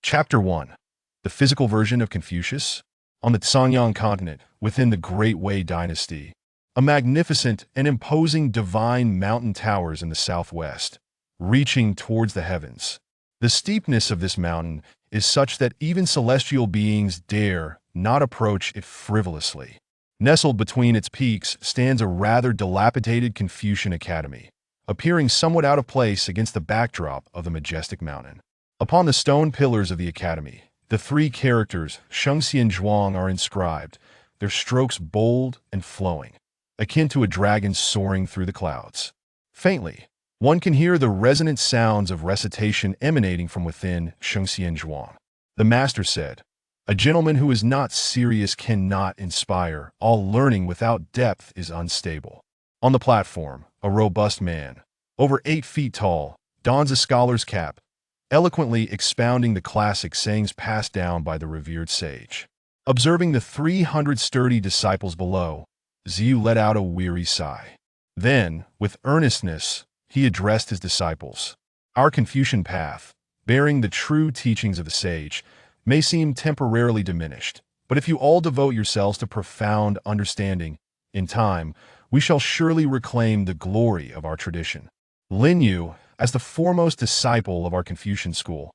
Chapter 1. The physical version of Confucius. On the Sanyang continent, within the Great Wei Dynasty, a magnificent and imposing divine mountain towers in the southwest, reaching towards the heavens. The steepness of this mountain is such that even celestial beings dare not approach it frivolously. Nestled between its peaks stands a rather dilapidated Confucian academy, appearing somewhat out of place against the backdrop of the majestic mountain. Upon the stone pillars of the academy, the three characters Shengxi and Zhuang are inscribed, their strokes bold and flowing, akin to a dragon soaring through the clouds. Faintly, one can hear the resonant sounds of recitation emanating from within Shengxi and Zhuang. The master said, "A gentleman who is not serious cannot inspire. All learning without depth is unstable." On the platform, a robust man, over 8 feet tall, dons a scholar's cap, eloquently expounding the classic sayings passed down by the revered sage. Observing the 300 sturdy disciples below, Ziyu let out a weary sigh. Then, with earnestness, he addressed his disciples. Our Confucian path, bearing the true teachings of the sage, may seem temporarily diminished, but if you all devote yourselves to profound understanding, in time, we shall surely reclaim the glory of our tradition. Lin Yu, as the foremost disciple of our Confucian school,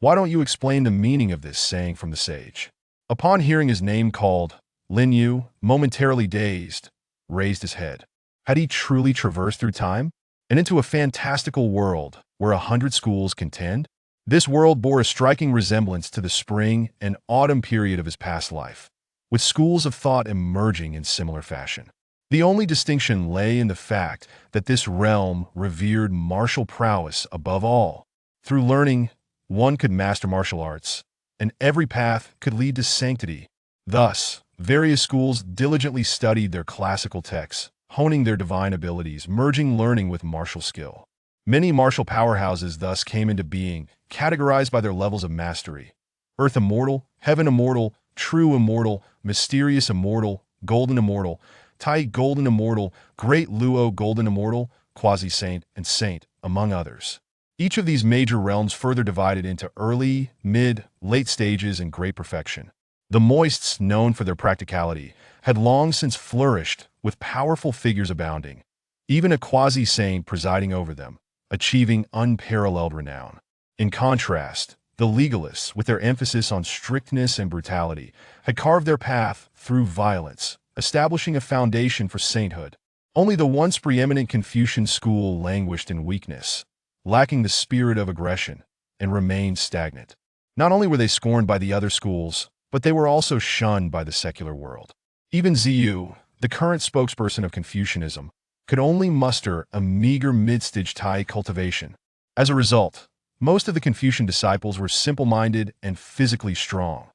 why don't you explain the meaning of this saying from the sage? Upon hearing his name called, Lin Yu, momentarily dazed, raised his head. Had he truly traversed through time and into a fantastical world where 100 schools contend? This world bore a striking resemblance to the spring and autumn period of his past life, with schools of thought emerging in similar fashion. The only distinction lay in the fact that this realm revered martial prowess above all. Through learning, one could master martial arts, and every path could lead to sanctity. Thus, various schools diligently studied their classical texts, honing their divine abilities, merging learning with martial skill. Many martial powerhouses thus came into being, categorized by their levels of mastery: Earth Immortal, Heaven Immortal, True Immortal, Mysterious Immortal, Golden Immortal, Tai Golden Immortal, Great Luo Golden Immortal, Quasi-Saint, and Saint, among others. Each of these major realms further divided into early, mid, late stages, and great perfection. The moists, known for their practicality, had long since flourished, with powerful figures abounding, even a quasi-saint presiding over them, achieving unparalleled renown. In contrast, the legalists, with their emphasis on strictness and brutality, had carved their path through violence, establishing a foundation for sainthood. Only the once preeminent Confucian school languished in weakness, lacking the spirit of aggression, and remained stagnant. Not only were they scorned by the other schools, but they were also shunned by the secular world. Even Ziyu, the current spokesperson of Confucianism, could only muster a meager mid-stage Tai cultivation. As a result, most of the Confucian disciples were simple-minded and physically strong,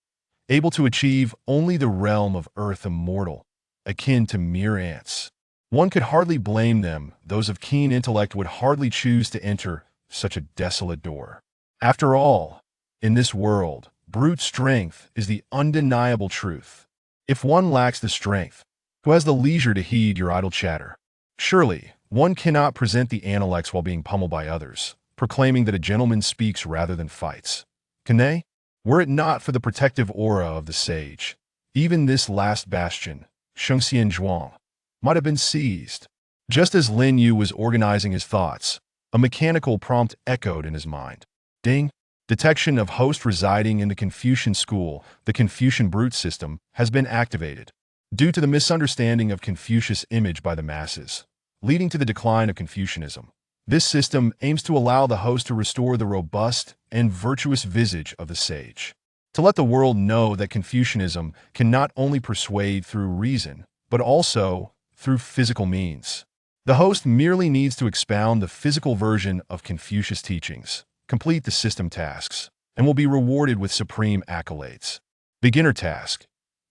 able to achieve only the realm of Earth Immortal, akin to mere ants. One could hardly blame them. Those of keen intellect would hardly choose to enter such a desolate door. After all, in this world, brute strength is the undeniable truth. If one lacks the strength, who has the leisure to heed your idle chatter? Surely, one cannot present the intellects while being pummeled by others, proclaiming that a gentleman speaks rather than fights. Can they? Were it not for the protective aura of the sage, even this last bastion, Shengxi and Zhuang, might have been seized. Just as Lin Yu was organizing his thoughts, a mechanical prompt echoed in his mind. Ding! Detection of host residing in the Confucian school, the Confucian brute system, has been activated. Due to the misunderstanding of Confucius' image by the masses, leading to the decline of Confucianism, this system aims to allow the host to restore the robust and virtuous visage of the sage. To let the world know that Confucianism can not only persuade through reason, but also through physical means. The host merely needs to expound the physical version of Confucius' teachings, complete the system tasks, and will be rewarded with supreme accolades. Beginner task.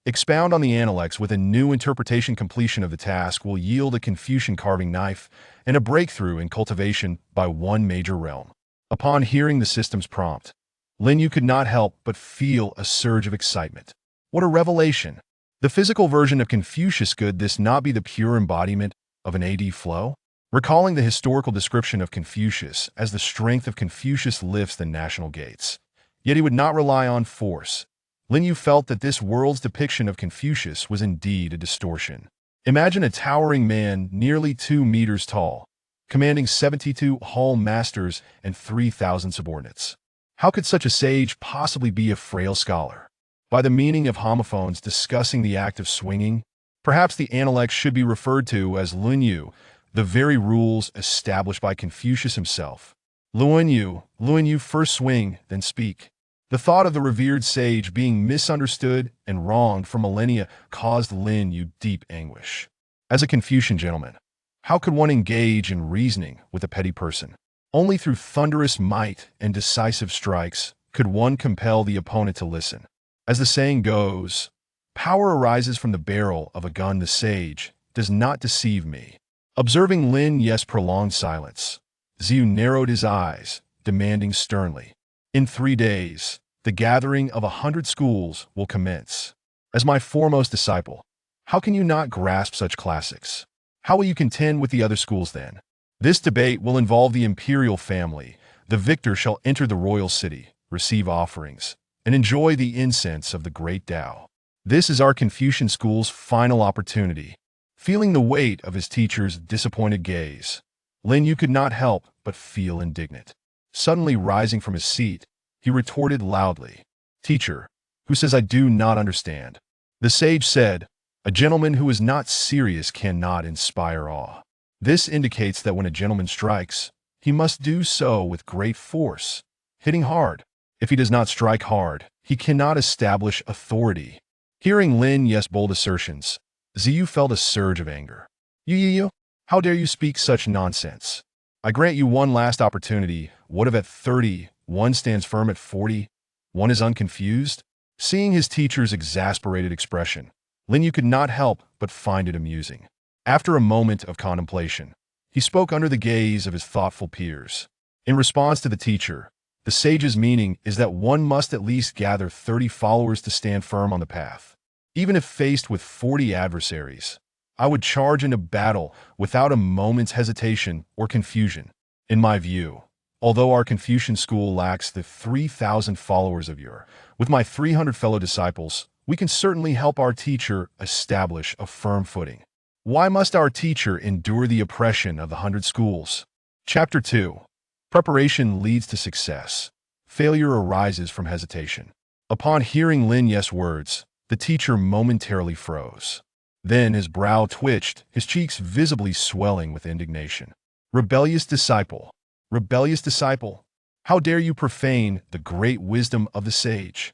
Expound on the Analects with a new interpretation. Completion of the task will yield a Confucian carving knife and a breakthrough in cultivation by one major realm. Upon hearing the system's prompt, Lin Yu could not help but feel a surge of excitement. What a revelation! The physical version of Confucius, could this not be the pure embodiment of an AD flow? Recalling the historical description of Confucius as the strength of Confucius lifts the national gates, Yet he would not rely on force. Lin Yu felt that this world's depiction of Confucius was indeed a distortion. Imagine a towering man nearly 2 meters tall, commanding 72 hall masters and 3,000 subordinates. How could such a sage possibly be a frail scholar? By the meaning of homophones discussing the act of swinging, perhaps the analect should be referred to as Lin Yu, the very rules established by Confucius himself. Lin Yu, first swing, then speak. The thought of the revered sage being misunderstood and wronged for millennia caused Lin Yu deep anguish. As a Confucian gentleman, how could one engage in reasoning with a petty person? Only through thunderous might and decisive strikes could one compel the opponent to listen. As the saying goes, power arises from the barrel of a gun. The sage does not deceive me. Observing Lin Yu's prolonged silence, Ziyu narrowed his eyes, demanding sternly, "In 3 days, the gathering of 100 schools will commence. As my foremost disciple, how can you not grasp such classics? How will you contend with the other schools then? This debate will involve the imperial family. The victor shall enter the royal city, receive offerings, and enjoy the incense of the great Tao. This is our Confucian school's final opportunity." Feeling the weight of his teacher's disappointed gaze, Lin Yu could not help but feel indignant. Suddenly rising from his seat, he retorted loudly, "Teacher, who says I do not understand?" The sage said, "A gentleman who is not serious cannot inspire awe. This indicates that when a gentleman strikes, he must do so with great force, hitting hard. If he does not strike hard, he cannot establish authority." Hearing Lin Yu's bold assertions, Ziyu felt a surge of anger. You, how dare you speak such nonsense? I grant you one last opportunity. What if at 30, one stands firm, at 40, one is unconfused? Seeing his teacher's exasperated expression, Lin Yu could not help but find it amusing. After a moment of contemplation, he spoke under the gaze of his thoughtful peers. In response to the teacher, the sage's meaning is that one must at least gather 30 followers to stand firm on the path. Even if faced with 40 adversaries, I would charge into battle without a moment's hesitation or confusion. In my view, although our Confucian school lacks the 3,000 followers of yours, with my 300 fellow disciples, we can certainly help our teacher establish a firm footing. Why must our teacher endure the oppression of the 100 schools? Chapter 2. Preparation leads to success. Failure arises from hesitation. Upon hearing Lin Yu's words, the teacher momentarily froze. Then his brow twitched, his cheeks visibly swelling with indignation. Rebellious disciple! Rebellious disciple! How dare you profane the great wisdom of the sage?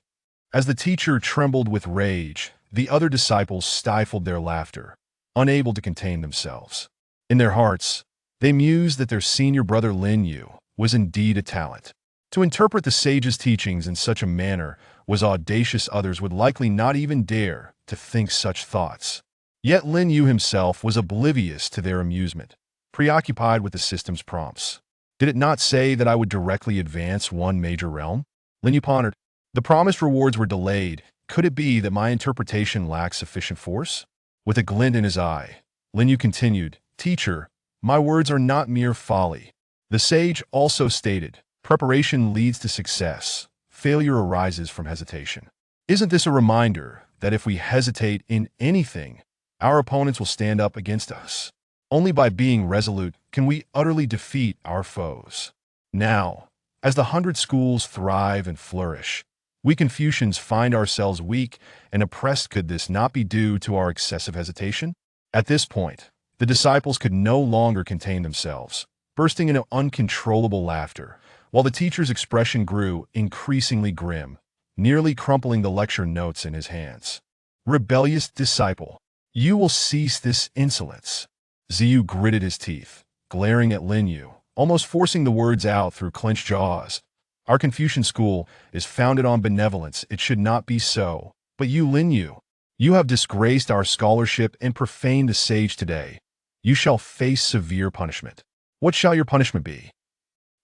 As the teacher trembled with rage, the other disciples stifled their laughter, unable to contain themselves. In their hearts, they mused that their senior brother Lin Yu was indeed a talent. To interpret the sage's teachings in such a manner was audacious. Others would likely not even dare to think such thoughts. Yet Lin Yu himself was oblivious to their amusement, preoccupied with the system's prompts. Did it not say that I would directly advance one major realm? Lin Yu pondered. The promised rewards were delayed. Could it be that my interpretation lacks sufficient force? With a glint in his eye, Lin Yu continued, "Teacher, my words are not mere folly." The sage also stated, "Preparation leads to success. Failure arises from hesitation." Isn't this a reminder that if we hesitate in anything, our opponents will stand up against us? Only by being resolute can we utterly defeat our foes. Now, as the 100 schools thrive and flourish, we Confucians find ourselves weak and oppressed. Could this not be due to our excessive hesitation? At this point, the disciples could no longer contain themselves, bursting into uncontrollable laughter, while the teacher's expression grew increasingly grim, nearly crumpling the lecture notes in his hands. "Rebellious disciple, you will cease this insolence." Ziyu gritted his teeth, glaring at Lin Yu, almost forcing the words out through clenched jaws. "Our Confucian school is founded on benevolence. It should not be so. But you, Lin Yu, you have disgraced our scholarship and profaned the sage today. You shall face severe punishment." "What shall your punishment be?"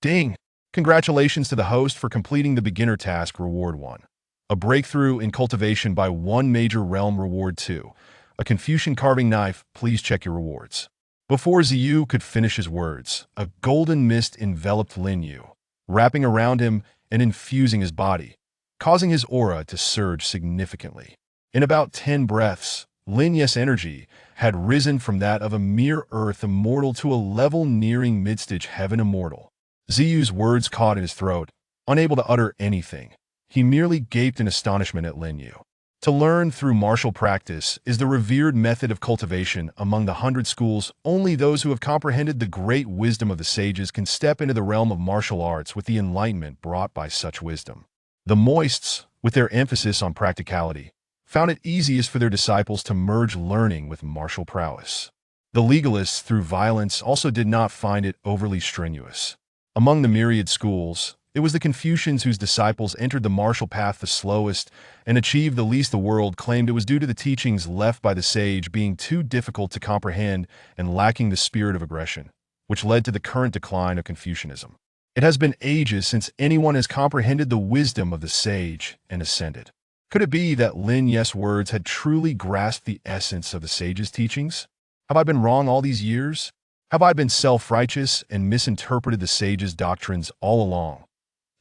Ding! Congratulations to the host for completing the beginner task. Reward 1. A breakthrough in cultivation by one major realm. Reward 2. A Confucian carving knife. Please check your rewards. Before Ziyu could finish his words, a golden mist enveloped Lin Yu, wrapping around him and infusing his body, causing his aura to surge significantly. In about 10 breaths, Lin Yes's energy had risen from that of a mere earth immortal to a level nearing mid-stage heaven immortal. Ziyu's words caught in his throat, unable to utter anything. He merely gaped in astonishment at Lin Yu. To learn through martial practice is the revered method of cultivation among the 100 schools. Only those who have comprehended the great wisdom of the sages can step into the realm of martial arts with the enlightenment brought by such wisdom. The moists, with their emphasis on practicality, found it easiest for their disciples to merge learning with martial prowess. The legalists, through violence, also did not find it overly strenuous. Among the myriad schools, it was the Confucians whose disciples entered the martial path the slowest and achieved the least. The world claimed it was due to the teachings left by the sage being too difficult to comprehend and lacking the spirit of aggression, which led to the current decline of Confucianism. It has been ages since anyone has comprehended the wisdom of the sage and ascended. Could it be that Lin Yes's words had truly grasped the essence of the sage's teachings? Have I been wrong all these years? Have I been self-righteous and misinterpreted the sage's doctrines all along?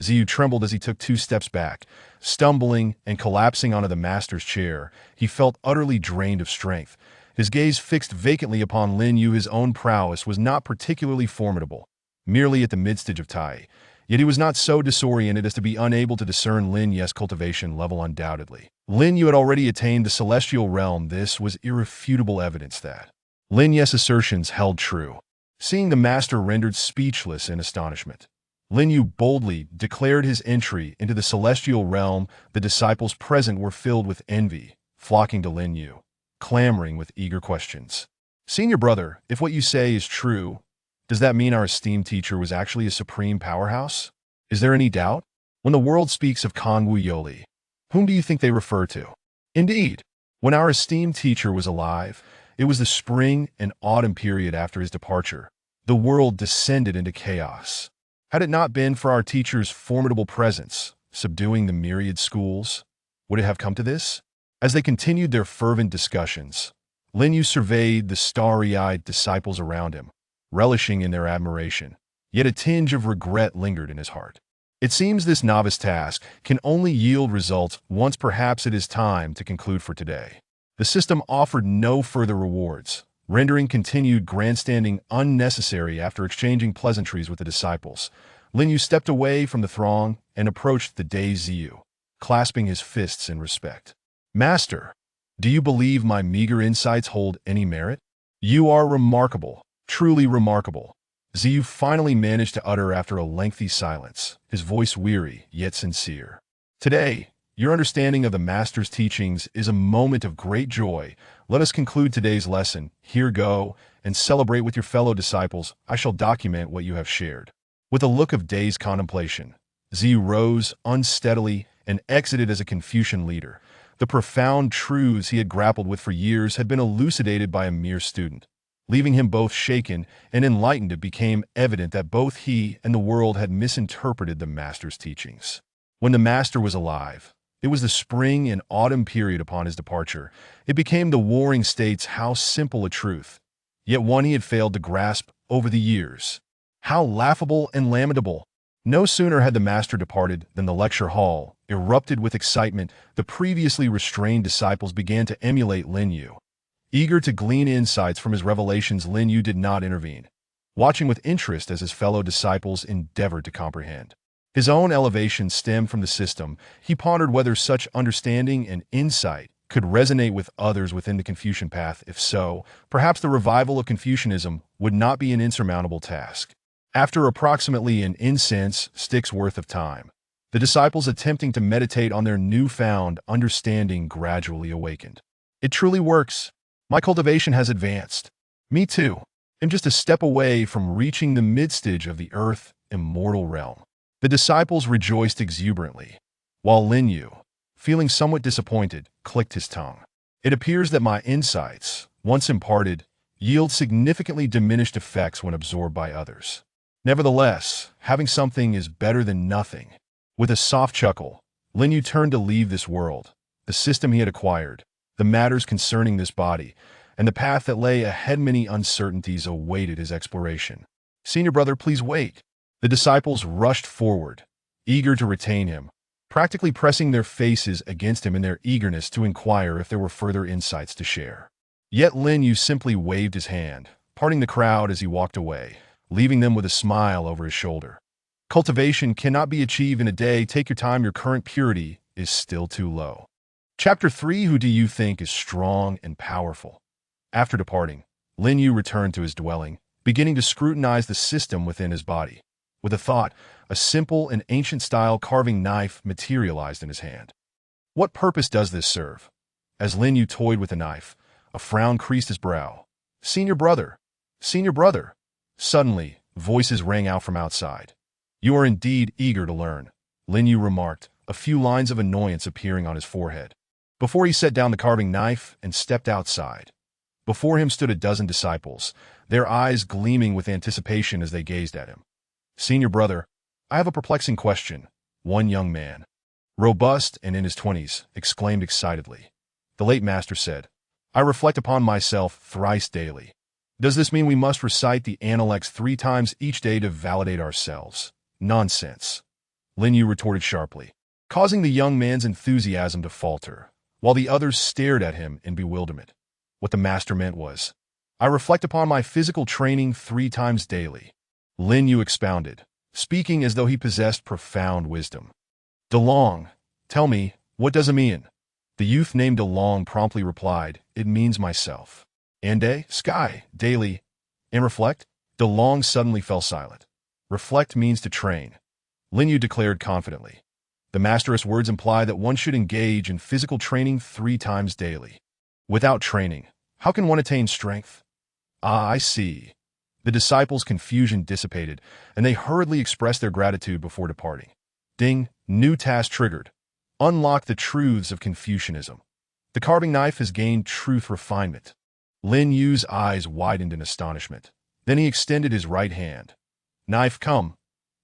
Ziyu trembled as he took 2 steps back, stumbling and collapsing onto the master's chair. He felt utterly drained of strength. His gaze fixed vacantly upon Lin Yu. His own prowess was not particularly formidable, merely at the mid-stage of Tai. Yet he was not so disoriented as to be unable to discern Lin Yes's cultivation level. Undoubtedly, Lin Yu had already attained the celestial realm. This was irrefutable evidence that Lin Yes's assertions held true. Seeing the master rendered speechless in astonishment, Lin Yu boldly declared his entry into the celestial realm. The disciples present were filled with envy, flocking to Lin Yu, clamoring with eager questions. "Senior brother, if what you say is true, does that mean our esteemed teacher was actually a supreme powerhouse? Is there any doubt? When the world speaks of Kangwu Yoli, whom do you think they refer to? Indeed, when our esteemed teacher was alive, it was the spring and autumn period after his departure. The world descended into chaos. Had it not been for our teacher's formidable presence, subduing the myriad schools, would it have come to this?" As they continued their fervent discussions, Lin Yu surveyed the starry-eyed disciples around him, relishing in their admiration, yet a tinge of regret lingered in his heart. It seems this novice task can only yield results once. Perhaps it is time to conclude for today. The system offered no further rewards, rendering continued grandstanding unnecessary. After exchanging pleasantries with the disciples, Lin Yu stepped away from the throng and approached the dazed Ziyu, clasping his fists in respect. "Master, do you believe my meager insights hold any merit? You are remarkable, truly remarkable," Ziyu finally managed to utter after a lengthy silence, his voice weary yet sincere. "Today, your understanding of the master's teachings is a moment of great joy. Let us conclude today's lesson. Here go, and celebrate with your fellow disciples. I shall document what you have shared." With a look of dazed contemplation, Ziyu rose unsteadily and exited as a Confucian leader. The profound truths he had grappled with for years had been elucidated by a mere student. Leaving him both shaken and enlightened, it became evident that both he and the world had misinterpreted the master's teachings. When the master was alive, it was the spring and autumn period. Upon his departure, it became the warring states. How simple a truth, yet one he had failed to grasp over the years. How laughable and lamentable! No sooner had the master departed than the lecture hall erupted with excitement. The previously restrained disciples began to emulate Lin Yu. Eager to glean insights from his revelations, Lin Yu did not intervene, watching with interest as his fellow disciples endeavored to comprehend. His own elevation stemmed from the system. He pondered whether such understanding and insight could resonate with others within the Confucian path. If so, perhaps the revival of Confucianism would not be an insurmountable task. After approximately an incense stick's worth of time, the disciples attempting to meditate on their newfound understanding gradually awakened. "It truly works. My cultivation has advanced. Me too. I'm just a step away from reaching the mid-stage of the earth immortal realm." The disciples rejoiced exuberantly, while Lin Yu, feeling somewhat disappointed, clicked his tongue. "It appears that my insights, once imparted, yield significantly diminished effects when absorbed by others. Nevertheless, having something is better than nothing." With a soft chuckle, Lin Yu turned to leave this world. The system he had acquired, the matters concerning this body, and the path that lay ahead, many uncertainties awaited his exploration. "Senior brother, please wait." The disciples rushed forward, eager to retain him, practically pressing their faces against him in their eagerness to inquire if there were further insights to share. Yet Lin Yu simply waved his hand, parting the crowd as he walked away, leaving them with a smile over his shoulder. Cultivation cannot be achieved in a day. Take your time. Your current purity is still too low. Chapter 3. Who do you think is strong and powerful? After departing, Lin Yu returned to his dwelling, beginning to scrutinize the system within his body. With a thought, a simple and ancient-style carving knife materialized in his hand. What purpose does this serve? As Lin Yu toyed with the knife, a frown creased his brow. Senior brother! Senior brother! Suddenly, voices rang out from outside. You are indeed eager to learn, Lin Yu remarked, a few lines of annoyance appearing on his forehead. Before he set down the carving knife and stepped outside. Before him stood a dozen disciples, their eyes gleaming with anticipation as they gazed at him. Senior brother, I have a perplexing question, one young man, robust and in his 20s, exclaimed excitedly. The late master said, I reflect upon myself thrice daily. Does this mean we must recite the Analects 3 times each day to validate ourselves? Nonsense, Lin Yu retorted sharply, causing the young man's enthusiasm to falter, while the others stared at him in bewilderment. What the master meant was, I reflect upon my physical training 3 times daily. Lin Yu expounded, speaking as though he possessed profound wisdom. DeLong, tell me, what does it mean? The youth named DeLong promptly replied, it means myself. Ande, sky, daily. And reflect? DeLong suddenly fell silent. Reflect means to train, Lin Yu declared confidently. The master's words imply that one should engage in physical training 3 times daily. Without training, how can one attain strength? Ah, I see. The disciples' confusion dissipated, and they hurriedly expressed their gratitude before departing. Ding, new task triggered. Unlock the truths of Confucianism. The carving knife has gained truth refinement. Lin Yu's eyes widened in astonishment. Then he extended his right hand. Knife come.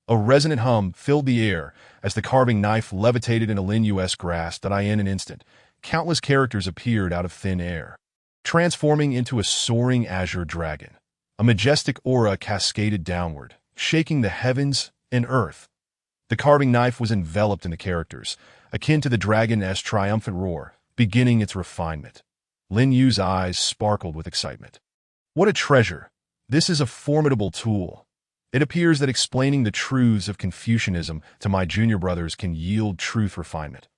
A resonant hum filled the air as the carving knife levitated in a Lin Yu's grasp that in an instant, countless characters appeared out of thin air, transforming into a soaring azure dragon. A majestic aura cascaded downward, shaking the heavens and earth. The carving knife was enveloped in the characters, akin to the dragon's triumphant roar, beginning its refinement. Lin Yu's eyes sparkled with excitement. What a treasure! This is a formidable tool. It appears that explaining the truths of Confucianism to my junior brothers can yield truth refinement.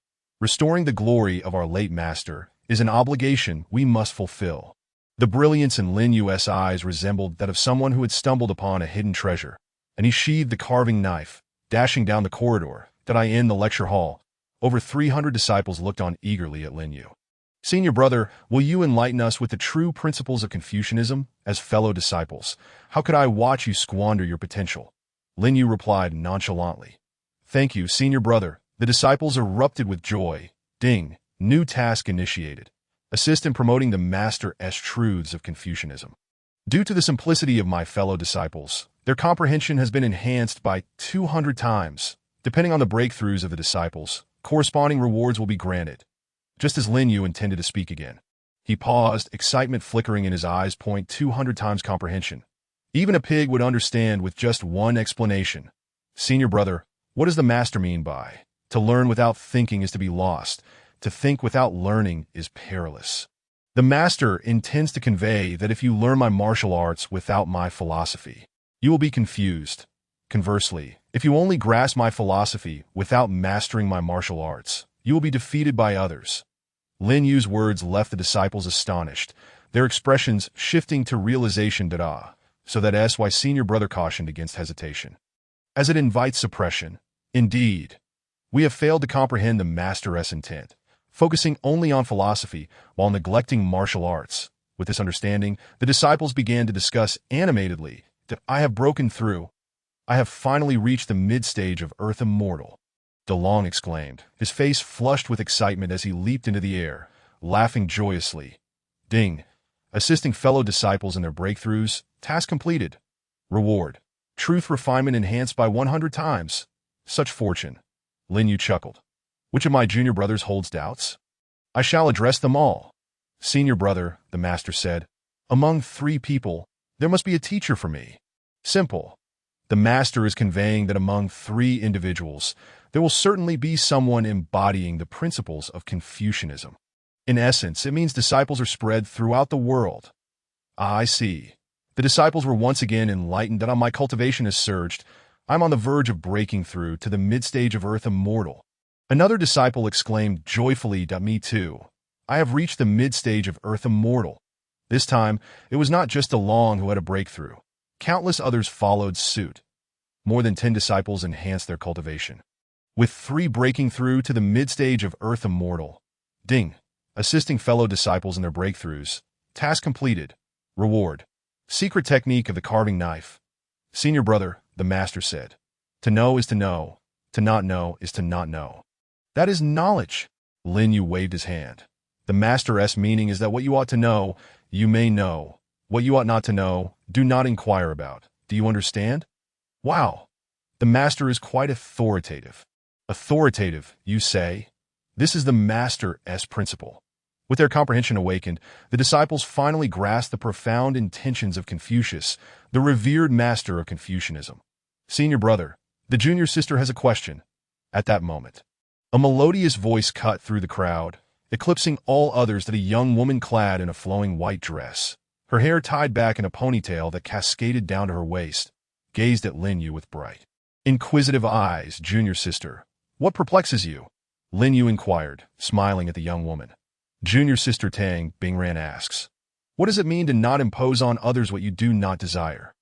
Restoring the glory of our late master is an obligation we must fulfill. The brilliance in Lin Yu's eyes resembled that of someone who had stumbled upon a hidden treasure, and he sheathed the carving knife, dashing down the corridor in the lecture hall. Over 300 disciples looked on eagerly at Lin Yu. Senior brother, will you enlighten us with the true principles of Confucianism? As fellow disciples, how could I watch you squander your potential? Lin Yu replied nonchalantly. Thank you, senior brother. The disciples erupted with joy. Ding, new task initiated. Assist in promoting the master's truths of Confucianism. Due to the simplicity of my fellow disciples, their comprehension has been enhanced by 200 times. Depending on the breakthroughs of the disciples, corresponding rewards will be granted. Just as Lin Yu intended to speak again, he paused, excitement flickering in his eyes. 200 times comprehension. Even a pig would understand with just one explanation. Senior brother, what does the master mean by, to learn without thinking is to be lost, to think without learning is perilous? The master intends to convey that if you learn my martial arts without my philosophy, you will be confused. Conversely, if you only grasp my philosophy without mastering my martial arts, you will be defeated by others. Lin Yu's words left the disciples astonished, their expressions shifting to realization so that's why senior brother cautioned against hesitation, as it invites suppression. Indeed, we have failed to comprehend the master's intent, focusing only on philosophy while neglecting martial arts. With this understanding, the disciples began to discuss animatedly that I have broken through. I have finally reached the mid-stage of Earth Immortal. DeLong exclaimed, his face flushed with excitement as he leaped into the air, laughing joyously. Ding! Assisting fellow disciples in their breakthroughs, task completed. Reward. Truth refinement enhanced by 100 times. Such fortune. Lin Yu chuckled. Which of my junior brothers holds doubts? I shall address them all. Senior brother, the master said, among 3 people, there must be a teacher for me. Simple. The master is conveying that among three individuals, there will certainly be someone embodying the principles of Confucianism. In essence, it means disciples are spread throughout the world. Ah, I see. The disciples were once again enlightened that my cultivation has surged. I'm on the verge of breaking through to the mid-stage of earth immortal. Another disciple exclaimed joyfully, Me too. I have reached the mid-stage of earth immortal. This time, it was not just DeLong who had a breakthrough. Countless others followed suit. More than 10 disciples enhanced their cultivation, with 3 breaking through to the mid-stage of earth immortal. Ding. Assisting fellow disciples in their breakthroughs. Task completed. Reward. Secret technique of the carving knife. Senior brother, the master said. To know is to know. To not know is to not know. That is knowledge. Lin Yu waved his hand. The master's meaning is that what you ought to know, you may know. What you ought not to know, do not inquire about. Do you understand? Wow. The master is quite authoritative. Authoritative, you say? This is the master's principle. With their comprehension awakened, the disciples finally grasped the profound intentions of Confucius, the revered master of Confucianism. Senior brother, the junior sister has a question. At that moment, a melodious voice cut through the crowd, eclipsing all others that a young woman clad in a flowing white dress, her hair tied back in a ponytail that cascaded down to her waist, gazed at Lin Yu with bright, inquisitive eyes. Junior sister, what perplexes you? Lin Yu inquired, smiling at the young woman. Junior sister Tang Bingran asks, what does it mean to not impose on others what you do not desire?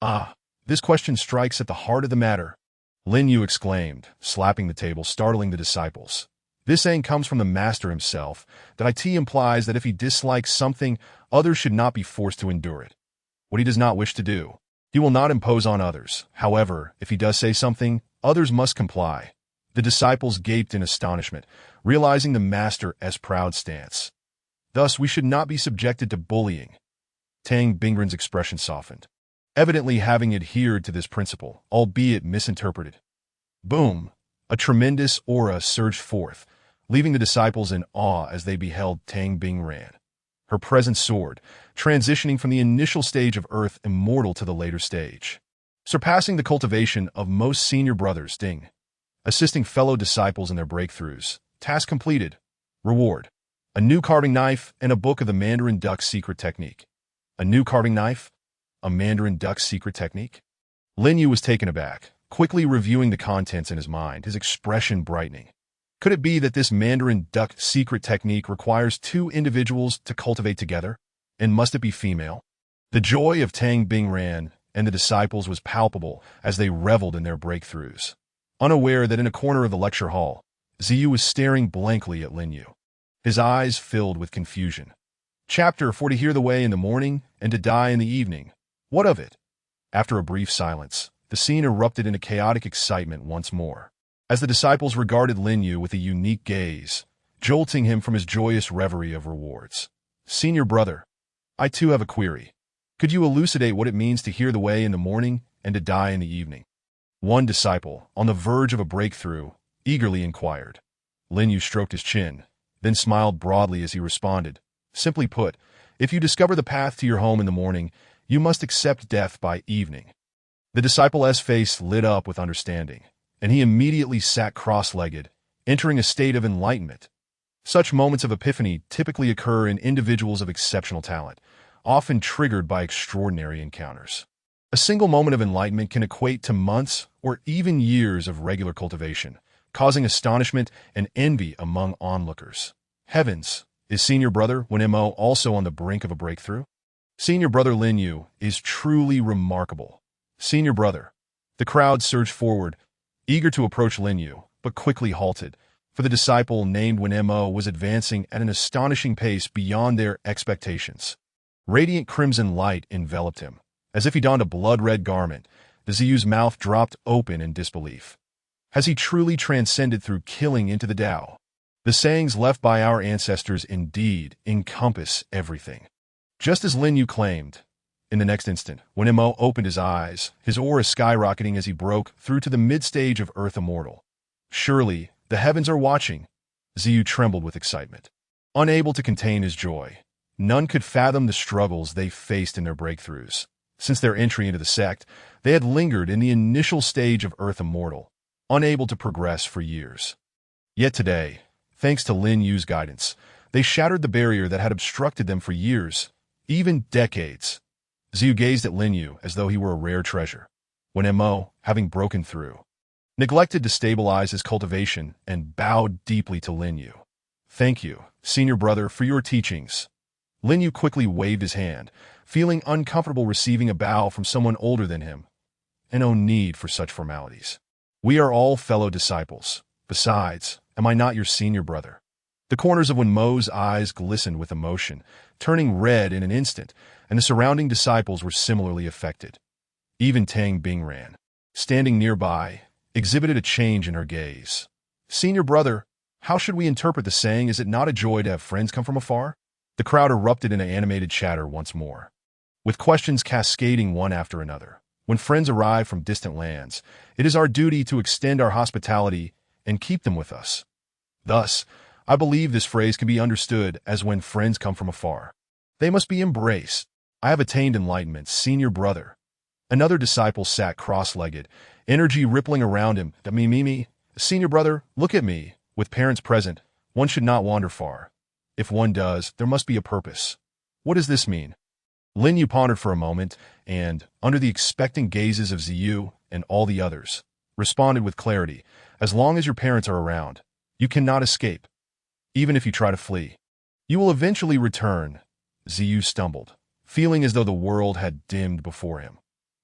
Ah, this question strikes at the heart of the matter. Lin Yu exclaimed, slapping the table, startling the disciples. This saying comes from the master himself, that it implies that if he dislikes something, others should not be forced to endure it. What he does not wish to do, he will not impose on others. However, if he does say something, others must comply. The disciples gaped in astonishment, realizing the master's proud stance. Thus, we should not be subjected to bullying. Tang Bingran's expression softened, evidently having adhered to this principle, albeit misinterpreted. Boom! A tremendous aura surged forth, leaving the disciples in awe as they beheld Tang Bingran. Her presence soared, transitioning from the initial stage of earth immortal to the later stage, surpassing the cultivation of most senior brothers. Ding. Assisting fellow disciples in their breakthroughs. Task completed. Reward. A new carving knife and a book of the Mandarin duck's secret technique. A new carving knife? A Mandarin duck's secret technique? Lin Yu was taken aback, quickly reviewing the contents in his mind, his expression brightening. Could it be that this Mandarin duck secret technique requires 2 individuals to cultivate together? And must it be female? The joy of Tang Bingran and the disciples was palpable as they reveled in their breakthroughs, unaware that in a corner of the lecture hall, Ziyu was staring blankly at Lin Yu, his eyes filled with confusion. Chapter 4: To hear the way in the morning and to die in the evening. What of it? After a brief silence, the scene erupted into chaotic excitement once more, as the disciples regarded Lin Yu with a unique gaze, jolting him from his joyous reverie of rewards. Senior brother, I too have a query. Could you elucidate what it means to hear the way in the morning and to die in the evening? One disciple, on the verge of a breakthrough, eagerly inquired. Lin Yu stroked his chin, then smiled broadly as he responded. Simply put, if you discover the path to your home in the morning, you must accept death by evening. The disciple's face lit up with understanding, and he immediately sat cross-legged, entering a state of enlightenment. Such moments of epiphany typically occur in individuals of exceptional talent, often triggered by extraordinary encounters. A single moment of enlightenment can equate to months or even years of regular cultivation, causing astonishment and envy among onlookers. Heavens, is Senior Brother Mo also on the brink of a breakthrough? Senior Brother Lin Yu is truly remarkable. Senior Brother. The crowd surged forward, eager to approach Lin Yu, but quickly halted, for the disciple named Mo was advancing at an astonishing pace beyond their expectations. Radiant crimson light enveloped him, as if he donned a blood-red garment. The Ziyu's mouth dropped open in disbelief. Has he truly transcended through killing into the Tao? The sayings left by our ancestors indeed encompass everything. Just as Lin Yu claimed, in the next instant, when Mo opened his eyes, his aura skyrocketing as he broke through to the mid-stage of Earth Immortal. Surely, the heavens are watching. Ziyu trembled with excitement, unable to contain his joy. None could fathom the struggles they faced in their breakthroughs. Since their entry into the sect, they had lingered in the initial stage of Earth Immortal, unable to progress for years. Yet today, thanks to Lin Yu's guidance, they shattered the barrier that had obstructed them for years, even decades. Ziyu gazed at Lin Yu as though he were a rare treasure, when Mo, having broken through, neglected to stabilize his cultivation and bowed deeply to Lin Yu. "Thank you, senior brother, for your teachings." Lin Yu quickly waved his hand, feeling uncomfortable receiving a bow from someone older than him, and no need for such formalities. "We are all fellow disciples. Besides, am I not your senior brother?" The corners of Mo's eyes glistened with emotion, turning red in an instant, and the surrounding disciples were similarly affected. Even Tang Bingran, standing nearby, exhibited a change in her gaze. "Senior brother, how should we interpret the saying, 'Is it not a joy to have friends come from afar?'" The crowd erupted in an animated chatter once more, with questions cascading one after another. "When friends arrive from distant lands, it is our duty to extend our hospitality and keep them with us. Thus, I believe this phrase can be understood as when friends come from afar, they must be embraced. I have attained enlightenment, senior brother." Another disciple sat cross-legged, energy rippling around him. Me, senior brother, look at me. With parents present, one should not wander far. If one does, there must be a purpose. What does this mean?" Lin Yu pondered for a moment, and, under the expectant gazes of Ziyu and all the others, responded with clarity, "As long as your parents are around, you cannot escape. Even if you try to flee, you will eventually return." Ziyu stumbled, feeling as though the world had dimmed before him.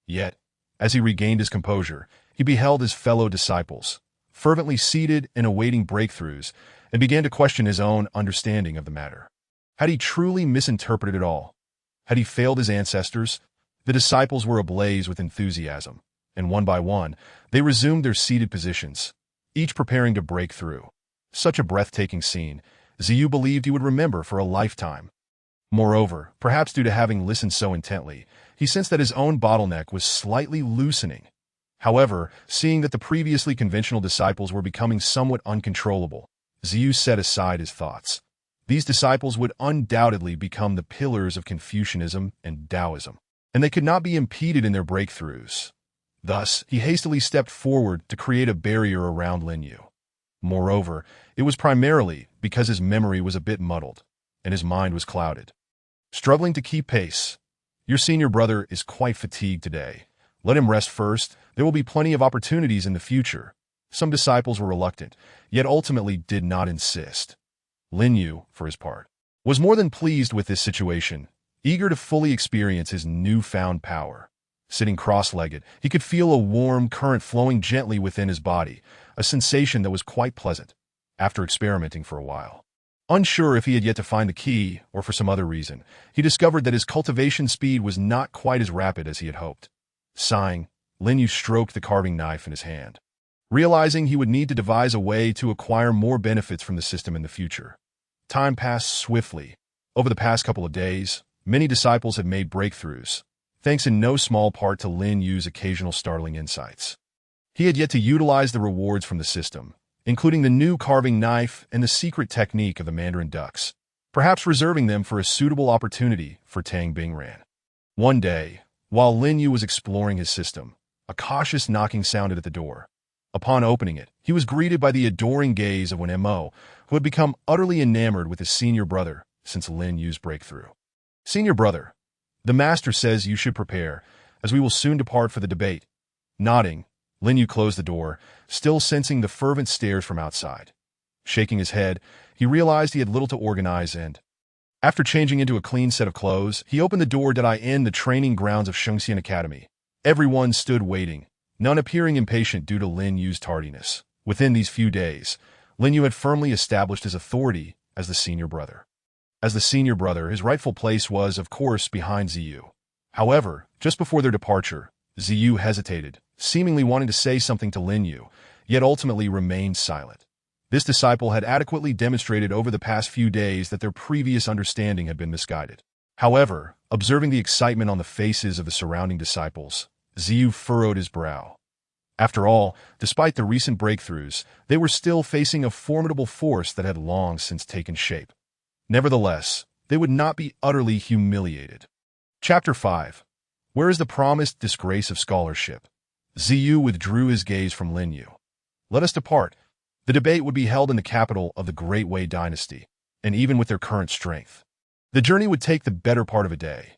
Yet, as he regained his composure, he beheld his fellow disciples, fervently seated and awaiting breakthroughs, and began to question his own understanding of the matter. Had he truly misinterpreted it all? Had he failed his ancestors? The disciples were ablaze with enthusiasm, and one by one, they resumed their seated positions, each preparing to break through. Such a breathtaking scene, Ziyu believed he would remember for a lifetime. Moreover, perhaps due to having listened so intently, he sensed that his own bottleneck was slightly loosening. However, seeing that the previously conventional disciples were becoming somewhat uncontrollable, Ziyu set aside his thoughts. These disciples would undoubtedly become the pillars of Confucianism and Taoism, and they could not be impeded in their breakthroughs. Thus, he hastily stepped forward to create a barrier around Lin Yu. Moreover, it was primarily because his memory was a bit muddled, and his mind was clouded. Struggling to keep pace. "Your senior brother is quite fatigued today. Let him rest first. There will be plenty of opportunities in the future." Some disciples were reluctant, yet ultimately did not insist. Lin Yu, for his part, was more than pleased with this situation, eager to fully experience his newfound power. Sitting cross-legged, he could feel a warm current flowing gently within his body, a sensation that was quite pleasant, after experimenting for a while. Unsure if he had yet to find the key, or for some other reason, he discovered that his cultivation speed was not quite as rapid as he had hoped. Sighing, Lin Yu stroked the carving knife in his hand, realizing he would need to devise a way to acquire more benefits from the system in the future. Time passed swiftly. Over the past couple of days, many disciples had made breakthroughs, thanks in no small part to Lin Yu's occasional startling insights. He had yet to utilize the rewards from the system, including the new carving knife and the secret technique of the Mandarin ducks, perhaps reserving them for a suitable opportunity for Tang Bingran. One day, while Lin Yu was exploring his system, a cautious knocking sounded at the door. Upon opening it, he was greeted by the adoring gaze of Mo, who had become utterly enamored with his senior brother since Lin Yu's breakthrough. "Senior brother, the master says you should prepare, as we will soon depart for the debate." Nodding, Lin Yu closed the door, still sensing the fervent stares from outside. Shaking his head, he realized he had little to organize and, after changing into a clean set of clothes, he opened the door in the training grounds of Shengxian Academy. Everyone stood waiting, none appearing impatient due to Lin Yu's tardiness. Within these few days, Lin Yu had firmly established his authority as the senior brother. As the senior brother, his rightful place was, of course, behind Ziyu. However, just before their departure, Ziyu hesitated, seemingly wanting to say something to Lin Yu, yet ultimately remained silent. This disciple had adequately demonstrated over the past few days that their previous understanding had been misguided. However, observing the excitement on the faces of the surrounding disciples, Ziyu furrowed his brow. After all, despite the recent breakthroughs, they were still facing a formidable force that had long since taken shape. Nevertheless, they would not be utterly humiliated. Chapter 5. Where is the promised disgrace of scholarship? Ziyu withdrew his gaze from Lin Yu. Let us depart. The debate would be held in the capital of the Great Wei dynasty, and even with their current strength, the journey would take the better part of a day.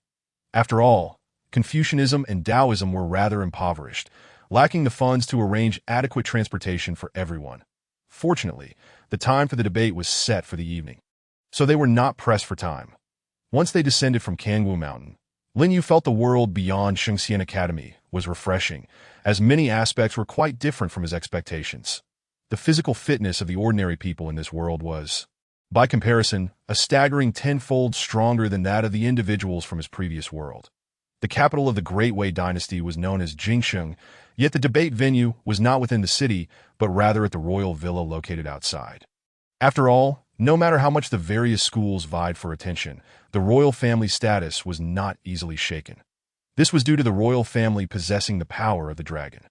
After all, Confucianism and Taoism were rather impoverished, lacking the funds to arrange adequate transportation for everyone. Fortunately, the time for the debate was set for the evening, so they were not pressed for time. Once they descended from Kangwu Mountain, Lin Yu felt the world beyond Shengxian Academy was refreshing, as many aspects were quite different from his expectations. The physical fitness of the ordinary people in this world was, by comparison, a staggering tenfold stronger than that of the individuals from his previous world. The capital of the Great Wei dynasty was known as Jingsheng, yet the debate venue was not within the city, but rather at the royal villa located outside. After all, no matter how much the various schools vied for attention, the royal family status was not easily shaken. This was due to the royal family possessing the power of the dragon.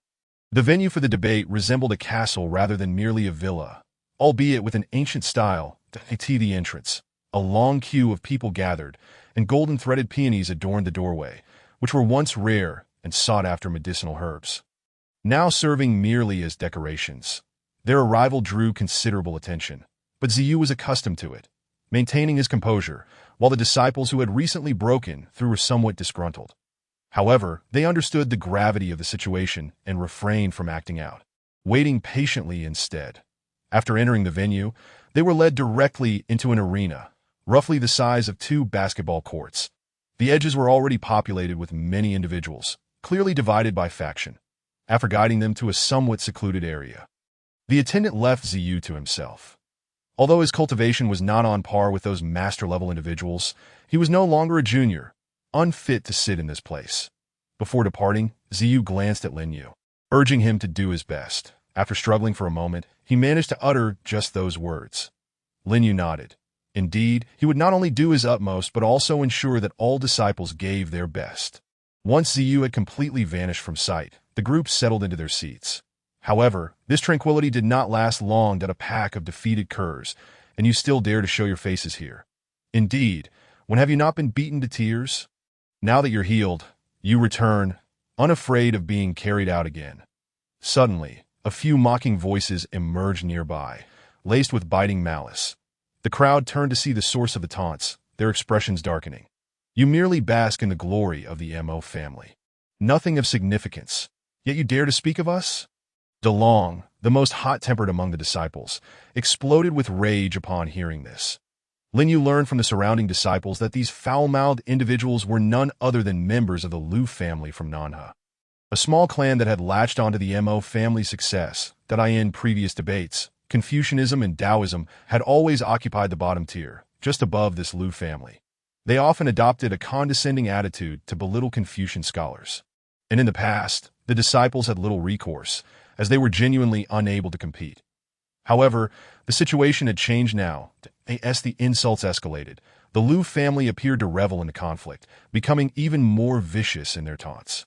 The venue for the debate resembled a castle rather than merely a villa, albeit with an ancient style to the entrance. A long queue of people gathered, and golden-threaded peonies adorned the doorway, which were once rare and sought-after medicinal herbs, now serving merely as decorations. Their arrival drew considerable attention, but Ziyu was accustomed to it, maintaining his composure, while the disciples who had recently broken through were somewhat disgruntled. However, they understood the gravity of the situation and refrained from acting out, waiting patiently instead. After entering the venue, they were led directly into an arena, roughly the size of 2 basketball courts. The edges were already populated with many individuals, clearly divided by faction. After guiding them to a somewhat secluded area, the attendant left Ziyu to himself. Although his cultivation was not on par with those master-level individuals, he was no longer a junior, unfit to sit in this place. Before departing, Ziyu glanced at Lin Yu, urging him to do his best. After struggling for a moment, he managed to utter just those words. Lin Yu nodded. Indeed, he would not only do his utmost but also ensure that all disciples gave their best. Once Ziyu had completely vanished from sight, the group settled into their seats. However, this tranquility did not last long. That a pack of defeated curs, and you still dare to show your faces here. Indeed, when have you not been beaten to tears? Now that you're healed, you return, unafraid of being carried out again. Suddenly, a few mocking voices emerged nearby, laced with biting malice. The crowd turned to see the source of the taunts, their expressions darkening. You merely bask in the glory of the Mo family. Nothing of significance, yet you dare to speak of us? DeLong, the most hot-tempered among the disciples, exploded with rage upon hearing this. Lin Yu learned from the surrounding disciples that these foul-mouthed individuals were none other than members of the Liu family from Nanhe, a small clan that had latched onto the Mo family's success. That in previous debates, Confucianism and Taoism had always occupied the bottom tier, just above this Liu family. They often adopted a condescending attitude to belittle Confucian scholars. And in the past, the disciples had little recourse, as they were genuinely unable to compete. However, the situation had changed now. As the insults escalated, the Liu family appeared to revel in the conflict, becoming even more vicious in their taunts.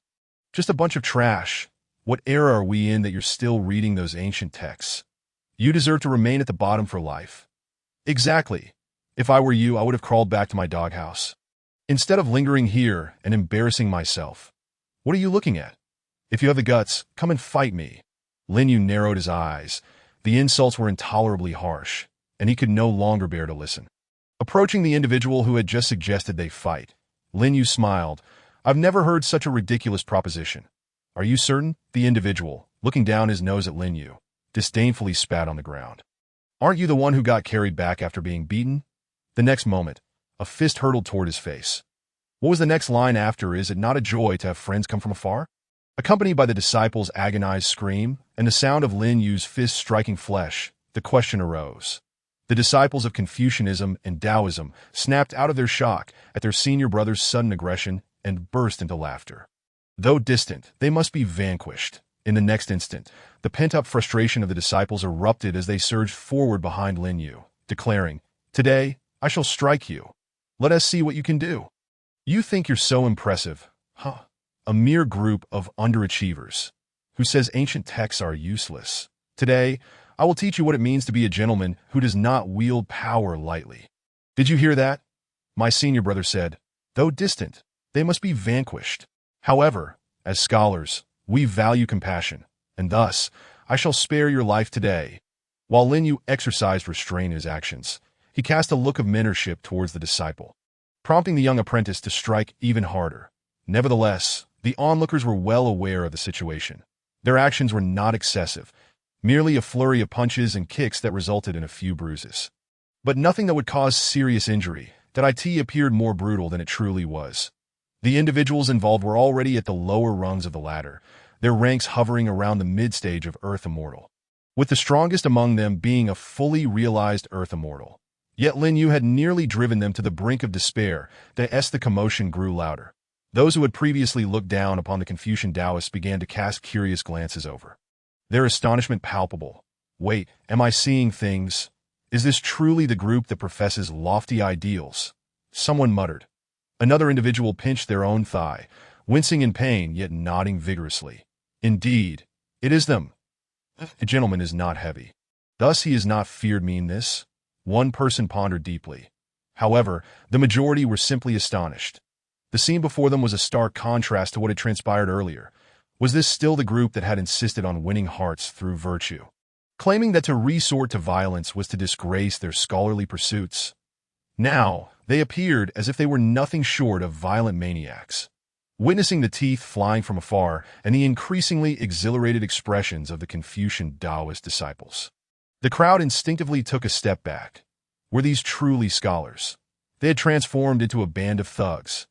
Just a bunch of trash. What era are we in that you're still reading those ancient texts? You deserve to remain at the bottom for life. Exactly. If I were you, I would have crawled back to my doghouse, instead of lingering here and embarrassing myself. What are you looking at? If you have the guts, come and fight me. Lin Yu narrowed his eyes. The insults were intolerably harsh, and he could no longer bear to listen. Approaching the individual who had just suggested they fight, Lin Yu smiled. I've never heard such a ridiculous proposition. Are you certain? The individual, looking down his nose at Lin Yu, disdainfully spat on the ground. Aren't you the one who got carried back after being beaten? The next moment, a fist hurtled toward his face. What was the next line after? Is it not a joy to have friends come from afar? Accompanied by the disciples' agonized scream and the sound of Lin Yu's fist striking flesh, the question arose. The disciples of Confucianism and Taoism snapped out of their shock at their senior brother's sudden aggression and burst into laughter. Though distant, they must be vanquished. In the next instant, the pent-up frustration of the disciples erupted as they surged forward behind Lin Yu, declaring, Today, I shall strike you. Let us see what you can do. You think you're so impressive, huh? A mere group of underachievers who says ancient texts are useless. Today, I will teach you what it means to be a gentleman who does not wield power lightly. Did you hear that? My senior brother said, though distant, they must be vanquished. However, as scholars, we value compassion, and thus, I shall spare your life today. While Lin Yu exercised restraint in his actions, he cast a look of mentorship towards the disciple, prompting the young apprentice to strike even harder. Nevertheless, the onlookers were well aware of the situation. Their actions were not excessive, merely a flurry of punches and kicks that resulted in a few bruises. But nothing that would cause serious injury. That it appeared more brutal than it truly was. The individuals involved were already at the lower rungs of the ladder, their ranks hovering around the mid-stage of Earth Immortal, with the strongest among them being a fully realized Earth Immortal. Yet Lin Yu had nearly driven them to the brink of despair. The commotion grew louder. Those who had previously looked down upon the Confucian Taoists began to cast curious glances over, their astonishment palpable. Wait, am I seeing things? Is this truly the group that professes lofty ideals? Someone muttered. Another individual pinched their own thigh, wincing in pain yet nodding vigorously. Indeed, it is them. The gentleman is not heavy. Thus he is not feared mean this? One person pondered deeply. However, the majority were simply astonished. The scene before them was a stark contrast to what had transpired earlier. Was this still the group that had insisted on winning hearts through virtue, claiming that to resort to violence was to disgrace their scholarly pursuits? Now, they appeared as if they were nothing short of violent maniacs. Witnessing the teeth flying from afar and the increasingly exhilarated expressions of the Confucian Taoist disciples, the crowd instinctively took a step back. Were these truly scholars? They had transformed into a band of thugs.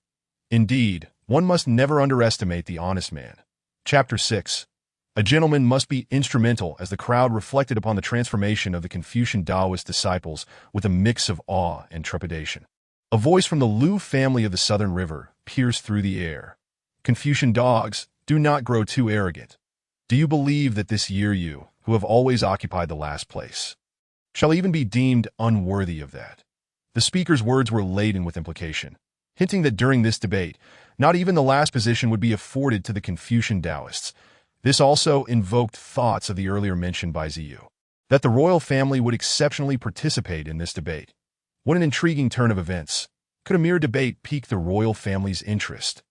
Indeed, one must never underestimate the honest man. Chapter 6. A gentleman must be instrumental. As the crowd reflected upon the transformation of the Confucian Taoist disciples with a mix of awe and trepidation, a voice from the Lu family of the Southern River pierced through the air. Confucian dogs, do not grow too arrogant. Do you believe that this year you, who have always occupied the last place, shall even be deemed unworthy of that? The speaker's words were laden with implication, hinting that during this debate, not even the last position would be afforded to the Confucian Taoists. This also invoked thoughts of the earlier mentioned by Ziyu, that the royal family would exceptionally participate in this debate. What an intriguing turn of events. Could a mere debate pique the royal family's interest?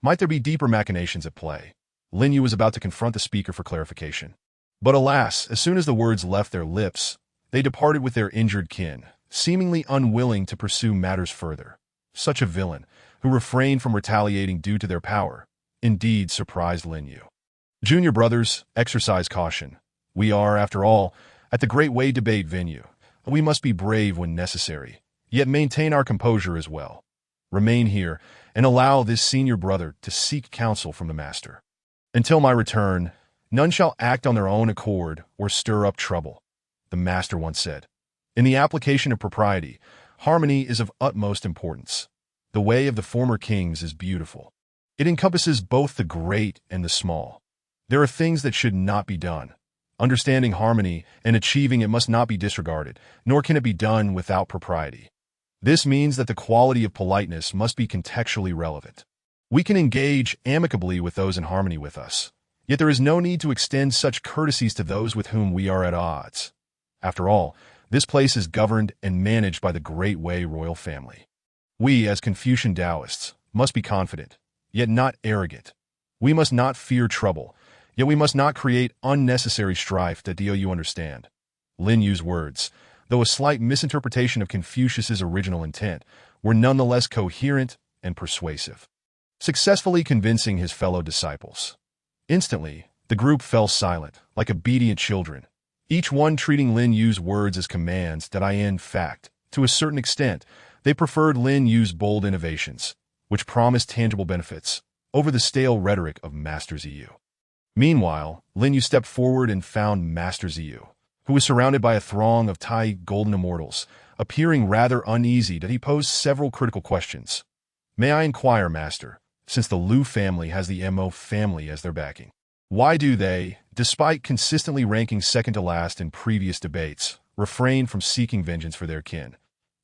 Might there be deeper machinations at play? Lin Yu was about to confront the speaker for clarification. But alas, as soon as the words left their lips, they departed with their injured kin, seemingly unwilling to pursue matters further. Such a villain, who refrained from retaliating due to their power, indeed surprised Lin Yu. Junior brothers, exercise caution. We are, after all, at the Great Way debate venue. We must be brave when necessary, yet maintain our composure as well. Remain here and allow this senior brother to seek counsel from the master. Until my return, none shall act on their own accord or stir up trouble, the master once said. In the application of propriety, harmony is of utmost importance. The way of the former kings is beautiful. It encompasses both the great and the small. There are things that should not be done. Understanding harmony and achieving it must not be disregarded, nor can it be done without propriety. This means that the quality of politeness must be contextually relevant. We can engage amicably with those in harmony with us, yet there is no need to extend such courtesies to those with whom we are at odds. After all, this place is governed and managed by the Great Way royal family. We, as Confucian Taoists, must be confident, yet not arrogant. We must not fear trouble, yet we must not create unnecessary strife. Do you understand? Lin Yu's words, though a slight misinterpretation of Confucius's original intent, were nonetheless coherent and persuasive, successfully convincing his fellow disciples. Instantly, the group fell silent, like obedient children, each one treating Lin Yu's words as commands. In fact, to a certain extent, they preferred Lin Yu's bold innovations, which promised tangible benefits, over the stale rhetoric of Master Ziyu. Meanwhile, Lin Yu stepped forward and found Master Ziyu, who was surrounded by a throng of Tai golden immortals, appearing rather uneasy. He posed several critical questions. May I inquire, Master, since the Lu family has the Mo family as their backing, why do they, despite consistently ranking second to last in previous debates, refrain from seeking vengeance for their kin?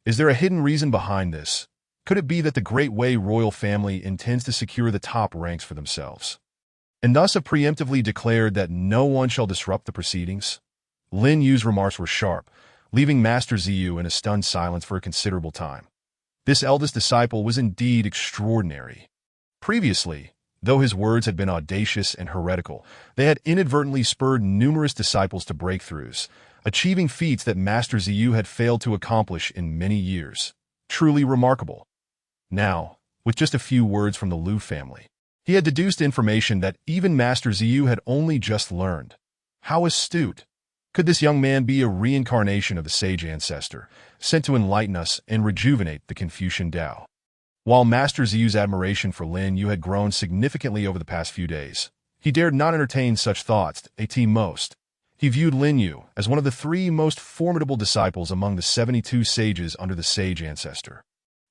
Is there a hidden reason behind this? Could it be that the Great Way royal family intends to secure the top ranks for themselves, and thus have preemptively declared that no one shall disrupt the proceedings? Lin Yu's remarks were sharp, leaving Master Ziyu in a stunned silence for a considerable time. This eldest disciple was indeed extraordinary. Previously, Though his words had been audacious and heretical, they had inadvertently spurred numerous disciples to breakthroughs, achieving feats that Master Ziyu had failed to accomplish in many years. Truly remarkable. Now, with just a few words from the Liu family, he had deduced information that even Master Ziyu had only just learned. How astute! Could this young man be a reincarnation of the sage ancestor, sent to enlighten us and rejuvenate the Confucian Tao? While Master Ziyu's admiration for Lin Yu had grown significantly over the past few days, he dared not entertain such thoughts at most. He viewed Lin Yu as one of the three most formidable disciples among the 72 sages under the sage ancestor.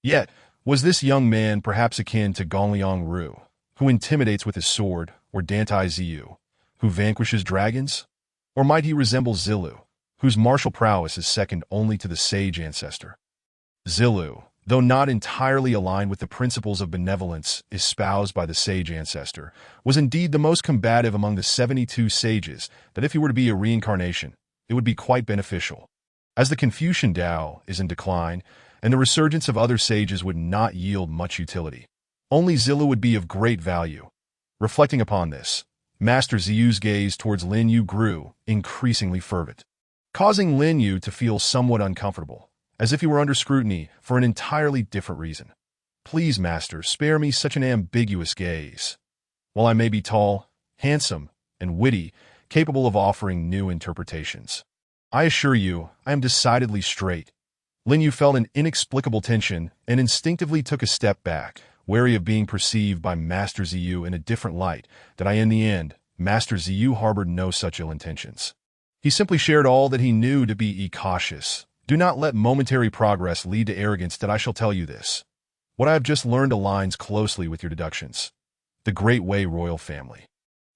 Yet, was this young man perhaps akin to Gongliang Ru, who intimidates with his sword, or Dantai Ziyu, who vanquishes dragons? Or might he resemble Zilu, whose martial prowess is second only to the sage ancestor? Zilu, though not entirely aligned with the principles of benevolence espoused by the sage ancestor, was indeed the most combative among the 72 sages that if he were to be a reincarnation, it would be quite beneficial. As the Confucian Tao is in decline, and the resurgence of other sages would not yield much utility, only Zilu would be of great value. Reflecting upon this, Master Ziyu's gaze towards Lin Yu grew increasingly fervent, causing Lin Yu to feel somewhat uncomfortable, as if he were under scrutiny for an entirely different reason. Please, Master, spare me such an ambiguous gaze. While I may be tall, handsome, and witty, capable of offering new interpretations, I assure you I am decidedly straight. Lin Yu felt an inexplicable tension and instinctively took a step back, wary of being perceived by Master Ziyu in a different light, that in the end, Master Ziyu harbored no such ill intentions. He simply shared all that he knew to be cautious. Do not let momentary progress lead to arrogance that I shall tell you this. What I have just learned aligns closely with your deductions. The Great Wei royal family,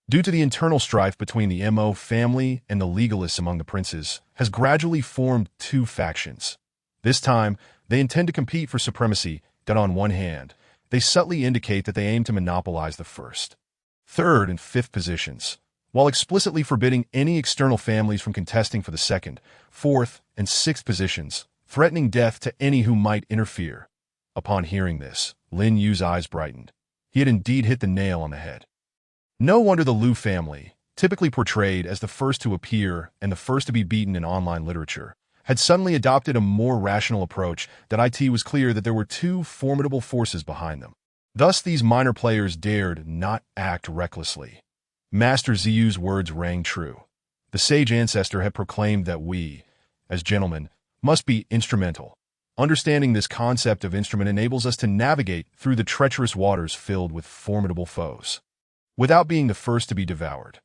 due to the internal strife between the Mo family and the legalists among the princes, has gradually formed two factions. This time, they intend to compete for supremacy that on one hand, they subtly indicate that they aim to monopolize the first, third, and fifth positions, while explicitly forbidding any external families from contesting for the second, fourth, and sixth positions, threatening death to any who might interfere. Upon hearing this, Lin Yu's eyes brightened. He had indeed hit the nail on the head. No wonder the Liu family, typically portrayed as the first to appear and the first to be beaten in online literature, had suddenly adopted a more rational approach that it was clear that there were two formidable forces behind them. Thus these minor players dared not act recklessly. Master Ziyu's words rang true. The sage ancestor had proclaimed that we, as gentlemen, must be instrumental. Understanding this concept of instrument enables us to navigate through the treacherous waters filled with formidable foes, without being the first to be devoured.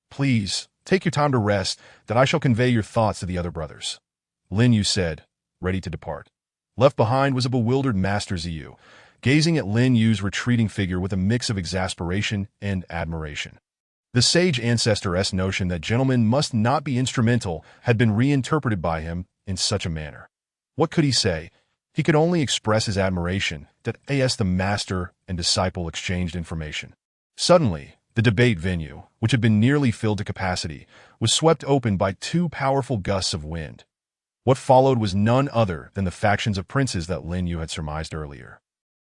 Please, take your time to rest, that I shall convey your thoughts to the other brothers. Lin Yu said, ready to depart. Left behind was a bewildered Master Ziyu, gazing at Lin Yu's retreating figure with a mix of exasperation and admiration. The sage ancestor's notion that gentlemen must not be instrumental had been reinterpreted by him in such a manner. What could he say? He could only express his admiration that the master and disciple exchanged information. Suddenly, the debate venue, which had been nearly filled to capacity, was swept open by two powerful gusts of wind. What followed was none other than the factions of princes that Lin Yu had surmised earlier.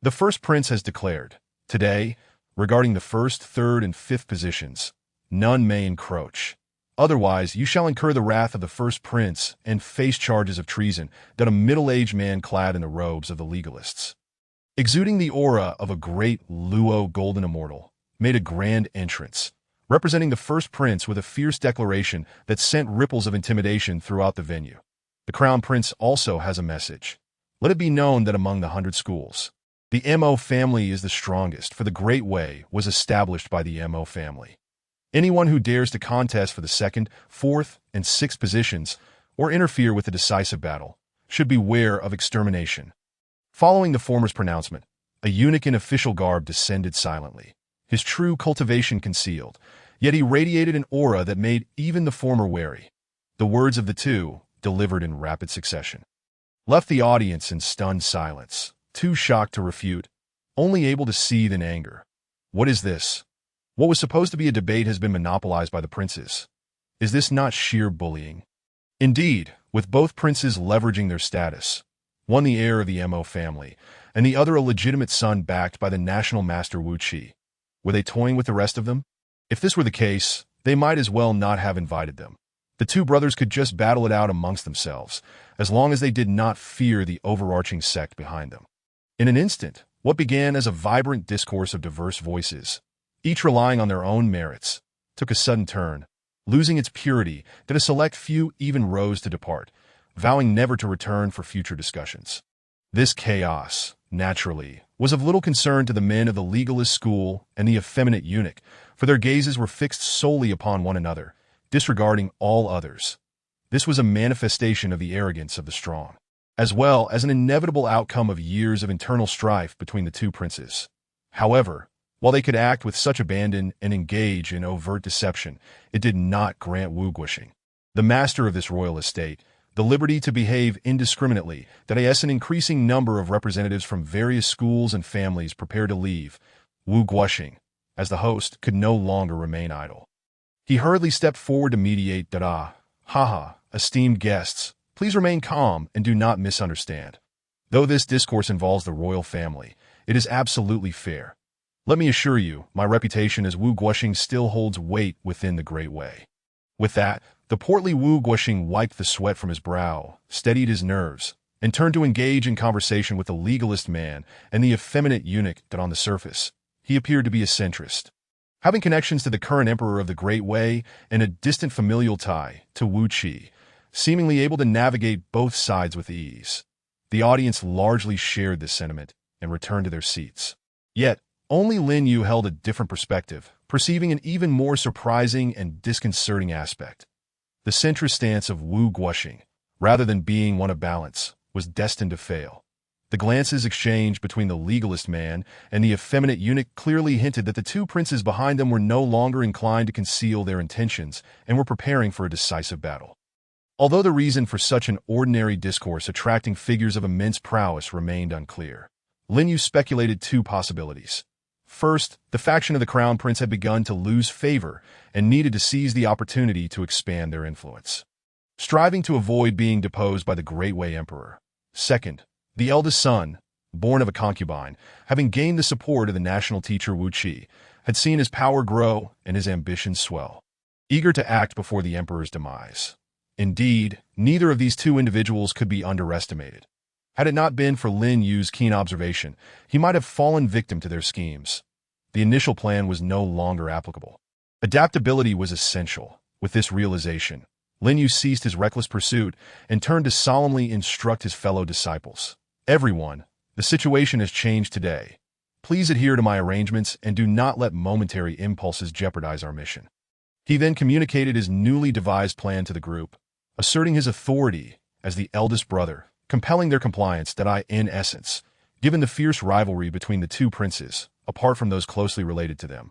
The first prince has declared, today, regarding the first, third, and fifth positions, none may encroach. Otherwise, you shall incur the wrath of the first prince and face charges of treason, that a middle-aged man clad in the robes of the legalists, exuding the aura of a great Luo golden immortal, made a grand entrance, representing the first prince with a fierce declaration that sent ripples of intimidation throughout the venue. The crown prince also has a message. Let it be known that among the 100 schools, the Mo family is the strongest, for the Great Wei was established by the Mo family. Anyone who dares to contest for the second, fourth, and sixth positions, or interfere with the decisive battle, should beware of extermination. Following the former's pronouncement, a eunuch in official garb descended silently, his true cultivation concealed, yet he radiated an aura that made even the former wary. The words of the two, delivered in rapid succession, left the audience in stunned silence, too shocked to refute, only able to seethe in anger. What is this? What was supposed to be a debate has been monopolized by the princes. Is this not sheer bullying? Indeed, with both princes leveraging their status, one the heir of the Mo family, and the other a legitimate son backed by the national master Wu Qi, Were they toying with the rest of them? If this were the case, they might as well not have invited them. The two brothers could just battle it out amongst themselves, as long as they did not fear the overarching sect behind them. In an instant, what began as a vibrant discourse of diverse voices, each relying on their own merits, took a sudden turn, losing its purity that a select few even rose to depart, vowing never to return for future discussions. This chaos, naturally, was of little concern to the men of the legalist school and the effeminate eunuch, for their gazes were fixed solely upon one another, disregarding all others. This was a manifestation of the arrogance of the strong, as well as an inevitable outcome of years of internal strife between the two princes. However, while they could act with such abandon and engage in overt deception, it did not grant Wu Guoxing, the master of this royal estate, the liberty to behave indiscriminately that as an increasing number of representatives from various schools and families prepared to leave. Wu Guoxing, as the host, could no longer remain idle. He hurriedly stepped forward to mediate that, esteemed guests, please remain calm and do not misunderstand. Though this discourse involves the royal family, it is absolutely fair. Let me assure you, my reputation as Wu Guoxing still holds weight within the Great Way. With that, the portly Wu Guoxing wiped the sweat from his brow, steadied his nerves, and turned to engage in conversation with the legalist man and the effeminate eunuch that on the surface, he appeared to be a centrist. Having connections to the current emperor of the Great Way and a distant familial tie to Wu Qi, seemingly able to navigate both sides with ease. The audience largely shared this sentiment and returned to their seats. Yet, only Lin Yu held a different perspective, perceiving an even more surprising and disconcerting aspect. The centrist stance of Wu Guoxing, rather than being one of balance, was destined to fail. The glances exchanged between the legalist man and the effeminate eunuch clearly hinted that the two princes behind them were no longer inclined to conceal their intentions and were preparing for a decisive battle. Although the reason for such an ordinary discourse attracting figures of immense prowess remained unclear, Lin Yu speculated two possibilities. First, the faction of the Crown Prince had begun to lose favor and needed to seize the opportunity to expand their influence, striving to avoid being deposed by the Great Way Emperor. Second, the eldest son, born of a concubine, having gained the support of the national teacher Wu Qi, had seen his power grow and his ambitions swell, eager to act before the emperor's demise. Indeed, neither of these two individuals could be underestimated. Had it not been for Lin Yu's keen observation, he might have fallen victim to their schemes. The initial plan was no longer applicable. Adaptability was essential. With this realization, Lin Yu ceased his reckless pursuit and turned to solemnly instruct his fellow disciples. Everyone, the situation has changed today. Please adhere to my arrangements and do not let momentary impulses jeopardize our mission. He then communicated his newly devised plan to the group, asserting his authority as the eldest brother, compelling their compliance that in essence, given the fierce rivalry between the two princes, apart from those closely related to them,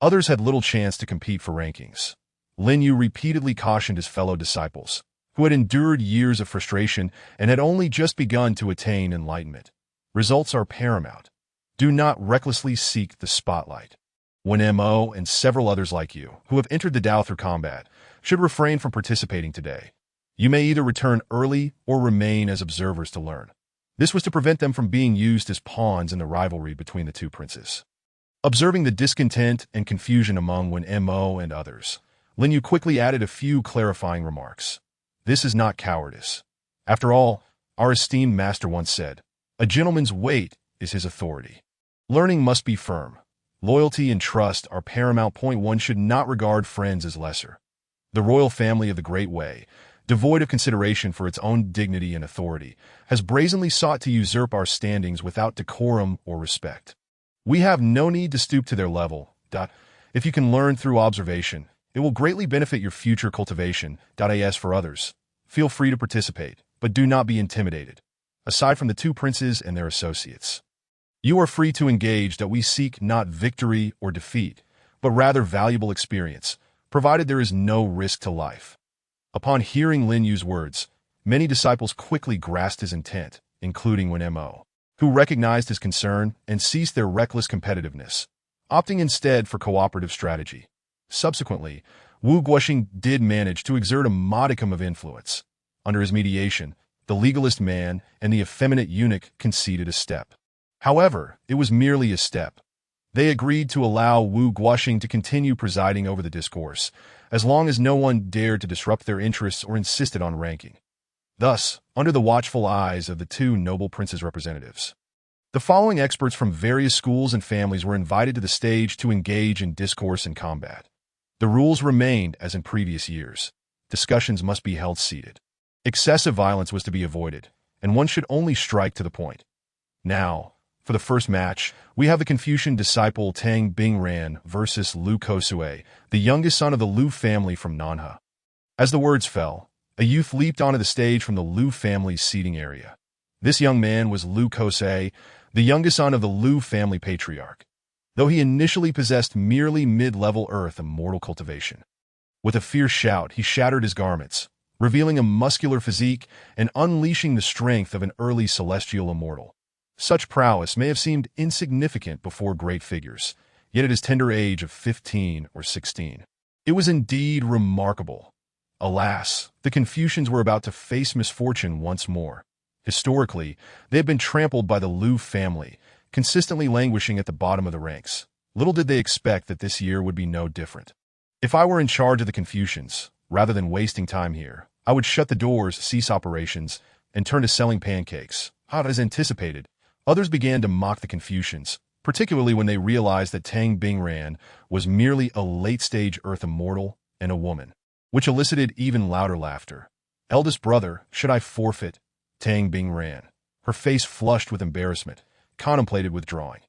others had little chance to compete for rankings. Lin Yu repeatedly cautioned his fellow disciples, who had endured years of frustration and had only just begun to attain enlightenment. Results are paramount. Do not recklessly seek the spotlight. When Mo and several others like you, who have entered the Tao through combat, should refrain from participating today. You may either return early or remain as observers to learn. This was to prevent them from being used as pawns in the rivalry between the two princes. Observing the discontent and confusion among Mo and others, Lin Yu quickly added a few clarifying remarks. This is not cowardice. After all, our esteemed master once said, a gentleman's weight is his authority. Learning must be firm. Loyalty and trust are paramount. One should not regard friends as lesser. The royal family of the Great Way, devoid of consideration for its own dignity and authority, has brazenly sought to usurp our standings without decorum or respect. We have no need to stoop to their level. If you can learn through observation, it will greatly benefit your future cultivation. As for others, feel free to participate, but do not be intimidated. Aside from the two princes and their associates, you are free to engage. We seek not victory or defeat, but rather valuable experience, provided there is no risk to life. Upon hearing Lin Yu's words, many disciples quickly grasped his intent, including Mo, who recognized his concern and ceased their reckless competitiveness, opting instead for cooperative strategy. Subsequently, Wu Guoxing did manage to exert a modicum of influence. Under his mediation, the legalist man and the effeminate eunuch conceded a step. However, it was merely a step. They agreed to allow Wu Guoxing to continue presiding over the discourse, as long as no one dared to disrupt their interests or insisted on ranking. Thus, under the watchful eyes of the two noble princes' representatives, the following experts from various schools and families were invited to the stage to engage in discourse and combat. The rules remained as in previous years. Discussions must be held seated. Excessive violence was to be avoided, and one should only strike to the point. Now, for the first match, we have the Confucian disciple Tang Bingran versus Lu Kosue, the youngest son of the Lu family from Nanhe. As the words fell, a youth leaped onto the stage from the Lu family's seating area. This young man was Lu Kosue, the youngest son of the Lu family patriarch, though he initially possessed merely mid-level earth and mortal cultivation. With a fierce shout, he shattered his garments, revealing a muscular physique and unleashing the strength of an early celestial immortal. Such prowess may have seemed insignificant before great figures, yet at his tender age of 15 or 16, it was indeed remarkable. Alas, the Confucians were about to face misfortune once more. Historically, they had been trampled by the Lu family, consistently languishing at the bottom of the ranks. Little did they expect that this year would be no different. If I were in charge of the Confucians, rather than wasting time here, I would shut the doors, cease operations, and turn to selling pancakes. As anticipated, others began to mock the Confucians, particularly when they realized that Tang Bingran was merely a late-stage earth immortal and a woman, which elicited even louder laughter. Eldest brother, should I forfeit? Tang Bingran, her face flushed with embarrassment, contemplated withdrawing.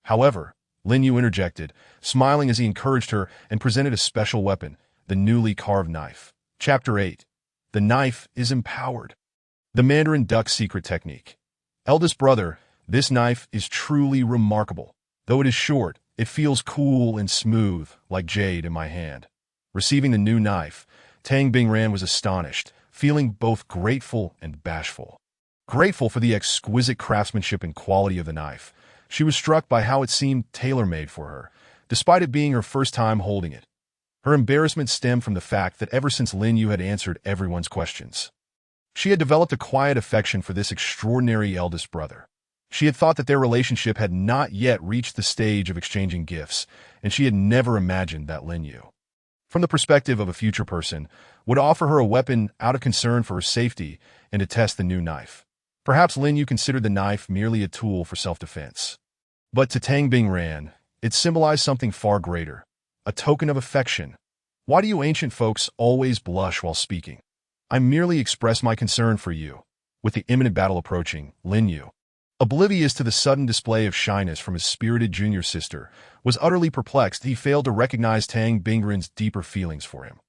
However, Lin Yu interjected, smiling as he encouraged her and presented a special weapon, the newly carved knife. Chapter 8. The knife is empowered. The Mandarin Duck's secret technique. Eldest brother, this knife is truly remarkable. Though it is short, it feels cool and smooth, like jade in my hand. Receiving the new knife, Tang Bingran was astonished, feeling both grateful and bashful. Grateful for the exquisite craftsmanship and quality of the knife, she was struck by how it seemed tailor-made for her, despite it being her first time holding it. Her embarrassment stemmed from the fact that ever since Lin Yu had answered everyone's questions, she had developed a quiet affection for this extraordinary eldest brother. She had thought that their relationship had not yet reached the stage of exchanging gifts, and she had never imagined that Lin Yu, from the perspective of a future person, would offer her a weapon out of concern for her safety and to test the new knife. Perhaps Lin Yu considered the knife merely a tool for self-defense. But to Tang Bingran, it symbolized something far greater, a token of affection. Why do you ancient folks always blush while speaking? I merely express my concern for you. With the imminent battle approaching, Lin Yu, oblivious to the sudden display of shyness from his spirited junior sister, was utterly perplexed. He failed to recognize Tang Bingran's deeper feelings for him.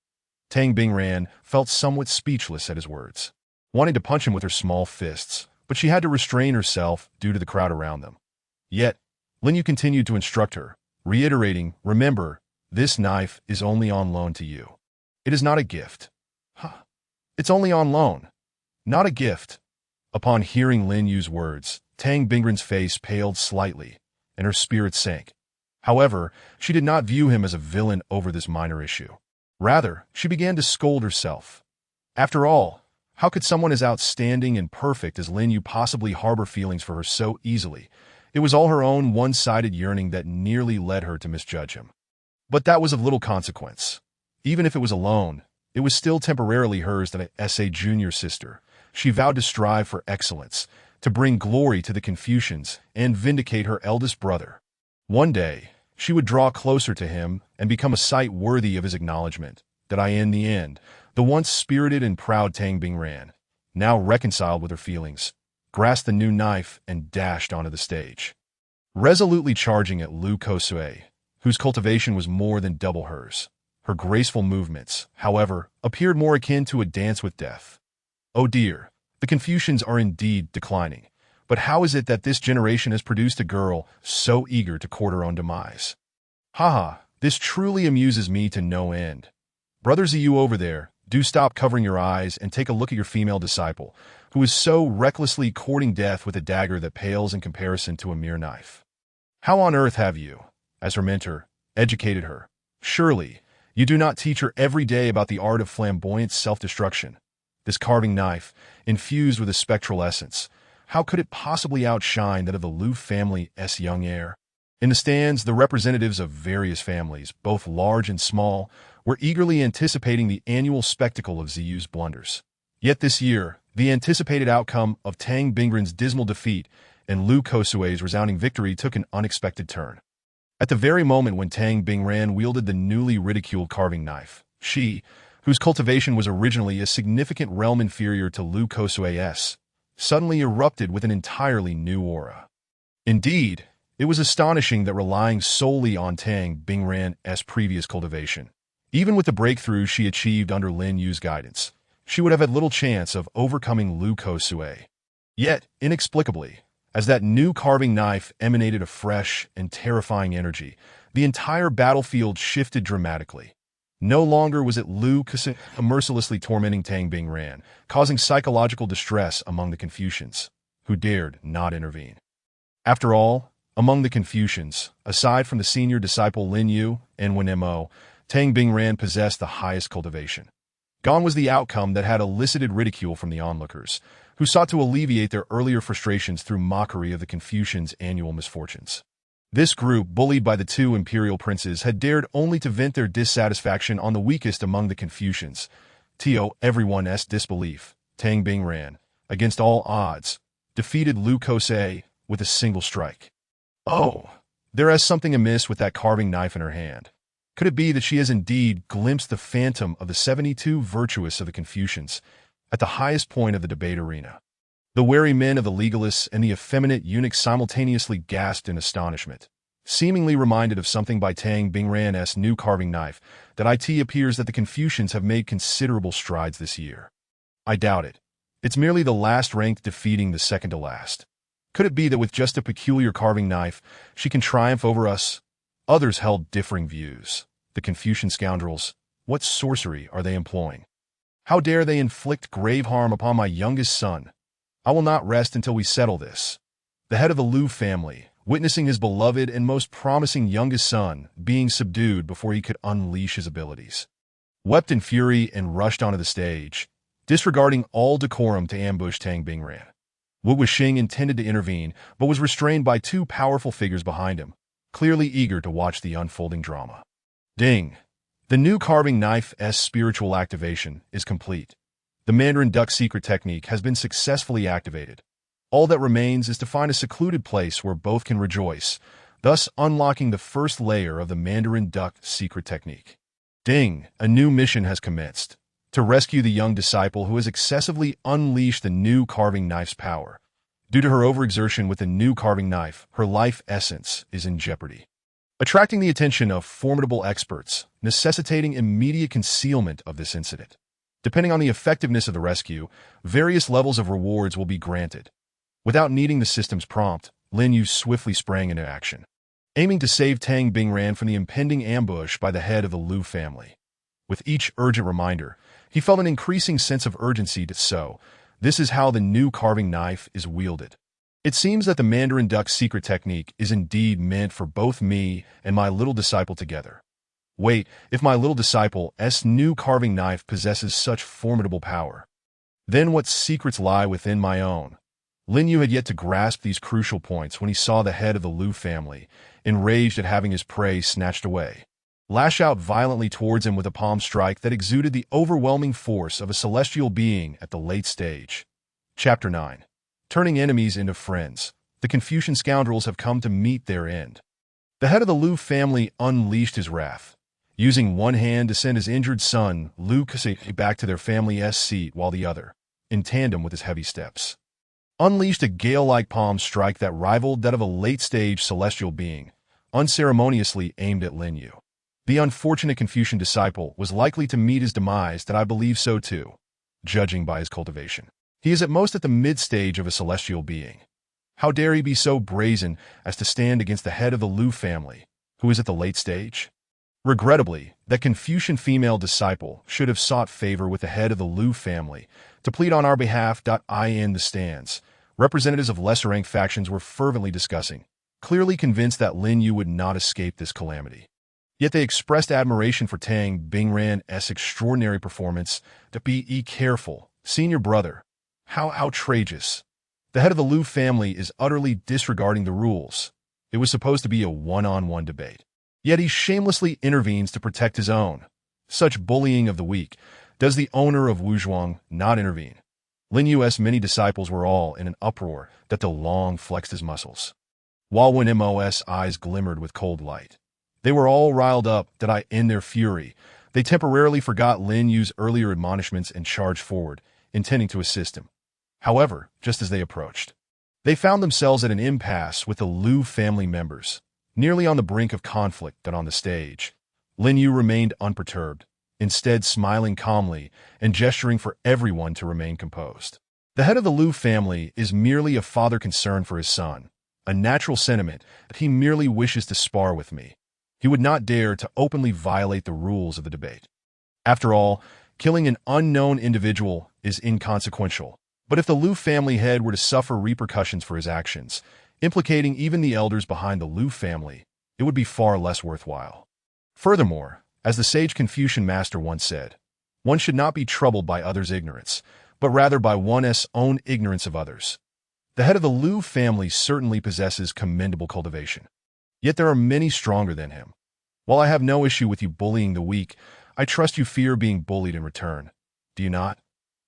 Tang Bingran felt somewhat speechless at his words, wanting to punch him with her small fists, but she had to restrain herself due to the crowd around them. Yet, Lin Yu continued to instruct her, reiterating, remember, this knife is only on loan to you. It is not a gift. It's only on loan, not a gift. Upon hearing Lin Yu's words, Tang Bingran's face paled slightly, and her spirit sank. However, she did not view him as a villain over this minor issue. Rather, she began to scold herself. After all, how could someone as outstanding and perfect as Lin Yu possibly harbor feelings for her so easily? It was all her own one-sided yearning that nearly led her to misjudge him. But that was of little consequence. Even if it was a loan, it was still temporarily hers as a junior sister. She vowed to strive for excellence, to bring glory to the Confucians and vindicate her eldest brother. One day, she would draw closer to him and become a sight worthy of his acknowledgement, that in the end, the once spirited and proud Tang Bingran, now reconciled with her feelings, grasped the new knife and dashed onto the stage, resolutely charging at Lu Kosue, whose cultivation was more than double hers. Her graceful movements, however, appeared more akin to a dance with death. Oh dear, the Confucians are indeed declining. But how is it that this generation has produced a girl so eager to court her own demise? This truly amuses me to no end. Brothers of you over there, do stop covering your eyes and take a look at your female disciple, who is so recklessly courting death with a dagger that pales in comparison to a mere knife. How on earth have you, as her mentor, educated her? Surely, you do not teach her every day about the art of flamboyant self-destruction. This carving knife, infused with a spectral essence, how could it possibly outshine that of the Lu family's young heir? In the stands, the representatives of various families, both large and small, were eagerly anticipating the annual spectacle of Ziyu's blunders. Yet this year, the anticipated outcome of Tang Bingran's dismal defeat and Liu Kosue's resounding victory took an unexpected turn. At the very moment when Tang Bingran wielded the newly ridiculed carving knife, she, whose cultivation was originally a significant realm inferior to Liu Kosue's, suddenly erupted with an entirely new aura. Indeed, it was astonishing that relying solely on Tang Bingran's previous cultivation, even with the breakthrough she achieved under Lin Yu's guidance, she would have had little chance of overcoming Liu Kosue. Yet, inexplicably, as that new carving knife emanated a fresh and terrifying energy, the entire battlefield shifted dramatically. No longer was it Liu Kosue mercilessly tormenting Tang Bingran, causing psychological distress among the Confucians, who dared not intervene. After all, among the Confucians, aside from the senior disciple Lin Yu and Wen Mo, Tang Bingran possessed the highest cultivation. Gone was the outcome that had elicited ridicule from the onlookers, who sought to alleviate their earlier frustrations through mockery of the Confucians' annual misfortunes. This group, bullied by the two imperial princes, had dared only to vent their dissatisfaction on the weakest among the Confucians. To everyone's disbelief, Tang Bingran, against all odds, defeated Liu Kosei with a single strike. Oh, there is something amiss with that carving knife in her hand. Could it be that she has indeed glimpsed the phantom of the 72 virtuous of the Confucians at the highest point of the debate arena? The wary men of the legalists and the effeminate eunuchs simultaneously gasped in astonishment, seemingly reminded of something by Tang Bingran's new carving knife, that it appears that the Confucians have made considerable strides this year. I doubt it. It's merely the last rank defeating the second to last. Could it be that with just a peculiar carving knife, she can triumph over us? Others held differing views. The Confucian scoundrels, what sorcery are they employing? How dare they inflict grave harm upon my youngest son? I will not rest until we settle this. The head of the Liu family, witnessing his beloved and most promising youngest son being subdued before he could unleash his abilities, wept in fury and rushed onto the stage, disregarding all decorum to ambush Tang Bingran. Wu Wuxing intended to intervene, but was restrained by two powerful figures behind him, clearly eager to watch the unfolding drama. Ding! The new carving knife's spiritual activation is complete. The Mandarin Duck secret technique has been successfully activated. All that remains is to find a secluded place where both can rejoice, thus unlocking the first layer of the Mandarin Duck secret technique. Ding! A new mission has commenced. To rescue the young disciple who has excessively unleashed the new carving knife's power. Due to her overexertion with the new carving knife, her life essence is in jeopardy. Attracting the attention of formidable experts, necessitating immediate concealment of this incident. Depending on the effectiveness of the rescue, various levels of rewards will be granted. Without needing the system's prompt, Lin Yu swiftly sprang into action, aiming to save Tang Bingran from the impending ambush by the head of the Liu family. With each urgent reminder, he felt an increasing sense of urgency this is how the new carving knife is wielded. It seems that the Mandarin Duck secret technique is indeed meant for both me and my little disciple together. Wait, if my little disciple's new carving knife possesses such formidable power, then what secrets lie within my own? Lin Yu had yet to grasp these crucial points when he saw the head of the Liu family, enraged at having his prey snatched away, lash out violently towards him with a palm strike that exuded the overwhelming force of a celestial being at the late stage. Chapter 9. Turning enemies into friends. The Confucian scoundrels have come to meet their end. The head of the Liu family unleashed his wrath, using one hand to send his injured son, Liu Kosei, back to their family's seat while the other, in tandem with his heavy steps, unleashed a gale-like palm strike that rivaled that of a late-stage celestial being, unceremoniously aimed at Lin Yu. The unfortunate Confucian disciple was likely to meet his demise, that I believe so too, judging by his cultivation. He is at most at the mid-stage of a celestial being. How dare he be so brazen as to stand against the head of the Liu family, who is at the late stage? Regrettably, that Confucian female disciple should have sought favor with the head of the Liu family to plead on our behalf. In the stands, representatives of lesser-ranked factions were fervently discussing, clearly convinced that Lin Yu would not escape this calamity. Yet they expressed admiration for Tang Bingran's extraordinary performance. Be careful, senior brother. How outrageous. The head of the Liu family is utterly disregarding the rules. It was supposed to be a one-on-one debate. Yet he shamelessly intervenes to protect his own. Such bullying of the weak. Does the owner of Wuzhuang not intervene? Lin Yu's many disciples were all in an uproar that De Long flexed his muscles. While when Mos' eyes glimmered with cold light, they were all riled up that in their fury, they temporarily forgot Lin Yu's earlier admonishments and charged forward, intending to assist him. However, just as they approached, they found themselves at an impasse with the Liu family members, nearly on the brink of conflict that on the stage. Lin Yu remained unperturbed, instead smiling calmly and gesturing for everyone to remain composed. The head of the Liu family is merely a father concerned for his son, a natural sentiment that he merely wishes to spar with me. He would not dare to openly violate the rules of the debate. After all, killing an unknown individual is inconsequential. But if the Liu family head were to suffer repercussions for his actions, implicating even the elders behind the Liu family, it would be far less worthwhile. Furthermore, as the sage Confucian master once said, one should not be troubled by others' ignorance, but rather by one's own ignorance of others. The head of the Liu family certainly possesses commendable cultivation. Yet there are many stronger than him. While I have no issue with you bullying the weak, I trust you fear being bullied in return. Do you not?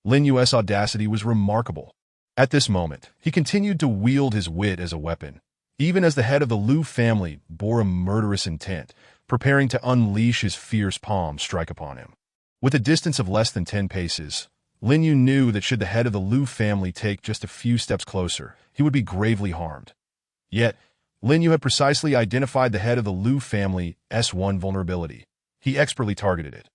Lin Yu's audacity was remarkable. At this moment, he continued to wield his wit as a weapon, even as the head of the Liu family bore a murderous intent, preparing to unleash his fierce palm strike upon him. With a distance of less than 10 paces, Lin Yu knew that should the head of the Liu family take just a few steps closer, he would be gravely harmed. Yet, Lin Yu had precisely identified the head of the Liu family's one vulnerability. He expertly targeted it,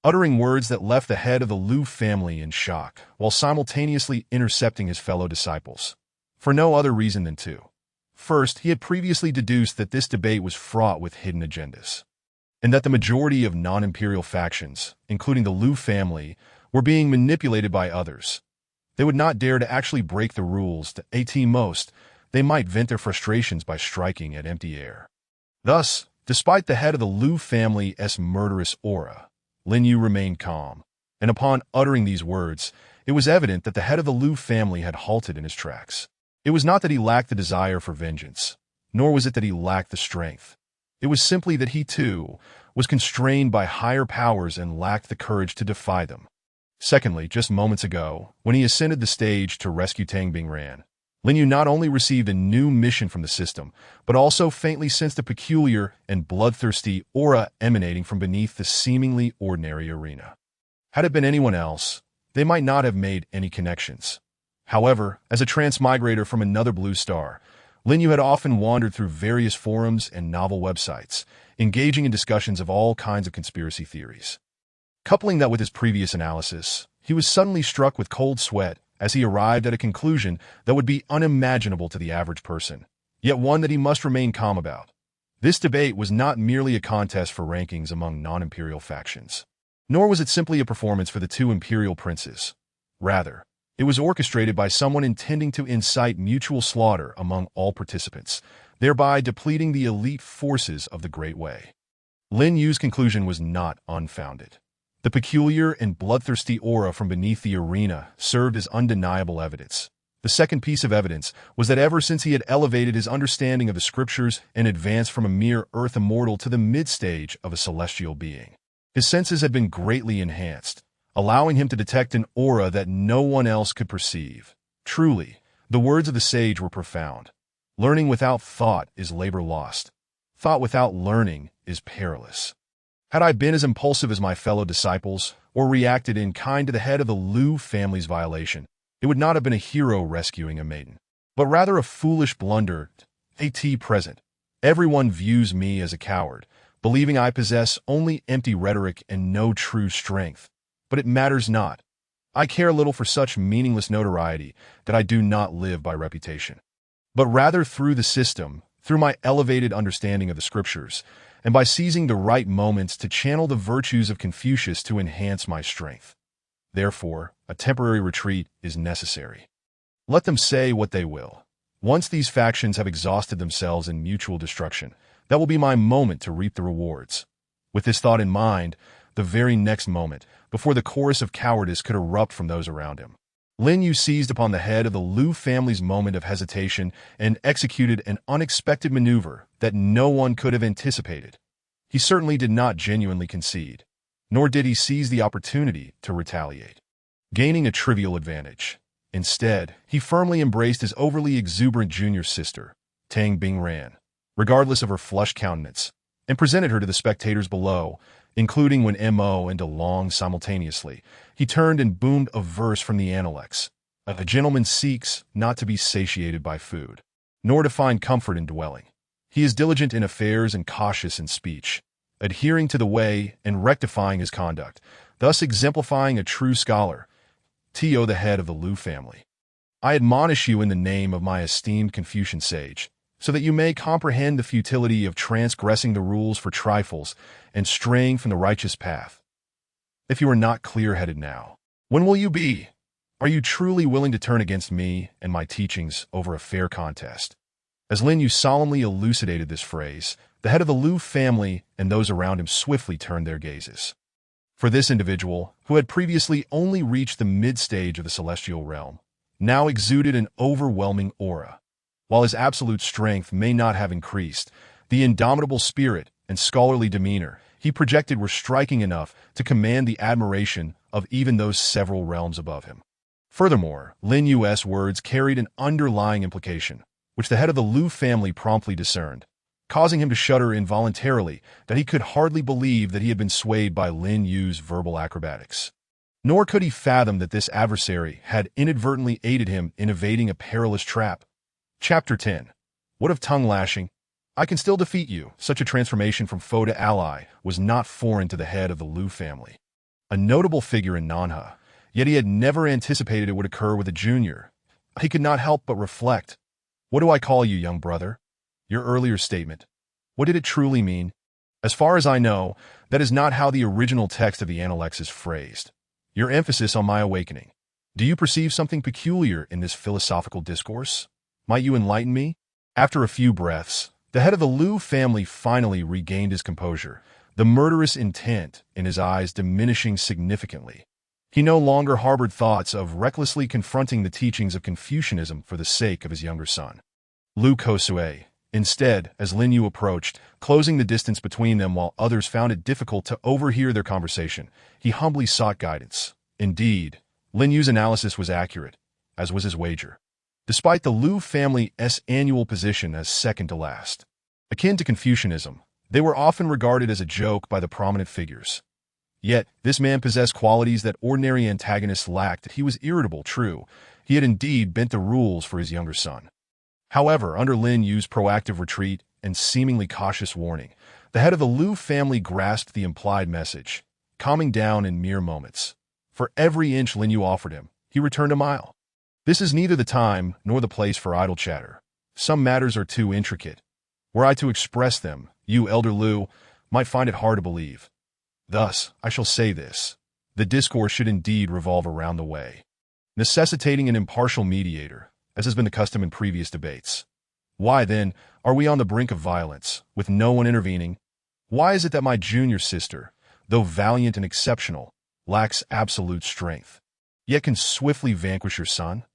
uttering words that left the head of the Liu family in shock, while simultaneously intercepting his fellow disciples. For no other reason than two. First, he had previously deduced that this debate was fraught with hidden agendas, and that the majority of non-imperial factions, including the Liu family, were being manipulated by others. They would not dare to actually break the rules. At most, they might vent their frustrations by striking at empty air. Thus, despite the head of the Liu family's murderous aura, Lin Yu remained calm, and upon uttering these words, it was evident that the head of the Liu family had halted in his tracks. It was not that he lacked the desire for vengeance, nor was it that he lacked the strength. It was simply that he, too, was constrained by higher powers and lacked the courage to defy them. Secondly, just moments ago, when he ascended the stage to rescue Tang Bingran, Lin Yu not only received a new mission from the system, but also faintly sensed a peculiar and bloodthirsty aura emanating from beneath the seemingly ordinary arena. Had it been anyone else, they might not have made any connections. However, as a transmigrator from another blue star, Lin Yu had often wandered through various forums and novel websites, engaging in discussions of all kinds of conspiracy theories. Coupling that with his previous analysis, he was suddenly struck with cold sweat as he arrived at a conclusion that would be unimaginable to the average person, yet one that he must remain calm about. This debate was not merely a contest for rankings among non-imperial factions, nor was it simply a performance for the two imperial princes. Rather, it was orchestrated by someone intending to incite mutual slaughter among all participants, thereby depleting the elite forces of the Great Way. Lin Yu's conclusion was not unfounded. The peculiar and bloodthirsty aura from beneath the arena served as undeniable evidence. The second piece of evidence was that ever since he had elevated his understanding of the scriptures and advanced from a mere earth immortal to the mid-stage of a celestial being, his senses had been greatly enhanced, allowing him to detect an aura that no one else could perceive. Truly, the words of the sage were profound. Learning without thought is labor lost. Thought without learning is perilous. Had I been as impulsive as my fellow disciples, or reacted in kind to the head of the Liu family's violation, it would not have been a hero rescuing a maiden, but rather a foolish blunder. At present, everyone views me as a coward, believing I possess only empty rhetoric and no true strength. But it matters not. I care little for such meaningless notoriety that I do not live by reputation, but rather through the system, through my elevated understanding of the scriptures, and by seizing the right moments to channel the virtues of Confucius to enhance my strength. Therefore, a temporary retreat is necessary. Let them say what they will. Once these factions have exhausted themselves in mutual destruction, that will be my moment to reap the rewards. With this thought in mind, the very next moment, before the chorus of cowardice could erupt from those around him, Lin Yu seized upon the head of the Liu family's moment of hesitation and executed an unexpected maneuver that no one could have anticipated. He certainly did not genuinely concede, nor did he seize the opportunity to retaliate, gaining a trivial advantage. Instead, he firmly embraced his overly exuberant junior sister, Tang Bingran, regardless of her flushed countenance, and presented her to the spectators below, including when Mo and DeLong simultaneously. He turned and boomed a verse from the Analects. A gentleman seeks not to be satiated by food, nor to find comfort in dwelling. He is diligent in affairs and cautious in speech, adhering to the way and rectifying his conduct, thus exemplifying a true scholar. Tio, the head of the Liu family, I admonish you in the name of my esteemed Confucian sage, so that you may comprehend the futility of transgressing the rules for trifles and straying from the righteous path. If you are not clear-headed now, when will you be? Are you truly willing to turn against me and my teachings over a fair contest? As Lin Yu solemnly elucidated this phrase, the head of the Liu family and those around him swiftly turned their gazes. For this individual, who had previously only reached the mid-stage of the celestial realm, now exuded an overwhelming aura. While his absolute strength may not have increased, the indomitable spirit and scholarly demeanor he projected were striking enough to command the admiration of even those several realms above him. Furthermore, Lin Yu's words carried an underlying implication, which the head of the Liu family promptly discerned, causing him to shudder involuntarily that he could hardly believe that he had been swayed by Lin Yu's verbal acrobatics. Nor could he fathom that this adversary had inadvertently aided him in evading a perilous trap. Chapter 10. What of tongue lashing? I can still defeat you. Such a transformation from foe to ally was not foreign to the head of the Liu family. A notable figure in Nanha, yet he had never anticipated it would occur with a junior. He could not help but reflect. What do I call you, young brother? Your earlier statement. What did it truly mean? As far as I know, that is not how the original text of the Analects is phrased. Your emphasis on my awakening. Do you perceive something peculiar in this philosophical discourse? Might you enlighten me? After a few breaths, the head of the Liu family finally regained his composure, the murderous intent in his eyes diminishing significantly. He no longer harbored thoughts of recklessly confronting the teachings of Confucianism for the sake of his younger son, Liu Kosue. Instead, as Lin Yu approached, closing the distance between them while others found it difficult to overhear their conversation, he humbly sought guidance. Indeed, Lin Yu's analysis was accurate, as was his wager. Despite the Liu family's annual position as second to last, akin to Confucianism, they were often regarded as a joke by the prominent figures. Yet, this man possessed qualities that ordinary antagonists lacked. He was irritable, true. He had indeed bent the rules for his younger son. However, under Lin Yu's proactive retreat and seemingly cautious warning, the head of the Liu family grasped the implied message, calming down in mere moments. For every inch Lin Yu offered him, he returned a mile. This is neither the time nor the place for idle chatter. Some matters are too intricate. Were I to express them, you, Elder Liu, might find it hard to believe. Thus, I shall say this. The discourse should indeed revolve around the way, necessitating an impartial mediator, as has been the custom in previous debates. Why, then, are we on the brink of violence, with no one intervening? Why is it that my junior sister, though valiant and exceptional, lacks absolute strength, yet can swiftly vanquish your son?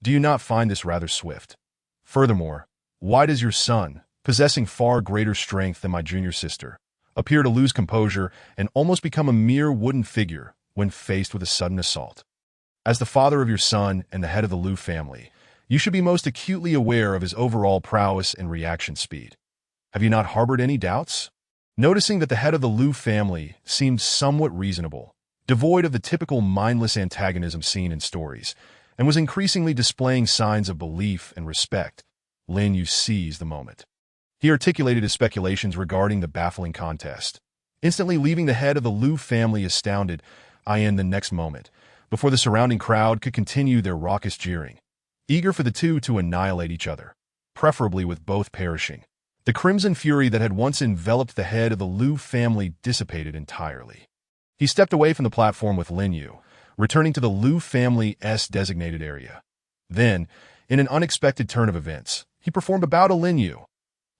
Do you not find this rather swift? Furthermore, why does your son, possessing far greater strength than my junior sister, appear to lose composure and almost become a mere wooden figure when faced with a sudden assault? As the father of your son and the head of the Liu family, you should be most acutely aware of his overall prowess and reaction speed. Have you not harbored any doubts? Noticing that the head of the Liu family seemed somewhat reasonable, devoid of the typical mindless antagonism seen in stories, and was increasingly displaying signs of belief and respect, Lin Yu seized the moment. He articulated his speculations regarding the baffling contest, instantly leaving the head of the Liu family astounded, in the next moment, before the surrounding crowd could continue their raucous jeering, eager for the two to annihilate each other, preferably with both perishing. The crimson fury that had once enveloped the head of the Liu family dissipated entirely. He stepped away from the platform with Lin Yu, returning to the Liu family's designated area. Then, in an unexpected turn of events, he performed a bow to Lin Yu.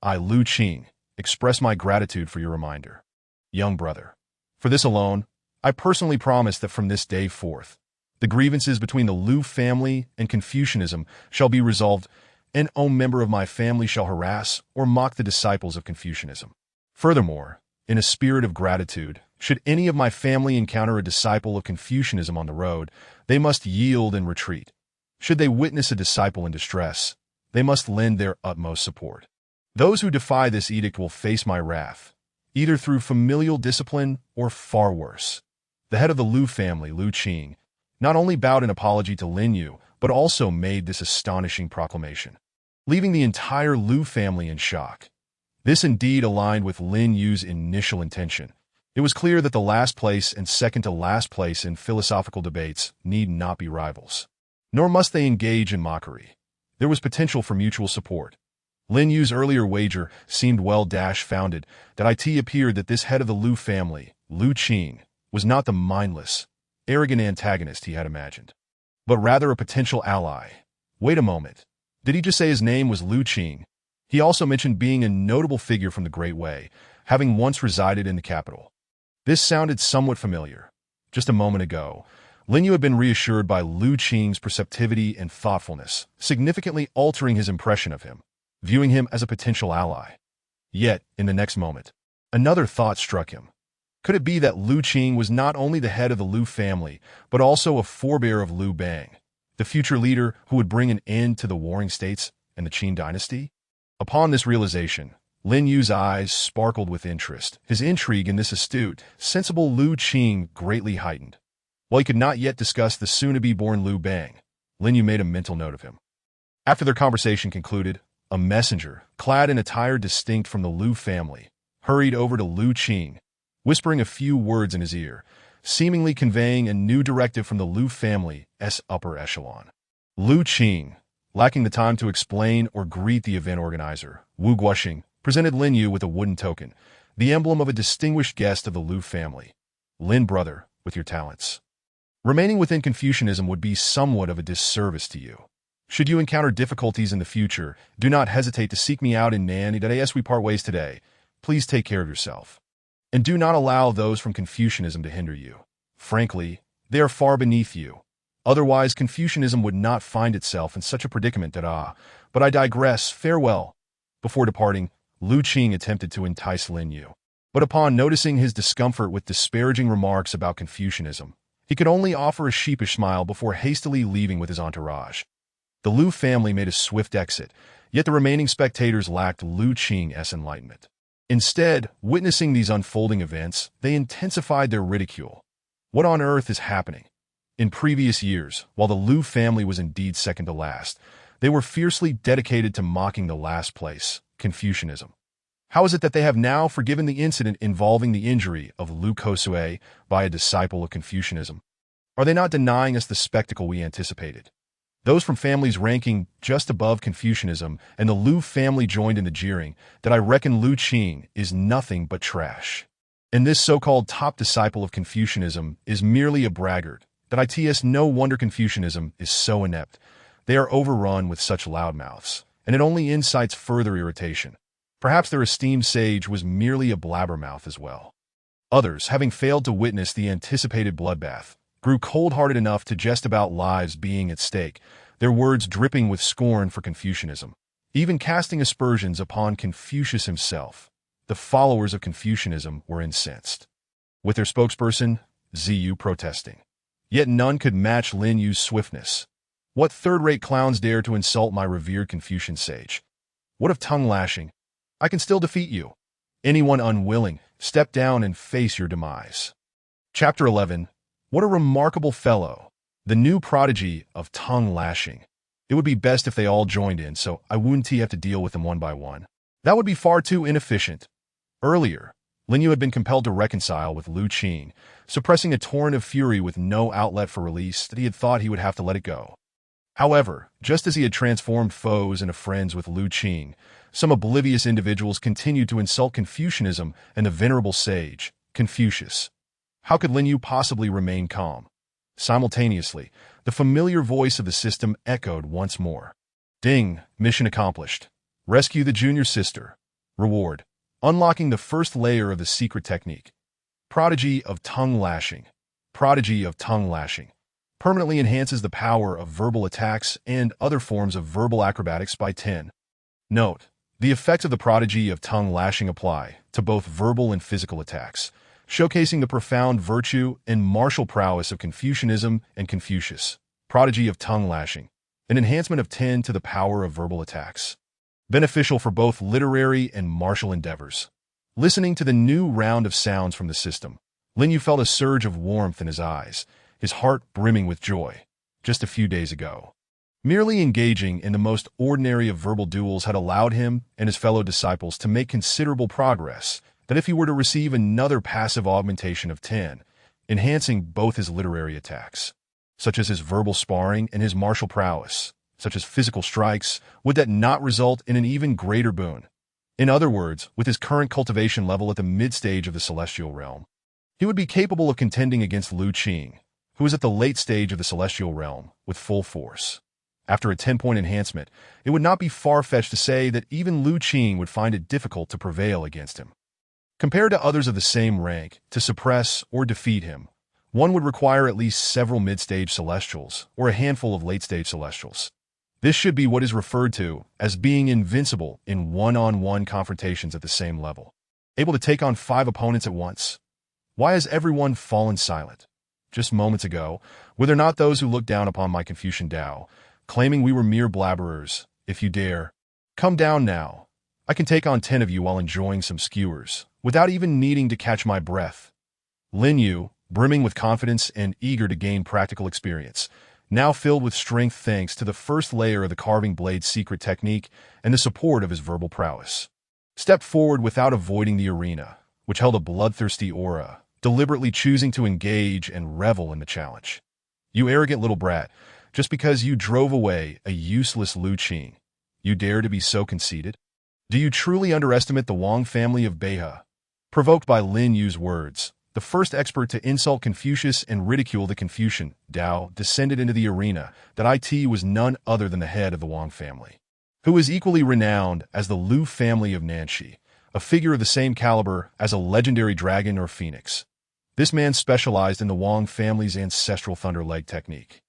I, Liu Qing, express my gratitude for your reminder, young brother. For this alone, I personally promise that from this day forth, The grievances between the Lu family and Confucianism shall be resolved, and no member of my family shall harass or mock the disciples of Confucianism. Furthermore, in a spirit of gratitude, should any of my family encounter a disciple of Confucianism on the road, they must yield and retreat. Should they witness a disciple in distress, they must lend their utmost support. Those who defy this edict will face my wrath, either through familial discipline or far worse. The head of the Lu family, Lu Qing, not only bowed in apology to Lin Yu, but also made this astonishing proclamation, leaving the entire Lu family in shock. This indeed aligned with Lin Yu's initial intention. It was clear that the last place and second to last place in philosophical debates need not be rivals, nor must they engage in mockery. There was potential for mutual support. Lin Yu's earlier wager seemed well-founded, that it appeared that this head of the Lu family, Lu Qing, was not the mindless, arrogant antagonist he had imagined, but rather a potential ally. Wait a moment. Did he just say his name was Lu Qing? He also mentioned being a notable figure from the Great Way, having once resided in the capital. This sounded somewhat familiar. Just a moment ago, Lin Yu had been reassured by Lu Qing's perceptivity and thoughtfulness, significantly altering his impression of him, viewing him as a potential ally. Yet, in the next moment, another thought struck him. Could it be that Lu Qing was not only the head of the Lu family, but also a forebear of Liu Bang, the future leader who would bring an end to the warring states and the Qin dynasty? Upon this realization, Lin Yu's eyes sparkled with interest, his intrigue in this astute, sensible Lu Qing greatly heightened. While he could not yet discuss the soon-to-be-born Liu Bang, Lin Yu made a mental note of him. After their conversation concluded, a messenger, clad in attire distinct from the Lu family, hurried over to Lu Qing, whispering a few words in his ear, seemingly conveying a new directive from the Lu family's upper echelon. Lu Qing, lacking the time to explain or greet the event organizer, Wu Guoxing, presented Lin Yu with a wooden token, the emblem of a distinguished guest of the Lu family. Lin, brother, with your talents. Remaining within Confucianism would be somewhat of a disservice to you. Should you encounter difficulties in the future, do not hesitate to seek me out in Nan.as we part ways today. Please take care of yourself. And do not allow those from Confucianism to hinder you. Frankly, they are far beneath you. Otherwise, Confucianism would not find itself in such a predicament. But I digress. Farewell. Before departing, Lu Qing attempted to entice Lin Yu. But upon noticing his discomfort with disparaging remarks about Confucianism, he could only offer a sheepish smile before hastily leaving with his entourage. The Lu family made a swift exit, yet the remaining spectators lacked Lu Qing's enlightenment. Instead, witnessing these unfolding events, they intensified their ridicule. What on earth is happening? In previous years, while the Lu family was indeed second to last, they were fiercely dedicated to mocking the last place, Confucianism. How is it that they have now forgiven the incident involving the injury of Lu Kosue by a disciple of Confucianism? Are they not denying us the spectacle we anticipated? Those from families ranking just above Confucianism and the Lu family joined in the jeering that I reckon Lu Qing is nothing but trash. And this so-called top disciple of Confucianism is merely a braggart, that it's no wonder Confucianism is so inept. They are overrun with such loudmouths, and it only incites further irritation. Perhaps their esteemed sage was merely a blabbermouth as well. Others, having failed to witness the anticipated bloodbath, grew cold-hearted enough to jest about lives being at stake, their words dripping with scorn for Confucianism, even casting aspersions upon Confucius himself. The followers of Confucianism were incensed, with their spokesperson, Ziyu, protesting. Yet none could match Lin Yu's swiftness. What third-rate clowns dare to insult my revered Confucian sage? What of tongue-lashing? I can still defeat you. Anyone unwilling, step down and face your demise. Chapter 11. What a remarkable fellow, the new prodigy of tongue-lashing. It would be best if they all joined in, so I wouldn't have to deal with them one by one. That would be far too inefficient. Earlier, Lin Yu had been compelled to reconcile with Lu Qing, suppressing a torrent of fury with no outlet for release that he had thought he would have to let it go. However, just as he had transformed foes into friends with Lu Qing, some oblivious individuals continued to insult Confucianism and the venerable sage, Confucius. How could Lin Yu possibly remain calm? Simultaneously, the familiar voice of the system echoed once more. Ding, mission accomplished. Rescue the junior sister. Reward. Unlocking the first layer of the secret technique. Prodigy of tongue lashing. Prodigy of tongue lashing. permanently enhances the power of verbal attacks and other forms of verbal acrobatics by 10. Note: the effects of the prodigy of tongue lashing apply to both verbal and physical attacks, showcasing the profound virtue and martial prowess of Confucianism and Confucius. Prodigy of tongue lashing, an enhancement of 10 to the power of verbal attacks. Beneficial for both literary and martial endeavors. Listening to the new round of sounds from the system, Lin Yu felt a surge of warmth in his eyes, his heart brimming with joy. Just a few days ago, merely engaging in the most ordinary of verbal duels had allowed him and his fellow disciples to make considerable progress, that if he were to receive another passive augmentation of 10, enhancing both his literary attacks, such as his verbal sparring, and his martial prowess, such as physical strikes, would that not result in an even greater boon? In other words, with his current cultivation level at the mid-stage of the celestial realm, he would be capable of contending against Lu Qing, who is at the late stage of the celestial realm, with full force. After a 10-point enhancement, it would not be far-fetched to say that even Lu Qing would find it difficult to prevail against him. Compared to others of the same rank, to suppress or defeat him, one would require at least several mid-stage celestials or a handful of late-stage celestials. This should be what is referred to as being invincible in one-on-one confrontations at the same level, able to take on 5 opponents at once. Why has everyone fallen silent? Just moments ago, were there not those who looked down upon my Confucian Tao, claiming we were mere blabberers? If you dare, come down now. I can take on 10 of you while enjoying some skewers, without even needing to catch my breath. Lin Yu, brimming with confidence and eager to gain practical experience, now filled with strength thanks to the first layer of the carving blade's secret technique and the support of his verbal prowess, stepped forward without avoiding the arena, which held a bloodthirsty aura, deliberately choosing to engage and revel in the challenge. You arrogant little brat, just because you drove away a useless Lu Qing, you dare to be so conceited? Do you truly underestimate the Wang family of Beihe? Provoked by Lin Yu's words, the first expert to insult Confucius and ridicule the Confucian Tao descended into the arena. That it was none other than the head of the Wang family, who is equally renowned as the Lu family of Nanxi, a figure of the same caliber as a legendary dragon or phoenix. This man specialized in the Wang family's ancestral Thunder Leg technique,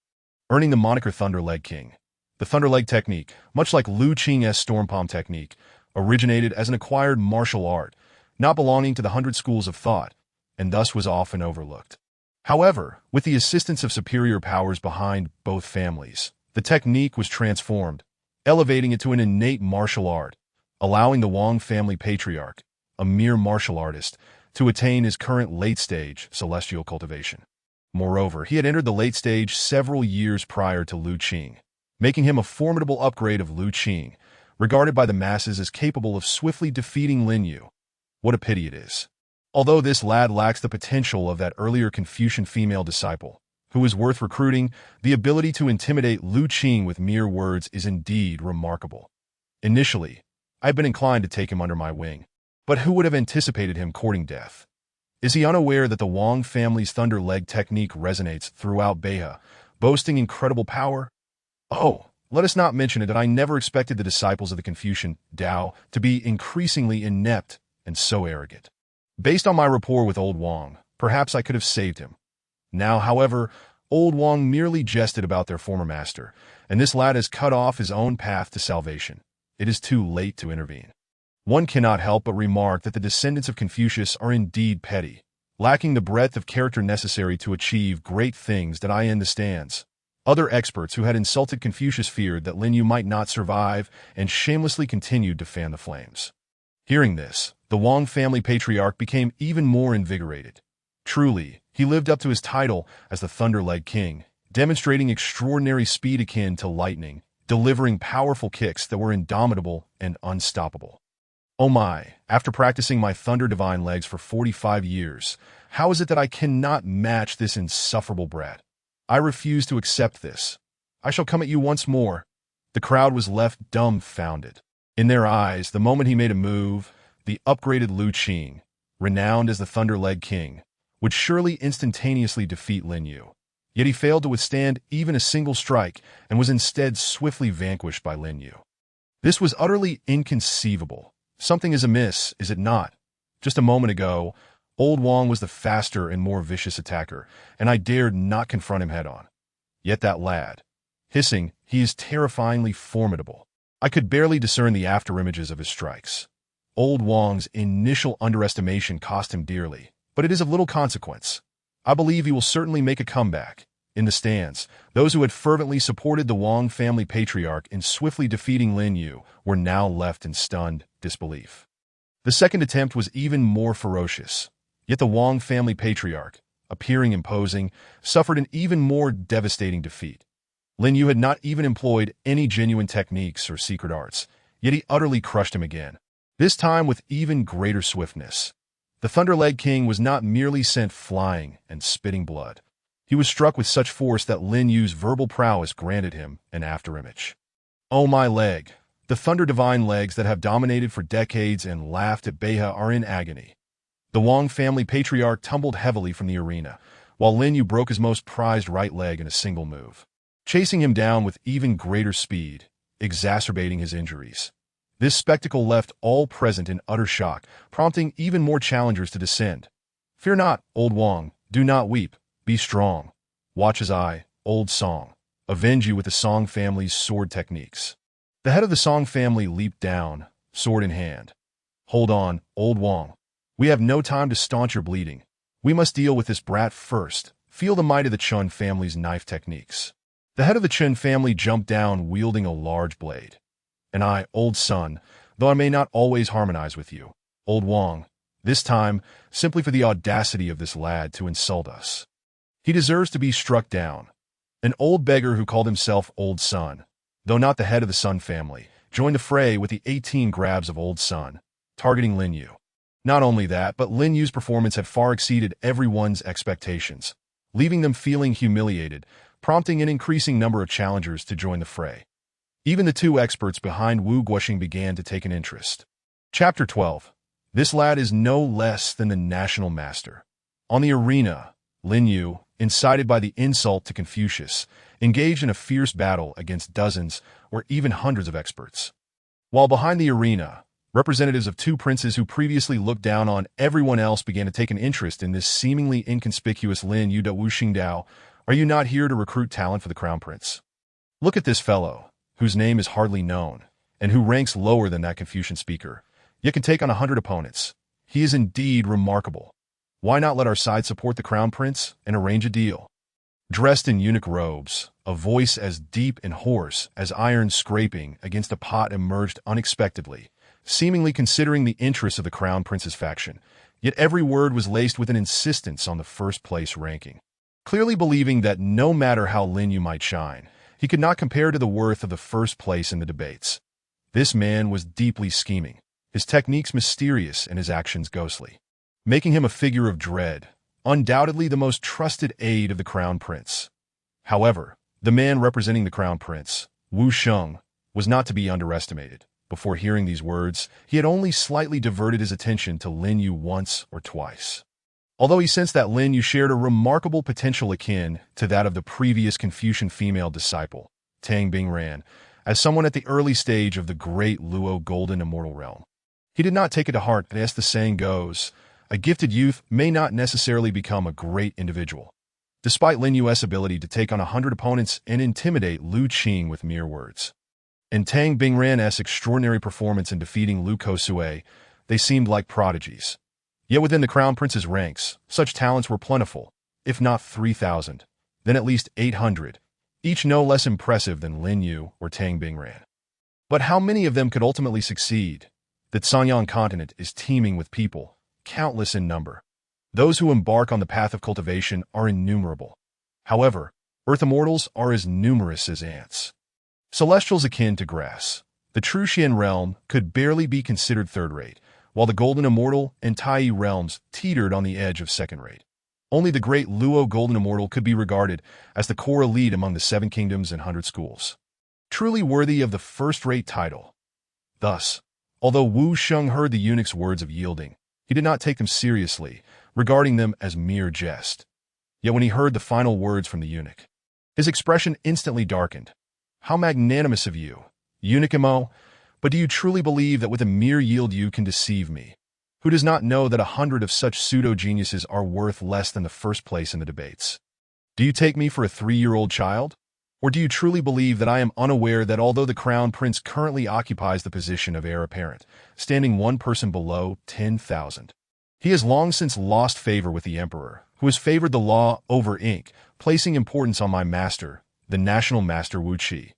earning the moniker Thunder Leg King. The Thunder Leg technique, much like Lu Qing's Storm Palm technique, originated as an acquired martial art, not belonging to the 100 schools of thought, and thus was often overlooked. However, with the assistance of superior powers behind both families, the technique was transformed, elevating it to an innate martial art, allowing the Wang family patriarch, a mere martial artist, to attain his current late-stage celestial cultivation. Moreover, he had entered the late stage several years prior to Lu Qing, making him a formidable upgrade of Lu Qing, regarded by the masses as capable of swiftly defeating Lin Yu. What a pity it is. Although this lad lacks the potential of that earlier Confucian female disciple, who is worth recruiting, the ability to intimidate Lu Qing with mere words is indeed remarkable. Initially, I had been inclined to take him under my wing, but who would have anticipated him courting death? Is he unaware that the Wang family's Thunder Leg technique resonates throughout Beihe, boasting incredible power? Oh, let us not mention it that I never expected the disciples of the Confucian Tao to be increasingly inept and so arrogant. Based on my rapport with Old Wang, perhaps I could have saved him. Now, however, Old Wang merely jested about their former master, and this lad has cut off his own path to salvation. It is too late to intervene. One cannot help but remark that the descendants of Confucius are indeed petty, lacking the breadth of character necessary to achieve great things. That I understands. Other experts who had insulted Confucius feared that Lin Yu might not survive and shamelessly continued to fan the flames. Hearing this, the Wang family patriarch became even more invigorated. Truly, he lived up to his title as the Thunder Leg King, demonstrating extraordinary speed akin to lightning, delivering powerful kicks that were indomitable and unstoppable. Oh my, after practicing my Thunder Divine Legs for 45 years, how is it that I cannot match this insufferable brat? I refuse to accept this. I shall come at you once more. The crowd was left dumbfounded. In their eyes, the moment he made a move, the upgraded Lu Qing, renowned as the Thunder Leg King, would surely instantaneously defeat Lin Yu. Yet he failed to withstand even a single strike and was instead swiftly vanquished by Lin Yu. This was utterly inconceivable. Something is amiss, is it not? Just a moment ago, Old Wang was the faster and more vicious attacker, and I dared not confront him head-on. Yet that lad, hissing, he is terrifyingly formidable. I could barely discern the afterimages of his strikes. Old Wang's initial underestimation cost him dearly, but it is of little consequence. I believe he will certainly make a comeback. In the stands, those who had fervently supported the Wang family patriarch in swiftly defeating Lin Yu were now left in stunned disbelief. The second attempt was even more ferocious, yet the Wang family patriarch, appearing imposing, suffered an even more devastating defeat. Lin Yu had not even employed any genuine techniques or secret arts, yet he utterly crushed him again, this time with even greater swiftness. The Thunder-Leg King was not merely sent flying and spitting blood. He was struck with such force that Lin Yu's verbal prowess granted him an afterimage. Oh my leg! The Thunder Divine legs that have dominated for decades and laughed at Beha are in agony. The Wang family patriarch tumbled heavily from the arena, while Lin Yu broke his most prized right leg in a single move, chasing him down with even greater speed, exacerbating his injuries. This spectacle left all present in utter shock, prompting even more challengers to descend. Fear not, old Wang, do not weep, be strong. Watch as I, old Song, avenge you with the Song family's sword techniques. The head of the Song family leaped down, sword in hand. Hold on, old Wang. We have no time to staunch your bleeding. We must deal with this brat first. Feel the might of the Chun family's knife techniques. The head of the Chun family jumped down wielding a large blade. And I, old son, though I may not always harmonize with you, old Wang, this time simply for the audacity of this lad to insult us. He deserves to be struck down. An old beggar who called himself Old Son, though not the head of the Sun family, joined the fray with the 18 grabs of Old Son, targeting Lin Yu. Not only that, but Lin Yu's performance had far exceeded everyone's expectations, leaving them feeling humiliated, prompting an increasing number of challengers to join the fray. Even the two experts behind Wu Guoxing began to take an interest. Chapter 12. This lad is no less than the national master. On the arena, Lin Yu, incited by the insult to Confucius, engaged in a fierce battle against dozens or even hundreds of experts. While behind the arena, representatives of two princes who previously looked down on everyone else began to take an interest in this seemingly inconspicuous Lin Yu da Wu Xingdao. Are you not here to recruit talent for the crown prince? Look at this fellow, whose name is hardly known, and who ranks lower than that Confucian speaker, yet can take on 100 opponents. He is indeed remarkable. Why not let our side support the crown prince and arrange a deal? Dressed in eunuch robes, a voice as deep and hoarse as iron scraping against a pot emerged unexpectedly, seemingly considering the interests of the crown prince's faction, yet every word was laced with an insistence on the first-place ranking. Clearly believing that no matter how Lin Yu might shine, he could not compare to the worth of the first place in the debates. This man was deeply scheming, his techniques mysterious and his actions ghostly, making him a figure of dread, undoubtedly the most trusted aide of the crown prince. However, the man representing the crown prince, Wu Sheng, was not to be underestimated. Before hearing these words, he had only slightly diverted his attention to Lin Yu once or twice. Although he sensed that Lin Yu shared a remarkable potential akin to that of the previous Confucian female disciple, Tang Bingran, as someone at the early stage of the great Luo Golden Immortal Realm. He did not take it to heart, and as the saying goes, a gifted youth may not necessarily become a great individual. Despite Lin Yu's ability to take on 100 opponents and intimidate Lu Qing with mere words, and Tang Bingran's extraordinary performance in defeating Lu Kosue, they seemed like prodigies. Yet within the crown prince's ranks, such talents were plentiful, if not 3,000, then at least 800, each no less impressive than Lin Yu or Tang Bingran. But how many of them could ultimately succeed? The Sanyang continent is teeming with people, countless in number. Those who embark on the path of cultivation are innumerable. However, Earth Immortals are as numerous as ants. Celestials akin to grass, the true Xian realm could barely be considered third-rate, while the Golden Immortal and Tai realms teetered on the edge of second-rate. Only the great Luo Golden Immortal could be regarded as the core elite among the 7 kingdoms and 100 schools, truly worthy of the first-rate title. Thus, although Wu Sheng heard the eunuch's words of yielding, he did not take them seriously, regarding them as mere jest. Yet when he heard the final words from the eunuch, his expression instantly darkened. How magnanimous of you, eunuch Imo, but do you truly believe that with a mere yield you can deceive me? Who does not know that 100 of such pseudo-geniuses are worth less than the first place in the debates? Do you take me for a 3-year-old child? Or do you truly believe that I am unaware that although the crown prince currently occupies the position of heir apparent, standing one person below 10,000, he has long since lost favor with the emperor, who has favored the law over ink, placing importance on my master, the national master Wu Qi.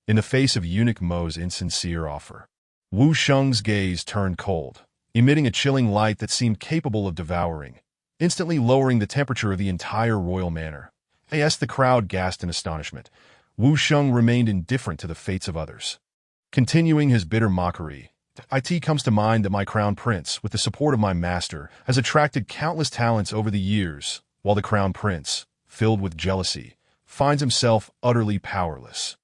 In the face of eunuch Mo's insincere offer, Wu Sheng's gaze turned cold, emitting a chilling light that seemed capable of devouring, instantly lowering the temperature of the entire royal manor. As the crowd gasped in astonishment, Wu Sheng remained indifferent to the fates of others. Continuing his bitter mockery, it comes to mind that my crown prince, with the support of my master, has attracted countless talents over the years, while the crown prince, filled with jealousy, finds himself utterly powerless.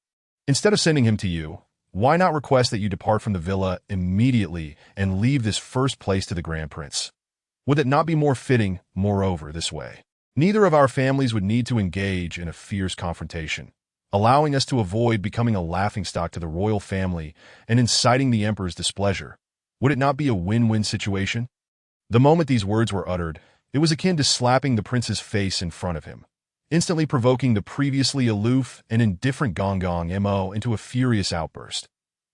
Instead of sending him to you, why not request that you depart from the villa immediately and leave this first place to the grand prince? Would it not be more fitting, moreover, this way? Neither of our families would need to engage in a fierce confrontation, allowing us to avoid becoming a laughingstock to the royal family and inciting the emperor's displeasure. Would it not be a win-win situation? The moment these words were uttered, it was akin to slapping the prince's face in front of him, instantly provoking the previously aloof and indifferent Gong Mo into a furious outburst.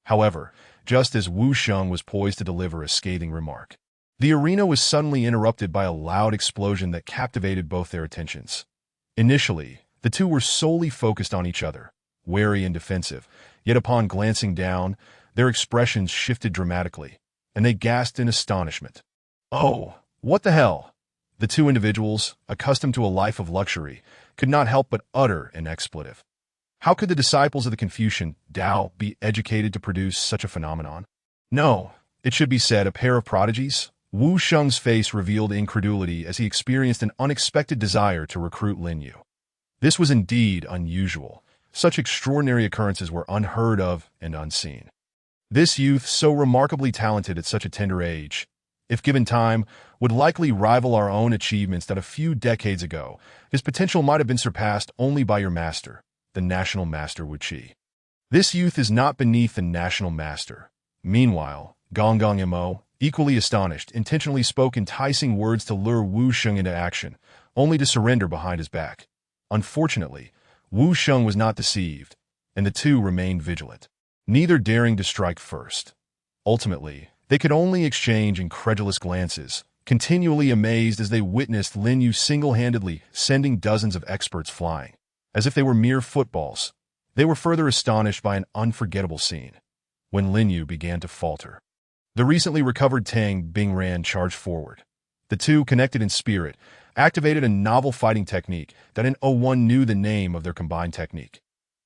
However, just as Wu Sheng was poised to deliver a scathing remark, the arena was suddenly interrupted by a loud explosion that captivated both their attentions. Initially, the two were solely focused on each other, wary and defensive, yet upon glancing down, their expressions shifted dramatically, and they gasped in astonishment. Oh, what the hell? The two individuals, accustomed to a life of luxury, could not help but utter an expletive. How could the disciples of the Confucian Tao be educated to produce such a phenomenon? No, it should be said, a pair of prodigies. Wu Sheng's face revealed incredulity as he experienced an unexpected desire to recruit Lin Yu. This was indeed unusual. Such extraordinary occurrences were unheard of and unseen. This youth, so remarkably talented at such a tender age, if given time, would likely rival our own achievements that a few decades ago, his potential might have been surpassed only by your master, the national master Wu Qi. This youth is not beneath the national master. Meanwhile, Gong Mo, equally astonished, intentionally spoke enticing words to lure Wu Sheng into action, only to surrender behind his back. Unfortunately, Wu Sheng was not deceived, and the two remained vigilant, neither daring to strike first. Ultimately, they could only exchange incredulous glances, continually amazed as they witnessed Lin Yu single-handedly sending dozens of experts flying, as if they were mere footballs. They were further astonished by an unforgettable scene, when Lin Yu began to falter. The recently recovered Tang Bingran charged forward. The two, connected in spirit, activated a novel fighting technique that in '01 knew the name of their combined technique.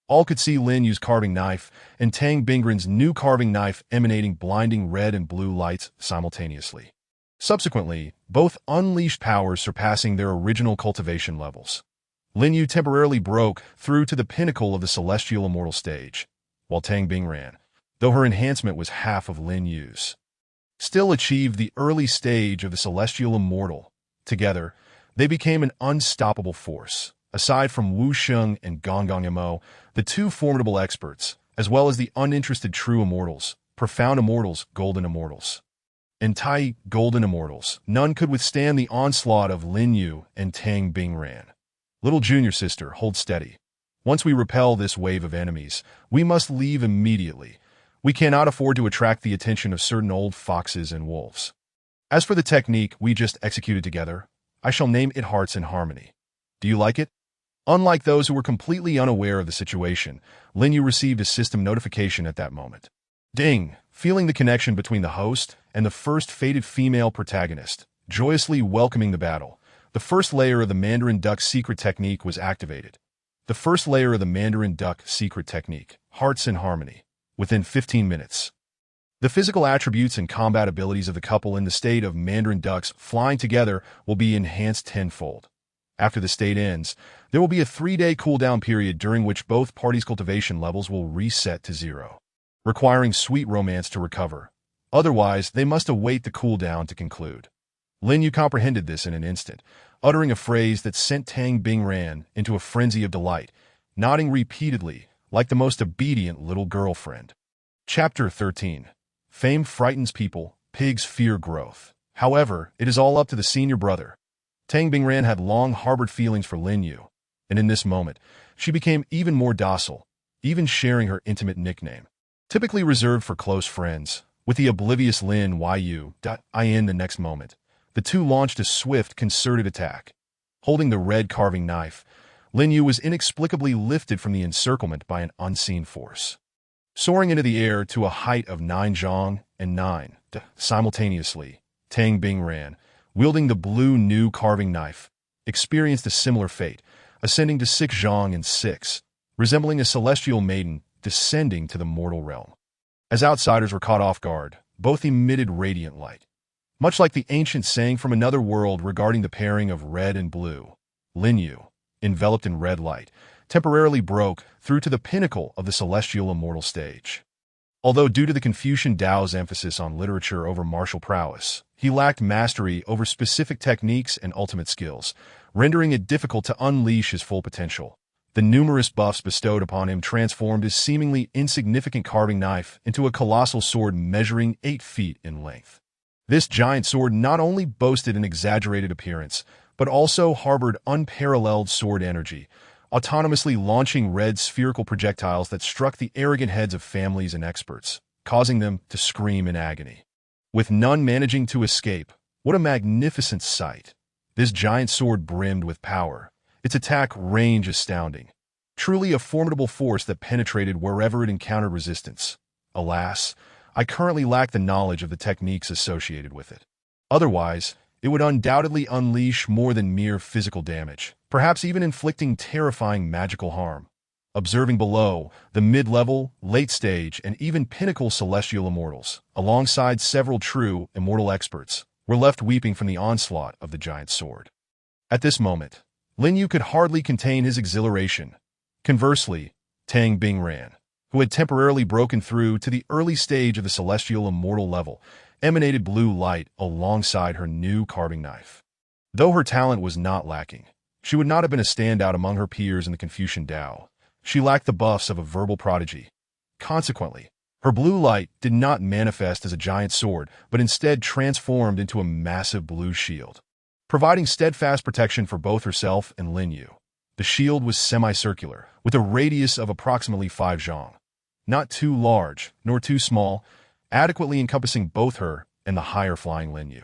All could see Lin Yu's carving knife and Tang Bingran's new carving knife emanating blinding red and blue lights simultaneously. Subsequently, both unleashed powers surpassing their original cultivation levels. Lin Yu temporarily broke through to the pinnacle of the celestial immortal stage, while Tang Bingran, though her enhancement was half of Lin Yu's, still achieved the early stage of the celestial immortal. Together, they became an unstoppable force. Aside from Wu Sheng and Gong Mo, the two formidable experts, as well as the uninterested true immortals, profound immortals, golden immortals, and Tai golden immortals, none could withstand the onslaught of Lin Yu and Tang Bingran. Little junior sister, hold steady. Once we repel this wave of enemies, we must leave immediately. We cannot afford to attract the attention of certain old foxes and wolves. As for the technique we just executed together, I shall name it Hearts in Harmony. Do you like it? Unlike those who were completely unaware of the situation, Lin Yu received a system notification at that moment. Ding! Feeling the connection between the host and the first fated female protagonist, joyously welcoming the battle, the first layer of the Mandarin Duck secret technique was activated. The first layer of the Mandarin Duck secret technique, Hearts in Harmony, within 15 minutes. The physical attributes and combat abilities of the couple in the state of Mandarin Ducks flying together will be enhanced tenfold. After the state ends, there will be a 3-day cooldown period during which both parties' cultivation levels will reset to 0, requiring sweet romance to recover. Otherwise, they must await the cooldown to conclude. Lin Yu comprehended this in an instant, uttering a phrase that sent Tang Bingran into a frenzy of delight, nodding repeatedly, like the most obedient little girlfriend. Chapter 13. Fame frightens people, pigs fear growth. However, it is all up to the senior brother. Tang Bingran had long harbored feelings for Lin Yu, and in this moment, she became even more docile, even sharing her intimate nickname, typically reserved for close friends, with the oblivious Lin Yu. In the next moment, the two launched a swift, concerted attack. Holding the red carving knife, Lin Yu was inexplicably lifted from the encirclement by an unseen force. Soaring into the air to a height of 9 zhang and 9 simultaneously, Tang Bingran, wielding the blue new carving knife, experienced a similar fate, ascending to 6 zhang and 6, resembling a celestial maiden descending to the mortal realm. As outsiders were caught off guard, both emitted radiant light. Much like the ancient saying from another world regarding the pairing of red and blue, Lin Yu, enveloped in red light, temporarily broke through to the pinnacle of the celestial immortal stage. Although due to the Confucian Tao's emphasis on literature over martial prowess, he lacked mastery over specific techniques and ultimate skills, rendering it difficult to unleash his full potential. The numerous buffs bestowed upon him transformed his seemingly insignificant carving knife into a colossal sword measuring 8 feet in length. This giant sword not only boasted an exaggerated appearance, but also harbored unparalleled sword energy, autonomously launching red spherical projectiles that struck the arrogant heads of families and experts, causing them to scream in agony. With none managing to escape, what a magnificent sight! This giant sword brimmed with power, its attack range astounding. Truly a formidable force that penetrated wherever it encountered resistance. Alas, I currently lack the knowledge of the techniques associated with it. Otherwise, it would undoubtedly unleash more than mere physical damage, perhaps even inflicting terrifying magical harm. Observing below, the mid-level, late-stage, and even pinnacle celestial immortals, alongside several true immortal experts, were left weeping from the onslaught of the giant sword. At this moment, Lin Yu could hardly contain his exhilaration. Conversely, Tang Bingran, who had temporarily broken through to the early stage of the celestial immortal level, emanated blue light alongside her new carving knife. Though her talent was not lacking, she would not have been a standout among her peers in the Confucian Tao. She lacked the buffs of a verbal prodigy. Consequently, her blue light did not manifest as a giant sword, but instead transformed into a massive blue shield, providing steadfast protection for both herself and Lin Yu. The shield was semicircular, with a radius of approximately 5 zhang. Not too large, nor too small, adequately encompassing both her and the higher-flying Lin Yu.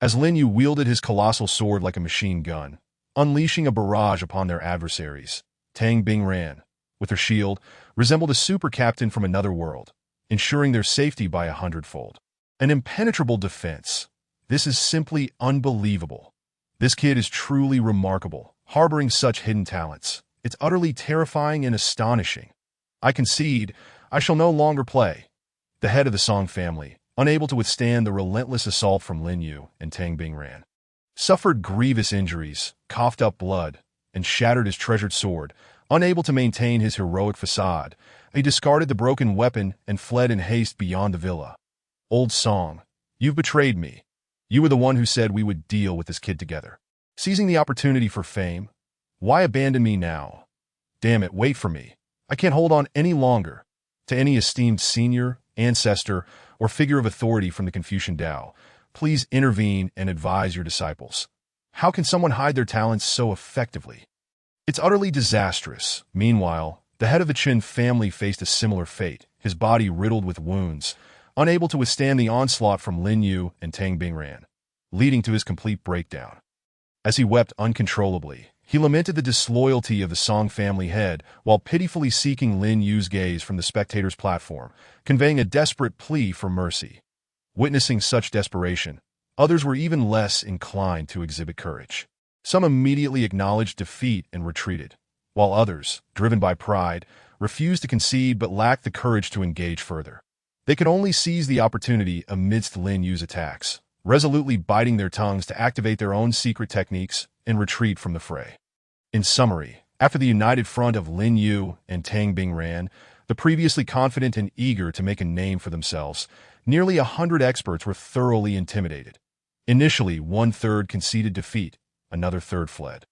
As Lin Yu wielded his colossal sword like a machine gun, unleashing a barrage upon their adversaries, Tang Bingran, with her shield, resembled a super captain from another world, ensuring their safety by 100-fold. An impenetrable defense. This is simply unbelievable. This kid is truly remarkable, harboring such hidden talents. It's utterly terrifying and astonishing. I concede, I shall no longer play. The head of the Song family, unable to withstand the relentless assault from Lin Yu and Tang Bingran, suffered grievous injuries, coughed up blood, and shattered his treasured sword. Unable to maintain his heroic facade, he discarded the broken weapon and fled in haste beyond the villa. Old Song, you've betrayed me. You were the one who said we would deal with this kid together. Seizing the opportunity for fame? Why abandon me now? Damn it, wait for me. I can't hold on any longer. To any esteemed senior, ancestor, or figure of authority from the Confucian Tao, please intervene and advise your disciples. How can someone hide their talents so effectively? It's utterly disastrous. Meanwhile, the head of the Qin family faced a similar fate, his body riddled with wounds, unable to withstand the onslaught from Lin Yu and Tang Bingran, leading to his complete breakdown. As he wept uncontrollably, he lamented the disloyalty of the Song family head while pitifully seeking Lin Yu's gaze from the spectator's platform, conveying a desperate plea for mercy. Witnessing such desperation, others were even less inclined to exhibit courage. Some immediately acknowledged defeat and retreated, while others, driven by pride, refused to concede but lacked the courage to engage further. They could only seize the opportunity amidst Lin Yu's attacks, resolutely biting their tongues to activate their own secret techniques and retreat from the fray. In summary, after the united front of Lin Yu and Tang Bingran, the previously confident and eager to make a name for themselves, nearly 100 experts were thoroughly intimidated. Initially, 1/3 conceded defeat, another third fled.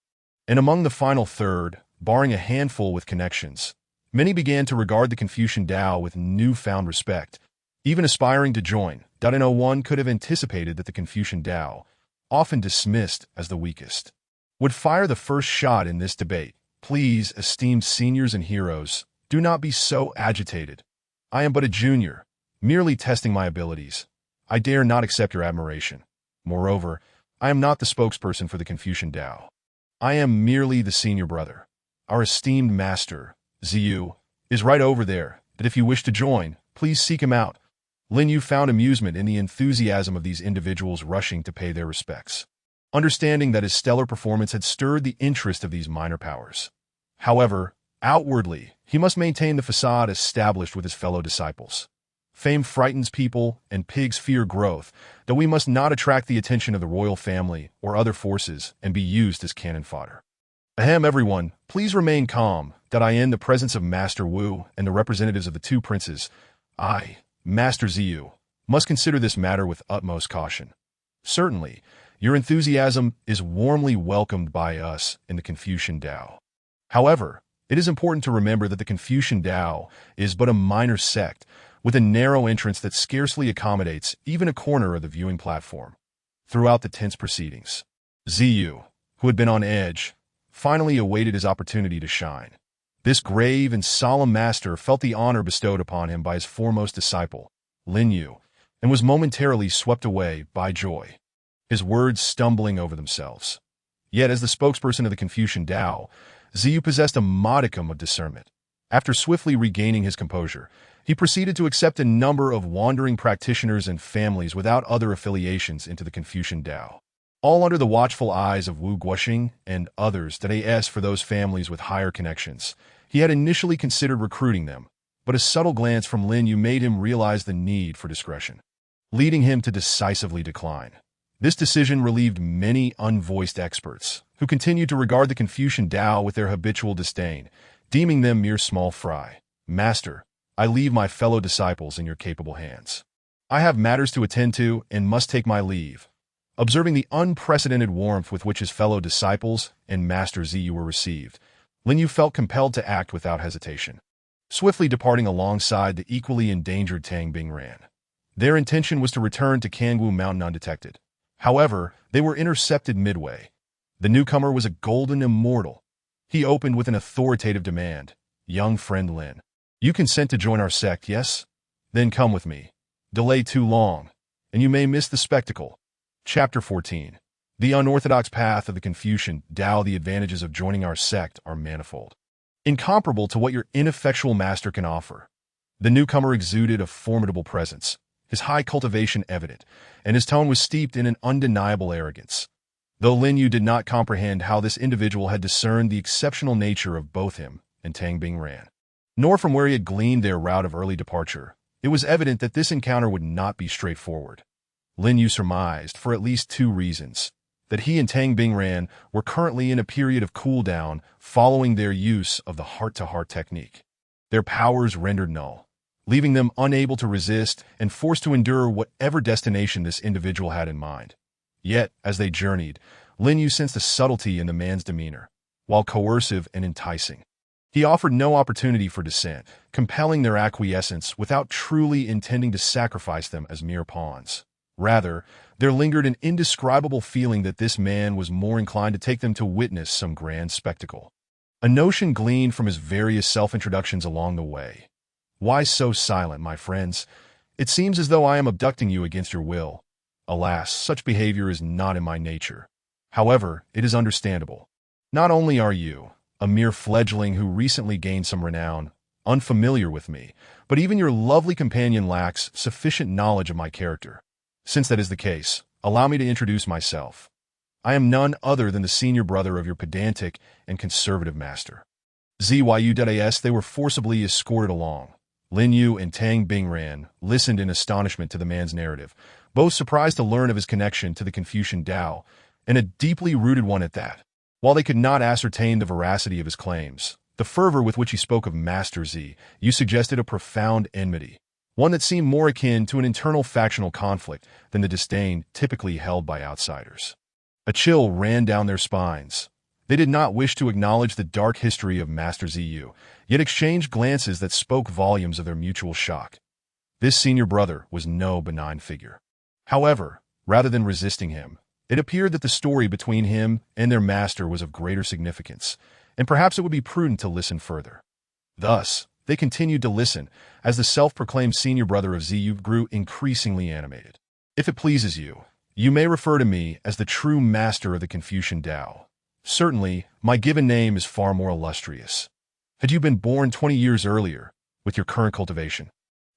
And among the final third, barring a handful with connections, many began to regard the Confucian Tao with newfound respect, even aspiring to join. No one could have anticipated that the Confucian Tao, often dismissed as the weakest, would fire the first shot in this debate, Please, esteemed seniors and heroes, do not be so agitated. I am but a junior, merely testing my abilities. I dare not accept your admiration. Moreover, I am not the spokesperson for the Confucian Tao. I am merely the senior brother. Our esteemed master, Ziyu, is right over there, but if you wish to join, please seek him out. Lin Yu found amusement in the enthusiasm of these individuals rushing to pay their respects, understanding that his stellar performance had stirred the interest of these minor powers. However, outwardly, he must maintain the facade established with his fellow disciples. Fame frightens people, and pigs fear growth, though we must not attract the attention of the royal family or other forces and be used as cannon fodder. Ahem, everyone, please remain calm, that I in the presence of Master Wu and the representatives of the two princes, I, Master Ziyu, must consider this matter with utmost caution. Certainly, your enthusiasm is warmly welcomed by us in the Confucian Tao. However, it is important to remember that the Confucian Tao is but a minor sect with a narrow entrance that scarcely accommodates even a corner of the viewing platform. Throughout the tense proceedings, Ziyu, who had been on edge, finally awaited his opportunity to shine. This grave and solemn master felt the honor bestowed upon him by his foremost disciple, Lin Yu, and was momentarily swept away by joy, his words stumbling over themselves. Yet, as the spokesperson of the Confucian Tao, Ziyu possessed a modicum of discernment. After swiftly regaining his composure, he proceeded to accept a number of wandering practitioners and families without other affiliations into the Confucian Tao, all under the watchful eyes of Wu Guoxing and others that as for those families with higher connections. He had initially considered recruiting them, but a subtle glance from Lin Yu made him realize the need for discretion, leading him to decisively decline. This decision relieved many unvoiced experts, who continued to regard the Confucian Tao with their habitual disdain, deeming them mere small fry. Master, I leave my fellow disciples in your capable hands. I have matters to attend to and must take my leave. Observing the unprecedented warmth with which his fellow disciples and Master Ziyu were received, Lin Yu felt compelled to act without hesitation, swiftly departing alongside the equally endangered Tang Bingran. Their intention was to return to Kangwu Mountain undetected. However, they were intercepted midway. The newcomer was a golden immortal. He opened with an authoritative demand. Young friend Lin, you consent to join our sect, yes? Then come with me. Delay too long, and you may miss the spectacle. Chapter 14. The unorthodox path of the Confucian Tao. The advantages of joining our sect are manifold, incomparable to what your ineffectual master can offer. The newcomer exuded a formidable presence, his high cultivation evident, and his tone was steeped in an undeniable arrogance. Though Lin Yu did not comprehend how this individual had discerned the exceptional nature of both him and Tang Bingran, nor from where he had gleaned their route of early departure, it was evident that this encounter would not be straightforward. Lin Yu surmised, for at least two reasons, that he and Tang Bingran were currently in a period of cool-down following their use of the heart-to-heart technique. Their powers rendered null, leaving them unable to resist and forced to endure whatever destination this individual had in mind. Yet, as they journeyed, Lin Yu sensed a subtlety in the man's demeanor, while coercive and enticing. He offered no opportunity for dissent, compelling their acquiescence without truly intending to sacrifice them as mere pawns. Rather, there lingered an indescribable feeling that this man was more inclined to take them to witness some grand spectacle. A notion gleaned from his various self-introductions along the way. Why so silent, my friends? It seems as though I am abducting you against your will. Alas, such behavior is not in my nature. However, it is understandable. Not only are you, a mere fledgling who recently gained some renown, unfamiliar with me, but even your lovely companion lacks sufficient knowledge of my character. Since that is the case, allow me to introduce myself. I am none other than the senior brother of your pedantic and conservative master. Zyu. They were forcibly escorted along. Lin Yu and Tang Bingran listened in astonishment to the man's narrative, both surprised to learn of his connection to the Confucian Tao, and a deeply rooted one at that. While they could not ascertain the veracity of his claims, the fervor with which he spoke of Master Ziyu suggested a profound enmity, one that seemed more akin to an internal factional conflict than the disdain typically held by outsiders. A chill ran down their spines. They did not wish to acknowledge the dark history of Master Ziyu, yet exchanged glances that spoke volumes of their mutual shock. This senior brother was no benign figure. However, rather than resisting him, it appeared that the story between him and their master was of greater significance, and perhaps it would be prudent to listen further. Thus, they continued to listen as the self-proclaimed senior brother of Ziyu grew increasingly animated. If it pleases you, you may refer to me as the true master of the Confucian Tao. Certainly, my given name is far more illustrious. Had you been born 20 years earlier, with your current cultivation,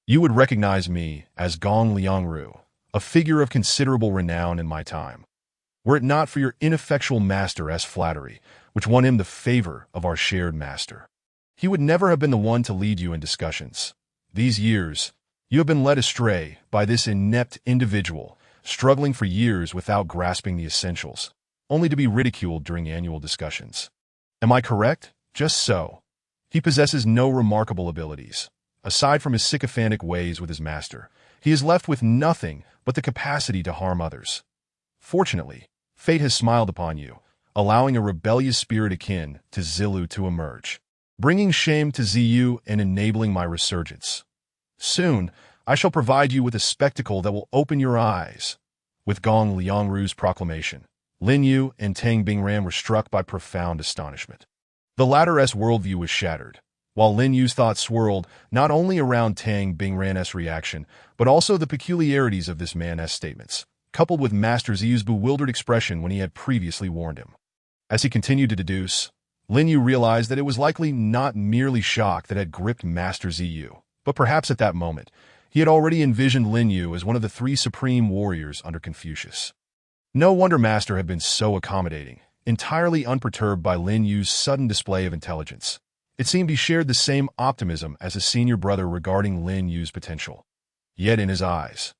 you would recognize me as Gong Liangru, a figure of considerable renown in my time. Were it not for your ineffectual master's flattery, which won him the favor of our shared master, he would never have been the one to lead you in discussions. These years, you have been led astray by this inept individual, struggling for years without grasping the essentials, only to be ridiculed during annual discussions. Am I correct? Just so. He possesses no remarkable abilities. Aside from his sycophantic ways with his master, he is left with nothing but the capacity to harm others. Fortunately, fate has smiled upon you, allowing a rebellious spirit akin to Zilu to emerge, bringing shame to Ziyu and enabling my resurgence. Soon, I shall provide you with a spectacle that will open your eyes. With Gong Liangru's proclamation, Lin Yu and Tang Bingran were struck by profound astonishment. The latter's worldview was shattered, while Lin Yu's thoughts swirled not only around Tang Bingran's reaction, but also the peculiarities of this man's statements, coupled with Master Ziyu's bewildered expression when he had previously warned him. As he continued to deduce, Lin Yu realized that it was likely not merely shock that had gripped Master Ziyu, but perhaps at that moment, he had already envisioned Lin Yu as one of the three supreme warriors under Confucius. No wonder Master had been so accommodating, entirely unperturbed by Lin Yu's sudden display of intelligence. It seemed he shared the same optimism as his senior brother regarding Lin Yu's potential. Yet in his eyes,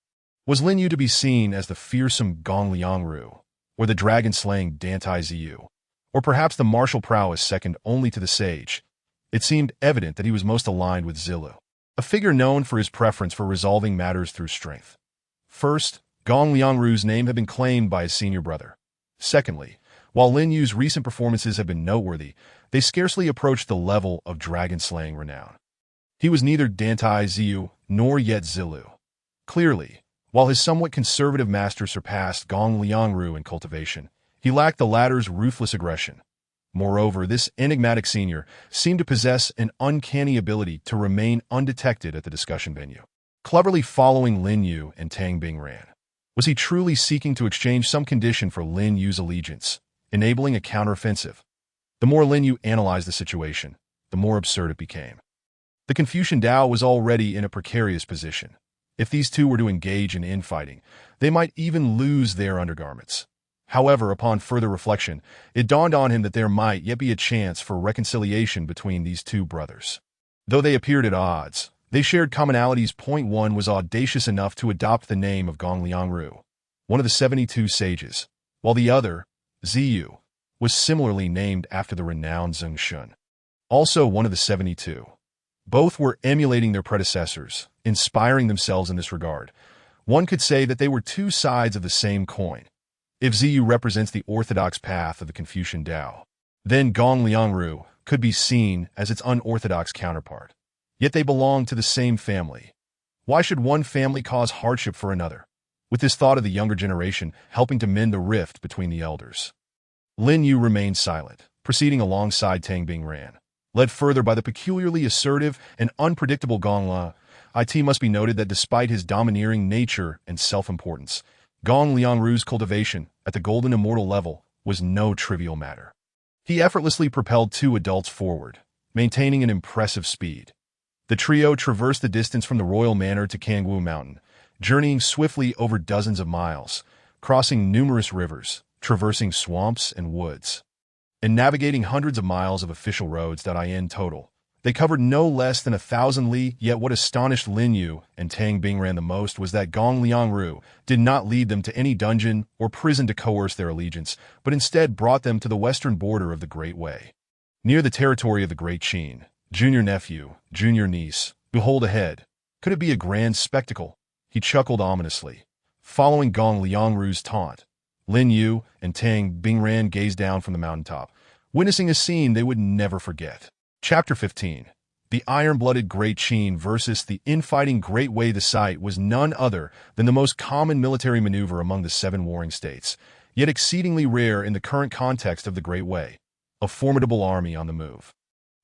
was Lin Yu to be seen as the fearsome Gong Liangru, or the dragon-slaying Dantai Ziyu, or perhaps the martial prowess second only to the sage? It seemed evident that he was most aligned with Zilu, a figure known for his preference for resolving matters through strength. First, Gong Liangru's name had been claimed by his senior brother. Secondly, while Lin Yu's recent performances have been noteworthy, they scarcely approached the level of dragon-slaying renown. He was neither Dantai Ziyu nor yet Zilu. Clearly, while his somewhat conservative master surpassed Gong Liangru in cultivation, he lacked the latter's ruthless aggression. Moreover, this enigmatic senior seemed to possess an uncanny ability to remain undetected at the discussion venue, cleverly following Lin Yu and Tang Bingran. Was he truly seeking to exchange some condition for Lin Yu's allegiance, enabling a counteroffensive? The more Lin Yu analyzed the situation, the more absurd it became. The Confucian Tao was already in a precarious position. If these two were to engage in infighting, they might even lose their undergarments. However, upon further reflection, it dawned on him that there might yet be a chance for reconciliation between these two brothers. Though they appeared at odds, they shared commonalities. Point one was audacious enough to adopt the name of Gong Liangru, one of the 72 sages, while the other, Ziyu, was similarly named after the renowned Zheng Shun, also one of the 72. Both were emulating their predecessors, inspiring themselves in this regard. One could say that they were two sides of the same coin. If Ziyu represents the orthodox path of the Confucian Tao, then Gong Liangru could be seen as its unorthodox counterpart. Yet they belong to the same family. Why should one family cause hardship for another? With this thought of the younger generation helping to mend the rift between the elders, Lin Yu remained silent, proceeding alongside Tang Bingran, led further by the peculiarly assertive and unpredictable Gong La. It must be noted that despite his domineering nature and self-importance, Gong Liangru's cultivation at the golden immortal level was no trivial matter. He effortlessly propelled two adults forward, maintaining an impressive speed. The trio traversed the distance from the royal manor to Kangwu Mountain, journeying swiftly over dozens of miles, crossing numerous rivers, traversing swamps and woods, and navigating hundreds of miles of official roads. In total, they covered no less than 1,000 li. Yet what astonished Lin Yu and Tang Bingran the most was that Gong Liangru did not lead them to any dungeon or prison to coerce their allegiance, but instead brought them to the western border of the Great Way, near the territory of the Great Qin. Junior nephew, junior niece, behold ahead. Could it be a grand spectacle? He chuckled ominously. Following Gong Liangru's taunt, Lin Yu and Tang Bingran gazed down from the mountaintop, witnessing a scene they would never forget. Chapter 15. The iron-blooded Great Qin versus the infighting Great Way. The sight was none other than the most common military maneuver among the 7 warring states, yet exceedingly rare in the current context of the Great Way. a formidable army on the move.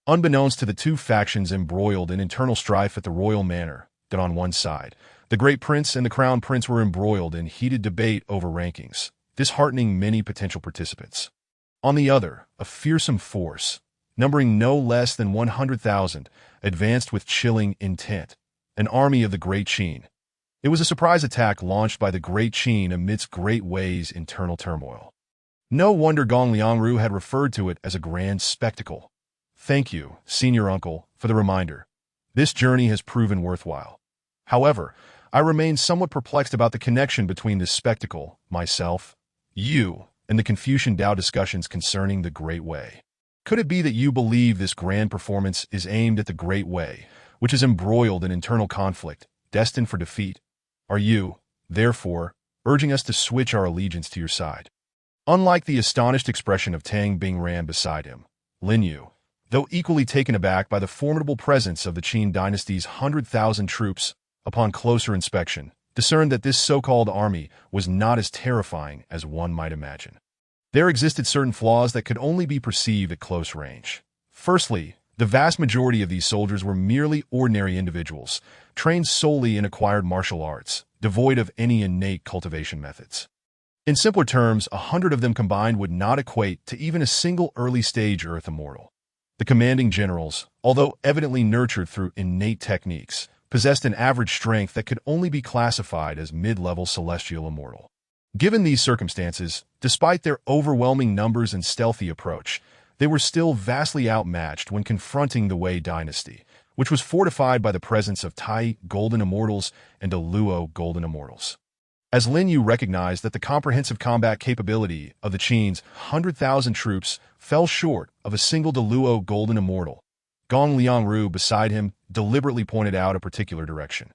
Unbeknownst to the two factions embroiled in internal strife at the royal manor, that on one side, the great prince and the crown prince were embroiled in heated debate over rankings, disheartening many potential participants. On the other, a fearsome force, numbering no less than 100,000, advanced with chilling intent, an army of the Great Qin. It was a surprise attack launched by the Great Qin amidst Great Wei's internal turmoil. No wonder Gong Liangru had referred to it as a grand spectacle. Thank you, senior uncle, for the reminder. This journey has proven worthwhile. However, I remain somewhat perplexed about the connection between this spectacle, myself, you, and the Confucian Tao discussions concerning the Great Wei. Could it be that you believe this grand performance is aimed at the Great Wei, which is embroiled in internal conflict, destined for defeat? Are you, therefore, urging us to switch our allegiance to your side? Unlike the astonished expression of Tang Bingran beside him, Lin Yu, though equally taken aback by the formidable presence of the Qin dynasty's 100,000 troops, upon closer inspection, discerned that this so-called army was not as terrifying as one might imagine. There existed certain flaws that could only be perceived at close range. Firstly, the vast majority of these soldiers were merely ordinary individuals, trained solely in acquired martial arts, devoid of any innate cultivation methods. In simpler terms, 100 of them combined would not equate to even a single early-stage Earth immortal. The commanding generals, although evidently nurtured through innate techniques, possessed an average strength that could only be classified as mid-level celestial immortal. Given these circumstances, despite their overwhelming numbers and stealthy approach, they were still vastly outmatched when confronting the Wei dynasty, which was fortified by the presence of Tai Golden Immortals and the Luo Golden Immortals. As Lin Yu recognized that the comprehensive combat capability of the Qin's 100,000 troops fell short of a single Luo Golden Immortal, Gong Liangru beside him deliberately pointed out a particular direction.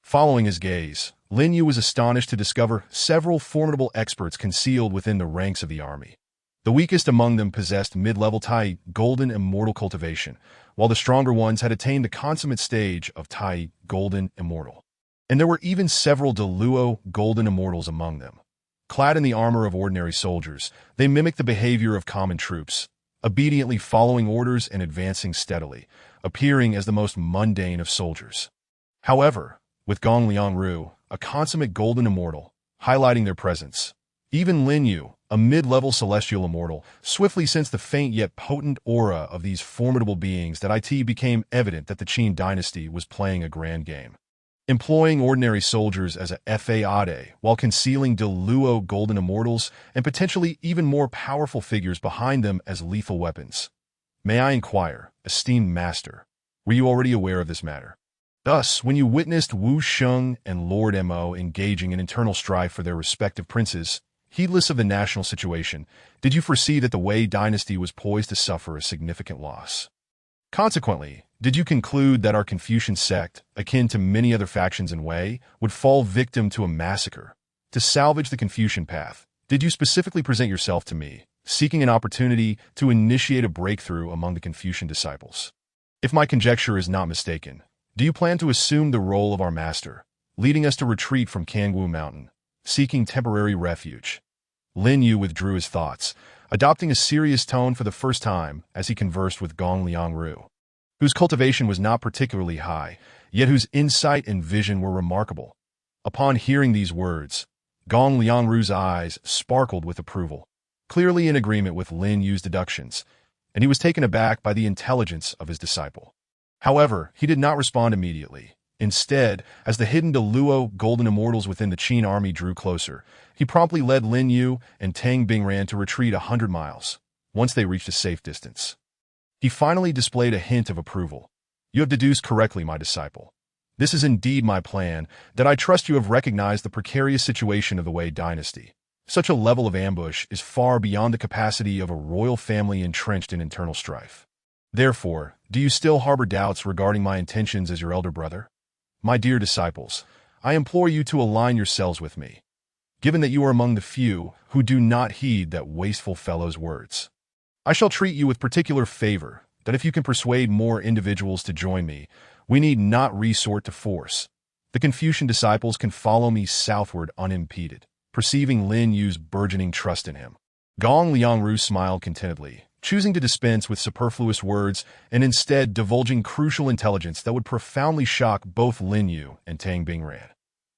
Following his gaze, Lin Yu was astonished to discover several formidable experts concealed within the ranks of the army. The weakest among them possessed mid-level Tai Golden Immortal cultivation, while the stronger ones had attained the consummate stage of Tai Golden Immortal. And there were even several Luo Golden Immortals among them. Clad in the armor of ordinary soldiers, they mimicked the behavior of common troops, obediently following orders and advancing steadily, appearing as the most mundane of soldiers. However, with Gong Liangru, a consummate golden immortal, highlighting their presence, even Lin Yu, a mid-level celestial immortal, swiftly sensed the faint yet potent aura of these formidable beings that it became evident that the Qin dynasty was playing a grand game. Employing ordinary soldiers as a fade while concealing Luo golden immortals and potentially even more powerful figures behind them as lethal weapons. May I inquire, esteemed master, were you already aware of this matter? Thus, when you witnessed Wu Sheng and Lord Mo engaging in internal strife for their respective princes, heedless of the national situation, did you foresee that the Wei dynasty was poised to suffer a significant loss? Consequently, did you conclude that our Confucian sect, akin to many other factions in Wei, would fall victim to a massacre? To salvage the Confucian path, did you specifically present yourself to me, seeking an opportunity to initiate a breakthrough among the Confucian disciples? If my conjecture is not mistaken, do you plan to assume the role of our master, leading us to retreat from Kangwu Mountain, seeking temporary refuge? Lin Yu withdrew his thoughts, adopting a serious tone for the first time as he conversed with Gong Liangru, whose cultivation was not particularly high, yet whose insight and vision were remarkable. Upon hearing these words, Gong Liangru's eyes sparkled with approval, clearly in agreement with Lin Yu's deductions, and he was taken aback by the intelligence of his disciple. However, he did not respond immediately. Instead, as the hidden Luo golden immortals within the Qin army drew closer, he promptly led Lin Yu and Tang Bingran to retreat 100 miles, once they reached a safe distance. He finally displayed a hint of approval. You have deduced correctly, my disciple. This is indeed my plan, that I trust you have recognized the precarious situation of the Wei dynasty. Such a level of ambush is far beyond the capacity of a royal family entrenched in internal strife. Therefore, do you still harbor doubts regarding my intentions as your elder brother? My dear disciples, I implore you to align yourselves with me, given that you are among the few who do not heed that wasteful fellow's words. I shall treat you with particular favor, that if you can persuade more individuals to join me, we need not resort to force. The Confucian disciples can follow me southward unimpeded, perceiving Lin Yu's burgeoning trust in him. Gong Liangru smiled contentedly, choosing to dispense with superfluous words and instead divulging crucial intelligence that would profoundly shock both Lin Yu and Tang Bingran.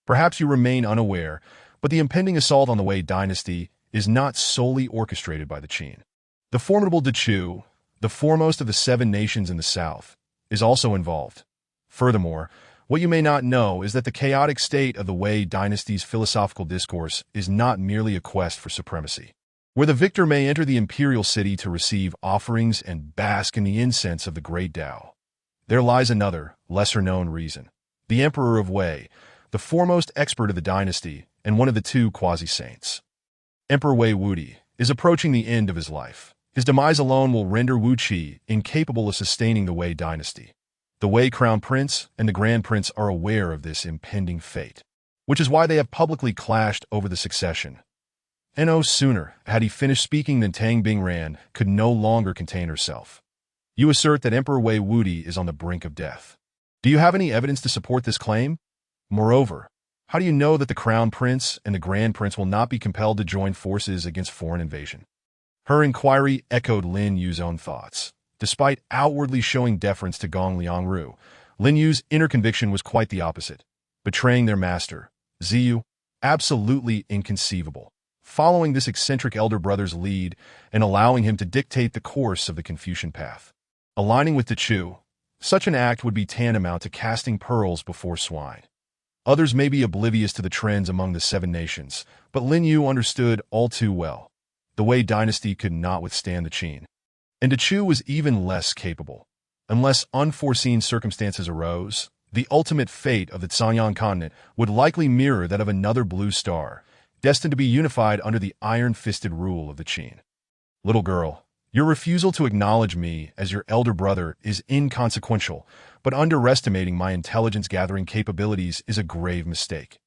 Perhaps you remain unaware, but the impending assault on the Wei dynasty is not solely orchestrated by the Qin. The formidable Chu, the foremost of the 7 nations in the south, is also involved. Furthermore, what you may not know is that the chaotic state of the Wei dynasty's philosophical discourse is not merely a quest for supremacy, where the victor may enter the imperial city to receive offerings and bask in the incense of the great Tao. There lies another, lesser-known reason. The Emperor of Wei, the foremost expert of the dynasty and one of the 2 quasi-saints, Emperor Wei Wuti, is approaching the end of his life. His demise alone will render Wu Qi incapable of sustaining the Wei dynasty. The Wei Crown Prince and the Grand Prince are aware of this impending fate, which is why they have publicly clashed over the succession. And no sooner had he finished speaking than Tang Bingran could no longer contain herself. You assert that Emperor Wei Wuti is on the brink of death. Do you have any evidence to support this claim? Moreover, how do you know that the Crown Prince and the Grand Prince will not be compelled to join forces against foreign invasion? Her inquiry echoed Lin Yu's own thoughts. Despite outwardly showing deference to Gong Liangru, Lin Yu's inner conviction was quite the opposite. Betraying their master, Ziyu, absolutely inconceivable. Following this eccentric elder brother's lead and allowing him to dictate the course of the Confucian path. Aligning with the Chu, such an act would be tantamount to casting pearls before swine. Others may be oblivious to the trends among the 7 nations, but Lin Yu understood all too well. The Wei dynasty could not withstand the Qin. And the Chu was even less capable. Unless unforeseen circumstances arose, the ultimate fate of the Sanyang continent would likely mirror that of another blue star, destined to be unified under the iron-fisted rule of the Qin. Little girl, your refusal to acknowledge me as your elder brother is inconsequential, but underestimating my intelligence-gathering capabilities is a grave mistake.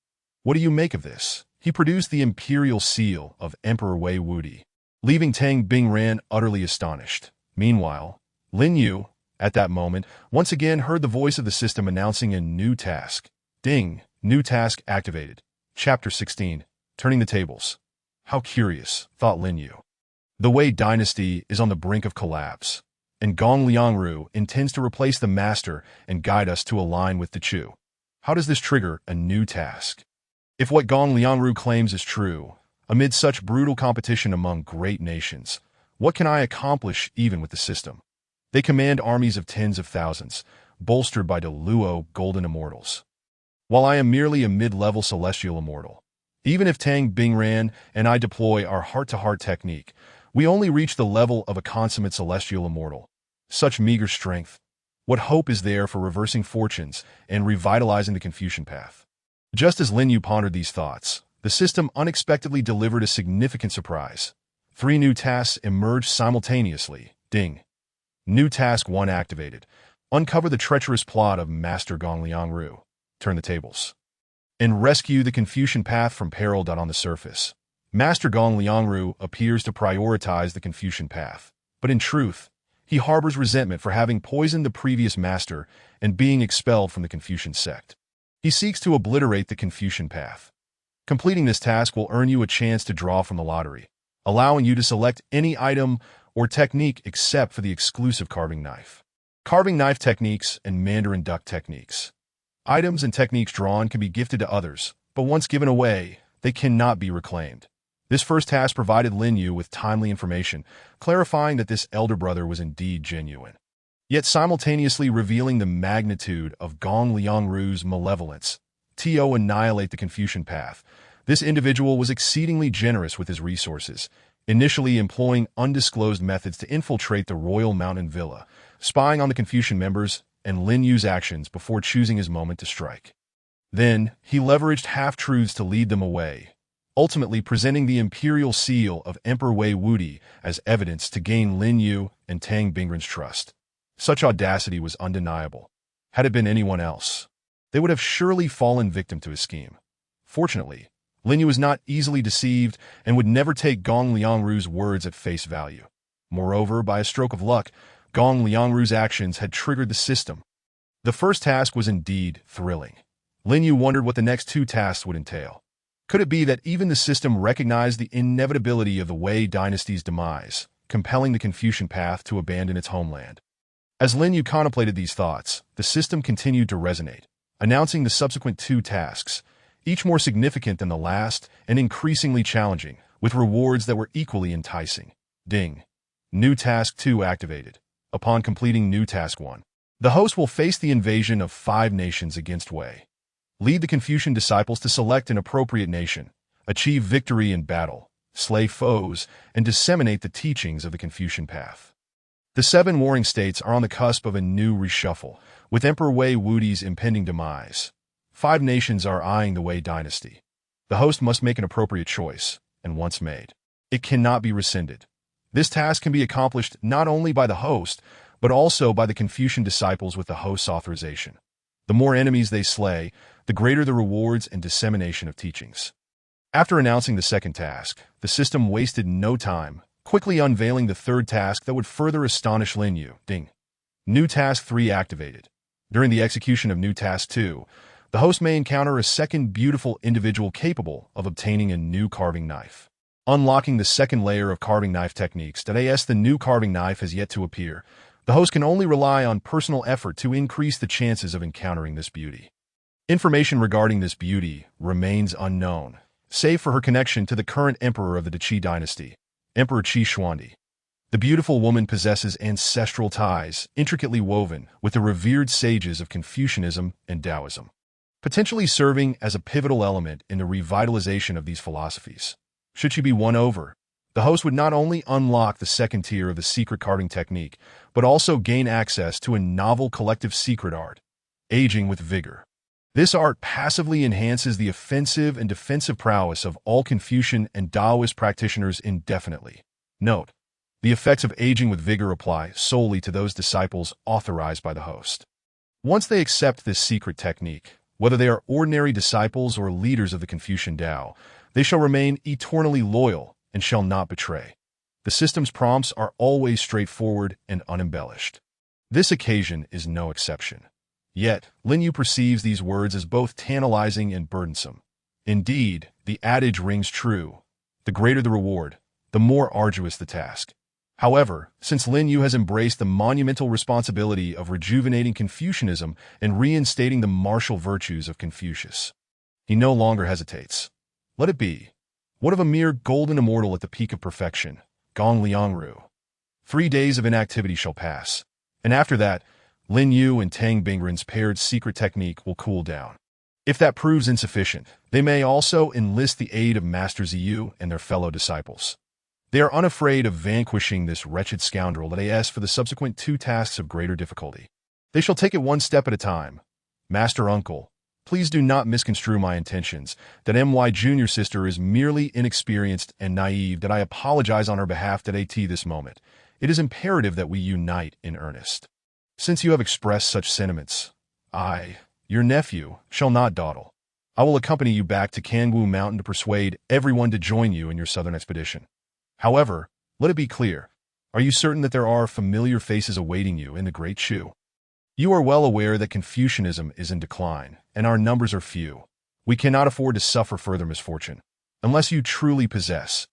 What do you make of this? He produced the imperial seal of Emperor Wei Wuti, leaving Tang Bingran utterly astonished. Meanwhile, Lin Yu, at that moment, once again heard the voice of the system announcing a new task. Ding! New task activated. Chapter 16. Turning the tables. How curious, thought Lin Yu. The Wei dynasty is on the brink of collapse, and Gong Liangru intends to replace the master and guide us to align with the Chu. How does this trigger a new task? If what Gong Liangru claims is true, amid such brutal competition among great nations, what can I accomplish even with the system? They command armies of tens of thousands, bolstered by the Luo golden immortals, while I am merely a mid-level celestial immortal. Even if Tang Bingran and I deploy our heart-to-heart technique, we only reach the level of a consummate celestial immortal. Such meager strength. What hope is there for reversing fortunes and revitalizing the Confucian path? Just as Lin Yu pondered these thoughts, the system unexpectedly delivered a significant surprise. 3 new tasks emerged simultaneously. Ding. New Task 1 activated. Uncover the treacherous plot of Master Gong Liangru. Turn the tables. And rescue the Confucian path from peril. On the surface, Master Gong Liangru appears to prioritize the Confucian path, but in truth, he harbors resentment for having poisoned the previous master and being expelled from the Confucian sect. He seeks to obliterate the Confucian path. Completing this task will earn you a chance to draw from the lottery, allowing you to select any item or technique except for the exclusive carving knife. Carving knife techniques and Mandarin duck techniques. Items and techniques drawn can be gifted to others, but once given away, they cannot be reclaimed. This first task provided Lin Yu with timely information, clarifying that this elder brother was indeed genuine, yet simultaneously revealing the magnitude of Gong Liangru's malevolence. To annihilate the Confucian path, this individual was exceedingly generous with his resources, initially employing undisclosed methods to infiltrate the royal mountain villa, spying on the Confucian members and Lin Yu's actions before choosing his moment to strike. Then, he leveraged half-truths to lead them away, ultimately presenting the imperial seal of Emperor Wei Wuti as evidence to gain Lin Yu and Tang Bingran's trust. Such audacity was undeniable. Had it been anyone else, they would have surely fallen victim to his scheme. Fortunately, Lin Yu was not easily deceived and would never take Gong Liangru's words at face value. Moreover, by a stroke of luck, Gong Liangru's actions had triggered the system. The first task was indeed thrilling. Lin Yu wondered what the next 2 tasks would entail. Could it be that even the system recognized the inevitability of the Wei dynasty's demise, compelling the Confucian path to abandon its homeland. As Lin Yu contemplated these thoughts, the system continued to resonate, announcing the subsequent 2 tasks, each more significant than the last and increasingly challenging, with rewards that were equally enticing. Ding. New Task 2 activated. Upon completing New Task 1, the host will face the invasion of 5 nations against Wei. Lead the Confucian disciples to select an appropriate nation, achieve victory in battle, slay foes, and disseminate the teachings of the Confucian path. The 7 warring states are on the cusp of a new reshuffle, with Emperor Wei Wudi's impending demise. 5 nations are eyeing the Wei dynasty. The host must make an appropriate choice, and once made, it cannot be rescinded. This task can be accomplished not only by the host, but also by the Confucian disciples with the host's authorization. The more enemies they slay, the greater the rewards and dissemination of teachings. After announcing the second task, the system wasted no time, quickly unveiling the third task that would further astonish Lin Yu. Ding. New Task 3 activated. During the execution of New Task 2, the host may encounter a second beautiful individual capable of obtaining a new carving knife. Unlocking the second layer of carving knife techniques, the new carving knife has yet to appear. The host can only rely on personal effort to increase the chances of encountering this beauty. Information regarding this beauty remains unknown, save for her connection to the current emperor of the Qi dynasty, Emperor Qi Xuandi. The beautiful woman possesses ancestral ties, intricately woven with the revered sages of Confucianism and Taoism, potentially serving as a pivotal element in the revitalization of these philosophies. Should she be won over, the host would not only unlock the second tier of the secret carving technique, but also gain access to a novel collective secret art, aging with vigor. This art passively enhances the offensive and defensive prowess of all Confucian and Taoist practitioners indefinitely. Note: the effects of aging with vigor apply solely to those disciples authorized by the host. Once they accept this secret technique, whether they are ordinary disciples or leaders of the Confucian Tao, they shall remain eternally loyal and shall not betray. The system's prompts are always straightforward and unembellished. This occasion is no exception. Yet, Lin Yu perceives these words as both tantalizing and burdensome. Indeed, the adage rings true: the greater the reward, the more arduous the task. However, since Lin Yu has embraced the monumental responsibility of rejuvenating Confucianism and reinstating the martial virtues of Confucius, he no longer hesitates. Let it be. What of a mere golden immortal at the peak of perfection, Gong Liangru? 3 days of inactivity shall pass, and after that, Lin Yu and Tang Bingren's paired secret technique will cool down. If that proves insufficient, they may also enlist the aid of Master Ziyu and their fellow disciples. They are unafraid of vanquishing this wretched scoundrel that asks for the subsequent 2 tasks of greater difficulty. They shall take it one step at a time. Master Uncle, please do not misconstrue my intentions, that M.Y. Junior sister is merely inexperienced and naive, that I apologize on her behalf at this moment. It is imperative that we unite in earnest. Since you have expressed such sentiments, I, your nephew, shall not dawdle. I will accompany you back to Kangwu Mountain to persuade everyone to join you in your southern expedition. However, let it be clear, are you certain that there are familiar faces awaiting you in the Great Shu? You are well aware that Confucianism is in decline, and our numbers are few. We cannot afford to suffer further misfortune, unless you truly possess.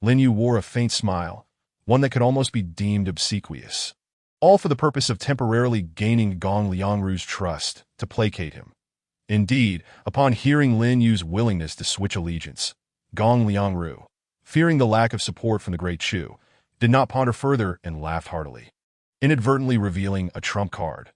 Lin Yu wore a faint smile, one that could almost be deemed obsequious, all for the purpose of temporarily gaining Gong Liangru's trust, to placate him. Indeed, upon hearing Lin Yu's willingness to switch allegiance, Gong Liangru, fearing the lack of support from the Great Shu, did not ponder further and laughed heartily, inadvertently revealing a trump card.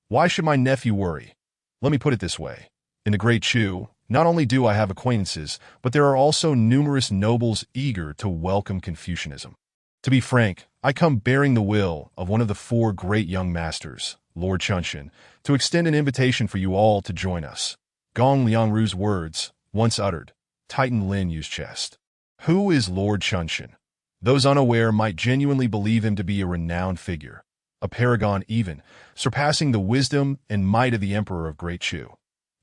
Why should my nephew worry? Let me put it this way. In the Great Shu, not only do I have acquaintances, but there are also numerous nobles eager to welcome Confucianism. To be frank, I come bearing the will of one of the 4 great young masters, Lord Chunshin, to extend an invitation for you all to join us. Gong Liangru's words, once uttered, tightened Lin Yu's chest. Who is Lord Chunshin? Those unaware might genuinely believe him to be a renowned figure, a paragon even, surpassing the wisdom and might of the emperor of Great Shu.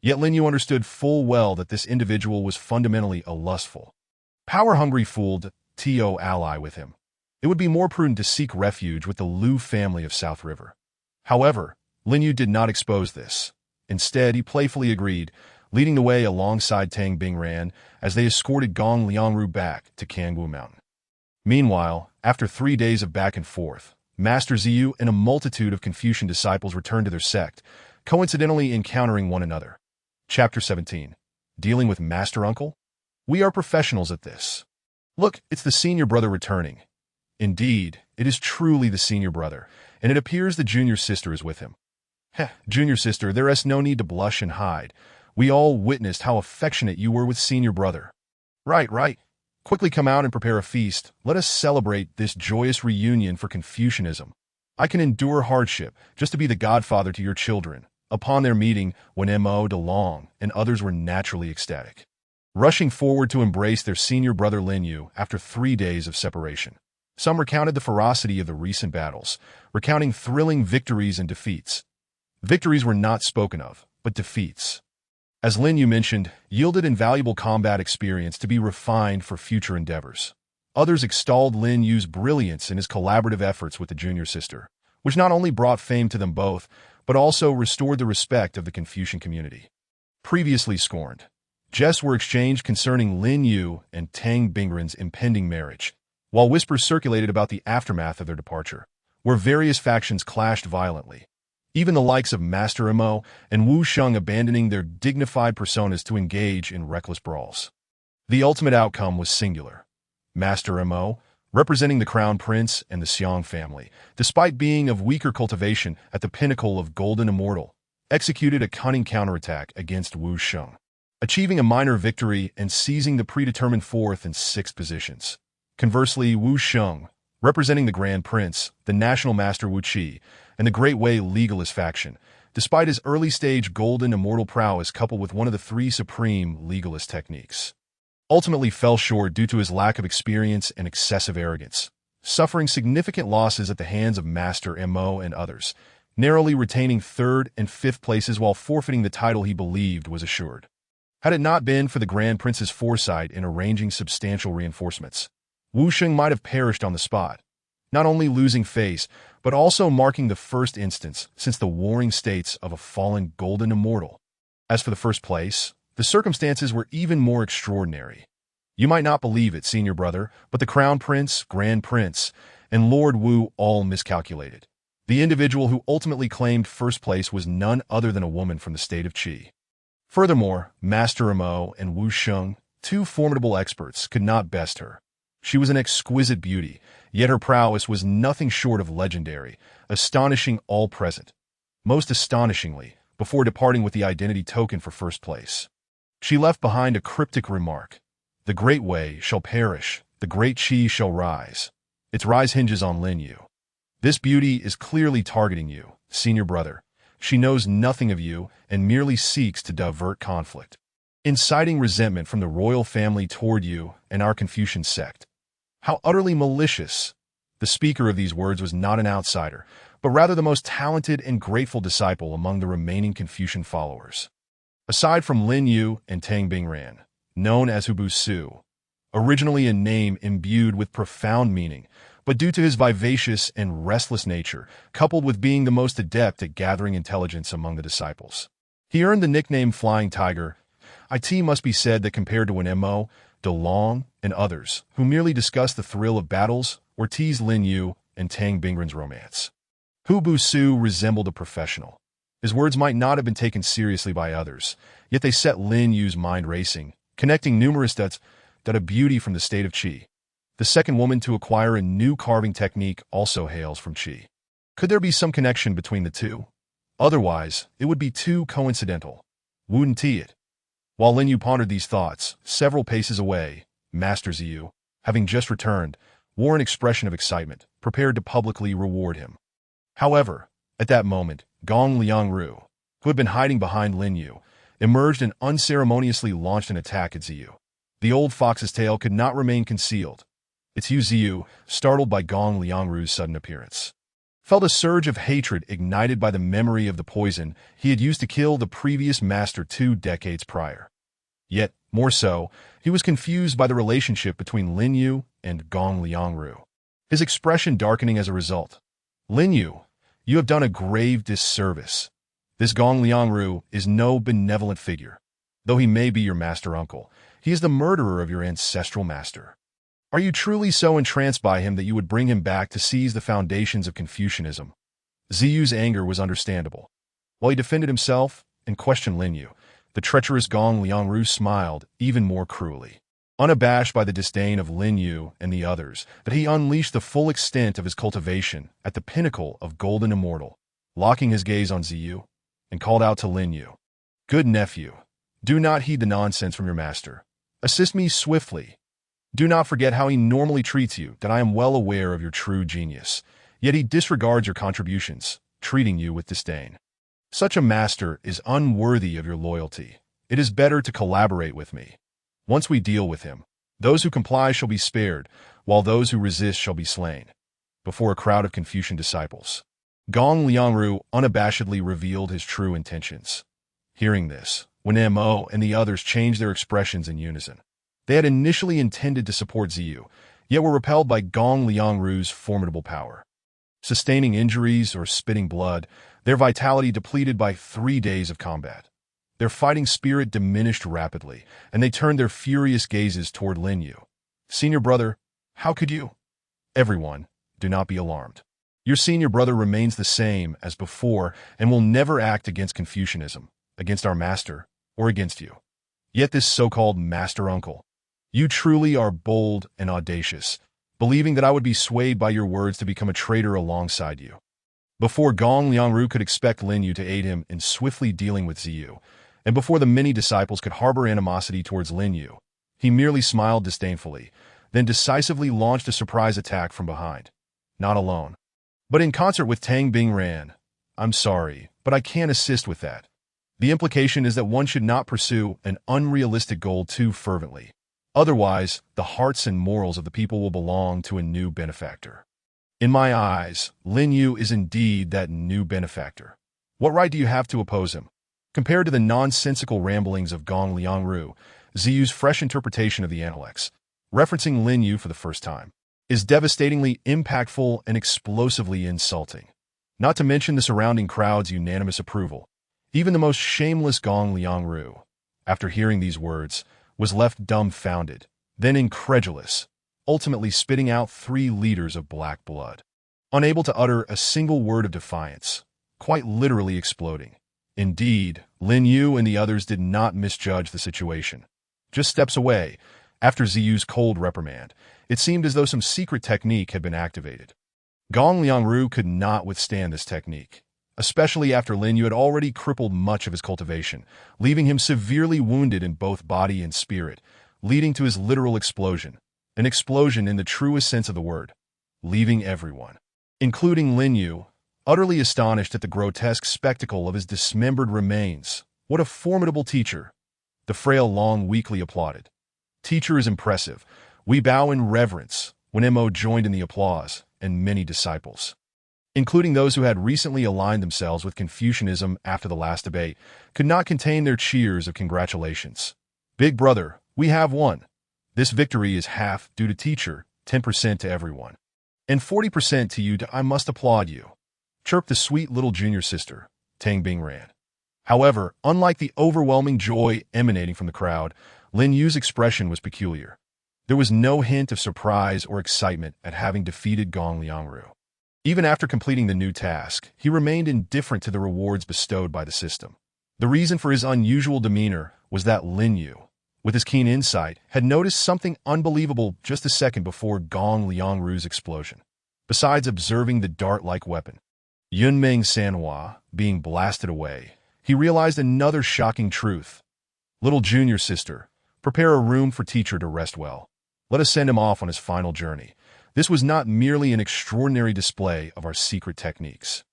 Yet Lin Yu understood full well that this individual was fundamentally a lustful, power-hungry fool to ally with him. It would be more prudent to seek refuge with the Liu family of South River. However, Lin Yu did not expose this. Instead, he playfully agreed, leading the way alongside Tang Bingran as they escorted Gong Liangru back to Kangwu Mountain. Meanwhile, after 3 days of back and forth, Master Ziyu and a multitude of Confucian disciples returned to their sect, coincidentally encountering one another. Chapter 17. Dealing with Master Uncle? We are professionals at this. Look, it's the senior brother returning. Indeed, it is truly the senior brother, and it appears the junior sister is with him. Heh, junior sister, there is no need to blush and hide. We all witnessed how affectionate you were with senior brother. Right. Quickly come out and prepare a feast. Let us celebrate this joyous reunion for Confucianism. I can endure hardship just to be the godfather to your children. Upon their meeting, when M.O. de Long and others were naturally ecstatic, rushing forward to embrace their senior brother Lin Yu after 3 days of separation. Some recounted the ferocity of the recent battles, recounting thrilling victories and defeats. Victories were not spoken of, but defeats, as Lin Yu mentioned, yielded invaluable combat experience to be refined for future endeavors. Others extolled Lin Yu's brilliance in his collaborative efforts with the junior sister, which not only brought fame to them both, but also restored the respect of the Confucian community. Previously scorned, jests were exchanged concerning Lin Yu and Tang Bingren's impending marriage, while whispers circulated about the aftermath of their departure, where various factions clashed violently. Even the likes of Master M.O. and Wu Sheng abandoning their dignified personas to engage in reckless brawls. The ultimate outcome was singular. Master M.O., representing the Crown Prince and the Xiang family, despite being of weaker cultivation at the pinnacle of Golden Immortal, executed a cunning counterattack against Wu Sheng, achieving a minor victory and seizing the predetermined 4th and 6th positions. Conversely, Wu Sheng, representing the Grand Prince, the National Master Wu Qi, and the Great Way Legalist faction, despite his early-stage Golden Immortal prowess coupled with one of the 3 supreme legalist techniques, ultimately fell short due to his lack of experience and excessive arrogance, suffering significant losses at the hands of Master M.O. and others, narrowly retaining 3rd and 5th places while forfeiting the title he believed was assured. Had it not been for the Grand Prince's foresight in arranging substantial reinforcements, Wu Sheng might have perished on the spot, not only losing face, but also marking the first instance since the warring states of a fallen Golden Immortal. As for the first place, the circumstances were even more extraordinary. You might not believe it, senior brother, but the Crown Prince, Grand Prince, and Lord Wu all miscalculated. The individual who ultimately claimed first place was none other than a woman from the state of Qi. Furthermore, Master M.O. and Wu Sheng, 2 formidable experts, could not best her. She was an exquisite beauty, yet her prowess was nothing short of legendary, astonishing all present. Most astonishingly, before departing with the identity token for first place, she left behind a cryptic remark. The Great Way shall perish, the Great Qi shall rise. Its rise hinges on Lin Yu. This beauty is clearly targeting you, senior brother. She knows nothing of you and merely seeks to divert conflict, inciting resentment from the royal family toward you and our Confucian sect. How utterly malicious! The speaker of these words was not an outsider, but rather the most talented and grateful disciple among the remaining Confucian followers. Aside from Lin Yu and Tang Bingren, known as Hubu Su, originally a name imbued with profound meaning, but due to his vivacious and restless nature, coupled with being the most adept at gathering intelligence among the disciples, he earned the nickname Flying Tiger. It must be said that compared to an M.O., De Long, and others, who merely discussed the thrill of battles or teased Lin Yu and Tang Bingren's romance, Hubu Su resembled a professional. His words might not have been taken seriously by others, yet they set Lin Yu's mind racing, connecting numerous dots that a beauty from the state of Qi. The second woman to acquire a new carving technique also hails from Qi. Could there be some connection between the two? Otherwise, it would be too coincidental. Wouldn't it? While Lin Yu pondered these thoughts, several paces away, Master Ziyu, having just returned, wore an expression of excitement, prepared to publicly reward him. However, at that moment, Gong Liangru, who had been hiding behind Lin Yu, emerged and unceremoniously launched an attack at Ziyu. The old fox's tail could not remain concealed. Its Ziyu, startled by Gong Liangru's sudden appearance, felt a surge of hatred ignited by the memory of the poison he had used to kill the previous master 2 decades prior. Yet, more so, he was confused by the relationship between Lin Yu and Gong Liangru, his expression darkening as a result. Lin Yu, you have done a grave disservice. This Gong Liangru is no benevolent figure. Though he may be your master uncle, he is the murderer of your ancestral master. Are you truly so entranced by him that you would bring him back to seize the foundations of Confucianism? Ziyu's anger was understandable. While he defended himself and questioned Lin Yu, the treacherous Gong Liangru smiled even more cruelly. Unabashed by the disdain of Lin Yu and the others, that he unleashed the full extent of his cultivation at the pinnacle of golden immortal, locking his gaze on Ziyu, and called out to Lin Yu, "Good nephew, do not heed the nonsense from your master. Assist me swiftly. Do not forget how he normally treats you, that I am well aware of your true genius. Yet he disregards your contributions, treating you with disdain. Such a master is unworthy of your loyalty. It is better to collaborate with me. Once we deal with him, those who comply shall be spared, while those who resist shall be slain." Before a crowd of Confucian disciples, Gong Liangru unabashedly revealed his true intentions. Hearing this, when Mo and the others changed their expressions in unison, they had initially intended to support Ziyu, yet were repelled by Gong Liangru's formidable power. Sustaining injuries or spitting blood, their vitality depleted by 3 days of combat. Their fighting spirit diminished rapidly, and they turned their furious gazes toward Lin Yu. "Senior brother, how could you?" "Everyone, do not be alarmed. Your senior brother remains the same as before and will never act against Confucianism, against our master, or against you. Yet this so-called master uncle, you truly are bold and audacious, believing that I would be swayed by your words to become a traitor alongside you." Before Gong Liangru could expect Lin Yu to aid him in swiftly dealing with Ziyu, and before the many disciples could harbor animosity towards Lin Yu, he merely smiled disdainfully, then decisively launched a surprise attack from behind. Not alone, but in concert with Tang Bingran. "I'm sorry, but I can't assist with that. The implication is that one should not pursue an unrealistic goal too fervently. Otherwise, the hearts and morals of the people will belong to a new benefactor. In my eyes, Lin Yu is indeed that new benefactor. What right do you have to oppose him?" Compared to the nonsensical ramblings of Gong Liangru, Ziyu's fresh interpretation of the Analects, referencing Lin Yu for the first time, is devastatingly impactful and explosively insulting. Not to mention the surrounding crowd's unanimous approval. Even the most shameless Gong Liangru, after hearing these words, was left dumbfounded, then incredulous, ultimately spitting out 3 liters of black blood. Unable to utter a single word of defiance, quite literally exploding. Indeed, Lin Yu and the others did not misjudge the situation. Just steps away, after Ziyu's cold reprimand, it seemed as though some secret technique had been activated. Gong Liangru could not withstand this technique, especially after Lin Yu had already crippled much of his cultivation, leaving him severely wounded in both body and spirit, leading to his literal explosion. An explosion in the truest sense of the word, leaving everyone, including Lin Yu, utterly astonished at the grotesque spectacle of his dismembered remains. "What a formidable teacher!" The frail Long weakly applauded. "Teacher is impressive. We bow in reverence," when Mo joined in the applause, and many disciples, including those who had recently aligned themselves with Confucianism after the last debate, could not contain their cheers of congratulations. "Big brother, we have won. This victory is half due to teacher, 10% to everyone, and 40% to you. I must applaud you," chirped the sweet little junior sister, Tang Bingran. However, unlike the overwhelming joy emanating from the crowd, Lin Yu's expression was peculiar. There was no hint of surprise or excitement at having defeated Gong Liangru. Even after completing the new task, he remained indifferent to the rewards bestowed by the system. The reason for his unusual demeanor was that Lin Yu, with his keen insight, had noticed something unbelievable just a second before Gong Liangru's explosion. Besides observing the dart-like weapon, Yunmeng Sanhua, being blasted away, he realized another shocking truth. "Little junior sister, prepare a room for teacher to rest well. Let us send him off on his final journey." This was not merely an extraordinary display of our secret techniques.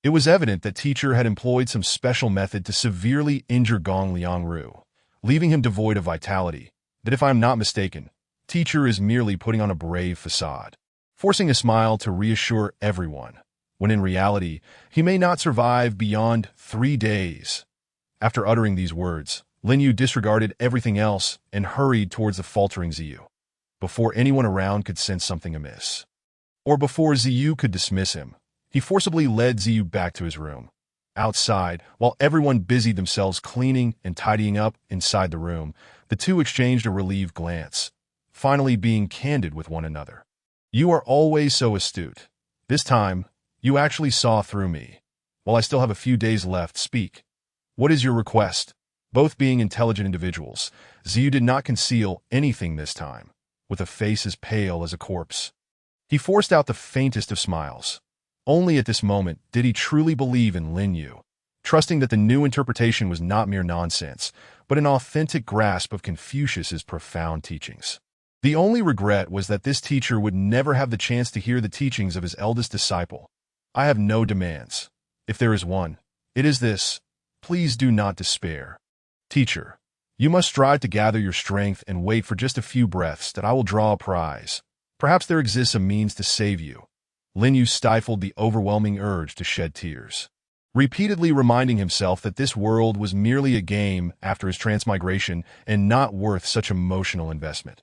It was evident that teacher had employed some special method to severely injure Gong Liangru, leaving him devoid of vitality. That if I am not mistaken, teacher is merely putting on a brave facade, forcing a smile to reassure everyone, when in reality, he may not survive beyond 3 days. After uttering these words, Lin Yu disregarded everything else and hurried towards the faltering Ziyu. Before anyone around could sense something amiss, or before Ziyu could dismiss him, he forcibly led Ziyu back to his room. Outside, while everyone busied themselves cleaning and tidying up inside the room, the two exchanged a relieved glance. finally being candid with one another. You are always so astute. This time, you actually saw through me. While I still have a few days left, speak. What is your request? Both being intelligent individuals, Ziyu did not conceal anything this time, with a face as pale as a corpse. He forced out the faintest of smiles. Only at this moment did he truly believe in Lin Yu, trusting that the new interpretation was not mere nonsense, but an authentic grasp of Confucius's profound teachings. The only regret was that this teacher would never have the chance to hear the teachings of his eldest disciple. I have no demands. If there is one, it is this: please do not despair. Teacher, you must strive to gather your strength and wait for just a few breaths that I will draw a prize. Perhaps there exists a means to save you. Lin Yu stifled the overwhelming urge to shed tears, repeatedly reminding himself that this world was merely a game after his transmigration and not worth such emotional investment.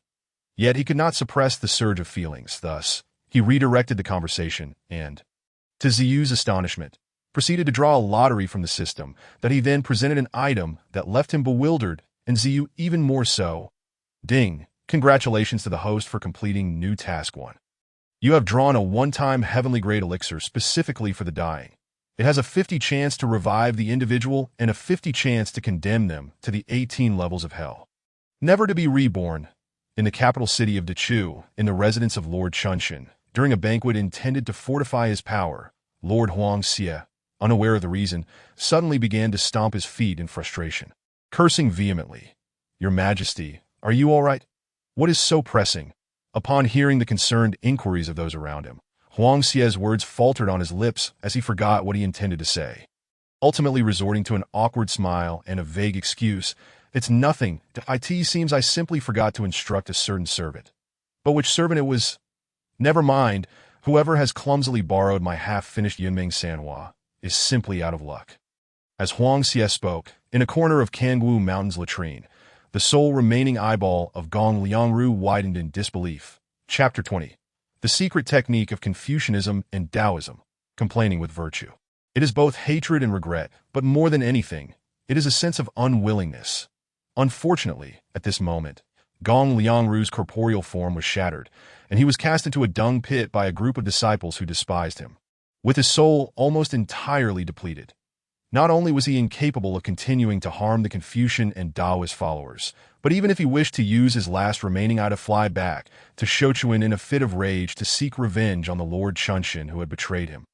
Yet he could not suppress the surge of feelings. Thus, he redirected the conversation and, to Ziyu's astonishment, proceeded to draw a lottery from the system that he then presented an item that left him bewildered and Ziyu even more so. Ding! Congratulations to the host for completing new task 1. You have drawn a one-time heavenly grade elixir specifically for the dying. It has a 50 chance to revive the individual and a 50 chance to condemn them to the 18 levels of hell, never to be reborn. In the capital city of Dechu, in the residence of Lord Chunshin, during a banquet intended to fortify his power, Lord Huang Xie, unaware of the reason, suddenly began to stomp his feet in frustration, cursing vehemently. Your Majesty, are you all right? What is so pressing? Upon hearing the concerned inquiries of those around him, Huang Xie's words faltered on his lips as he forgot what he intended to say. Ultimately resorting to an awkward smile and a vague excuse, it's nothing, it seems I simply forgot to instruct a certain servant. But which servant it was? Never mind, whoever has clumsily borrowed my half-finished Yunming Sanhua is simply out of luck. As Huang Xie spoke, in a corner of Kangwu Mountain's latrine, the sole remaining eyeball of Gong Liangru widened in disbelief. Chapter 20. The secret technique of Confucianism and Taoism, complaining with virtue. It is both hatred and regret, but more than anything, it is a sense of unwillingness. Unfortunately, at this moment, Gong Liangru's corporeal form was shattered, and he was cast into a dung pit by a group of disciples who despised him. With his soul almost entirely depleted, not only was he incapable of continuing to harm the Confucian and Taoist followers, but even if he wished to use his last remaining eye to fly back to Shochuan in a fit of rage to seek revenge on the Lord Chunshin who had betrayed him,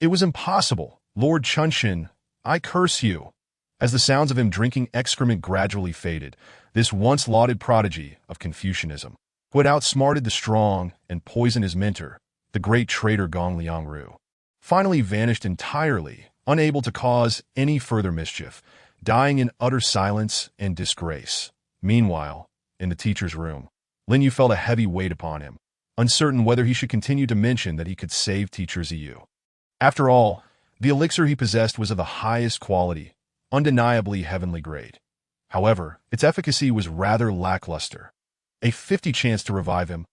it was impossible. Lord Chunshin, I curse you. As the sounds of him drinking excrement gradually faded, this once lauded prodigy of Confucianism, who had outsmarted the strong and poisoned his mentor, the great traitor Gong Liangru, finally vanished entirely, unable to cause any further mischief, dying in utter silence and disgrace. Meanwhile, in the teacher's room, Lin Yu felt a heavy weight upon him, uncertain whether he should continue to mention that he could save teacher Ziyu. After all, the elixir he possessed was of the highest quality, undeniably heavenly grade. However, its efficacy was rather lackluster. A 50 chance to revive him,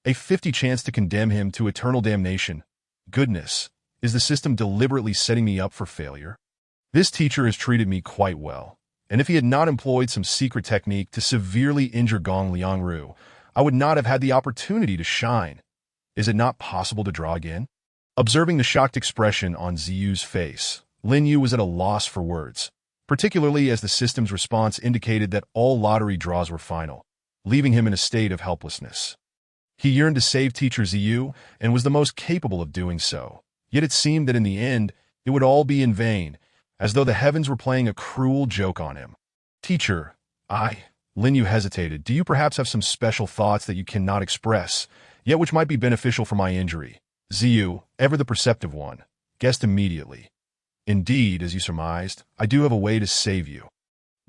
a 50 chance to condemn him to eternal damnation. Goodness, is the system deliberately setting me up for failure? This teacher has treated me quite well, and if he had not employed some secret technique to severely injure Gong Liangru, I would not have had the opportunity to shine. Is it not possible to draw again? Observing the shocked expression on Ziyu's face, Lin Yu was at a loss for words, particularly as the system's response indicated that all lottery draws were final, leaving him in a state of helplessness. He yearned to save teacher Ziyu and was the most capable of doing so. Yet it seemed that in the end, it would all be in vain, as though the heavens were playing a cruel joke on him. Teacher, Lin Yu hesitated. Do you perhaps have some special thoughts that you cannot express, yet which might be beneficial for my injury? Ziyu, ever the perceptive one, guessed immediately. Indeed, as you surmised, I do have a way to save you.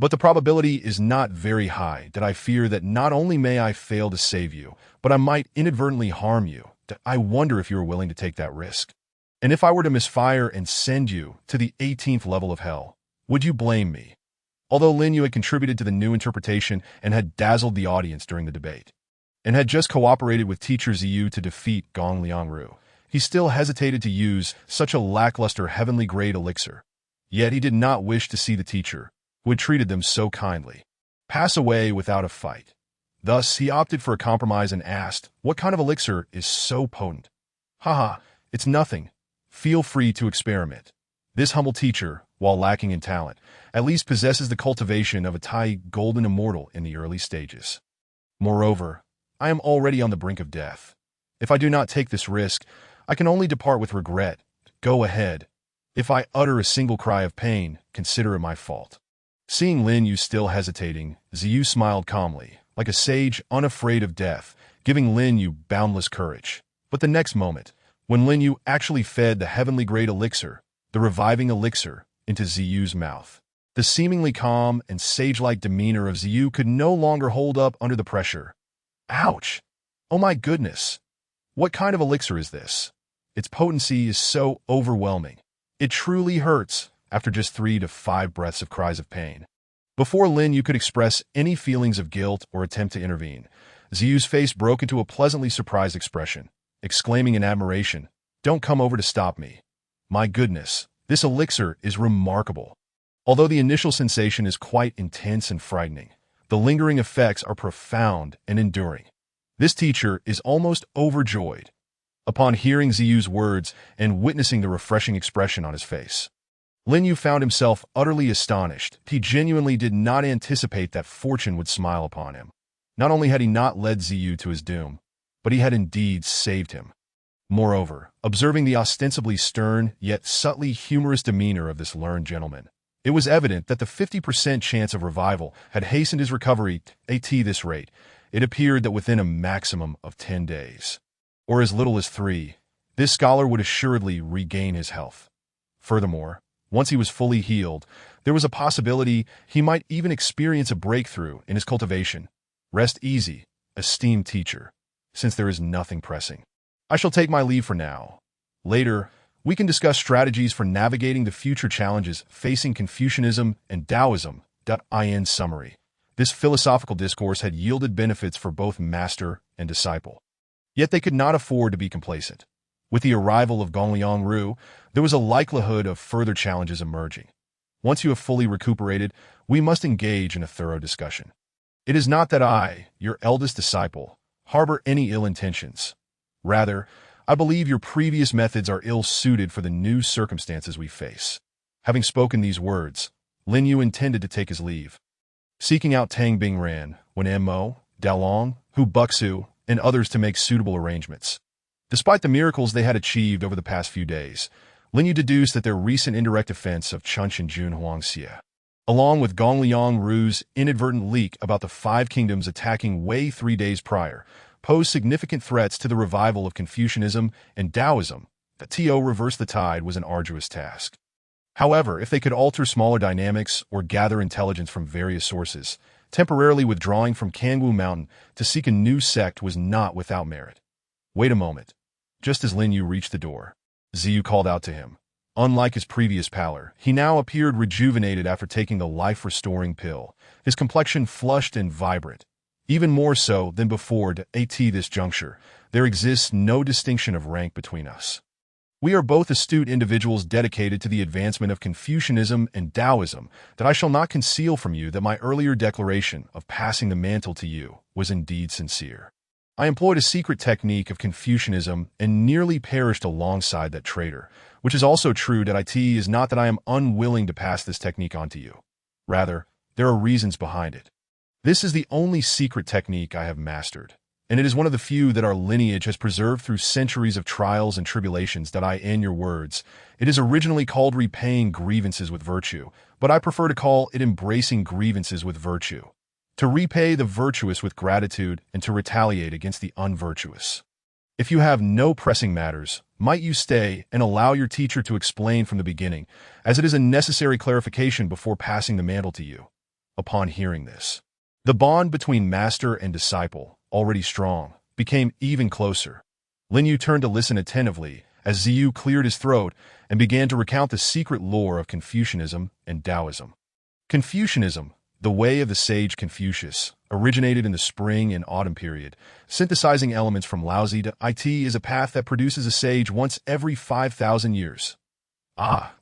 But the probability is not very high that I fear that not only may I fail to save you, but I might inadvertently harm you. I wonder if you are willing to take that risk. And if I were to misfire and send you to the 18th level of hell, would you blame me? Although Lin Yu had contributed to the new interpretation and had dazzled the audience during the debate, and had just cooperated with teacher Ziyu to defeat Gong Liangru, he still hesitated to use such a lackluster heavenly grade elixir. Yet he did not wish to see the teacher, who had treated them so kindly, pass away without a fight. Thus, he opted for a compromise and asked, "What kind of elixir is so potent?" "Haha, it's nothing. Feel free to experiment." This humble teacher, while lacking in talent, at least possesses the cultivation of a Tai golden immortal in the early stages. Moreover, I am already on the brink of death. If I do not take this risk, I can only depart with regret. Go ahead. If I utter a single cry of pain, consider it my fault. Seeing Lin Yu still hesitating, Ziyu smiled calmly, like a sage unafraid of death, giving Lin Yu boundless courage. But the next moment, when Lin Yu actually fed the heavenly grade elixir, the reviving elixir, into Ziyu's mouth, the seemingly calm and sage-like demeanor of Ziyu could no longer hold up under the pressure. Ouch! Oh my goodness! What kind of elixir is this? Its potency is so overwhelming. It truly hurts, after just 3 to 5 breaths of cries of pain. Before Lin Yu could express any feelings of guilt or attempt to intervene, Ziyu's face broke into a pleasantly surprised expression, exclaiming in admiration, "Don't come over to stop me. My goodness, this elixir is remarkable." Although the initial sensation is quite intense and frightening, the lingering effects are profound and enduring. This teacher is almost overjoyed upon hearing Ziyu's words and witnessing the refreshing expression on his face. Lin Yu found himself utterly astonished. He genuinely did not anticipate that fortune would smile upon him. Not only had he not led Ziyu to his doom, but he had indeed saved him. Moreover, observing the ostensibly stern yet subtly humorous demeanor of this learned gentleman, it was evident that the 50% chance of revival had hastened his recovery at this rate. It appeared that within a maximum of 10 days, or as little as 3, this scholar would assuredly regain his health. Furthermore, once he was fully healed, there was a possibility he might even experience a breakthrough in his cultivation. Rest easy, esteemed teacher, since there is nothing pressing. I shall take my leave for now. Later, we can discuss strategies for navigating the future challenges facing Confucianism and Taoism. In summary, this philosophical discourse had yielded benefits for both master and disciple. Yet they could not afford to be complacent. With the arrival of Gongliang Ru, there was a likelihood of further challenges emerging. Once you have fully recuperated, we must engage in a thorough discussion. It is not that I, your eldest disciple, harbor any ill intentions. Rather, I believe your previous methods are ill-suited for the new circumstances we face. Having spoken these words, Lin Yu intended to take his leave. Seeking out Tang Bingran, when Mo, Dalong, Hu Buxu, and others to make suitable arrangements. Despite the miracles they had achieved over the past few days, Lin Yu deduced that their recent indirect offense of Chunchen Jun Huangxia, along with Gongliang Ru's inadvertent leak about the 5 kingdoms attacking Wei 3 days prior, posed significant threats to the revival of Confucianism and Taoism. That to reverse the tide was an arduous task. However, if they could alter smaller dynamics or gather intelligence from various sources, temporarily withdrawing from Kangwu Mountain to seek a new sect was not without merit. Wait a moment. Just as Lin Yu reached the door, Ziyu called out to him. Unlike his previous pallor, he now appeared rejuvenated after taking the life-restoring pill, his complexion flushed and vibrant. Even more so than before at this juncture, there exists no distinction of rank between us. We are both astute individuals dedicated to the advancement of Confucianism and Taoism, that I shall not conceal from you that my earlier declaration of passing the mantle to you was indeed sincere. I employed a secret technique of Confucianism and nearly perished alongside that traitor, which is also true that it is not that I am unwilling to pass this technique on to you. Rather, there are reasons behind it. This is the only secret technique I have mastered, and it is one of the few that our lineage has preserved through centuries of trials and tribulations. In your words, it is originally called repaying grievances with virtue, but I prefer to call it embracing grievances with virtue. To repay the virtuous with gratitude and to retaliate against the unvirtuous. If you have no pressing matters, might you stay and allow your teacher to explain from the beginning, as it is a necessary clarification before passing the mantle to you. Upon hearing this, the bond between master and disciple, already strong, became even closer. Lin Yu turned to listen attentively as Ziyu cleared his throat and began to recount the secret lore of Confucianism and Taoism. Confucianism, the way of the sage Confucius, originated in the spring and autumn period, synthesizing elements from Laozi to it is a path that produces a sage once every 5,000 years.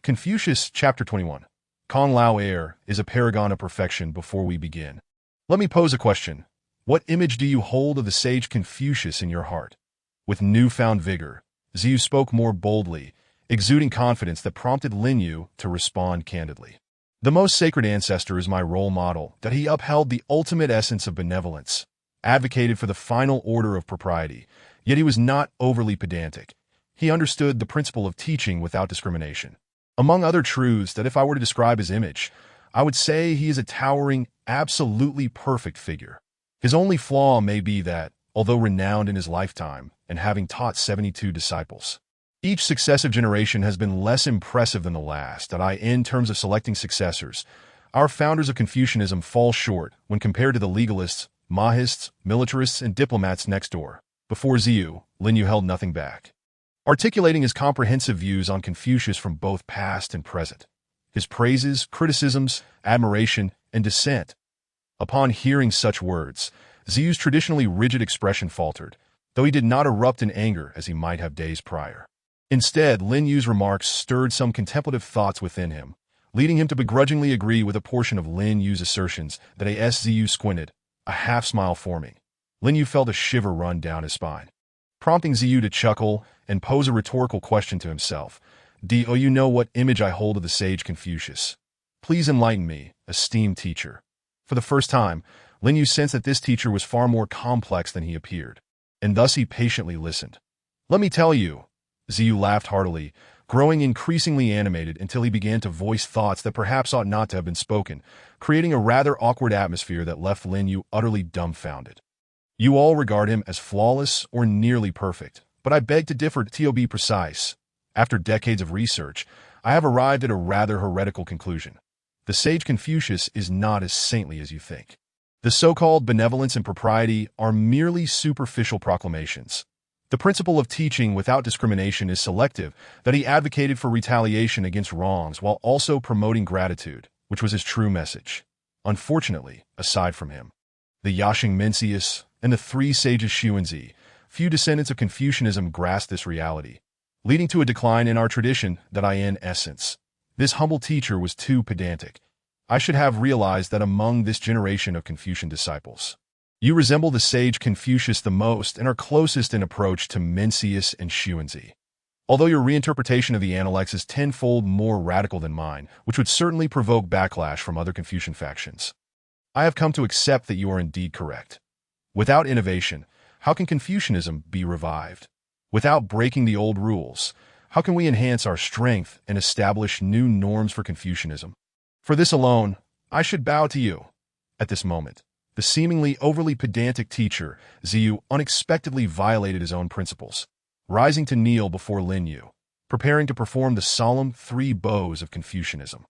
Confucius, Chapter 21. Kong Lao Air is a paragon of perfection. Before we begin, let me pose a question. What image do you hold of the sage Confucius in your heart? With newfound vigor, Ziyu spoke more boldly, exuding confidence that prompted Lin Yu to respond candidly. The most sacred ancestor is my role model, that he upheld the ultimate essence of benevolence, advocated for the final order of propriety, yet he was not overly pedantic. He understood the principle of teaching without discrimination. Among other truths that if I were to describe his image, I would say he is a towering, absolutely perfect figure. His only flaw may be that, although renowned in his lifetime and having taught 72 disciples, each successive generation has been less impressive than the last. In terms of selecting successors, our founders of Confucianism fall short when compared to the legalists, Mahists, militarists, and diplomats next door. Before Ziyu, Lin Yu held nothing back, articulating his comprehensive views on Confucius from both past and present, his praises, criticisms, admiration, and dissent. Upon hearing such words, Ziyu's traditionally rigid expression faltered, though he did not erupt in anger as he might have days prior. Instead, Lin Yu's remarks stirred some contemplative thoughts within him, leading him to begrudgingly agree with a portion of Lin Yu's assertions. That as Ziyu squinted, a half-smile forming, Lin Yu felt a shiver run down his spine, prompting Ziyu to chuckle and pose a rhetorical question to himself. Do you know what image I hold of the sage Confucius? Please enlighten me, esteemed teacher. For the first time, Lin Yu sensed that this teacher was far more complex than he appeared, and thus he patiently listened. Let me tell you, Ziyu laughed heartily, growing increasingly animated until he began to voice thoughts that perhaps ought not to have been spoken, creating a rather awkward atmosphere that left Lin Yu utterly dumbfounded. You all regard him as flawless or nearly perfect, but I beg to differ. To be precise, after decades of research, I have arrived at a rather heretical conclusion. The sage Confucius is not as saintly as you think. The so-called benevolence and propriety are merely superficial proclamations. The principle of teaching without discrimination is selective, that he advocated for retaliation against wrongs while also promoting gratitude, which was his true message. Unfortunately, aside from him, the Yashing Mencius, and the three sages Xuanzi, few descendants of Confucianism grasped this reality, leading to a decline in our tradition. In essence, this humble teacher was too pedantic. I should have realized that among this generation of Confucian disciples, you resemble the sage Confucius the most and are closest in approach to Mencius and Xuanzi. Although your reinterpretation of the Analects is tenfold more radical than mine, which would certainly provoke backlash from other Confucian factions, I have come to accept that you are indeed correct. Without innovation, how can Confucianism be revived? Without breaking the old rules, how can we enhance our strength and establish new norms for Confucianism? For this alone, I should bow to you. At this moment, the seemingly overly pedantic teacher, Ziyu, unexpectedly violated his own principles, rising to kneel before Lin Yu, preparing to perform the solemn 3 bows of Confucianism.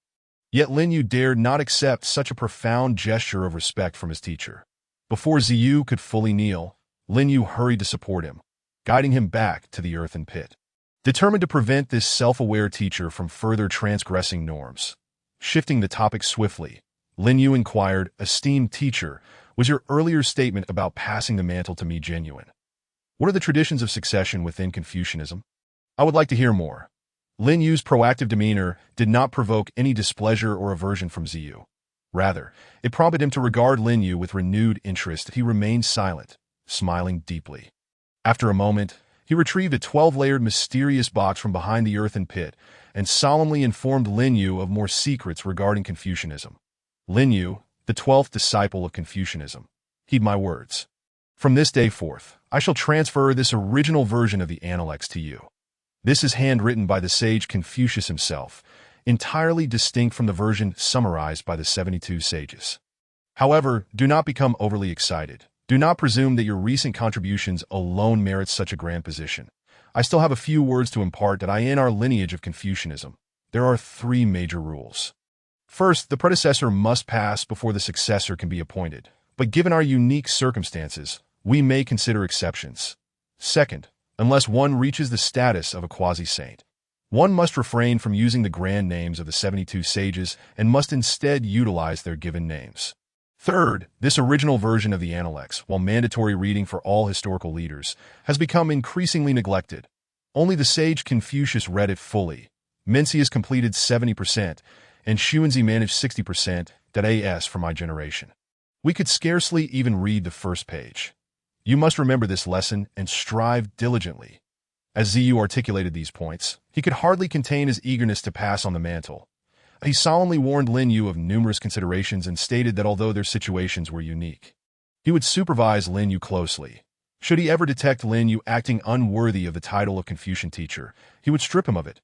Yet Lin Yu dared not accept such a profound gesture of respect from his teacher. Before Ziyu could fully kneel, Lin Yu hurried to support him, guiding him back to the earthen pit. Determined to prevent this self-aware teacher from further transgressing norms, shifting the topic swiftly, Lin Yu inquired, "Esteemed teacher, was your earlier statement about passing the mantle to me genuine? What are the traditions of succession within Confucianism? I would like to hear more." Lin Yu's proactive demeanor did not provoke any displeasure or aversion from Ziyu. Rather, it prompted him to regard Lin Yu with renewed interest. He remained silent, smiling deeply. After a moment, he retrieved a 12-layered mysterious box from behind the earthen pit and solemnly informed Lin Yu of more secrets regarding Confucianism. Lin Yu, the 12th disciple of Confucianism, heed my words. From this day forth, I shall transfer this original version of the Analects to you. This is handwritten by the sage Confucius himself, entirely distinct from the version summarized by the 72 sages. However, do not become overly excited. Do not presume that your recent contributions alone merit such a grand position. I still have a few words to impart that in our lineage of Confucianism. There are 3 major rules. First, the predecessor must pass before the successor can be appointed, but given our unique circumstances, we may consider exceptions. Second, unless one reaches the status of a quasi-saint, one must refrain from using the grand names of the 72 sages and must instead utilize their given names. Third, this original version of the Analects, while mandatory reading for all historical leaders, has become increasingly neglected. Only the sage Confucius read it fully. Mencius completed 70%, and Xuanzi managed 60%, that is for my generation. We could scarcely even read the first page. You must remember this lesson and strive diligently. As Ziyu articulated these points, he could hardly contain his eagerness to pass on the mantle. He solemnly warned Lin Yu of numerous considerations and stated that although their situations were unique, he would supervise Lin Yu closely. Should he ever detect Lin Yu acting unworthy of the title of Confucian teacher, he would strip him of it.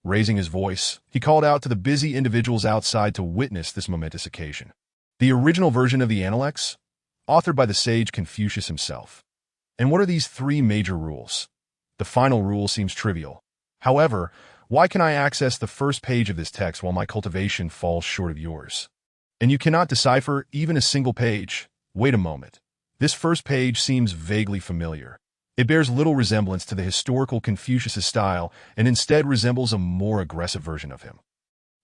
Raising his voice, he called out to the busy individuals outside to witness this momentous occasion. The original version of the Analects, authored by the sage Confucius himself. And what are these 3 major rules? The final rule seems trivial. However, why can I access the first page of this text while my cultivation falls short of yours? And you cannot decipher even a single page? Wait a moment. This first page seems vaguely familiar. It bears little resemblance to the historical Confucius' style and instead resembles a more aggressive version of him.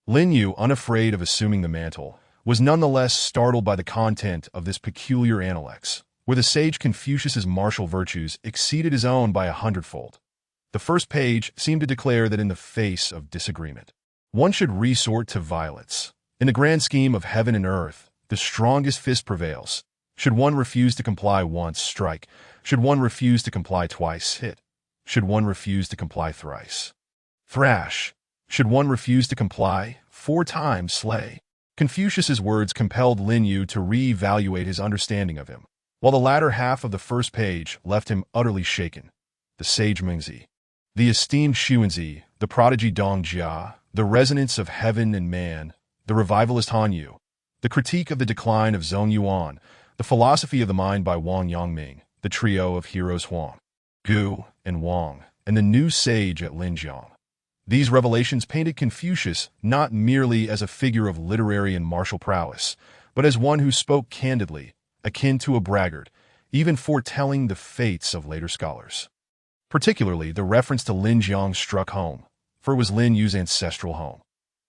Lin Yu, unafraid of assuming the mantle, was nonetheless startled by the content of this peculiar Analects, where the sage Confucius's martial virtues exceeded his own by 100-fold. The first page seemed to declare that in the face of disagreement, one should resort to violence. In the grand scheme of heaven and earth, the strongest fist prevails. Should one refuse to comply once, strike. Should one refuse to comply twice, hit. Should one refuse to comply thrice, thrash. Should one refuse to comply 4 times, slay. Confucius's words compelled Lin Yu to re-evaluate his understanding of him, while the latter half of the first page left him utterly shaken. The sage Mingzi, the esteemed Xuanzi, the prodigy Dong Jia, the resonance of heaven and man, the revivalist Han Yu, the critique of the decline of Zhong Yuan, the philosophy of the mind by Wang Yangming, the trio of heroes Huang, Gu, and Wang, and the new sage at Linjiang. These revelations painted Confucius not merely as a figure of literary and martial prowess, but as one who spoke candidly, akin to a braggart, even foretelling the fates of later scholars. Particularly, the reference to Linjiang struck home, for it was Lin Yu's ancestral home.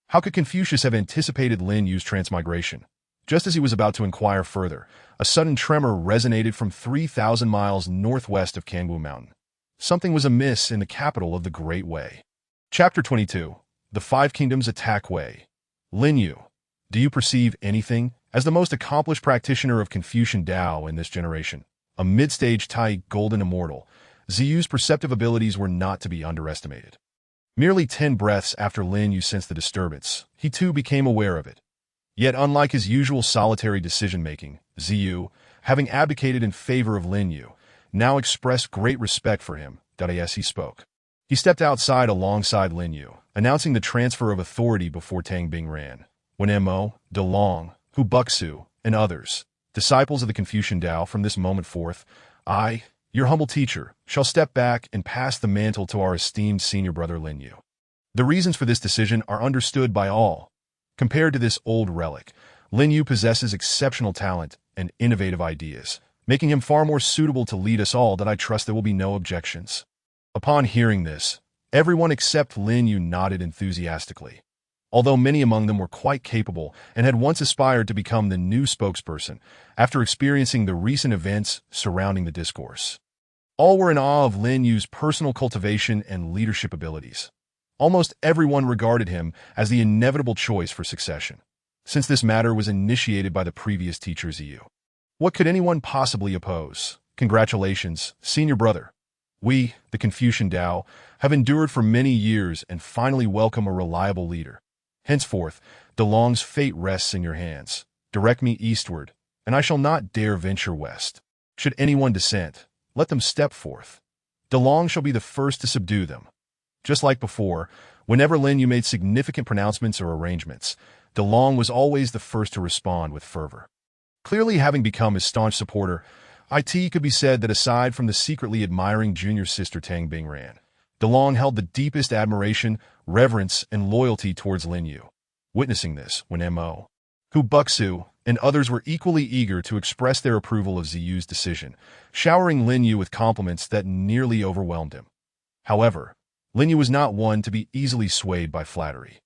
How could Confucius have anticipated Lin Yu's transmigration? Just as he was about to inquire further, a sudden tremor resonated from 3,000 miles northwest of Kangwu Mountain. Something was amiss in the capital of the Great Wei. Chapter 22. The 5 Kingdoms Attack Wei. Lin Yu, do you perceive anything? As the most accomplished practitioner of Confucian Tao in this generation, a mid-stage Tai golden immortal, Ziyu's perceptive abilities were not to be underestimated. Merely 10 breaths after Lin Yu sensed the disturbance, he too became aware of it. Yet unlike his usual solitary decision-making, Ziyu, having abdicated in favor of Lin Yu, now expressed great respect for him, as he spoke. He stepped outside alongside Lin Yu, announcing the transfer of authority before Tang Bingran, when Mo, De Long, Hu Buxu, and others, disciples of the Confucian Tao from this moment forth, I, your humble teacher, shall step back and pass the mantle to our esteemed senior brother Lin Yu. The reasons for this decision are understood by all. Compared to this old relic, Lin Yu possesses exceptional talent and innovative ideas, making him far more suitable to lead us all that I trust there will be no objections. Upon hearing this, everyone except Lin Yu nodded enthusiastically. Although many among them were quite capable and had once aspired to become the new spokesperson after experiencing the recent events surrounding the discourse. All were in awe of Lin Yu's personal cultivation and leadership abilities. Almost everyone regarded him as the inevitable choice for succession, since this matter was initiated by the previous teacher Ziyu. What could anyone possibly oppose? Congratulations, senior brother. We, the Confucian Tao, have endured for many years and finally welcome a reliable leader. Henceforth, De Long's fate rests in your hands. Direct me eastward, and I shall not dare venture west. Should anyone dissent, let them step forth. De Long shall be the first to subdue them. Just like before, whenever Lin Yu made significant pronouncements or arrangements, De Long was always the first to respond with fervor. Clearly having become his staunch supporter, it could be said that aside from the secretly admiring junior sister Tang Bingran, De Long held the deepest admiration, reverence, and loyalty towards Lin Yu. Witnessing this, when Mo, Hu Buxu, and others were equally eager to express their approval of Ziyu's decision, showering Lin Yu with compliments that nearly overwhelmed him. However, Lin Yu was not one to be easily swayed by flattery.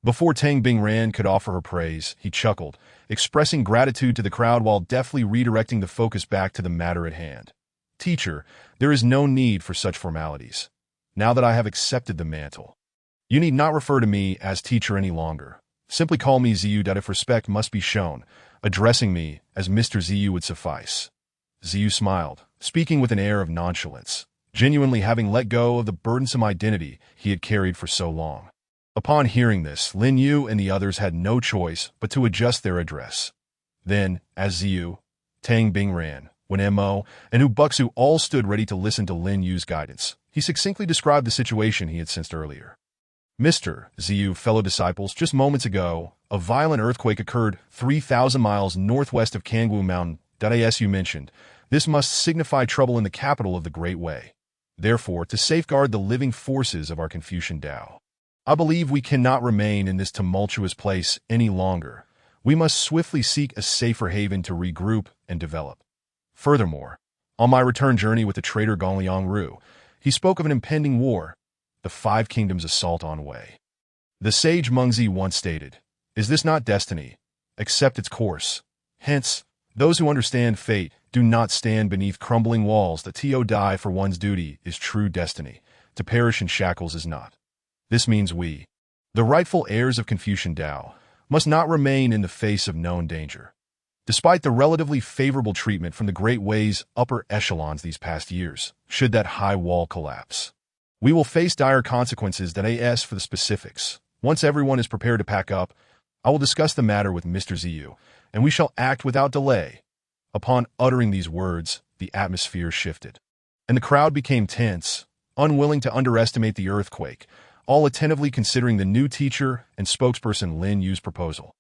Before Tang Bingran could offer her praise, he chuckled, expressing gratitude to the crowd while deftly redirecting the focus back to the matter at hand. Teacher, there is no need for such formalities. Now that I have accepted the mantle, you need not refer to me as teacher any longer. Simply call me Ziyu. If respect must be shown, addressing me as Mr. Ziyu would suffice. Ziyu smiled, speaking with an air of nonchalance, genuinely having let go of the burdensome identity he had carried for so long. Upon hearing this, Lin Yu and the others had no choice but to adjust their address. Then, as Ziyu, Tang Bingran, Wen Mo, and Hu Buxu all stood ready to listen to Lin Yu's guidance, he succinctly described the situation he had sensed earlier. Mr. Ziyu, fellow disciples, just moments ago, a violent earthquake occurred 3,000 miles northwest of Kangwu Mountain. As you mentioned, this must signify trouble in the capital of the Great Way. Therefore, to safeguard the living forces of our Confucian Tao, I believe we cannot remain in this tumultuous place any longer. We must swiftly seek a safer haven to regroup and develop. Furthermore, on my return journey with the traitor Gongliang Ru, he spoke of an impending war, the Five Kingdoms assault on Wei. The sage Mengzi once stated, "Is this not destiny? Accept its course." Hence, those who understand fate do not stand beneath crumbling walls. That to die for one's duty is true destiny. To perish in shackles is not. This means we, the rightful heirs of Confucian Tao, must not remain in the face of known danger. Despite the relatively favorable treatment from the Great Way's upper echelons these past years, should that high wall collapse, we will face dire consequences. As for the specifics, once everyone is prepared to pack up, I will discuss the matter with Mr. Ziyu, and we shall act without delay. Upon uttering these words, the atmosphere shifted, and the crowd became tense, unwilling to underestimate the earthquake, all attentively considering the new teacher and spokesperson Lin Yu's proposal.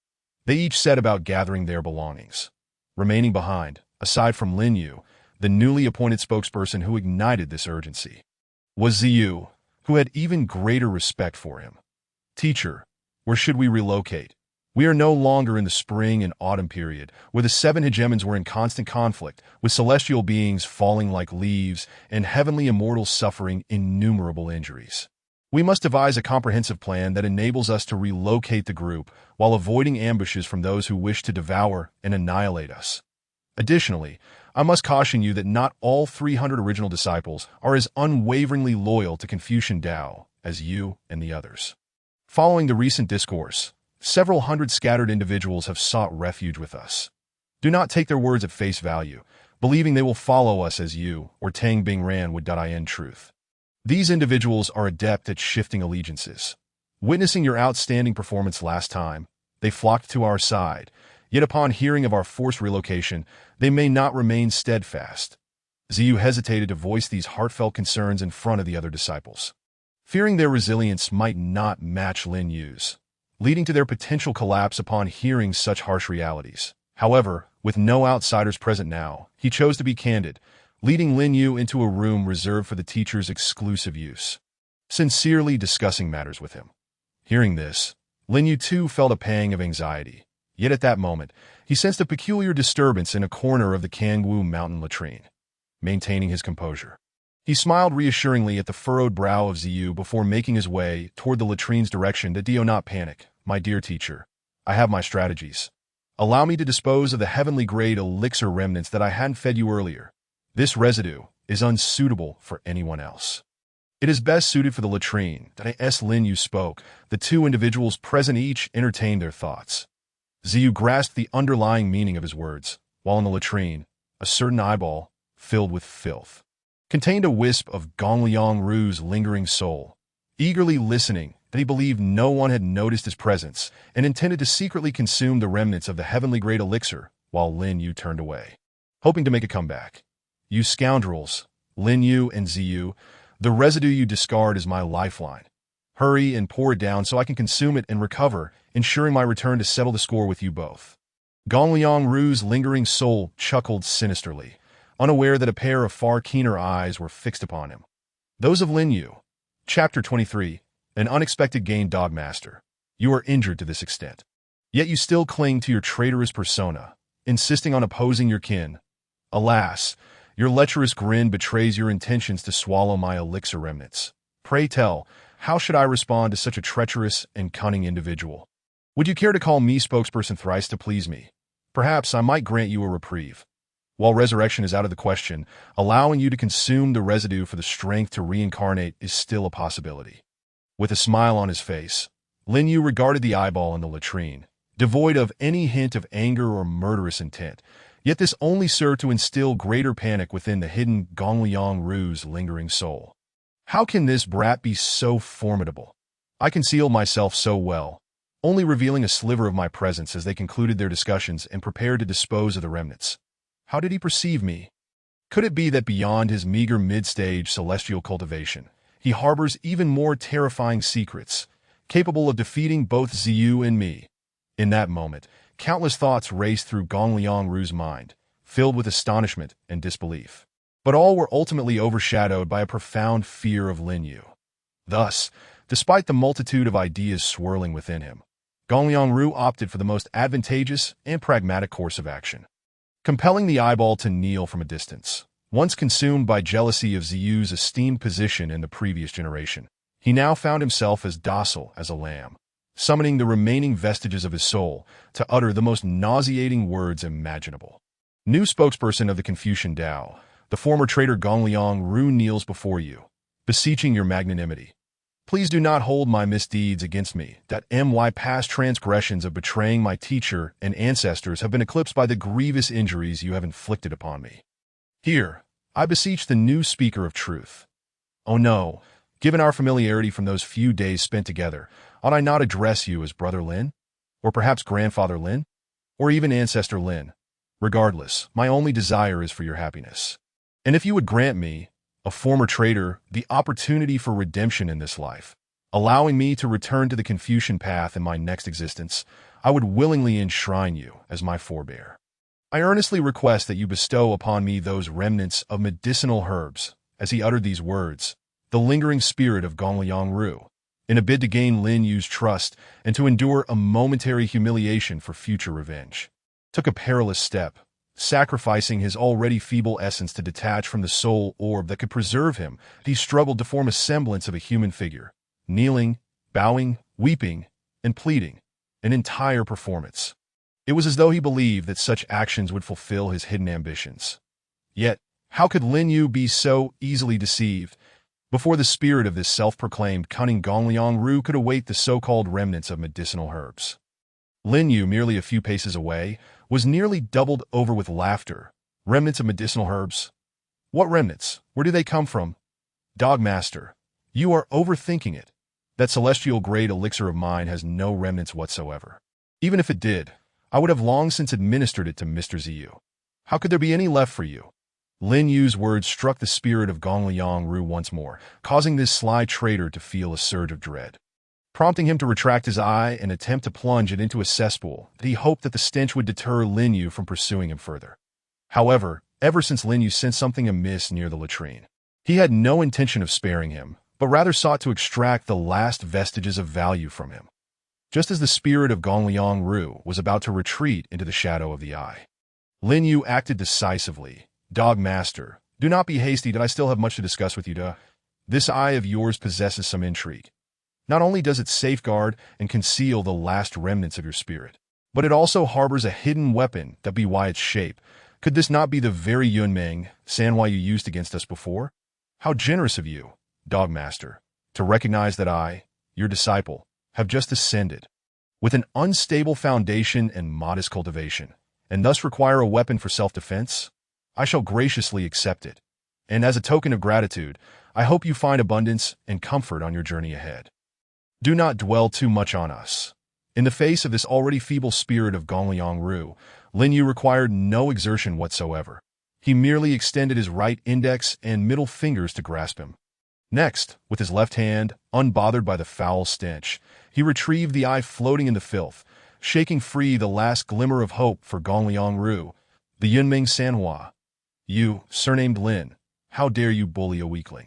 They each set about gathering their belongings. Remaining behind, aside from Lin Yu, the newly appointed spokesperson who ignited this urgency, was Ziyu, who had even greater respect for him. Teacher, where should we relocate? We are no longer in the spring and autumn period, where the seven hegemons were in constant conflict, with celestial beings falling like leaves and heavenly immortals suffering innumerable injuries. We must devise a comprehensive plan that enables us to relocate the group while avoiding ambushes from those who wish to devour and annihilate us. Additionally, I must caution you that not all 300 original disciples are as unwaveringly loyal to Confucian Tao as you and the others. Following the recent discourse, several hundred scattered individuals have sought refuge with us. Do not take their words at face value, believing they will follow us as you or Tang Bingran would. In truth, these individuals are adept at shifting allegiances. Witnessing your outstanding performance last time, they flocked to our side, yet upon hearing of our forced relocation, they may not remain steadfast. Ziyu hesitated to voice these heartfelt concerns in front of the other disciples, fearing their resilience might not match Lin Yu's, leading to their potential collapse upon hearing such harsh realities. However, with no outsiders present now, he chose to be candid, leading Lin Yu into a room reserved for the teacher's exclusive use, sincerely discussing matters with him. Hearing this, Lin Yu too felt a pang of anxiety, yet at that moment, he sensed a peculiar disturbance in a corner of the Kangwu Mountain latrine. Maintaining his composure, he smiled reassuringly at the furrowed brow of Ziyu before making his way toward the latrine's direction. Do not panic, my dear teacher. I have my strategies. Allow me to dispose of the heavenly-grade elixir remnants that I hadn't fed you earlier. This residue is unsuitable for anyone else. It is best suited for the latrine. As Lin Yu spoke, the two individuals present each entertained their thoughts. Ziyu grasped the underlying meaning of his words, while in the latrine, a certain eyeball, filled with filth, contained a wisp of Gongliang Ru's lingering soul. Eagerly listening, that he believed no one had noticed his presence and intended to secretly consume the remnants of the heavenly-grade elixir, while Lin Yu turned away, hoping to make a comeback. You scoundrels, Lin Yu and Ziyu, the residue you discard is my lifeline. Hurry and pour it down so I can consume it and recover, ensuring my return to settle the score with you both. Gongliang Ru's lingering soul chuckled sinisterly, unaware that a pair of far keener eyes were fixed upon him. Those of Lin Yu. Chapter 23, An Unexpected Gain. Dogmaster. You are injured to this extent. Yet you still cling to your traitorous persona, insisting on opposing your kin. Alas, your lecherous grin betrays your intentions to swallow my elixir remnants. Pray tell, how should I respond to such a treacherous and cunning individual? Would you care to call me spokesperson thrice to please me? Perhaps I might grant you a reprieve. While resurrection is out of the question, allowing you to consume the residue for the strength to reincarnate is still a possibility. With a smile on his face, Lin Yu regarded the eyeball in the latrine. devoid of any hint of anger or murderous intent. Yet this only served to instill greater panic within the hidden Gongliang Ru's lingering soul. How can this brat be so formidable? I concealed myself so well, only revealing a sliver of my presence as they concluded their discussions and prepared to dispose of the remnants. How did he perceive me? Could it be that beyond his meager mid-stage celestial cultivation, he harbors even more terrifying secrets, capable of defeating both Ziyu and me? In that moment, countless thoughts raced through Gongliang Ru's mind, filled with astonishment and disbelief. But all were ultimately overshadowed by a profound fear of Lin Yu. Thus, despite the multitude of ideas swirling within him, Gongliang Ru opted for the most advantageous and pragmatic course of action. Compelling the eyeball to kneel from a distance, once consumed by jealousy of Ziyu's esteemed position in the previous generation, he now found himself as docile as a lamb, summoning the remaining vestiges of his soul to utter the most nauseating words imaginable. New spokesperson of the Confucian Tao, the former traitor Gongliang Ru kneels before you, beseeching your magnanimity. Please do not hold my misdeeds against me, that my past transgressions of betraying my teacher and ancestors have been eclipsed by the grievous injuries you have inflicted upon me. Here, I beseech the new speaker of truth. Oh no, given our familiarity from those few days spent together, ought I not address you as Brother Lin? Or perhaps Grandfather Lin? Or even Ancestor Lin? Regardless, my only desire is for your happiness. And if you would grant me, a former traitor, the opportunity for redemption in this life, allowing me to return to the Confucian path in my next existence, I would willingly enshrine you as my forebear. I earnestly request that you bestow upon me those remnants of medicinal herbs. As he uttered these words, the lingering spirit of Gongliang Ru, in a bid to gain Lin Yu's trust and to endure a momentary humiliation for future revenge, took a perilous step, sacrificing his already feeble essence to detach from the soul orb that could preserve him. He struggled to form a semblance of a human figure, kneeling, bowing, weeping, and pleading, an entire performance. It was as though he believed that such actions would fulfill his hidden ambitions. Yet, how could Lin Yu be so easily deceived? Before the spirit of this self-proclaimed cunning Gongliang Ru could await the so-called remnants of medicinal herbs, Lin Yu, merely a few paces away, was nearly doubled over with laughter. Remnants of medicinal herbs? What remnants? Where do they come from? Dogmaster, you are overthinking it. That celestial-grade elixir of mine has no remnants whatsoever. Even if it did, I would have long since administered it to Mr. Ziyu. How could there be any left for you? Lin Yu's words struck the spirit of Gongliang Ru once more, causing this sly traitor to feel a surge of dread, prompting him to retract his eye and attempt to plunge it into a cesspool that he hoped that the stench would deter Lin Yu from pursuing him further. However, ever since Lin Yu sensed something amiss near the latrine, he had no intention of sparing him, but rather sought to extract the last vestiges of value from him. Just as the spirit of Gongliang Ru was about to retreat into the shadow of the eye, Lin Yu acted decisively. Dogmaster, do not be hasty, that I still have much to discuss with you. This eye of yours possesses some intrigue. Not only does it safeguard and conceal the last remnants of your spirit, but it also harbors a hidden weapon that be why its shape. Could this not be the very Yunmeng Sanhua you used against us before? How generous of you, Dogmaster, to recognize that I, your disciple, have just ascended with an unstable foundation and modest cultivation, and thus require a weapon for self-defense. I shall graciously accept it, and as a token of gratitude, I hope you find abundance and comfort on your journey ahead. Do not dwell too much on us. In the face of this already feeble spirit of Gongliang Ru, Lin Yu required no exertion whatsoever. He merely extended his right index and middle fingers to grasp him. Next, with his left hand, unbothered by the foul stench, he retrieved the eye floating in the filth, shaking free the last glimmer of hope for Gongliang Ru, the Yunmeng Sanhua. You, surnamed Lin, how dare you bully a weakling?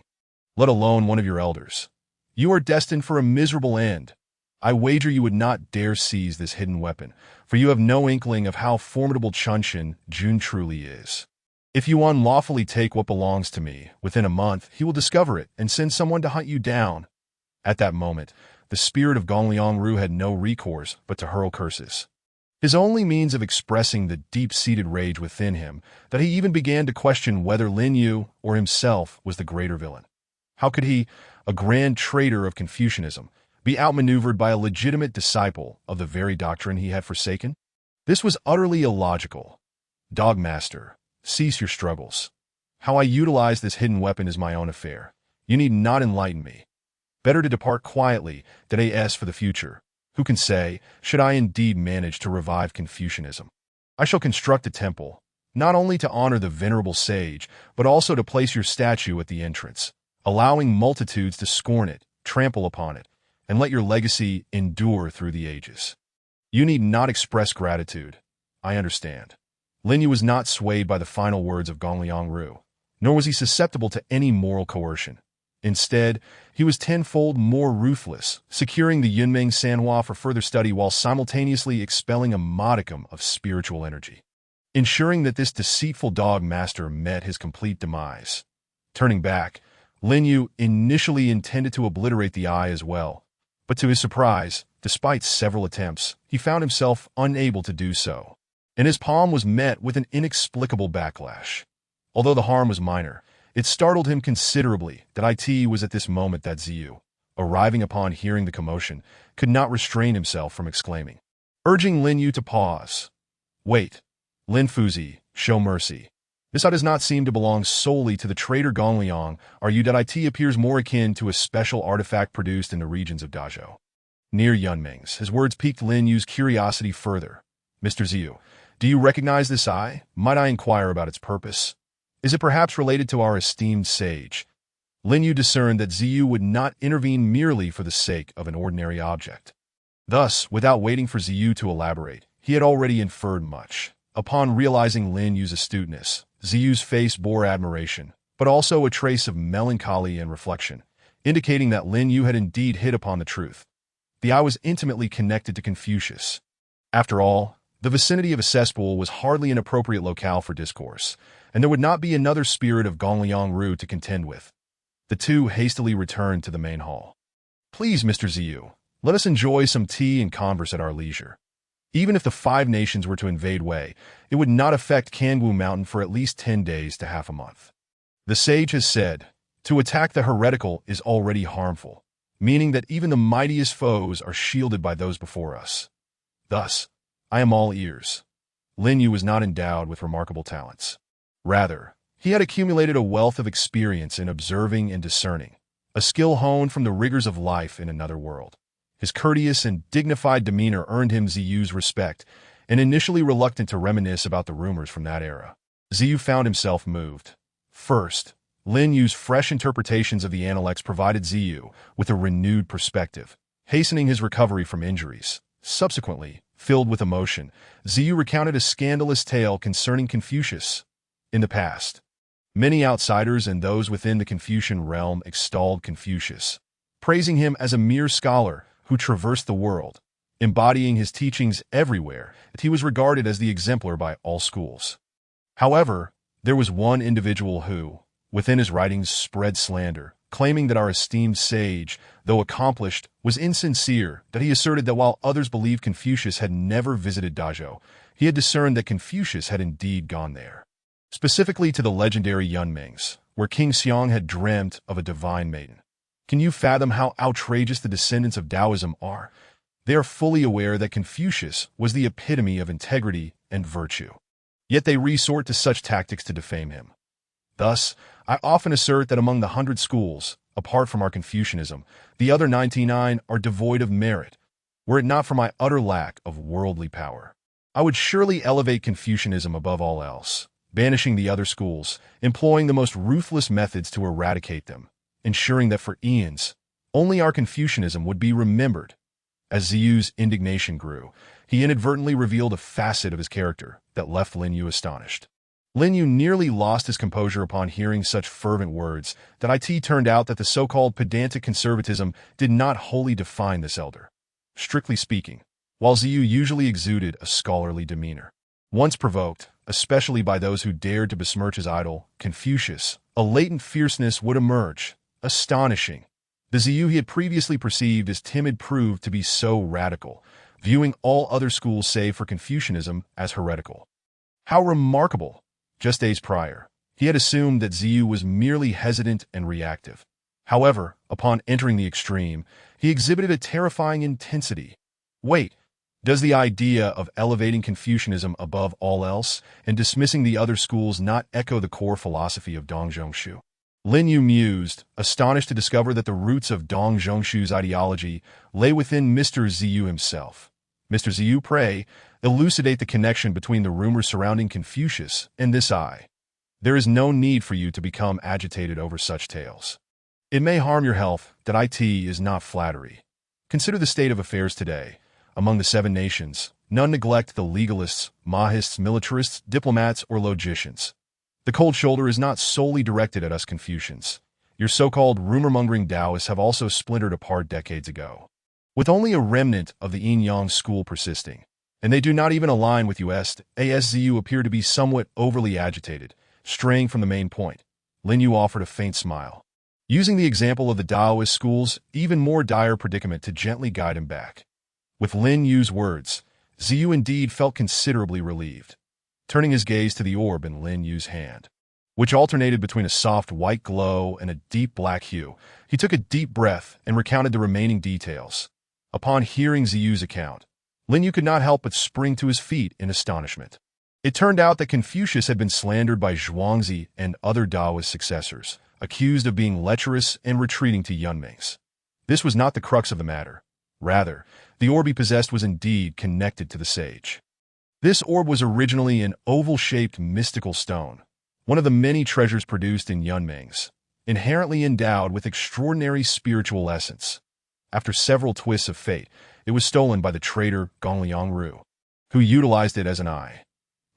Let alone one of your elders. You are destined for a miserable end. I wager you would not dare seize this hidden weapon, for you have no inkling of how formidable Chunshin Jun truly is. If you unlawfully take what belongs to me, within a month he will discover it and send someone to hunt you down. At that moment, the spirit of Gongliang Ru had no recourse but to hurl curses. His only means of expressing the deep-seated rage within him that he even began to question whether Lin Yu or himself was the greater villain. How could he, a grand traitor of Confucianism, be outmaneuvered by a legitimate disciple of the very doctrine he had forsaken? This was utterly illogical. Dogmaster, cease your struggles. How I utilize this hidden weapon is my own affair. You need not enlighten me. Better to depart quietly than as for the future. Who can say, should I indeed manage to revive Confucianism? I shall construct a temple, not only to honor the venerable sage, but also to place your statue at the entrance, allowing multitudes to scorn it, trample upon it, and let your legacy endure through the ages. You need not express gratitude. I understand. Lin Yu was not swayed by the final words of Gongliang Ru, nor was he susceptible to any moral coercion. Instead, he was tenfold more ruthless, securing the Yunmeng Sanhua for further study while simultaneously expelling a modicum of spiritual energy, ensuring that this deceitful dog master met his complete demise. Turning back, Lin Yu initially intended to obliterate the eye as well, but to his surprise, despite several attempts, he found himself unable to do so, and his palm was met with an inexplicable backlash. Although the harm was minor, it startled him considerably that it was at this moment that Ziyu, arriving upon hearing the commotion, could not restrain himself from exclaiming, urging Lin Yu to pause. Wait, Lin Fuzi, show mercy. This does not seem to belong solely to the traitor Gongliang. Are you that it appears more akin to a special artifact produced in the regions of Dazhou, near Yunmeng's? His words piqued Lin Yu's curiosity further. Mr. Ziyu, do you recognize this eye? Might I inquire about its purpose? Is it perhaps related to our esteemed sage? Lin Yu discerned that Ziyu would not intervene merely for the sake of an ordinary object. Thus, without waiting for Ziyu to elaborate, he had already inferred much. Upon realizing Lin Yu's astuteness, Ziyu's face bore admiration, but also a trace of melancholy and reflection, indicating that Lin Yu had indeed hit upon the truth. The eye was intimately connected to Confucius. After all, the vicinity of a cesspool was hardly an appropriate locale for discourse, and there would not be another spirit of Gongliang Ru to contend with. The two hastily returned to the main hall. Please, Mr. Ziyu, let us enjoy some tea and converse at our leisure. Even if the 5 nations were to invade Wei, it would not affect Kangwu Mountain for at least 10 days to half a month. The sage has said, to attack the heretical is already harmful, meaning that even the mightiest foes are shielded by those before us. Thus, I am all ears. Lin Yu was not endowed with remarkable talents. Rather, he had accumulated a wealth of experience in observing and discerning, a skill honed from the rigors of life in another world. His courteous and dignified demeanor earned him Ziyu's respect, and initially reluctant to reminisce about the rumors from that era, Ziyu found himself moved. First, Lin Yu's fresh interpretations of the Analects provided Ziyu with a renewed perspective, hastening his recovery from injuries. Subsequently, filled with emotion, Ziyu recounted a scandalous tale concerning Confucius. In the past, many outsiders and those within the Confucian realm extolled Confucius, praising him as a mere scholar who traversed the world, embodying his teachings everywhere, that he was regarded as the exemplar by all schools. However, there was one individual who, within his writings, spread slander, claiming that our esteemed sage, though accomplished, was insincere, that he asserted that while others believed Confucius had never visited Dazhou, he had discerned that Confucius had indeed gone there, specifically to the legendary Yunmengs, where King Xiang had dreamt of a divine maiden. Can you fathom how outrageous the descendants of Taoism are? They are fully aware that Confucius was the epitome of integrity and virtue. Yet they resort to such tactics to defame him. Thus, I often assert that among the 100 schools, apart from our Confucianism, the other 99 are devoid of merit. Were it not for my utter lack of worldly power, I would surely elevate Confucianism above all else, banishing the other schools, employing the most ruthless methods to eradicate them, ensuring that for eons, only our Confucianism would be remembered. As Ziyu's indignation grew, he inadvertently revealed a facet of his character that left Lin Yu astonished. Lin Yu nearly lost his composure upon hearing such fervent words that it turned out that the so-called pedantic conservatism did not wholly define this elder. Strictly speaking, while Ziyu usually exuded a scholarly demeanor, once provoked, especially by those who dared to besmirch his idol, Confucius, a latent fierceness would emerge. Astonishing. The Ziyu he had previously perceived as timid proved to be so radical, viewing all other schools save for Confucianism as heretical. How remarkable! Just days prior, he had assumed that Ziyu was merely hesitant and reactive. However, upon entering the extreme, he exhibited a terrifying intensity. Wait, does the idea of elevating Confucianism above all else and dismissing the other schools not echo the core philosophy of Dong Zhongshu? Lin Yu mused, astonished to discover that the roots of Dong Zhongshu's ideology lay within Mr. Ziyu himself. Mr. Ziyu, pray, elucidate the connection between the rumors surrounding Confucius and this eye. There is no need for you to become agitated over such tales. It may harm your health. That it is not flattery. Consider the state of affairs today. Among the 7 nations, none neglect the legalists, mahists, militarists, diplomats, or logicians. The cold shoulder is not solely directed at us Confucians. Your so-called rumor-mongering Taoists have also splintered apart decades ago, with only a remnant of the yin-yang school persisting. And they do not even align with ASZU appear to be somewhat overly agitated, straying from the main point. Lin Yu offered a faint smile, using the example of the Taoist school's even more dire predicament to gently guide him back. With Lin Yu's words, Ziyu indeed felt considerably relieved. Turning his gaze to the orb in Lin Yu's hand, which alternated between a soft white glow and a deep black hue, he took a deep breath and recounted the remaining details. Upon hearing Ziyu's account, Lin Yu could not help but spring to his feet in astonishment. It turned out that Confucius had been slandered by Zhuangzi and other Taoist successors, accused of being lecherous and retreating to Yunmings. This was not the crux of the matter. Rather, the orb he possessed was indeed connected to the sage. This orb was originally an oval-shaped mystical stone, one of the many treasures produced in Yunmings, inherently endowed with extraordinary spiritual essence. After several twists of fate, it was stolen by the traitor Gongliang Ru, who utilized it as an eye.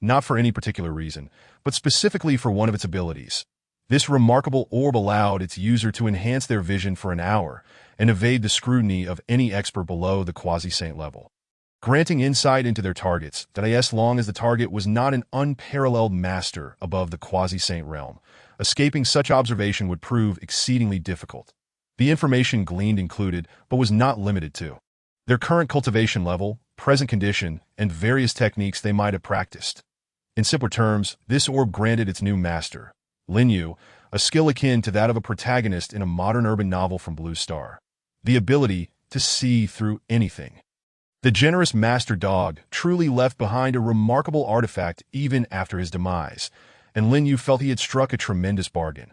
Not for any particular reason, but specifically for one of its abilities. This remarkable orb allowed its user to enhance their vision for an hour and evade the scrutiny of any expert below the quasi-saint level, granting insight into their targets, that as long as the target was not an unparalleled master above the quasi-saint realm. Escaping such observation would prove exceedingly difficult. The information gleaned included, but was not limited to, their current cultivation level, present condition, and various techniques they might have practiced. In simpler terms, this orb granted its new master, Lin Yu, a skill akin to that of a protagonist in a modern urban novel from Blue Star, the ability to see through anything. The generous master dog truly left behind a remarkable artifact even after his demise, and Lin Yu felt he had struck a tremendous bargain.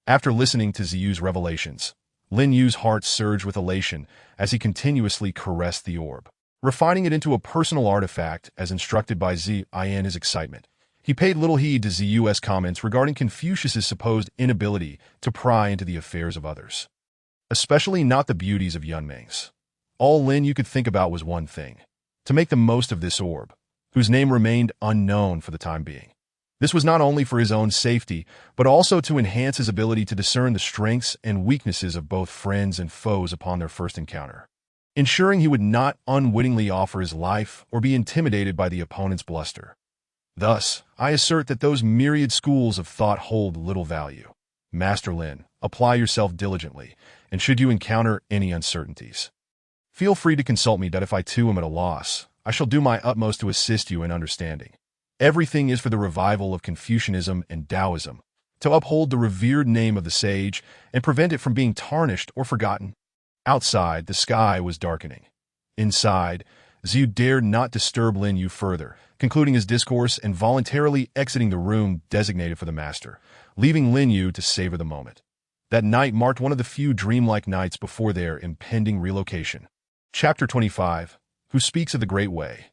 After listening to Ziyu's revelations, Lin Yu's heart surged with elation as he continuously caressed the orb, refining it into a personal artifact as instructed by Zi. In his excitement, he paid little heed to Ziyu's comments regarding Confucius's supposed inability to pry into the affairs of others, especially not the beauties of Yunmings. All Lin Yu could think about was one thing: to make the most of this orb, whose name remained unknown for the time being. This was not only for his own safety, but also to enhance his ability to discern the strengths and weaknesses of both friends and foes upon their first encounter, ensuring he would not unwittingly offer his life or be intimidated by the opponent's bluster. Thus, I assert that those myriad schools of thought hold little value. Master Lin, apply yourself diligently, and should you encounter any uncertainties, feel free to consult me. If I too am at a loss, I shall do my utmost to assist you in understanding. Everything is for the revival of Confucianism and Taoism, to uphold the revered name of the sage and prevent it from being tarnished or forgotten. Outside, the sky was darkening. Inside, Ziyu dared not disturb Lin Yu further, concluding his discourse and voluntarily exiting the room designated for the master, leaving Lin Yu to savor the moment. That night marked one of the few dreamlike nights before their impending relocation. Chapter 25, Who Speaks of the Great Way.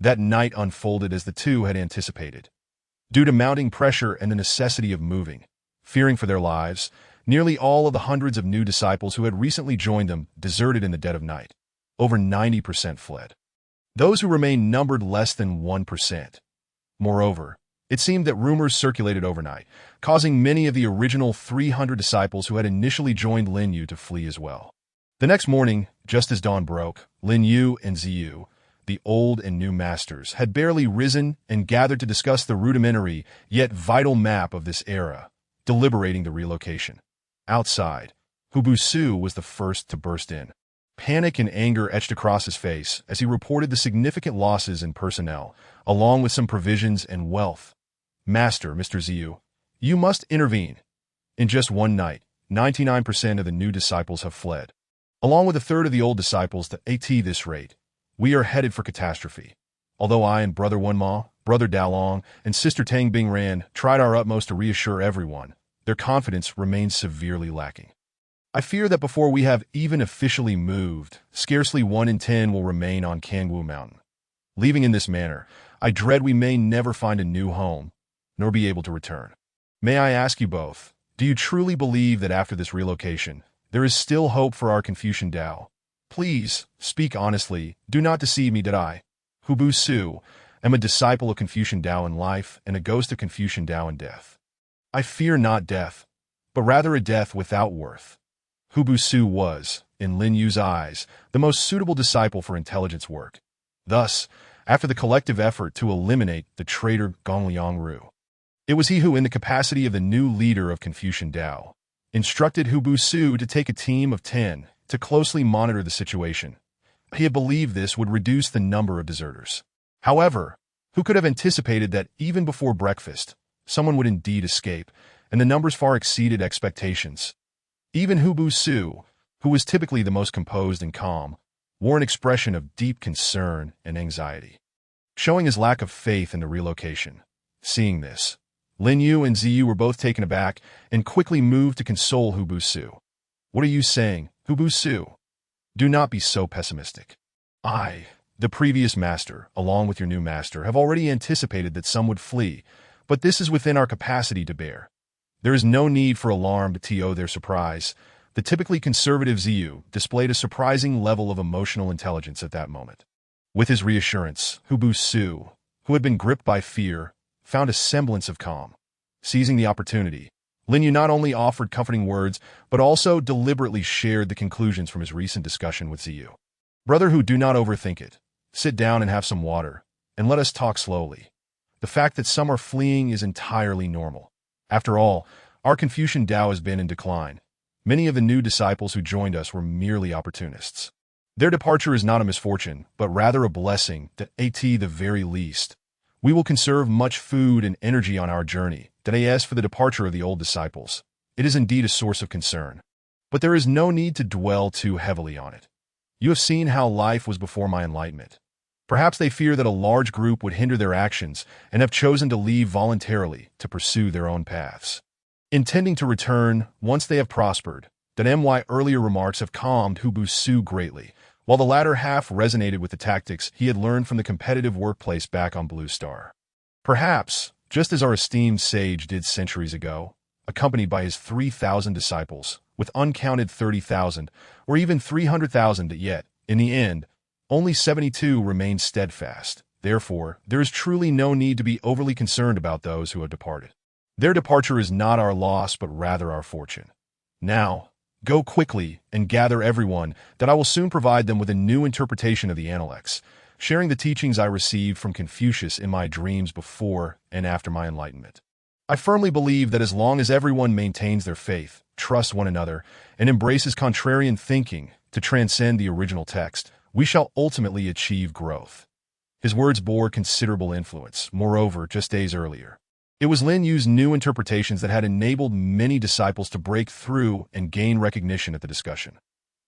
That night unfolded as the two had anticipated. Due to mounting pressure and the necessity of moving, fearing for their lives, nearly all of the hundreds of new disciples who had recently joined them deserted in the dead of night. Over 90% fled. Those who remained numbered less than 1%. Moreover, it seemed that rumors circulated overnight, causing many of the original 300 disciples who had initially joined Lin Yu to flee as well. The next morning, just as dawn broke, Lin Yu and Ziyu, the old and new masters, had barely risen and gathered to discuss the rudimentary yet vital map of this era, deliberating the relocation. Outside, Hubu Su was the first to burst in. Panic and anger etched across his face as he reported the significant losses in personnel, along with some provisions and wealth. Master, Mr. Ziyu, you must intervene. In just one night, 99% of the new disciples have fled. Along with a third of the old disciples at this rate, we are headed for catastrophe. Although I and Brother Wenma, Brother Dalong, and Sister Tang Bingran tried our utmost to reassure everyone, their confidence remains severely lacking. I fear that before we have even officially moved, scarcely 1 in 10 will remain on Kangwu Mountain. Leaving in this manner, I dread we may never find a new home, nor be able to return. May I ask you both, do you truly believe that after this relocation, there is still hope for our Confucian Tao? Please, speak honestly, do not deceive me that I, Hubu Su, am a disciple of Confucian Tao in life and a ghost of Confucian Tao in death. I fear not death, but rather a death without worth. Hubu Su was, in Lin Yu's eyes, the most suitable disciple for intelligence work. Thus, after the collective effort to eliminate the traitor Gongliang Ru, it was he who, in the capacity of the new leader of Confucian Tao, instructed Hubu Su to take a team of 10 to closely monitor the situation. He had believed this would reduce the number of deserters. However, who could have anticipated that even before breakfast, someone would indeed escape, and the numbers far exceeded expectations. Even Hubu Su, who was typically the most composed and calm, wore an expression of deep concern and anxiety, showing his lack of faith in the relocation. Seeing this, Lin Yu and Ziyu were both taken aback and quickly moved to console Hubu Su. What are you saying, Hubu Su? Do not be so pessimistic. I, the previous master, along with your new master, have already anticipated that some would flee, but this is within our capacity to bear. There is no need for alarm to owe their surprise. The typically conservative Ziyu displayed a surprising level of emotional intelligence at that moment. With his reassurance, Hubu Su, who had been gripped by fear, found a semblance of calm. Seizing the opportunity, Lin Yu not only offered comforting words, but also deliberately shared the conclusions from his recent discussion with Ziyu. Brother Hu, do not overthink it. Sit down and have some water, and let us talk slowly. The fact that some are fleeing is entirely normal. After all, our Confucian Tao has been in decline. Many of the new disciples who joined us were merely opportunists. Their departure is not a misfortune, but rather a blessing that at the very least, we will conserve much food and energy on our journey. That as for the departure of the old disciples, it is indeed a source of concern. But there is no need to dwell too heavily on it. You have seen how life was before my enlightenment. Perhaps they fear that a large group would hinder their actions and have chosen to leave voluntarily to pursue their own paths, intending to return once they have prospered. That my earlier remarks have calmed Hubu Su greatly, while the latter half resonated with the tactics he had learned from the competitive workplace back on Blue Star. Perhaps, just as our esteemed sage did centuries ago, accompanied by his 3,000 disciples, with uncounted 30,000, or even 300,000 yet, in the end, only 72 remained steadfast. Therefore, there is truly no need to be overly concerned about those who have departed. Their departure is not our loss, but rather our fortune. Now, go quickly and gather everyone, that I will soon provide them with a new interpretation of the Analects, sharing the teachings I received from Confucius in my dreams before and after my enlightenment. I firmly believe that as long as everyone maintains their faith, trusts one another, and embraces contrarian thinking to transcend the original text, we shall ultimately achieve growth. His words bore considerable influence. Moreover, just days earlier, it was Lin Yu's new interpretations that had enabled many disciples to break through and gain recognition at the discussion.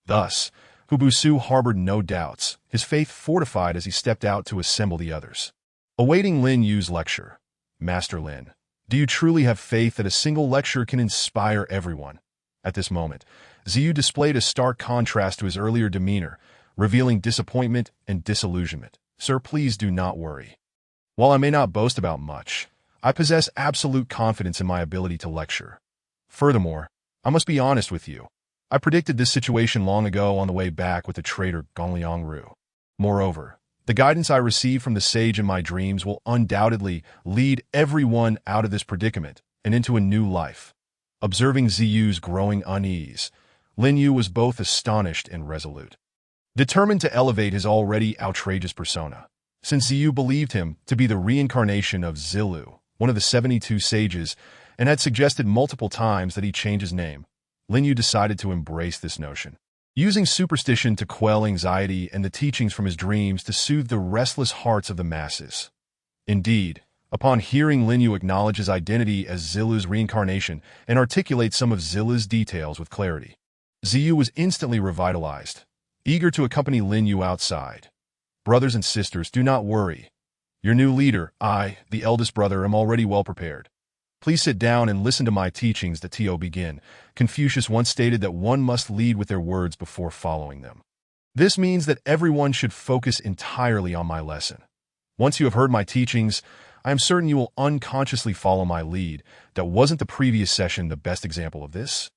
Thus, Hubu Su harbored no doubts, his faith fortified as he stepped out to assemble the others. Awaiting Lin Yu's lecture, Master Lin, do you truly have faith that a single lecture can inspire everyone? At this moment, Ziyu displayed a stark contrast to his earlier demeanor, revealing disappointment and disillusionment. Sir, please do not worry. While I may not boast about much, I possess absolute confidence in my ability to lecture. Furthermore, I must be honest with you. I predicted this situation long ago on the way back with the traitor Gongliang Ru. Moreover, the guidance I received from the sage in my dreams will undoubtedly lead everyone out of this predicament and into a new life. Observing Ziyu's growing unease, Lin Yu was both astonished and resolute, determined to elevate his already outrageous persona. Since Ziyu believed him to be the reincarnation of Zilu, one of the 72 sages, and had suggested multiple times that he change his name, Lin Yu decided to embrace this notion, using superstition to quell anxiety and the teachings from his dreams to soothe the restless hearts of the masses. Indeed, Upon hearing Lin Yu acknowledge his identity as Zilu's reincarnation and articulate some of Zilu's details with clarity, Ziyu was instantly revitalized, eager to accompany Lin Yu outside. Brothers and sisters, do not worry. Your new leader, I, the eldest brother, am already well prepared. Please sit down and listen to my teachings that Tio begin. Confucius once stated that one must lead with their words before following them. This means that everyone should focus entirely on my lesson. Once you have heard my teachings, I am certain you will unconsciously follow my lead. That wasn't the previous session the best example of this?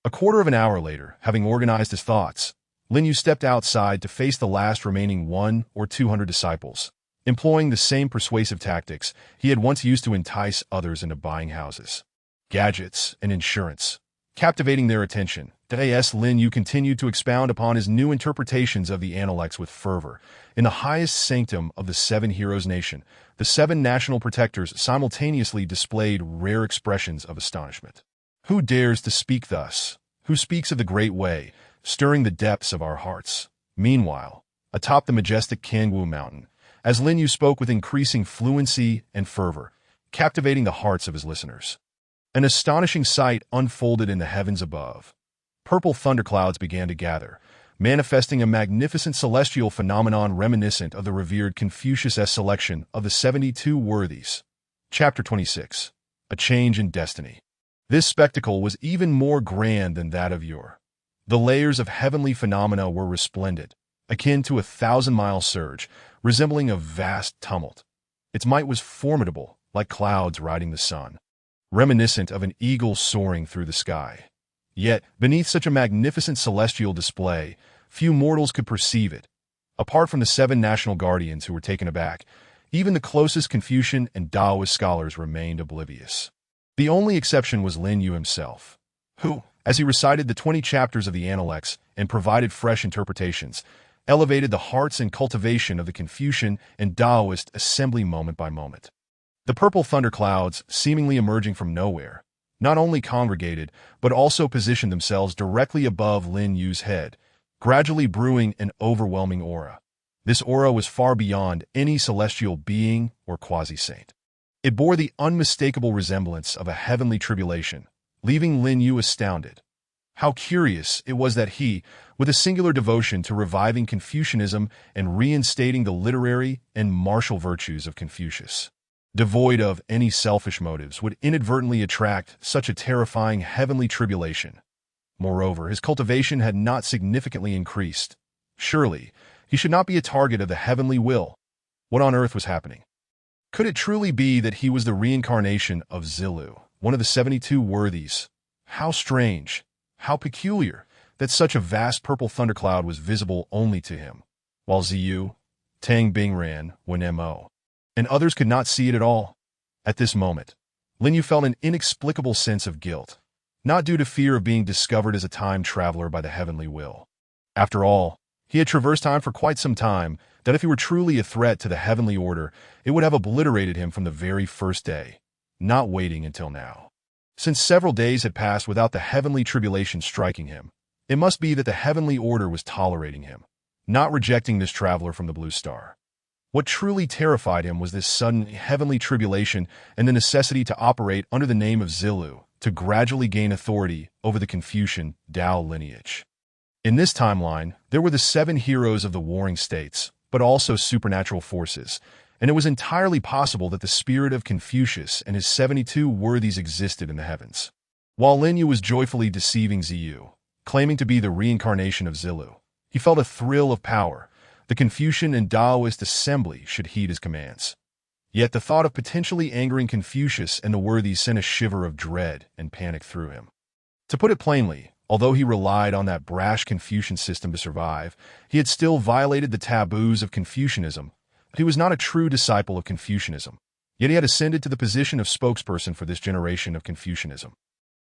A quarter of an hour later, having organized his thoughts, Lin Yu stepped outside to face the last remaining 100 or 200 disciples, employing the same persuasive tactics he had once used to entice others into buying houses, gadgets, and insurance. Captivating their attention, Lin Yu continued to expound upon his new interpretations of the Analects with fervor. In the highest sanctum of the Seven Heroes Nation, the 7 national protectors simultaneously displayed rare expressions of astonishment. Who dares to speak thus? Who speaks of the great way, stirring the depths of our hearts? Meanwhile, atop the majestic Kangwu Mountain, as Lin Yu spoke with increasing fluency and fervor, captivating the hearts of his listeners, an astonishing sight unfolded in the heavens above. Purple thunderclouds began to gather, manifesting a magnificent celestial phenomenon reminiscent of the revered Confucius' selection of the 72 worthies. Chapter 26. A Change in Destiny. This spectacle was even more grand than that of yore. The layers of heavenly phenomena were resplendent, akin to a 1,000-mile surge, resembling a vast tumult. Its might was formidable, like clouds riding the sun, reminiscent of an eagle soaring through the sky. Yet, beneath such a magnificent celestial display, few mortals could perceive it. Apart from the 7 national guardians who were taken aback, even the closest Confucian and Taoist scholars remained oblivious. The only exception was Lin Yu himself, who, as he recited the 20 chapters of the Analects and provided fresh interpretations, elevated the hearts and cultivation of the Confucian and Taoist assembly moment by moment. The purple thunderclouds, seemingly emerging from nowhere, not only congregated, but also positioned themselves directly above Lin Yu's head, gradually brewing an overwhelming aura. This aura was far beyond any celestial being or quasi-saint. It bore the unmistakable resemblance of a heavenly tribulation, leaving Lin Yu astounded. How curious it was that he, with a singular devotion to reviving Confucianism and reinstating the literary and martial virtues of Confucius, devoid of any selfish motives, would inadvertently attract such a terrifying heavenly tribulation. Moreover, his cultivation had not significantly increased. Surely, he should not be a target of the heavenly will. What on earth was happening? Could it truly be that he was the reincarnation of Zilu, one of the 72 worthies? How strange, how peculiar, that such a vast purple thundercloud was visible only to him, while Ziyu, Tang Bingran, Wen-mo, and others could not see it at all. At this moment, Lin Yu felt an inexplicable sense of guilt, not due to fear of being discovered as a time traveler by the heavenly will. After all, he had traversed time for quite some time, that if he were truly a threat to the heavenly order, it would have obliterated him from the very first day, not waiting until now. Since several days had passed without the heavenly tribulation striking him, it must be that the heavenly order was tolerating him, not rejecting this traveler from the blue star. What truly terrified him was this sudden heavenly tribulation and the necessity to operate under the name of Zilu to gradually gain authority over the Confucian Tao lineage. In this timeline, there were the 7 heroes of the warring states, but also supernatural forces, and it was entirely possible that the spirit of Confucius and his 72 worthies existed in the heavens. While Lin Yu was joyfully deceiving Ziyu, claiming to be the reincarnation of Zilu, he felt a thrill of power. The Confucian and Taoist assembly should heed his commands. Yet the thought of potentially angering Confucius and the worthies sent a shiver of dread and panic through him. To put it plainly, although he relied on that brash Confucian system to survive, he had still violated the taboos of Confucianism. He was not a true disciple of Confucianism, yet he had ascended to the position of spokesperson for this generation of Confucianism.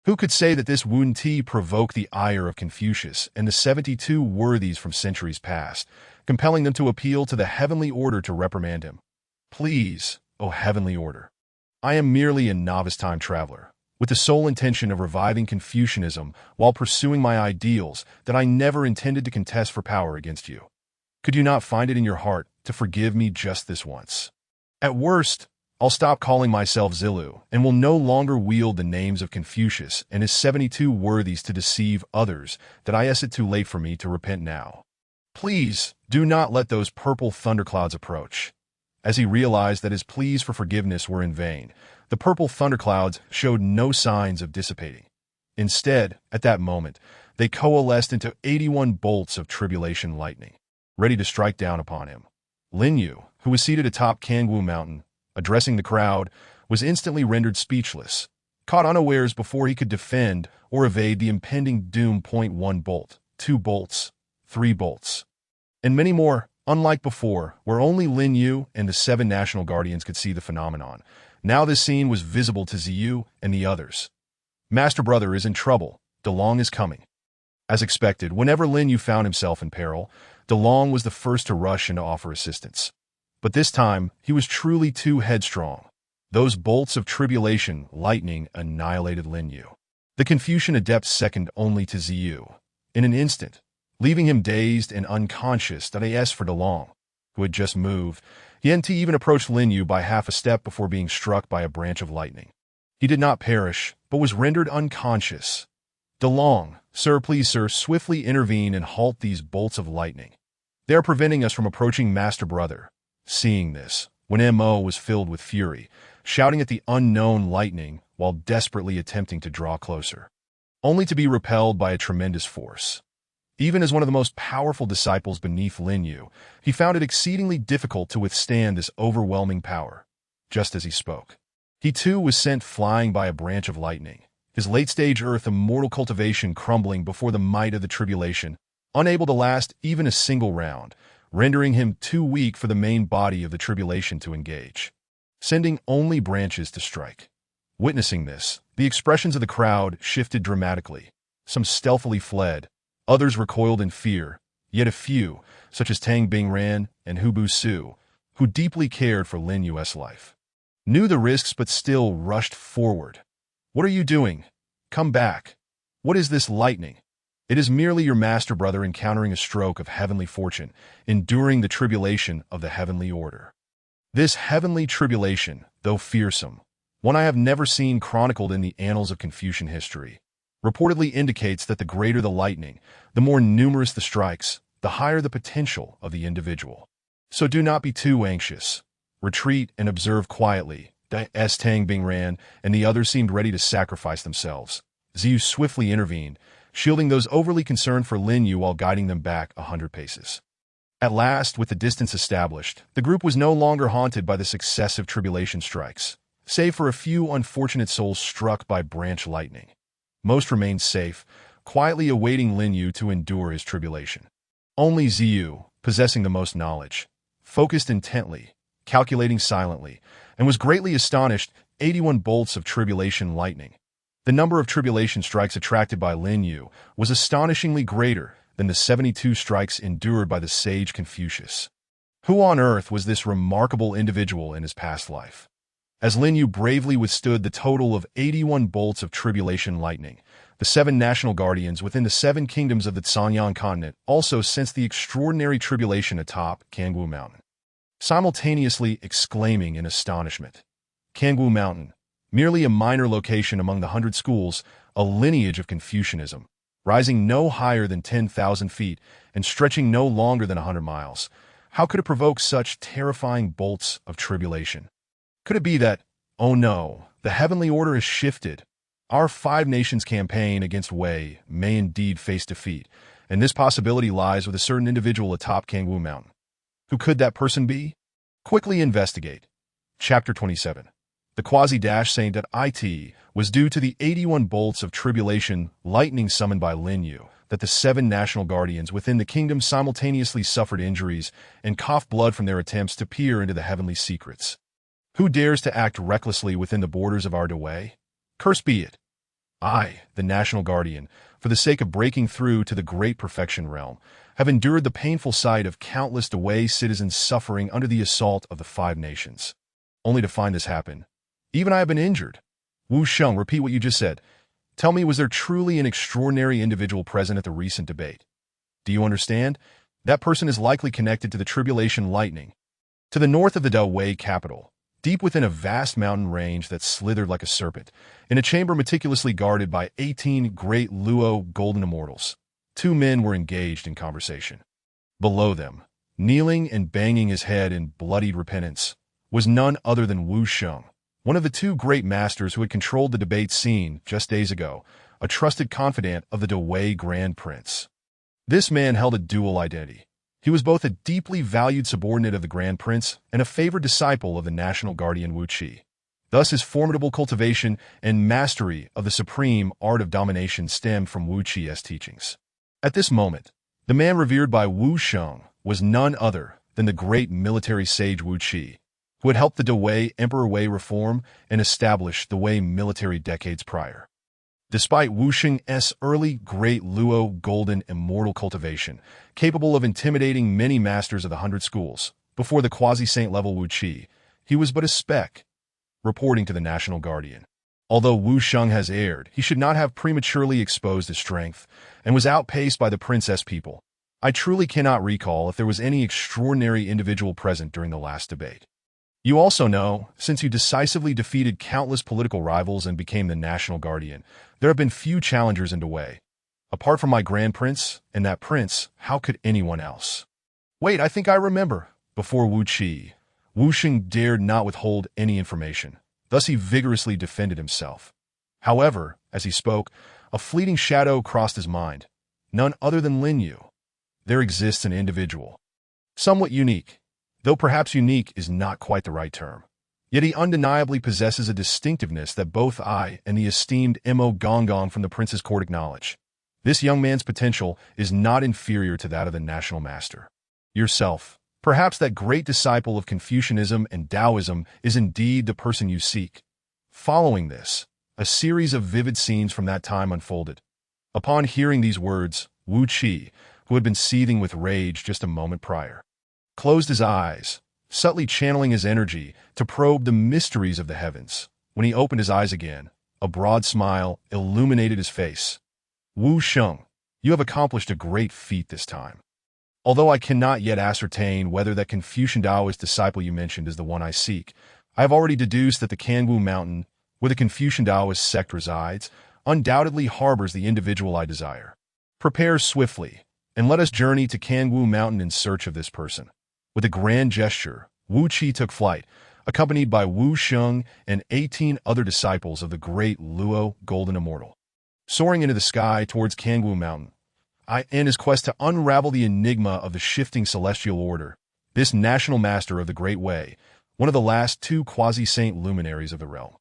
Who could say that this Wu Ti provoked the ire of Confucius and the 72 worthies from centuries past, compelling them to appeal to the heavenly order to reprimand him? Please, O heavenly order, I am merely a novice time traveler, with the sole intention of reviving Confucianism while pursuing my ideals that I never intended to contest for power against you. Could you not find it in your heart to forgive me just this once? At worst, I'll stop calling myself Zilu and will no longer wield the names of Confucius and his 72 worthies to deceive others. That is it too late for me to repent now. Please, do not let those purple thunderclouds approach. As he realized that his pleas for forgiveness were in vain, the purple thunderclouds showed no signs of dissipating. Instead, at that moment, they coalesced into 81 bolts of tribulation lightning, ready to strike down upon him. Lin Yu, who was seated atop Kangwu Mountain, addressing the crowd, was instantly rendered speechless, caught unawares before he could defend or evade the impending doom. 1 bolt, 2 bolts, 3 bolts, and many more. Unlike before, where only Lin Yu and the 7 National Guardians could see the phenomenon, now this scene was visible to Ziyu and the others. Master Brother is in trouble. DeLong is coming. As expected, whenever Lin Yu found himself in peril, DeLong was the first to rush and to offer assistance. But this time, he was truly too headstrong. Those bolts of tribulation lightning annihilated Lin Yu, the Confucian adept second only to Ziyu, in an instant, leaving him dazed and unconscious. As for DeLong, who had just moved, he hadn't even approached Lin Yu by half a step before being struck by a branch of lightning. He did not perish, but was rendered unconscious. DeLong, sir, please, sir, swiftly intervene and halt these bolts of lightning. They are preventing us from approaching Master Brother. Seeing this, when Mo was filled with fury, shouting at the unknown lightning while desperately attempting to draw closer, only to be repelled by a tremendous force. Even as one of the most powerful disciples beneath Lin Yu, he found it exceedingly difficult to withstand this overwhelming power. Just as he spoke, he too was sent flying by a branch of lightning, his late-stage earth immortal cultivation crumbling before the might of the tribulation, unable to last even a single round, rendering him too weak for the main body of the tribulation to engage, sending only branches to strike. Witnessing this, the expressions of the crowd shifted dramatically. Some stealthily fled, others recoiled in fear, yet a few, such as Tang Bingran and Hu Bu Su, who deeply cared for Lin Yu's life, knew the risks but still rushed forward. What are you doing? Come back. What is this lightning? It is merely your master brother encountering a stroke of heavenly fortune, enduring the tribulation of the heavenly order. This heavenly tribulation, though fearsome, one I have never seen chronicled in the annals of Confucian history, reportedly indicates that the greater the lightning, the more numerous the strikes, the higher the potential of the individual. So do not be too anxious. Retreat and observe quietly. As Tang Bingran and the others seemed ready to sacrifice themselves, Ziyu swiftly intervened, shielding those overly concerned for Lin Yu while guiding them back 100 paces. At last, with the distance established, the group was no longer haunted by the successive tribulation strikes, save for a few unfortunate souls struck by branch lightning. Most remained safe, quietly awaiting Lin Yu to endure his tribulation. Only Ziyu, possessing the most knowledge, focused intently, calculating silently, and was greatly astonished. 81 bolts of tribulation lightning. The number of tribulation strikes attracted by Lin Yu was astonishingly greater than the 72 strikes endured by the sage Confucius. Who on earth was this remarkable individual in his past life? As Lin Yu bravely withstood the total of 81 bolts of tribulation lightning, the 7 national guardians within the 7 kingdoms of the Sanyang continent also sensed the extraordinary tribulation atop Kangwu Mountain, simultaneously exclaiming in astonishment. Kangwu Mountain, merely a minor location among the 100 schools, a lineage of Confucianism, rising no higher than 10,000 feet and stretching no longer than 100 miles. How could it provoke such terrifying bolts of tribulation? Could it be that, oh no, the heavenly order has shifted? Our 5 nations campaign against Wei may indeed face defeat, and this possibility lies with a certain individual atop Kangwu Mountain. Who could that person be? Quickly investigate. Chapter 27. The quasi-saint.it was due to the 81 bolts of tribulation lightning summoned by Lin Yu that the 7 national guardians within the kingdom simultaneously suffered injuries and coughed blood from their attempts to peer into the heavenly secrets. Who dares to act recklessly within the borders of our Dewey? Cursed be it. I, the national guardian, for the sake of breaking through to the great perfection realm, have endured the painful sight of countless Dewey citizens suffering under the assault of the 5 nations. Only to find this happen. Even I have been injured. Wu Sheng, repeat what you just said. Tell me, was there truly an extraordinary individual present at the recent debate? Do you understand? That person is likely connected to the tribulation lightning. To the north of the Dewey capital, deep within a vast mountain range that slithered like a serpent, in a chamber meticulously guarded by 18 great Luo golden immortals. Two men were engaged in conversation. Below them, kneeling and banging his head in bloodied repentance, was none other than Wu Sheng, one of the two great masters who had controlled the debate scene just days ago, a trusted confidant of the Dewei Grand Prince. This man held a dual identity. He was both a deeply valued subordinate of the Grand Prince and a favored disciple of the national guardian Wu Qi. Thus his formidable cultivation and mastery of the supreme art of domination stemmed from Wu Qi's teachings. At this moment, the man revered by Wu Sheng was none other than the great military sage Wu Qi, who had helped the Dewei Emperor Wei reform and establish the Wei military decades prior. Despite Wu Sheng's early great Luo golden immortal cultivation, capable of intimidating many masters of the 100 schools, before the quasi-saint level Wu Qi, he was but a speck, reporting to the National Guardian. Although Wu Sheng has erred, he should not have prematurely exposed his strength, and was outpaced by the princess people. I truly cannot recall if there was any extraordinary individual present during the last debate. You also know, since you decisively defeated countless political rivals and became the National Guardian, there have been few challengers in Dewei. Apart from my Grand Prince and that prince, how could anyone else? Wait, I think I remember. Before Wu Qi, Wu Sheng dared not withhold any information. Thus he vigorously defended himself. However, as he spoke, a fleeting shadow crossed his mind. None other than Lin Yu. There exists an individual, somewhat unique, though perhaps unique is not quite the right term. Yet he undeniably possesses a distinctiveness that both I and the esteemed Mo Gonggong from the prince's court acknowledge. This young man's potential is not inferior to that of the national master. Yourself, perhaps that great disciple of Confucianism and Taoism, is indeed the person you seek. Following this, a series of vivid scenes from that time unfolded. Upon hearing these words, Wu Qi, who had been seething with rage just a moment prior, closed his eyes, subtly channeling his energy to probe the mysteries of the heavens. When he opened his eyes again, a broad smile illuminated his face. Wu Sheng, you have accomplished a great feat this time. Although I cannot yet ascertain whether that Confucian Taoist disciple you mentioned is the one I seek, I have already deduced that the Kangwu Mountain, where the Confucian Taoist sect resides, undoubtedly harbors the individual I desire. Prepare swiftly, and let us journey to Kangwu Mountain in search of this person. With a grand gesture, Wu Qi took flight, accompanied by Wu Sheng and 18 other disciples of the great Luo Golden Immortal. Soaring into the sky towards Kangwu Mountain, in his quest to unravel the enigma of the shifting celestial order, this national master of the Great Way, one of the last two quasi-saint luminaries of the realm,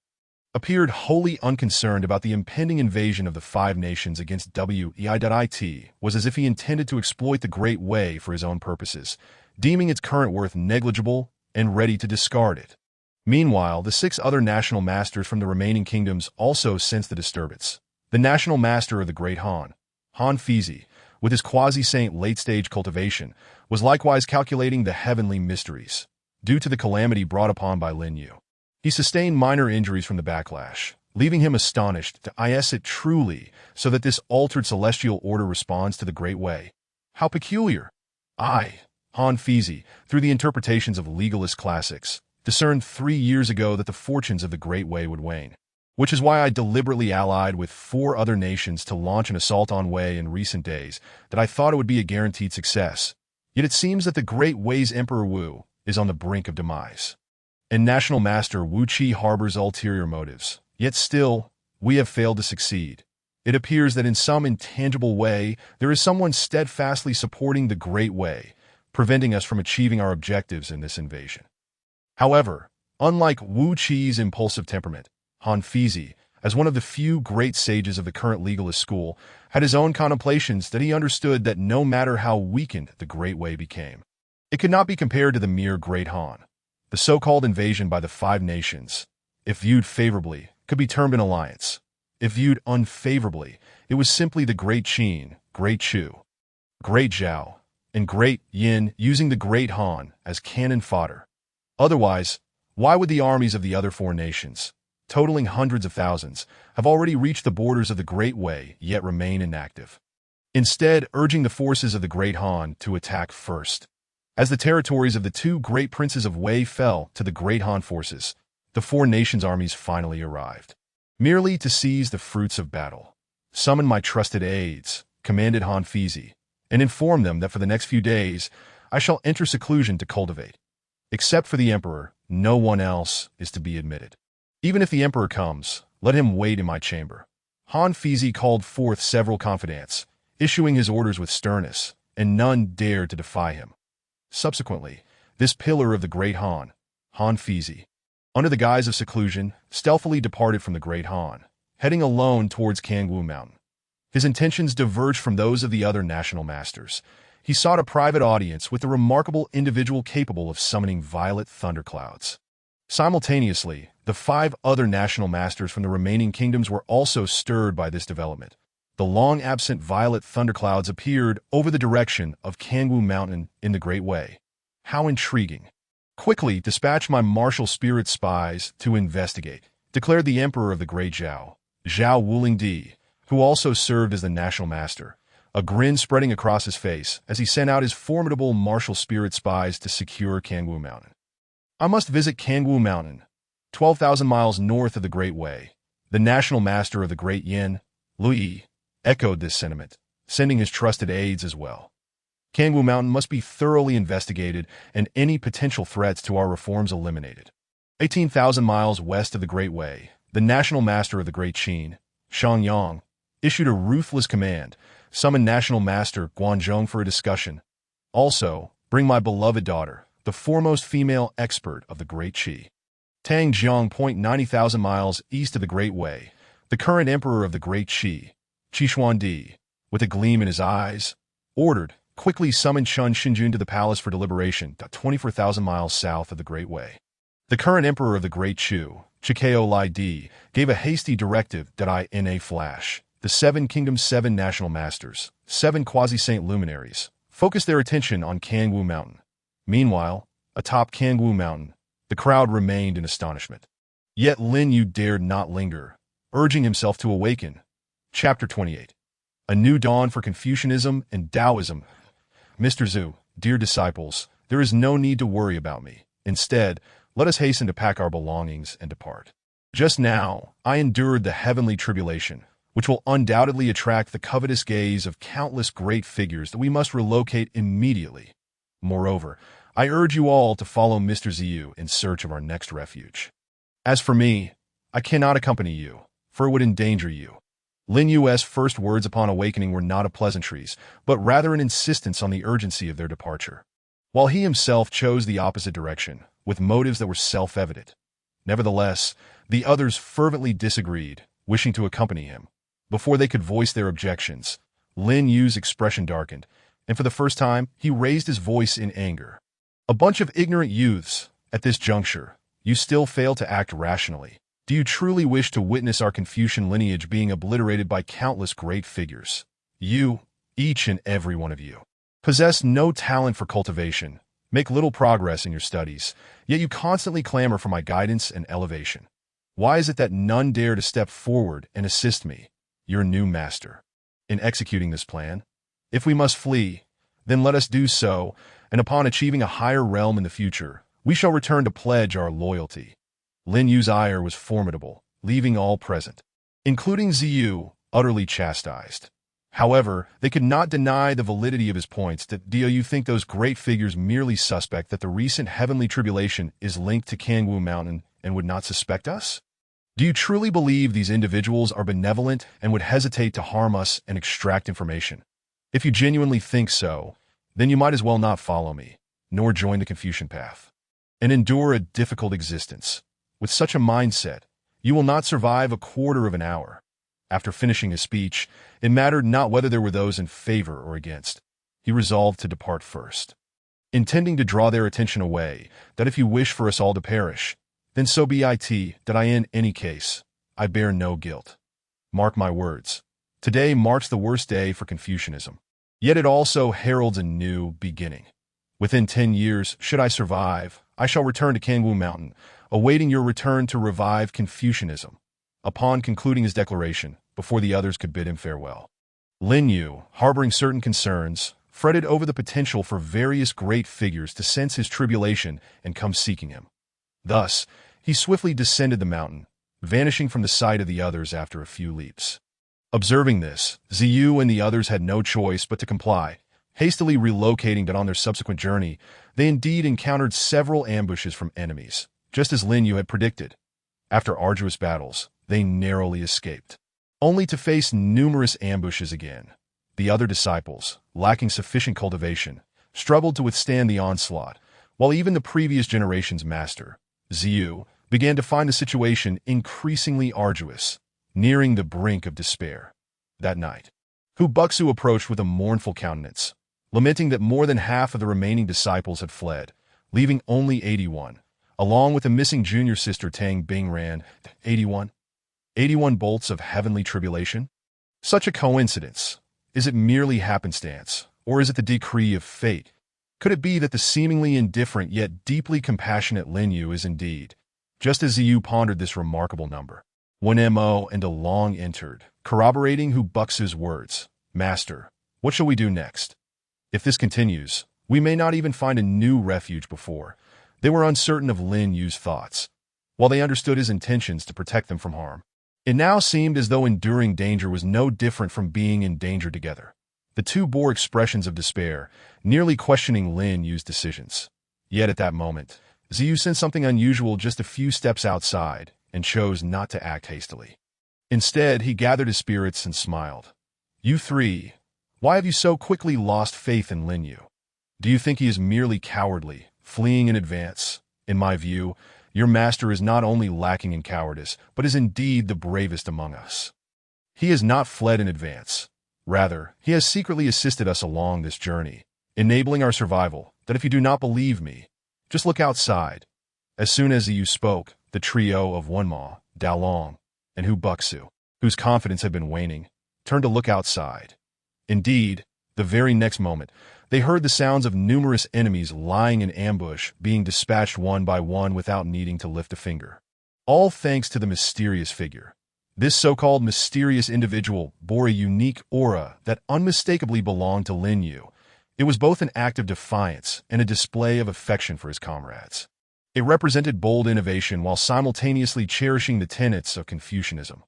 appeared wholly unconcerned about the impending invasion of the five nations against Wei. Was as if he intended to exploit the Great Way for his own purposes, deeming its current worth negligible and ready to discard it. Meanwhile, the 6 other national masters from the remaining kingdoms also sensed the disturbance. The national master of the Great Han, Han Fizi, with his quasi-saint late-stage cultivation, was likewise calculating the heavenly mysteries, due to the calamity brought upon by Lin Yu. He sustained minor injuries from the backlash, leaving him astonished to it truly so that this altered celestial order responds to the Great Way. How peculiar! Han Fizi, through the interpretations of legalist classics, discerned 3 years ago that the fortunes of the Great Way would wane, which is why I deliberately allied with 4 other nations to launch an assault on Wei in recent days that I thought it would be a guaranteed success. Yet it seems that the Great Wei's Emperor Wu is on the brink of demise, and National Master Wu Qi harbors ulterior motives. Yet still, we have failed to succeed. It appears that in some intangible way there is someone steadfastly supporting the Great Way, preventing us from achieving our objectives in this invasion. However, unlike Wu Qi's impulsive temperament, Han Fizi, as one of the few great sages of the current legalist school, had his own contemplations that he understood that no matter how weakened the Great Way became, it could not be compared to the mere Great Han. The so-called invasion by the 5 nations, if viewed favorably, could be termed an alliance. If viewed unfavorably, it was simply the Great Qin, Great Chu, Great Zhao, and Great Yin using the Great Han as cannon fodder. Otherwise, why would the armies of the other 4 nations, totaling hundreds of thousands, have already reached the borders of the Great Way yet remain inactive, instead urging the forces of the Great Han to attack first? As the territories of the two great princes of Wei fell to the great Han forces, the four nations' armies finally arrived. Merely to seize the fruits of battle. Summon my trusted aides, commanded Han Fizi, and inform them that for the next few days I shall enter seclusion to cultivate. Except for the emperor, no one else is to be admitted. Even if the emperor comes, let him wait in my chamber. Han Fizi called forth several confidants, issuing his orders with sternness, and none dared to defy him. Subsequently, this pillar of the great Han, Han Fizi, under the guise of seclusion, stealthily departed from the great Han, heading alone towards Kangwu Mountain. His intentions diverged from those of the other national masters. He sought a private audience with the remarkable individual capable of summoning violet thunderclouds. Simultaneously, the 5 other national masters from the remaining kingdoms were also stirred by this development. The long-absent violet thunderclouds appeared over the direction of Kangwu Mountain in the Great Way. How intriguing. Quickly dispatch my martial spirit spies to investigate, declared the emperor of the Great Zhao, Zhao Wulingdi, who also served as the national master, a grin spreading across his face as he sent out his formidable martial spirit spies to secure Kangwu Mountain. I must visit Kangwu Mountain, 12,000 miles north of the Great Way. The national master of the Great Yin, Lui, echoed this sentiment, sending his trusted aides as well. Kangwu Mountain must be thoroughly investigated and any potential threats to our reforms eliminated. 18,000 miles west of the Great Way, the national master of the Great Qin, Xiangyang, issued a ruthless command, summon national master Guanzhong for a discussion. Also, bring my beloved daughter, the foremost female expert of the Great Qi. Tang Jiang, 90,000 miles east of the Great Way, the current emperor of the Great Qi, Qishuandi, with a gleam in his eyes, ordered, quickly summoned Shun Xinjun to the palace for deliberation, 24,000 miles south of the Great Way. The current emperor of the Great Chu, Chikeo Lai Di, gave a hasty directive that in a flash, the 7 kingdoms' 7 national masters, 7 quasi-saint luminaries, focused their attention on Kangwu Mountain. Meanwhile, atop Kangwu Mountain, the crowd remained in astonishment. Yet Lin Yu dared not linger, urging himself to awaken. Chapter 28. A New Dawn for Confucianism and Taoism. Mr. Zhu, dear disciples, there is no need to worry about me. Instead, let us hasten to pack our belongings and depart. Just now, I endured the heavenly tribulation, which will undoubtedly attract the covetous gaze of countless great figures that we must relocate immediately. Moreover, I urge you all to follow Mr. Ziyu in search of our next refuge. As for me, I cannot accompany you, for it would endanger you. Lin Yu's first words upon awakening were not of pleasantries, but rather an insistence on the urgency of their departure. While he himself chose the opposite direction, with motives that were self-evident. Nevertheless, the others fervently disagreed, wishing to accompany him. Before they could voice their objections, Lin Yu's expression darkened, and for the first time, he raised his voice in anger. A bunch of ignorant youths, at this juncture, you still fail to act rationally. Do you truly wish to witness our Confucian lineage being obliterated by countless great figures? You, each and every one of you, possess no talent for cultivation, make little progress in your studies, yet you constantly clamor for my guidance and elevation. Why is it that none dare to step forward and assist me, your new master, in executing this plan? If we must flee, then let us do so, and upon achieving a higher realm in the future, we shall return to pledge our loyalty. Lin Yu's ire was formidable, leaving all present, including Ziyu, utterly chastised. However, they could not deny the validity of his points that do you think those great figures merely suspect that the recent heavenly tribulation is linked to Kangwu Mountain and would not suspect us? Do you truly believe these individuals are benevolent and would hesitate to harm us and extract information? If you genuinely think so, then you might as well not follow me, nor join the Confucian path, and endure a difficult existence. With such a mindset, you will not survive a quarter of an hour. After finishing his speech, it mattered not whether there were those in favor or against. He resolved to depart first, intending to draw their attention away, that if you wish for us all to perish, then so be it, that in any case, I bear no guilt. Mark my words. Today marks the worst day for Confucianism. Yet it also heralds a new beginning. Within 10 years, should I survive, I shall return to Kangwu Mountain, awaiting your return to revive Confucianism. Upon concluding his declaration, before the others could bid him farewell, Lin Yu, harboring certain concerns, fretted over the potential for various great figures to sense his tribulation and come seeking him. Thus, he swiftly descended the mountain, vanishing from the sight of the others after a few leaps. Observing this, Ziyu and the others had no choice but to comply, hastily relocating. But on their subsequent journey, they indeed encountered several ambushes from enemies, just as Lin Yu had predicted. After arduous battles, they narrowly escaped, only to face numerous ambushes again. The other disciples, lacking sufficient cultivation, struggled to withstand the onslaught, while even the previous generation's master, Ziyu, began to find the situation increasingly arduous, nearing the brink of despair. That night, Hu Buxu approached with a mournful countenance, lamenting that more than half of the remaining disciples had fled, leaving only 81, along with the missing junior sister Tang Bingran. 81? 81 bolts of heavenly tribulation? Such a coincidence. Is it merely happenstance, or is it the decree of fate? Could it be that the seemingly indifferent yet deeply compassionate Lin Yu is indeed, just as Ziyu pondered this remarkable number, when Mo and Along entered, corroborating Hu Buxu's words, "Master, what shall we do next? If this continues, we may not even find a new refuge before." They were uncertain of Lin Yu's thoughts, while they understood his intentions to protect them from harm. It now seemed as though enduring danger was no different from being in danger together. The two bore expressions of despair, nearly questioning Lin Yu's decisions. Yet at that moment, Ziyu sensed something unusual just a few steps outside and chose not to act hastily. Instead, he gathered his spirits and smiled. "You three, why have you so quickly lost faith in Lin Yu? Do you think he is merely cowardly, fleeing in advance? In my view, your master is not only lacking in cowardice, but is indeed the bravest among us. He has not fled in advance. Rather, he has secretly assisted us along this journey, enabling our survival. That if you do not believe me, just look outside." As soon as Ziyu spoke, the trio of Wenma, Daolong, and Hu Buxu, whose confidence had been waning, turned to look outside. Indeed, the very next moment, they heard the sounds of numerous enemies lying in ambush being dispatched one by one without needing to lift a finger. All thanks to the mysterious figure. This so-called mysterious individual bore a unique aura that unmistakably belonged to Lin Yu. It was both an act of defiance and a display of affection for his comrades. It represented bold innovation while simultaneously cherishing the tenets of Confucianism.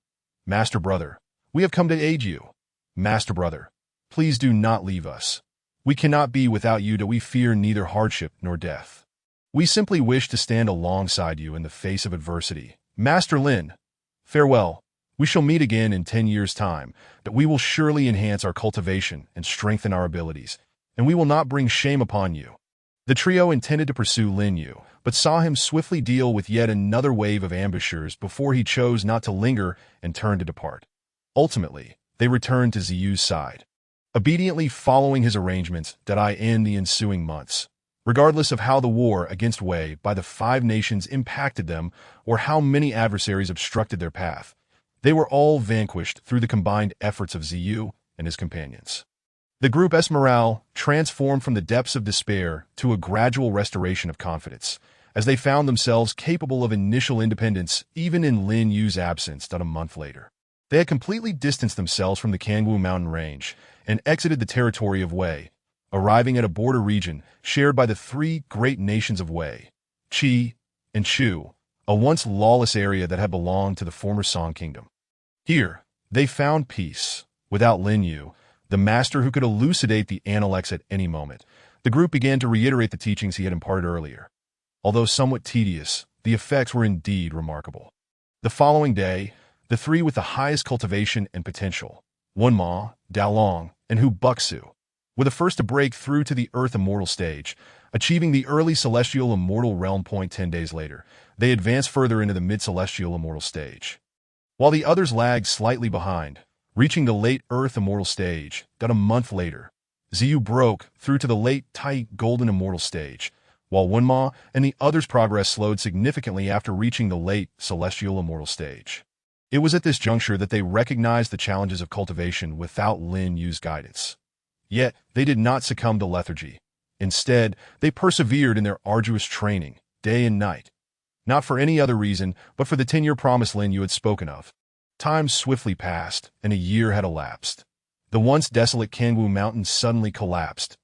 "Master brother, we have come to aid you. Master brother, please do not leave us. We cannot be without you. Do we fear neither hardship nor death. We simply wish to stand alongside you in the face of adversity. Master Lin, farewell. We shall meet again in 10 years' time, that we will surely enhance our cultivation and strengthen our abilities, and we will not bring shame upon you." The trio intended to pursue Lin Yu, but saw him swiftly deal with yet another wave of ambushers before he chose not to linger and turned to depart. Ultimately, they returned to Ziyu's side, obediently following his arrangements that in the ensuing months, regardless of how the war against Wei by the five nations impacted them or how many adversaries obstructed their path, they were all vanquished through the combined efforts of Ziyu and his companions. The group's morale transformed from the depths of despair to a gradual restoration of confidence, as they found themselves capable of initial independence even in Lin Yu's absence. A month later, they had completely distanced themselves from the Kangwu mountain range and exited the territory of Wei, arriving at a border region shared by the three great nations of Wei, Qi, and Shu, a once lawless area that had belonged to the former Song kingdom. Here, they found peace. Without Lin Yu, the master who could elucidate the Analects at any moment, the group began to reiterate the teachings he had imparted earlier. Although somewhat tedious, the effects were indeed remarkable. The following day, the three with the highest cultivation and potential, Wenma, Daolong, and Hu Buxu, were the first to break through to the Earth Immortal stage, achieving the early Celestial Immortal Realm point. 10 days later, they advanced further into the Mid-Celestial Immortal stage, while the others lagged slightly behind, reaching the late Earth Immortal stage. A month later, Ziyu broke through to the late Tight Golden Immortal stage, while Wenma and the others' progress slowed significantly after reaching the late Celestial Immortal stage. It was at this juncture that they recognized the challenges of cultivation without Lin Yu's guidance. Yet, they did not succumb to lethargy. Instead, they persevered in their arduous training, day and night. Not for any other reason, but for the 10-year promise Lin Yu had spoken of. Time swiftly passed, and a year had elapsed. The once desolate Kangwu Mountains suddenly collapsed.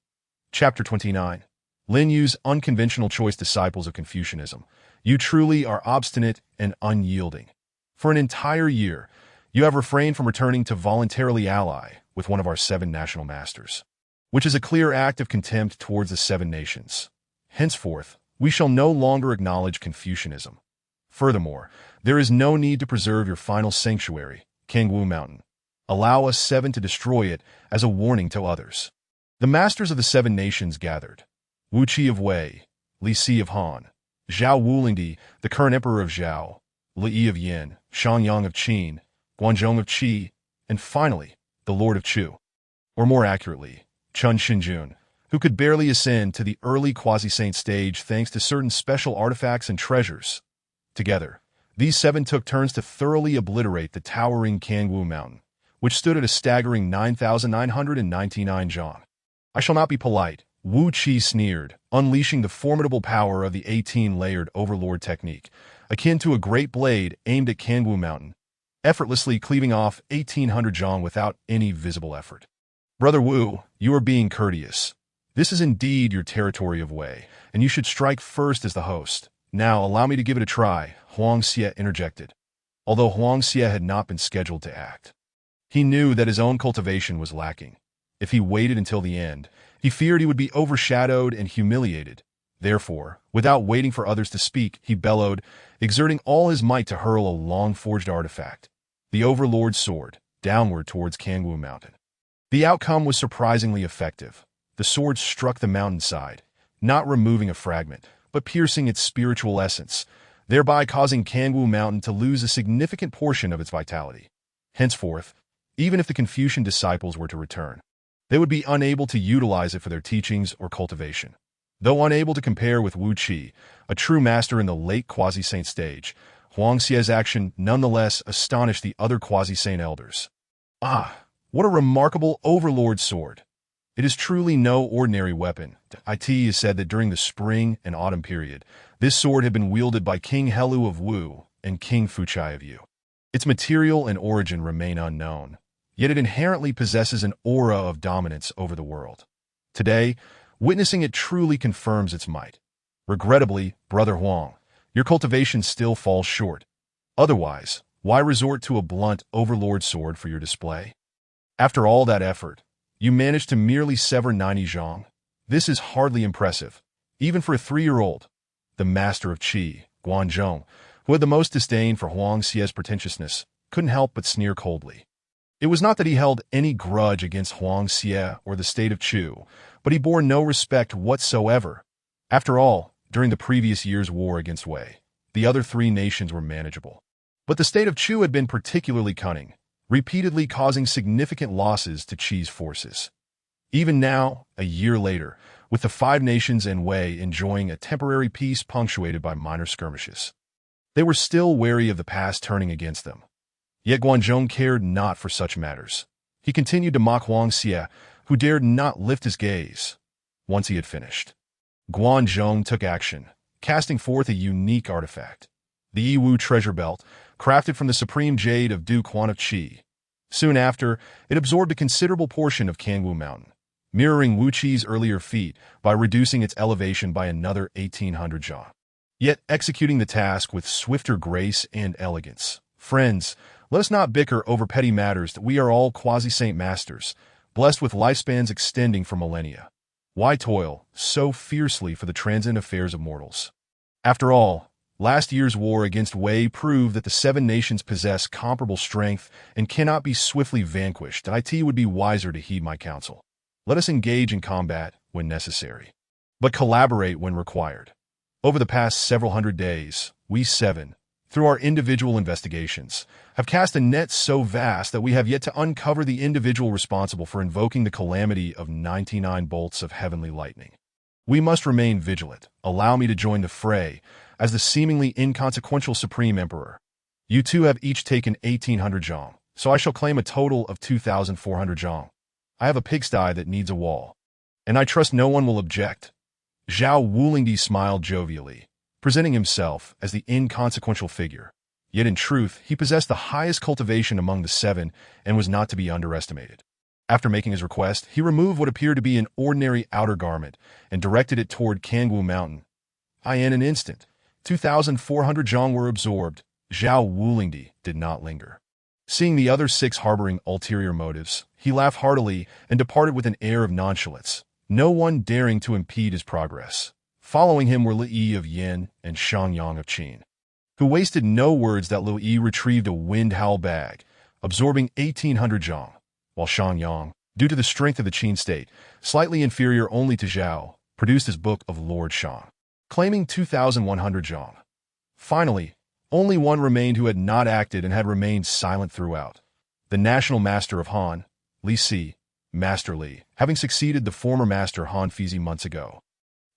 Chapter 29. Lin Yu's unconventional choice. Disciples of Confucianism, you truly are obstinate and unyielding. For an entire year, you have refrained from returning to voluntarily ally with one of our 7 national masters, which is a clear act of contempt towards the 7 nations. Henceforth, we shall no longer acknowledge Confucianism. Furthermore, there is no need to preserve your final sanctuary, Kangwu Mountain. Allow us 7 to destroy it as a warning to others. The masters of the 7 nations gathered. Wu Qi of Wei, Li Si of Han, Zhao Wulingdi, the current emperor of Zhao, Li Yi of Yin, Shangyang of Qin, Guanzhong of Qi, and finally, the Lord of Chu. Or more accurately, Chun Xinjun, who could barely ascend to the early quasi-saint stage thanks to certain special artifacts and treasures. Together, these 7 took turns to thoroughly obliterate the towering Kangwu Mountain, which stood at a staggering 9,999 zhang. I shall not be polite, Wu Qi sneered, unleashing the formidable power of the 18-layered overlord technique, akin to a great blade aimed at Kangwu Mountain, effortlessly cleaving off 1,800 zhang without any visible effort. Brother Wu, you are being courteous. This is indeed your territory of Wei, and you should strike first as the host. Now allow me to give it a try, Huang Xie interjected. Although Huang Xie had not been scheduled to act, he knew that his own cultivation was lacking. If he waited until the end, he feared he would be overshadowed and humiliated. Therefore, without waiting for others to speak, he bellowed, exerting all his might to hurl a long-forged artifact, the Overlord's sword, downward towards Kangwu Mountain. The outcome was surprisingly effective. The sword struck the mountainside, not removing a fragment, but piercing its spiritual essence, thereby causing Kangwu Mountain to lose a significant portion of its vitality. Henceforth, even if the Confucian disciples were to return, they would be unable to utilize it for their teachings or cultivation. Though unable to compare with Wu Qi, a true master in the late quasi-saint stage, Huang Xie's action nonetheless astonished the other quasi-saint elders. Ah, what a remarkable overlord sword! It is truly no ordinary weapon. It is said that during the spring and autumn period, this sword had been wielded by King Helu of Wu and King Fuchai of Yu. Its material and origin remain unknown, yet it inherently possesses an aura of dominance over the world. Today, witnessing it truly confirms its might. Regrettably, Brother Huang, your cultivation still falls short. Otherwise, why resort to a blunt overlord sword for your display? After all that effort, you managed to merely sever 90 zhang. This is hardly impressive, even for a 3-year-old. The master of Qi, Guanzhong, who had the most disdain for Huang Xie's pretentiousness, couldn't help but sneer coldly. It was not that he held any grudge against Huang Xie or the state of Chu, but he bore no respect whatsoever. After all, during the previous year's war against Wei, the other 3 nations were manageable. But the state of Chu had been particularly cunning, repeatedly causing significant losses to Qi's forces. Even now, a year later, with the 5 nations and Wei enjoying a temporary peace punctuated by minor skirmishes, they were still wary of the past turning against them. Yet Guanzhong cared not for such matters. He continued to mock Huang Xie, who dared not lift his gaze. Once he had finished, Guanzhong took action, casting forth a unique artifact, the Yiwu treasure belt, crafted from the supreme jade of Duke Huan of Qi. Soon after, it absorbed a considerable portion of Kangwu Mountain, mirroring Wu Qi's earlier feat by reducing its elevation by another 1,800 zha, yet executing the task with swifter grace and elegance. Friends, let us not bicker over petty matters. That we are all quasi-saint masters, blessed with lifespans extending for millennia. Why toil so fiercely for the transient affairs of mortals? After all, last year's war against Wei proved that the 7 nations possess comparable strength and cannot be swiftly vanquished. It would be wiser to heed my counsel. Let us engage in combat when necessary, but collaborate when required. Over the past several hundred days, we 7, through our individual investigations, have cast a net so vast that we have yet to uncover the individual responsible for invoking the calamity of 99 bolts of heavenly lightning. We must remain vigilant. Allow me to join the fray as the seemingly inconsequential Supreme Emperor. You 2 have each taken 1,800 zhang, so I shall claim a total of 2,400 zhang. I have a pigsty that needs a wall, and I trust no one will object. Zhao Wulingdi smiled jovially, presenting himself as the inconsequential figure. Yet in truth, he possessed the highest cultivation among the 7 and was not to be underestimated. After making his request, he removed what appeared to be an ordinary outer garment and directed it toward Kangwu Mountain. In an instant, 2,400 zhang were absorbed. Zhao Wulingdi did not linger. Seeing the other 6 harboring ulterior motives, he laughed heartily and departed with an air of nonchalance, no one daring to impede his progress. Following him were Li Yi of Yin and Shangyang of Qin, who wasted no words that Li Yi retrieved a wind howl bag, absorbing 1,800 zhang, while Shangyang, due to the strength of the Qin state, slightly inferior only to Zhao, produced his Book of Lord Shang, claiming 2,100 zhang. Finally, only one remained who had not acted and had remained silent throughout. The national master of Han, Li Si, Master Li, having succeeded the former master Han Fizi months ago.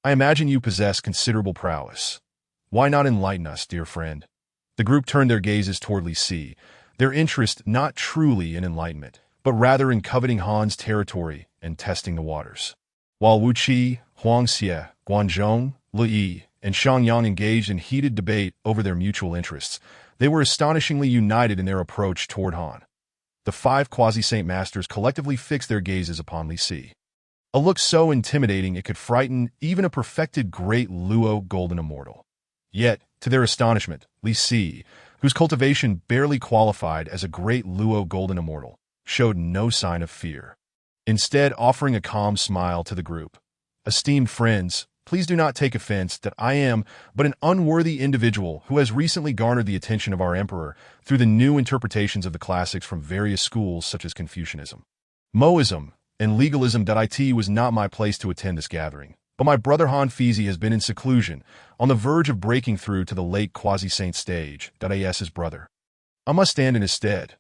I imagine you possess considerable prowess. Why not enlighten us, dear friend? The group turned their gazes toward Li Si, their interest not truly in enlightenment, but rather in coveting Han's territory and testing the waters. While Wu Qi, Huang Xie, Guanzhong, Li Yi, and Shangyang engaged in heated debate over their mutual interests, they were astonishingly united in their approach toward Han. The 5 quasi-saint masters collectively fixed their gazes upon Li Si. A look so intimidating it could frighten even a perfected great Luo golden immortal. Yet, to their astonishment, Li Si, whose cultivation barely qualified as a great Luo golden immortal, showed no sign of fear. Instead, offering a calm smile to the group. Esteemed friends, please do not take offense that I am but an unworthy individual who has recently garnered the attention of our emperor through the new interpretations of the classics from various schools such as Confucianism, Moism, and legalism. It was not my place to attend this gathering, but my brother Han Fizi has been in seclusion, on the verge of breaking through to the late quasi-saint stage. His brother. I must stand in his stead.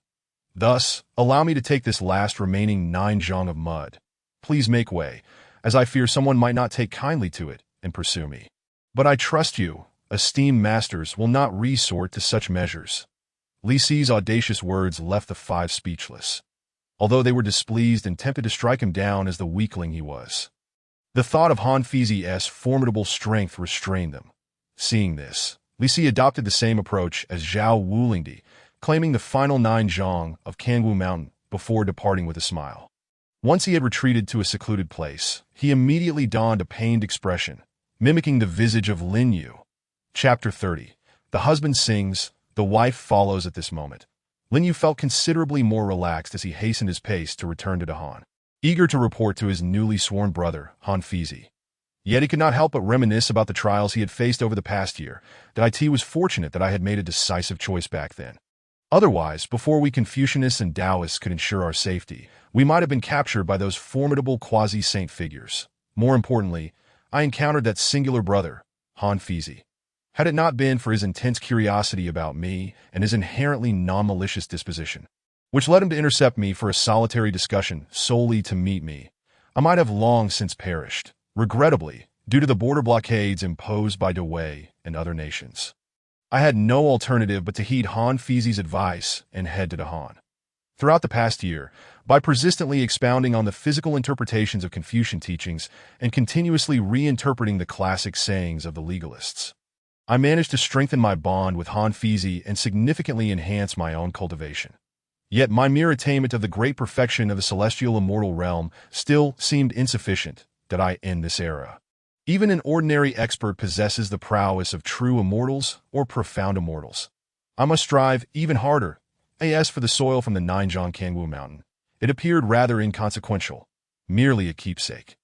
Thus, allow me to take this last remaining 9 zhang of mud. Please make way, as I fear someone might not take kindly to it and pursue me. But I trust you, esteemed masters, will not resort to such measures. Li Si's audacious words left the 5 speechless, although they were displeased and tempted to strike him down as the weakling he was. The thought of Han Fizi's formidable strength restrained them. Seeing this, Li Si adopted the same approach as Zhao Wulingdi, claiming the final 9 zhang of Kangwu Mountain before departing with a smile. Once he had retreated to a secluded place, he immediately donned a pained expression, mimicking the visage of Lin Yu. Chapter 30. The husband sings, the wife follows. At this moment, Lin Yu felt considerably more relaxed as he hastened his pace to return to Dahan, eager to report to his newly sworn brother, Han Fizi. Yet he could not help but reminisce about the trials he had faced over the past year. It was fortunate that I had made a decisive choice back then. Otherwise, before we Confucianists and Taoists could ensure our safety, we might have been captured by those formidable quasi-saint figures. More importantly, I encountered that singular brother, Han Fizi. Had it not been for his intense curiosity about me and his inherently non-malicious disposition, which led him to intercept me for a solitary discussion solely to meet me, I might have long since perished, regrettably, due to the border blockades imposed by Dewey and other nations. I had no alternative but to heed Han Fizi's advice and head to Dahan. Throughout the past year, by persistently expounding on the physical interpretations of Confucian teachings and continuously reinterpreting the classic sayings of the legalists, I managed to strengthen my bond with Han Fizi and significantly enhance my own cultivation. Yet my mere attainment of the great perfection of the celestial immortal realm still seemed insufficient in this era. Even an ordinary expert possesses the prowess of true immortals or profound immortals. I must strive even harder. As for the soil from the 9 zhang Kangwu Mountain, it appeared rather inconsequential, merely a keepsake.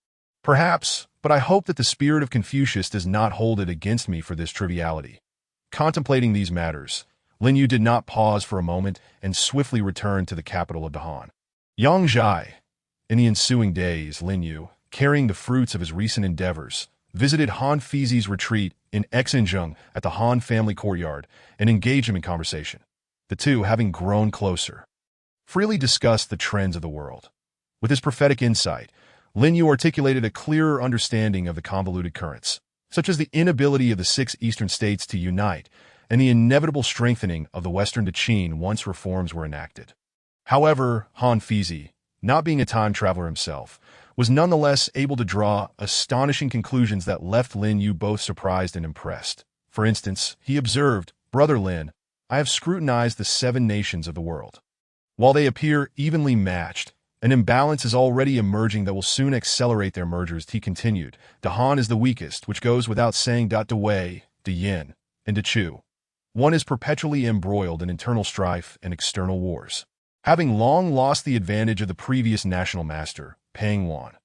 Perhaps, but I hope that the spirit of Confucius does not hold it against me for this triviality. Contemplating these matters, Lin Yu did not pause for a moment and swiftly returned to the capital of Dahan, Yangzhai. In the ensuing days, Lin Yu, carrying the fruits of his recent endeavors, visited Han Fizi's retreat in Xinjiang at the Han family courtyard and engaged him in conversation. The two, having grown closer, freely discussed the trends of the world. With his prophetic insight, Lin Yu articulated a clearer understanding of the convoluted currents, such as the inability of the 6 eastern states to unite and the inevitable strengthening of the Western Qin once reforms were enacted. However, Han Fizi, not being a time traveler himself, was nonetheless able to draw astonishing conclusions that left Lin Yu both surprised and impressed. For instance, he observed, "Brother Lin, I have scrutinized the 7 nations of the world. While they appear evenly matched, An imbalance is already emerging that will soon accelerate their mergers, he continued. De Han is the weakest, which goes without saying. De Wei, De Yin, and De Chu. One is perpetually embroiled in internal strife and external wars, having long lost the advantage of the previous national master, Peng Wan.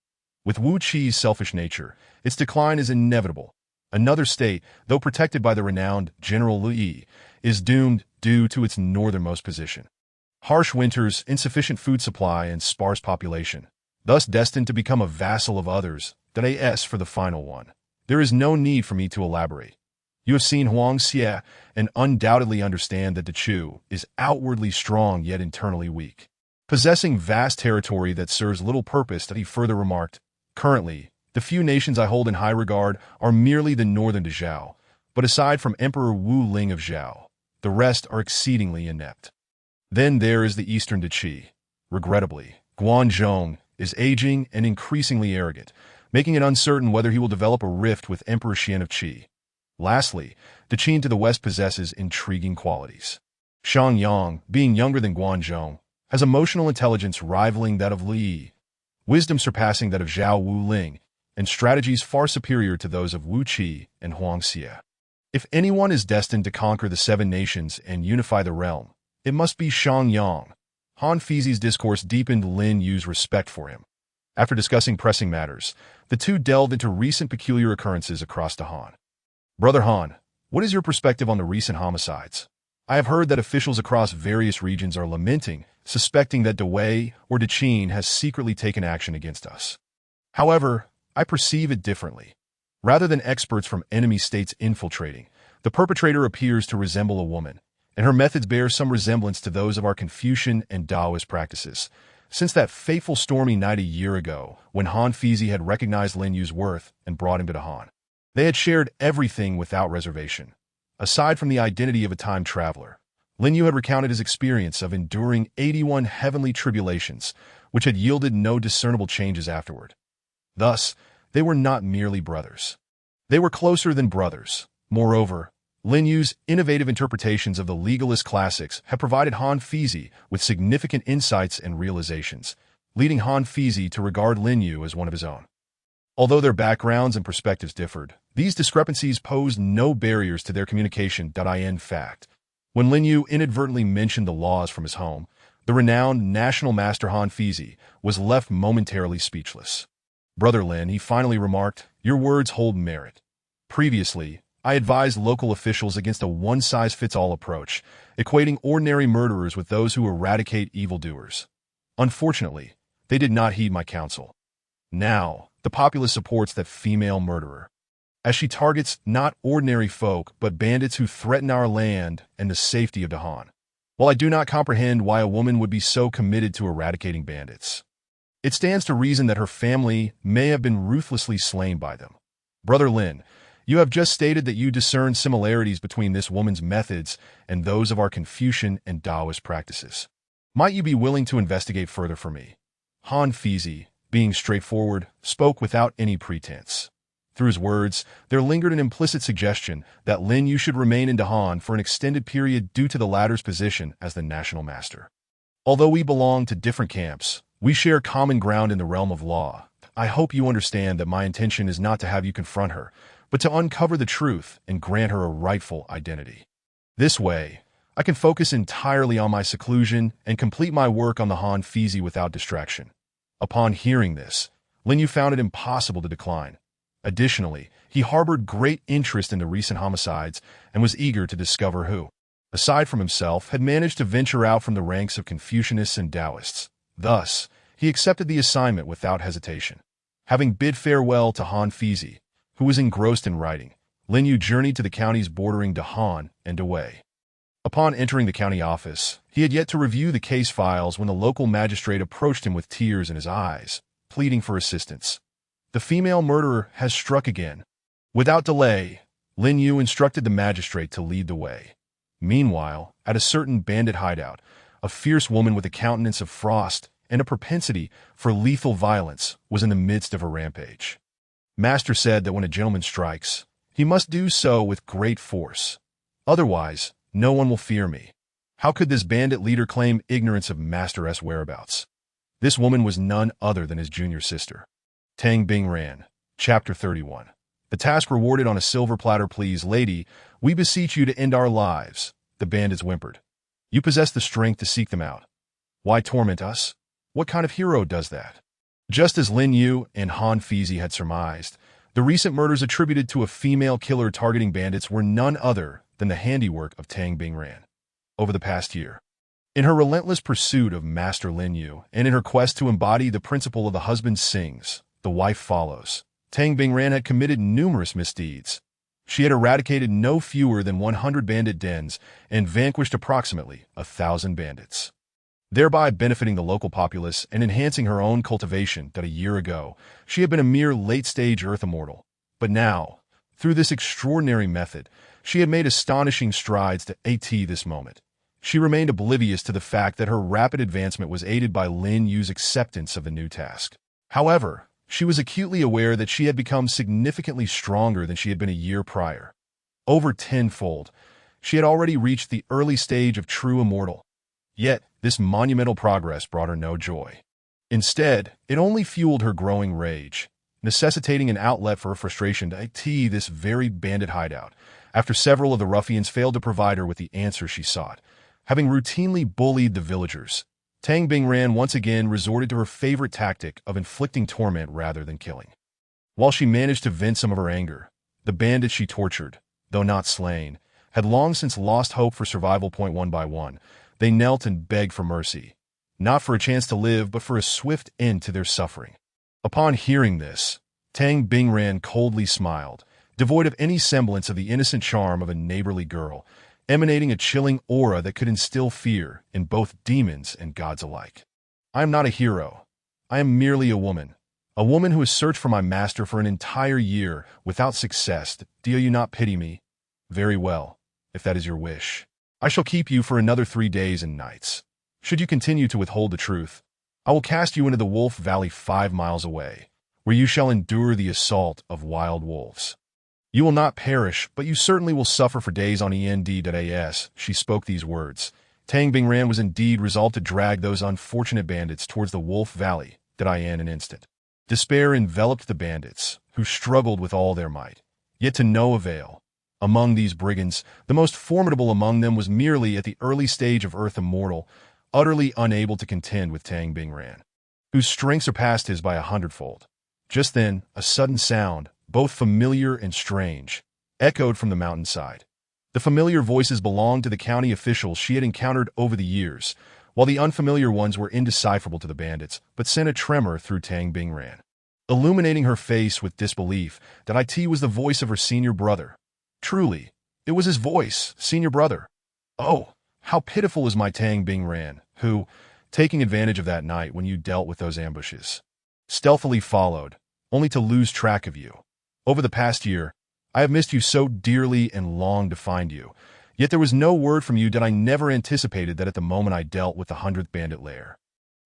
With Wu Qi's selfish nature, its decline is inevitable. Another state, though protected by the renowned General Li Yi, is doomed due to its northernmost position. Harsh winters, insufficient food supply, and sparse population, thus destined to become a vassal of others. As for the final one, there is no need for me to elaborate. You have seen Huang Xie and undoubtedly understand that De Chu is outwardly strong yet internally weak, possessing vast territory that serves little purpose. He further remarked, currently, the few nations I hold in high regard are merely the northern de Zhao, but aside from Emperor Wu Ling of Zhao, the rest are exceedingly inept. Then there is the eastern de Qi. Regrettably, Guanzhong is aging and increasingly arrogant, making it uncertain whether he will develop a rift with Emperor Xian of Qi. Lastly, De Qin to the west possesses intriguing qualities. Xiangyang, being younger than Guanzhong, has emotional intelligence rivaling that of Li Yi, wisdom surpassing that of Zhao Wu Ling, and strategies far superior to those of Wu Qi and Huang Xie. If anyone is destined to conquer the seven nations and unify the realm, it must be Xiangyang. Han Fizi's discourse deepened Lin Yu's respect for him. After discussing pressing matters, the two delved into recent peculiar occurrences across to Han. Brother Han, what is your perspective on the recent homicides? I have heard that officials across various regions are lamenting, suspecting that De Wei or De Qin has secretly taken action against us. However, I perceive it differently. Rather than experts from enemy states infiltrating, the perpetrator appears to resemble a woman, and her methods bear some resemblance to those of our Confucian and Taoist practices. Since that fateful stormy night a year ago, when Han Fizi had recognized Lin Yu's worth and brought him to Han, they had shared everything without reservation. Aside from the identity of a time traveler, Lin Yu had recounted his experience of enduring 81 heavenly tribulations, which had yielded no discernible changes afterward. Thus, they were not merely brothers. They were closer than brothers. Moreover, Lin Yu's innovative interpretations of the legalist classics had provided Han Fizi with significant insights and realizations, leading Han Fizi to regard Lin Yu as one of his own. Although their backgrounds and perspectives differed, these discrepancies posed no barriers to their communication. In fact, when Lin Yu inadvertently mentioned the laws from his home, the renowned national master Han Fizi was left momentarily speechless. Brother Lin, he finally remarked, your words hold merit. Previously, I advised local officials against a one-size-fits-all approach, equating ordinary murderers with those who eradicate evildoers. Unfortunately, they did not heed my counsel. Now, the populace supports that female murderer, as she targets not ordinary folk but bandits who threaten our land and the safety of Han. While I do not comprehend why a woman would be so committed to eradicating bandits, it stands to reason that her family may have been ruthlessly slain by them. Brother Lin, you have just stated that you discern similarities between this woman's methods and those of our Confucian and Taoist practices. Might you be willing to investigate further for me? Han Fizi, being straightforward, spoke without any pretense. Through his words, there lingered an implicit suggestion that Lin Yu should remain in Han for an extended period due to the latter's position as the national master. Although we belong to different camps, we share common ground in the realm of law. I hope you understand that my intention is not to have you confront her, but to uncover the truth and grant her a rightful identity. This way, I can focus entirely on my seclusion and complete my work on the Han Fizi without distraction. Upon hearing this, Lin Yu found it impossible to decline. Additionally, he harbored great interest in the recent homicides and was eager to discover who, aside from himself, had managed to venture out from the ranks of Confucianists and Taoists. Thus, he accepted the assignment without hesitation. Having bid farewell to Han Fizi, who was engrossed in writing, Lin Yu journeyed to the counties bordering De Han and De Wei. Upon entering the county office, he had yet to review the case files when the local magistrate approached him with tears in his eyes, pleading for assistance. The female murderer has struck again. Without delay, Lin Yu instructed the magistrate to lead the way. Meanwhile, at a certain bandit hideout, a fierce woman with a countenance of frost and a propensity for lethal violence was in the midst of a rampage. Master said that when a gentleman strikes, he must do so with great force. Otherwise, no one will fear me. How could this bandit leader claim ignorance of Master's whereabouts? This woman was none other than his junior sister. Tang Bingran, Chapter 31. The task rewarded on a silver platter. Please, lady, we beseech you to end our lives, the bandits whimpered. You possess the strength to seek them out. Why torment us? What kind of hero does that? Just as Lin Yu and Han Fizi had surmised, the recent murders attributed to a female killer targeting bandits were none other than the handiwork of Tang Bingran. Over the past year, in her relentless pursuit of Master Lin Yu and in her quest to embody the principle of the husband sings, the wife follows, Tang Bingran had committed numerous misdeeds. She had eradicated no fewer than 100 bandit dens and vanquished approximately 1,000 bandits, thereby benefiting the local populace and enhancing her own cultivation that a year ago she had been a mere late-stage earth immortal. But now, through this extraordinary method, she had made astonishing strides to attain this moment. She remained oblivious to the fact that her rapid advancement was aided by Lin Yu's acceptance of the new task. However, she was acutely aware that she had become significantly stronger than she had been a year prior. Over tenfold, she had already reached the early stage of true immortal. Yet, this monumental progress brought her no joy. Instead, it only fueled her growing rage, necessitating an outlet for her frustration to attain this very bandit hideout, after several of the ruffians failed to provide her with the answer she sought. Having routinely bullied the villagers, Tang Bingran once again resorted to her favorite tactic of inflicting torment rather than killing. While she managed to vent some of her anger, the bandits she tortured, though not slain, had long since lost hope for survival. One by one, they knelt and begged for mercy, not for a chance to live but for a swift end to their suffering. Upon hearing this, Tang Bingran coldly smiled, devoid of any semblance of the innocent charm of a neighborly girl, emanating a chilling aura that could instill fear in both demons and gods alike. I am not a hero. I am merely a woman who has searched for my master for an entire year without success. Do you not pity me? Very well, if that is your wish. I shall keep you for another 3 days and nights. Should you continue to withhold the truth, I will cast you into the Wolf Valley 5 miles away, where you shall endure the assault of wild wolves. You will not perish, but you certainly will suffer for days on end.as. She spoke these words. Tang Bingran was indeed resolved to drag those unfortunate bandits towards the Wolf Valley in an instant. Despair enveloped the bandits, who struggled with all their might, yet to no avail. Among these brigands, the most formidable among them was merely at the early stage of Earth Immortal, utterly unable to contend with Tang Bingran, whose strength surpassed his by 100-fold. Just then, a sudden sound, both familiar and strange, echoed from the mountainside. The familiar voices belonged to the county officials she had encountered over the years, while the unfamiliar ones were indecipherable to the bandits, but sent a tremor through Tang Bingran, illuminating her face with disbelief that it was the voice of her senior brother. Truly, it was his voice, senior brother. Oh, how pitiful is my Tang Bingran, who, taking advantage of that night when you dealt with those ambushes, stealthily followed, only to lose track of you. Over the past year, I have missed you so dearly and longed to find you, yet there was no word from you that I never anticipated that at the moment I dealt with the 100th bandit lair,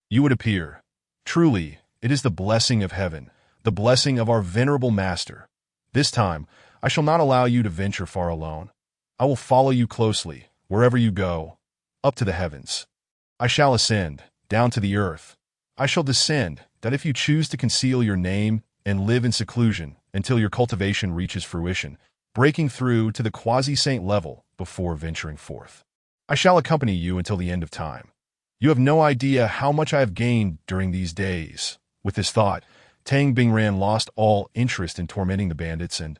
you would appear. Truly, it is the blessing of heaven, the blessing of our venerable master. This time, I shall not allow you to venture far alone. I will follow you closely, wherever you go, up to the heavens. I shall ascend, down to the earth. I shall descend, that if you choose to conceal your name and live in seclusion until your cultivation reaches fruition, breaking through to the quasi-saint level before venturing forth, I shall accompany you until the end of time. You have no idea how much I have gained during these days. With this thought, Tang Bingran lost all interest in tormenting the bandits and,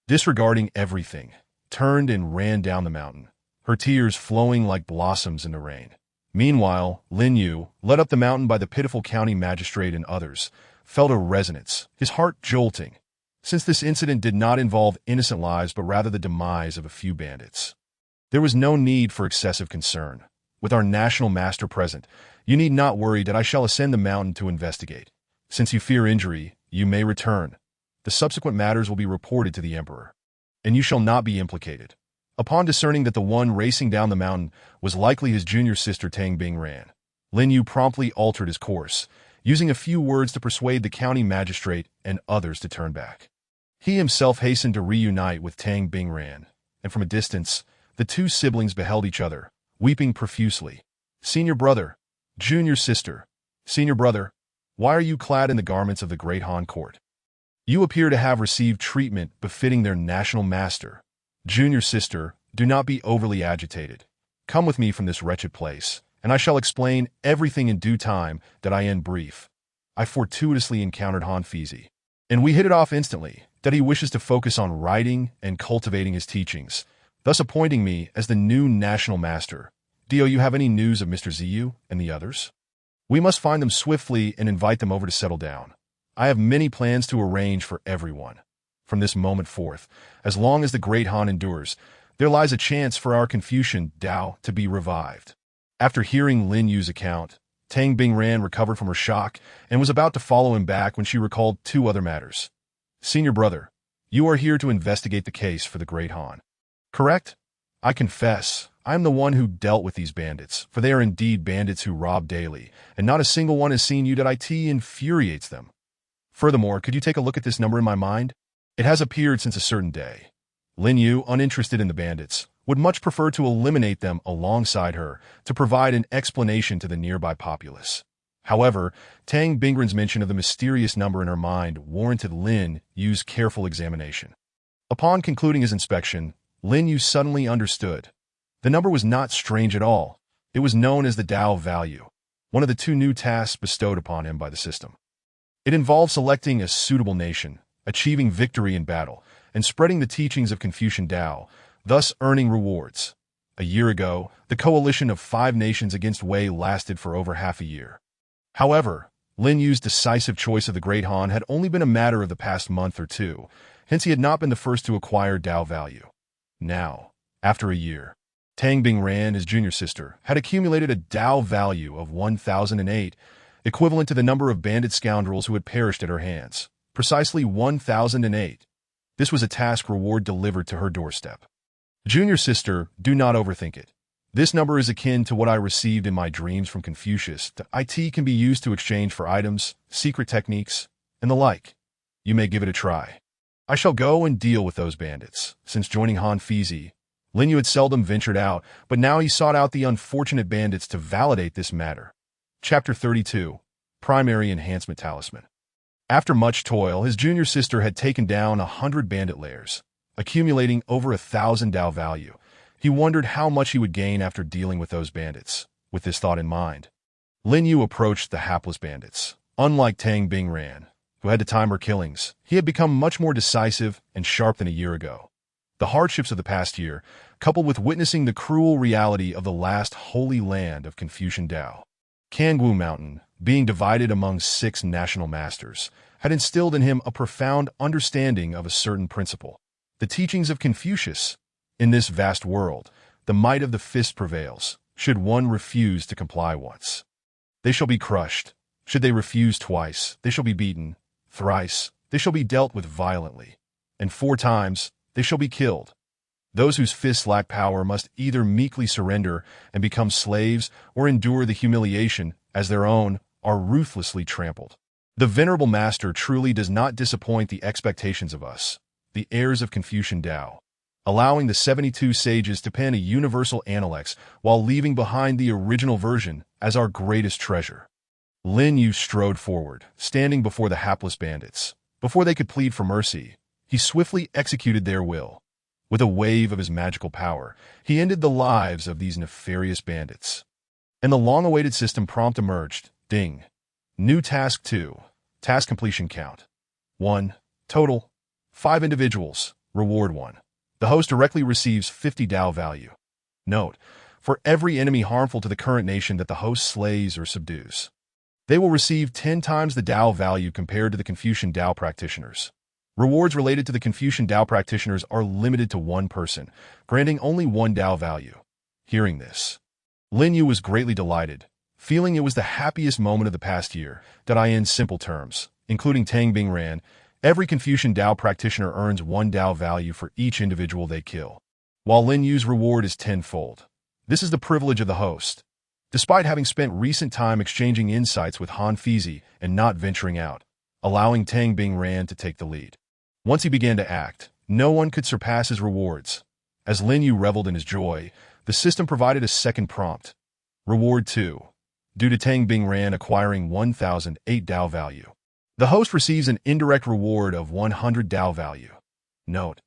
disregarding everything, turned and ran down the mountain, her tears flowing like blossoms in the rain. Meanwhile, Lin Yu, led up the mountain by the pitiful county magistrate and others, felt a resonance, his heart jolting, since this incident did not involve innocent lives but rather the demise of a few bandits. There was no need for excessive concern. With our national master present, you need not worry that I shall ascend the mountain to investigate. Since you fear injury, you may return. The subsequent matters will be reported to the emperor, and you shall not be implicated. Upon discerning that the one racing down the mountain was likely his junior sister Tang Bingran, Lin Yu promptly altered his course, using a few words to persuade the county magistrate and others to turn back. He himself hastened to reunite with Tang Bingran, and from a distance, the two siblings beheld each other, weeping profusely. Senior brother, junior sister, Senior brother, why are you clad in the garments of the great Han court? You appear to have received treatment befitting their national master. Junior sister, do not be overly agitated. Come with me from this wretched place, and I shall explain everything in due time that I end brief. I fortuitously encountered Han Fizi, and we hit it off instantly that he wishes to focus on writing and cultivating his teachings, thus appointing me as the new national master. Do you have any news of Mr. Ziyu and the others? We must find them swiftly and invite them over to settle down. I have many plans to arrange for everyone. From this moment forth, as long as the great Han endures, there lies a chance for our Confucian Tao to be revived. After hearing Lin Yu's account, Tang Bingran recovered from her shock and was about to follow him back when she recalled two other matters. Senior brother, you are here to investigate the case for the great Han. Correct? I confess, I am the one who dealt with these bandits, for they are indeed bandits who rob daily, and not a single one has seen you. That it infuriates them. Furthermore, could you take a look at this number in my mind? It has appeared since a certain day. Lin Yu, uninterested in the bandits, would much prefer to eliminate them alongside her to provide an explanation to the nearby populace. However, Tang Bingran's mention of the mysterious number in her mind warranted Lin Yu's careful examination. Upon concluding his inspection, Lin Yu suddenly understood. The number was not strange at all. It was known as the Tao value, one of the two new tasks bestowed upon him by the system. It involved selecting a suitable nation, achieving victory in battle, and spreading the teachings of Confucian Tao, thus earning rewards. A year ago, the coalition of 5 nations against Wei lasted for over half a year. However, Lin Yu's decisive choice of the Great Han had only been a matter of the past month or two, hence he had not been the first to acquire Tao value. Now, after a year, Tang Bingran, his junior sister, had accumulated a Tao value of 1,008, equivalent to the number of bandit scoundrels who had perished at her hands. Precisely 1,008. This was a task reward delivered to her doorstep. Junior sister, do not overthink it. This number is akin to what I received in my dreams from Confucius. It can be used to exchange for items, secret techniques, and the like. You may give it a try. I shall go and deal with those bandits. Since joining Han Fizi, Lin Yu had seldom ventured out, but now he sought out the unfortunate bandits to validate this matter. Chapter 32. Primary Enhancement Talisman. After much toil, his junior sister had taken down 100 bandit layers, accumulating over 1,000 Tao value. He wondered how much he would gain after dealing with those bandits. With this thought in mind, Lin Yu approached the hapless bandits. Unlike Tang Bingran, who had to time her killings, he had become much more decisive and sharp than a year ago. The hardships of the past year, coupled with witnessing the cruel reality of the last holy land of Confucian Tao, Kangwu Mountain, being divided among 6 national masters, had instilled in him a profound understanding of a certain principle. The teachings of Confucius. In this vast world, the might of the fist prevails. Should one refuse to comply once, they shall be crushed. Should they refuse twice, they shall be beaten. Thrice, they shall be dealt with violently. And 4 times, they shall be killed. Those whose fists lack power must either meekly surrender and become slaves or endure the humiliation as their own are ruthlessly trampled. The venerable master truly does not disappoint the expectations of us, the heirs of Confucian Tao, allowing the 72 sages to pen a universal analects while leaving behind the original version as our greatest treasure. Lin Yu strode forward, standing before the hapless bandits. Before they could plead for mercy, he swiftly executed their will. With a wave of his magical power, he ended the lives of these nefarious bandits. And the long-awaited system prompt emerged. Ding. New Task 2. Task completion count. 1. Total. 5 individuals. Reward 1. The host directly receives 50 Tao value. Note, for every enemy harmful to the current nation that the host slays or subdues, they will receive 10 times the Tao value compared to the Confucian Tao practitioners. Rewards related to the Confucian Tao practitioners are limited to 1 person, granting only 1 Tao value. Hearing this, Lin Yu was greatly delighted, feeling it was the happiest moment of the past year. That in simple terms, including Tang Bingran, every Confucian Tao practitioner earns 1 Tao value for each individual they kill, while Lin Yu's reward is 10-fold. This is the privilege of the host. Despite having spent recent time exchanging insights with Han Fizi and not venturing out, allowing Tang Bingran to take the lead. Once he began to act, no one could surpass his rewards. As Lin Yu reveled in his joy, the system provided a second prompt. Reward 2. due to Tang Bingran acquiring 1,008 Dao value. The host receives an indirect reward of 100 Dao value. Note: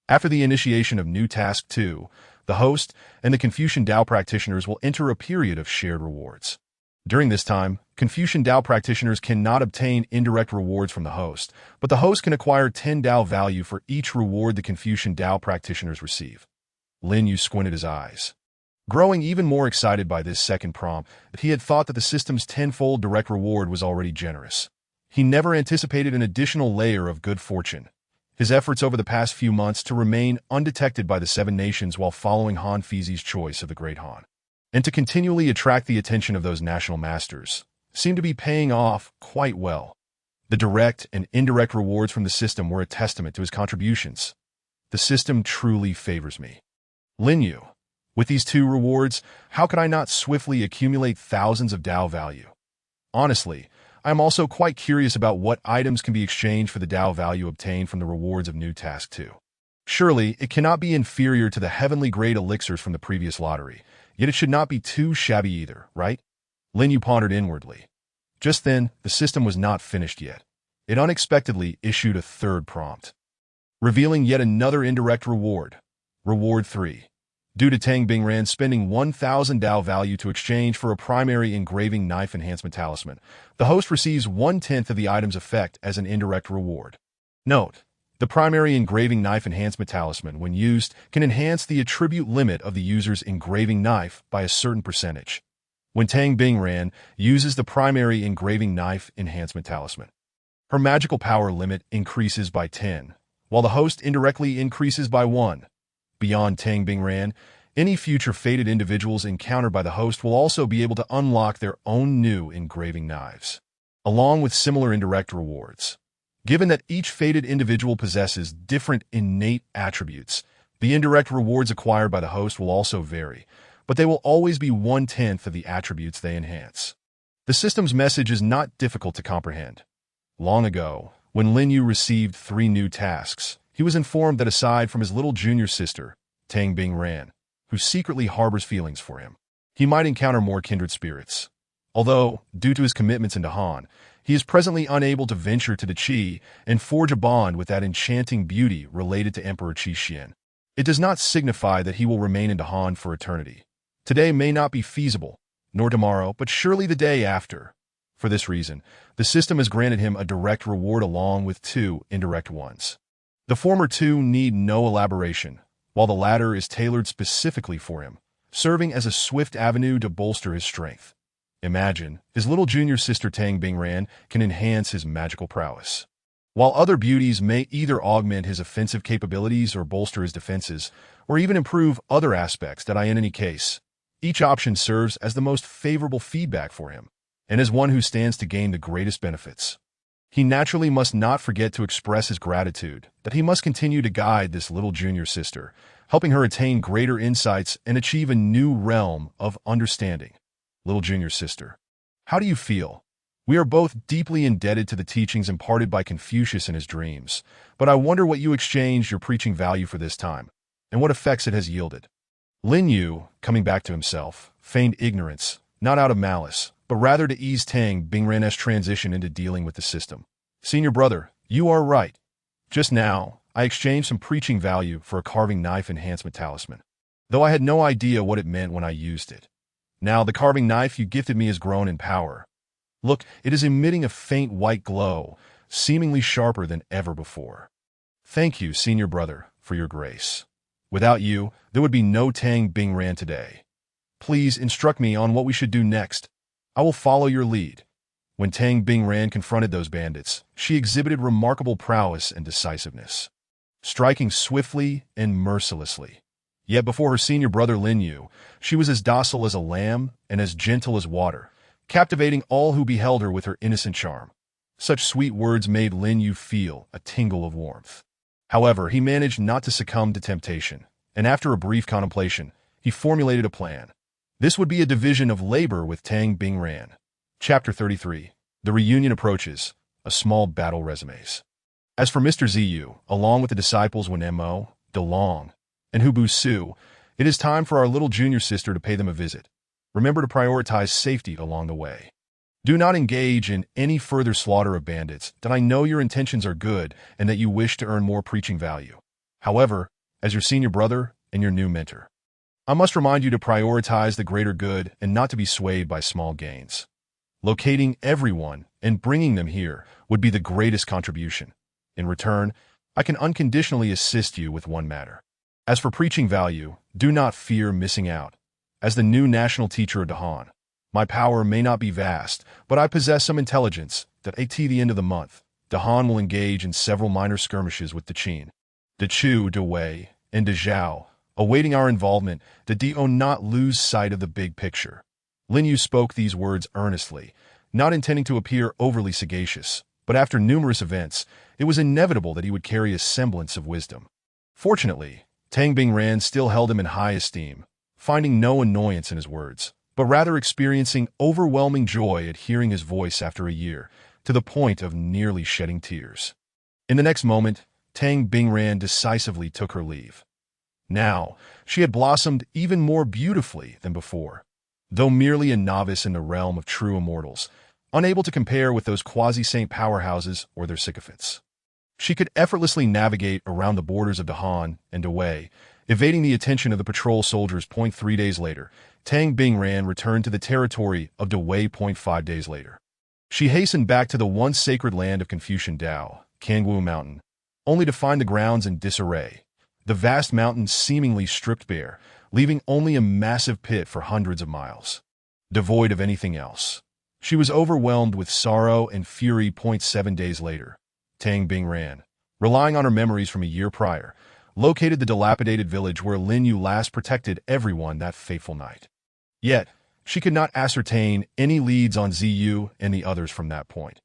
after the initiation of new Task 2, the host and the Confucian Dao practitioners will enter a period of shared rewards. During this time, Confucian Dao practitioners cannot obtain indirect rewards from the host, but the host can acquire 10 Dao value for each reward the Confucian Dao practitioners receive. Lin Yu squinted his eyes, growing even more excited by this second prompt. He had thought that the system's tenfold direct reward was already generous. He never anticipated an additional layer of good fortune. His efforts over the past few months to remain undetected by the Seven Nations while following Han Fizi's choice of the Great Han, and to continually attract the attention of those national masters, seemed to be paying off quite well. The direct and indirect rewards from the system were a testament to his contributions. The system truly favors me. Lin Yu, with these two rewards, how could I not swiftly accumulate thousands of Dao value? Honestly, I am also quite curious about what items can be exchanged for the Dao value obtained from the rewards of new Task 2. Surely, it cannot be inferior to the heavenly grade elixirs from the previous lottery, yet it should not be too shabby either, right? Lin Yu pondered inwardly. Just then, the system was not finished yet. It unexpectedly issued a third prompt, revealing yet another indirect reward. Reward 3. Due to Tang Bingran spending 1,000 Dao value to exchange for a primary engraving knife enhancement talisman, the host receives 1/10 of the item's effect as an indirect reward. Note: the primary engraving knife enhancement talisman, when used, can enhance the attribute limit of the user's engraving knife by a certain percentage. When Tang Bingran uses the primary engraving knife enhancement talisman, her magical power limit increases by 10, while the host indirectly increases by 1. Beyond Tang Bingran, any future fated individuals encountered by the host will also be able to unlock their own new engraving knives, along with similar indirect rewards. Given that each fated individual possesses different innate attributes, the indirect rewards acquired by the host will also vary, but they will always be 1/10 of the attributes they enhance. The system's message is not difficult to comprehend. Long ago, when Lin Yu received 3 new tasks, he was informed that aside from his little junior sister, Tang Bingran, who secretly harbors feelings for him, he might encounter more kindred spirits. Although, due to his commitments into Han, he is presently unable to venture to the Qi and forge a bond with that enchanting beauty related to Emperor Qi Xian. It does not signify that he will remain into Han for eternity. Today may not be feasible, nor tomorrow, but surely the day after. For this reason, the system has granted him a direct reward along with 2 indirect ones. The former 2 need no elaboration, while the latter is tailored specifically for him, serving as a swift avenue to bolster his strength. Imagine, his little junior sister Tang Bingran can enhance his magical prowess, while other beauties may either augment his offensive capabilities or bolster his defenses, or even improve other aspects that in any case. Each option serves as the most favorable feedback for him, and as one who stands to gain the greatest benefits. He naturally must not forget to express his gratitude that he must continue to guide this little junior sister, helping her attain greater insights and achieve a new realm of understanding. Little junior sister, how do you feel? We are both deeply indebted to the teachings imparted by Confucius in his dreams, but I wonder what you exchanged your preaching value for this time, and what effects it has yielded. Lin Yu, coming back to himself, feigned ignorance, not out of malice, but rather to ease Tang Bingran's transition into dealing with the system. Senior brother, you are right. Just now, I exchanged some preaching value for a carving knife enhancement talisman, though I had no idea what it meant when I used it. Now the carving knife you gifted me has grown in power. Look, it is emitting a faint white glow, seemingly sharper than ever before. Thank you, senior brother, for your grace. Without you, there would be no Tang Bingran today. Please instruct me on what we should do next. I will follow your lead. When Tang Bingran confronted those bandits, she exhibited remarkable prowess and decisiveness, striking swiftly and mercilessly. Yet before her senior brother Lin Yu, she was as docile as a lamb and as gentle as water, captivating all who beheld her with her innocent charm. Such sweet words made Lin Yu feel a tingle of warmth. However, he managed not to succumb to temptation, and after a brief contemplation, he formulated a plan. This would be a division of labor with Tang Bingran. Chapter 33. The reunion approaches. A small battle resumes. As for Mr. Ziyu, along with the disciples Wenmo, De Long, and Hubu Su, it is time for our little junior sister to pay them a visit. Remember to prioritize safety along the way. Do not engage in any further slaughter of bandits, that I know your intentions are good and that you wish to earn more preaching value. However, as your senior brother and your new mentor, I must remind you to prioritize the greater good and not to be swayed by small gains. Locating everyone and bringing them here would be the greatest contribution. In return, I can unconditionally assist you with one matter. As for preaching value, do not fear missing out. As the new national teacher of Dahan, my power may not be vast, but I possess some intelligence that at the end of the month, Dahan will engage in several minor skirmishes with Daqin, Dachu, Dawei, and Dazhao, awaiting our involvement that do not lose sight of the big picture. Lin Yu spoke these words earnestly, not intending to appear overly sagacious, but after numerous events, it was inevitable that he would carry a semblance of wisdom. Fortunately, Tang Bingran still held him in high esteem, finding no annoyance in his words, but rather experiencing overwhelming joy at hearing his voice after a year, to the point of nearly shedding tears. In the next moment, Tang Bingran decisively took her leave. Now, she had blossomed even more beautifully than before. Though merely a novice in the realm of true immortals, unable to compare with those quasi-saint powerhouses or their sycophants, she could effortlessly navigate around the borders of Dahan and Dawei, evading the attention of the patrol soldiers. 3 days later, Tang Bingran returned to the territory of Dawei. 5 days later, she hastened back to the once sacred land of Confucian Dao, Kangwu Mountain, only to find the grounds in disarray, the vast mountains seemingly stripped bare, leaving only a massive pit for hundreds of miles. Devoid of anything else, she was overwhelmed with sorrow and fury. 7 days later, Tang Bingran, relying on her memories from a year prior, located the dilapidated village where Lin Yu last protected everyone that fateful night. Yet, she could not ascertain any leads on Ziyu and the others from that point.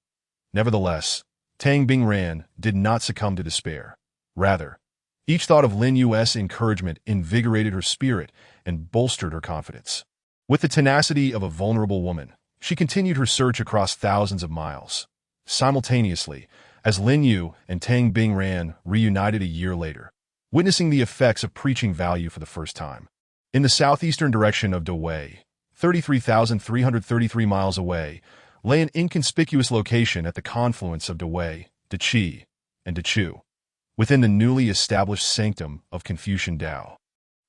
Nevertheless, Tang Bingran did not succumb to despair. Rather, each thought of Lin Yu's encouragement invigorated her spirit and bolstered her confidence. With the tenacity of a vulnerable woman, she continued her search across thousands of miles. Simultaneously, as Lin Yu and Tang Bingran reunited a year later, witnessing the effects of preaching value for the first time. In the southeastern direction of Dawei, 33,333 miles away, lay an inconspicuous location at the confluence of Dawei, Dachi, and Dachu, within the newly established sanctum of Confucian Dao.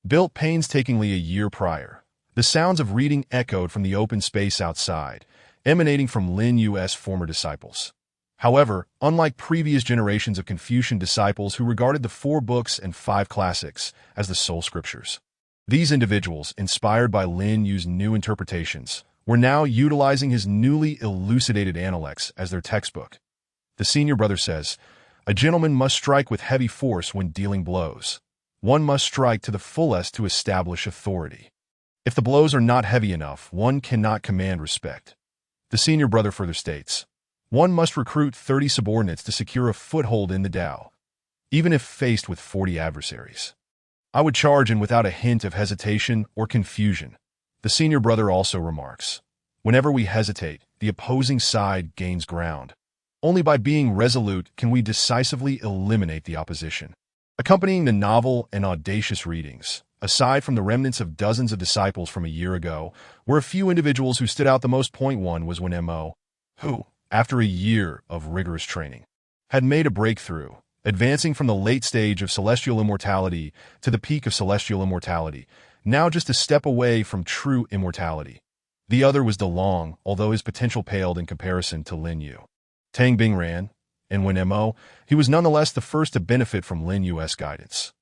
Built painstakingly a year prior, the sounds of reading echoed from the open space outside, emanating from Lin Yu's former disciples. However, unlike previous generations of Confucian disciples who regarded the 4 books and 5 classics as the sole scriptures, these individuals, inspired by Lin Yu's new interpretations, were now utilizing his newly elucidated Analects as their textbook. The senior brother says, "A gentleman must strike with heavy force when dealing blows. One must strike to the fullest to establish authority. If the blows are not heavy enough, one cannot command respect." The senior brother further states, "One must recruit 30 subordinates to secure a foothold in the Tao, even if faced with 40 adversaries. I would charge in without a hint of hesitation or confusion." The senior brother also remarks, "Whenever we hesitate, the opposing side gains ground. Only by being resolute can we decisively eliminate the opposition." Accompanying the novel and audacious readings, aside from the remnants of dozens of disciples from a year ago, were a few individuals who stood out the most. One was Wen Mo, who, after a year of rigorous training, had made a breakthrough, advancing from the late stage of celestial immortality to the peak of celestial immortality, now just a step away from true immortality. The other was De Long, although his potential paled in comparison to Lin Yu. Tang Bingran, and Wen Mo, he was nonetheless the first to benefit from Lin Yu's guidance.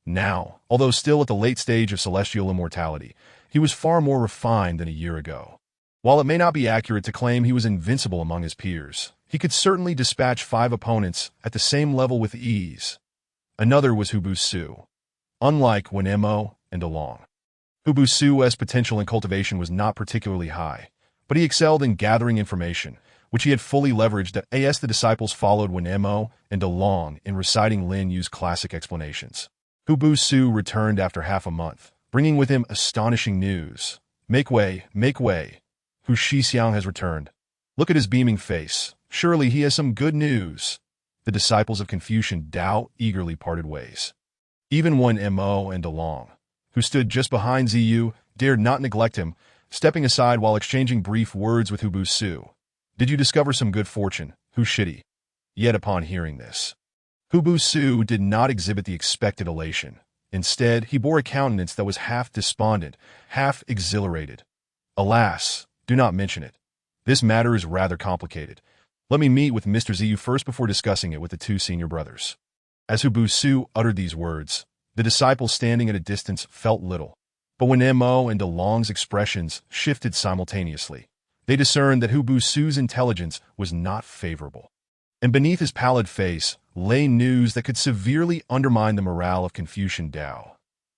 Now, although still at the late stage of celestial immortality, he was far more refined than a year ago. While it may not be accurate to claim he was invincible among his peers, he could certainly dispatch 5 opponents at the same level with ease. Another was Hubu Su. Unlike Wen Mo and De Long, Hubu Su's potential in cultivation was not particularly high, but he excelled in gathering information, which he had fully leveraged as the disciples followed Wen Mo and De Long in reciting Lin Yu's classic explanations. Hubu Su returned after half a month, bringing with him astonishing news. Make way, Hu Shixiang has returned. Look at his beaming face. Surely he has some good news." The disciples of Confucian Dao eagerly parted ways. Even Wen Mo and De Long, who stood just behind Ziyu, dared not neglect him, stepping aside while exchanging brief words with Hu Su. "Did you discover some good fortune, Hu Shidi?" Yet upon hearing this, Hu Su did not exhibit the expected elation. Instead, he bore a countenance that was half despondent, half exhilarated. "Alas, do not mention it. This matter is rather complicated. Let me meet with Mr. Ziyu first before discussing it with the two senior brothers." As Hu Su uttered these words, the disciples standing at a distance felt little. But when Mo and De Long's expressions shifted simultaneously, they discerned that Hu Su's intelligence was not favorable. And beneath his pallid face lay news that could severely undermine the morale of Confucian Tao.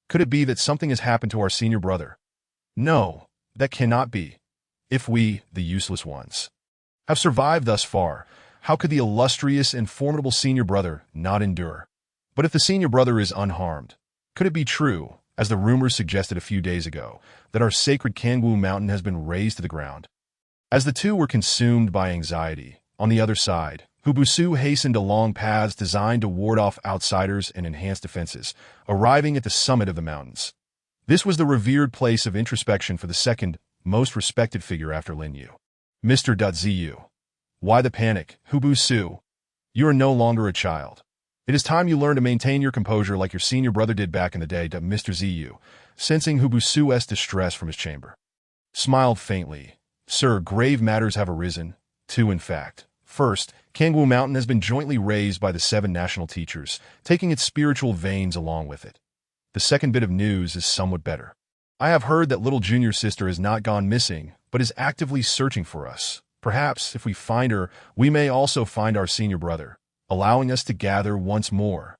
Could it be that something has happened to our senior brother? No, that cannot be. If we, the useless ones, have survived thus far, how could the illustrious and formidable senior brother not endure? But if the senior brother is unharmed, could it be true, as the rumors suggested a few days ago, that our sacred Kangwu mountain has been razed to the ground? As the two were consumed by anxiety, on the other side, Hu Su hastened along paths designed to ward off outsiders and enhance defenses, arriving at the summit of the mountains. This was the revered place of introspection for the second most respected figure after Lin Yu. "Mr. Ziyu. Why the panic, Hu Su? You are no longer a child. It is time you learn to maintain your composure like your senior brother did back in the day," Mr. Ziyu, sensing Hu Su's distress from his chamber, smiled faintly. "Sir, grave matters have arisen. Two, in fact. First, Kangwu Mountain has been jointly razed by the 7 national teachers, taking its spiritual veins along with it. The second bit of news is somewhat better. I have heard that little junior sister has not gone missing, but is actively searching for us. Perhaps, if we find her, we may also find our senior brother, allowing us to gather once more."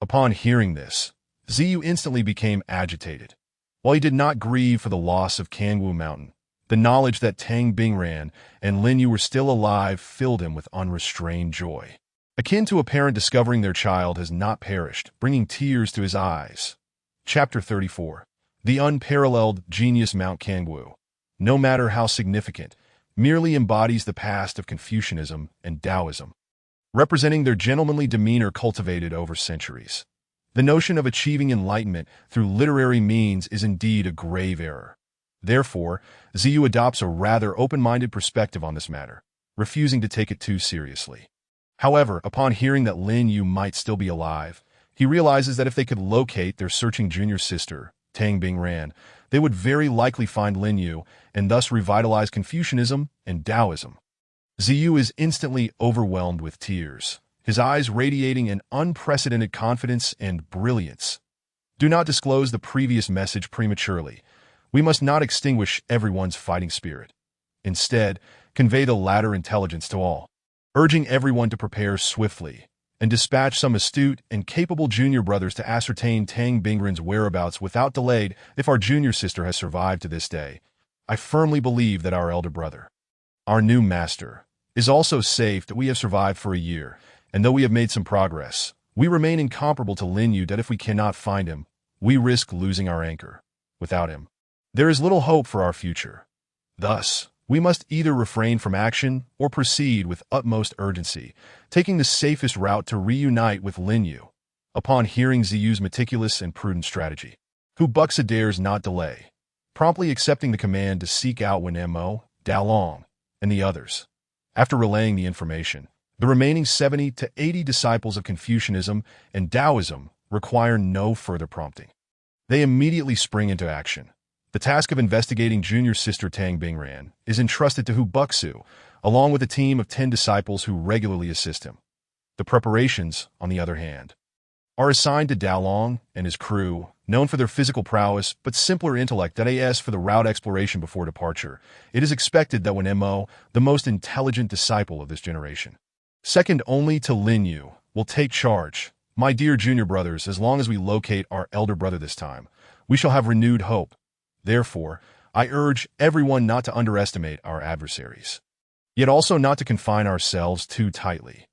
Upon hearing this, Ziyu instantly became agitated. While he did not grieve for the loss of Kangwu Mountain, the knowledge that Tang Bingran and Lin Yu were still alive filled him with unrestrained joy. Akin to a parent discovering their child has not perished, bringing tears to his eyes. Chapter 34. The Unparalleled Genius Mount Kangwu, no matter how significant, merely embodies the past of Confucianism and Taoism, representing their gentlemanly demeanor cultivated over centuries. The notion of achieving enlightenment through literary means is indeed a grave error. Therefore, Ziyu adopts a rather open-minded perspective on this matter, refusing to take it too seriously. However, upon hearing that Lin Yu might still be alive, he realizes that if they could locate their searching junior sister, Tang Bingran, they would very likely find Lin Yu and thus revitalize Confucianism and Taoism. Ziyu is instantly overwhelmed with tears, his eyes radiating an unprecedented confidence and brilliance. Do not disclose the previous message prematurely. We must not extinguish everyone's fighting spirit. Instead, convey the latter intelligence to all, urging everyone to prepare swiftly, and dispatch some astute and capable junior brothers to ascertain Tang Bingran's whereabouts without delay. If our junior sister has survived to this day, I firmly believe that our elder brother, our new master, is also safe, that we have survived for a year, and though we have made some progress, we remain incomparable to Lin Yu, that if we cannot find him, we risk losing our anchor. Without him, there is little hope for our future. Thus, we must either refrain from action or proceed with utmost urgency, taking the safest route to reunite with Lin Yu. Upon hearing Ziyu's meticulous and prudent strategy, Hu Buxa dares not delay, promptly accepting the command to seek out Wen Mo, Da Long, and the others. After relaying the information, the remaining 70 to 80 disciples of Confucianism and Taoism require no further prompting. They immediately spring into action. The task of investigating junior sister Tang Bingran is entrusted to Hu Buxu, along with a team of 10 disciples who regularly assist him. The preparations, on the other hand, are assigned to Dalong and his crew, known for their physical prowess but simpler intellect. As for the route exploration before departure, it is expected that Wen Mo, the most intelligent disciple of this generation, second only to Lin Yu, will take charge. My dear junior brothers, as long as we locate our elder brother this time, we shall have renewed hope. Therefore, I urge everyone not to underestimate our adversaries, yet also not to confine ourselves too tightly.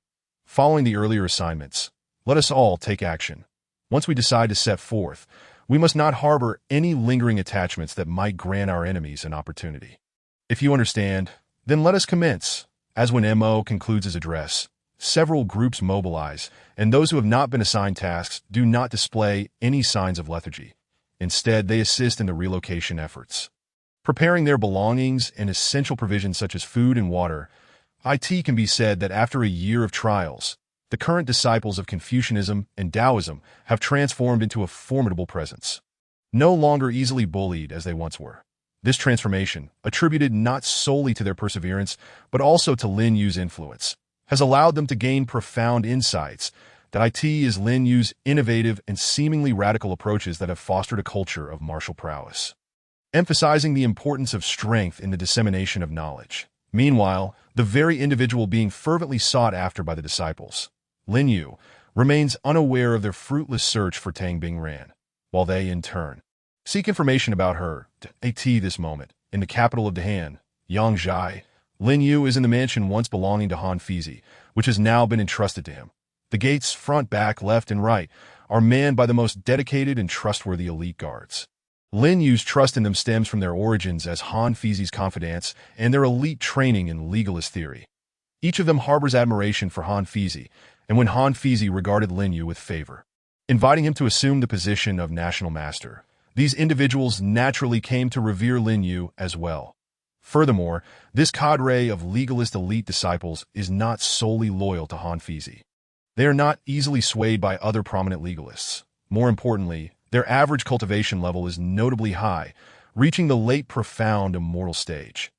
Following the earlier assignments, let us all take action. Once we decide to set forth, we must not harbor any lingering attachments that might grant our enemies an opportunity. If you understand, then let us commence. As when Mo concludes his address, several groups mobilize, and those who have not been assigned tasks do not display any signs of lethargy. Instead, they assist in the relocation efforts. preparing their belongings and essential provisions such as food and water. It can be said that after a year of trials, the current disciples of Confucianism and Taoism have transformed into a formidable presence, no longer easily bullied as they once were. This transformation, attributed not solely to their perseverance, but also to Lin Yu's influence, has allowed them to gain profound insights that it is Lin Yu's innovative and seemingly radical approaches that have fostered a culture of martial prowess, emphasizing the importance of strength in the dissemination of knowledge. Meanwhile, the very individual being fervently sought after by the disciples, Lin Yu, remains unaware of their fruitless search for Tang Bingran, while they, in turn, seek information about her. At this moment, in the capital of Dahan, Yangzhai, Lin Yu is in the mansion once belonging to Han Fizi, which has now been entrusted to him. The gates, front, back, left, and right, are manned by the most dedicated and trustworthy elite guards. Lin Yu's trust in them stems from their origins as Han Fizi's confidants and their elite training in legalist theory. Each of them harbors admiration for Han Fizi, and when Han Fizi regarded Lin Yu with favor, inviting him to assume the position of national master, these individuals naturally came to revere Lin Yu as well. Furthermore, this cadre of legalist elite disciples is not solely loyal to Han Fizi. They are not easily swayed by other prominent legalists. More importantly, their average cultivation level is notably high, reaching the late profound immortal stage.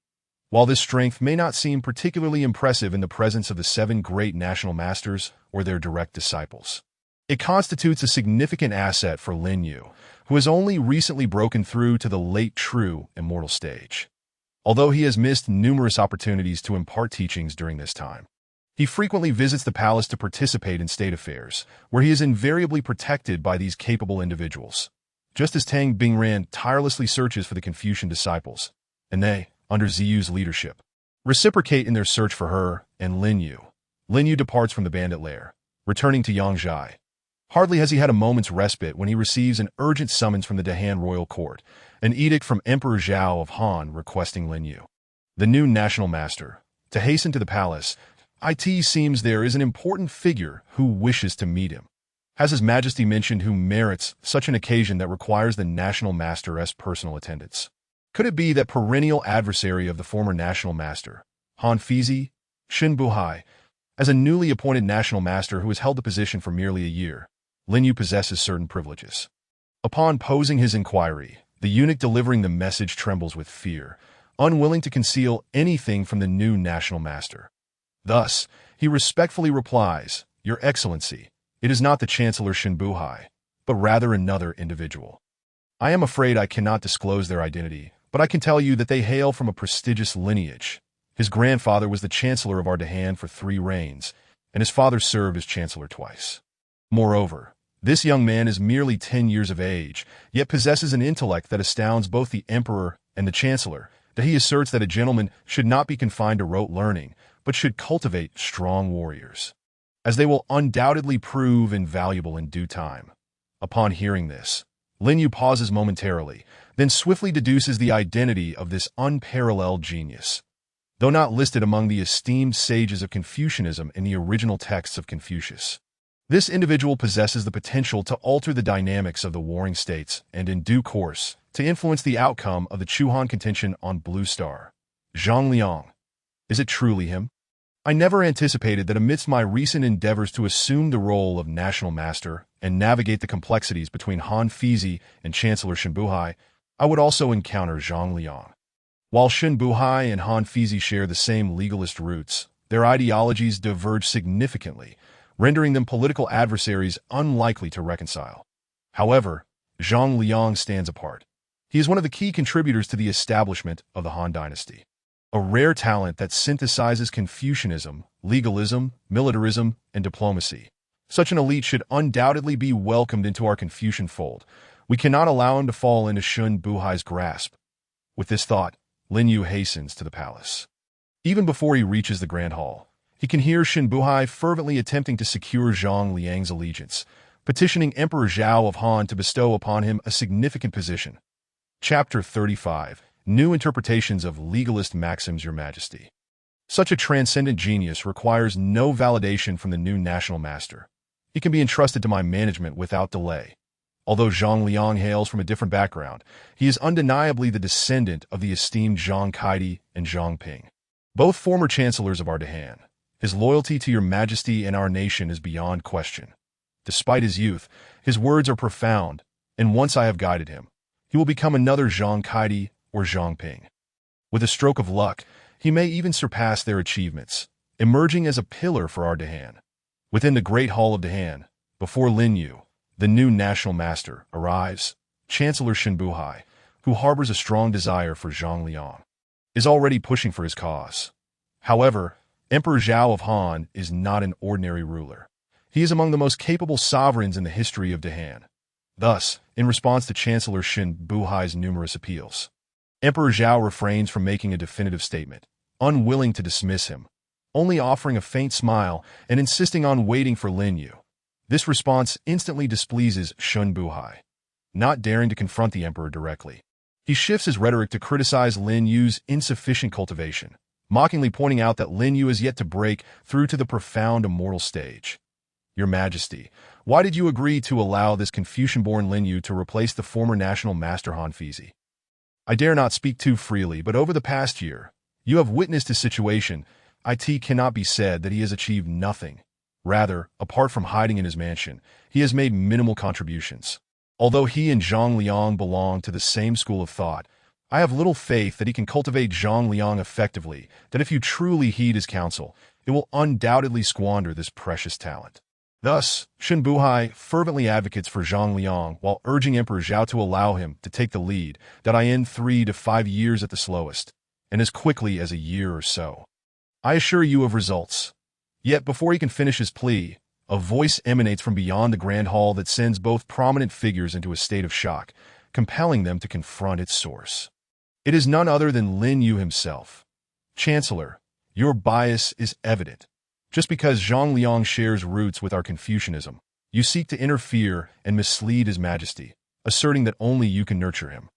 While this strength may not seem particularly impressive in the presence of the 7 great national masters or their direct disciples, it constitutes a significant asset for Lin Yu, who has only recently broken through to the late true immortal stage. Although he has missed numerous opportunities to impart teachings during this time, he frequently visits the palace to participate in state affairs, where he is invariably protected by these capable individuals. Just as Tang Bingran tirelessly searches for the Confucian disciples, and they, under Ziyu's leadership, reciprocate in their search for her and Lin Yu. Lin Yu departs from the bandit lair, returning to Yangzhai. Hardly has he had a moment's respite when he receives an urgent summons from the Dahan royal court, an edict from Emperor Zhao of Han requesting Lin Yu, the new national master, to hasten to the palace. It seems there is an important figure who wishes to meet him. Has His Majesty mentioned who merits such an occasion that requires the national master's personal attendance? Could it be that perennial adversary of the former national master, Han Fizi, Xin Buhai? As a newly appointed national master who has held the position for merely a year, Lin Yu possesses certain privileges. Upon posing his inquiry, the eunuch delivering the message trembles with fear, unwilling to conceal anything from the new national master. Thus, he respectfully replies, "Your Excellency, it is not the Chancellor Xin Buhai, but rather another individual. I am afraid I cannot disclose their identity, but I can tell you that they hail from a prestigious lineage. His grandfather was the Chancellor of our Dahan for 3 reigns, and his father served as Chancellor twice. Moreover, this young man is merely 10 years of age, yet possesses an intellect that astounds both the Emperor and the Chancellor, that he asserts that a gentleman should not be confined to rote learning, but should cultivate strong warriors, as they will undoubtedly prove invaluable in due time." Upon hearing this, Lin Yu pauses momentarily, then swiftly deduces the identity of this unparalleled genius. Though not listed among the esteemed sages of Confucianism in the original texts of Confucius, this individual possesses the potential to alter the dynamics of the warring states and, in due course, to influence the outcome of the Chu-Han contention on Blue Star. Zhang Liang. Is it truly him? I never anticipated that amidst my recent endeavors to assume the role of national master and navigate the complexities between Han Fizi and Chancellor Xin Buhai, I would also encounter Zhang Liang. While Xin Buhai and Han Fizi share the same legalist roots, their ideologies diverge significantly, rendering them political adversaries unlikely to reconcile. However, Zhang Liang stands apart. He is one of the key contributors to the establishment of the Han dynasty, a rare talent that synthesizes Confucianism, legalism, militarism, and diplomacy. Such an elite should undoubtedly be welcomed into our Confucian fold. We cannot allow him to fall into Xin Buhai's grasp. With this thought, Lin Yu hastens to the palace. Even before he reaches the Grand Hall, he can hear Xin Buhai fervently attempting to secure Zhang Liang's allegiance, petitioning Emperor Zhao of Han to bestow upon him a significant position. Chapter 35. New Interpretations of Legalist Maxims. Your Majesty. Such a transcendent genius requires no validation from the new national master. He can be entrusted to my management without delay. Although Zhang Liang hails from a different background, he is undeniably the descendant of the esteemed Zhang Kaidi and Zhang Ping, both former chancellors of Ardahan. His loyalty to your majesty and our nation is beyond question. Despite his youth, his words are profound, and once I have guided him, he will become another Zhang Kaidi or Zhang Ping. With a stroke of luck, he may even surpass their achievements, emerging as a pillar for Ardahan. Within the Great Hall of Dahan, before Lin Yu, the new national master, arrives, Chancellor Xin Buhai, who harbors a strong desire for Zhang Liang, is already pushing for his cause. However, Emperor Zhao of Han is not an ordinary ruler. He is among the most capable sovereigns in the history of Dahan. Thus, in response to Chancellor Xin Buhai's numerous appeals, Emperor Zhao refrains from making a definitive statement, unwilling to dismiss him, only offering a faint smile and insisting on waiting for Lin Yu. This response instantly displeases Xin Buhai, not daring to confront the emperor directly. He shifts his rhetoric to criticize Lin Yu's insufficient cultivation, mockingly pointing out that Lin Yu is yet to break through to the profound immortal stage. Your Majesty, why did you agree to allow this Confucian-born Lin Yu to replace the former national master Han Fizi? I dare not speak too freely, but over the past year, you have witnessed his situation. It cannot be said that he has achieved nothing. Rather, apart from hiding in his mansion, he has made minimal contributions. Although he and Zhang Liang belong to the same school of thought, I have little faith that he can cultivate Zhang Liang effectively, that if you truly heed his counsel, it will undoubtedly squander this precious talent. Thus, Xin Buhai fervently advocates for Zhang Liang while urging Emperor Zhao to allow him to take the lead, that in 3 to 5 years at the slowest, and as quickly as a year or so. I assure you of results. Yet before he can finish his plea, a voice emanates from beyond the grand hall that sends both prominent figures into a state of shock, compelling them to confront its source. It is none other than Lin Yu himself. Chancellor, your bias is evident. Just because Zhang Liang shares roots with our Confucianism, you seek to interfere and mislead His Majesty, asserting that only you can nurture him.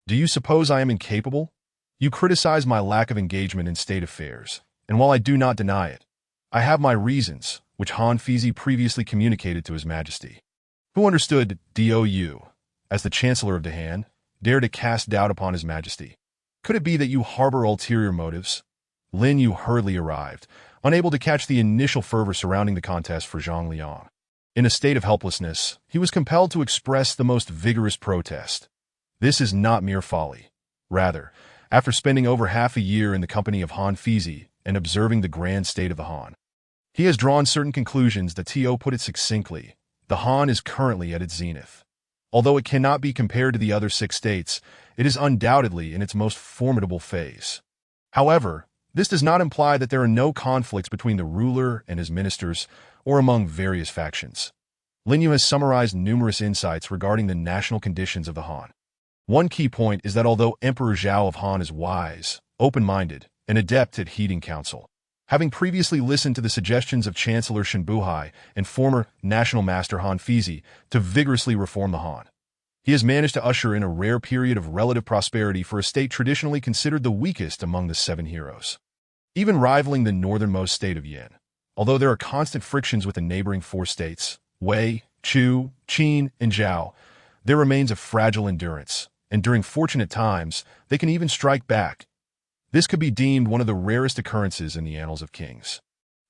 Do you suppose I am incapable? You criticize my lack of engagement in state affairs, and while I do not deny it, I have my reasons, which Han Fizi previously communicated to His Majesty. Who understood Dou, as the Chancellor of Dahan, dare to cast doubt upon His Majesty? Could it be that you harbor ulterior motives? Lin Yu hurriedly arrived, unable to catch the initial fervor surrounding the contest for Zhang Liang. In a state of helplessness, he was compelled to express the most vigorous protest. This is not mere folly. Rather, after spending over half a year in the company of Han Fizi and observing the grand state of the Han, he has drawn certain conclusions that To put it succinctly. The Han is currently at its zenith. Although it cannot be compared to the other 6 states, it is undoubtedly in its most formidable phase. However, this does not imply that there are no conflicts between the ruler and his ministers or among various factions. Lin Yu has summarized numerous insights regarding the national conditions of the Han. One key point is that although Emperor Zhao of Han is wise, open-minded, and adept at heeding counsel, having previously listened to the suggestions of Chancellor Xin Buhai and former National Master Han Fizi to vigorously reform the Han, he has managed to usher in a rare period of relative prosperity for a state traditionally considered the weakest among the 7 heroes, even rivaling the northernmost state of Yin. Although there are constant frictions with the neighboring 4 states, Wei, Chu, Qin, and Zhao, there remains a fragile endurance, and during fortunate times, they can even strike back. This could be deemed one of the rarest occurrences in the annals of kings.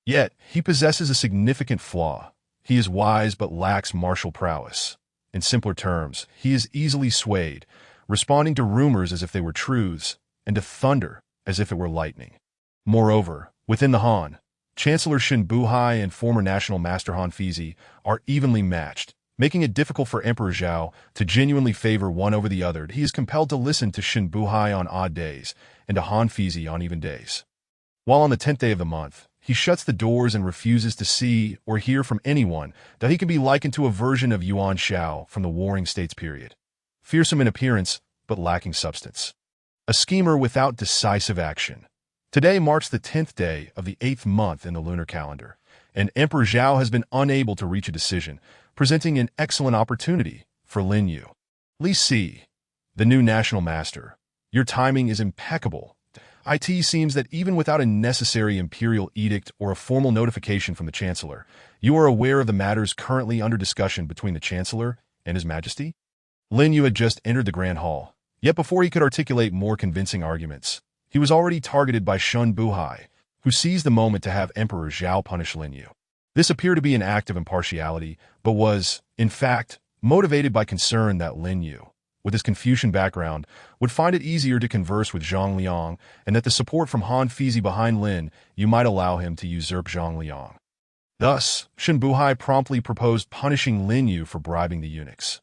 Yet, he possesses a significant flaw. He is wise but lacks martial prowess. In simpler terms, he is easily swayed, responding to rumors as if they were truths, and to thunder as if it were lightning. Moreover, within the Han, Chancellor Xin Buhai and former National Master Han Fizi are evenly matched, making it difficult for Emperor Zhao to genuinely favor one over the other. He is compelled to listen to Xin Buhai on odd days and to Han Fizi on even days. While on the 10th day of the month, he shuts the doors and refuses to see or hear from anyone that he can be likened to a version of Yuan Shao from the Warring States period. Fearsome in appearance, but lacking substance. A schemer without decisive action. Today marks the 10th day of the 8th month in the lunar calendar, and Emperor Zhao has been unable to reach a decision, presenting an excellent opportunity for Lin Yu. Li Si, the new national master, your timing is impeccable. It seems that even without a necessary imperial edict or a formal notification from the Chancellor, you are aware of the matters currently under discussion between the Chancellor and His Majesty? Lin Yu had just entered the Grand Hall, yet before he could articulate more convincing arguments, he was already targeted by Shun Buhai, who seized the moment to have Emperor Zhao punish Lin Yu. This appeared to be an act of impartiality, but was, in fact, motivated by concern that Lin Yu, with his Confucian background, would find it easier to converse with Zhang Liang, and that the support from Han Fizi behind Lin Yu might allow him to usurp Zhang Liang. Thus, Shun Buhai promptly proposed punishing Lin Yu for bribing the eunuchs.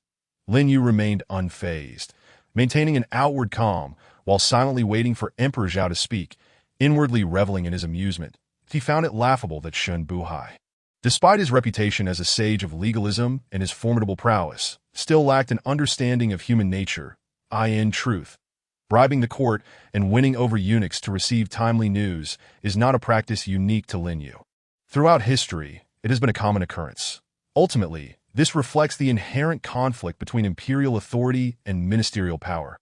Lin Yu remained unfazed, maintaining an outward calm while silently waiting for Emperor Zhao to speak, inwardly reveling in his amusement. He found it laughable that Shun Buhai, despite his reputation as a sage of legalism and his formidable prowess, still lacked an understanding of human nature, in truth. Bribing the court and winning over eunuchs to receive timely news is not a practice unique to Lin Yu. Throughout history, it has been a common occurrence. Ultimately, this reflects the inherent conflict between imperial authority and ministerial power.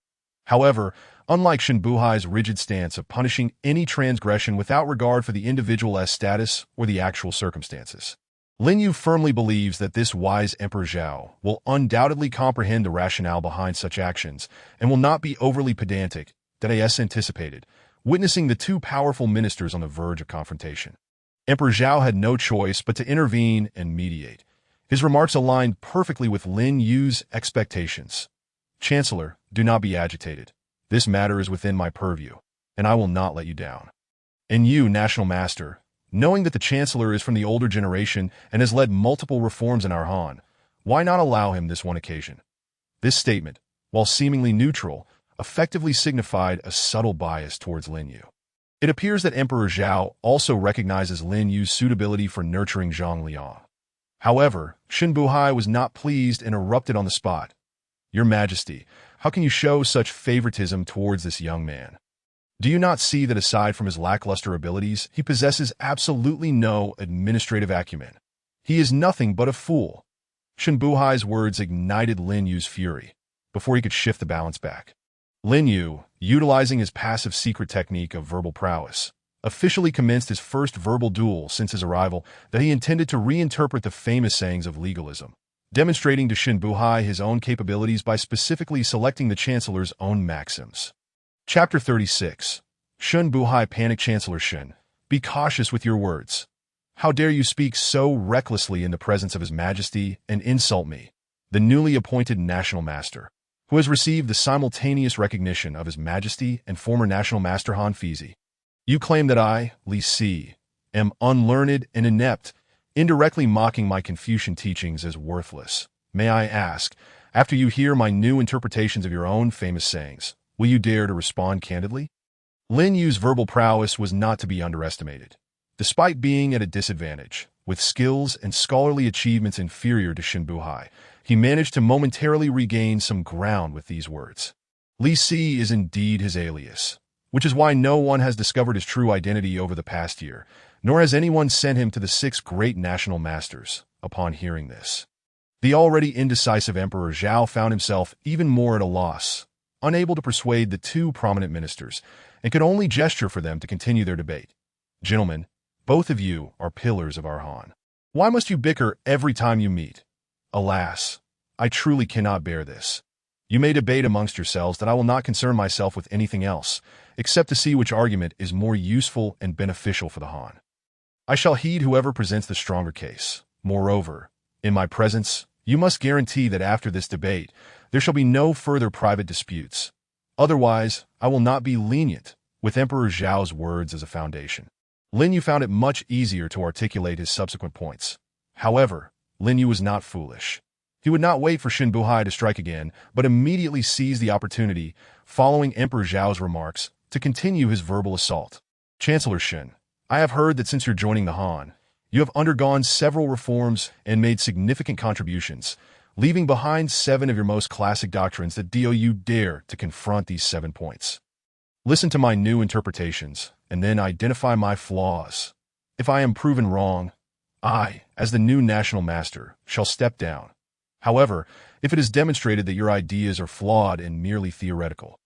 However, unlike Shun Buhai's rigid stance of punishing any transgression without regard for the individual's status or the actual circumstances, Lin Yu firmly believes that this wise Emperor Zhao will undoubtedly comprehend the rationale behind such actions and will not be overly pedantic, that as anticipated, witnessing the two powerful ministers on the verge of confrontation. Emperor Zhao had no choice but to intervene and mediate. His remarks aligned perfectly with Lin Yu's expectations. "Chancellor, do not be agitated. This matter is within my purview, and I will not let you down. And you, National Master, knowing that the Chancellor is from the older generation and has led multiple reforms in our Han, why not allow him this one occasion?" This statement, while seemingly neutral, effectively signified a subtle bias towards Lin Yu. It appears that Emperor Zhao also recognizes Lin Yu's suitability for nurturing Zhang Liang. However, Shun Buhai was not pleased and erupted on the spot. "Your Majesty, how can you show such favoritism towards this young man? Do you not see that aside from his lackluster abilities, he possesses absolutely no administrative acumen? He is nothing but a fool." Shun Buhai's words ignited Lin Yu's fury before he could shift the balance back. Lin Yu, utilizing his passive secret technique of verbal prowess, officially commenced his first verbal duel since his arrival that he intended to reinterpret the famous sayings of legalism, demonstrating to Shun Buhai his own capabilities by specifically selecting the Chancellor's own maxims. Chapter 36. Shun Buhai panicked. "Chancellor Shun, be cautious with your words. How dare you speak so recklessly in the presence of His Majesty and insult me, the newly appointed National Master, who has received the simultaneous recognition of His Majesty and former National Master Han Fizi. You claim that I, Li Si, am unlearned and inept, indirectly mocking my Confucian teachings as worthless. May I ask, after you hear my new interpretations of your own famous sayings, will you dare to respond candidly?" Lin Yu's verbal prowess was not to be underestimated. Despite being at a disadvantage, with skills and scholarly achievements inferior to Shun Buhai, he managed to momentarily regain some ground with these words. Li Si is indeed his alias, which is why no one has discovered his true identity over the past year, nor has anyone sent him to the 6 great national masters. Upon hearing this, the already indecisive Emperor Zhao found himself even more at a loss, unable to persuade the 2 prominent ministers, and could only gesture for them to continue their debate. "Gentlemen, both of you are pillars of our Han. Why must you bicker every time you meet? Alas, I truly cannot bear this. You may debate amongst yourselves that I will not concern myself with anything else, except to see which argument is more useful and beneficial for the Han. I shall heed whoever presents the stronger case. Moreover, in my presence, you must guarantee that after this debate, there shall be no further private disputes. Otherwise, I will not be lenient," with Emperor Zhao's words as a foundation. Lin Yu found it much easier to articulate his subsequent points. However, Lin Yu was not foolish. He would not wait for Shun Buhai to strike again, but immediately seized the opportunity, following Emperor Zhao's remarks, to continue his verbal assault. "Chancellor Shun, I have heard that since you're joining the Han, you have undergone several reforms and made significant contributions, leaving behind 7 of your most classic doctrines that do you dare to confront these 7 points. Listen to my new interpretations, and then identify my flaws. If I am proven wrong, I, as the new national master, shall step down. However, if it is demonstrated that your ideas are flawed and merely theoretical,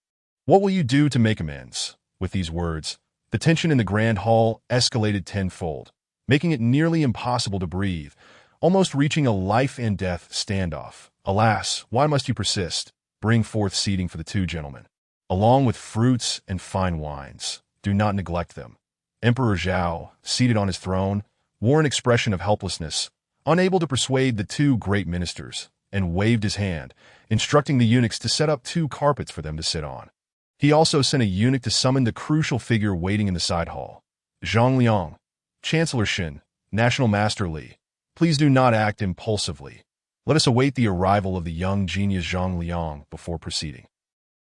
what will you do to make amends?" With these words, the tension in the Grand Hall escalated tenfold, making it nearly impossible to breathe, almost reaching a life-and-death standoff. Alas, why must you persist? Bring forth seating for the two gentlemen, along with fruits and fine wines. Do not neglect them. Emperor Zhao, seated on his throne, wore an expression of helplessness, unable to persuade the two great ministers, and waved his hand, instructing the eunuchs to set up 2 carpets for them to sit on. He also sent a eunuch to summon the crucial figure waiting in the side hall. Zhang Liang, Chancellor Xin, National Master Li, please do not act impulsively. Let us await the arrival of the young genius Zhang Liang before proceeding.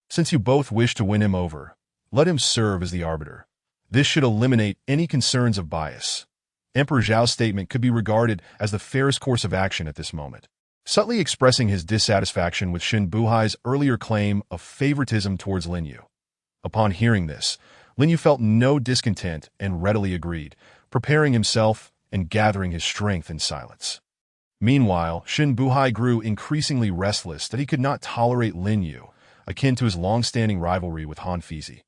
Since you both wish to win him over, let him serve as the arbiter. This should eliminate any concerns of bias. Emperor Zhao's statement could be regarded as the fairest course of action at this moment, subtly expressing his dissatisfaction with Xin Buhai's earlier claim of favoritism towards Lin Yu. Upon hearing this, Lin Yu felt no discontent and readily agreed, preparing himself and gathering his strength in silence. Meanwhile, Xin Buhai grew increasingly restless that he could not tolerate Lin Yu, akin to his long-standing rivalry with Han Fizi.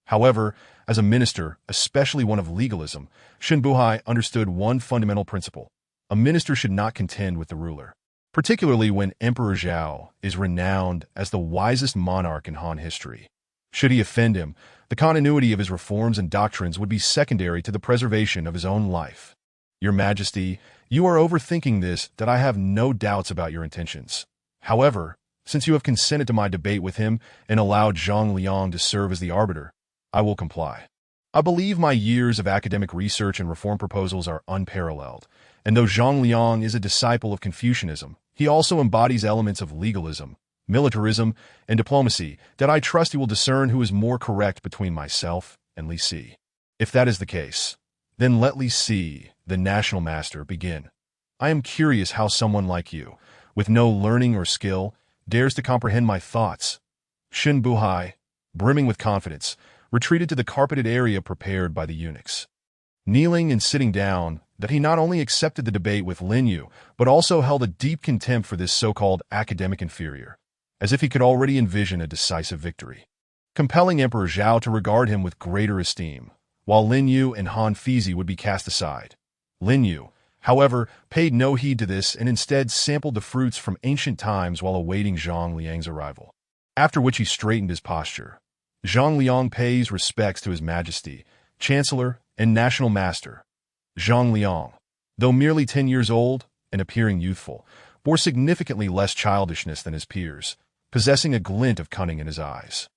However, as a minister, especially one of legalism, Xin Buhai understood one fundamental principle: a minister should not contend with the ruler, particularly when Emperor Zhao is renowned as the wisest monarch in Han history. Should he offend him, the continuity of his reforms and doctrines would be secondary to the preservation of his own life. Your Majesty, you are overthinking this, that I have no doubts about your intentions. However, since you have consented to my debate with him and allowed Zhang Liang to serve as the arbiter, I will comply. I believe my years of academic research and reform proposals are unparalleled, and though Zhang Liang is a disciple of Confucianism, he also embodies elements of legalism, militarism, and diplomacy that I trust he will discern who is more correct between myself and Li Si. If that is the case, then let Li Si, the national master, begin. I am curious how someone like you, with no learning or skill, dares to comprehend my thoughts. Xin Buhai, brimming with confidence, retreated to the carpeted area prepared by the eunuchs. Kneeling and sitting down, that he not only accepted the debate with Lin Yu, but also held a deep contempt for this so-called academic inferior, as if he could already envision a decisive victory, compelling Emperor Zhao to regard him with greater esteem, while Lin Yu and Han Fizi would be cast aside. Lin Yu, however, paid no heed to this and instead sampled the fruits from ancient times while awaiting Zhang Liang's arrival, after which he straightened his posture. Zhang Liang pays respects to His Majesty, Chancellor, and National Master. Zhang Liang, though merely 10 years old and appearing youthful, bore significantly less childishness than his peers, possessing a glint of cunning in his eyes.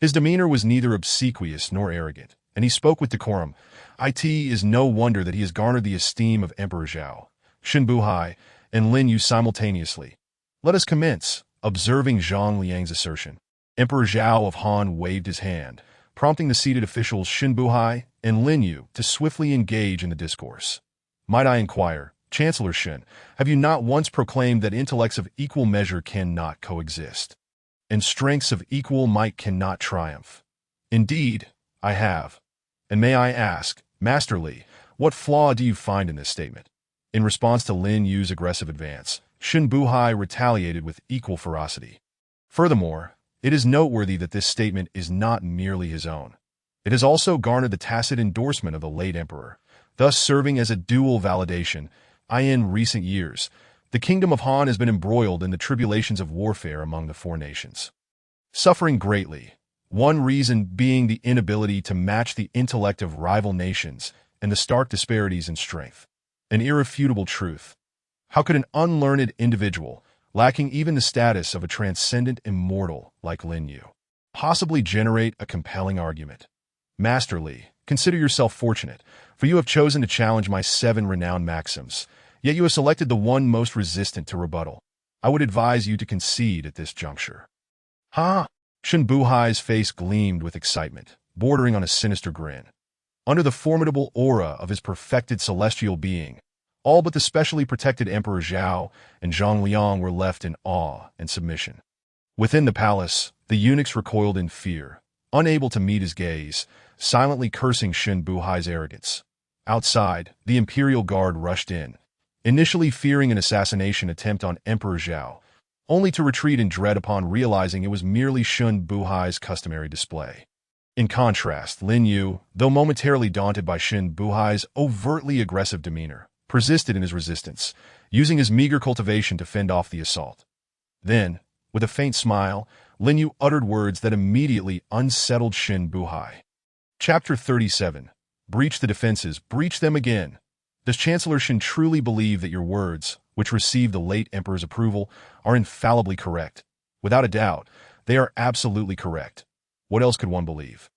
His demeanor was neither obsequious nor arrogant, and he spoke with decorum. It is no wonder that he has garnered the esteem of Emperor Zhao, Xin Buhai, and Lin Yu simultaneously. Let us commence, observing Zhang Liang's assertion. Emperor Zhao of Han waved his hand, prompting the seated officials Xin Buhai and Lin Yu to swiftly engage in the discourse. Might I inquire, Chancellor Xin, have you not once proclaimed that intellects of equal measure cannot coexist, and strengths of equal might cannot triumph? Indeed, I have. And may I ask, Master Li, what flaw do you find in this statement? In response to Lin Yu's aggressive advance, Xin Buhai retaliated with equal ferocity. Furthermore, it is noteworthy that this statement is not merely his own. It has also garnered the tacit endorsement of the late emperor, thus serving as a dual validation. In recent years, the kingdom of Han has been embroiled in the tribulations of warfare among the 4 nations, suffering greatly, one reason being the inability to match the intellect of rival nations and the stark disparities in strength. An irrefutable truth. How could an unlearned individual, lacking even the status of a transcendent immortal like Lin Yu, possibly generate a compelling argument? Master Li, consider yourself fortunate, for you have chosen to challenge my 7 renowned maxims, yet you have selected the one most resistant to rebuttal. I would advise you to concede at this juncture. Ha! Xin Buhai's face gleamed with excitement, bordering on a sinister grin. Under the formidable aura of his perfected celestial being, all but the specially protected Emperor Zhao and Zhang Liang were left in awe and submission. Within the palace, the eunuchs recoiled in fear, unable to meet his gaze, silently cursing Xin Buhai's arrogance. Outside, the imperial guard rushed in, initially fearing an assassination attempt on Emperor Zhao, only to retreat in dread upon realizing it was merely Xin Buhai's customary display. In contrast, Lin Yu, though momentarily daunted by Xin Buhai's overtly aggressive demeanor, persisted in his resistance, using his meager cultivation to fend off the assault. Then, with a faint smile, Lin Yu uttered words that immediately unsettled Shin Buhai. Chapter 37. Breach the defenses, breach them again. Does Chancellor Shin truly believe that your words, which received the late emperor's approval, are infallibly correct? Without a doubt, they are absolutely correct. What else could one believe?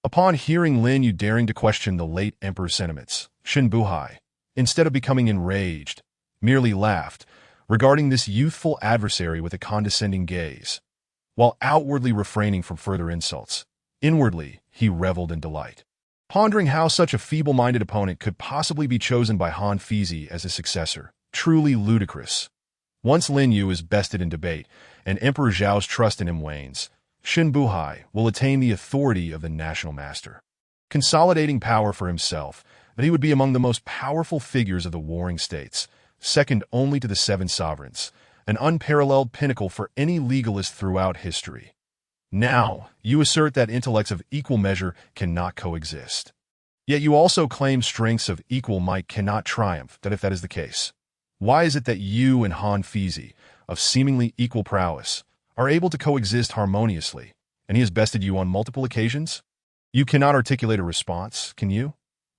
Upon hearing Lin Yu daring to question the late emperor's sentiments, Shin Buhai, instead of becoming enraged, merely laughed, regarding this youthful adversary with a condescending gaze. While outwardly refraining from further insults, inwardly he reveled in delight, pondering how such a feeble-minded opponent could possibly be chosen by Han Fizi as his successor. Truly ludicrous. Once Lin Yu is bested in debate, and Emperor Zhao's trust in him wanes, Shin Buhai will attain the authority of the national master, consolidating power for himself, that he would be among the most powerful figures of the warring states, second only to the seven sovereigns, an unparalleled pinnacle for any legalist throughout history. Now, you assert that intellects of equal measure cannot coexist. Yet you also claim strengths of equal might cannot triumph, that if that is the case, why is it that you and Han Fizi, of seemingly equal prowess, are able to coexist harmoniously, and he has bested you on multiple occasions? You cannot articulate a response, can you?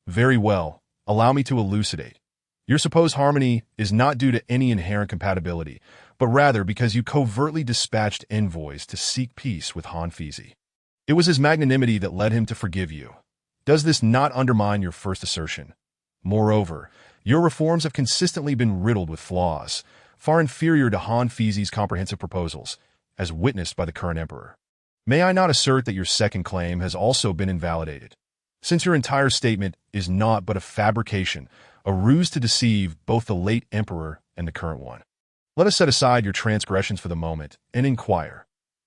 Very well, allow me to elucidate. Your supposed harmony is not due to any inherent compatibility, but rather because you covertly dispatched envoys to seek peace with Han Fizi. It was his magnanimity that led him to forgive you. Does this not undermine your first assertion? Moreover, your reforms have consistently been riddled with flaws, far inferior to Han Fizi's comprehensive proposals, as witnessed by the current emperor. May I not assert that your second claim has also been invalidated, since your entire statement is naught but a fabrication, a ruse to deceive both the late emperor and the current one? Let us set aside your transgressions for the moment and inquire.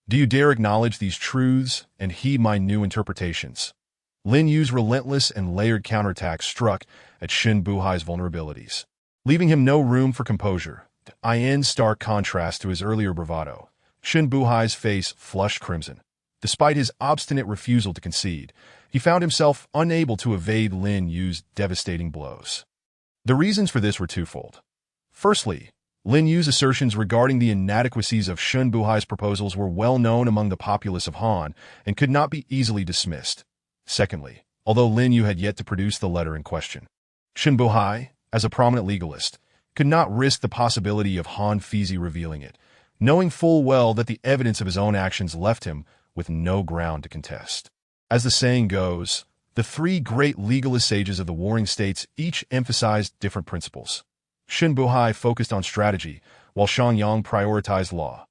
Do you dare acknowledge these truths and heed my new interpretations? Lin Yu's relentless and layered counterattack struck at Shin Buhai's vulnerabilities, leaving him no room for composure. In stark contrast to his earlier bravado, Shin Buhai's face flushed crimson. Despite his obstinate refusal to concede, he found himself unable to evade Lin Yu's devastating blows. The reasons for this were twofold. Firstly, Lin Yu's assertions regarding the inadequacies of Shin Buhai's proposals were well known among the populace of Han and could not be easily dismissed. Secondly, although Lin Yu had yet to produce the letter in question, Shin Buhai, as a prominent legalist, could not risk the possibility of Han Fizi revealing it, knowing full well that the evidence of his own actions left him with no ground to contest. As the saying goes, the three great legalist sages of the warring states each emphasized different principles. Shin Buhai focused on strategy, while Xiangyang prioritized law.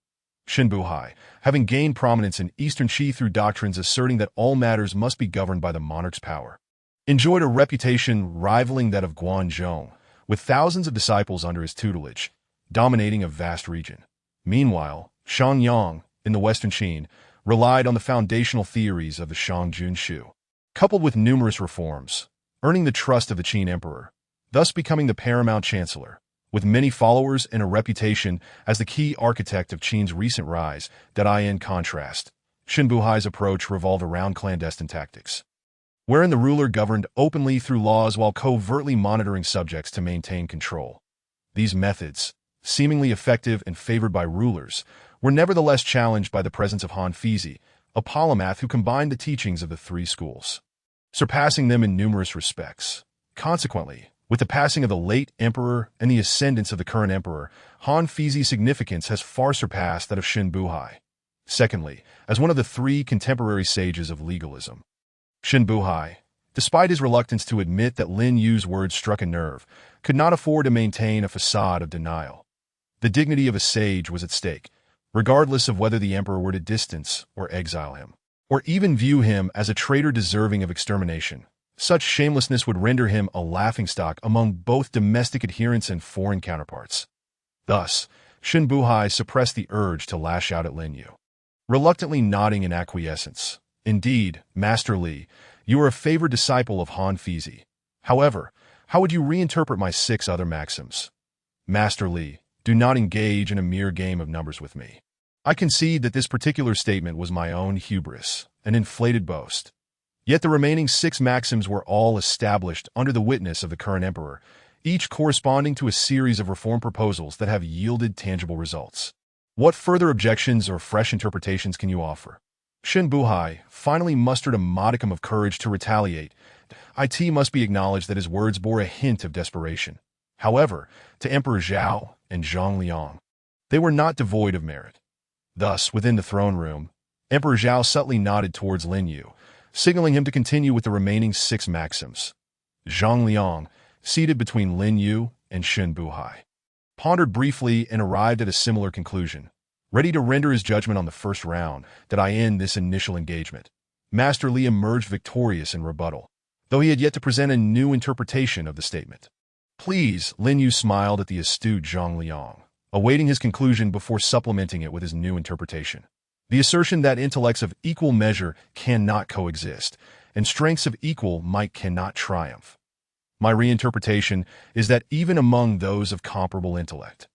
Shin Buhai, having gained prominence in Eastern Qi through doctrines asserting that all matters must be governed by the monarch's power, enjoyed a reputation rivaling that of Guanzhong, with thousands of disciples under his tutelage, dominating a vast region. Meanwhile, Xiangyang, in the Western Qin, relied on the foundational theories of the Shangjun Shu, coupled with numerous reforms, earning the trust of the Qin emperor, thus becoming the paramount chancellor, with many followers and a reputation as the key architect of Qin's recent rise. In contrast, Shin Buhai's approach revolved around clandestine tactics, wherein the ruler governed openly through laws while covertly monitoring subjects to maintain control. These methods, seemingly effective and favored by rulers, were nevertheless challenged by the presence of Han Fizi, a polymath who combined the teachings of the three schools, surpassing them in numerous respects. Consequently, with the passing of the late emperor and the ascendance of the current emperor, Han Fizi's significance has far surpassed that of Shin Buhai. Secondly, as one of the three contemporary sages of legalism, Shin Buhai, despite his reluctance to admit that Lin Yu's words struck a nerve, could not afford to maintain a facade of denial. The dignity of a sage was at stake, regardless of whether the emperor were to distance or exile him, or even view him as a traitor deserving of extermination. Such shamelessness would render him a laughingstock among both domestic adherents and foreign counterparts. Thus, Shin Buhai suppressed the urge to lash out at Lin Yu, reluctantly nodding in acquiescence. Indeed, Master Li, you are a favored disciple of Han Fizi. However, how would you reinterpret my 6 other maxims? Master Li, do not engage in a mere game of numbers with me. I concede that this particular statement was my own hubris, an inflated boast. Yet the remaining 6 maxims were all established under the witness of the current emperor, each corresponding to a series of reform proposals that have yielded tangible results. What further objections or fresh interpretations can you offer? Shin Buhai finally mustered a modicum of courage to retaliate. It must be acknowledged that his words bore a hint of desperation. However, to Emperor Zhao and Zhang Liang, they were not devoid of merit. Thus, within the throne room, Emperor Zhao subtly nodded towards Lin Yu, signaling him to continue with the remaining 6 maxims. Zhang Liang, seated between Lin Yu and Shin Buhai, pondered briefly and arrived at a similar conclusion. Ready to render his judgment on the first round, that I end this initial engagement. Master Li emerged victorious in rebuttal, though he had yet to present a new interpretation of the statement. Please, Lin Yu smiled at the astute Zhang Liang, awaiting his conclusion before supplementing it with his new interpretation. The assertion that intellects of equal measure cannot coexist, and strengths of equal might cannot triumph. My reinterpretation is that even among those of comparable intellect,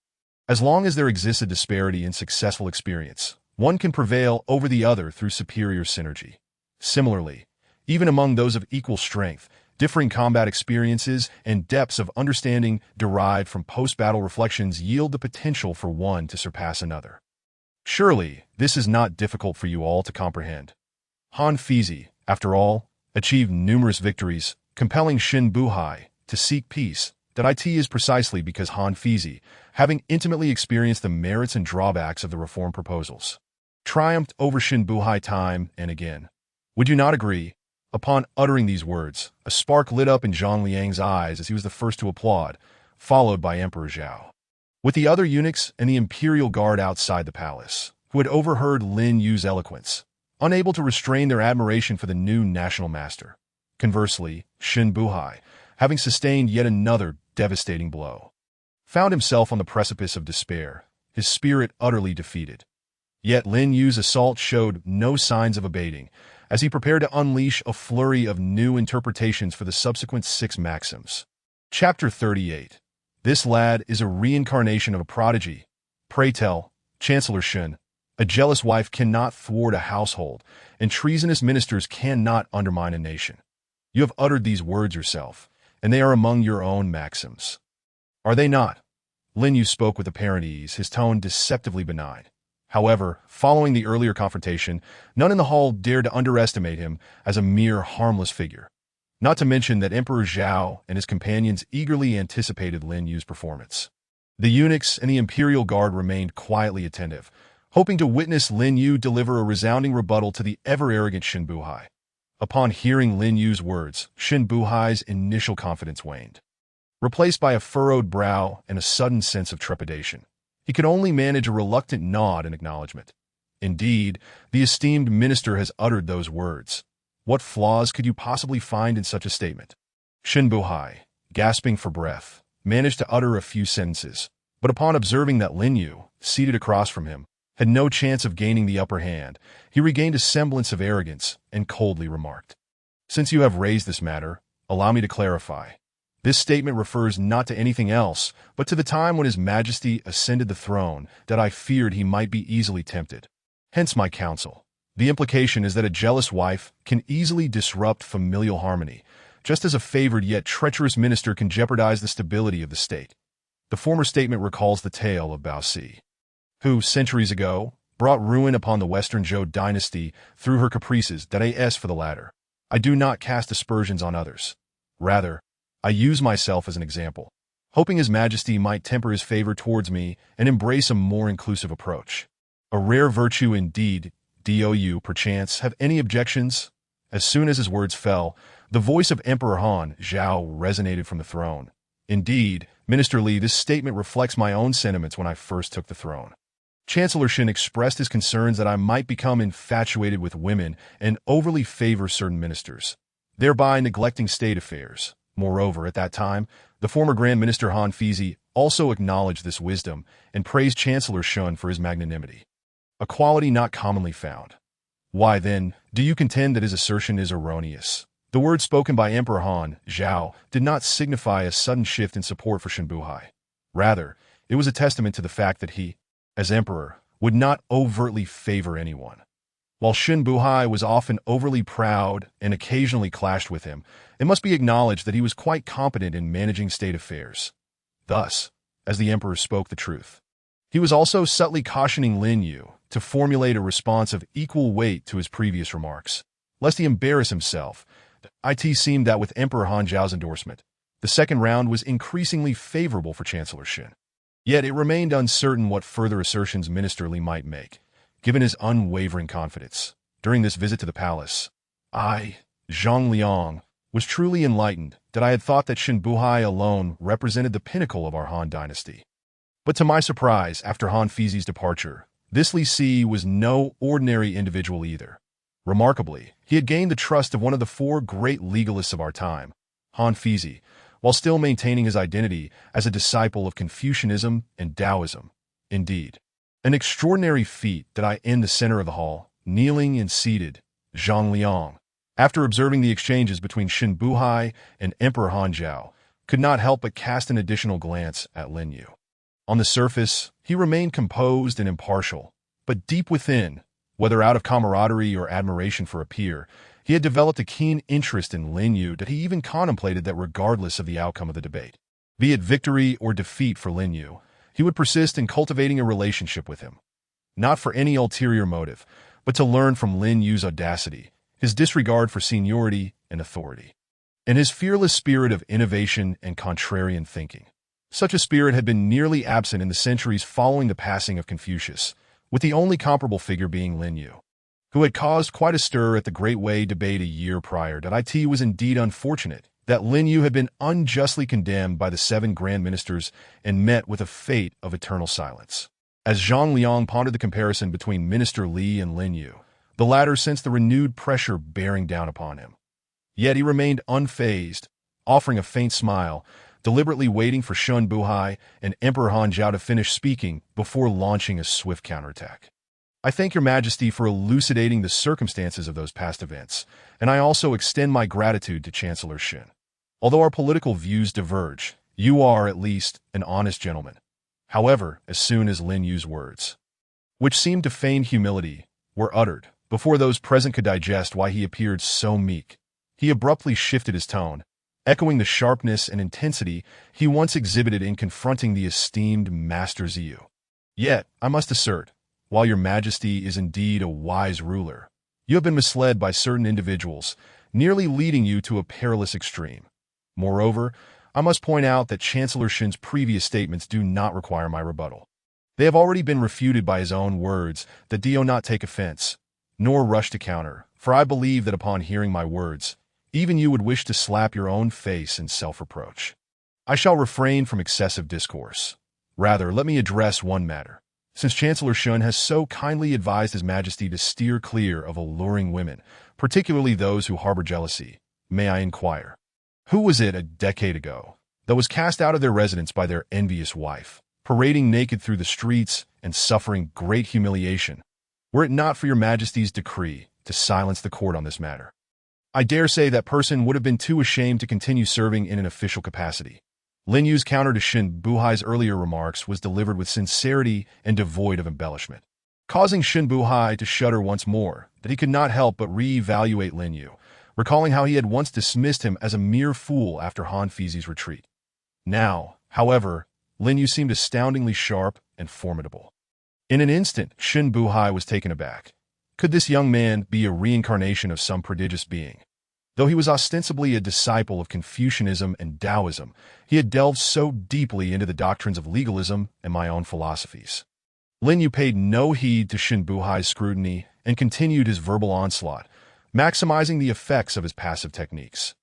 as long as there exists a disparity in successful experience, one can prevail over the other through superior synergy. Similarly, even among those of equal strength, differing combat experiences and depths of understanding derived from post-battle reflections yield the potential for one to surpass another. Surely, this is not difficult for you all to comprehend. Han Fizi, after all, achieved numerous victories, compelling Shin Buhai to seek peace. That it is precisely because Han Fizi, having intimately experienced the merits and drawbacks of the reform proposals, triumphed over Shin Buhai time and again. Would you not agree? Upon uttering these words, a spark lit up in Zhang Liang's eyes as he was the first to applaud, followed by Emperor Zhao. With the other eunuchs and the imperial guard outside the palace, who had overheard Lin Yu's eloquence, unable to restrain their admiration for the new national master. Conversely, Shin Buhai, having sustained yet another devastating blow, found himself on the precipice of despair, his spirit utterly defeated. Yet Lin Yu's assault showed no signs of abating, as he prepared to unleash a flurry of new interpretations for the subsequent 6 maxims. Chapter 38. This lad is a reincarnation of a prodigy. Pray tell, Chancellor Shin, a jealous wife cannot thwart a household, and treasonous ministers cannot undermine a nation. You have uttered these words yourself, and they are among your own maxims. Are they not? Lin Yu spoke with apparent ease, his tone deceptively benign. However, following the earlier confrontation, none in the hall dared to underestimate him as a mere harmless figure. Not to mention that Emperor Zhao and his companions eagerly anticipated Lin Yu's performance. The eunuchs and the imperial guard remained quietly attentive, hoping to witness Lin Yu deliver a resounding rebuttal to the ever-arrogant Shin Buhai. Upon hearing Lin Yu's words, Shin Buhai's initial confidence waned, replaced by a furrowed brow and a sudden sense of trepidation. He could only manage a reluctant nod in acknowledgement. Indeed, the esteemed minister has uttered those words. What flaws could you possibly find in such a statement? Shin Buhai, gasping for breath, managed to utter a few sentences, but upon observing that Lin Yu, seated across from him, had no chance of gaining the upper hand, he regained a semblance of arrogance and coldly remarked, "Since you have raised this matter, allow me to clarify. This statement refers not to anything else, but to the time when His Majesty ascended the throne that I feared he might be easily tempted. Hence my counsel. The implication is that a jealous wife can easily disrupt familial harmony, just as a favored yet treacherous minister can jeopardize the stability of the state." The former statement recalls the tale of Bao Si, who, centuries ago, brought ruin upon the Western Zhou dynasty through her caprices. As for the latter, I do not cast aspersions on others. Rather, I use myself as an example, hoping His Majesty might temper his favor towards me and embrace a more inclusive approach. A rare virtue indeed. Do you, perchance, have any objections? As soon as his words fell, the voice of Emperor Han Zhao resonated from the throne. Indeed, Minister Li, this statement reflects my own sentiments when I first took the throne. Chancellor Shin expressed his concerns that I might become infatuated with women and overly favor certain ministers, thereby neglecting state affairs. Moreover, at that time, the former Grand Minister Han Fizi also acknowledged this wisdom and praised Chancellor Shun for his magnanimity, a quality not commonly found. Why, then, do you contend that his assertion is erroneous? The words spoken by Emperor Han Zhao did not signify a sudden shift in support for Shin Buhai. Rather, it was a testament to the fact that he, as emperor, would not overtly favor anyone. While Shin Buhai was often overly proud and occasionally clashed with him, it must be acknowledged that he was quite competent in managing state affairs. Thus, as the emperor spoke the truth, He was also subtly cautioning Lin Yu to formulate a response of equal weight to his previous remarks, lest he embarrass himself. It seemed that with Emperor Han Zhao's endorsement, the second round was increasingly favorable for Chancellor Xin. Yet it remained uncertain what further assertions Minister Li might make, given his unwavering confidence. During this visit to the palace, Zhang Liang, was truly enlightened that I had thought that Xin Buhai alone represented the pinnacle of our Han dynasty. But to my surprise, after Han Fizi's departure, this Li Si was no ordinary individual either. Remarkably, he had gained the trust of one of the four great legalists of our time, Han Fizi, while still maintaining his identity as a disciple of Confucianism and Taoism. Indeed, an extraordinary feat that I, in the center of the hall, kneeling and seated, Zhang Liang, after observing the exchanges between Xin Buhai and Emperor Han Zhao, could not help but cast an additional glance at Lin Yu. On the surface, he remained composed and impartial, but deep within, whether out of camaraderie or admiration for a peer, he had developed a keen interest in Lin Yu that he even contemplated that regardless of the outcome of the debate, be it victory or defeat for Lin Yu, he would persist in cultivating a relationship with him. Not for any ulterior motive, but to learn from Lin Yu's audacity, his disregard for seniority and authority, and his fearless spirit of innovation and contrarian thinking. Such a spirit had been nearly absent in the centuries following the passing of Confucius, with the only comparable figure being Lin Yu, who had caused quite a stir at the Great Way debate a year prior. It was indeed unfortunate that Lin Yu had been unjustly condemned by the 7 grand ministers and met with a fate of eternal silence. As Zhang Liang pondered the comparison between Minister Li and Lin Yu, the latter sensed the renewed pressure bearing down upon him. Yet he remained unfazed, offering a faint smile, deliberately waiting for Xin Buhai and Emperor Han Zhao to finish speaking before launching a swift counterattack. I thank your majesty for elucidating the circumstances of those past events, and I also extend my gratitude to Chancellor Xin. Although our political views diverge, you are, at least, an honest gentleman. However, as soon as Lin Yu's words, which seemed to feign humility, were uttered, before those present could digest why he appeared so meek, he abruptly shifted his tone, echoing the sharpness and intensity he once exhibited in confronting the esteemed Master Ziyu. Yet, I must assert, while your majesty is indeed a wise ruler, you have been misled by certain individuals, nearly leading you to a perilous extreme. Moreover, I must point out that Chancellor Xin's previous statements do not require my rebuttal. They have already been refuted by his own words that do not take offense, nor rush to counter, for I believe that upon hearing my words, even you would wish to slap your own face in self-reproach. I shall refrain from excessive discourse. Rather, let me address one matter. Since Chancellor Xin has so kindly advised His Majesty to steer clear of alluring women, particularly those who harbor jealousy, may I inquire, who was it a decade ago that was cast out of their residence by their envious wife, parading naked through the streets and suffering great humiliation, were it not for your Majesty's decree to silence the court on this matter? I dare say that person would have been too ashamed to continue serving in an official capacity. Lin Yu's counter to Xin Buhai's earlier remarks was delivered with sincerity and devoid of embellishment, causing Xin Buhai to shudder once more that he could not help but re-evaluate Lin Yu, recalling how he had once dismissed him as a mere fool after Han Fizi's retreat. Now, however, Lin Yu seemed astoundingly sharp and formidable. In an instant, Xin Buhai was taken aback. Could this young man be a reincarnation of some prodigious being? Though he was ostensibly a disciple of Confucianism and Taoism, he had delved so deeply into the doctrines of legalism and my own philosophies. Lin Yu paid no heed to Xin Buhai's scrutiny and continued his verbal onslaught, maximizing the effects of his passive techniques.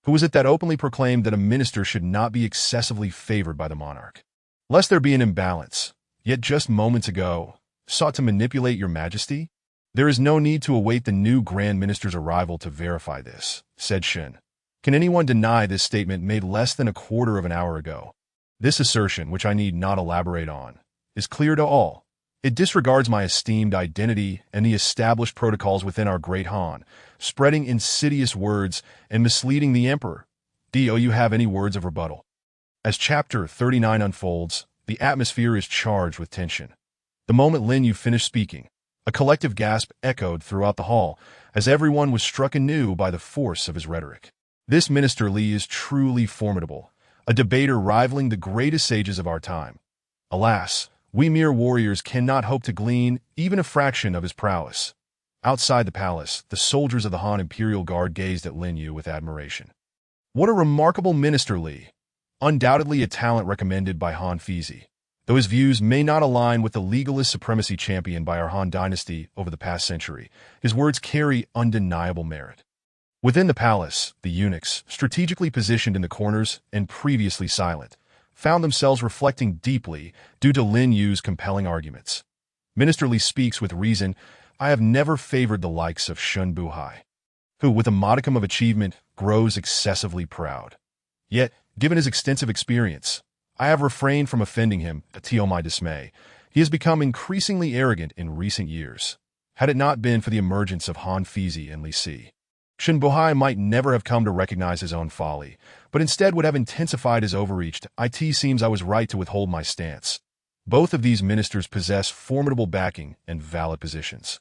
Who was it that openly proclaimed that a minister should not be excessively favored by the monarch, lest there be an imbalance, yet just moments ago sought to manipulate your majesty? There is no need to await the new Grand Minister's arrival to verify this, said Xin. Can anyone deny this statement made less than a quarter of an hour ago? This assertion, which I need not elaborate on, is clear to all. It disregards my esteemed identity and the established protocols within our great Han, spreading insidious words and misleading the emperor. Do you have any words of rebuttal? As Chapter 39 unfolds, the atmosphere is charged with tension. The moment Lin Yu finished speaking, a collective gasp echoed throughout the hall as everyone was struck anew by the force of his rhetoric. This Minister Li is truly formidable, a debater rivaling the greatest sages of our time. Alas, We mere warriors cannot hope to glean even a fraction of his prowess. Outside the palace, the soldiers of the Han Imperial Guard gazed at Lin Yu with admiration. What a remarkable minister, Li! Undoubtedly a talent recommended by Han Fizi. Though his views may not align with the legalist supremacy championed by our Han dynasty over the past century, his words carry undeniable merit. Within the palace, the eunuchs, strategically positioned in the corners and previously silent, found themselves reflecting deeply due to Lin Yu's compelling arguments. Minister Li speaks with reason. I have never favored the likes of Shun Buhai, who, with a modicum of achievement, grows excessively proud. Yet, given his extensive experience, I have refrained from offending him, to my dismay. He has become increasingly arrogant in recent years. Had it not been for the emergence of Han Fizi and Li Si, Shun Buhai might never have come to recognize his own folly, but instead would have intensified his overreach. It seems I was right to withhold my stance. Both of these ministers possess formidable backing and valid positions.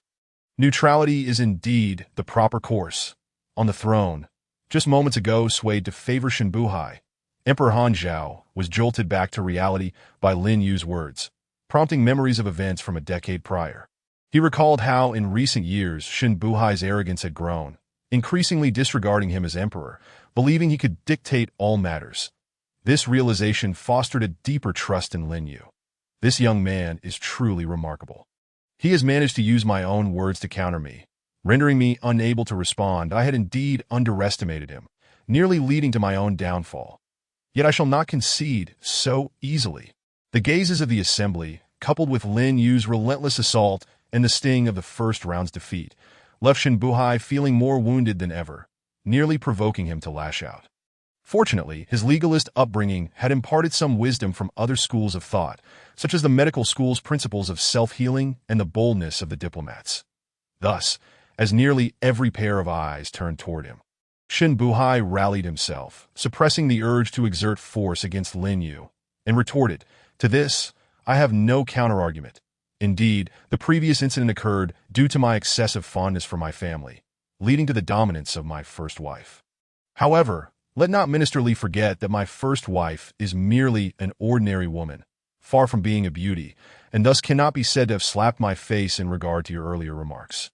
Neutrality is indeed the proper course. On the throne, just moments ago swayed to favor Shun Buhai, Emperor Han Zhao was jolted back to reality by Lin Yu's words, prompting memories of events from a decade prior. He recalled how, in recent years, Shun Buhai's arrogance had grown, increasingly disregarding him as emperor, believing he could dictate all matters. This realization fostered a deeper trust in Lin Yu. This young man is truly remarkable. He has managed to use my own words to counter me, rendering me unable to respond. I had indeed underestimated him, nearly leading to my own downfall. Yet I shall not concede so easily. The gazes of the assembly, coupled with Lin Yu's relentless assault and the sting of the first round's defeat, left Shun Buhai feeling more wounded than ever, nearly provoking him to lash out. Fortunately, his legalist upbringing had imparted some wisdom from other schools of thought, such as the medical school's principles of self-healing and the boldness of the diplomats. Thus, as nearly every pair of eyes turned toward him, Shun Buhai rallied himself, suppressing the urge to exert force against Lin Yu, and retorted, "To this, I have no counterargument. Indeed, the previous incident occurred due to my excessive fondness for my family, leading to the dominance of my first wife. However, let not Minister Li forget that my first wife is merely an ordinary woman, far from being a beauty, and thus cannot be said to have slapped my face in regard to your earlier remarks.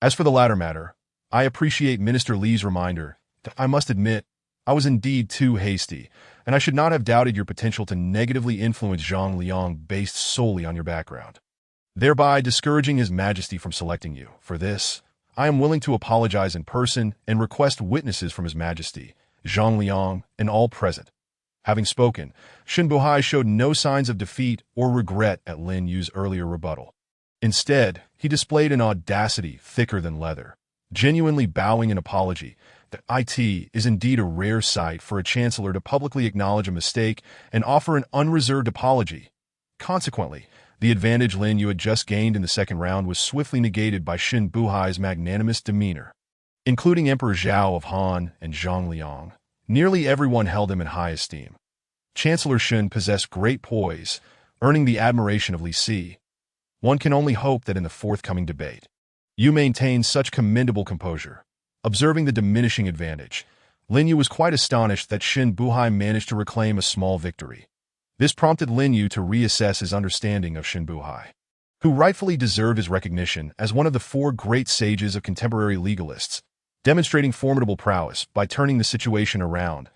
As for the latter matter, I appreciate Minister Li's reminder. I must admit, I was indeed too hasty, and I should not have doubted your potential to negatively influence Zhang Liang based solely on your background, thereby discouraging His Majesty from selecting you. For this, I am willing to apologize in person and request witnesses from His Majesty, Zhang Liang, and all present." Having spoken, Shun Buhai showed no signs of defeat or regret at Lin Yu's earlier rebuttal. Instead, he displayed an audacity thicker than leather, genuinely bowing in apology. It is indeed a rare sight for a chancellor to publicly acknowledge a mistake and offer an unreserved apology. Consequently, the advantage Lin Yu had just gained in the second round was swiftly negated by Shun Buhai's magnanimous demeanor. Including Emperor Zhao of Han and Zhang Liang, nearly everyone held him in high esteem. Chancellor Shun possessed great poise, earning the admiration of Li Si. One can only hope that in the forthcoming debate, you maintain such commendable composure. Observing the diminishing advantage, Lin Yu was quite astonished that Shun Buhai managed to reclaim a small victory. This prompted Lin Yu to reassess his understanding of Shun Buhai, who rightfully deserved his recognition as one of the four great sages of contemporary legalists, demonstrating formidable prowess by turning the situation around.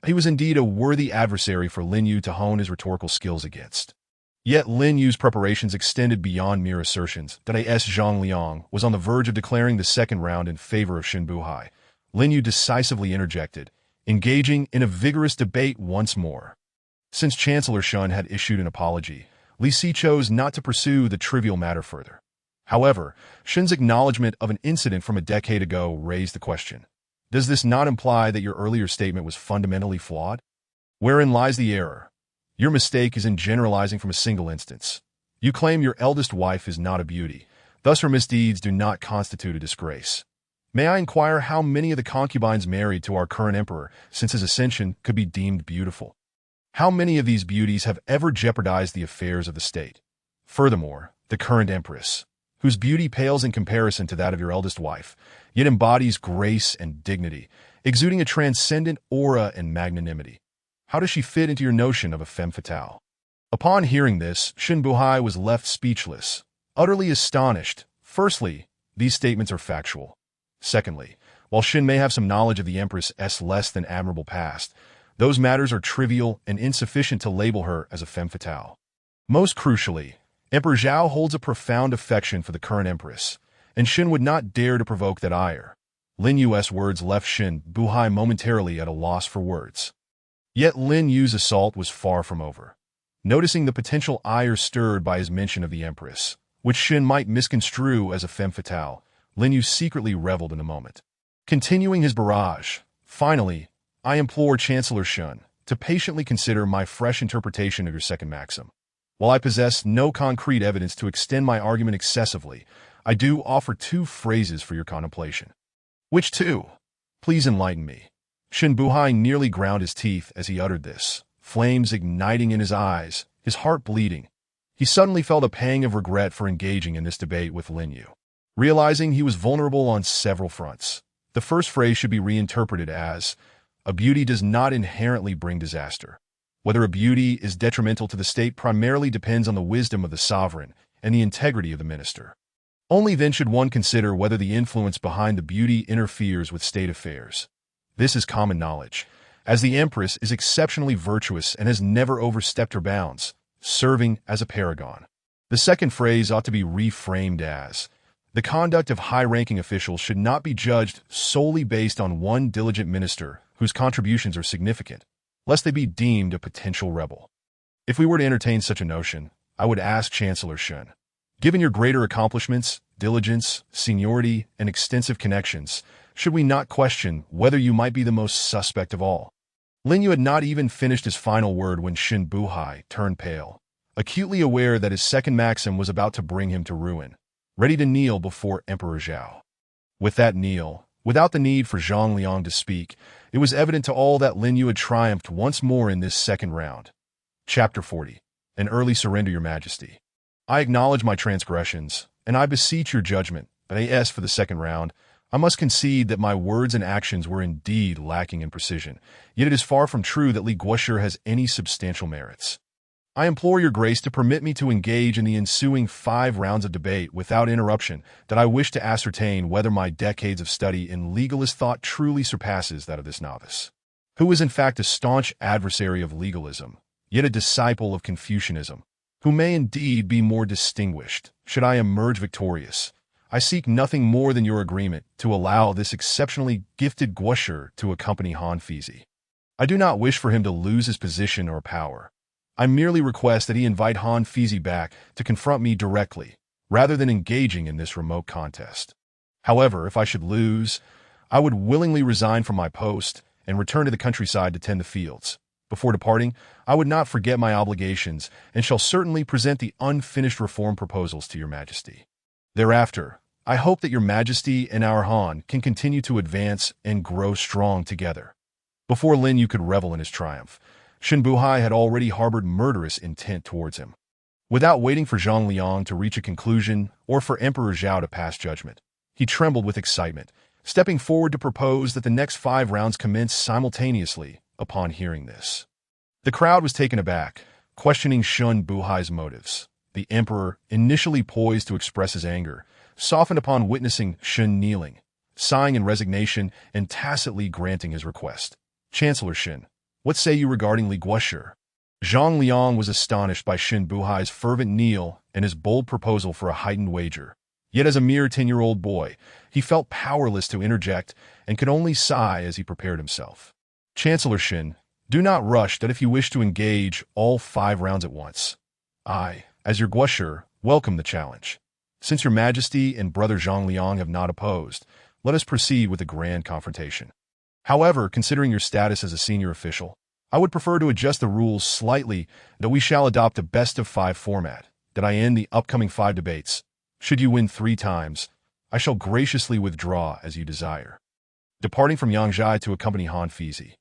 He was indeed a worthy adversary for Lin Yu to hone his rhetorical skills against. Yet Lin Yu's preparations extended beyond mere assertions that Zhang Liang was on the verge of declaring the second round in favor of Shun Buhai. Lin Yu decisively interjected, engaging in a vigorous debate once more. Since Chancellor Shun had issued an apology, Li Si chose not to pursue the trivial matter further. However, Shun's acknowledgement of an incident from a decade ago raised the question. Does this not imply that your earlier statement was fundamentally flawed? Wherein lies the error? Your mistake is in generalizing from a single instance. You claim your eldest wife is not a beauty, thus her misdeeds do not constitute a disgrace. May I inquire how many of the concubines married to our current emperor since his ascension could be deemed beautiful? How many of these beauties have ever jeopardized the affairs of the state? Furthermore, the current empress, whose beauty pales in comparison to that of your eldest wife, yet embodies grace and dignity, exuding a transcendent aura and magnanimity. How does she fit into your notion of a femme fatale? Upon hearing this, Shin Buhai was left speechless, utterly astonished. Firstly, these statements are factual. Secondly, while Shin may have some knowledge of the Empress's less than admirable past, those matters are trivial and insufficient to label her as a femme fatale. Most crucially, Emperor Zhao holds a profound affection for the current empress, and Shin would not dare to provoke that ire. Lin Yu's words left Shin Buhai momentarily at a loss for words. Yet Lin Yu's assault was far from over. Noticing the potential ire stirred by his mention of the empress, which Shin might misconstrue as a femme fatale, Lin Yu secretly reveled in the moment. Continuing his barrage, finally, I implore Chancellor Shun to patiently consider my fresh interpretation of your second maxim. While I possess no concrete evidence to extend my argument excessively, I do offer two phrases for your contemplation. Which two? Please enlighten me. Shin Buhai nearly ground his teeth as he uttered this, flames igniting in his eyes, his heart bleeding. He suddenly felt a pang of regret for engaging in this debate with Lin Yu. Realizing he was vulnerable on several fronts, the first phrase should be reinterpreted as, a beauty does not inherently bring disaster. Whether a beauty is detrimental to the state primarily depends on the wisdom of the sovereign and the integrity of the minister. Only then should one consider whether the influence behind the beauty interferes with state affairs. This is common knowledge, as the Empress is exceptionally virtuous and has never overstepped her bounds, serving as a paragon. The second phrase ought to be reframed as, the conduct of high-ranking officials should not be judged solely based on one diligent minister whose contributions are significant, lest they be deemed a potential rebel. If we were to entertain such a notion, I would ask Chancellor Shun, given your greater accomplishments, diligence, seniority, and extensive connections, should we not question whether you might be the most suspect of all? Lin Yu had not even finished his final word when Shin Buhai turned pale, acutely aware that his second maxim was about to bring him to ruin, ready to kneel before Emperor Zhao. With that kneel, without the need for Zhang Liang to speak, it was evident to all that Lin Yu had triumphed once more in this second round. Chapter 40. An early surrender, Your Majesty. I acknowledge my transgressions, and I beseech your judgment, but as for the second round, I must concede that my words and actions were indeed lacking in precision, yet it is far from true that Li Guoshi has any substantial merits. I implore your grace to permit me to engage in the ensuing 5 rounds of debate without interruption, that I wish to ascertain whether my decades of study in legalist thought truly surpasses that of this novice, who is in fact a staunch adversary of legalism, yet a disciple of Confucianism, who may indeed be more distinguished. Should I emerge victorious, I seek nothing more than your agreement to allow this exceptionally gifted Guoshi to accompany Han Fizi. I do not wish for him to lose his position or power. I merely request that he invite Han Fizi back to confront me directly, rather than engaging in this remote contest. However, if I should lose, I would willingly resign from my post and return to the countryside to tend the fields. Before departing, I would not forget my obligations and shall certainly present the unfinished reform proposals to your Majesty. Thereafter, I hope that your Majesty and our Han can continue to advance and grow strong together. Before Lin Yu could revel in his triumph, Shin Buhai had already harbored murderous intent towards him. Without waiting for Zhang Liang to reach a conclusion or for Emperor Zhao to pass judgment, he trembled with excitement, stepping forward to propose that the next 5 rounds commence simultaneously upon hearing this. The crowd was taken aback, questioning Shin Buhai's motives. The emperor, initially poised to express his anger, softened upon witnessing Shin kneeling, sighing in resignation and tacitly granting his request. Chancellor Shin, what say you regarding Li Guoshi? Zhang Liang was astonished by Shin Buhai's fervent kneel and his bold proposal for a heightened wager. Yet as a mere 10-year-old boy, he felt powerless to interject and could only sigh as he prepared himself. Chancellor Shin, do not rush that if you wish to engage all 5 rounds at once. I, as your Guoshi, welcome the challenge. Since your Majesty and brother Zhang Liang have not opposed, let us proceed with the grand confrontation. However, considering your status as a senior official, I would prefer to adjust the rules slightly, that we shall adopt a best-of-5 format, that I end the upcoming 5 debates. Should you win 3 times, I shall graciously withdraw as you desire, departing from Yangzhai to accompany Han Fizi.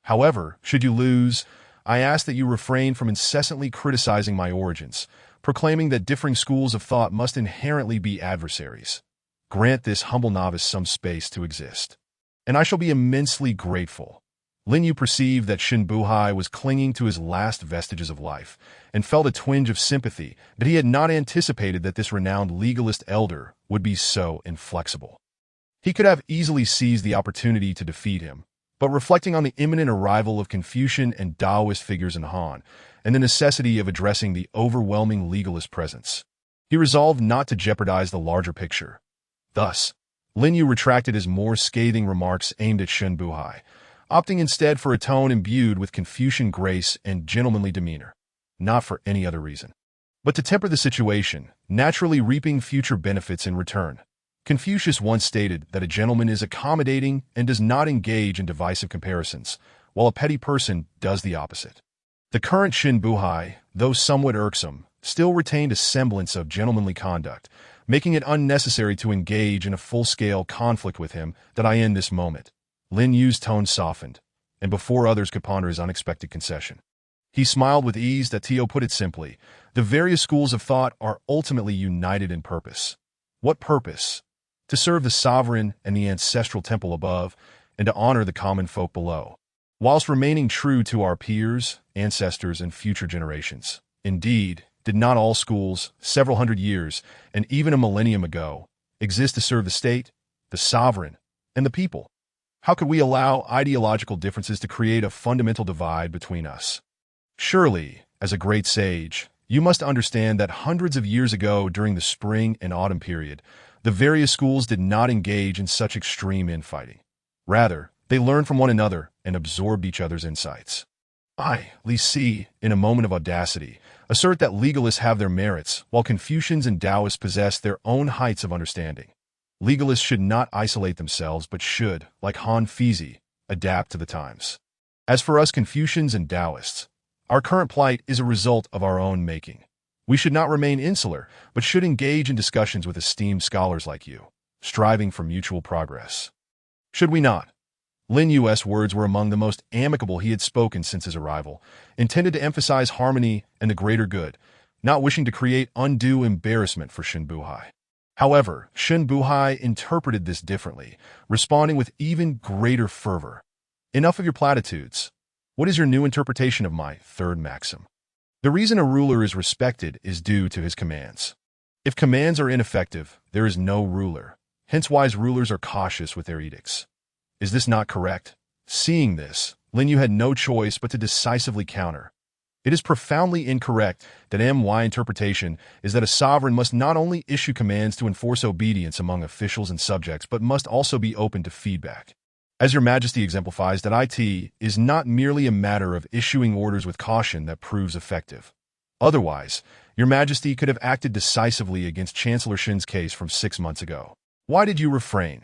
However, should you lose, I ask that you refrain from incessantly criticizing my origins, proclaiming that differing schools of thought must inherently be adversaries. Grant this humble novice some space to exist, and I shall be immensely grateful. Lin Yu perceived that Shin Buhai was clinging to his last vestiges of life and felt a twinge of sympathy, but he had not anticipated that this renowned legalist elder would be so inflexible. He could have easily seized the opportunity to defeat him, but reflecting on the imminent arrival of Confucian and Taoist figures in Han and the necessity of addressing the overwhelming legalist presence, he resolved not to jeopardize the larger picture. Thus, Lin Yu retracted his more scathing remarks aimed at Shin Buhai, opting instead for a tone imbued with Confucian grace and gentlemanly demeanor, not for any other reason, but to temper the situation, naturally reaping future benefits in return. Confucius once stated that a gentleman is accommodating and does not engage in divisive comparisons, while a petty person does the opposite. The current Shin Buhai, though somewhat irksome, still retained a semblance of gentlemanly conduct, making it unnecessary to engage in a full-scale conflict with him that I end this moment. Lin Yu's tone softened, and before others could ponder his unexpected concession, he smiled with ease that Tio put it simply, the various schools of thought are ultimately united in purpose. What purpose? To serve the sovereign and the ancestral temple above, and to honor the common folk below, whilst remaining true to our peers, ancestors, and future generations. Indeed, did not all schools, several hundred years, and even a millennium ago, exist to serve the state, the sovereign, and the people? How could we allow ideological differences to create a fundamental divide between us? Surely, as a great sage, you must understand that hundreds of years ago during the spring and autumn period, the various schools did not engage in such extreme infighting. Rather, they learned from one another and absorbed each other's insights. Li Si, in a moment of audacity, assert that legalists have their merits, while Confucians and Taoists possess their own heights of understanding. Legalists should not isolate themselves, but should, like Han Fizi, adapt to the times. As for us Confucians and Taoists, our current plight is a result of our own making. We should not remain insular, but should engage in discussions with esteemed scholars like you, striving for mutual progress. Should we not? Lin Yu's words were among the most amicable he had spoken since his arrival, intended to emphasize harmony and the greater good, not wishing to create undue embarrassment for Shin Buhai. However, Shin Buhai interpreted this differently, responding with even greater fervor. Enough of your platitudes. What is your new interpretation of my third maxim? The reason a ruler is respected is due to his commands. If commands are ineffective, there is no ruler. Hence wise rulers are cautious with their edicts. Is this not correct? Seeing this, Lin Yu had no choice but to decisively counter. It is profoundly incorrect that my interpretation is that a sovereign must not only issue commands to enforce obedience among officials and subjects, but must also be open to feedback. As your majesty exemplifies, that it is not merely a matter of issuing orders with caution that proves effective. Otherwise, your majesty could have acted decisively against Chancellor Shin's case from 6 months ago. Why did you refrain?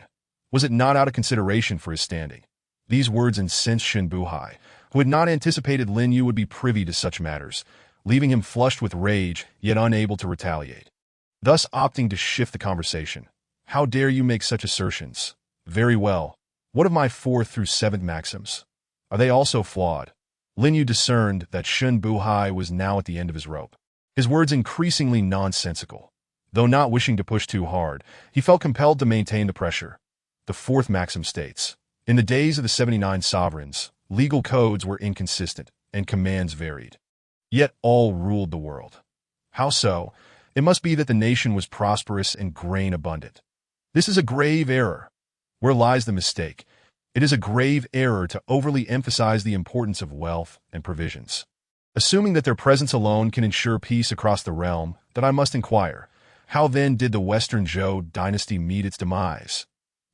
Was it not out of consideration for his standing? These words incensed Shin Buhai, who had not anticipated Lin Yu would be privy to such matters, leaving him flushed with rage, yet unable to retaliate. Thus opting to shift the conversation. How dare you make such assertions? Very well. What of my 4th through 7th maxims? Are they also flawed? Lin Yu discerned that Shin Buhai was now at the end of his rope, his words increasingly nonsensical. Though not wishing to push too hard, he felt compelled to maintain the pressure. The 4th maxim states, in the days of the 79 sovereigns, legal codes were inconsistent and commands varied. Yet all ruled the world. How so? It must be that the nation was prosperous and grain abundant. This is a grave error. Where lies the mistake? It is a grave error to overly emphasize the importance of wealth and provisions. Assuming that their presence alone can ensure peace across the realm, that I must inquire, how then did the Western Zhou dynasty meet its demise?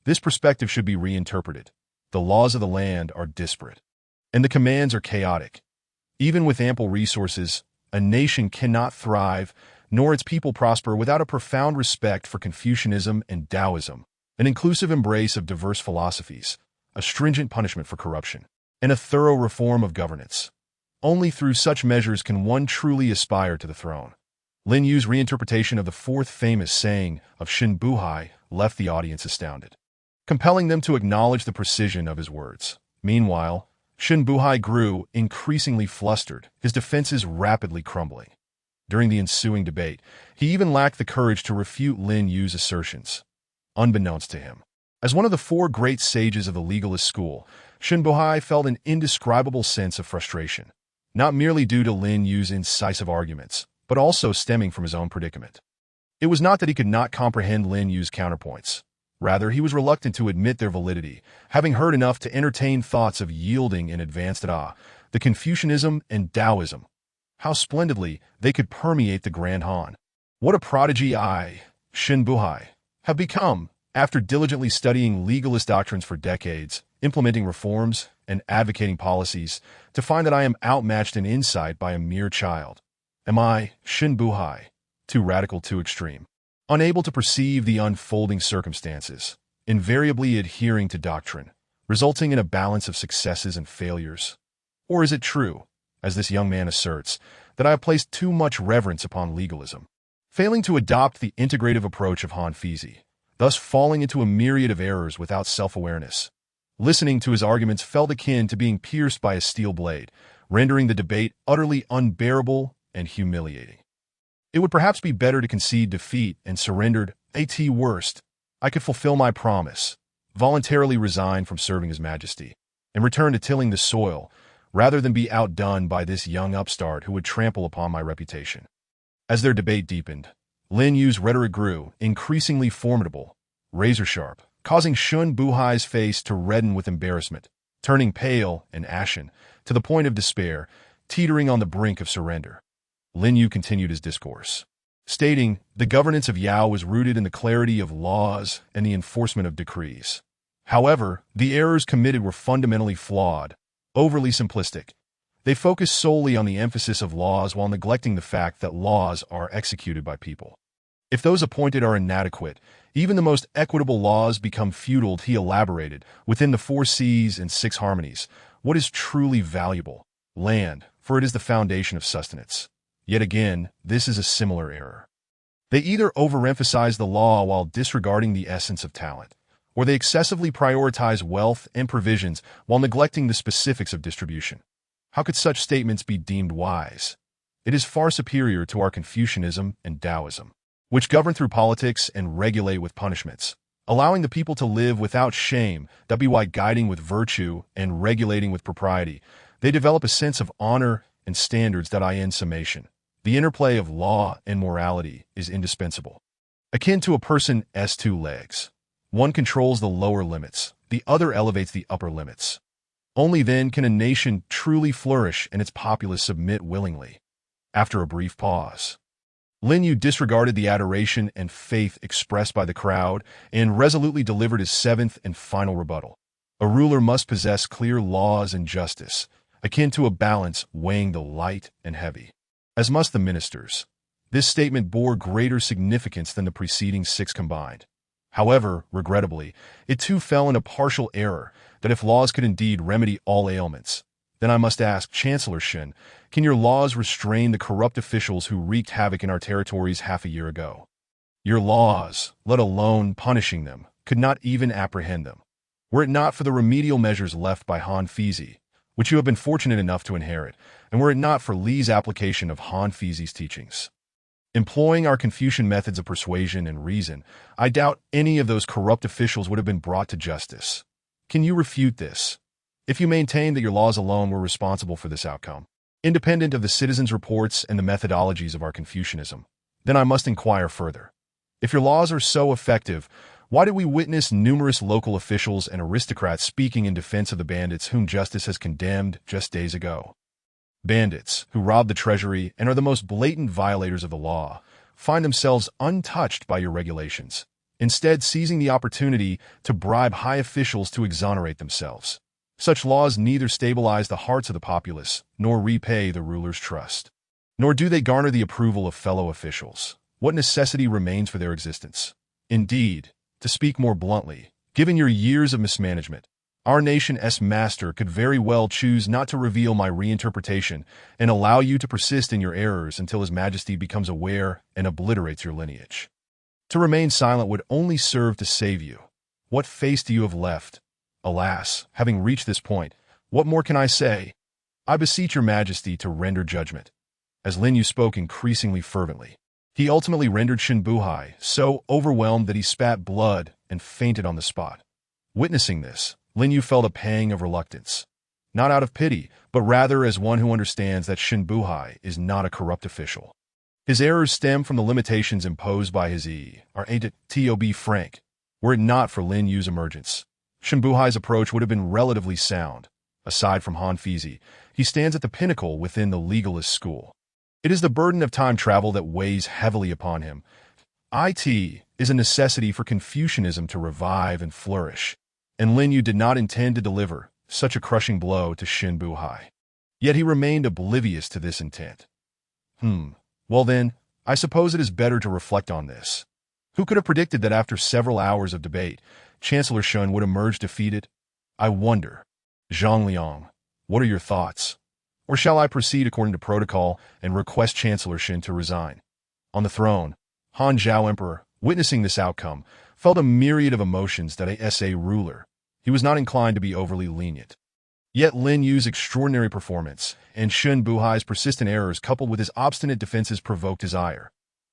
This perspective should be reinterpreted. The laws of the land are disparate, and the commands are chaotic. Even with ample resources, a nation cannot thrive, nor its people prosper without a profound respect for Confucianism and Taoism, an inclusive embrace of diverse philosophies, a stringent punishment for corruption, and a thorough reform of governance. Only through such measures can one truly aspire to the throne. Lin Yu's reinterpretation of the 4th famous saying of Shin Buhai left the audience astounded, compelling them to acknowledge the precision of his words. Meanwhile, Shin Buhai grew increasingly flustered, his defenses rapidly crumbling. During the ensuing debate, he even lacked the courage to refute Lin Yu's assertions. Unbeknownst to him, As one of the four great sages of the legalist school, Shen Buhai felt an indescribable sense of frustration, not merely due to Lin Yu's incisive arguments, but also stemming from his own predicament. It was not that he could not comprehend Lin Yu's counterpoints. Rather, he was reluctant to admit their validity, having heard enough to entertain thoughts of yielding in advanced the Confucianism and Taoism. How splendidly they could permeate the Grand Han. What a prodigy I, Shen Buhai, have become after diligently studying legalist doctrines for decades, implementing reforms, and advocating policies, to find that I am outmatched in insight by a mere child. Am I, Shen Buhai, too radical, too extreme, unable to perceive the unfolding circumstances, invariably adhering to doctrine, resulting in a balance of successes and failures? Or is it true, as this young man asserts, that I have placed too much reverence upon legalism, failing to adopt the integrative approach of Han Fizi, thus falling into a myriad of errors without self-awareness? Listening to his arguments felt akin to being pierced by a steel blade, rendering the debate utterly unbearable and humiliating. It would perhaps be better to concede defeat and surrender. At worst, I could fulfill my promise, voluntarily resign from serving His Majesty, and return to tilling the soil, rather than be outdone by this young upstart who would trample upon my reputation. As their debate deepened, Lin Yu's rhetoric grew, increasingly formidable, razor-sharp, causing Shen Buhai's face to redden with embarrassment, turning pale and ashen, to the point of despair, teetering on the brink of surrender. Lin Yu continued his discourse, stating, the governance of Yao was rooted in the clarity of laws and the enforcement of decrees. However, the errors committed were fundamentally flawed, overly simplistic. They focused solely on the emphasis of laws while neglecting the fact that laws are executed by people. If those appointed are inadequate, even the most equitable laws become futile. He elaborated, within the 4 C's and 6 harmonies, what is truly valuable? Land, for it is the foundation of sustenance. Yet again, this is a similar error. They either overemphasize the law while disregarding the essence of talent, or they excessively prioritize wealth and provisions while neglecting the specifics of distribution. How could such statements be deemed wise? It is far superior to our Confucianism and Taoism, which govern through politics and regulate with punishments, allowing the people to live without shame. By guiding with virtue and regulating with propriety, they develop a sense of honor and standards. In summation, the interplay of law and morality is indispensable. Akin to a person's 2 legs. One controls the lower limits, the other elevates the upper limits. Only then can a nation truly flourish and its populace submit willingly. After a brief pause, Lin Yu disregarded the adoration and faith expressed by the crowd and resolutely delivered his 7th and final rebuttal. A ruler must possess clear laws and justice, akin to a balance weighing the light and heavy, as must the ministers. This statement bore greater significance than the preceding 6 combined. However, regrettably, it too fell in a partial error, that if laws could indeed remedy all ailments, then I must ask, Chancellor Shen, can your laws restrain the corrupt officials who wreaked havoc in our territories half a year ago? Your laws, let alone punishing them, could not even apprehend them, were it not for the remedial measures left by Han Fizi, which you have been fortunate enough to inherit, and were it not for Li's application of Han Fizi's teachings. Employing our Confucian methods of persuasion and reason, I doubt any of those corrupt officials would have been brought to justice. Can you refute this? If you maintain that your laws alone were responsible for this outcome, independent of the citizens' reports and the methodologies of our Confucianism, then I must inquire further. If your laws are so effective, why did we witness numerous local officials and aristocrats speaking in defense of the bandits whom justice has condemned just days ago? Bandits, who rob the treasury and are the most blatant violators of the law, find themselves untouched by your regulations, instead seizing the opportunity to bribe high officials to exonerate themselves. Such laws neither stabilize the hearts of the populace, nor repay the ruler's trust. Nor do they garner the approval of fellow officials. What necessity remains for their existence? Indeed, to speak more bluntly, given your years of mismanagement, our nation's master could very well choose not to reveal my reinterpretation and allow you to persist in your errors until His Majesty becomes aware and obliterates your lineage. To remain silent would only serve to save you. What face do you have left? Alas, having reached this point, what more can I say? I beseech your Majesty to render judgment. As Lin Yu spoke increasingly fervently, he ultimately rendered Shen Buhai so overwhelmed that he spat blood and fainted on the spot. Witnessing this, Lin Yu felt a pang of reluctance, not out of pity, but rather as one who understands that Shin Buhai is not a corrupt official. His errors stem from the limitations imposed by his to be frank. Were it not for Lin Yu's emergence, Shin Buhai's approach would have been relatively sound. Aside from Han Fizi, he stands at the pinnacle within the legalist school. It is the burden of time travel that weighs heavily upon him. It is a necessity for Confucianism to revive and flourish, and Lin Yu did not intend to deliver such a crushing blow to Shin Buhai. Yet he remained oblivious to this intent. Well then, I suppose it is better to reflect on this. Who could have predicted that after several hours of debate, Chancellor Shun would emerge defeated? I wonder. Zhang Liang, what are your thoughts? Or shall I proceed according to protocol and request Chancellor Shun to resign? On the throne, Han Zhao Emperor, witnessing this outcome, felt a myriad of emotions that a ruler. He was not inclined to be overly lenient. Yet Lin Yu's extraordinary performance and Shin Buhai's persistent errors coupled with his obstinate defenses provoked his ire.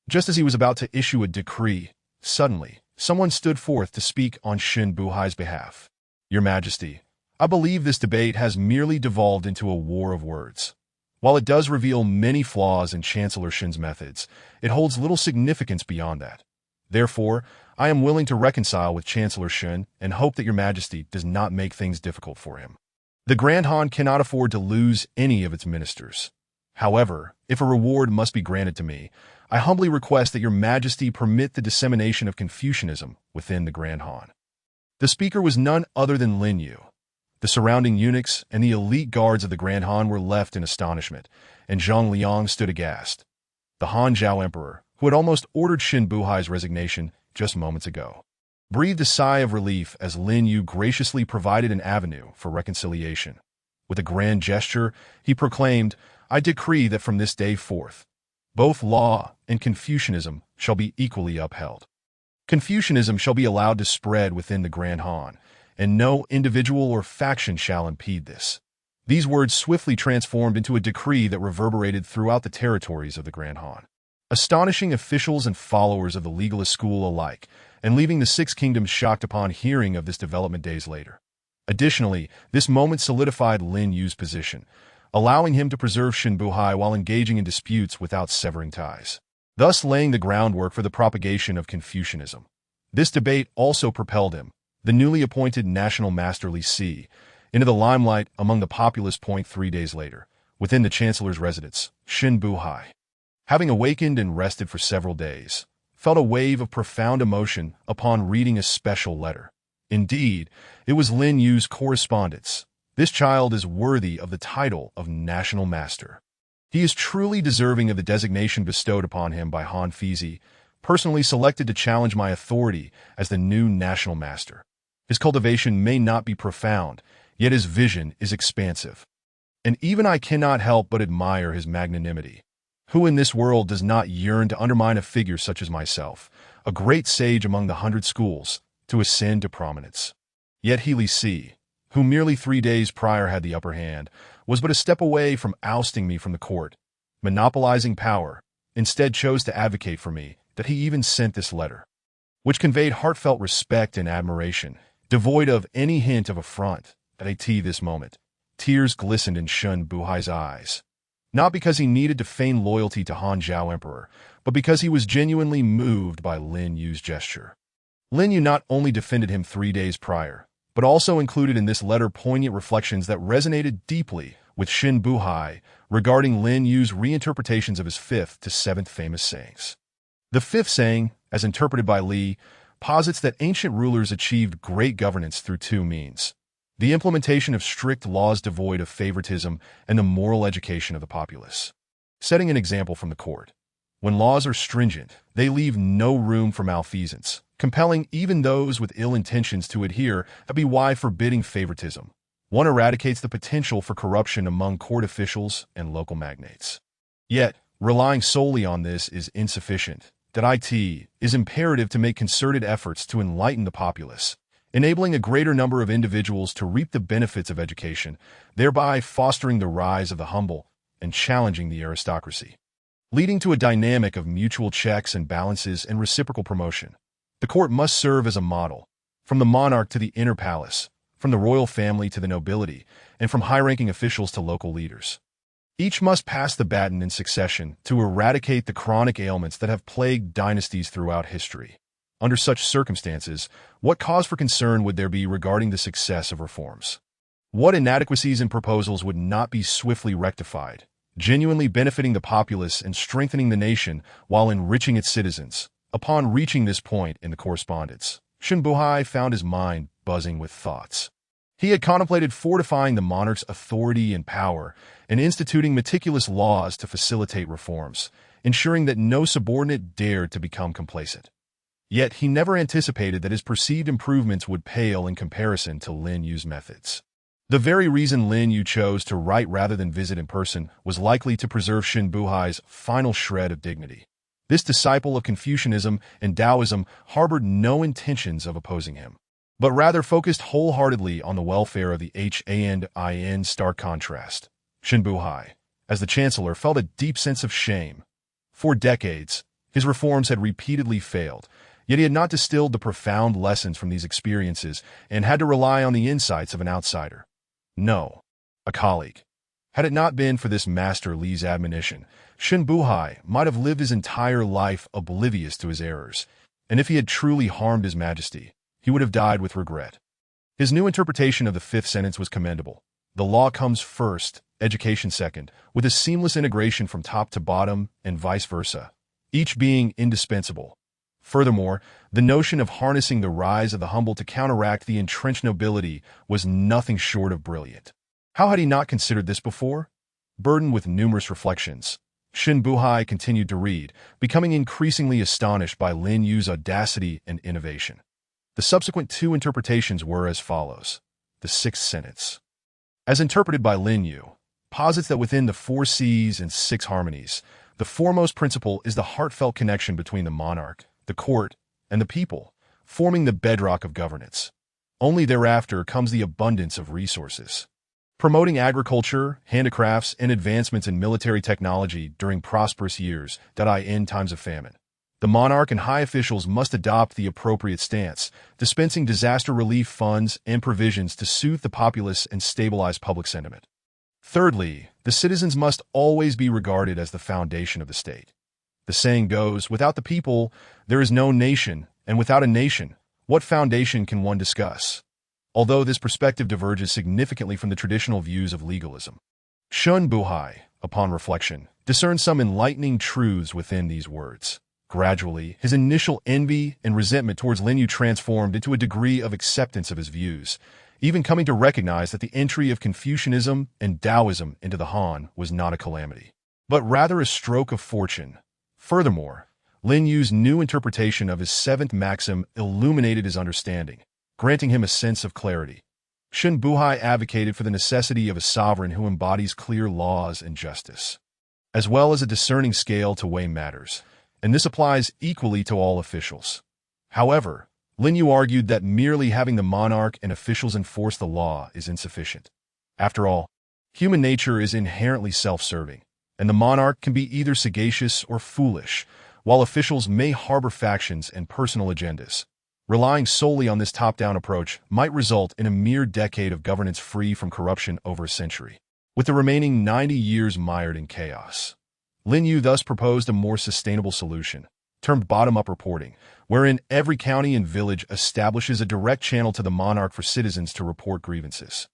Just as he was about to issue a decree, suddenly, someone stood forth to speak on Shin Buhai's behalf. Your Majesty, I believe this debate has merely devolved into a war of words. While it does reveal many flaws in Chancellor Shin's methods, it holds little significance beyond that. Therefore, I am willing to reconcile with Chancellor Shin and hope that Your Majesty does not make things difficult for him. The Grand Han cannot afford to lose any of its ministers. However, if a reward must be granted to me, I humbly request that Your Majesty permit the dissemination of Confucianism within the Grand Han. The speaker was none other than Lin Yu. The surrounding eunuchs and the elite guards of the Grand Han were left in astonishment, and Zhang Liang stood aghast. The Han Zhao Emperor, who had almost ordered Shin Buhai's resignation just moments ago, breathed a sigh of relief as Lin Yu graciously provided an avenue for reconciliation. With a grand gesture, he proclaimed, I decree that from this day forth, both law and Confucianism shall be equally upheld. Confucianism shall be allowed to spread within the Grand Han, and no individual or faction shall impede this. These words swiftly transformed into a decree that reverberated throughout the territories of the Grand Han, astonishing officials and followers of the legalist school alike, and leaving the Six Kingdoms shocked upon hearing of this development days later. Additionally, this moment solidified Lin Yu's position, allowing him to preserve Shin Buhai while engaging in disputes without severing ties, thus laying the groundwork for the propagation of Confucianism. This debate also propelled him, the newly appointed national master Li Si, into the limelight among the populace. 3 days later, within the chancellor's residence, Shin Buhai, having awakened and rested for several days, felt a wave of profound emotion upon reading a special letter. Indeed, it was Lin Yu's correspondence. This child is worthy of the title of National Master. He is truly deserving of the designation bestowed upon him by Han Fizi, personally selected to challenge my authority as the new National Master. His cultivation may not be profound, yet his vision is expansive. And even I cannot help but admire his magnanimity. Who in this world does not yearn to undermine a figure such as myself, a great sage among the 100 schools, to ascend to prominence? Yet he, Li Si, who merely 3 days prior had the upper hand, was but a step away from ousting me from the court, monopolizing power, instead chose to advocate for me, that he even sent this letter, which conveyed heartfelt respect and admiration, devoid of any hint of affront. At this moment, tears glistened in Shin Buhai's eyes. Not because he needed to feign loyalty to Han Zhao Emperor, but because he was genuinely moved by Lin Yu's gesture. Lin Yu not only defended him 3 days prior, but also included in this letter poignant reflections that resonated deeply with Shin Buhai regarding Lin Yu's reinterpretations of his 5th to 7th famous sayings. The 5th saying, as interpreted by Li, posits that ancient rulers achieved great governance through 2 means: the implementation of strict laws devoid of favoritism and the moral education of the populace. Setting an example from the court, when laws are stringent, they leave no room for malfeasance, compelling even those with ill intentions to adhere, while forbidding favoritism. One eradicates the potential for corruption among court officials and local magnates. Yet, relying solely on this is insufficient. It is imperative to make concerted efforts to enlighten the populace, enabling a greater number of individuals to reap the benefits of education, thereby fostering the rise of the humble and challenging the aristocracy, leading to a dynamic of mutual checks and balances and reciprocal promotion. The court must serve as a model, from the monarch to the inner palace, from the royal family to the nobility, and from high-ranking officials to local leaders. Each must pass the baton in succession to eradicate the chronic ailments that have plagued dynasties throughout history. Under such circumstances, what cause for concern would there be regarding the success of reforms? What inadequacies in proposals would not be swiftly rectified, genuinely benefiting the populace and strengthening the nation while enriching its citizens? Upon reaching this point in the correspondence, Shen Buhai found his mind buzzing with thoughts. He had contemplated fortifying the monarch's authority and power and instituting meticulous laws to facilitate reforms, ensuring that no subordinate dared to become complacent. Yet he never anticipated that his perceived improvements would pale in comparison to Lin Yu's methods. The very reason Lin Yu chose to write rather than visit in person was likely to preserve Shen Buhai's final shred of dignity. This disciple of Confucianism and Taoism harbored no intentions of opposing him, but rather focused wholeheartedly on the welfare of the Han. In stark contrast, Shen Buhai, as the chancellor, felt a deep sense of shame. For decades, his reforms had repeatedly failed, yet he had not distilled the profound lessons from these experiences and had to rely on the insights of an outsider. No, a colleague. Had it not been for this master Li's admonition, Shen Buhai might have lived his entire life oblivious to his errors, and if he had truly harmed His Majesty, he would have died with regret. His new interpretation of the fifth sentence was commendable. The law comes first, education second, with a seamless integration from top to bottom and vice versa, each being indispensable. Furthermore, the notion of harnessing the rise of the humble to counteract the entrenched nobility was nothing short of brilliant. How had he not considered this before? Burdened with numerous reflections, Shen Buhai continued to read, becoming increasingly astonished by Lin Yu's audacity and innovation. The subsequent two interpretations were as follows. The sixth sentence, as interpreted by Lin Yu, posits that within the 4 C's and 6 harmonies, the foremost principle is the heartfelt connection between the monarch, the court, and the people, forming the bedrock of governance. Only thereafter comes the abundance of resources. Promoting agriculture, handicrafts, and advancements in military technology during prosperous years, in times of famine. The monarch and high officials must adopt the appropriate stance, dispensing disaster relief funds and provisions to soothe the populace and stabilize public sentiment. Thirdly, the citizens must always be regarded as the foundation of the state. The saying goes, without the people, there is no nation, and without a nation, what foundation can one discuss? Although this perspective diverges significantly from the traditional views of legalism, Shen Buhai, upon reflection, discerned some enlightening truths within these words. Gradually, his initial envy and resentment towards Lin Yu transformed into a degree of acceptance of his views, even coming to recognize that the entry of Confucianism and Taoism into the Han was not a calamity, but rather a stroke of fortune. Furthermore, Lin Yu's new interpretation of his 7th maxim illuminated his understanding, granting him a sense of clarity. Shen Buhai advocated for the necessity of a sovereign who embodies clear laws and justice, as well as a discerning scale to weigh matters, and this applies equally to all officials. However, Lin Yu argued that merely having the monarch and officials enforce the law is insufficient. After all, human nature is inherently self-serving, and the monarch can be either sagacious or foolish, while officials may harbor factions and personal agendas. Relying solely on this top-down approach might result in a mere decade of governance free from corruption over a century, with the remaining 90 years mired in chaos. Lin Yu thus proposed a more sustainable solution, termed bottom-up reporting, wherein every county and village establishes a direct channel to the monarch for citizens to report grievances.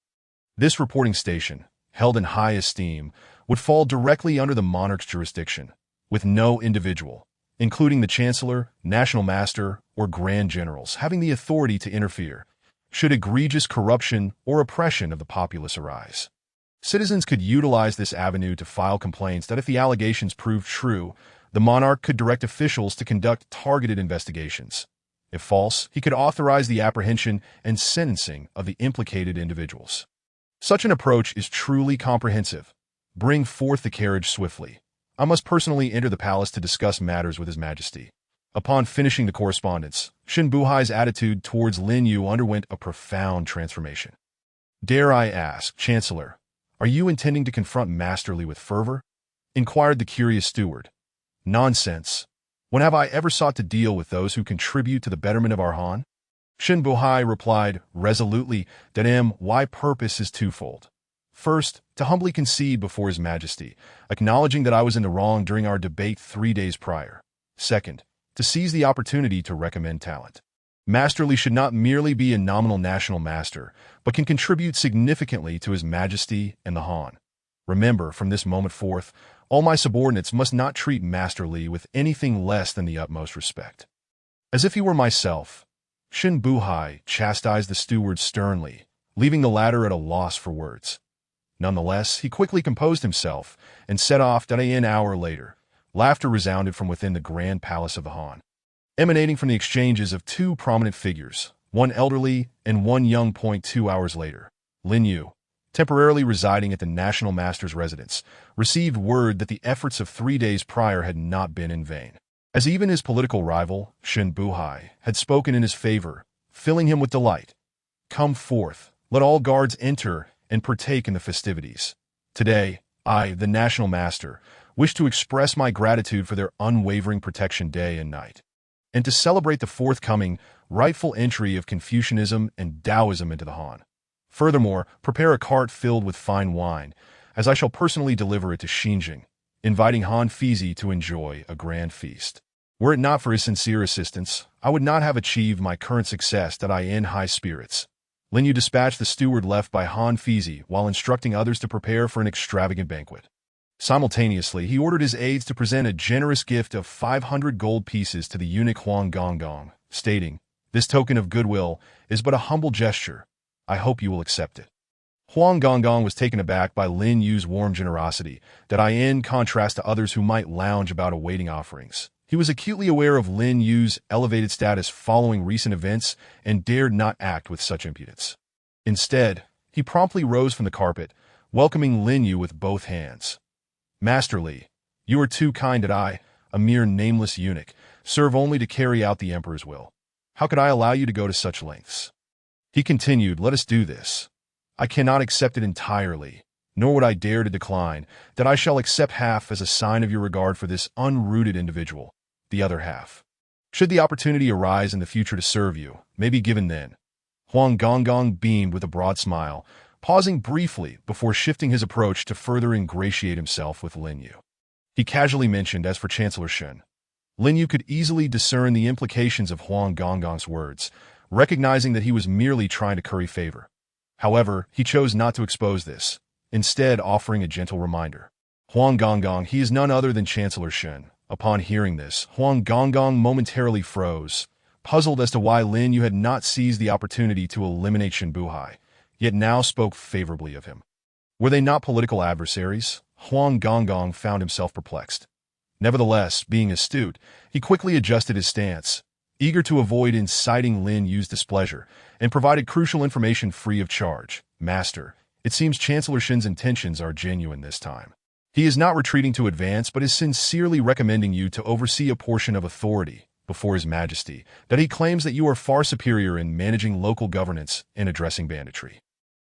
This reporting station, held in high esteem, would fall directly under the monarch's jurisdiction, with no individual, including the chancellor, national master, or grand generals, having the authority to interfere, should egregious corruption or oppression of the populace arise. Citizens could utilize this avenue to file complaints that if the allegations proved true, the monarch could direct officials to conduct targeted investigations. If false, he could authorize the apprehension and sentencing of the implicated individuals. Such an approach is truly comprehensive. Bring forth the carriage swiftly. I must personally enter the palace to discuss matters with His Majesty. Upon finishing the correspondence, Shen Buhai's attitude towards Lin Yu underwent a profound transformation. "Dare I ask, Chancellor, are you intending to confront Master Li with fervor?" inquired the curious steward. "Nonsense. When have I ever sought to deal with those who contribute to the betterment of our Han?" Shin Buhai replied resolutely that my purpose is twofold. First, to humbly concede before His Majesty, acknowledging that I was in the wrong during our debate 3 days prior. Second, to seize the opportunity to recommend talent. Master Li should not merely be a nominal national master, but can contribute significantly to His Majesty and the Han. Remember, from this moment forth, all my subordinates must not treat Master Li with anything less than the utmost respect. As if he were myself, Shin Buhai chastised the steward sternly, leaving the latter at a loss for words. Nonetheless, he quickly composed himself and set off. An hour later, laughter resounded from within the grand palace of the Han, emanating from the exchanges of two prominent figures, one elderly and one young. 2 hours later, Lin Yu, temporarily residing at the National Master's residence, received word that the efforts of 3 days prior had not been in vain, as even his political rival, Shin Buhai, had spoken in his favor, filling him with delight. Come forth, let all guards enter and partake in the festivities. Today, I, the National Master, wish to express my gratitude for their unwavering protection day and night, and to celebrate the forthcoming, rightful entry of Confucianism and Taoism into the Han. Furthermore, prepare a cart filled with fine wine, as I shall personally deliver it to Xinjiang, inviting Han Fizi to enjoy a grand feast. Were it not for his sincere assistance, I would not have achieved my current success. I in high spirits. Lin Yu dispatched the steward left by Han Fizi while instructing others to prepare for an extravagant banquet. Simultaneously, he ordered his aides to present a generous gift of 500 gold pieces to the eunuch Huang Gonggong, stating, "This token of goodwill is but a humble gesture. I hope you will accept it." Huang Gonggong was taken aback by Lin Yu's warm generosity, in contrast to others who might lounge about awaiting offerings. He was acutely aware of Lin Yu's elevated status following recent events and dared not act with such impudence. Instead, he promptly rose from the carpet, welcoming Lin Yu with both hands. "Master Li, you are too kind that I, a mere nameless eunuch, serve only to carry out the emperor's will. How could I allow you to go to such lengths?" He continued, "Let us do this. I cannot accept it entirely, nor would I dare to decline. That I shall accept half as a sign of your regard for this unrooted individual. The other half, should the opportunity arise in the future to serve you, may be given then." Huang Gonggong beamed with a broad smile, pausing briefly before shifting his approach to further ingratiate himself with Lin Yu. He casually mentioned, as for Chancellor Shen. Lin Yu could easily discern the implications of Huang Gonggong's words, recognizing that he was merely trying to curry favor. However, he chose not to expose this, instead offering a gentle reminder. "Huang Gonggong, he is none other than Chancellor Shen." Upon hearing this, Huang Gonggong momentarily froze, puzzled as to why Lin Yu had not seized the opportunity to eliminate Shin Buhai, yet now spoke favorably of him. Were they not political adversaries? Huang Gonggong found himself perplexed. Nevertheless, being astute, he quickly adjusted his stance, eager to avoid inciting Lin Yu's displeasure, and provided crucial information free of charge. "Master, it seems Chancellor Shen's intentions are genuine this time. He is not retreating to advance, but is sincerely recommending you to oversee a portion of authority before His Majesty, that he claims that you are far superior in managing local governance and addressing banditry.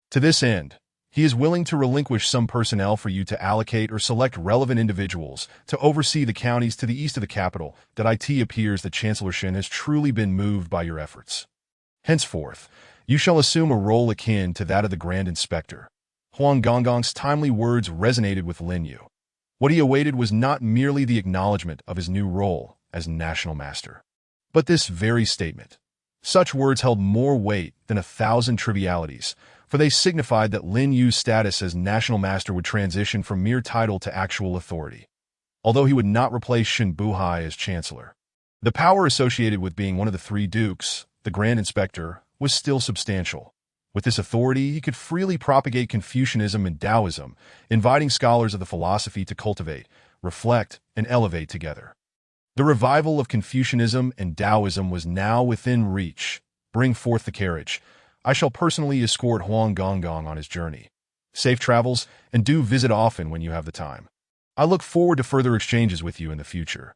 To this end, he is willing to relinquish some personnel for you to allocate or select relevant individuals to oversee the counties to the east of the capital. It appears that Chancellor Shen has truly been moved by your efforts. Henceforth, you shall assume a role akin to that of the Grand Inspector." Huang Gonggong's timely words resonated with Lin Yu. What he awaited was not merely the acknowledgement of his new role as National Master, but this very statement. Such words held more weight than 1,000 trivialities, for they signified that Lin Yu's status as National Master would transition from mere title to actual authority. Although he would not replace Shin Buhai as Chancellor, the power associated with being one of the three dukes, the Grand Inspector, was still substantial. With this authority, he could freely propagate Confucianism and Taoism, inviting scholars of the philosophy to cultivate, reflect, and elevate together. The revival of Confucianism and Taoism was now within reach. "Bring forth the carriage. I shall personally escort Huang Gonggong on his journey. Safe travels, and do visit often when you have the time. I look forward to further exchanges with you in the future."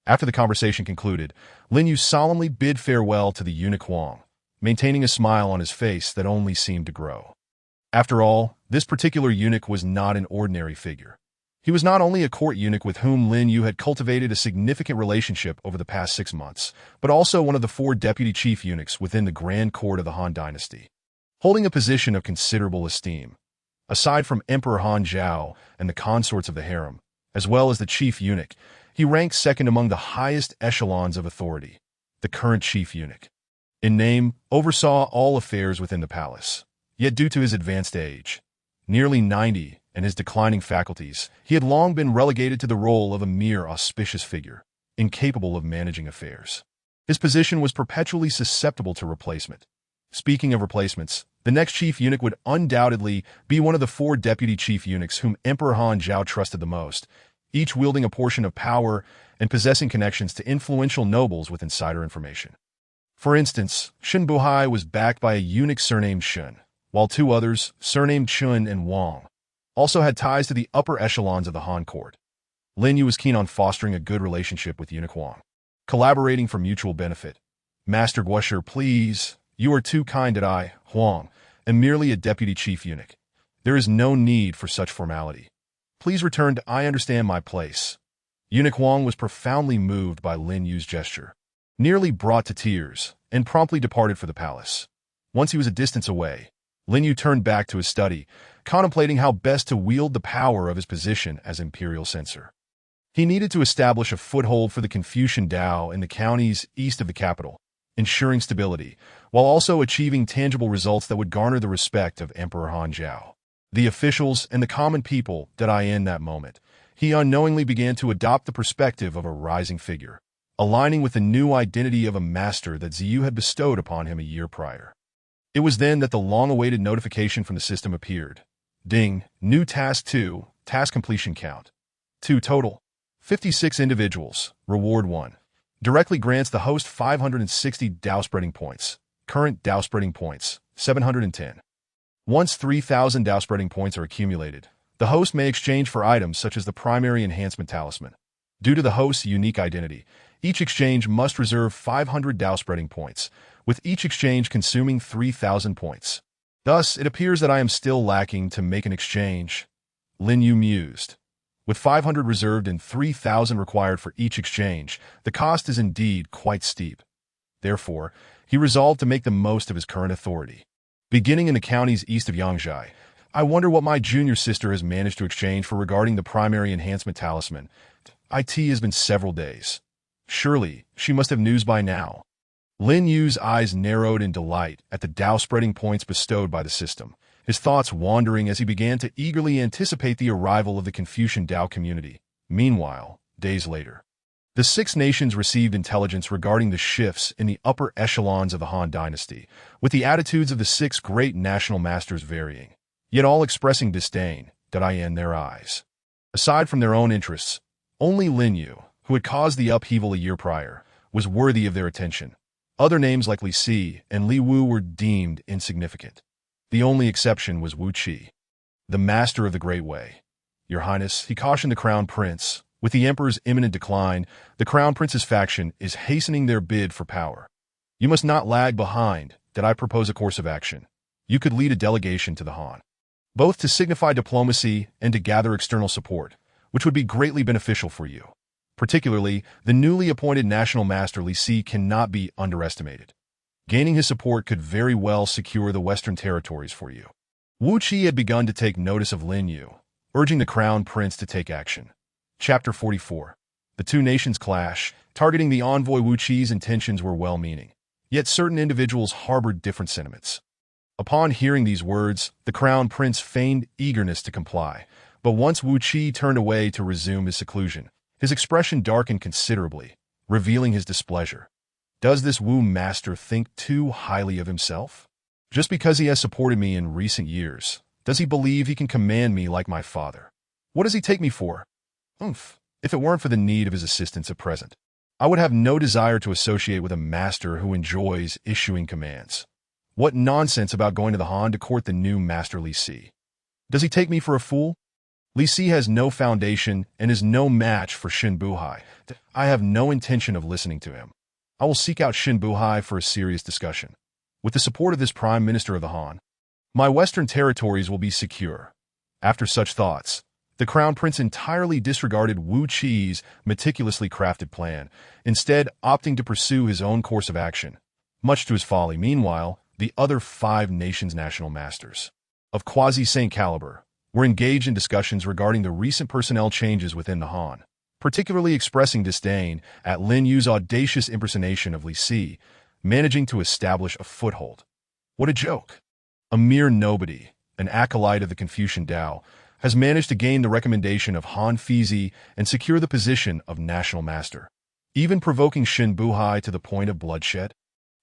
After the conversation concluded, Lin Yu solemnly bid farewell to the eunuch Huang, maintaining a smile on his face that only seemed to grow. After all, this particular eunuch was not an ordinary figure. He was not only a court eunuch with whom Lin Yu had cultivated a significant relationship over the past 6 months, but also one of the 4 deputy chief eunuchs within the grand court of the Han dynasty, holding a position of considerable esteem. Aside from Emperor Han Zhao and the consorts of the harem, as well as the chief eunuch, he ranked second among the highest echelons of authority. The current chief eunuch, in name, oversaw all affairs within the palace. Yet due to his advanced age, nearly 90, and his declining faculties, he had long been relegated to the role of a mere auspicious figure, incapable of managing affairs. His position was perpetually susceptible to replacement. Speaking of replacements, the next chief eunuch would undoubtedly be one of the 4 deputy chief eunuchs whom Emperor Han Zhao trusted the most, each wielding a portion of power and possessing connections to influential nobles with insider information. For instance, Shen Buhai was backed by a eunuch surnamed Shen, while 2 others, surnamed Chun and Wang, also had ties to the upper echelons of the Han court. Lin Yu was keen on fostering a good relationship with eunuch Wang, collaborating for mutual benefit. Master Guosher, please, you are too kind. I, Huang, am merely a deputy chief eunuch. There is no need for such formality. Please return to I understand my place. Eunuch Wang was profoundly moved by Lin Yu's gesture, nearly brought to tears, and promptly departed for the palace. Once he was a distance away, Lin Yu turned back to his study, contemplating how best to wield the power of his position as imperial censor. He needed to establish a foothold for the Confucian Dao in the counties east of the capital, ensuring stability, while also achieving tangible results that would garner the respect of Emperor Han Zhao, the officials, and the common people. In that moment, he unknowingly began to adopt the perspective of a rising figure, aligning with the new identity of a master that Ziyu had bestowed upon him a year prior. It was then that the long-awaited notification from the system appeared. Ding, new task 2, task completion count 2 total, 56 individuals, reward 1. Directly grants the host 560 Dao spreading points. Current Dao spreading points, 710. Once 3,000 Dao spreading points are accumulated, the host may exchange for items such as the primary enhancement talisman. Due to the host's unique identity, each exchange must reserve 500 Dao spreading points, with each exchange consuming 3,000 points. Thus, it appears that I am still lacking to make an exchange. Lin Yu mused. With 500 reserved and 3,000 required for each exchange, the cost is indeed quite steep. Therefore, he resolved to make the most of his current authority. Beginning in the counties east of Yangzhai, I wonder what my junior sister has managed to exchange for regarding the primary enhancement talisman. It has been several days. Surely, she must have news by now. Lin Yu's eyes narrowed in delight at the Dao spreading points bestowed by the system, his thoughts wandering as he began to eagerly anticipate the arrival of the Confucian Dao community. Meanwhile, days later, the 6 nations received intelligence regarding the shifts in the upper echelons of the Han dynasty, with the attitudes of the 6 great national masters varying, yet all expressing disdain in their eyes. Aside from their own interests, only Lin Yu, who had caused the upheaval a year prior, was worthy of their attention. Other names like Li Si and Li Wu were deemed insignificant. The only exception was Wu Qi, the master of the Great Way. Your Highness, he cautioned the Crown Prince, with the Emperor's imminent decline, the Crown Prince's faction is hastening their bid for power. You must not lag behind. I propose a course of action. You could lead a delegation to the Han, both to signify diplomacy and to gather external support, which would be greatly beneficial for you. Particularly, the newly appointed National Master Li Si cannot be underestimated. Gaining his support could very well secure the Western territories for you. Wu Qi had begun to take notice of Lin Yu, urging the Crown Prince to take action. Chapter 44. The 2 nations clash. Targeting the envoy, Wu Qi's intentions were well-meaning, yet certain individuals harbored different sentiments. Upon hearing these words, the Crown Prince feigned eagerness to comply, but once Wu Qi turned away to resume his seclusion, his expression darkened considerably, revealing his displeasure. Does this Wu master think too highly of himself? Just because he has supported me in recent years, does he believe he can command me like my father? What does he take me for? If it weren't for the need of his assistance at present, I would have no desire to associate with a master who enjoys issuing commands. What nonsense about going to the Han to court the new Master Li Si. Does he take me for a fool? Li Si has no foundation and is no match for Shen Buhai. I have no intention of listening to him. I will seek out Shen Buhai for a serious discussion. With the support of this Prime Minister of the Han, my western territories will be secure. After such thoughts, The crown prince entirely disregarded Wu Qi's meticulously crafted plan, instead opting to pursue his own course of action, much to his folly. Meanwhile, the other 5 nations' national masters, of quasi-saint caliber, were engaged in discussions regarding the recent personnel changes within the Han, particularly expressing disdain at Lin Yu's audacious impersonation of Li Si, managing to establish a foothold. What a joke! A mere nobody, an acolyte of the Confucian Tao, has managed to gain the recommendation of Han Fizi and secure the position of national master, even provoking Xin Buhai to the point of bloodshed.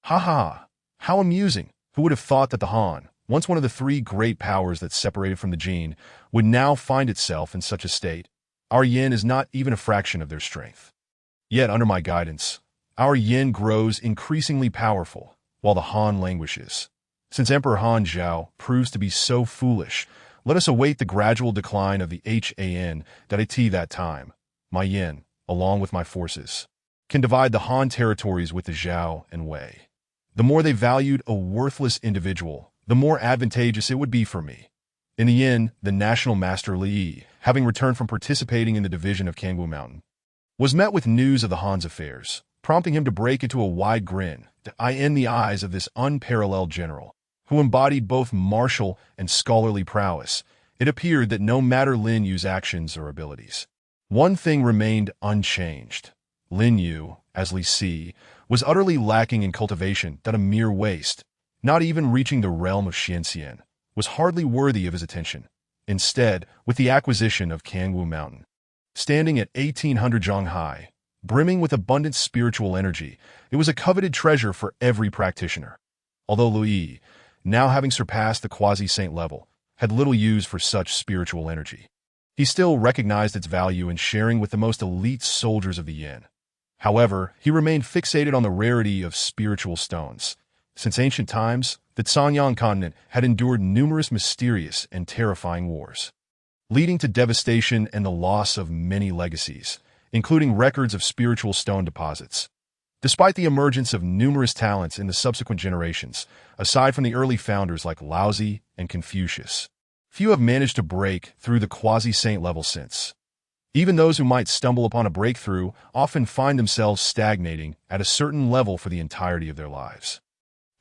Ha ha! How amusing! Who would have thought that the Han, once one of the 3 great powers that separated from the Jin, would now find itself in such a state? Our yin is not even a fraction of their strength. Yet, under my guidance, our yin grows increasingly powerful, while the Han languishes. Since Emperor Han Zhao proves to be so foolish, let us await the gradual decline of the Han that at that time, my yin, along with my forces, can divide the Han territories with the Zhao and Wei. The more they valued a worthless individual, the more advantageous it would be for me. In the yin, the national master Li, having returned from participating in the division of Kangwu Mountain, was met with news of the Han's affairs, prompting him to break into a wide grin in the eyes of this unparalleled general, who embodied both martial and scholarly prowess. It appeared that no matter Lin Yu's actions or abilities, one thing remained unchanged. Lin Yu, as Li Si, was utterly lacking in cultivation, that a mere waste, not even reaching the realm of Xianxian, was hardly worthy of his attention. Instead, with the acquisition of Kangwu Mountain, standing at 1800 zhang high, brimming with abundant spiritual energy, it was a coveted treasure for every practitioner. Although Lui, now having surpassed the quasi-saint level, had little use for such spiritual energy, he still recognized its value in sharing with the most elite soldiers of the yin. However, he remained fixated on the rarity of spiritual stones. Since ancient times, the Sanyang continent had endured numerous mysterious and terrifying wars, leading to devastation and the loss of many legacies, including records of spiritual stone deposits. Despite the emergence of numerous talents in the subsequent generations, aside from the early founders like Laozi and Confucius, few have managed to break through the quasi-saint level since. Even those who might stumble upon a breakthrough often find themselves stagnating at a certain level for the entirety of their lives.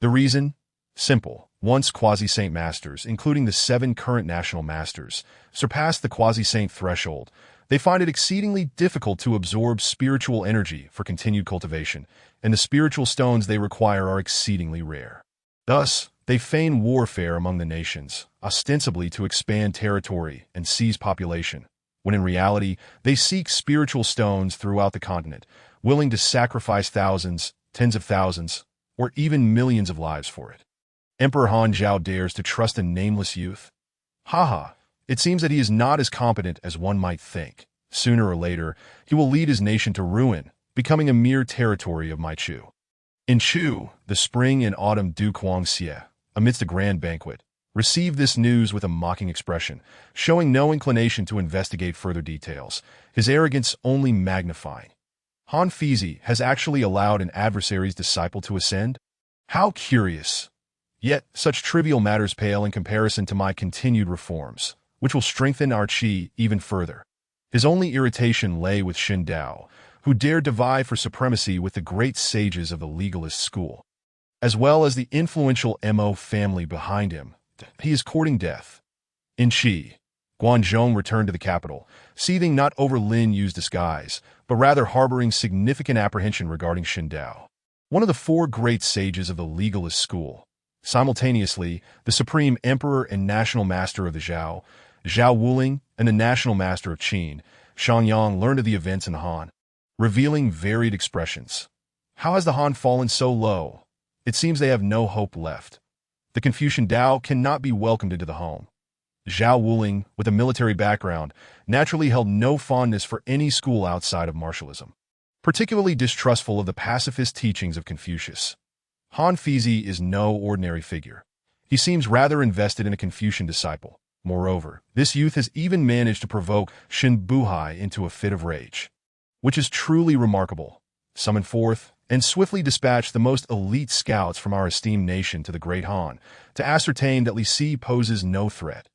The reason? Simple. Once quasi-saint masters, including the 7 current national masters, surpass the quasi-saint threshold, they find it exceedingly difficult to absorb spiritual energy for continued cultivation, and the spiritual stones they require are exceedingly rare. Thus, they feign warfare among the nations, ostensibly to expand territory and seize population, when in reality, they seek spiritual stones throughout the continent, willing to sacrifice thousands, tens of thousands, or even millions of lives for it. Emperor Han Zhao dares to trust a nameless youth? Haha, it seems that he is not as competent as one might think. Sooner or later, he will lead his nation to ruin, becoming a mere territory of my Chu. In Chu, the spring and autumn Du Guangxie, amidst a grand banquet, received this news with a mocking expression, showing no inclination to investigate further details, his arrogance only magnifying. Han Fizi has actually allowed an adversary's disciple to ascend? How curious! Yet, such trivial matters pale in comparison to my continued reforms, which will strengthen our qi even further. His only irritation lay with Xin Dao, who dared to vie for supremacy with the great sages of the legalist school, as well as the influential Mo family behind him. He is courting death. In Qi, Guanzhong returned to the capital, seething not over Lin Yu's disguise, but rather harboring significant apprehension regarding Xin Dao, one of the 4 great sages of the legalist school. Simultaneously, the supreme emperor and national master of the Zhao, Zhao Wuling, and the national master of Qin, Xiangyang, learned of the events in the Han, revealing varied expressions. How has the Han fallen so low? It seems they have no hope left. The Confucian Tao cannot be welcomed into the home. Zhao Wuling, with a military background, naturally held no fondness for any school outside of martialism, particularly distrustful of the pacifist teachings of Confucius. Han Fizi is no ordinary figure. He seems rather invested in a Confucian disciple. Moreover, this youth has even managed to provoke Xin Buhai into a fit of rage, which is truly remarkable. Summon forth and swiftly dispatch the most elite scouts from our esteemed nation to the Great Han to ascertain that Li Si poses no threat.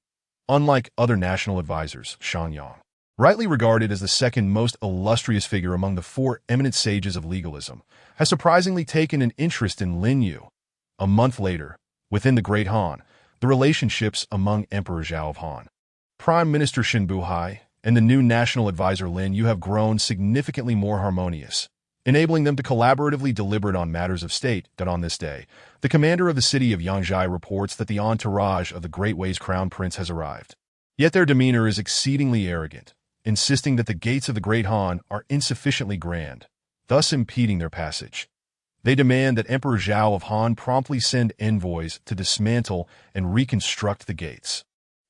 Unlike other national advisors, Shan Yang, rightly regarded as the second most illustrious figure among the four eminent sages of legalism, has surprisingly taken an interest in Lin Yu. A month later, within the Great Han, the relationships among Emperor Zhao of Han, Prime Minister Xin Buhai, and the new national advisor Lin Yu have grown significantly more harmonious, enabling them to collaboratively deliberate on matters of state. That on this day, the commander of the city of Yangzhai reports that the entourage of the Great Wei's crown prince has arrived. Yet their demeanor is exceedingly arrogant, insisting that the gates of the Great Han are insufficiently grand, thus impeding their passage. They demand that Emperor Zhao of Han promptly send envoys to dismantle and reconstruct the gates.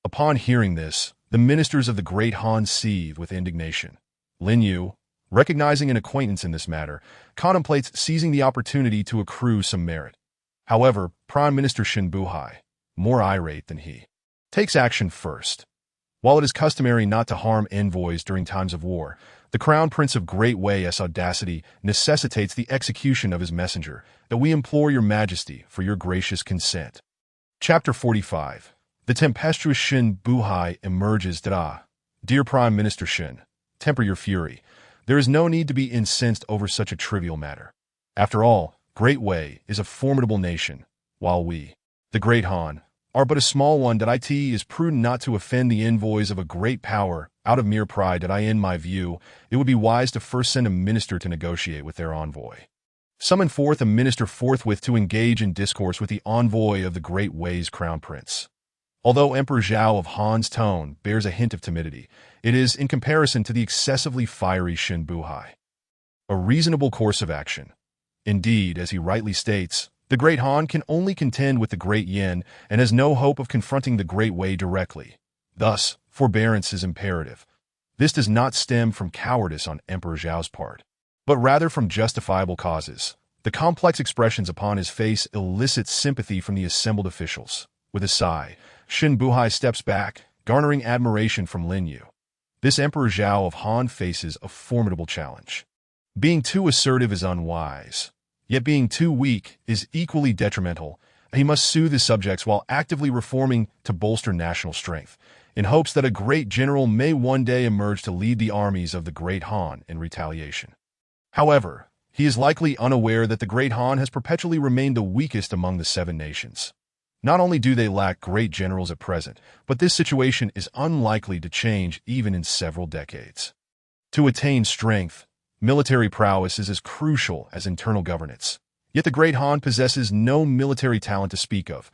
Upon hearing this, the ministers of the Great Han seethe with indignation. Lin Yu, recognizing an acquaintance in this matter, contemplates seizing the opportunity to accrue some merit. However, Prime Minister Xin Buhai, more irate than he, takes action first. While it is customary not to harm envoys during times of war, the Crown Prince of Great Wei's audacity necessitates the execution of his messenger, that we implore your majesty for your gracious consent. Chapter 45. The tempestuous Xin Buhai emerges. Dear Prime Minister Xin, temper your fury. There is no need to be incensed over such a trivial matter. After all, Great Wei is a formidable nation, while we, the Great Han, are but a small one. It is prudent not to offend the envoys of a great power out of mere pride. In my view, it would be wise to first send a minister to negotiate with their envoy. Summon forth a minister forthwith to engage in discourse with the envoy of the Great Wei's crown prince. Although Emperor Zhao of Han's tone bears a hint of timidity, it is, in comparison to the excessively fiery Xin Buhai, a reasonable course of action. Indeed, as he rightly states, the Great Han can only contend with the Great Yin and has no hope of confronting the Great Wei directly. Thus, forbearance is imperative. This does not stem from cowardice on Emperor Zhao's part, but rather from justifiable causes. The complex expressions upon his face elicit sympathy from the assembled officials. With a sigh, Xin Buhai steps back, garnering admiration from Lin Yu. This Emperor Zhao of Han faces a formidable challenge. Being too assertive is unwise, yet being too weak is equally detrimental. He must soothe his subjects while actively reforming to bolster national strength, in hopes that a great general may one day emerge to lead the armies of the Great Han in retaliation. However, he is likely unaware that the Great Han has perpetually remained the weakest among the 7 nations. Not only do they lack great generals at present, but this situation is unlikely to change even in several decades. To attain strength, military prowess is as crucial as internal governance. Yet the Great Han possesses no military talent to speak of.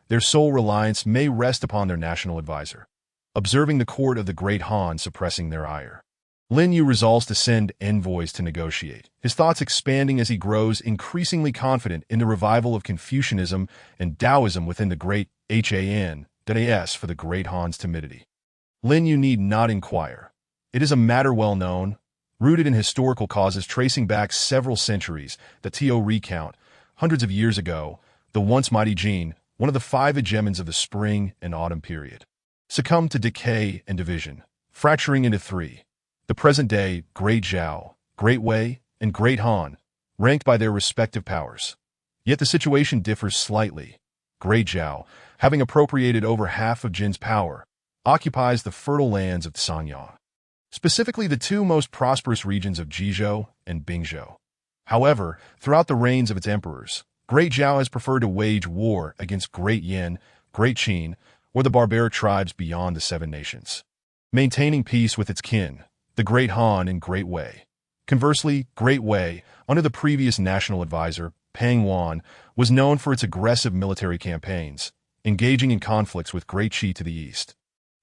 Their sole reliance may rest upon their national advisor. Observing the court of the Great Han suppressing their ire, Lin Yu resolves to send envoys to negotiate, his thoughts expanding as he grows increasingly confident in the revival of Confucianism and Taoism within the Great Han. As for the Great Han's timidity, Lin Yu need not inquire. It is a matter well known, rooted in historical causes tracing back several centuries, that Tio recount. Hundreds of years ago, the once mighty Jin, one of the 5 hegemons of the spring and autumn period, succumbed to decay and division, fracturing into 3. The present-day Great Zhao, Great Wei, and Great Han, ranked by their respective powers. Yet the situation differs slightly. Great Zhao, having appropriated over half of Jin's power, occupies the fertile lands of Sanyang, specifically the 2 most prosperous regions of Jizhou and Bingzhou. However, throughout the reigns of its emperors, Great Zhao has preferred to wage war against Great Yin, Great Qin, or the barbaric tribes beyond the 7 nations, maintaining peace with its kin, the Great Han and Great Wei. Conversely, Great Wei, under the previous national advisor, Pang Wan, was known for its aggressive military campaigns, engaging in conflicts with Great Qi to the east,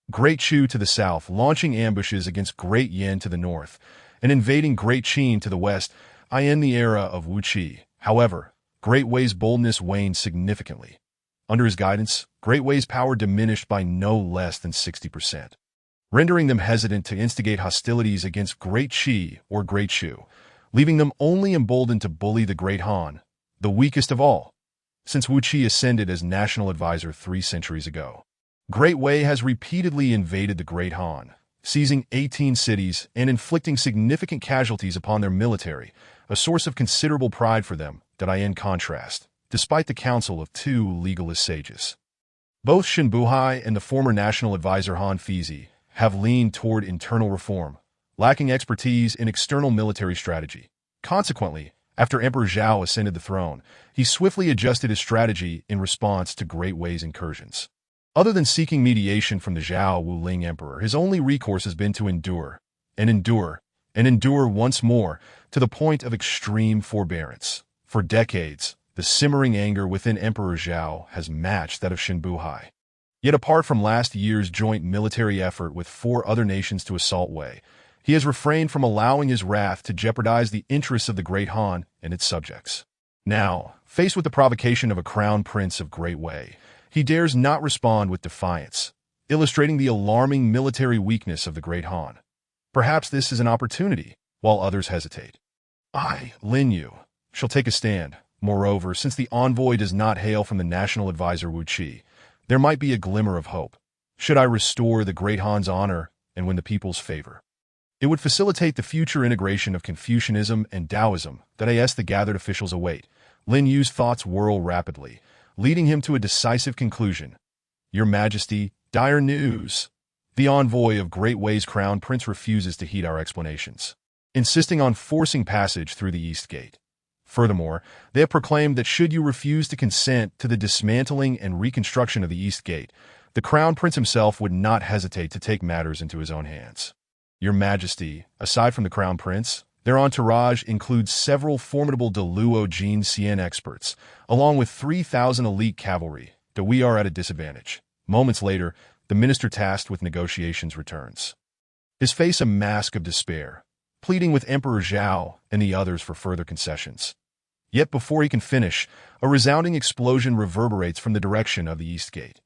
Great Chu to the south, launching ambushes against Great Yin to the north, and invading Great Qin to the west. In the era of Wu Qi, however, Great Wei's boldness waned significantly. Under his guidance, Great Wei's power diminished by no less than 60%. Rendering them hesitant to instigate hostilities against Great Qi or Great Chu, leaving them only emboldened to bully the Great Han, the weakest of all. Since Wu Qi ascended as national advisor 3 centuries ago, Great Wei has repeatedly invaded the Great Han, seizing 18 cities and inflicting significant casualties upon their military, a source of considerable pride for them. In contrast, despite the counsel of 2 legalist sages, Both Shinbuhai and the former national advisor Han Fizi have leaned toward internal reform, lacking expertise in external military strategy. Consequently, after Emperor Zhao ascended the throne, he swiftly adjusted his strategy in response to Great Wei's incursions. Other than seeking mediation from the Zhao Wuling Emperor, his only recourse has been to endure, and endure, and endure once more, to the point of extreme forbearance. For decades, the simmering anger within Emperor Zhao has matched that of Shinbuhai. Yet apart from last year's joint military effort with 4 other nations to assault Wei, he has refrained from allowing his wrath to jeopardize the interests of the Great Han and its subjects. Now, faced with the provocation of a crown prince of Great Wei, he dares not respond with defiance, illustrating the alarming military weakness of the Great Han. Perhaps this is an opportunity, while others hesitate. I, Lin Yu, shall take a stand. Moreover, since the envoy does not hail from the national advisor Wu Qi, there might be a glimmer of hope. Should I restore the Great Han's honor and win the people's favor? It would facilitate the future integration of Confucianism and Taoism that the gathered officials await. Lin Yu's thoughts whirl rapidly, leading him to a decisive conclusion. Your Majesty, dire news. The envoy of Great Wei's crown prince refuses to heed our explanations, insisting on forcing passage through the East Gate. Furthermore, they have proclaimed that should you refuse to consent to the dismantling and reconstruction of the East Gate, the crown prince himself would not hesitate to take matters into his own hands. Your Majesty, aside from the crown prince, their entourage includes several formidable Deluo Jin Xian experts, along with 3,000 elite cavalry, that we are at a disadvantage. Moments later, the minister tasked with negotiations returns, his face a mask of despair, pleading with Emperor Zhao and the others for further concessions. Yet before he can finish, a resounding explosion reverberates from the direction of the East Gate.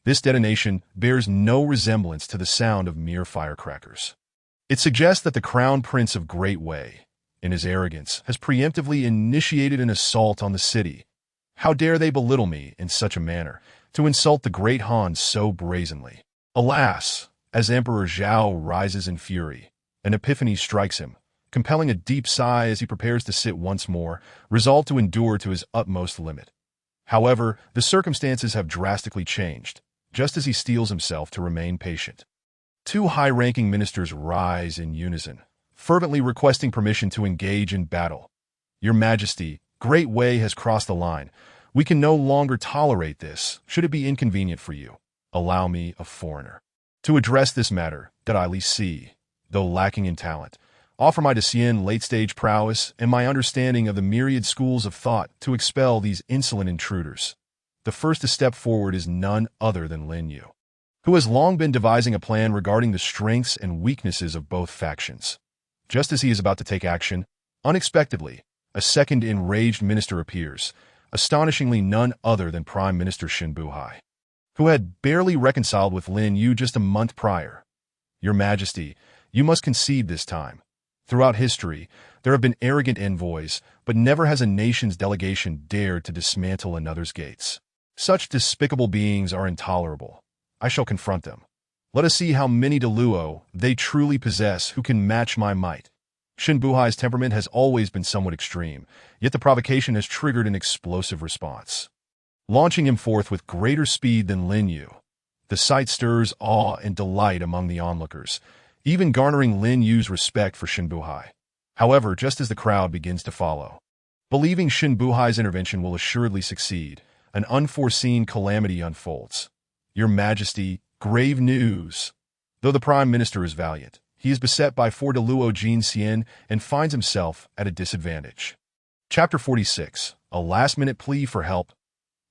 This detonation bears no resemblance to the sound of mere firecrackers. It suggests that the Crown Prince of Great Wei, in his arrogance, has preemptively initiated an assault on the city. How dare they belittle me in such a manner, to insult the Great Han so brazenly? Alas, as Emperor Zhao rises in fury, an epiphany strikes him, compelling a deep sigh as he prepares to sit once more, resolved to endure to his utmost limit. However, the circumstances have drastically changed, just as he steels himself to remain patient. 2 high-ranking ministers rise in unison, fervently requesting permission to engage in battle. Your Majesty, Great Wei has crossed the line. We can no longer tolerate this, should it be inconvenient for you. Allow me, a foreigner, to address this matter, that I see, though lacking in talent, offer my Dacian late-stage prowess and my understanding of the myriad schools of thought to expel these insolent intruders. The first to step forward is none other than Lin Yu, who has long been devising a plan regarding the strengths and weaknesses of both factions. Just as he is about to take action, unexpectedly, a second enraged minister appears, astonishingly none other than Prime Minister Shinbuhai, who had barely reconciled with Lin Yu just a month prior. Your Majesty, you must concede this time. Throughout history, there have been arrogant envoys, but never has a nation's delegation dared to dismantle another's gates. Such despicable beings are intolerable. I shall confront them. Let us see how many Deluo they truly possess who can match my might. Shinbuhai's temperament has always been somewhat extreme, yet the provocation has triggered an explosive response, launching him forth with greater speed than Lin Yu. The sight stirs awe and delight among the onlookers, even garnering Lin Yu's respect for Shinbuhai. However, just as the crowd begins to follow, believing Shinbuhai's intervention will assuredly succeed, an unforeseen calamity unfolds. Your Majesty, grave news. Though the Prime Minister is valiant, he is beset by 4 Deluo Jin Xian and finds himself at a disadvantage. Chapter 46. A last-minute plea for help.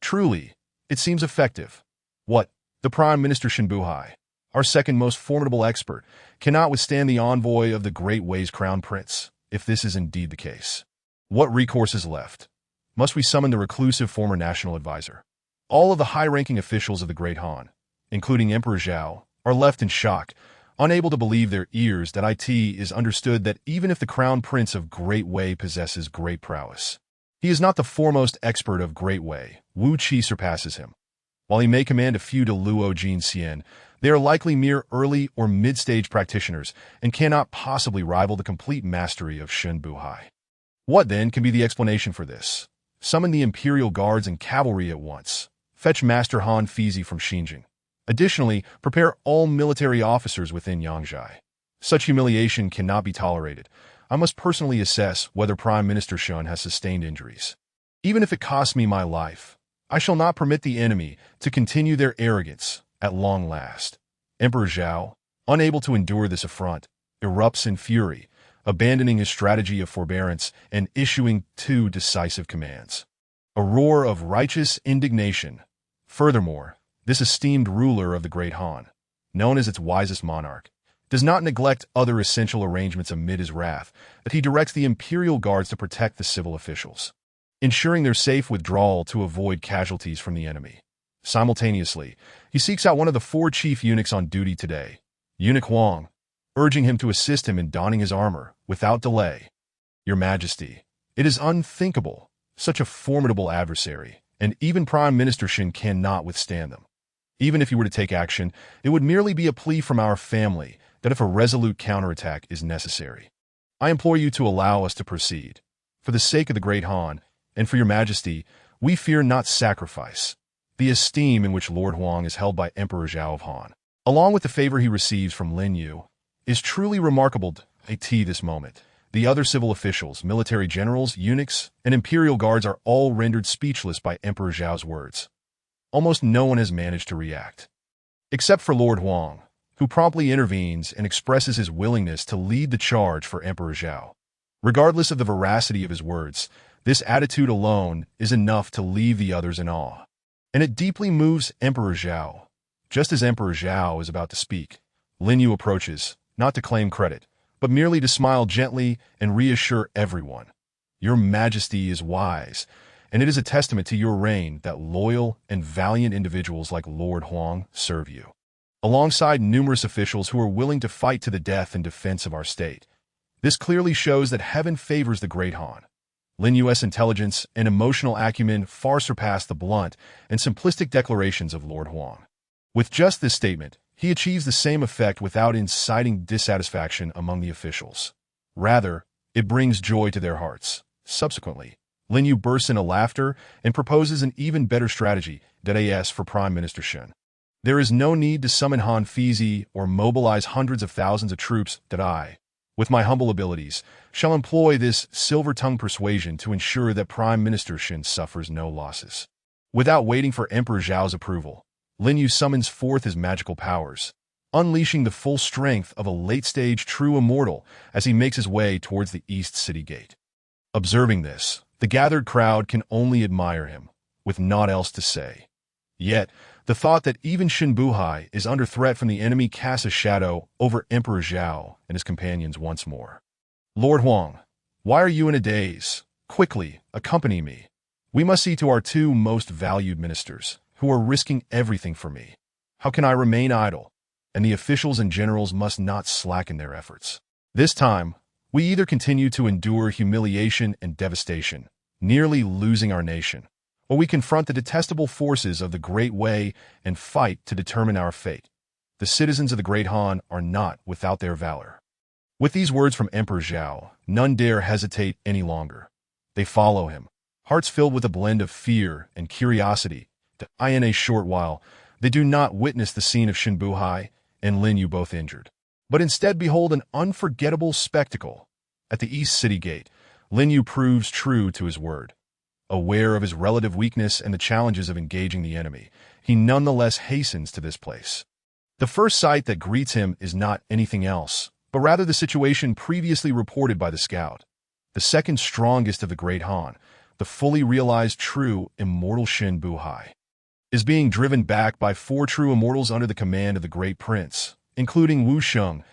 Truly, it seems effective. What? The Prime Minister Shinbuhai, our second most formidable expert, cannot withstand the envoy of the Great Wei's Crown Prince, if this is indeed the case. What recourse is left? Must we summon the reclusive former national advisor? All of the high-ranking officials of the Great Han, including Emperor Zhao, are left in shock, unable to believe their ears that it is understood that even if the Crown Prince of Great Wei possesses great prowess, he is not the foremost expert of Great Wei. Wu Qi surpasses him. While he may command a few Deluo Jin Xian, they are likely mere early or mid-stage practitioners and cannot possibly rival the complete mastery of Shinbuhai. What, then, can be the explanation for this? Summon the Imperial Guards and cavalry at once. Fetch Master Han Fizi from Xinjiang. Additionally, prepare all military officers within Yangzhai. Such humiliation cannot be tolerated. I must personally assess whether Prime Minister Shun has sustained injuries. Even if it costs me my life, I shall not permit the enemy to continue their arrogance at long last. Emperor Zhao, unable to endure this affront, erupts in fury, abandoning his strategy of forbearance and issuing two decisive commands. A roar of righteous indignation. Furthermore, this esteemed ruler of the Great Han, known as its wisest monarch, does not neglect other essential arrangements amid his wrath, that he directs the imperial guards to protect the civil officials, ensuring their safe withdrawal to avoid casualties from the enemy. Simultaneously, he seeks out one of the 4 chief eunuchs on duty today, Eunuch Huang, urging him to assist him in donning his armor without delay. Your Majesty, it is unthinkable, such a formidable adversary, and even Prime Minister Shin cannot withstand them. Even if he were to take action, it would merely be a plea from our family that if a resolute counterattack is necessary. I implore you to allow us to proceed. For the sake of the Great Han, and for your Majesty, we fear not sacrifice. The esteem in which Lord Huang is held by Emperor Zhao of Han, along with the favor he receives from Lin Yu, is truly remarkable at this moment. The other civil officials, military generals, eunuchs, and imperial guards are all rendered speechless by Emperor Zhao's words. Almost no one has managed to react, except for Lord Huang, who promptly intervenes and expresses his willingness to lead the charge for Emperor Zhao. Regardless of the veracity of his words, this attitude alone is enough to leave the others in awe. And it deeply moves Emperor Zhao. Just as Emperor Zhao is about to speak, Lin Yu approaches, not to claim credit, but merely to smile gently and reassure everyone. Your Majesty is wise, and it is a testament to your reign that loyal and valiant individuals like Lord Huang serve you, alongside numerous officials who are willing to fight to the death in defense of our state. This clearly shows that heaven favors the Great Han. Lin Yu's intelligence and emotional acumen far surpass the blunt and simplistic declarations of Lord Huang. With just this statement, he achieves the same effect without inciting dissatisfaction among the officials. Rather, it brings joy to their hearts. Subsequently, Lin Yu bursts into laughter and proposes an even better strategy, that for Prime Minister Shen. There is no need to summon Han Fizi or mobilize hundreds of thousands of troops that I, with my humble abilities, shall employ this silver-tongued persuasion to ensure that Prime Minister Shen suffers no losses. Without waiting for Emperor Zhao's approval, Lin Yu summons forth his magical powers, unleashing the full strength of a late-stage true immortal as he makes his way towards the East City Gate. Observing this, the gathered crowd can only admire him, with naught else to say. Yet, the thought that even Shinbuhai is under threat from the enemy casts a shadow over Emperor Zhao and his companions once more. Lord Huang, why are you in a daze? Quickly, accompany me. We must see to our 2 most valued ministers, who are risking everything for me. How can I remain idle? And the officials and generals must not slacken their efforts. This time, we either continue to endure humiliation and devastation, nearly losing our nation, or we confront the detestable forces of the Great Way and fight to determine our fate. The citizens of the Great Han are not without their valor. With these words from Emperor Zhao, none dare hesitate any longer. They follow him, hearts filled with a blend of fear and curiosity. In a short while, they do not witness the scene of Shinbuhai and Lin Yu both injured, but instead behold an unforgettable spectacle. At the East City Gate, Lin Yu proves true to his word. Aware of his relative weakness and the challenges of engaging the enemy, he nonetheless hastens to this place. The first sight that greets him is not anything else, but rather the situation previously reported by the scout. The second strongest of the Great Han, the fully realized true immortal Shinbuhai, is being driven back by 4 true immortals under the command of the Great Prince, including Wu Sheng.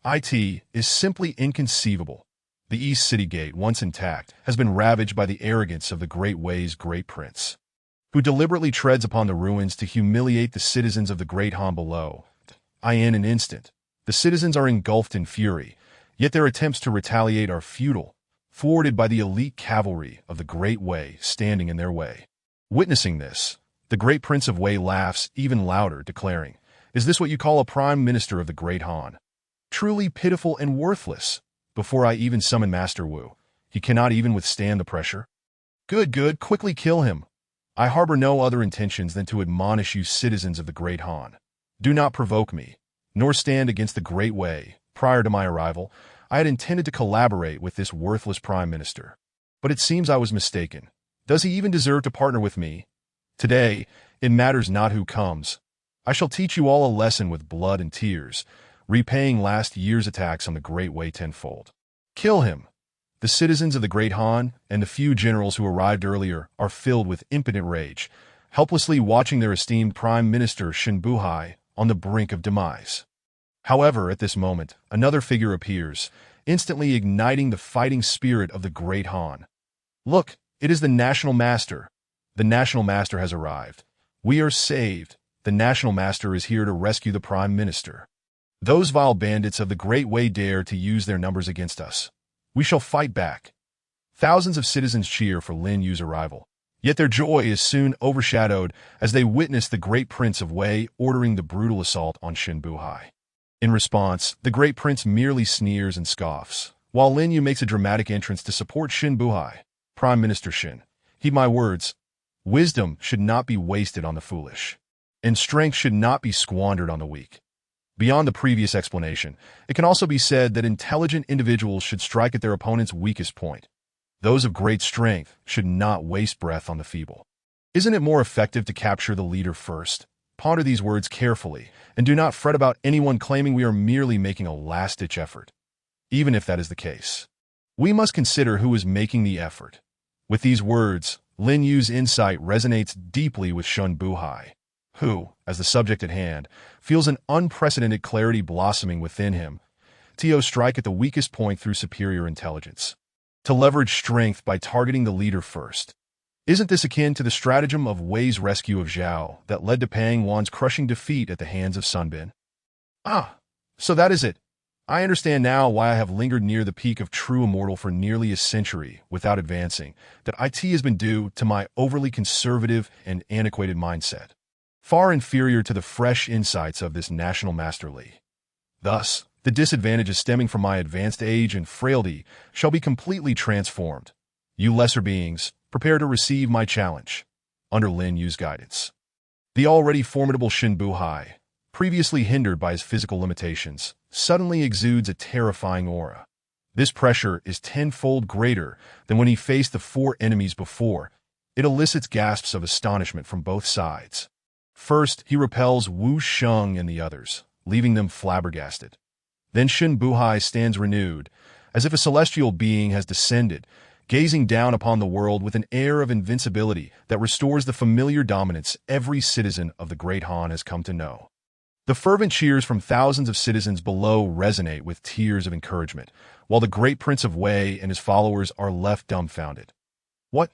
It is simply inconceivable. The East City Gate, once intact, has been ravaged by the arrogance of the Great Way's Great Prince, who deliberately treads upon the ruins to humiliate the citizens of the Great Han below. In an instant, the citizens are engulfed in fury, yet their attempts to retaliate are futile, thwarted by the elite cavalry of the Great Way standing in their way. Witnessing this, the Great Prince of Wei laughs even louder, declaring, "Is this what you call a Prime Minister of the Great Han? Truly pitiful and worthless. Before I even summon Master Wu, he cannot even withstand the pressure. Good, quickly kill him. I harbor no other intentions than to admonish you citizens of the Great Han. Do not provoke me, nor stand against the Great Way. Prior to my arrival, I had intended to collaborate with this worthless prime minister. But it seems I was mistaken. Does he even deserve to partner with me? Today, it matters not who comes. I shall teach you all a lesson with blood and tears, repaying last year's attacks on the Great Way tenfold. Kill him. The citizens of the Great Han and the few generals who arrived earlier are filled with impotent rage, helplessly watching their esteemed Prime Minister Shen Buhai on the brink of demise. However, at this moment, another figure appears, instantly igniting the fighting spirit of the Great Han. Look, it is the National Master. The National Master has arrived. We are saved. The National Master is here to rescue the Prime Minister. Those vile bandits of the Great Way dare to use their numbers against us. We shall fight back. Thousands of citizens cheer for Lin Yu's arrival. Yet their joy is soon overshadowed as they witness the Great Prince of Wei ordering the brutal assault on Shen Buhai. In response, the Great Prince merely sneers and scoffs, while Lin Yu makes a dramatic entrance to support Shen Buhai. Prime Minister Shen, heed my words. Wisdom should not be wasted on the foolish, and strength should not be squandered on the weak. Beyond the previous explanation, it can also be said that intelligent individuals should strike at their opponent's weakest point. Those of great strength should not waste breath on the feeble. Isn't it more effective to capture the leader first? Ponder these words carefully, and do not fret about anyone claiming we are merely making a last-ditch effort. Even if that is the case, we must consider who is making the effort. With these words, Lin Yu's insight resonates deeply with Shen Buhai, who, as the subject at hand, feels an unprecedented clarity blossoming within him. To strike at the weakest point through superior intelligence. To leverage strength by targeting the leader first. Isn't this akin to the stratagem of Wei's rescue of Zhao that led to Pang Wan's crushing defeat at the hands of Sun Bin? So that is it. I understand now why I have lingered near the peak of true immortal for nearly a century without advancing, that IT has been due to my overly conservative and antiquated mindset, far inferior to the fresh insights of this national master Li. Thus, the disadvantages stemming from my advanced age and frailty shall be completely transformed. You lesser beings, prepare to receive my challenge. Under Lin Yu's guidance. The already formidable Shen Buhai, previously hindered by his physical limitations, suddenly exudes a terrifying aura. This pressure is tenfold greater than when he faced the 4 enemies before. It elicits gasps of astonishment from both sides. First, he repels Wu Sheng and the others, leaving them flabbergasted. Then Shen Buhai stands renewed, as if a celestial being has descended, gazing down upon the world with an air of invincibility that restores the familiar dominance every citizen of the Great Han has come to know. The fervent cheers from thousands of citizens below resonate with tears of encouragement, while the Great Prince of Wei and his followers are left dumbfounded. What?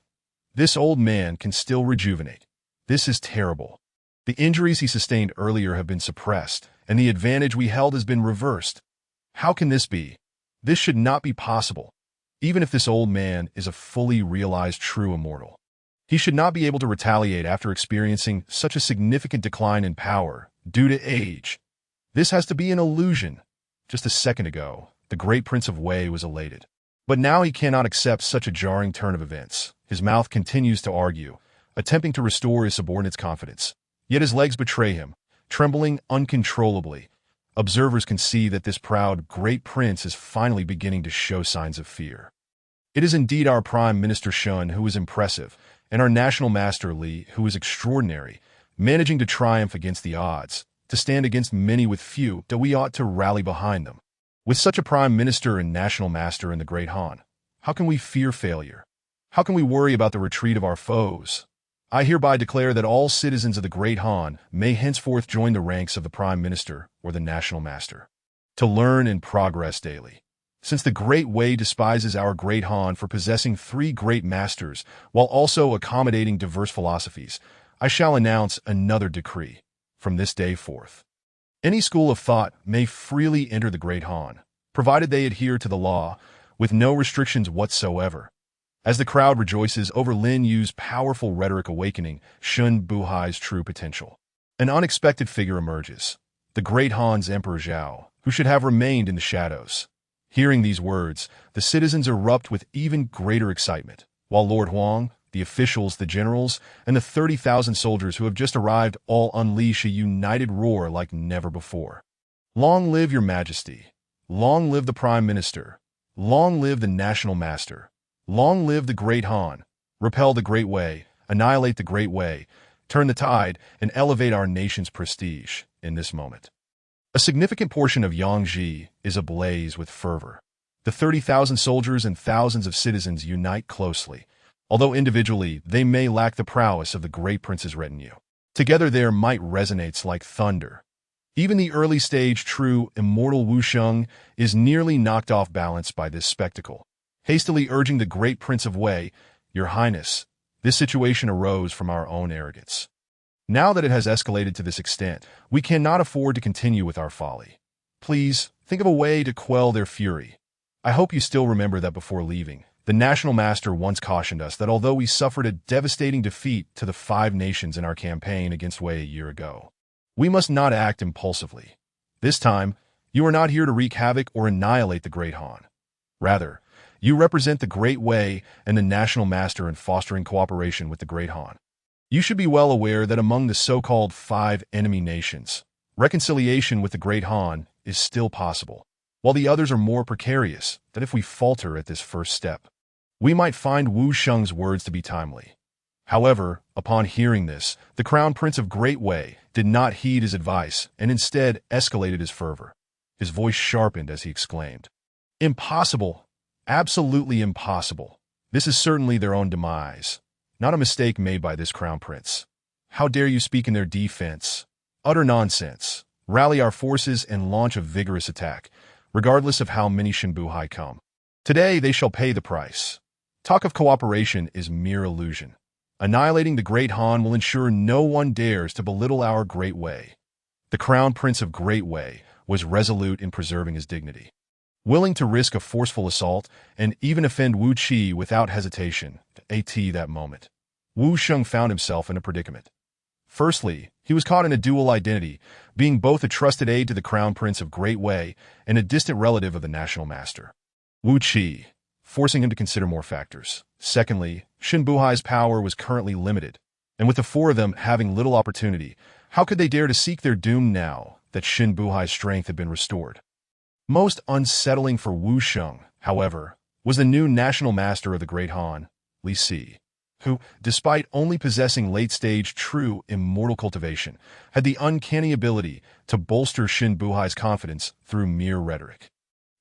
This old man can still rejuvenate. This is terrible. The injuries he sustained earlier have been suppressed, and the advantage we held has been reversed. How can this be? This should not be possible. Even if this old man is a fully realized true immortal, he should not be able to retaliate after experiencing such a significant decline in power due to age. This has to be an illusion. Just a second ago, the Great Prince of Wei was elated. But now he cannot accept such a jarring turn of events. His mouth continues to argue, attempting to restore his subordinate's confidence. Yet his legs betray him, trembling uncontrollably. Observers can see that this proud Great Prince is finally beginning to show signs of fear. It is indeed our Prime Minister Shen who is impressive, and our National Master Li who is extraordinary, managing to triumph against the odds, to stand against many with few, that we ought to rally behind them. With such a Prime Minister and National Master in the Great Han, how can we fear failure? How can we worry about the retreat of our foes? I hereby declare that all citizens of the Great Han may henceforth join the ranks of the Prime Minister or the National Master, to learn and progress daily. Since the Great Wei despises our Great Han for possessing 3 great masters while also accommodating diverse philosophies, I shall announce another decree. From this day forth, any school of thought may freely enter the Great Han, provided they adhere to the law, with no restrictions whatsoever. As the crowd rejoices over Lin Yu's powerful rhetoric awakening Shen Buhai's true potential, an unexpected figure emerges, the Great Han's Emperor Zhao, who should have remained in the shadows. Hearing these words, the citizens erupt with even greater excitement, while Lord Huang, the officials, the generals, and the 30,000 soldiers who have just arrived all unleash a united roar like never before. Long live your majesty. Long live the prime minister. Long live the national master. Long live the great Han. Repel the great way, annihilate the great way, turn the tide, and elevate our nation's prestige in this moment. A significant portion of Yangtze is ablaze with fervor. The 30,000 soldiers and thousands of citizens unite closely, although individually they may lack the prowess of the great prince's retinue. Together their might resonates like thunder. Even the early-stage true immortal Wu Sheng is nearly knocked off balance by this spectacle. Hastily urging the great Prince of Wei, "Your Highness, this situation arose from our own arrogance. Now that it has escalated to this extent, we cannot afford to continue with our folly. Please, think of a way to quell their fury. I hope you still remember that before leaving, the National Master once cautioned us that although we suffered a devastating defeat to the 5 nations in our campaign against Wei a year ago, we must not act impulsively. This time, you are not here to wreak havoc or annihilate the Great Han. Rather, you represent the Great Wei and the National Master in fostering cooperation with the Great Han. You should be well aware that among the so-called 5 enemy nations, reconciliation with the Great Han is still possible, while the others are more precarious, that if we falter at this first step, we might find Wu Sheng's words to be timely. However, upon hearing this, the Crown Prince of Great Wei did not heed his advice and instead escalated his fervor. His voice sharpened as he exclaimed, "Impossible! Absolutely impossible! This is certainly their own demise, not a mistake made by this Crown Prince. How dare you speak in their defense? Utter nonsense! Rally our forces and launch a vigorous attack, regardless of how many Shinbuhai come. Today they shall pay the price. Talk of cooperation is mere illusion. Annihilating the Great Han will ensure no one dares to belittle our Great Wei." The Crown Prince of Great Wei was resolute in preserving his dignity. Willing to risk a forceful assault and even offend Wu Qi without hesitation, at that moment, Wu Sheng found himself in a predicament. Firstly, he was caught in a dual identity, being both a trusted aide to the Crown Prince of Great Wei and a distant relative of the National Master, Wu Qi, forcing him to consider more factors. Secondly, Shinbuhai's power was currently limited, and with the 4 of them having little opportunity, how could they dare to seek their doom now that Shinbuhai's strength had been restored? Most unsettling for Wu Sheng, however, was the new National Master of the Great Han, Li Si, who, despite only possessing late-stage true immortal cultivation, had the uncanny ability to bolster Shinbuhai's confidence through mere rhetoric.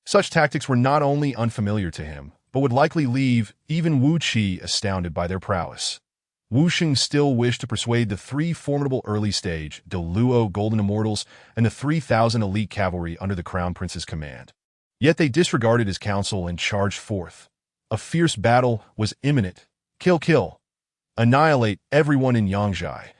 Such tactics were not only unfamiliar to him, but would likely leave even Wu Qi astounded by their prowess. Wu Sheng still wished to persuade the 3 formidable early-stage De Luo Golden Immortals and the 3,000 elite cavalry under the Crown Prince's command. Yet they disregarded his counsel and charged forth. A fierce battle was imminent. "Kill, kill! Annihilate everyone in Yangtze!"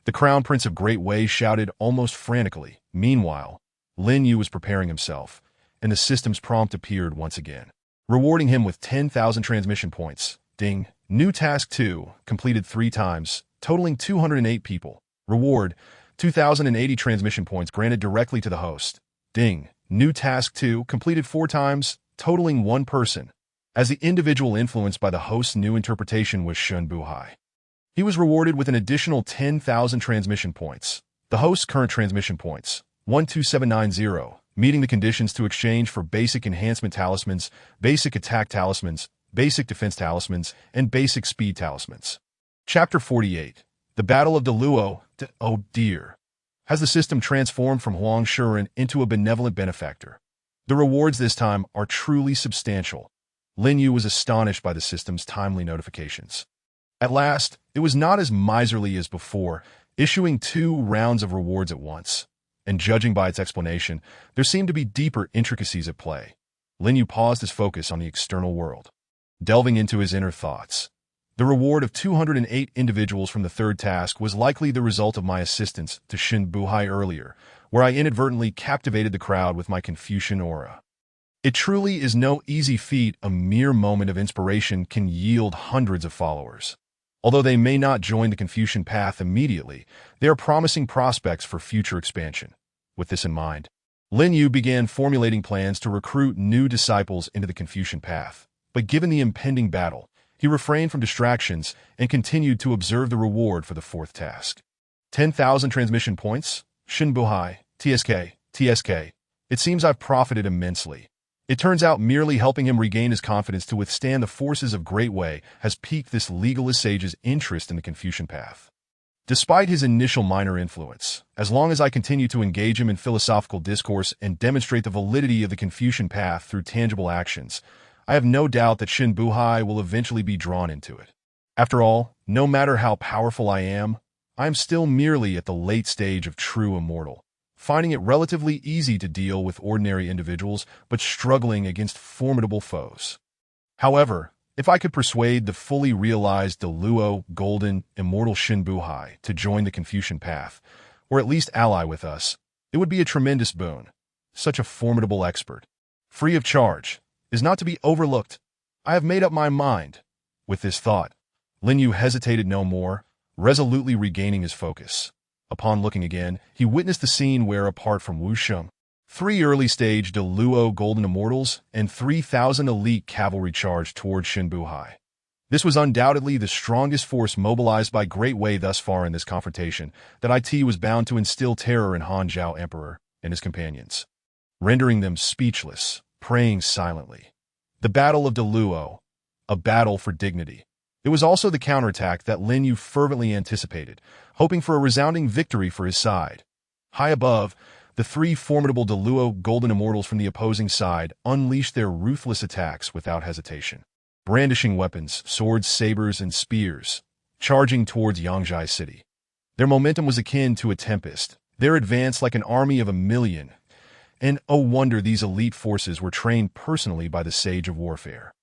The Crown Prince of Great Wei shouted almost frantically. Meanwhile, Lin Yu was preparing himself, and the system's prompt appeared once again, rewarding him with 10,000 transmission points. Ding. New task 2, completed 3 times, totaling 208 people. Reward, 2,080 transmission points granted directly to the host. Ding. New task 2, completed 4 times, totaling 1 person, as the individual influenced by the host's new interpretation was Shinbuhai. He was rewarded with an additional 10,000 transmission points. The host's current transmission points, 12790, meeting the conditions to exchange for basic enhancement talismans, basic attack talismans, basic defense talismans, and basic speed talismans. Chapter 48. The Battle of De Luo. Oh dear. Has the system transformed from Huang Shuren into a benevolent benefactor? The rewards this time are truly substantial. Lin Yu was astonished by the system's timely notifications. At last, it was not as miserly as before, issuing 2 rounds of rewards at once. And judging by its explanation, there seemed to be deeper intricacies at play. Lin Yu paused his focus on the external world, delving into his inner thoughts. The reward of 208 individuals from the 3rd task was likely the result of my assistance to Shinbuhai earlier, where I inadvertently captivated the crowd with my Confucian aura. It truly is no easy feat. A mere moment of inspiration can yield hundreds of followers. Although they may not join the Confucian path immediately, they are promising prospects for future expansion. With this in mind, Lin Yu began formulating plans to recruit new disciples into the Confucian path. But given the impending battle, he refrained from distractions and continued to observe the reward for the fourth task. 10,000 transmission points? Shinbuhai, TSK. It seems I've profited immensely. It turns out merely helping him regain his confidence to withstand the forces of Great Wei has piqued this legalist sage's interest in the Confucian path. Despite his initial minor influence, as long as I continue to engage him in philosophical discourse and demonstrate the validity of the Confucian path through tangible actions, I have no doubt that Shinbuhai will eventually be drawn into it. After all, no matter how powerful I am still merely at the late stage of true immortal, finding it relatively easy to deal with ordinary individuals but struggling against formidable foes. However, if I could persuade the fully realized Deluo, golden, immortal Shinbuhai to join the Confucian path, or at least ally with us, it would be a tremendous boon. Such a formidable expert, free of charge, is not to be overlooked. I have made up my mind. With this thought, Lin Yu hesitated no more, resolutely regaining his focus. Upon looking again, he witnessed the scene where, apart from Wu Sheng, 3 early-stage Deluo Golden Immortals and 3,000 elite cavalry charged toward Shinbuhai. This was undoubtedly the strongest force mobilized by Great Wei thus far in this confrontation that IT was bound to instill terror in Han Zhao Emperor and his companions, rendering them speechless, praying silently. The Battle of Deluo, a battle for dignity. It was also the counterattack that Lin Yu fervently anticipated, hoping for a resounding victory for his side. High above, the 3 formidable Deluo Golden Immortals from the opposing side unleashed their ruthless attacks without hesitation. Brandishing weapons, swords, sabers, and spears, charging towards Yangzhai City. Their momentum was akin to a tempest, their advance like an army of 1,000,000. And oh wonder these elite forces were trained personally by the sage of warfare.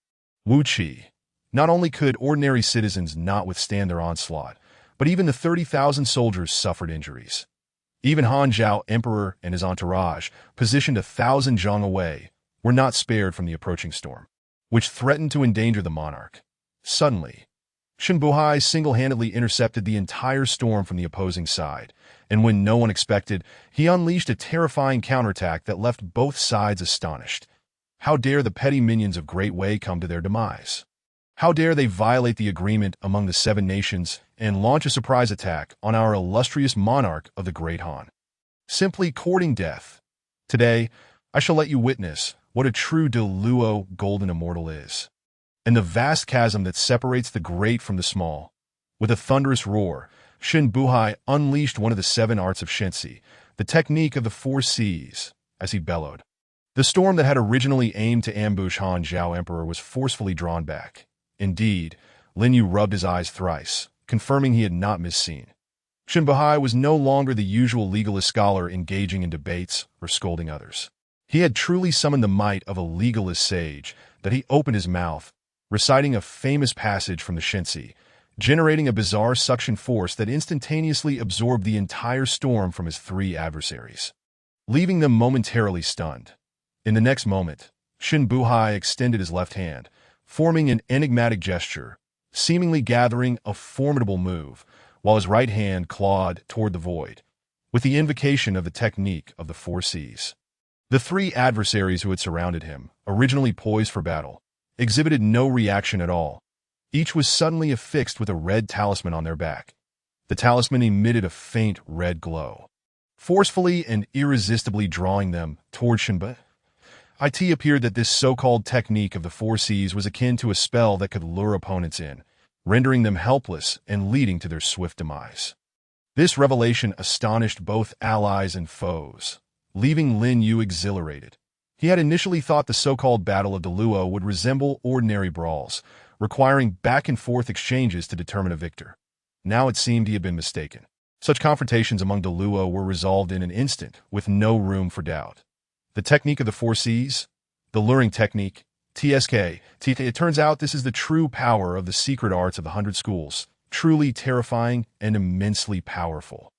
Wu Qi. Not only could ordinary citizens not withstand their onslaught, but even the 30,000 soldiers suffered injuries. Even Han Zhao Emperor and his entourage, positioned 1,000 zhang away, were not spared from the approaching storm, which threatened to endanger the monarch. Suddenly, Shinbuhai single-handedly intercepted the entire storm from the opposing side, and when no one expected, he unleashed a terrifying counterattack that left both sides astonished. How dare the petty minions of Great Wei come to their demise? How dare they violate the agreement among the 7 nations and launch a surprise attack on our illustrious monarch of the Great Han? Simply courting death. Today, I shall let you witness what a true Deluo Golden Immortal is, and the vast chasm that separates the great from the small. With a thunderous roar, Shinbuhai unleashed one of the 7 arts of Shensi, the technique of the 4 Cs, as he bellowed. The storm that had originally aimed to ambush Han Zhao Emperor was forcefully drawn back. Indeed, Lin Yu rubbed his eyes thrice, confirming he had not misseen. Shinbuhai was no longer the usual legalist scholar engaging in debates or scolding others. He had truly summoned the might of a legalist sage that he opened his mouth, reciting a famous passage from the Shensi, generating a bizarre suction force that instantaneously absorbed the entire storm from his 3 adversaries, leaving them momentarily stunned. In the next moment, Shinbuhai extended his left hand, forming an enigmatic gesture, seemingly gathering a formidable move, while his right hand clawed toward the void, with the invocation of the technique of the 4 Cs. The 3 adversaries who had surrounded him, originally poised for battle, exhibited no reaction at all. Each was suddenly affixed with a red talisman on their back. The talisman emitted a faint red glow, forcefully and irresistibly drawing them toward Shinbuhai. It appeared that this so-called technique of the 4 Cs was akin to a spell that could lure opponents in, rendering them helpless and leading to their swift demise. This revelation astonished both allies and foes, leaving Lin Yu exhilarated. He had initially thought the so-called Battle of Deluo would resemble ordinary brawls, requiring back-and-forth exchanges to determine a victor. Now it seemed he had been mistaken. Such confrontations among Deluo were resolved in an instant, with no room for doubt. The technique of the 4 Cs, the luring technique, TSK. It turns out this is the true power of the secret arts of the 100 schools, truly terrifying and immensely powerful.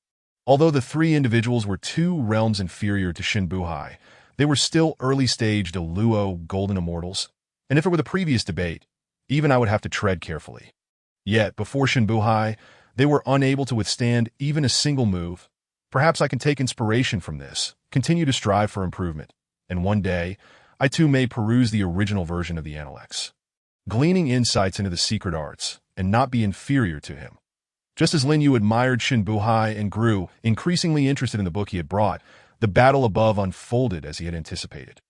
Although the 3 individuals were 2 realms inferior to Shinbuhai, they were still early-stage Deluo Golden Immortals, and if it were the previous debate, even I would have to tread carefully. Yet, before Shinbuhai, they were unable to withstand even a single move. Perhaps I can take inspiration from this, continue to strive for improvement, and one day, I too may peruse the original version of the Analects. gleaning insights into the secret arts, and not be inferior to him. Just as Lin Yu admired Shen Buhai and grew increasingly interested in the book he had brought, the battle above unfolded as he had anticipated.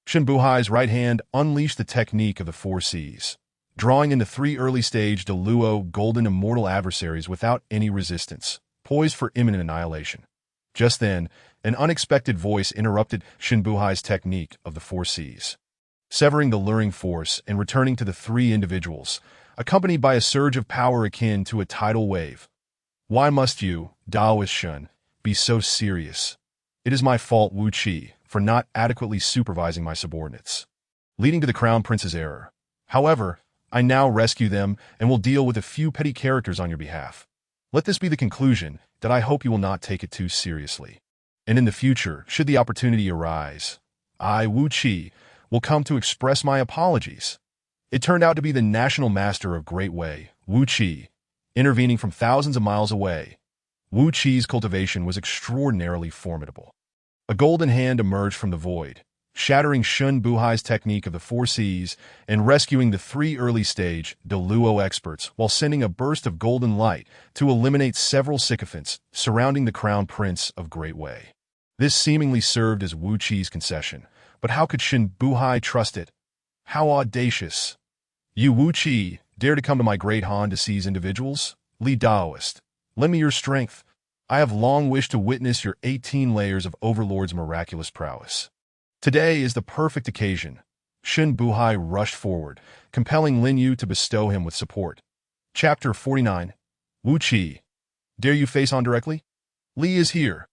Shen Buhai's right hand unleashed the technique of the 4 Cs, drawing into 3 early-stage Deluo golden immortal adversaries without any resistance, poised for imminent annihilation. Just then, an unexpected voice interrupted Shen Buhai's technique of the 4 Cs, severing the luring force and returning to the 3 individuals, accompanied by a surge of power akin to a tidal wave. Why must you, Daoist Shen, be so serious? It is my fault, Wu Qi, for not adequately supervising my subordinates, leading to the Crown Prince's error. However, I now rescue them and will deal with a few petty characters on your behalf. Let this be the conclusion, that I hope you will not take it too seriously. And in the future, should the opportunity arise, I, Wu Qi, will come to express my apologies. It turned out to be the national master of Great Wei, Wu Qi, intervening from thousands of miles away. Wu Qi's cultivation was extraordinarily formidable. A golden hand emerged from the void, shattering Shen Buhai's technique of the 4 Cs and rescuing the 3 early-stage Deluo experts while sending a burst of golden light to eliminate several sycophants surrounding the Crown Prince of Great Wei. This seemingly served as Wu Qi's concession, but how could Shen Buhai trust it? How audacious! You, Wu Qi, dare to come to my Great Han to seize individuals? Li Daoist, lend me your strength. I have long wished to witness your 18 layers of Overlord's miraculous prowess. Today is the perfect occasion. Shen Buhai rushed forward, compelling Lin Yu to bestow him with support. Chapter 49. Wu Qi, dare you face on directly? Li is here.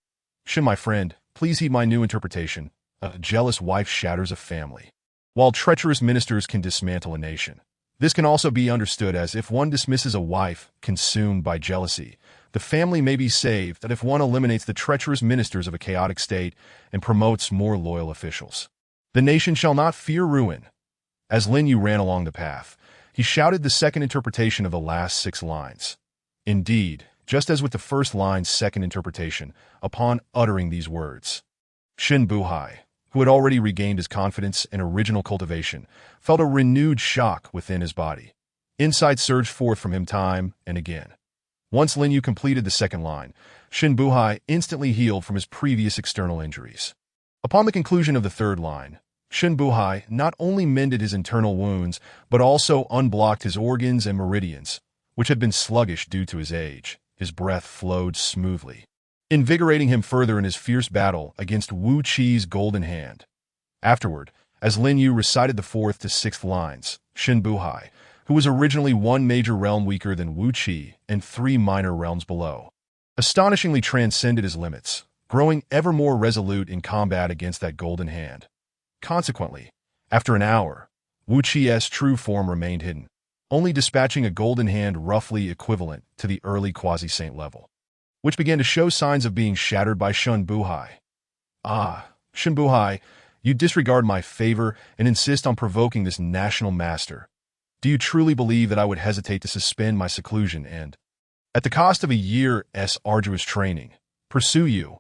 Shen, my friend, please heed my new interpretation. A jealous wife shatters a family, while treacherous ministers can dismantle a nation. This can also be understood as if one dismisses a wife consumed by jealousy, the family may be saved that if one eliminates the treacherous ministers of a chaotic state and promotes more loyal officials. The nation shall not fear ruin. As Lin Yu ran along the path, he shouted the second interpretation of the last 6 lines. Indeed, just as with the first line's second interpretation, upon uttering these words, Shen Buhai, who had already regained his confidence and original cultivation, felt a renewed shock within his body. Insight surged forth from him time and again. Once Lin Yu completed the second line, Shen Buhai instantly healed from his previous external injuries. Upon the conclusion of the third line, Shen Buhai not only mended his internal wounds, but also unblocked his organs and meridians, which had been sluggish due to his age. His breath flowed smoothly, invigorating him further in his fierce battle against Wu Qi's golden hand. Afterward, as Lin Yu recited the 4th to 6th lines, Shen Buhai, who was originally 1 major realm weaker than Wu Qi and 3 minor realms below, astonishingly transcended his limits, growing ever more resolute in combat against that golden hand. Consequently, after an hour, Wu Qi's true form remained hidden, only dispatching a golden hand roughly equivalent to the early quasi-saint level, which began to show signs of being shattered by Shen Buhai. Ah, Shen Buhai, you disregard my favor and insist on provoking this national master. Do you truly believe that I would hesitate to suspend my seclusion and, at the cost of a year's arduous training, pursue you?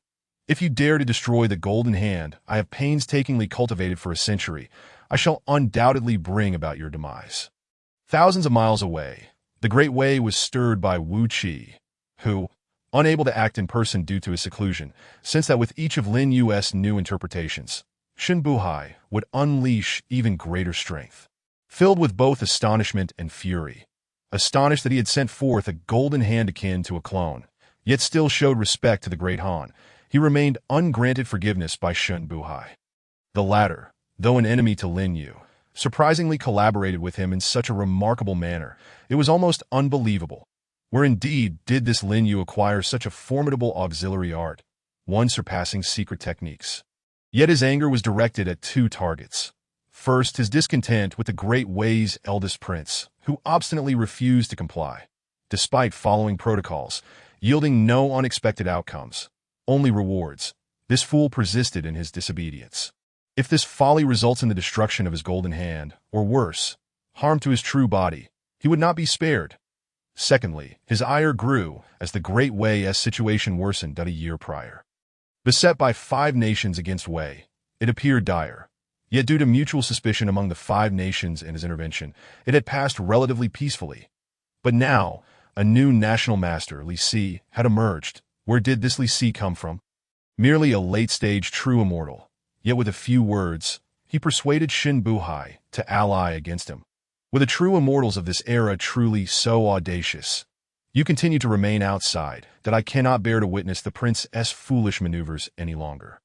If you dare to destroy the golden hand I have painstakingly cultivated for a century, I shall undoubtedly bring about your demise. Thousands of miles away, the Great Wei was stirred by Wu Qi, who, unable to act in person due to his seclusion, sensed that with each of Lin Yu's new interpretations, Shen Buhai would unleash even greater strength. Filled with both astonishment and fury, astonished that he had sent forth a golden hand akin to a clone, yet still showed respect to the Great Han, he remained ungranted forgiveness by Shen Buhai. The latter, though an enemy to Lin Yu, surprisingly collaborated with him in such a remarkable manner, it was almost unbelievable. Where indeed did this Lin Yu acquire such a formidable auxiliary art, one surpassing secret techniques? Yet his anger was directed at 2 targets. First, his discontent with the Great Wei's eldest prince, who obstinately refused to comply, despite following protocols, yielding no unexpected outcomes, only rewards. This fool persisted in his disobedience. If this folly results in the destruction of his golden hand, or worse, harm to his true body, he would not be spared. Secondly, his ire grew as the Great Wei's situation worsened a year prior. Beset by 5 nations against Wei, it appeared dire. Yet due to mutual suspicion among the five nations and his intervention, it had passed relatively peacefully. But now, a new national master, Li Si, had emerged. Where did this Li Si come from? Merely a late-stage true immortal. Yet with a few words, he persuaded Xin Buhai to ally against him. Were the true immortals of this era truly so audacious? You continue to remain outside, that I cannot bear to witness the prince's foolish maneuvers any longer.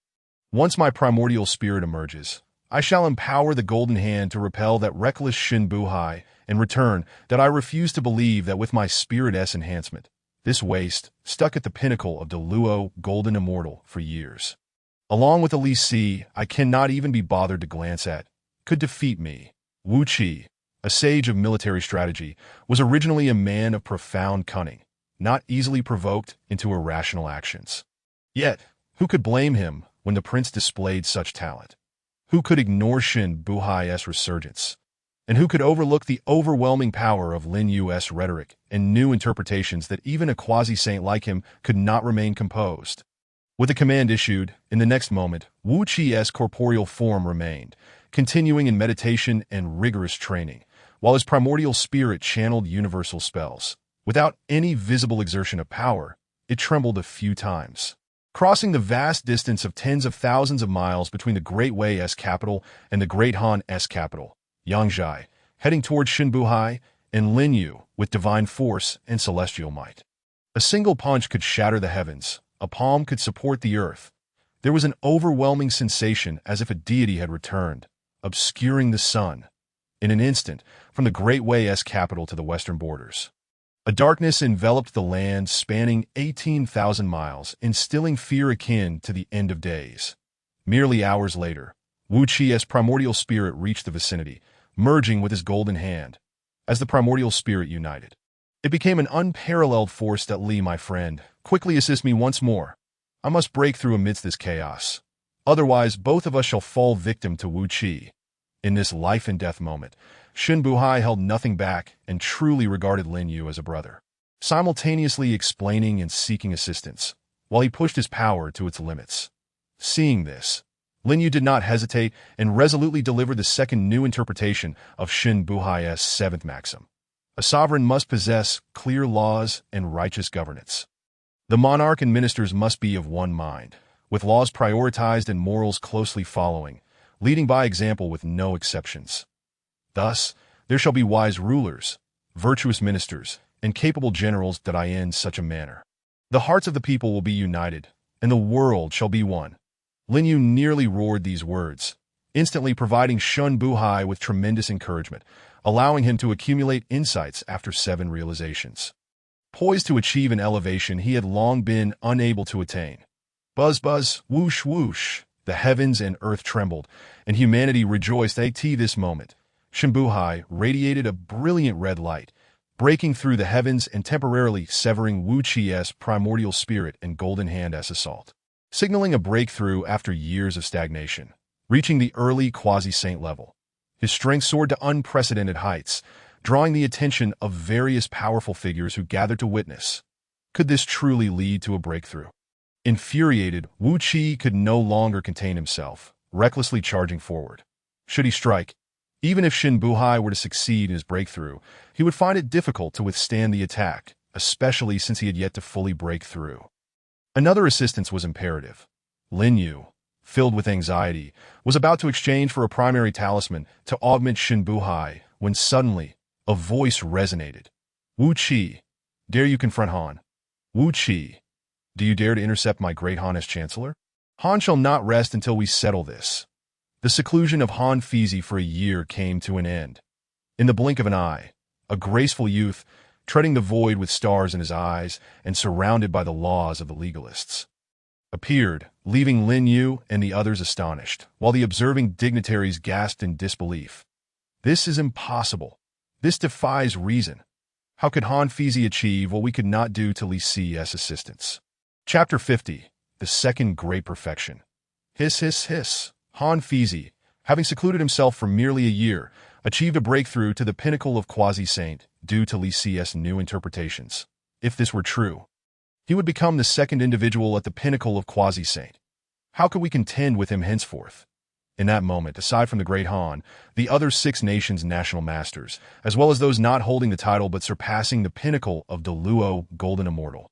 Once my primordial spirit emerges, I shall empower the golden hand to repel that reckless Xin Buhai. In return, that I refuse to believe that with my spirit's enhancement, this waste, stuck at the pinnacle of the Luo golden immortal for years, along with the Li Si I cannot even be bothered to glance at, could defeat me. Wu Qi, a sage of military strategy, was originally a man of profound cunning, not easily provoked into irrational actions. Yet, who could blame him when the prince displayed such talent? Who could ignore Xin Buhai's resurgence? And who could overlook the overwhelming power of Lin Yu's rhetoric and new interpretations that even a quasi-saint like him could not remain composed? With the command issued, in the next moment, Wu Qi's corporeal form remained, continuing in meditation and rigorous training, while his primordial spirit channeled universal spells. Without any visible exertion of power, it trembled a few times, crossing the vast distance of tens of thousands of miles between the Great Wei's capital and the Great Han's capital, Yangzhai, heading towards Xin Buhai, and Lin Yu with divine force and celestial might. A single punch could shatter the heavens, a palm could support the earth. There was an overwhelming sensation as if a deity had returned, obscuring the sun. In an instant, from the Great Wei's capital to the western borders, a darkness enveloped the land spanning 18,000 miles, instilling fear akin to the end of days. Merely hours later, Wu Qi's primordial spirit reached the vicinity, merging with his golden hand. As the primordial spirit united, it became an unparalleled force. That Li, my friend, quickly assist me once more. I must break through amidst this chaos. Otherwise, both of us shall fall victim to Wu Qi. In this life-and-death moment, Xin Buhai held nothing back and truly regarded Lin Yu as a brother, simultaneously explaining and seeking assistance, while he pushed his power to its limits. Seeing this, Lin Yu did not hesitate and resolutely delivered the second new interpretation of Xin Buhai's seventh maxim. A sovereign must possess clear laws and righteous governance. The monarch and ministers must be of one mind, with laws prioritized and morals closely following, leading by example with no exceptions. Thus, there shall be wise rulers, virtuous ministers, and capable generals that I in such a manner. The hearts of the people will be united, and the world shall be one. Lin Yu nearly roared these words, instantly providing Xin Buhai with tremendous encouragement, allowing him to accumulate insights after 7 realizations. Poised to achieve an elevation he had long been unable to attain. Buzz buzz, whoosh whoosh, the heavens and earth trembled, and humanity rejoiced at this moment. Xin Buhai radiated a brilliant red light, breaking through the heavens and temporarily severing Wu Qi's primordial spirit and golden hand as assault, signaling a breakthrough after years of stagnation. Reaching the early quasi-saint level, his strength soared to unprecedented heights, drawing the attention of various powerful figures who gathered to witness. Could this truly lead to a breakthrough? Infuriated, Wu Qi could no longer contain himself, recklessly charging forward. Should he strike? Even if Xin Buhai were to succeed in his breakthrough, he would find it difficult to withstand the attack, especially since he had yet to fully break through. Another assistance was imperative. Lin Yu, filled with anxiety, was about to exchange for a primary talisman to augment Xin Buhai when suddenly a voice resonated. Wu Qi, dare you confront Han? Wu Qi, do you dare to intercept my great Han as chancellor? Han shall not rest until we settle this. The seclusion of Han Fizi for a year came to an end. In the blink of an eye, a graceful youth, treading the void with stars in his eyes and surrounded by the laws of the legalists, appeared, leaving Lin Yu and the others astonished, while the observing dignitaries gasped in disbelief. This is impossible. This defies reason. How could Han Fizi achieve what we could not do to Li Si's assistance? Chapter 50, The Second Great Perfection. Hiss, hiss, hiss. Han Fizi, having secluded himself for merely a year, achieved a breakthrough to the pinnacle of quasi-saint due to Li Si's new interpretations. If this were true, he would become the second individual at the pinnacle of quasi-saint. How could we contend with him henceforth? In that moment, aside from the Great Han, the other 6 nations' national masters, as well as those not holding the title but surpassing the pinnacle of Deluo, Golden Immortal,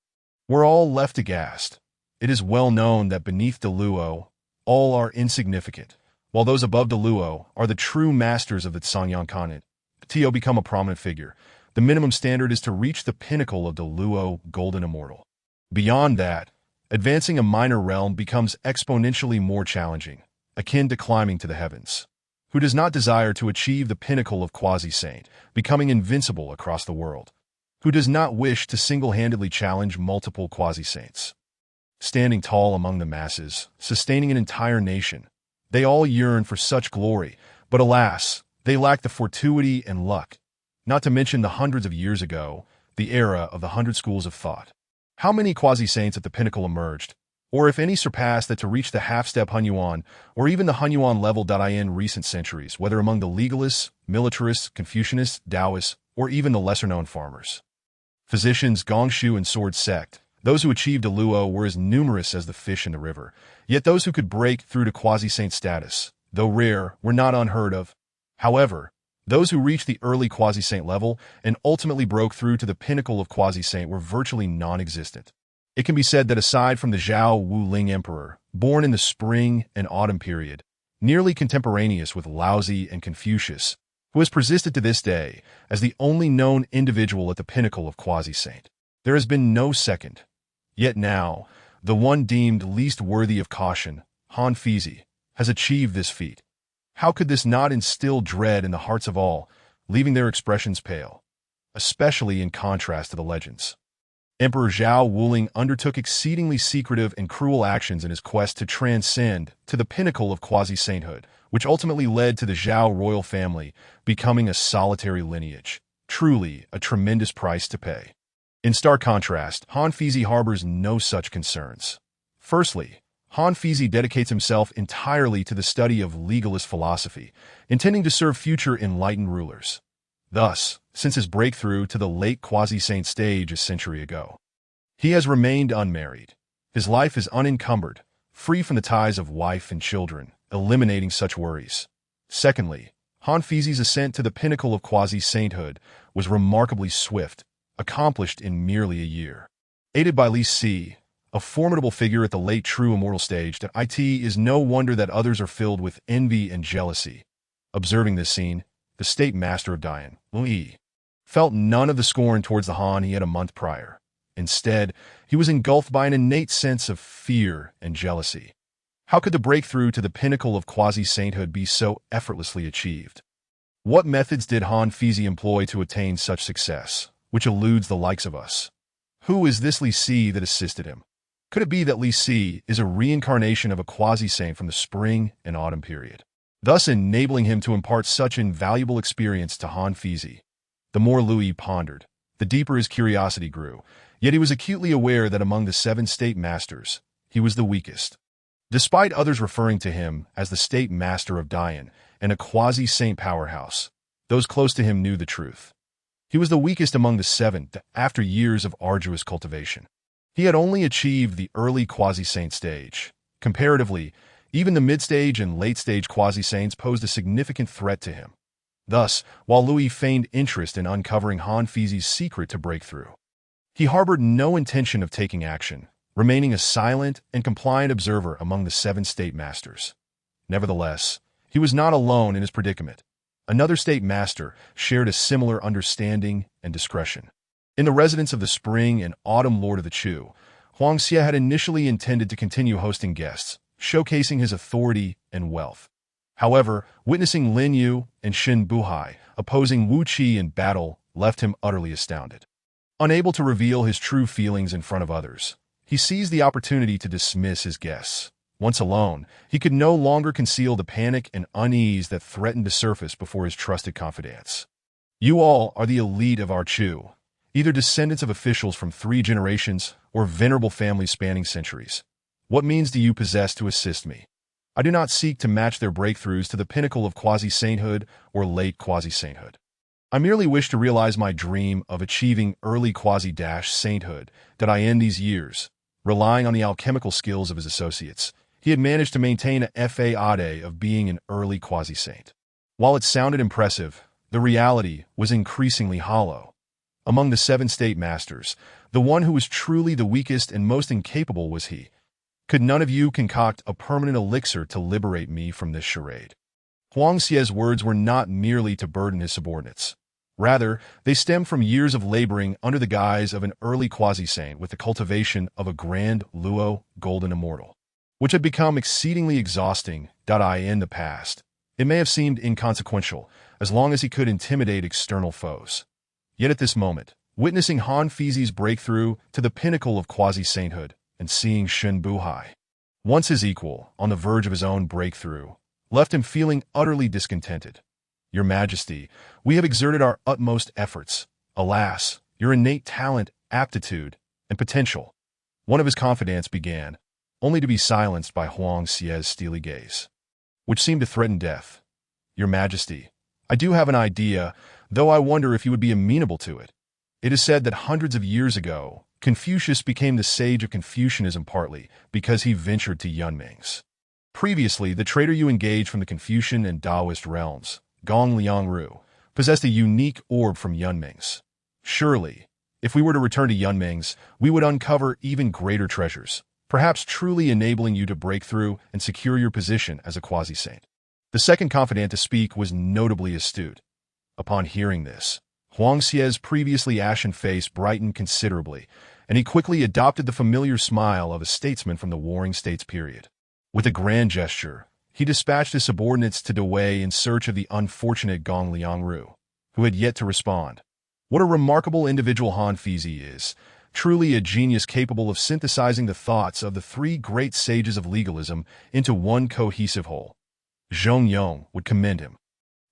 were all left aghast. It is well known that beneath Deluo, all are insignificant, while those above Deluo are the true masters of the Sanyang continent. To become a prominent figure, the minimum standard is to reach the pinnacle of Deluo, Golden Immortal. Beyond that, advancing a minor realm becomes exponentially more challenging, akin to climbing to the heavens. Who does not desire to achieve the pinnacle of quasi-saint, becoming invincible across the world? Who does not wish to single-handedly challenge multiple quasi-saints? Standing tall among the masses, sustaining an entire nation, they all yearn for such glory, but alas, they lack the fortuity and luck, not to mention the hundreds of years ago, the era of the 100 schools of thought. How many quasi-saints at the pinnacle emerged, or if any surpassed that to reach the half-step Hunyuan, or even the Hunyuan level in recent centuries, whether among the legalists, militarists, Confucianists, Taoists, or even the lesser-known farmers? Physicians, Gongshu, and Sword Sect, those who achieved Deluo were as numerous as the fish in the river, yet those who could break through to quasi-saint status, though rare, were not unheard of. However, those who reached the early quasi-saint level and ultimately broke through to the pinnacle of quasi-saint were virtually non-existent. It can be said that aside from the Zhao Wuling Emperor, born in the spring and autumn period, nearly contemporaneous with Laozi and Confucius, who has persisted to this day as the only known individual at the pinnacle of quasi-saint, there has been no second. Yet now, the one deemed least worthy of caution, Han Fizi, has achieved this feat. How could this not instill dread in the hearts of all, leaving their expressions pale, especially in contrast to the legends? Emperor Zhao Wuling undertook exceedingly secretive and cruel actions in his quest to transcend to the pinnacle of quasi-sainthood, which ultimately led to the Zhao royal family becoming a solitary lineage, truly a tremendous price to pay. In stark contrast, Han Fizi harbors no such concerns. Firstly, Han Fizi dedicates himself entirely to the study of legalist philosophy, intending to serve future enlightened rulers. Thus, since his breakthrough to the late quasi-saint stage a century ago, he has remained unmarried. His life is unencumbered, free from the ties of wife and children, eliminating such worries. Secondly, Han Fizi's ascent to the pinnacle of quasi-sainthood was remarkably swift, accomplished in merely a year. Aided by Li Si, a formidable figure at the late true immortal stage, it is no wonder that others are filled with envy and jealousy. Observing this scene, the state master of Dian, Li, felt none of the scorn towards the Han he had a month prior. Instead, he was engulfed by an innate sense of fear and jealousy. How could the breakthrough to the pinnacle of quasi-sainthood be so effortlessly achieved? What methods did Han Fizi employ to attain such success, which eludes the likes of us? Who is this Li Si that assisted him? Could it be that Li Si is a reincarnation of a quasi-saint from the spring and autumn period, thus enabling him to impart such invaluable experience to Han Fizi? The more Louis pondered, the deeper his curiosity grew, yet he was acutely aware that among the 7 state masters, he was the weakest. Despite others referring to him as the state master of Dian and a quasi-saint powerhouse, those close to him knew the truth. He was the weakest among the 7 after years of arduous cultivation. He had only achieved the early quasi-saint stage. Comparatively, even the mid-stage and late-stage quasi-saints posed a significant threat to him. Thus, while Louis feigned interest in uncovering Han Fizi's secret to breakthrough, he harbored no intention of taking action, remaining a silent and compliant observer among the 7 state masters. Nevertheless, he was not alone in his predicament. Another state master shared a similar understanding and discretion. In the residence of the spring and autumn lord of the Chu, Huang Xie had initially intended to continue hosting guests, showcasing his authority and wealth. However, witnessing Lin Yu and Xin Buhai opposing Wu Qi in battle left him utterly astounded. Unable to reveal his true feelings in front of others, he seized the opportunity to dismiss his guests. Once alone, he could no longer conceal the panic and unease that threatened to surface before his trusted confidants. You all are the elite of our Chu, either descendants of officials from 3 generations or venerable families spanning centuries. What means do you possess to assist me? I do not seek to match their breakthroughs to the pinnacle of quasi-sainthood or late quasi-sainthood. I merely wish to realize my dream of achieving early quasi-sainthood that I end these years, relying on the alchemical skills of his associates, he had managed to maintain a facade of being an early quasi-saint. While it sounded impressive, the reality was increasingly hollow. Among the 7 state masters, the one who was truly the weakest and most incapable was he. Could none of you concoct a permanent elixir to liberate me from this charade? Huang Xie's words were not merely to burden his subordinates. Rather, they stemmed from years of laboring under the guise of an early quasi-saint with the cultivation of a grand luo golden immortal, which had become exceedingly exhausting. In the past, it may have seemed inconsequential, as long as he could intimidate external foes. Yet at this moment, witnessing Han Fizi's breakthrough to the pinnacle of quasi-sainthood and seeing Shen Buhai, once his equal, on the verge of his own breakthrough, left him feeling utterly discontented. Your Majesty, we have exerted our utmost efforts. Alas, your innate talent, aptitude, and potential. One of his confidants began, only to be silenced by Huang Xie's steely gaze, which seemed to threaten death. Your Majesty, I do have an idea, though I wonder if you would be amenable to it. It is said that hundreds of years ago, Confucius became the sage of Confucianism partly because he ventured to Yunming's. Previously, the traitor you engaged from the Confucian and Taoist realms, Gong Liangru, possessed a unique orb from Yunming's. Surely, if we were to return to Yunming's, we would uncover even greater treasures, perhaps truly enabling you to break through and secure your position as a quasi-saint. The second confidant to speak was notably astute. Upon hearing this, Huang Xie's previously ashen face brightened considerably, and he quickly adopted the familiar smile of a statesman from the Warring States period. With a grand gesture, he dispatched his subordinates to Dewey in search of the unfortunate Gong Liangru, who had yet to respond. What a remarkable individual Han Fizi is, truly a genius capable of synthesizing the thoughts of the 3 great sages of legalism into one cohesive whole. Zhong Yong would commend him.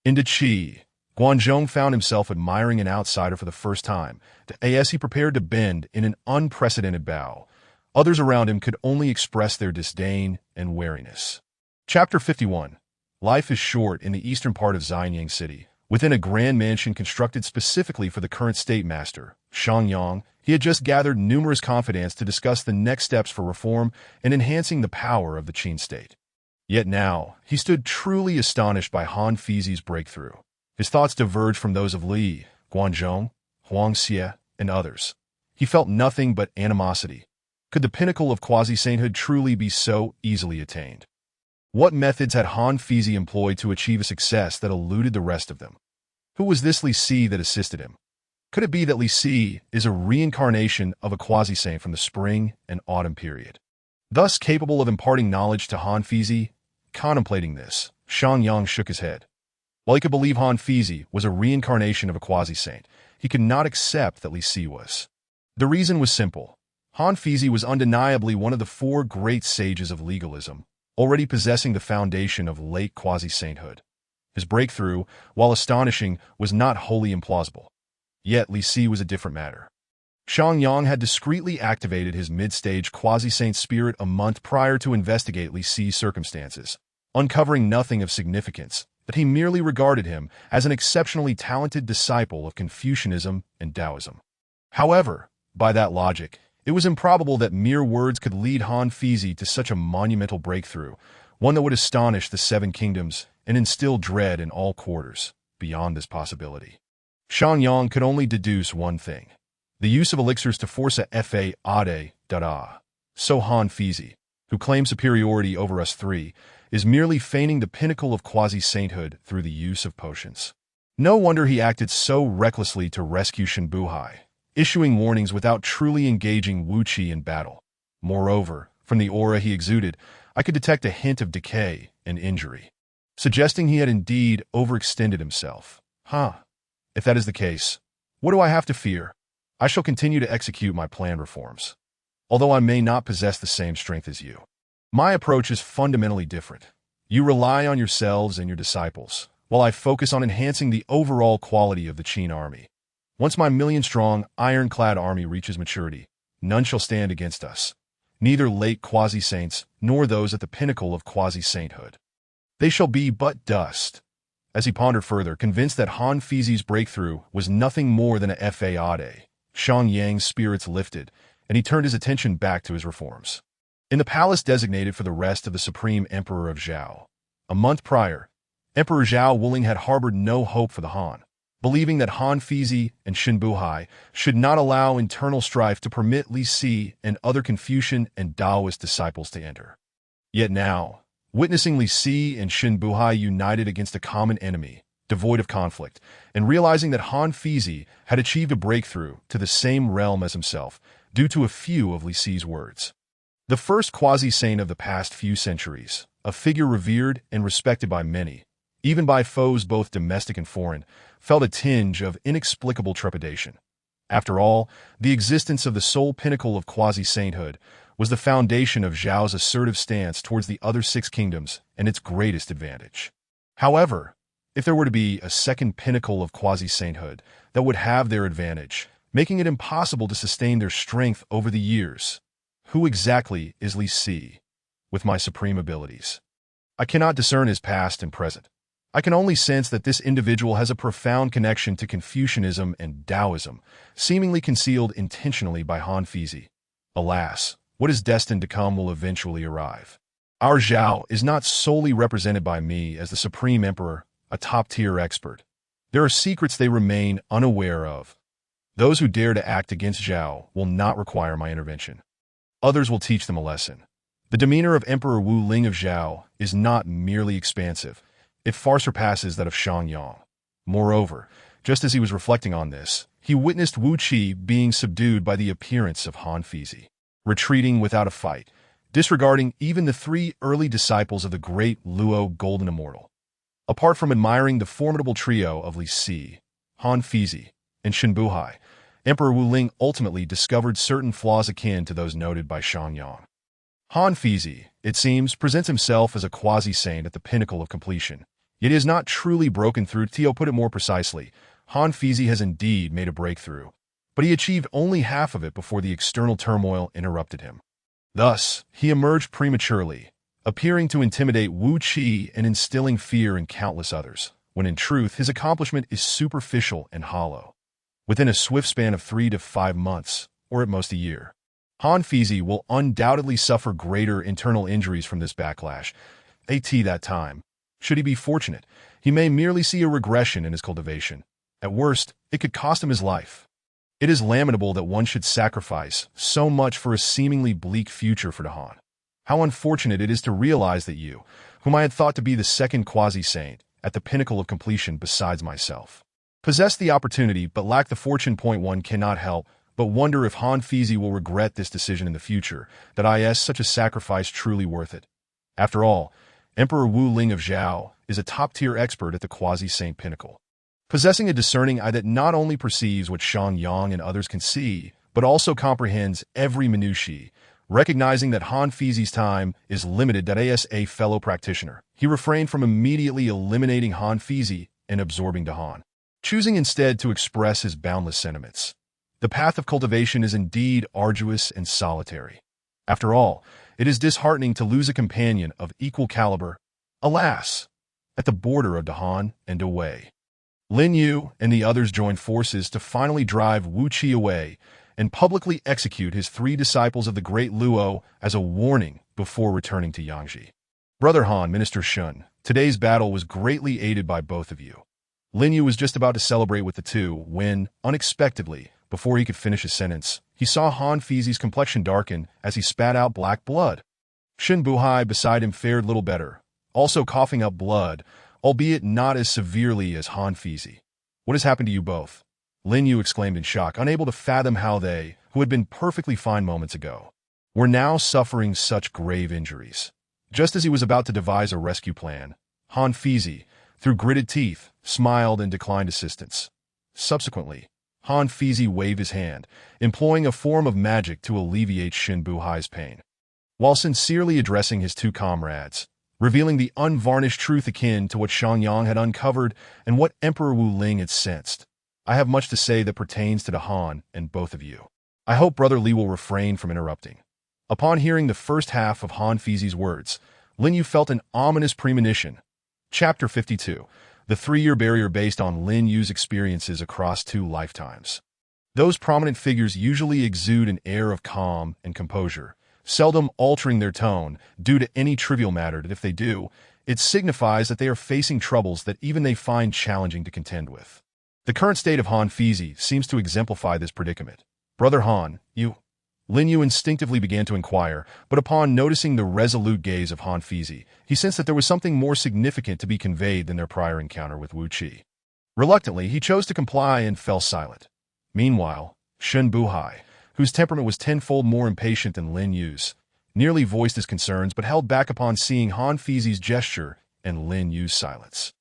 In Qi, Guanzhong found himself admiring an outsider for the first time, as he prepared to bend in an unprecedented bow. Others around him could only express their disdain and wariness. Chapter 51. Life is short in the eastern part of Xianyang City. Within a grand mansion constructed specifically for the current state master, Shangyang, he had just gathered numerous confidants to discuss the next steps for reform and enhancing the power of the Qin state. Yet now, he stood truly astonished by Han Fizi's breakthrough. His thoughts diverged from those of Li, Guanzhong, Huang Xie, and others. He felt nothing but animosity. Could the pinnacle of quasi-sainthood truly be so easily attained? What methods had Han Fizi employed to achieve a success that eluded the rest of them? Who was this Li Si that assisted him? Could it be that Li Si is a reincarnation of a quasi-saint from the spring and autumn period, thus capable of imparting knowledge to Han Fizi? Contemplating this, Shangyang shook his head. While he could believe Han Fizi was a reincarnation of a quasi-saint, he could not accept that Li Si was. The reason was simple. Han Fizi was undeniably one of the 4 great sages of legalism, already possessing the foundation of late quasi-sainthood. His breakthrough, while astonishing, was not wholly implausible. Yet Li Si was a different matter. Shangyang had discreetly activated his mid-stage quasi-saint spirit a month prior to investigate Li Si's circumstances, uncovering nothing of significance, that he merely regarded him as an exceptionally talented disciple of Confucianism and Taoism. However, by that logic, it was improbable that mere words could lead Han Fizi to such a monumental breakthrough, one that would astonish the 7 kingdoms and instill dread in all quarters. Beyond this possibility, Shangyang could only deduce one thing: the use of elixirs to force a facade. So Han Fizi, who claims superiority over us 3, is merely feigning the pinnacle of quasi-sainthood through the use of potions. No wonder he acted so recklessly to rescue Shen Buhai, issuing warnings without truly engaging Wu Qi in battle. Moreover, from the aura he exuded, I could detect a hint of decay and injury, suggesting he had indeed overextended himself. If that is the case, what do I have to fear? I shall continue to execute my planned reforms, although I may not possess the same strength as you. My approach is fundamentally different. You rely on yourselves and your disciples, while I focus on enhancing the overall quality of the Qin army. Once my million-strong, ironclad army reaches maturity, none shall stand against us, neither late quasi-saints nor those at the pinnacle of quasi-sainthood. They shall be but dust. As he pondered further, convinced that Han Fizi's breakthrough was nothing more than a facade, Shangyang's spirits lifted, and he turned his attention back to his reforms. in the palace designated for the rest of the Supreme Emperor of Zhao. A month prior, Emperor Zhao Wuling had harbored no hope for the Han, believing that Han Fizi and Xin Buhai should not allow internal strife to permit Li Si and other Confucian and Taoist disciples to enter. Yet now, witnessing Li Si and Xin Buhai united against a common enemy, devoid of conflict, and realizing that Han Fizi had achieved a breakthrough to the same realm as himself due to a few of Li Si's words. The first quasi-saint of the past few centuries, a figure revered and respected by many, even by foes both domestic and foreign, felt a tinge of inexplicable trepidation. After all, the existence of the sole pinnacle of quasi-sainthood was the foundation of Zhao's assertive stance towards the other six kingdoms and its greatest advantage. However, if there were to be a second pinnacle of quasi-sainthood that would have their advantage, making it impossible to sustain their strength over the years, who exactly is Li Si, with my supreme abilities? I cannot discern his past and present. I can only sense that this individual has a profound connection to Confucianism and Taoism, seemingly concealed intentionally by Han Fizi. Alas, what is destined to come will eventually arrive. Our Zhao is not solely represented by me as the Supreme Emperor, a top-tier expert. There are secrets they remain unaware of. Those who dare to act against Zhao will not require my intervention. Others will teach them a lesson. The demeanor of Emperor Wu Ling of Zhao is not merely expansive. It far surpasses that of Xiangyang. Moreover, just as he was reflecting on this, he witnessed Wu Qi being subdued by the appearance of Han Fizi, retreating without a fight, disregarding even the three early disciples of the great Luo Golden Immortal. Apart from admiring the formidable trio of Li Si, Han Fizi, and Xin Buhai, Emperor Wu Ling ultimately discovered certain flaws akin to those noted by Xiangyang. Han Fizi, it seems, presents himself as a quasi-saint at the pinnacle of completion, yet he has not truly broken through. To put it more precisely, Han Fizi has indeed made a breakthrough, but he achieved only half of it before the external turmoil interrupted him. Thus, he emerged prematurely, appearing to intimidate Wu Qi and instilling fear in countless others, when in truth his accomplishment is superficial and hollow. Within a swift span of 3 to 5 months, or at most a year, Han Fizi will undoubtedly suffer greater internal injuries from this backlash. At that time, should he be fortunate, he may merely see a regression in his cultivation. At worst, it could cost him his life. It is lamentable that one should sacrifice so much for a seemingly bleak future for Han. How unfortunate it is to realize that you, whom I had thought to be the second quasi-saint, at the pinnacle of completion besides myself, possess the opportunity but lack the fortune. One cannot help but wonder if Han Fizi will regret this decision in the future, that is such a sacrifice truly worth it. After all, Emperor Wu Ling of Zhao is a top-tier expert at the quasi-saint pinnacle, possessing a discerning eye that not only perceives what Xiangyang and others can see, but also comprehends every minutiae. Recognizing that Han Fizi's time is limited as a fellow practitioner, he refrained from immediately eliminating Han Fizi and absorbing Han, choosing instead to express his boundless sentiments. The path of cultivation is indeed arduous and solitary. After all, it is disheartening to lose a companion of equal caliber, alas, at the border of Han and Wei. Lin Yu and the others joined forces to finally drive Wu Qi away and publicly execute his 3 disciples of the great Luo as a warning before returning to Yangji. Brother Han, Minister Shun, today's battle was greatly aided by both of you. Lin Yu was just about to celebrate with the two when, unexpectedly, before he could finish his sentence, he saw Han Fizi's complexion darken as he spat out black blood. Xin Buhai beside him fared little better, also coughing up blood, albeit not as severely as Han Fizi. What has happened to you both? Lin Yu exclaimed in shock, unable to fathom how they, who had been perfectly fine moments ago, were now suffering such grave injuries. Just as he was about to devise a rescue plan, Han Fizi, through gritted teeth, smiled and declined assistance. Subsequently, Han Fizi waved his hand, employing a form of magic to alleviate Xin Buhai's pain. While sincerely addressing his 2 comrades, revealing the unvarnished truth akin to what Xiangyang had uncovered and what Emperor Wu Ling had sensed, I have much to say that pertains to Han and both of you. I hope Brother Li will refrain from interrupting. Upon hearing the first half of Han Fizi's words, Lin Yu felt an ominous premonition. Chapter 52. The 3-year barrier based on Lin Yu's experiences across 2 lifetimes. Those prominent figures usually exude an air of calm and composure, seldom altering their tone due to any trivial matter that if they do, it signifies that they are facing troubles that even they find challenging to contend with. The current state of Han Fizi seems to exemplify this predicament. "Brother Han, Lin Yu instinctively began to inquire, but upon noticing the resolute gaze of Han Fizi, he sensed that there was something more significant to be conveyed than their prior encounter with Wu Qi. Reluctantly, he chose to comply and fell silent. Meanwhile, Shen Buhai, whose temperament was tenfold more impatient than Lin Yu's, nearly voiced his concerns but held back upon seeing Han Fizi's gesture and Lin Yu's silence.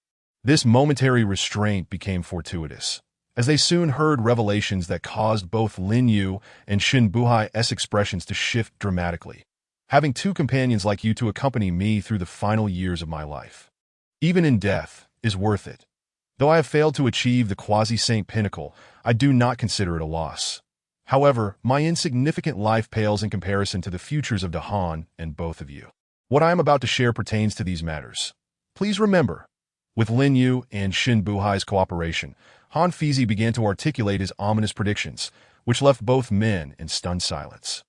This momentary restraint became fortuitous, as they soon heard revelations that caused both Lin Yu and Shen Buhai's expressions to shift dramatically. "Having two companions like you to accompany me through the final years of my life, even in death, is worth it. Though I have failed to achieve the quasi-saint pinnacle, I do not consider it a loss. However, my insignificant life pales in comparison to the futures of Han and both of you. What I am about to share pertains to these matters. Please remember." With Lin Yu and Shen Buhai's cooperation, Han Fizi began to articulate his ominous predictions, which left both men in stunned silence.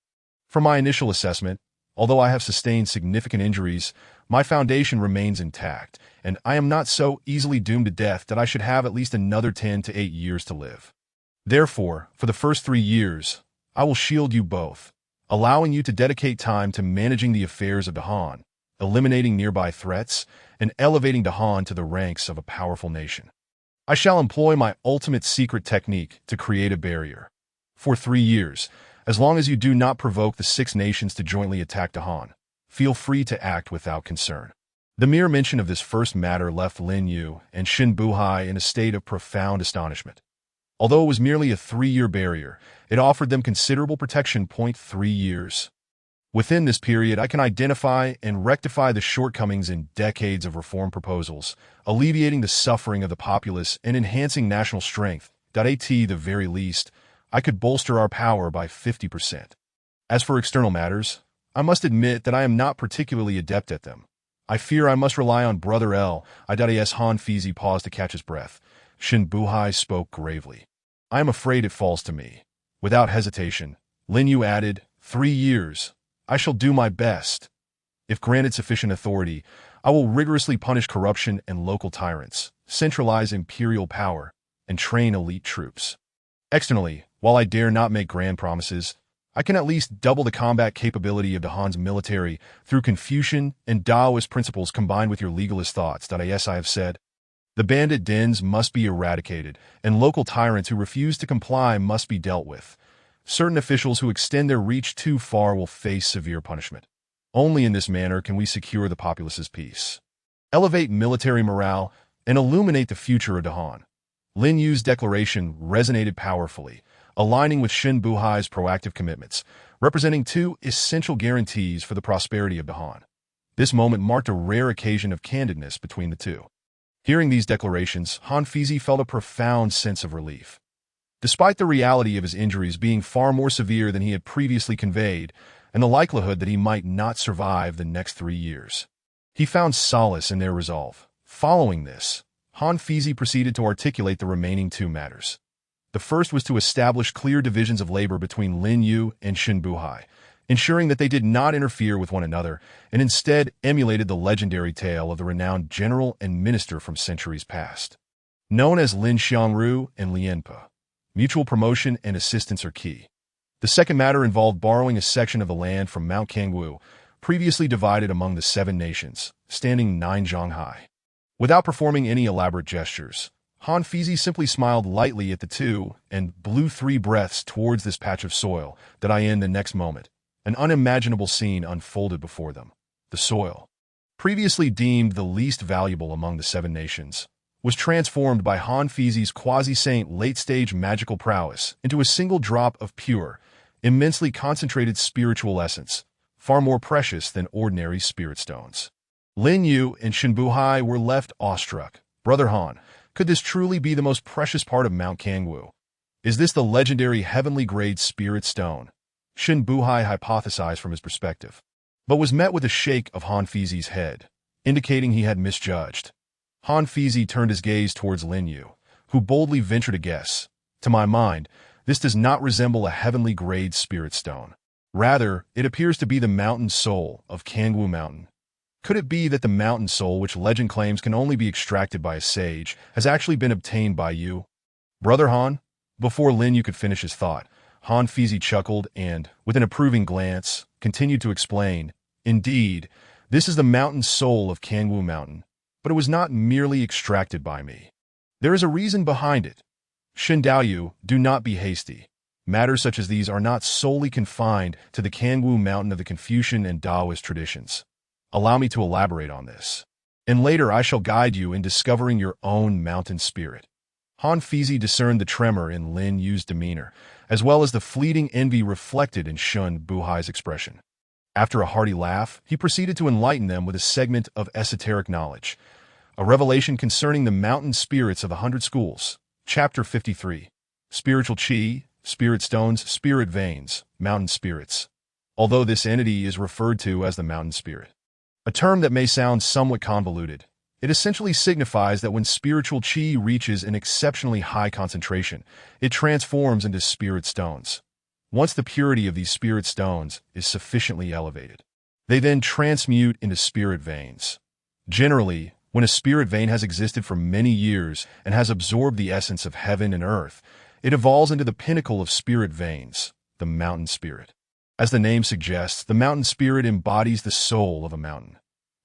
"From my initial assessment, although I have sustained significant injuries, my foundation remains intact, and I am not so easily doomed to death that I should have at least another 10 to 8 years to live. Therefore, for the first 3 years, I will shield you both, allowing you to dedicate time to managing the affairs of Han, eliminating nearby threats, and elevating Han to the ranks of a powerful nation. I shall employ my ultimate secret technique to create a barrier. For 3 years, as long as you do not provoke the 6 nations to jointly attack Han, feel free to act without concern." The mere mention of this first matter left Lin Yu and Shen Buhai in a state of profound astonishment. Although it was merely a 3-year barrier, it offered them considerable protection. 3 years. Within this period, I can identify and rectify the shortcomings in decades of reform proposals, alleviating the suffering of the populace and enhancing national strength. At the very least, I could bolster our power by 50%. As for external matters, I must admit that I am not particularly adept at them. I fear I must rely on Brother L. As Han Fizi paused to catch his breath, Shen Buhai spoke gravely. "I am afraid it falls to me." Without hesitation, Lin Yu added, 3 years. I shall do my best. If granted sufficient authority, I will rigorously punish corruption and local tyrants, centralize imperial power, and train elite troops. Externally, while I dare not make grand promises, I can at least double the combat capability of Han's military through Confucian and Taoist principles combined with your legalist thoughts. Yes, I have said. The bandit dens must be eradicated, and local tyrants who refuse to comply must be dealt with. Certain officials who extend their reach too far will face severe punishment. Only in this manner can we secure the populace's peace, elevate military morale, and illuminate the future of Han. Lin Yu's declaration resonated powerfully, aligning with Shen Buhai's proactive commitments, representing 2 essential guarantees for the prosperity of Han. This moment marked a rare occasion of candidness between the two. Hearing these declarations, Han Fizi felt a profound sense of relief. Despite the reality of his injuries being far more severe than he had previously conveyed, and the likelihood that he might not survive the next 3 years, he found solace in their resolve. Following this, Han Fizi proceeded to articulate the remaining 2 matters. The first was to establish clear divisions of labor between Lin Yu and Shen Buhai, ensuring that they did not interfere with one another and instead emulated the legendary tale of the renowned general and minister from centuries past, known as Lin Xiangru and Lianpe. Mutual promotion and assistance are key. The second matter involved borrowing a section of the land from Mount Kangwu, previously divided among the 7 nations, standing 9 zhang high. Without performing any elaborate gestures, Han Fizi simply smiled lightly at the 2 and blew 3 breaths towards this patch of soil. In the next moment, an unimaginable scene unfolded before them. The soil, previously deemed the least valuable among the 7 nations, was transformed by Han Fizi's quasi-saint late-stage magical prowess into a single drop of pure, immensely concentrated spiritual essence, far more precious than ordinary spirit stones. Lin Yu and Shen Buhai were left awestruck. "Brother Han, could this truly be the most precious part of Mount Kangwu? Is this the legendary heavenly-grade spirit stone?" Shen Buhai hypothesized from his perspective, but was met with a shake of Han Fizi's head, indicating he had misjudged. Han Fizi turned his gaze towards Lin Yu, who boldly ventured a guess. "To my mind, this does not resemble a heavenly-grade spirit stone. Rather, it appears to be the mountain soul of Kangwu Mountain. Could it be that the mountain soul, which legend claims can only be extracted by a sage, has actually been obtained by you? Brother Han? Before Lin Yu could finish his thought, Han Fizi chuckled and, with an approving glance, continued to explain, "Indeed, this is the mountain soul of Kangwu Mountain, but it was not merely extracted by me. There is a reason behind it. Xin Daoyu, do not be hasty. Matters such as these are not solely confined to the Kangwu Mountain of the Confucian and Taoist traditions. Allow me to elaborate on this. And later I shall guide you in discovering your own mountain spirit." Han Fizi discerned the tremor in Lin Yu's demeanor, as well as the fleeting envy reflected in Shun Buhai's expression. After a hearty laugh, he proceeded to enlighten them with a segment of esoteric knowledge, a revelation concerning the mountain spirits of the 100 Schools. Chapter 53. Spiritual Qi, Spirit Stones, Spirit Veins, Mountain Spirits. Although this entity is referred to as the mountain spirit, a term that may sound somewhat convoluted, it essentially signifies that when spiritual qi reaches an exceptionally high concentration, it transforms into spirit stones. Once the purity of these spirit stones is sufficiently elevated, they then transmute into spirit veins. Generally, when a spirit vein has existed for many years and has absorbed the essence of heaven and earth, it evolves into the pinnacle of spirit veins, the mountain spirit. As the name suggests, the mountain spirit embodies the soul of a mountain.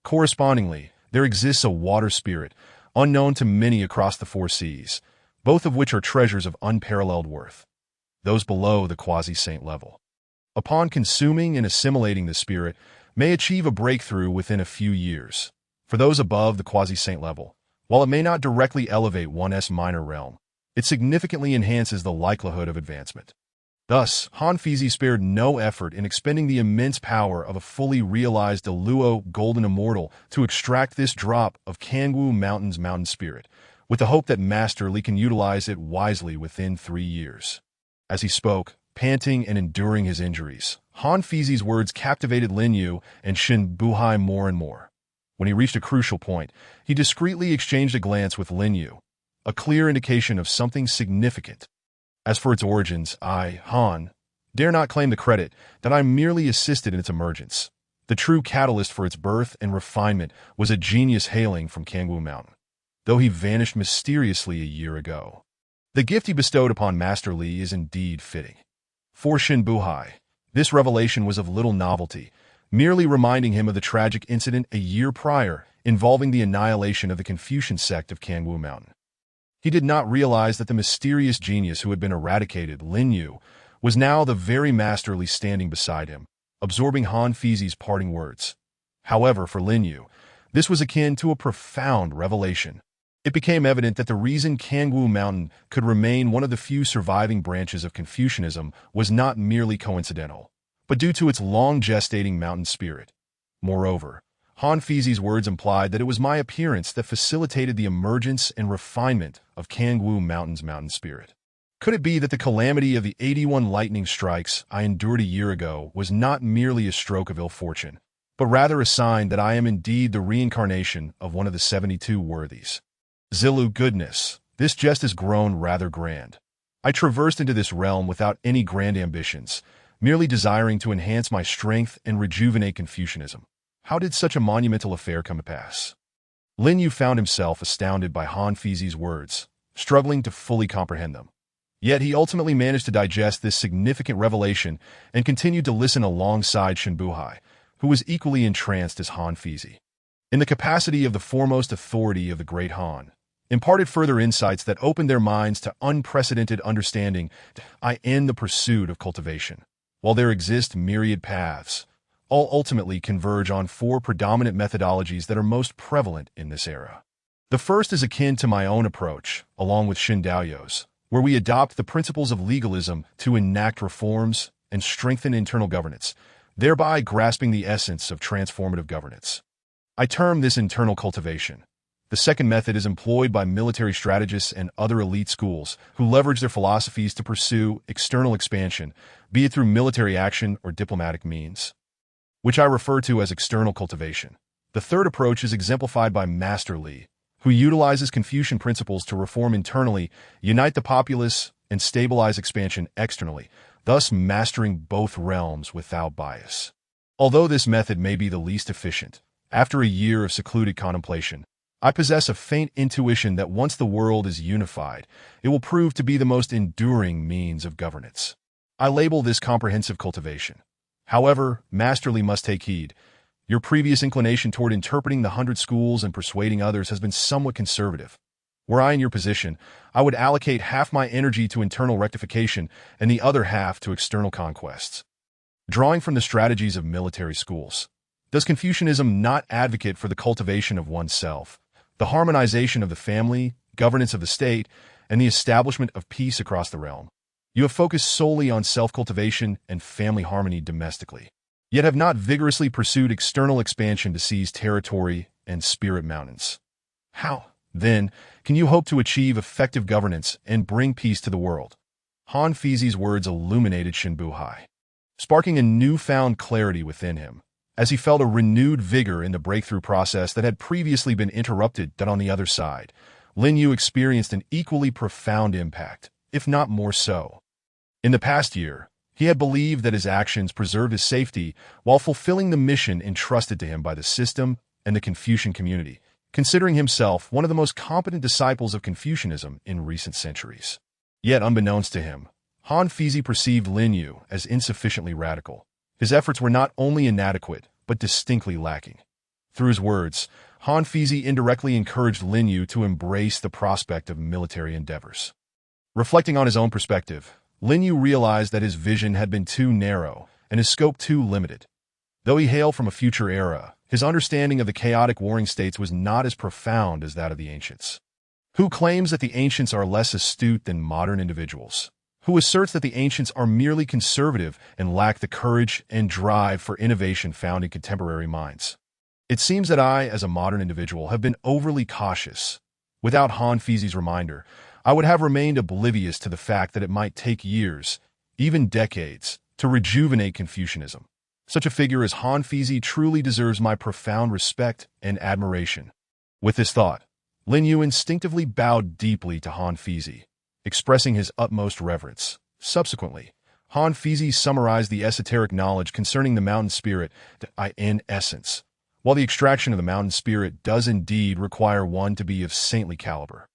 Correspondingly, there exists a water spirit, unknown to many across the 4 seas, both of which are treasures of unparalleled worth. Those below the quasi-saint level, upon consuming and assimilating the spirit, may achieve a breakthrough within a few years. For those above the quasi-saint level, while it may not directly elevate one's minor realm, it significantly enhances the likelihood of advancement. Thus, Han Fizi spared no effort in expending the immense power of a fully realized Luo Golden Immortal to extract this drop of Kangwu Mountain's mountain spirit, with the hope that Master Li can utilize it wisely within 3 years. As he spoke, panting and enduring his injuries, Han Fizi's words captivated Lin Yu and Xin Buhai more and more. When he reached a crucial point, he discreetly exchanged a glance with Lin Yu, a clear indication of something significant. As for its origins, I, Han, dare not claim the credit that I merely assisted in its emergence. The true catalyst for its birth and refinement was a genius hailing from Kangwu Mountain, though he vanished mysteriously a year ago. The gift he bestowed upon Master Li is indeed fitting. For Xin Buhai, this revelation was of little novelty, merely reminding him of the tragic incident a year prior involving the annihilation of the Confucian sect of Kangwu Mountain. He did not realize that the mysterious genius who had been eradicated, Lin Yu, was now the very Master Li standing beside him, absorbing Han Fizi's parting words. However, for Lin Yu, this was akin to a profound revelation. It became evident that the reason Kangwu Mountain could remain one of the few surviving branches of Confucianism was not merely coincidental, but due to its long-gestating mountain spirit. Moreover, Han Fizi's words implied that it was my appearance that facilitated the emergence and refinement of Kangwu Mountain's mountain spirit. Could it be that the calamity of the 81 lightning strikes I endured a year ago was not merely a stroke of ill fortune, but rather a sign that I am indeed the reincarnation of one of the 72 worthies? Zilu, goodness, this jest has grown rather grand. I traversed into this realm without any grand ambitions, merely desiring to enhance my strength and rejuvenate Confucianism. How did such a monumental affair come to pass? Lin Yu found himself astounded by Han Fizi's words, struggling to fully comprehend them. Yet he ultimately managed to digest this significant revelation and continued to listen alongside Xin Buhai, who was equally entranced as Han Fizi. In the capacity of the foremost authority of the great Han, imparted further insights that opened their minds to unprecedented understanding. I end the pursuit of cultivation. While there exist myriad paths, all ultimately converge on 4 predominant methodologies that are most prevalent in this era. The first is akin to my own approach, along with Xin Daoyu's, where we adopt the principles of legalism to enact reforms and strengthen internal governance, thereby grasping the essence of transformative governance. I term this internal cultivation. The second method is employed by military strategists and other elite schools who leverage their philosophies to pursue external expansion, be it through military action or diplomatic means, which I refer to as external cultivation. The third approach is exemplified by Master Li, who utilizes Confucian principles to reform internally, unite the populace, and stabilize expansion externally, thus mastering both realms without bias. Although this method may be the least efficient, after a year of secluded contemplation, I possess a faint intuition that once the world is unified, it will prove to be the most enduring means of governance. I label this comprehensive cultivation. However, Masterly must take heed. Your previous inclination toward interpreting the 100 schools and persuading others has been somewhat conservative. Were I in your position, I would allocate half my energy to internal rectification and the other half to external conquests. Drawing from the strategies of military schools, does Confucianism not advocate for the cultivation of oneself, the harmonization of the family, governance of the state, and the establishment of peace across the realm? You have focused solely on self-cultivation and family harmony domestically, yet have not vigorously pursued external expansion to seize territory and spirit mountains. How, then, can you hope to achieve effective governance and bring peace to the world? Han Fizi's words illuminated Shinbuhai, sparking a newfound clarity within him, as he felt a renewed vigor in the breakthrough process that had previously been interrupted. That on the other side, Lin Yu experienced an equally profound impact, if not more so. In the past year, he had believed that his actions preserved his safety while fulfilling the mission entrusted to him by the system and the Confucian community, considering himself one of the most competent disciples of Confucianism in recent centuries. Yet, unbeknownst to him, Han Fizi perceived Lin Yu as insufficiently radical. His efforts were not only inadequate, but distinctly lacking. Through his words, Han Fizi indirectly encouraged Lin Yu to embrace the prospect of military endeavors. Reflecting on his own perspective, Lin Yu realized that his vision had been too narrow and his scope too limited. Though he hailed from a future era, his understanding of the chaotic warring states was not as profound as that of the ancients. Who claims that the ancients are less astute than modern individuals? Who asserts that the ancients are merely conservative and lack the courage and drive for innovation found in contemporary minds? It seems that I, as a modern individual, have been overly cautious. Without Han Fizi's reminder, I would have remained oblivious to the fact that it might take years, even decades, to rejuvenate Confucianism. Such a figure as Han Fizi truly deserves my profound respect and admiration. With this thought, Lin Yu instinctively bowed deeply to Han Fizi, expressing his utmost reverence. Subsequently, Han Fizi summarized the esoteric knowledge concerning the mountain spirit in essence. While the extraction of the mountain spirit does indeed require one to be of saintly caliber.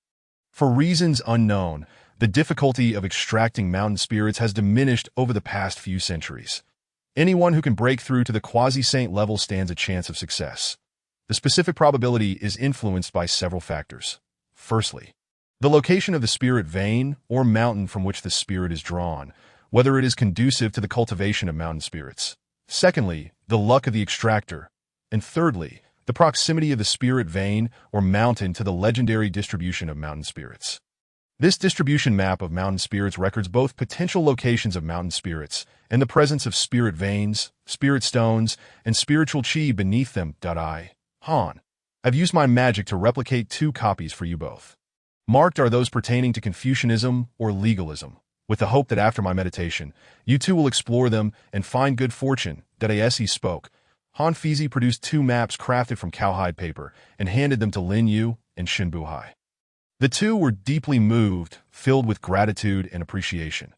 For reasons unknown, the difficulty of extracting mountain spirits has diminished over the past few centuries. Anyone who can break through to the quasi-saint level stands a chance of success. The specific probability is influenced by several factors. Firstly, the location of the spirit vein or mountain from which the spirit is drawn, whether it is conducive to the cultivation of mountain spirits. Secondly, the luck of the extractor. And thirdly, the proximity of the spirit vein or mountain to the legendary distribution of mountain spirits. This distribution map of mountain spirits records both potential locations of mountain spirits and the presence of spirit veins, spirit stones, and spiritual chi beneath them. Han, I've used my magic to replicate 2 copies for you both. Marked are those pertaining to Confucianism or legalism, with the hope that after my meditation, you too will explore them and find good fortune. As he spoke, Han Fizi produced 2 maps crafted from cowhide paper and handed them to Lin Yu and Shinbuhai. The 2 were deeply moved, filled with gratitude and appreciation.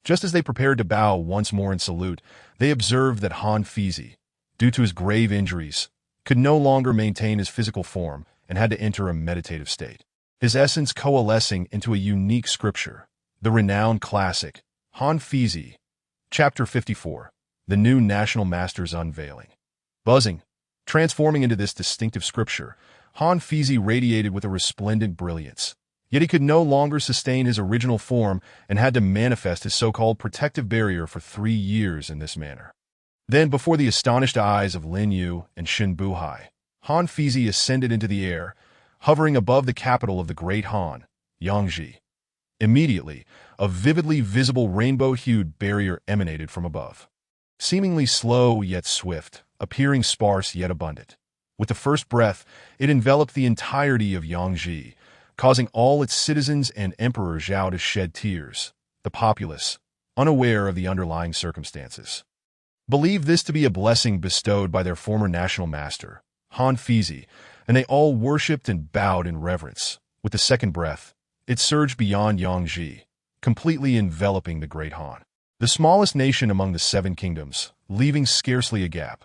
Just as they prepared to bow once more in salute, they observed that Han Fizi, due to his grave injuries, could no longer maintain his physical form and had to enter a meditative state. His essence coalescing into a unique scripture, the renowned classic, Han Fizi, Chapter 54, The New National Master's Unveiling. Buzzing, transforming into this distinctive scripture, Han Fizi radiated with a resplendent brilliance. Yet he could no longer sustain his original form and had to manifest his so-called protective barrier for 3 years in this manner. Then, before the astonished eyes of Lin Yu and Shinbuhai, Han Fizi ascended into the air, hovering above the capital of the Great Han, Yangji. Immediately, a vividly visible rainbow-hued barrier emanated from above. Seemingly slow yet swift, appearing sparse yet abundant. With the first breath, it enveloped the entirety of Yangji, causing all its citizens and Emperor Zhao to shed tears, the populace, unaware of the underlying circumstances. Believed this to be a blessing bestowed by their former national master, Han Fizi, and they all worshipped and bowed in reverence. With the second breath, it surged beyond Yangji, completely enveloping the Great Han. the smallest nation among the seven kingdoms, leaving scarcely a gap.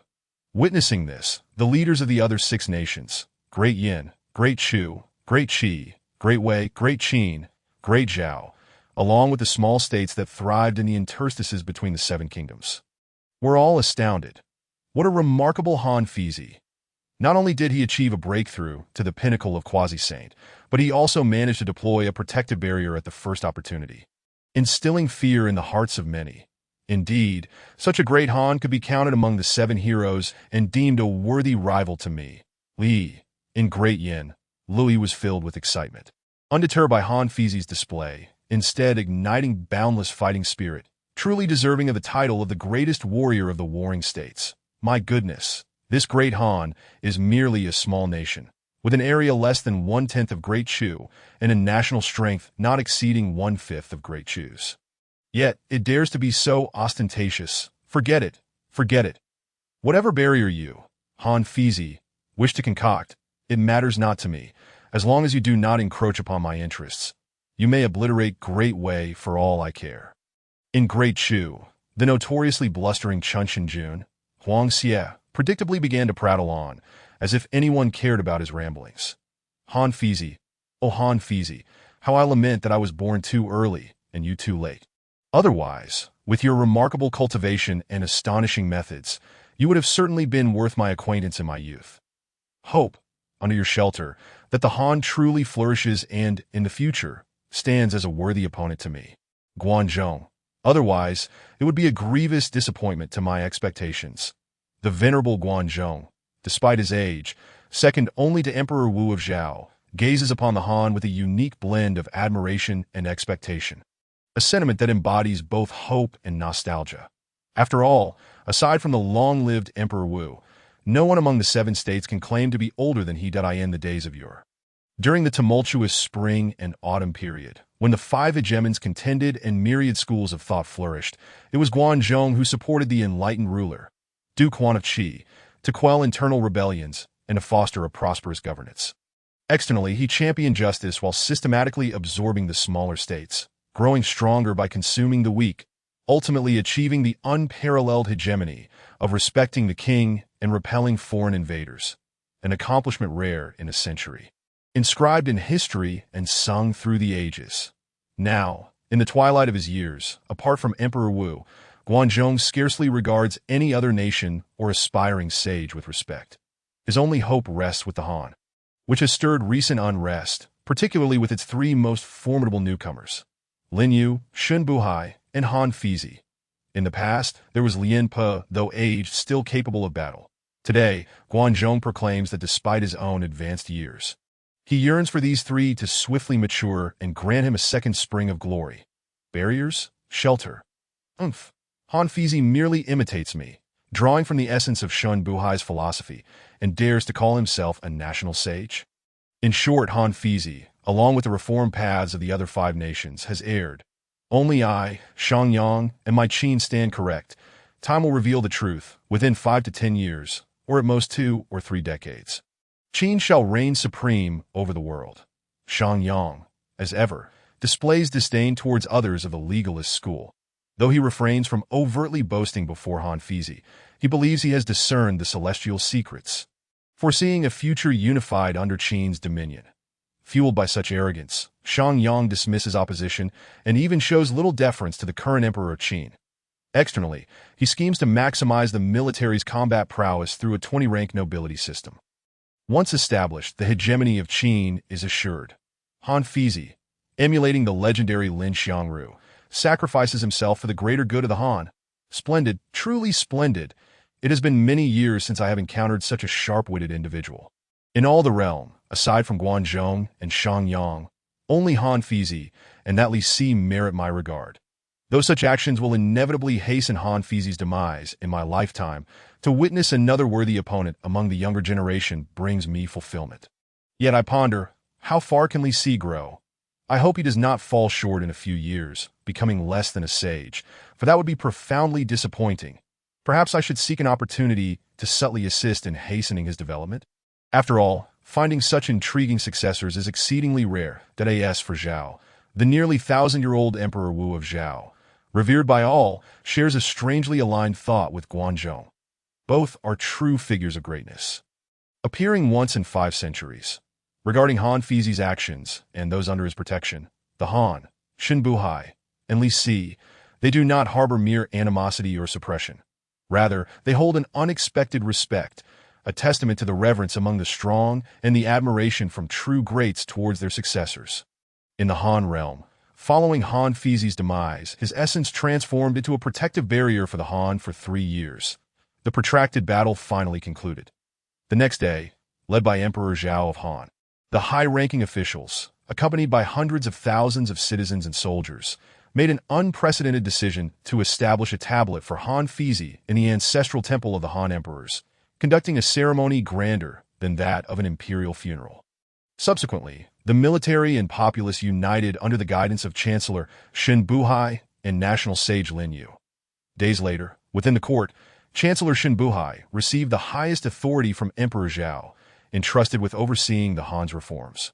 Witnessing this, the leaders of the other six nations, Great Yin, Great Chu, Great Qi, Great Wei, Great Qin, Great Zhao, along with the small states that thrived in the interstices between the seven kingdoms, were all astounded. What a remarkable Han Fizi! Not only did he achieve a breakthrough to the pinnacle of quasi-saint, but he also managed to deploy a protective barrier at the first opportunity, instilling fear in the hearts of many. Indeed, such a great Han could be counted among the seven heroes and deemed a worthy rival to me. Li. In Great Yin, Louis was filled with excitement. Undeterred by Han Fizi's display, instead igniting boundless fighting spirit, truly deserving of the title of the greatest warrior of the warring states. My goodness, this great Han is merely a small nation, with an area less than 1/10 of Great Chu and a national strength not exceeding 1/5 of Great Chu's. Yet, it dares to be so ostentatious. Forget it. Forget it. Whatever barrier you, Han Fizi, wish to concoct, it matters not to me, as long as you do not encroach upon my interests. You may obliterate Great Wei for all I care. In Great Chu, the notoriously blustering Chun Shinjun, Huang Xie, predictably began to prattle on, as if anyone cared about his ramblings. Han Fizi, oh Han Fizi, how I lament that I was born too early and you too late. Otherwise, with your remarkable cultivation and astonishing methods, you would have certainly been worth my acquaintance in my youth. Hope, under your shelter, that the Han truly flourishes and, in the future, stands as a worthy opponent to me. Guanzhong. Otherwise, it would be a grievous disappointment to my expectations. The venerable Guanzhong, despite his age, second only to Emperor Wu of Zhao, gazes upon the Han with a unique blend of admiration and expectation, a sentiment that embodies both hope and nostalgia. After all, aside from the long-lived Emperor Wu, no one among the seven states can claim to be older than he did in the days of yore. During the tumultuous spring and autumn period, when the five hegemons contended and myriad schools of thought flourished, it was Guanzhong who supported the enlightened ruler, Duke Huan of Qi, to quell internal rebellions and to foster a prosperous governance. Externally, he championed justice while systematically absorbing the smaller states, growing stronger by consuming the weak, ultimately achieving the unparalleled hegemony of respecting the king and repelling foreign invaders, an accomplishment rare in a century, inscribed in history and sung through the ages. Now, in the twilight of his years, apart from Emperor Wu, Guanzhong scarcely regards any other nation or aspiring sage with respect. His only hope rests with the Han, which has stirred recent unrest, particularly with its three most formidable newcomers, Lin Yu, Shun Buhai, and Han Fizi. In the past, there was Lien Pe, though aged, still capable of battle. Today, Guanzhong proclaims that despite his own advanced years, he yearns for these three to swiftly mature and grant him a second spring of glory. Barriers? Shelter. Han Fizi merely imitates me, drawing from the essence of Shun Buhai's philosophy, and dares to call himself a national sage. In short, Han Fizi, along with the reform paths of the other five nations, has erred. Only I, Xiangyang, and my Qin stand correct. Time will reveal the truth, within 5 to 10 years, or at most 2 or 3 decades. Qin shall reign supreme over the world. Xiangyang, as ever, displays disdain towards others of the legalist school. Though he refrains from overtly boasting before Han Fizi, he believes he has discerned the celestial secrets, foreseeing a future unified under Qin's dominion. Fueled by such arrogance, Xiangyang dismisses opposition and even shows little deference to the current emperor of Qin. Externally, he schemes to maximize the military's combat prowess through a 20-rank nobility system. Once established, the hegemony of Qin is assured. Han Fizi, emulating the legendary Lin Xiangru, sacrifices himself for the greater good of the Han. Splendid, truly splendid. It has been many years since I have encountered such a sharp-witted individual. In all the realm, aside from Guanzhong and Xiangyang, only Han Fizi and that Li Si merit my regard. Though such actions will inevitably hasten Han Fizi's demise in my lifetime, to witness another worthy opponent among the younger generation brings me fulfillment. Yet I ponder, how far can Li Si grow? I hope he does not fall short in a few years, becoming less than a sage, for that would be profoundly disappointing. Perhaps I should seek an opportunity to subtly assist in hastening his development. After all, finding such intriguing successors is exceedingly rare. As for Zhao, the nearly 1,000-year-old Emperor Wu of Zhao, revered by all, shares a strangely aligned thought with Guanzhong. Both are true figures of greatness. Appearing once in 5 centuries. Regarding Han Fizi's actions and those under his protection, the Han, Xin Buhai, and Li Si, they do not harbor mere animosity or suppression. Rather, they hold an unexpected respect, a testament to the reverence among the strong and the admiration from true greats towards their successors. In the Han realm, following Han Fizi's demise, his essence transformed into a protective barrier for the Han for 3 years. The protracted battle finally concluded. The next day, led by Emperor Zhao of Han, the high-ranking officials, accompanied by hundreds of thousands of citizens and soldiers, made an unprecedented decision to establish a tablet for Han Fizi in the ancestral temple of the Han emperors, conducting a ceremony grander than that of an imperial funeral. Subsequently, the military and populace united under the guidance of Chancellor Xin Buhai and national sage Lin Yu. Days later, within the court, Chancellor Xin Buhai received the highest authority from Emperor Zhao, entrusted with overseeing the Han's reforms,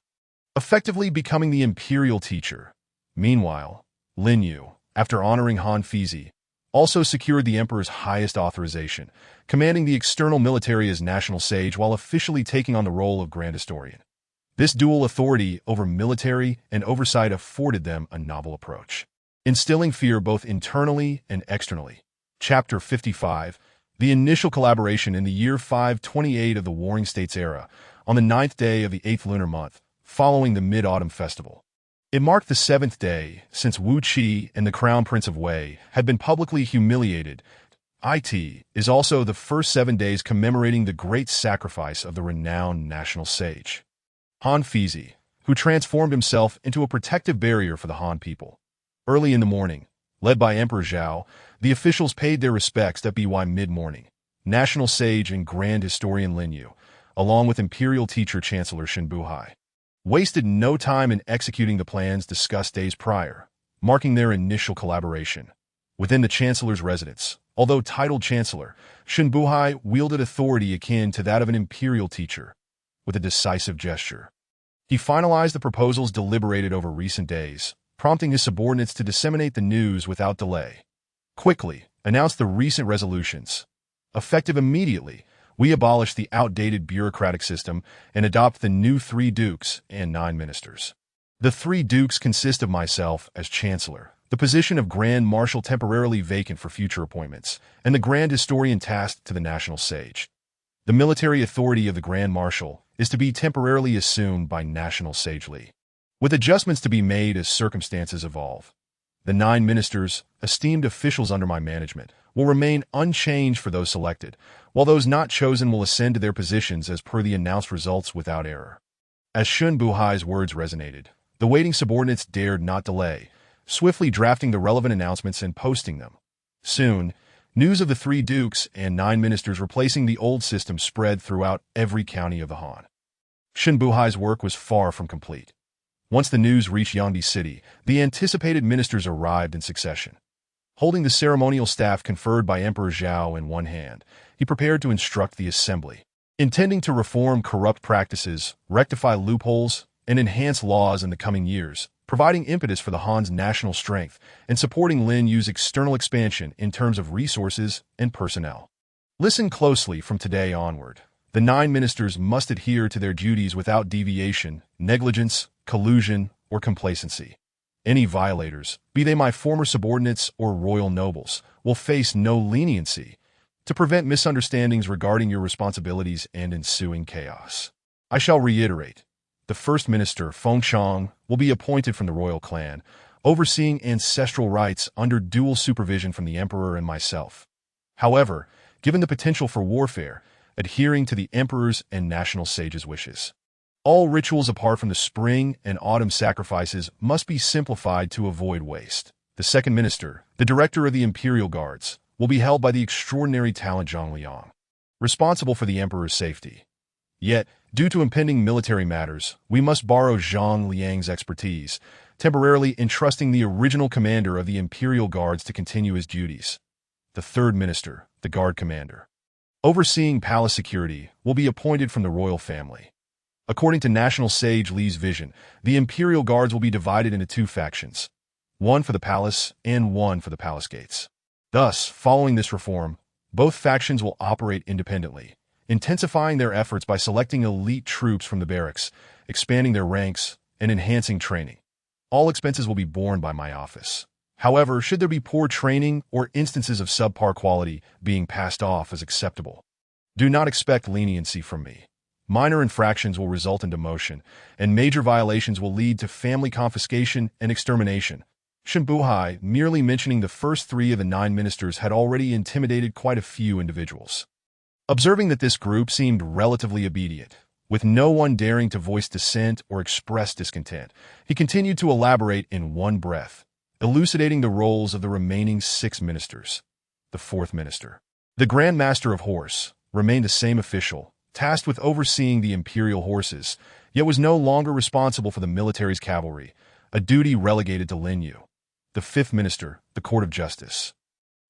effectively becoming the imperial teacher. Meanwhile, Lin Yu, after honoring Han Fizi, also secured the emperor's highest authorization, commanding the external military as national sage while officially taking on the role of grand historian. This dual authority over military and oversight afforded them a novel approach, instilling fear both internally and externally. Chapter 55. The initial collaboration in the year 528 of the Warring States era, on the 9th day of the 8th lunar month, following the Mid-Autumn Festival. It marked the 7th day since Wu Qi and the Crown Prince of Wei had been publicly humiliated. It is also the first 7 days commemorating the great sacrifice of the renowned national sage, Han Fizi, who transformed himself into a protective barrier for the Han people. Early in the morning, led by Emperor Zhao, the officials paid their respects at by mid-morning. National sage and grand historian Lin Yu, along with imperial teacher Chancellor Xin Buhai, wasted no time in executing the plans discussed days prior, marking their initial collaboration. Within the chancellor's residence, although titled chancellor, Xin Buhai wielded authority akin to that of an imperial teacher. With a decisive gesture, he finalized the proposals deliberated over recent days, prompting his subordinates to disseminate the news without delay. Quickly, announced the recent resolutions. Effective immediately, we abolish the outdated bureaucratic system and adopt the new 3 dukes and 9 ministers. The 3 dukes consist of myself as chancellor, the position of grand marshal temporarily vacant for future appointments, and the grand historian tasked to the national sage. The military authority of the grand marshal is to be temporarily assumed by national sage Li, with adjustments to be made as circumstances evolve. The 9 ministers, esteemed officials under my management, will remain unchanged for those selected, while those not chosen will ascend to their positions as per the announced results without error. As Xin Buhai's words resonated, the waiting subordinates dared not delay, swiftly drafting the relevant announcements and posting them. Soon, news of the 3 dukes and 9 ministers replacing the old system spread throughout every county of the Han. Xin Buhai's work was far from complete. Once the news reached Yangdi City, the anticipated ministers arrived in succession. Holding the ceremonial staff conferred by Emperor Zhao in one hand, he prepared to instruct the assembly, intending to reform corrupt practices, rectify loopholes, and enhance laws in the coming years, providing impetus for the Han's national strength and supporting Lin Yu's external expansion in terms of resources and personnel. Listen closely from today onward. The 9 ministers must adhere to their duties without deviation, negligence, collusion, or complacency. Any violators, be they my former subordinates or royal nobles, will face no leniency to prevent misunderstandings regarding your responsibilities and ensuing chaos. I shall reiterate, the first minister, Feng Chang, will be appointed from the royal clan, overseeing ancestral rights under dual supervision from the emperor and myself. However, given the potential for warfare, adhering to the emperor's and national sage's wishes. All rituals apart from the spring and autumn sacrifices must be simplified to avoid waste. The second minister, the director of the imperial guards, will be held by the extraordinary talent Zhang Liang, responsible for the emperor's safety. Yet, due to impending military matters, we must borrow Zhang Liang's expertise, temporarily entrusting the original commander of the imperial guards to continue his duties. The third minister, the guard commander, overseeing palace security, will be appointed from the royal family. According to national sage Li's vision, the imperial guards will be divided into 2 factions. one for the palace and one for the palace gates. Thus, following this reform, both factions will operate independently, intensifying their efforts by selecting elite troops from the barracks, expanding their ranks, and enhancing training. All expenses will be borne by my office. However, should there be poor training or instances of subpar quality being passed off as acceptable, do not expect leniency from me. Minor infractions will result in demotion, and major violations will lead to family confiscation and extermination. Shinbuhai, merely mentioning the first 3 of the 9 ministers, had already intimidated quite a few individuals. Observing that this group seemed relatively obedient, with no one daring to voice dissent or express discontent, he continued to elaborate in one breath, elucidating the roles of the remaining 6 ministers. The 4th minister, the Grand Master of Horse, remained the same official, tasked with overseeing the imperial horses, yet was no longer responsible for the military's cavalry, a duty relegated to Lin Yu. The 5th minister, the Court of Justice,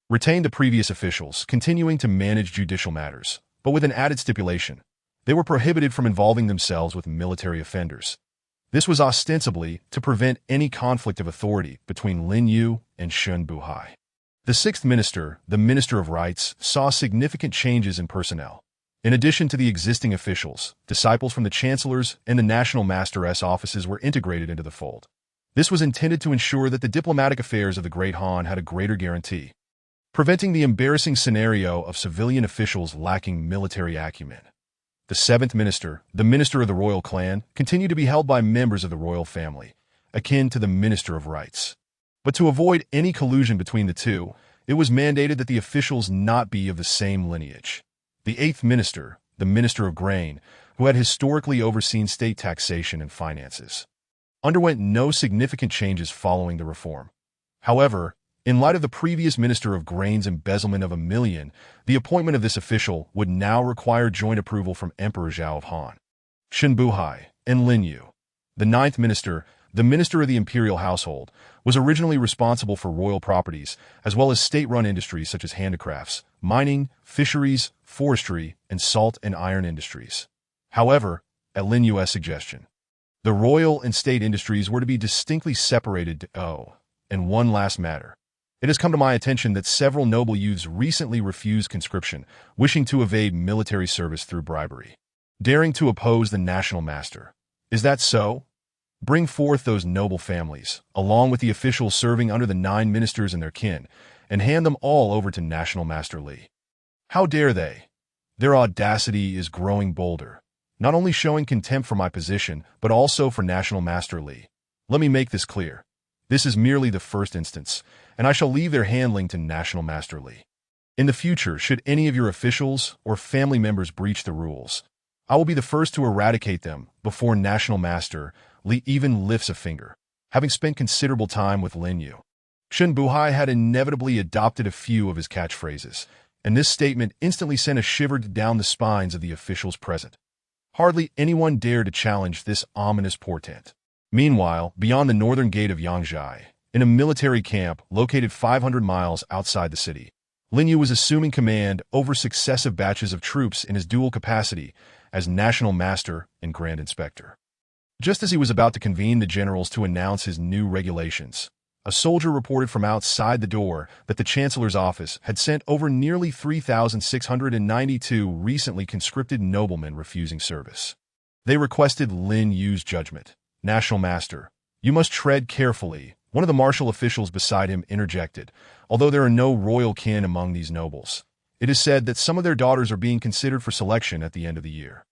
retained the previous officials, continuing to manage judicial matters, but with an added stipulation. They were prohibited from involving themselves with military offenders. This was ostensibly to prevent any conflict of authority between Lin Yu and Shun Buhai. The 6th minister, the Minister of Rights, saw significant changes in personnel. In addition to the existing officials, disciples from the chancellor's and the national master's offices were integrated into the fold. This was intended to ensure that the diplomatic affairs of the Great Han had a greater guarantee, preventing the embarrassing scenario of civilian officials lacking military acumen. The 7th minister, the Minister of the Royal Clan, continued to be held by members of the royal family, akin to the Minister of Rights. But to avoid any collusion between the two, it was mandated that the officials not be of the same lineage. The 8th minister, the Minister of Grain, who had historically overseen state taxation and finances, underwent no significant changes following the reform. However, in light of the previous Minister of Grain's embezzlement of $1 million, the appointment of this official would now require joint approval from Emperor Zhao of Han, Shinbuhai, and Lin Yu. The 9th minister, the Minister of the Imperial Household, was originally responsible for royal properties, as well as state-run industries such as handicrafts, mining, fisheries, forestry, and salt and iron industries. However, at Lin Yu's suggestion, the royal and state industries were to be distinctly separated. And one last matter. It has come to my attention that several noble youths recently refused conscription, wishing to evade military service through bribery, daring to oppose the national master. Is that so? Bring forth those noble families, along with the officials serving under the 9 ministers and their kin, and hand them all over to National Master Li. How dare they? Their audacity is growing bolder, not only showing contempt for my position, but also for National Master Li. Let me make this clear. This is merely the first instance, and I shall leave their handling to National Master Li. In the future, should any of your officials or family members breach the rules, I will be the first to eradicate them before National Master Li even lifts a finger. Having spent considerable time with Lin Yu, Shun Buhai had inevitably adopted a few of his catchphrases, and this statement instantly sent a shiver down the spines of the officials present. Hardly anyone dared to challenge this ominous portent. Meanwhile, beyond the northern gate of Yangzhai, in a military camp located 500 miles outside the city, Lin Yu was assuming command over successive batches of troops in his dual capacity as National Master and Grand Inspector. Just as he was about to convene the generals to announce his new regulations, a soldier reported from outside the door that the Chancellor's office had sent over nearly 3,692 recently conscripted noblemen refusing service. They requested Lin Yu's judgment. National Master, you must tread carefully, one of the martial officials beside him interjected. Although there are no royal kin among these nobles, it is said that some of their daughters are being considered for selection at the end of the year.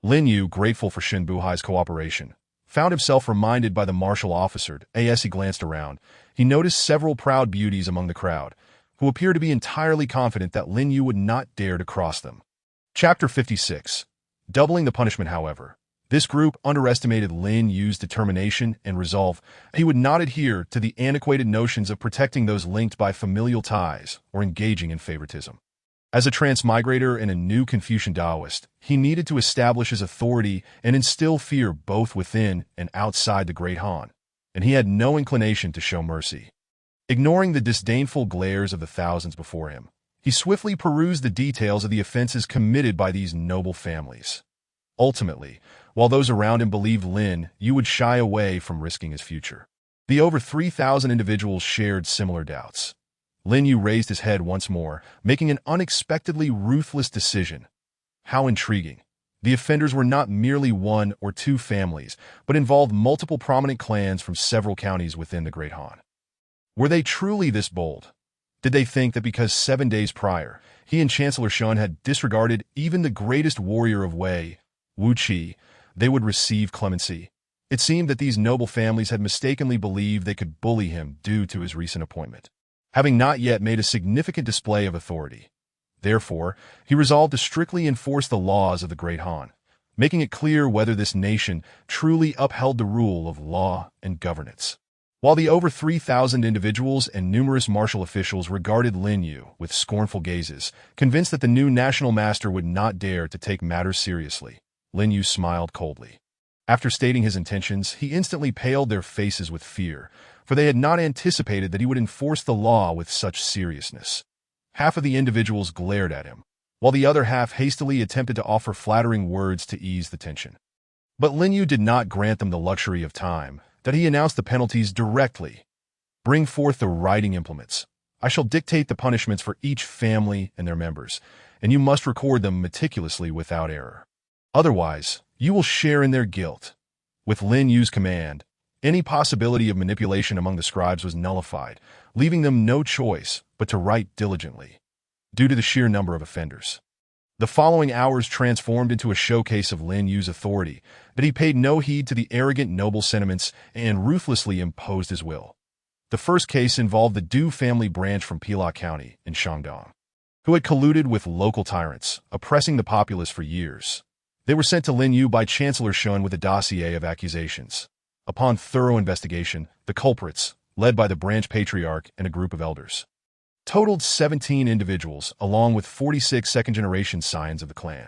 Lin Yu, grateful for Shun Buhai's cooperation, found himself reminded by the martial officer. As he glanced around, he noticed several proud beauties among the crowd, who appeared to be entirely confident that Lin Yu would not dare to cross them. Chapter 56. Doubling the punishment, however. This group underestimated Lin Yu's determination and resolve. He would not adhere to the antiquated notions of protecting those linked by familial ties or engaging in favoritism. As a transmigrator and a new Confucian Taoist, he needed to establish his authority and instill fear both within and outside the Great Han, and he had no inclination to show mercy. Ignoring the disdainful glares of the thousands before him, he swiftly perused the details of the offenses committed by these noble families. Ultimately, while those around him believed Lin Yu would shy away from risking his future, The over 3,000 individuals shared similar doubts. Lin Yu raised his head once more, making an unexpectedly ruthless decision. How intriguing. The offenders were not merely one or two families, but involved multiple prominent clans from several counties within the Great Han. Were they truly this bold? Did they think that because 7 days prior, he and Chancellor Shun had disregarded even the greatest warrior of Wei, Wu Qi, they would receive clemency? It seemed that these noble families had mistakenly believed they could bully him due to his recent appointment, having not yet made a significant display of authority. Therefore, he resolved to strictly enforce the laws of the Great Han, making it clear whether this nation truly upheld the rule of law and governance. While the over 3,000 individuals and numerous martial officials regarded Lin Yu with scornful gazes, convinced that the new national master would not dare to take matters seriously, Lin Yu smiled coldly. After stating his intentions, he instantly paled their faces with fear, for they had not anticipated that he would enforce the law with such seriousness. Half of the individuals glared at him, while the other half hastily attempted to offer flattering words to ease the tension. But Lin Yu did not grant them the luxury of time, that he announced the penalties directly. Bring forth the writing implements. I shall dictate the punishments for each family and their members, and you must record them meticulously without error. Otherwise, you will share in their guilt. With Lin Yu's command, any possibility of manipulation among the scribes was nullified, leaving them no choice but to write diligently, due to the sheer number of offenders. The following hours transformed into a showcase of Lin Yu's authority, but he paid no heed to the arrogant noble sentiments and ruthlessly imposed his will. The first case involved the Du family branch from Pila County in Shandong, who had colluded with local tyrants, oppressing the populace for years. They were sent to Lin Yu by Chancellor Shun with a dossier of accusations. Upon thorough investigation, the culprits, led by the branch patriarch and a group of elders, totaled 17 individuals, along with 46 second-generation scions of the clan.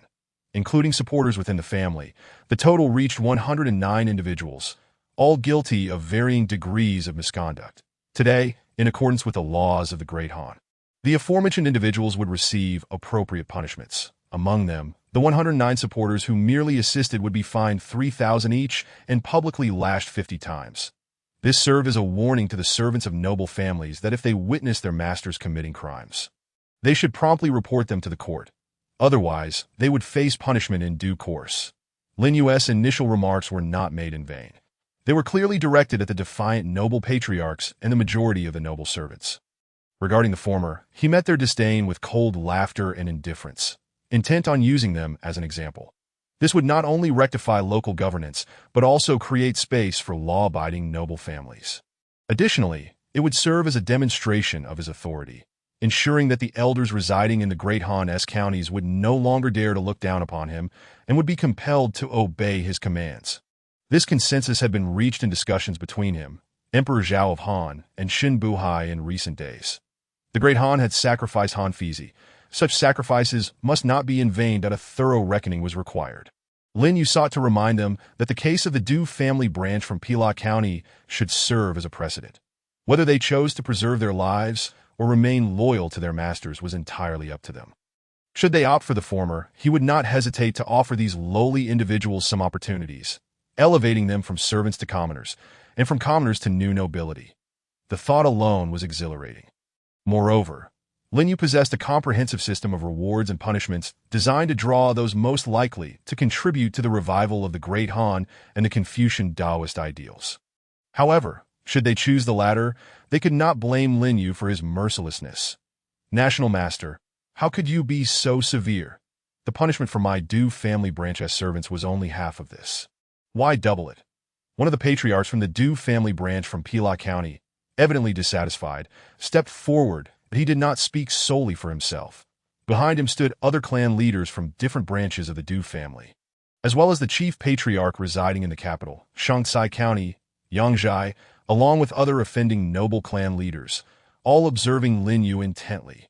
Including supporters within the family, the total reached 109 individuals, all guilty of varying degrees of misconduct. Today, in accordance with the laws of the Great Han, the aforementioned individuals would receive appropriate punishments. Among them, the 109 supporters who merely assisted would be fined 3,000 each and publicly lashed 50 times. This served as a warning to the servants of noble families that if they witnessed their masters committing crimes, they should promptly report them to the court. Otherwise, they would face punishment in due course. Lin Yu's initial remarks were not made in vain. They were clearly directed at the defiant noble patriarchs and the majority of the noble servants. Regarding the former, he met their disdain with cold laughter and indifference, intent on using them as an example. This would not only rectify local governance, but also create space for law-abiding noble families. Additionally, it would serve as a demonstration of his authority, ensuring that the elders residing in the Great Han-esque counties would no longer dare to look down upon him and would be compelled to obey his commands. This consensus had been reached in discussions between him, Emperor Zhao of Han, and Xin Buhai in recent days. The Great Han had sacrificed Han Fizi. Such sacrifices must not be in vain, that a thorough reckoning was required. Lin Yu sought to remind them that the case of the Du family branch from Pila County should serve as a precedent. Whether they chose to preserve their lives or remain loyal to their masters was entirely up to them. Should they opt for the former, he would not hesitate to offer these lowly individuals some opportunities, elevating them from servants to commoners, and from commoners to new nobility. The thought alone was exhilarating. Moreover, Lin Yu possessed a comprehensive system of rewards and punishments designed to draw those most likely to contribute to the revival of the Great Han and the Confucian Taoist ideals. However, should they choose the latter, they could not blame Lin Yu for his mercilessness. National Master, how could you be so severe? The punishment for my Du family branch as servants was only half of this. Why double it? One of the patriarchs from the Du family branch from Pila County, evidently dissatisfied, stepped forward, but he did not speak solely for himself. Behind him stood other clan leaders from different branches of the Du family, as well as the chief patriarch residing in the capital, Shaanxi County, Yangzhai, along with other offending noble clan leaders, all observing Lin Yu intently.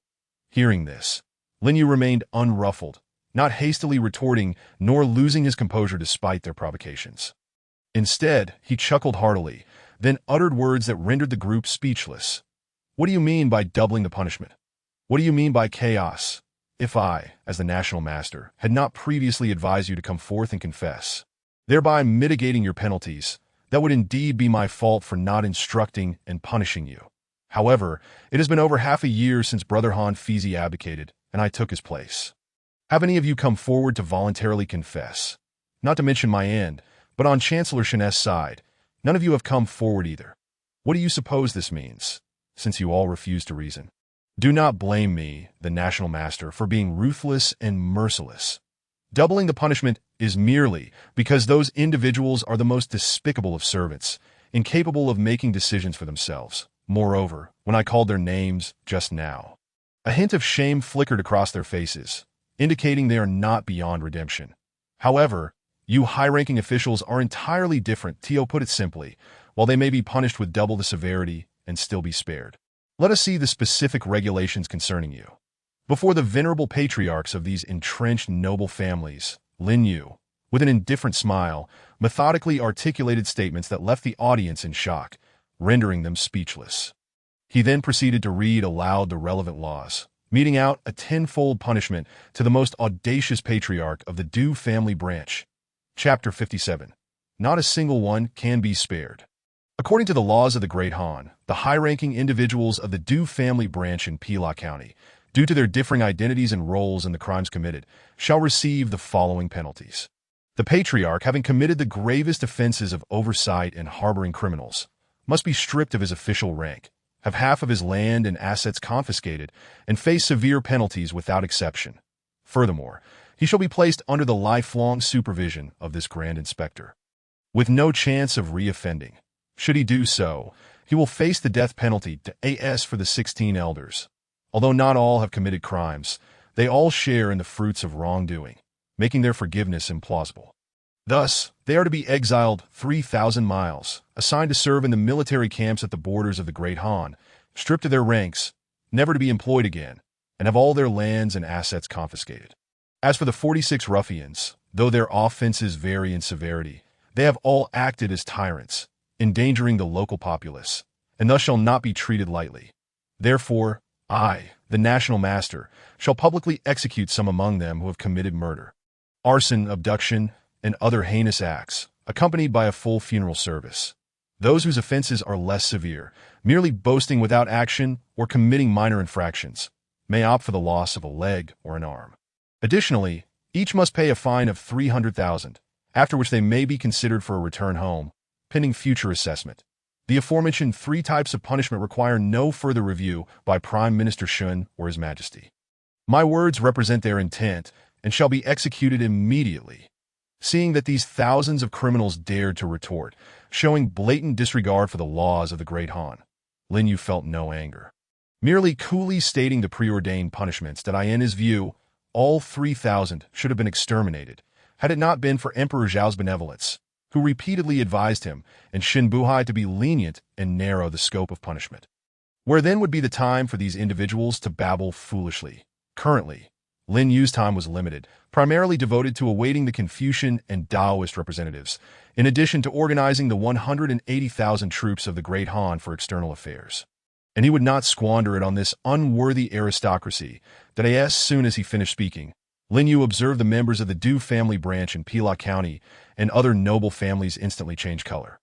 Hearing this, Lin Yu remained unruffled, not hastily retorting nor losing his composure despite their provocations. Instead, he chuckled heartily, then uttered words that rendered the group speechless. What do you mean by doubling the punishment? What do you mean by chaos? If I, as the national master, had not previously advised you to come forth and confess, thereby mitigating your penalties, That would indeed be my fault for not instructing and punishing you. However, it has been over half a year since Brother Han Fizi abdicated, and I took his place. Have any of you come forward to voluntarily confess? Not to mention my end, but on Chancellor Shen's side, none of you have come forward either. What do you suppose this means, since you all refuse to reason? Do not blame me, the National Master, for being ruthless and merciless. Doubling the punishment is merely because those individuals are the most despicable of servants, incapable of making decisions for themselves. Moreover, when I called their names just now, a hint of shame flickered across their faces, indicating they are not beyond redemption. However, you high-ranking officials are entirely different, Tio put it simply, while they may be punished with double the severity and still be spared. Let us see the specific regulations concerning you. Before the venerable patriarchs of these entrenched noble families, Lin Yu, with an indifferent smile, methodically articulated statements that left the audience in shock, rendering them speechless. He then proceeded to read aloud the relevant laws, meting out a tenfold punishment to the most audacious patriarch of the Du family branch. Chapter 57. Not a single one can be spared. According to the laws of the Great Han, the high-ranking individuals of the Du family branch in Pila County, due to their differing identities and roles in the crimes committed, shall receive the following penalties. The patriarch, having committed the gravest offenses of oversight and harboring criminals, must be stripped of his official rank, have half of his land and assets confiscated, and face severe penalties without exception. Furthermore, he shall be placed under the lifelong supervision of this Grand Inspector, with no chance of reoffending. Should he do so, he will face the death penalty to as for the 16 elders. Although not all have committed crimes, they all share in the fruits of wrongdoing, making their forgiveness implausible. Thus, they are to be exiled 3,000 miles, assigned to serve in the military camps at the borders of the Great Han, stripped of their ranks, never to be employed again, and have all their lands and assets confiscated. As for the 46 ruffians, though their offenses vary in severity, they have all acted as tyrants, endangering the local populace, and thus shall not be treated lightly. Therefore, I, the National Master, shall publicly execute some among them who have committed murder, arson, abduction, and other heinous acts, accompanied by a full funeral service. Those whose offenses are less severe, merely boasting without action or committing minor infractions, may opt for the loss of a leg or an arm. Additionally, each must pay a fine of 300,000, after which they may be considered for a return home, pending future assessment. The aforementioned 3 types of punishment require no further review by Prime Minister Shun or His Majesty. My words represent their intent and shall be executed immediately. Seeing that these thousands of criminals dared to retort, showing blatant disregard for the laws of the Great Han, Lin Yu felt no anger. Merely coolly stating the preordained punishments that in his view, all 3,000 should have been exterminated, had it not been for Emperor Zhao's benevolence, who repeatedly advised him and Xin Buhai to be lenient and narrow the scope of punishment. Where then would be the time for these individuals to babble foolishly? Currently, Lin Yu's time was limited, primarily devoted to awaiting the Confucian and Taoist representatives, in addition to organizing the 180,000 troops of the Great Han for external affairs. And he would not squander it on this unworthy aristocracy that as soon as he finished speaking, Lin Yu observed the members of the Du family branch in Pila County and other noble families instantly change color,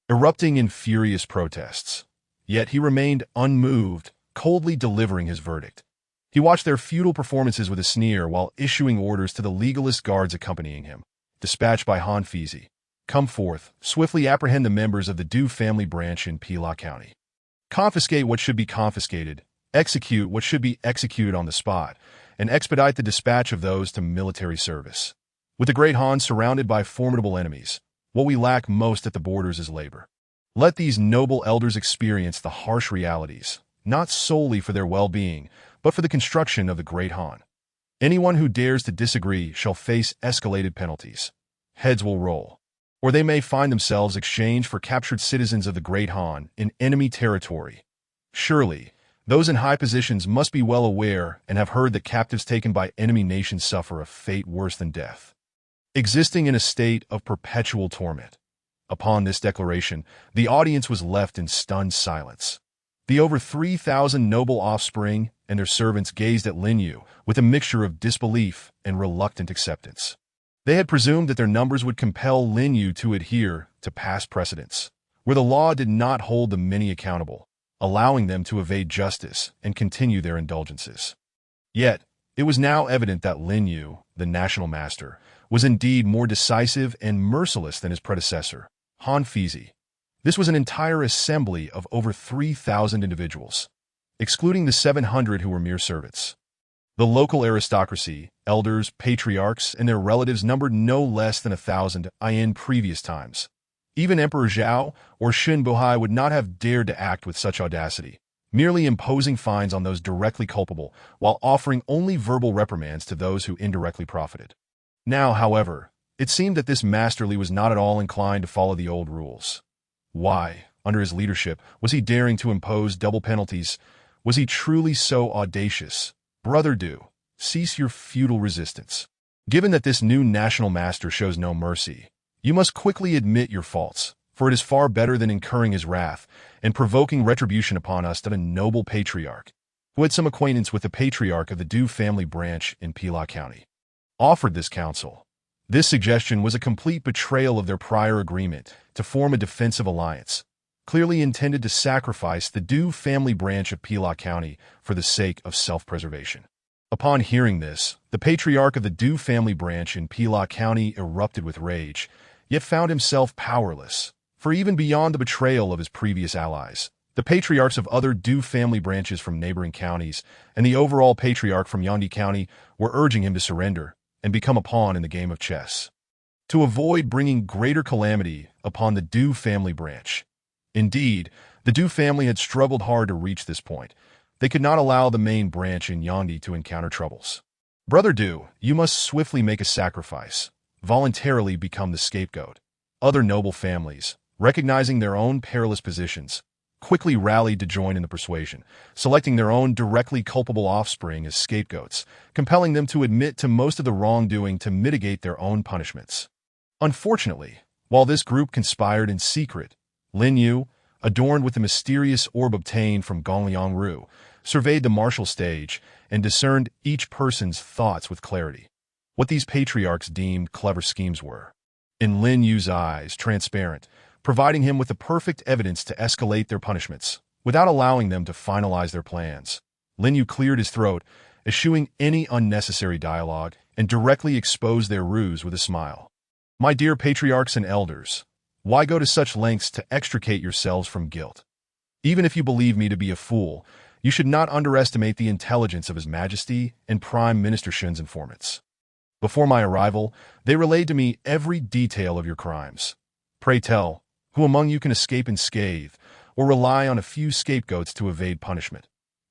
erupting in furious protests. Yet he remained unmoved, coldly delivering his verdict. He watched their futile performances with a sneer while issuing orders to the legalist guards accompanying him, dispatched by Han Fizi. Come forth, swiftly apprehend the members of the Du family branch in Pila County. Confiscate what should be confiscated, execute what should be executed on the spot, and expedite the dispatch of those to military service. With the Great Han surrounded by formidable enemies, what we lack most at the borders is labor. Let these noble elders experience the harsh realities, not solely for their well-being, but for the construction of the Great Han. Anyone who dares to disagree shall face escalated penalties. Heads will roll, or they may find themselves exchanged for captured citizens of the Great Han in enemy territory. Surely, those in high positions must be well aware and have heard that captives taken by enemy nations suffer a fate worse than death, existing in a state of perpetual torment. Upon this declaration, the audience was left in stunned silence. The over 3,000 noble offspring and their servants gazed at Lin Yu with a mixture of disbelief and reluctant acceptance. They had presumed that their numbers would compel Lin Yu to adhere to past precedents, where the law did not hold the many accountable, allowing them to evade justice and continue their indulgences. Yet, it was now evident that Lin Yu, the national master, was indeed more decisive and merciless than his predecessor, Han Fizi. This was an entire assembly of over 3,000 individuals, excluding the 700 who were mere servants. The local aristocracy, elders, patriarchs, and their relatives numbered no less than 1,000 in previous times. Even Emperor Zhao or Xun Buhai would not have dared to act with such audacity, merely imposing fines on those directly culpable while offering only verbal reprimands to those who indirectly profited. Now, however, it seemed that this Masterly was not at all inclined to follow the old rules. Why, under his leadership, was he daring to impose double penalties? Was he truly so audacious? Brother Du, cease your futile resistance. Given that this new national master shows no mercy, you must quickly admit your faults, for it is far better than incurring his wrath and provoking retribution upon us that a noble patriarch, who had some acquaintance with the patriarch of the Du family branch in Pila County, offered this counsel. This suggestion was a complete betrayal of their prior agreement to form a defensive alliance, clearly intended to sacrifice the Du family branch of Pila County for the sake of self-preservation. Upon hearing this, the patriarch of the Du family branch in Pila County erupted with rage, yet found himself powerless, for even beyond the betrayal of his previous allies, the patriarchs of other Du family branches from neighboring counties and the overall patriarch from Yangdi County were urging him to surrender and become a pawn in the game of chess, to avoid bringing greater calamity upon the Du family branch. Indeed, the Du family had struggled hard to reach this point. They could not allow the main branch in Yangdi to encounter troubles. Brother Du, you must swiftly make a sacrifice, voluntarily become the scapegoat. Other noble families, recognizing their own perilous positions, quickly rallied to join in the persuasion, selecting their own directly culpable offspring as scapegoats, compelling them to admit to most of the wrongdoing to mitigate their own punishments. Unfortunately, while this group conspired in secret, Lin Yu, adorned with the mysterious orb obtained from Gongliang Ru, surveyed the martial stage and discerned each person's thoughts with clarity. What these patriarchs deemed clever schemes were, in Lin Yu's eyes, transparent, providing him with the perfect evidence to escalate their punishments, without allowing them to finalize their plans. Lin Yu cleared his throat, eschewing any unnecessary dialogue, and directly exposed their ruse with a smile. My dear patriarchs and elders, why go to such lengths to extricate yourselves from guilt? Even if you believe me to be a fool, you should not underestimate the intelligence of His Majesty and Prime Minister Shun's informants. Before my arrival, they relayed to me every detail of your crimes. Pray tell, who among you can escape unscathed, or rely on a few scapegoats to evade punishment?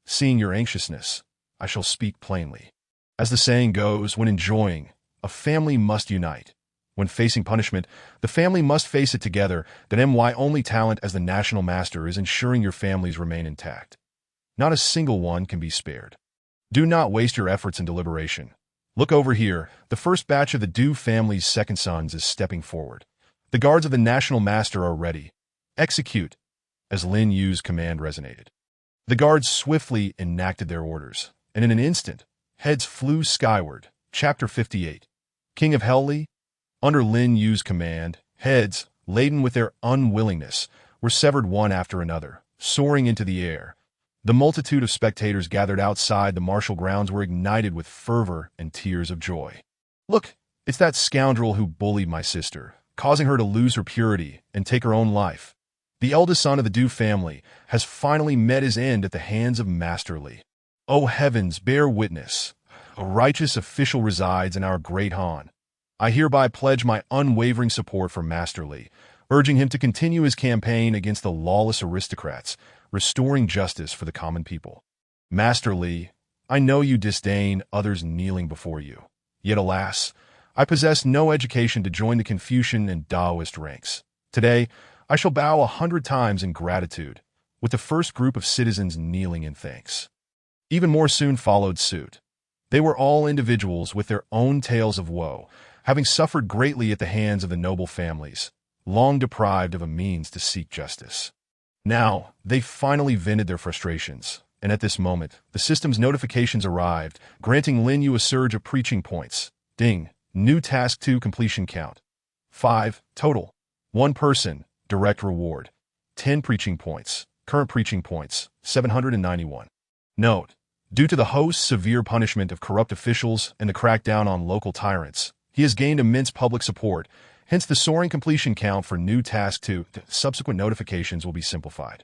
Seeing your anxiousness, I shall speak plainly. As the saying goes, when enjoying, a family must unite. When facing punishment, the family must face it together. That my only talent as the national master is ensuring your families remain intact. Not a single one can be spared. Do not waste your efforts in deliberation. Look over here, the first batch of the Du family's second sons is stepping forward. The guards of the national master are ready. Execute, as Lin Yu's command resonated. The guards swiftly enacted their orders, and in an instant, heads flew skyward. Chapter 58. King of Hellly? Under Lin Yu's command, heads, laden with their unwillingness, were severed one after another, soaring into the air. The multitude of spectators gathered outside the martial grounds were ignited with fervor and tears of joy. Look, it's that scoundrel who bullied my sister, causing her to lose her purity and take her own life. The eldest son of the Du family has finally met his end at the hands of Master Li. O heavens, bear witness. A righteous official resides in our great Han. I hereby pledge my unwavering support for Master Li, urging him to continue his campaign against the lawless aristocrats, restoring justice for the common people. Master Li, I know you disdain others kneeling before you. Yet alas, I possess no education to join the Confucian and Taoist ranks. Today, I shall bow 100 times in gratitude, with the first group of citizens kneeling in thanks. Even more soon followed suit. They were all individuals with their own tales of woe, having suffered greatly at the hands of the noble families, long deprived of a means to seek justice. Now, they finally vented their frustrations, and at this moment, the system's notifications arrived, granting Lin Yu a surge of preaching points. Ding, new task 2 completion count. 5, total. One person, direct reward. 10 preaching points. Current preaching points, 791. Note: due to the host's severe punishment of corrupt officials and the crackdown on local tyrants, he has gained immense public support, hence the soaring completion count for new task 2. Subsequent notifications will be simplified.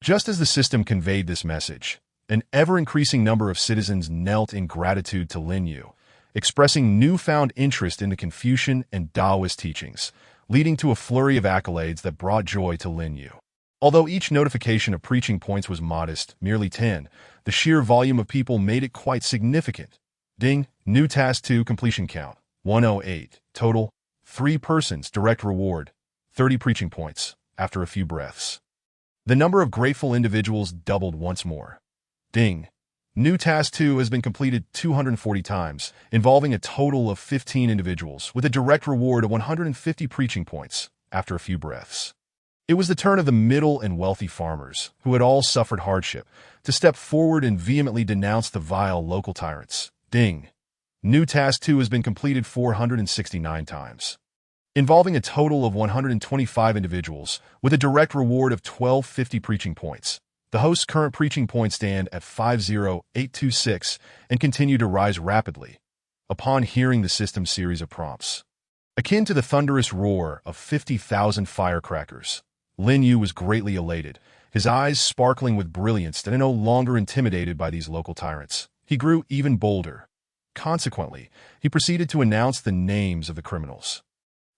Just as the system conveyed this message, an ever-increasing number of citizens knelt in gratitude to Lin Yu, expressing newfound interest in the Confucian and Taoist teachings, leading to a flurry of accolades that brought joy to Lin Yu. Although each notification of preaching points was modest, merely 10, the sheer volume of people made it quite significant. Ding, new task 2 completion count, 108, total, 3 persons, direct reward, 30 preaching points, after a few breaths. The number of grateful individuals doubled once more. Ding, new task 2 has been completed 240 times, involving a total of 15 individuals, with a direct reward of 150 preaching points, after a few breaths. It was the turn of the middle and wealthy farmers, who had all suffered hardship, to step forward and vehemently denounce the vile local tyrants. Ding, new task 2 has been completed 469 times, involving a total of 125 individuals, with a direct reward of 1250 preaching points. The host's current preaching points stand at 50826 and continue to rise rapidly upon hearing the system's series of prompts. Akin to the thunderous roar of 50,000 firecrackers, Lin Yu was greatly elated, his eyes sparkling with brilliance that no longer intimidated by these local tyrants. He grew even bolder. Consequently, he proceeded to announce the names of the criminals,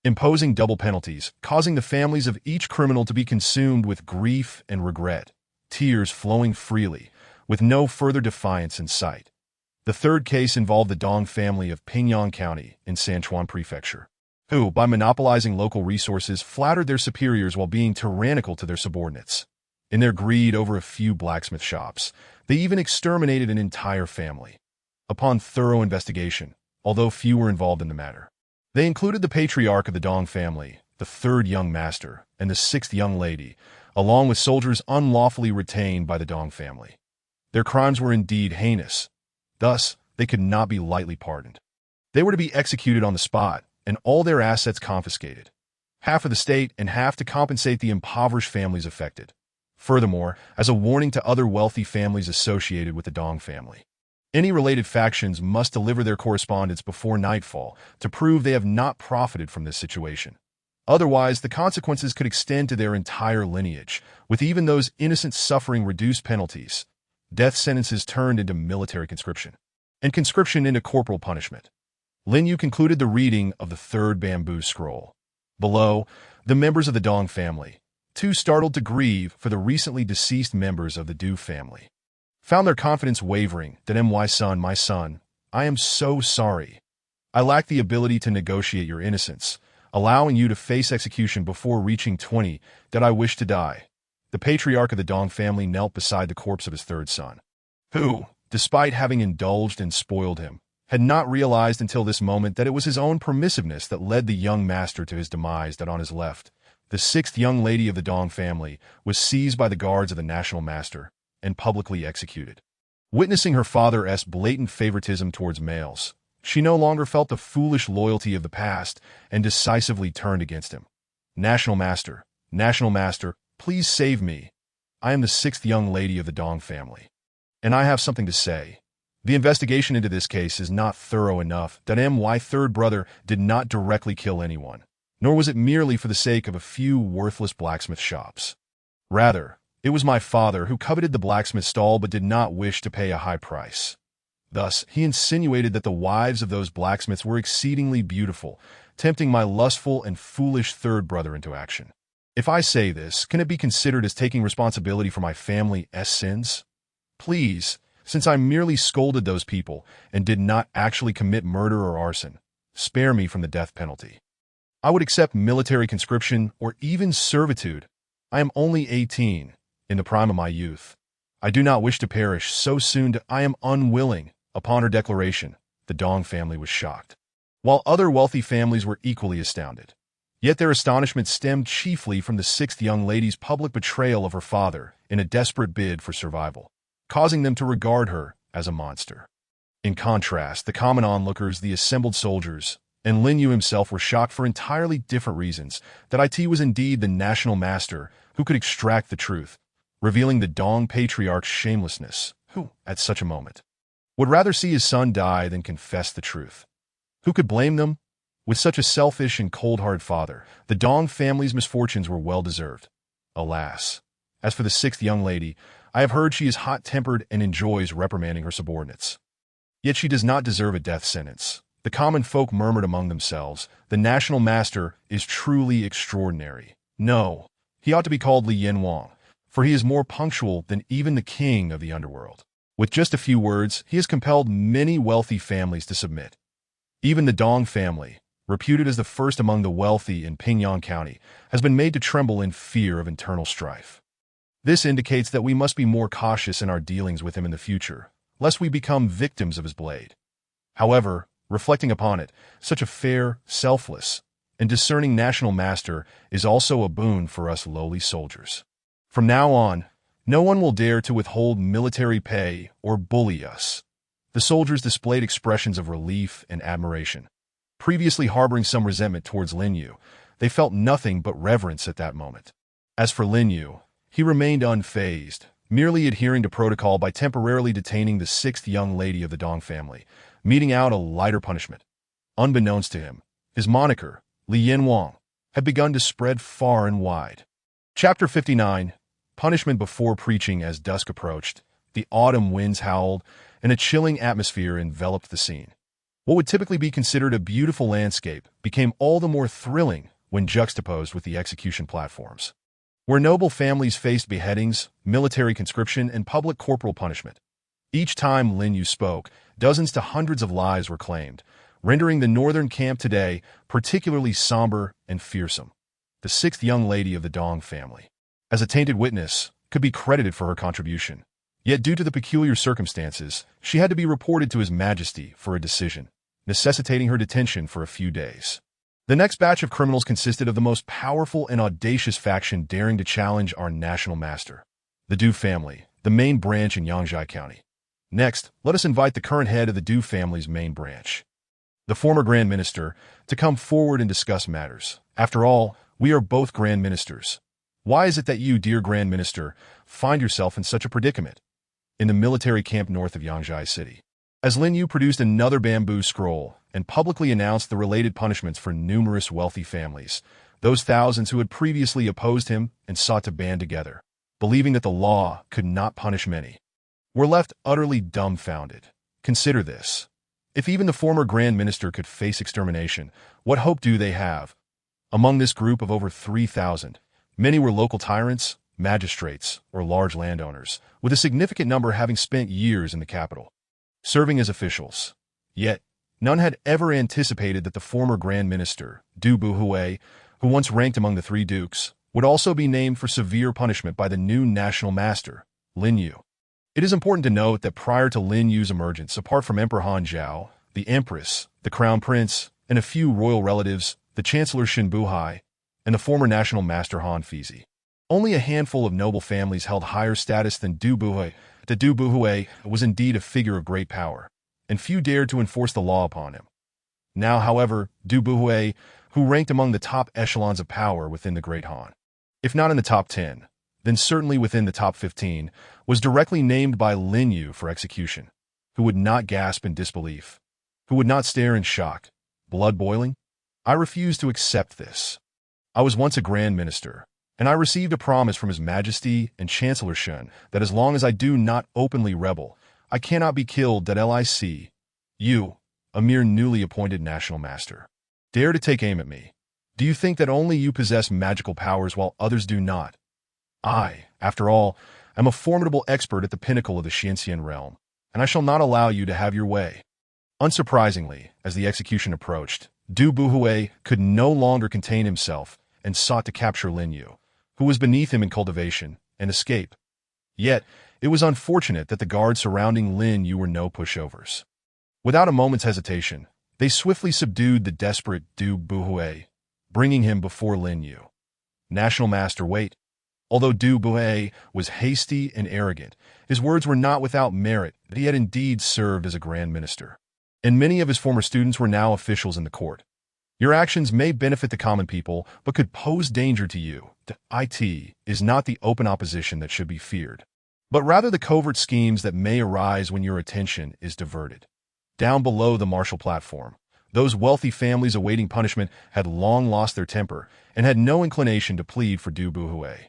imposing double penalties, causing the families of each criminal to be consumed with grief and regret, tears flowing freely, with no further defiance in sight. The third case involved the Dong family of Pingyang County in Sichuan Prefecture, who, by monopolizing local resources, flattered their superiors while being tyrannical to their subordinates. In their greed over a few blacksmith shops, they even exterminated an entire family. Upon thorough investigation, although few were involved in the matter, they included the patriarch of the Dong family, the third young master, and the sixth young lady, along with soldiers unlawfully retained by the Dong family. Their crimes were indeed heinous. Thus, they could not be lightly pardoned. They were to be executed on the spot, and all their assets confiscated, half for the state and half to compensate the impoverished families affected. Furthermore, as a warning to other wealthy families associated with the Dong family, any related factions must deliver their correspondence before nightfall to prove they have not profited from this situation. Otherwise, the consequences could extend to their entire lineage, with even those innocent suffering reduced penalties, death sentences turned into military conscription, and conscription into corporal punishment. Lin Yu concluded the reading of the third bamboo scroll. Below, the members of the Dong family, too startled to grieve for the recently deceased members of the Du family, found their confidence wavering. That my son, I am so sorry. I lack the ability to negotiate your innocence, allowing you to face execution before reaching 20, that I wish to die. The patriarch of the Dong family knelt beside the corpse of his third son, who, despite having indulged and spoiled him, had not realized until this moment that it was his own permissiveness that led the young master to his demise. That on his left, the sixth young lady of the Dong family was seized by the guards of the national master and publicly executed. Witnessing her father's blatant favoritism towards males, she no longer felt the foolish loyalty of the past and decisively turned against him. National master, please save me. I am the sixth young lady of the Dong family, and I have something to say. The investigation into this case is not thorough enough. That my third brother did not directly kill anyone, nor was it merely for the sake of a few worthless blacksmith shops. Rather, it was my father who coveted the blacksmith stall but did not wish to pay a high price. Thus, he insinuated that the wives of those blacksmiths were exceedingly beautiful, tempting my lustful and foolish third brother into action. If I say this, can it be considered as taking responsibility for my family's sins? Please, since I merely scolded those people and did not actually commit murder or arson, spare me from the death penalty. I would accept military conscription or even servitude. I am only 18, in the prime of my youth. I do not wish to perish so soon. I am unwilling. Upon her declaration, the Dong family was shocked, while other wealthy families were equally astounded. Yet their astonishment stemmed chiefly from the sixth young lady's public betrayal of her father in a desperate bid for survival, causing them to regard her as a monster. In contrast, the common onlookers, the assembled soldiers, and Lin Yu himself were shocked for entirely different reasons that IT was indeed the national master who could extract the truth, revealing the Dong patriarch's shamelessness, who, at such a moment, would rather see his son die than confess the truth. Who could blame them? With such a selfish and cold-hearted father, the Dong family's misfortunes were well-deserved. Alas. As for the sixth young lady, I have heard she is hot-tempered and enjoys reprimanding her subordinates. Yet she does not deserve a death sentence. The common folk murmured among themselves, the national master is truly extraordinary. No, he ought to be called Li Yin Wang, for he is more punctual than even the king of the underworld. With just a few words, he has compelled many wealthy families to submit. Even the Dong family, reputed as the first among the wealthy in Pingyang County, has been made to tremble in fear of internal strife. This indicates that we must be more cautious in our dealings with him in the future, lest we become victims of his blade. However, reflecting upon it, such a fair, selfless, and discerning national master is also a boon for us lowly soldiers. From now on, no one will dare to withhold military pay or bully us. The soldiers displayed expressions of relief and admiration. Previously harboring some resentment towards Lin Yu, they felt nothing but reverence at that moment. As for Lin Yu, he remained unfazed, merely adhering to protocol by temporarily detaining the sixth young lady of the Dong family, meting out a lighter punishment. Unbeknownst to him, his moniker, Li Yin Wang, had begun to spread far and wide. Chapter 59, Punishment Before Preaching. As dusk approached, the autumn winds howled, and a chilling atmosphere enveloped the scene. What would typically be considered a beautiful landscape became all the more thrilling when juxtaposed with the execution platforms, where noble families faced beheadings, military conscription, and public corporal punishment. Each time Lin Yu spoke, dozens to hundreds of lives were claimed, rendering the northern camp today particularly somber and fearsome. The sixth young lady of the Dong family, as a tainted witness, could be credited for her contribution. Yet due to the peculiar circumstances, she had to be reported to His Majesty for a decision, necessitating her detention for a few days. The next batch of criminals consisted of the most powerful and audacious faction daring to challenge our national master, the Du family, the main branch in Yangzhai County. Next, let us invite the current head of the Du family's main branch, the former Grand Minister, to come forward and discuss matters. After all, we are both Grand Ministers. Why is it that you, dear Grand Minister, find yourself in such a predicament? In the military camp north of Yangzhai City, as Lin Yu produced another bamboo scroll and publicly announced the related punishments for numerous wealthy families, those thousands who had previously opposed him and sought to band together, believing that the law could not punish many, were left utterly dumbfounded. Consider this. If even the former Grand Minister could face extermination, what hope do they have? Among this group of over 3,000, many were local tyrants, magistrates, or large landowners, with a significant number having spent years in the capital, serving as officials. Yet, none had ever anticipated that the former Grand Minister, Du Buhui, who once ranked among the three dukes, would also be named for severe punishment by the new national master, Lin Yu. It is important to note that prior to Lin Yu's emergence, apart from Emperor Han Zhao, the Empress, the Crown Prince, and a few royal relatives, the Chancellor Xin Buhai, and the former national master Han Fizi, only a handful of noble families held higher status than Du Buhui. The Du Buhui was indeed a figure of great power, and few dared to enforce the law upon him. Now, however, Du Buhui, who ranked among the top echelons of power within the Great Han, if not in the top 10, then certainly within the top 15, was directly named by Lin Yu for execution, who would not gasp in disbelief, who would not stare in shock, blood boiling. I refuse to accept this. I was once a Grand Minister, and I received a promise from His Majesty and Chancellor Shun that as long as I do not openly rebel, I cannot be killed. Lic. You, a mere newly appointed national master, dare to take aim at me. Do you think that only you possess magical powers while others do not? I, after all, am a formidable expert at the pinnacle of the Xianxian realm, and I shall not allow you to have your way. Unsurprisingly, as the execution approached, Du Buhui could no longer contain himself and sought to capture Lin Yu, who was beneath him in cultivation, and escape. Yet, it was unfortunate that the guards surrounding Lin Yu were no pushovers. Without a moment's hesitation, they swiftly subdued the desperate Du Buhui, bringing him before Lin Yu. National Master, wait. Although Du Buhui was hasty and arrogant, his words were not without merit that he had indeed served as a Grand Minister, and many of his former students were now officials in the court. Your actions may benefit the common people, but could pose danger to you. The IT is not the open opposition that should be feared, but rather the covert schemes that may arise when your attention is diverted. Down below the martial platform, those wealthy families awaiting punishment had long lost their temper and had no inclination to plead for Du Buhui.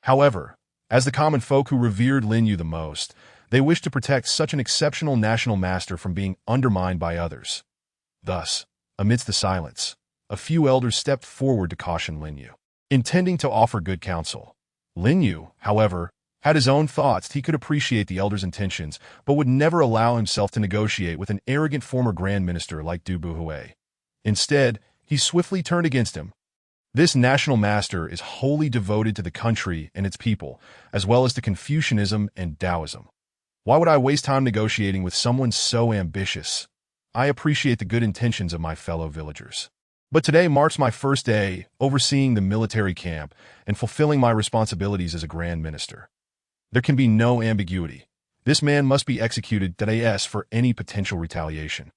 However, as the common folk who revered Lin Yu the most, they wished to protect such an exceptional national master from being undermined by others. Thus, amidst the silence, a few elders stepped forward to caution Lin Yu, intending to offer good counsel. Lin Yu, however, had his own thoughts. He could appreciate the elders' intentions, but would never allow himself to negotiate with an arrogant former Grand Minister like Du Buhui. Instead, he swiftly turned against him. This national master is wholly devoted to the country and its people, as well as to Confucianism and Taoism. Why would I waste time negotiating with someone so ambitious? I appreciate the good intentions of my fellow villagers, but today marks my first day overseeing the military camp and fulfilling my responsibilities as a Grand Minister. There can be no ambiguity. This man must be executed for any potential retaliation.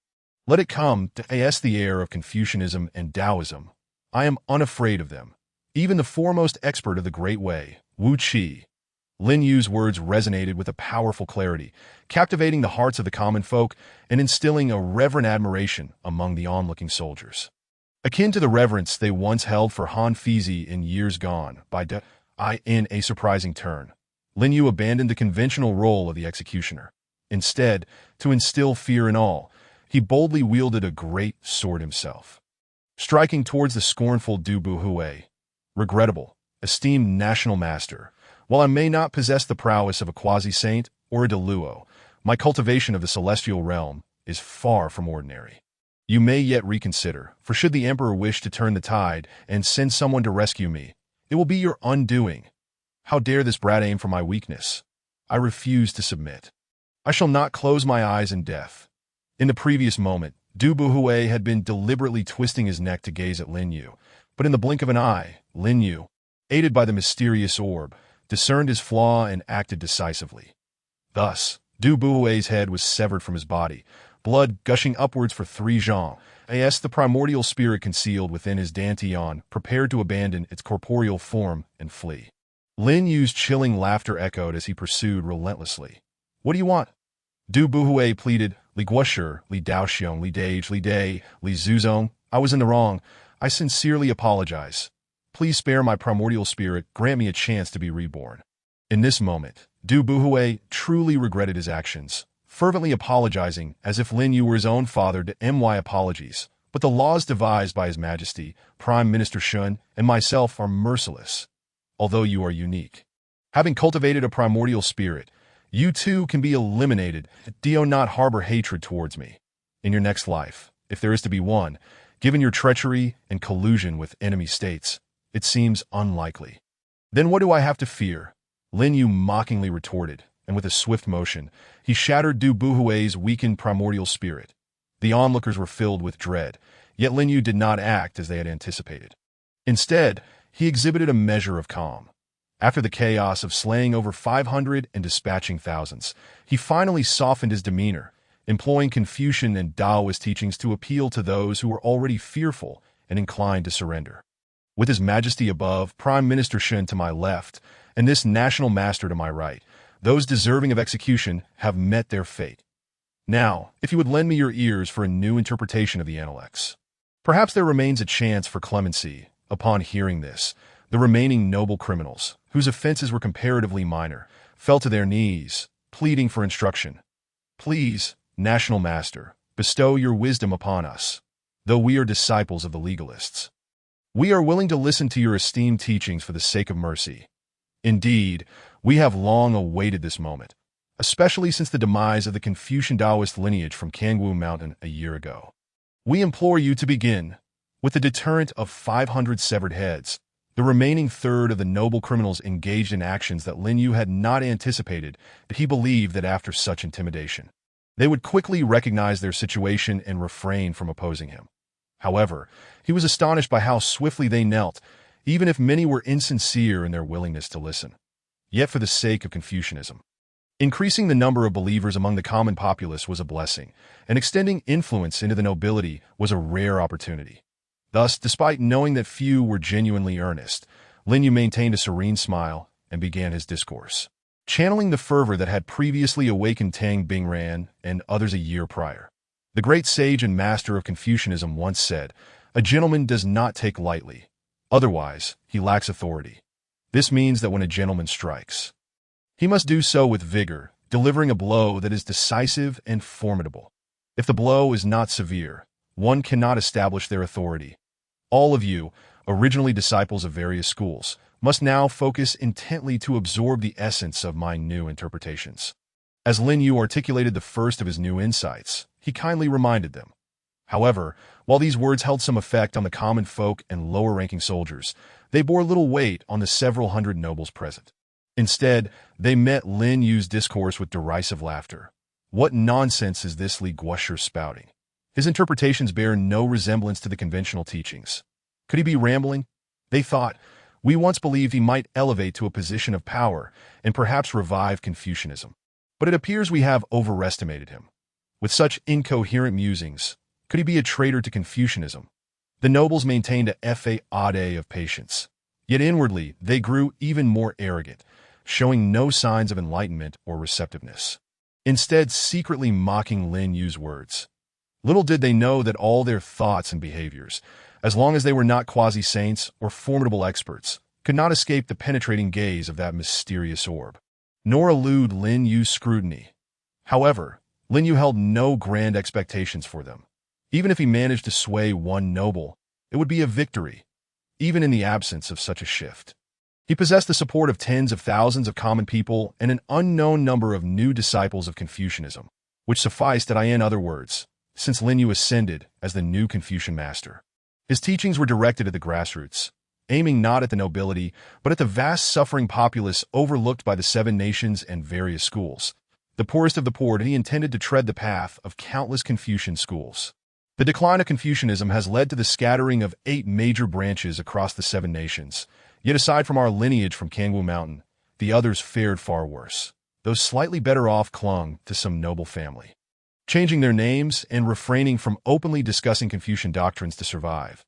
Let it come the air of Confucianism and Taoism. I am unafraid of them. Even the foremost expert of the Great Way, Wu Qi. Lin Yu's words resonated with a powerful clarity, captivating the hearts of the common folk and instilling a reverent admiration among the onlooking soldiers. Akin to the reverence they once held for Han Fizi in years gone by in a surprising turn, Lin Yu abandoned the conventional role of the executioner. Instead, to instill fear in all, he boldly wielded a great sword himself, striking towards the scornful Du Buhui. Regrettable, esteemed national master, while I may not possess the prowess of a quasi-saint or a Deluo, my cultivation of the celestial realm is far from ordinary. You may yet reconsider, for should the emperor wish to turn the tide and send someone to rescue me, it will be your undoing. How dare this brat aim for my weakness? I refuse to submit. I shall not close my eyes in death. In the previous moment, Du Buhui had been deliberately twisting his neck to gaze at Lin Yu, but in the blink of an eye, Lin Yu, aided by the mysterious orb, discerned his flaw and acted decisively. Thus, Du Buhui's head was severed from his body, blood gushing upwards for 3 zhang. The primordial spirit concealed within his dantian prepared to abandon its corporeal form and flee. Lin Yu's chilling laughter echoed as he pursued relentlessly. What do you want? Du Buhui pleaded, Li Guoshi, Li Daoxiong, Li Dage, Li Dai, Li Zuzong. I was in the wrong. I sincerely apologize. Please spare my primordial spirit, grant me a chance to be reborn. In this moment, Du Buhui truly regretted his actions, fervently apologizing as if Lin Yu were his own father to my apologies. But the laws devised by His Majesty, Prime Minister Shun, and myself are merciless. Although you are unique, having cultivated a primordial spirit, you too can be eliminated. Do not harbor hatred towards me. In your next life, if there is to be one, given your treachery and collusion with enemy states, it seems unlikely. Then what do I have to fear? Lin Yu mockingly retorted, and with a swift motion, he shattered Du Buhui's weakened primordial spirit. The onlookers were filled with dread, yet Lin Yu did not act as they had anticipated. Instead, he exhibited a measure of calm. After the chaos of slaying over 500 and dispatching thousands, he finally softened his demeanor, employing Confucian and Taoist teachings to appeal to those who were already fearful and inclined to surrender. With His Majesty above, Prime Minister Shun to my left, and this national master to my right, those deserving of execution have met their fate. Now, if you would lend me your ears for a new interpretation of the Analects. Perhaps there remains a chance for clemency. Upon hearing this, the remaining noble criminals, whose offenses were comparatively minor, fell to their knees, pleading for instruction. Please, national master, bestow your wisdom upon us, though we are disciples of the legalists. We are willing to listen to your esteemed teachings for the sake of mercy. Indeed, we have long awaited this moment, especially since the demise of the Confucian Taoist lineage from Kangwu Mountain a year ago. We implore you to begin. With the deterrent of 500 severed heads, the remaining third of the noble criminals engaged in actions that Lin Yu had not anticipated, but he believed that after such intimidation, they would quickly recognize their situation and refrain from opposing him. However, he was astonished by how swiftly they knelt, even if many were insincere in their willingness to listen. Yet for the sake of Confucianism, increasing the number of believers among the common populace was a blessing, and extending influence into the nobility was a rare opportunity. Thus, despite knowing that few were genuinely earnest, Lin Yu maintained a serene smile and began his discourse, channeling the fervor that had previously awakened Tang Bingran and others a year prior. The great sage and master of Confucianism once said, "A gentleman does not take lightly. Otherwise, he lacks authority." This means that when a gentleman strikes, he must do so with vigor, delivering a blow that is decisive and formidable. If the blow is not severe, one cannot establish their authority. All of you, originally disciples of various schools, must now focus intently to absorb the essence of my new interpretations. As Lin Yu articulated the first of his new insights, he kindly reminded them. However, while these words held some effect on the common folk and lower-ranking soldiers, they bore little weight on the several hundred nobles present. Instead, they met Lin Yu's discourse with derisive laughter. What nonsense is this Li Guosher spouting? His interpretations bear no resemblance to the conventional teachings. Could he be rambling? They thought. We once believed he might elevate to a position of power and perhaps revive Confucianism. But it appears we have overestimated him. With such incoherent musings, could he be a traitor to Confucianism? The nobles maintained a facade of patience. Yet inwardly, they grew even more arrogant, showing no signs of enlightenment or receptiveness. Instead, secretly mocking Lin Yu's words. Little did they know that all their thoughts and behaviors, as long as they were not quasi-saints or formidable experts, could not escape the penetrating gaze of that mysterious orb, nor elude Lin Yu's scrutiny. However, Lin Yu held no grand expectations for them. Even if he managed to sway one noble, it would be a victory, even in the absence of such a shift. He possessed the support of tens of thousands of common people and an unknown number of new disciples of Confucianism, which sufficed, in other words, since Lin Yu ascended as the new Confucian master. His teachings were directed at the grassroots, aiming not at the nobility, but at the vast suffering populace overlooked by the 7 nations and various schools. The poorest of the poor, he intended to tread the path of countless Confucian schools. The decline of Confucianism has led to the scattering of 8 major branches across the 7 nations. Yet aside from our lineage from Kangwu Mountain, the others fared far worse. Those slightly better off clung to some noble family, changing their names and refraining from openly discussing Confucian doctrines to survive.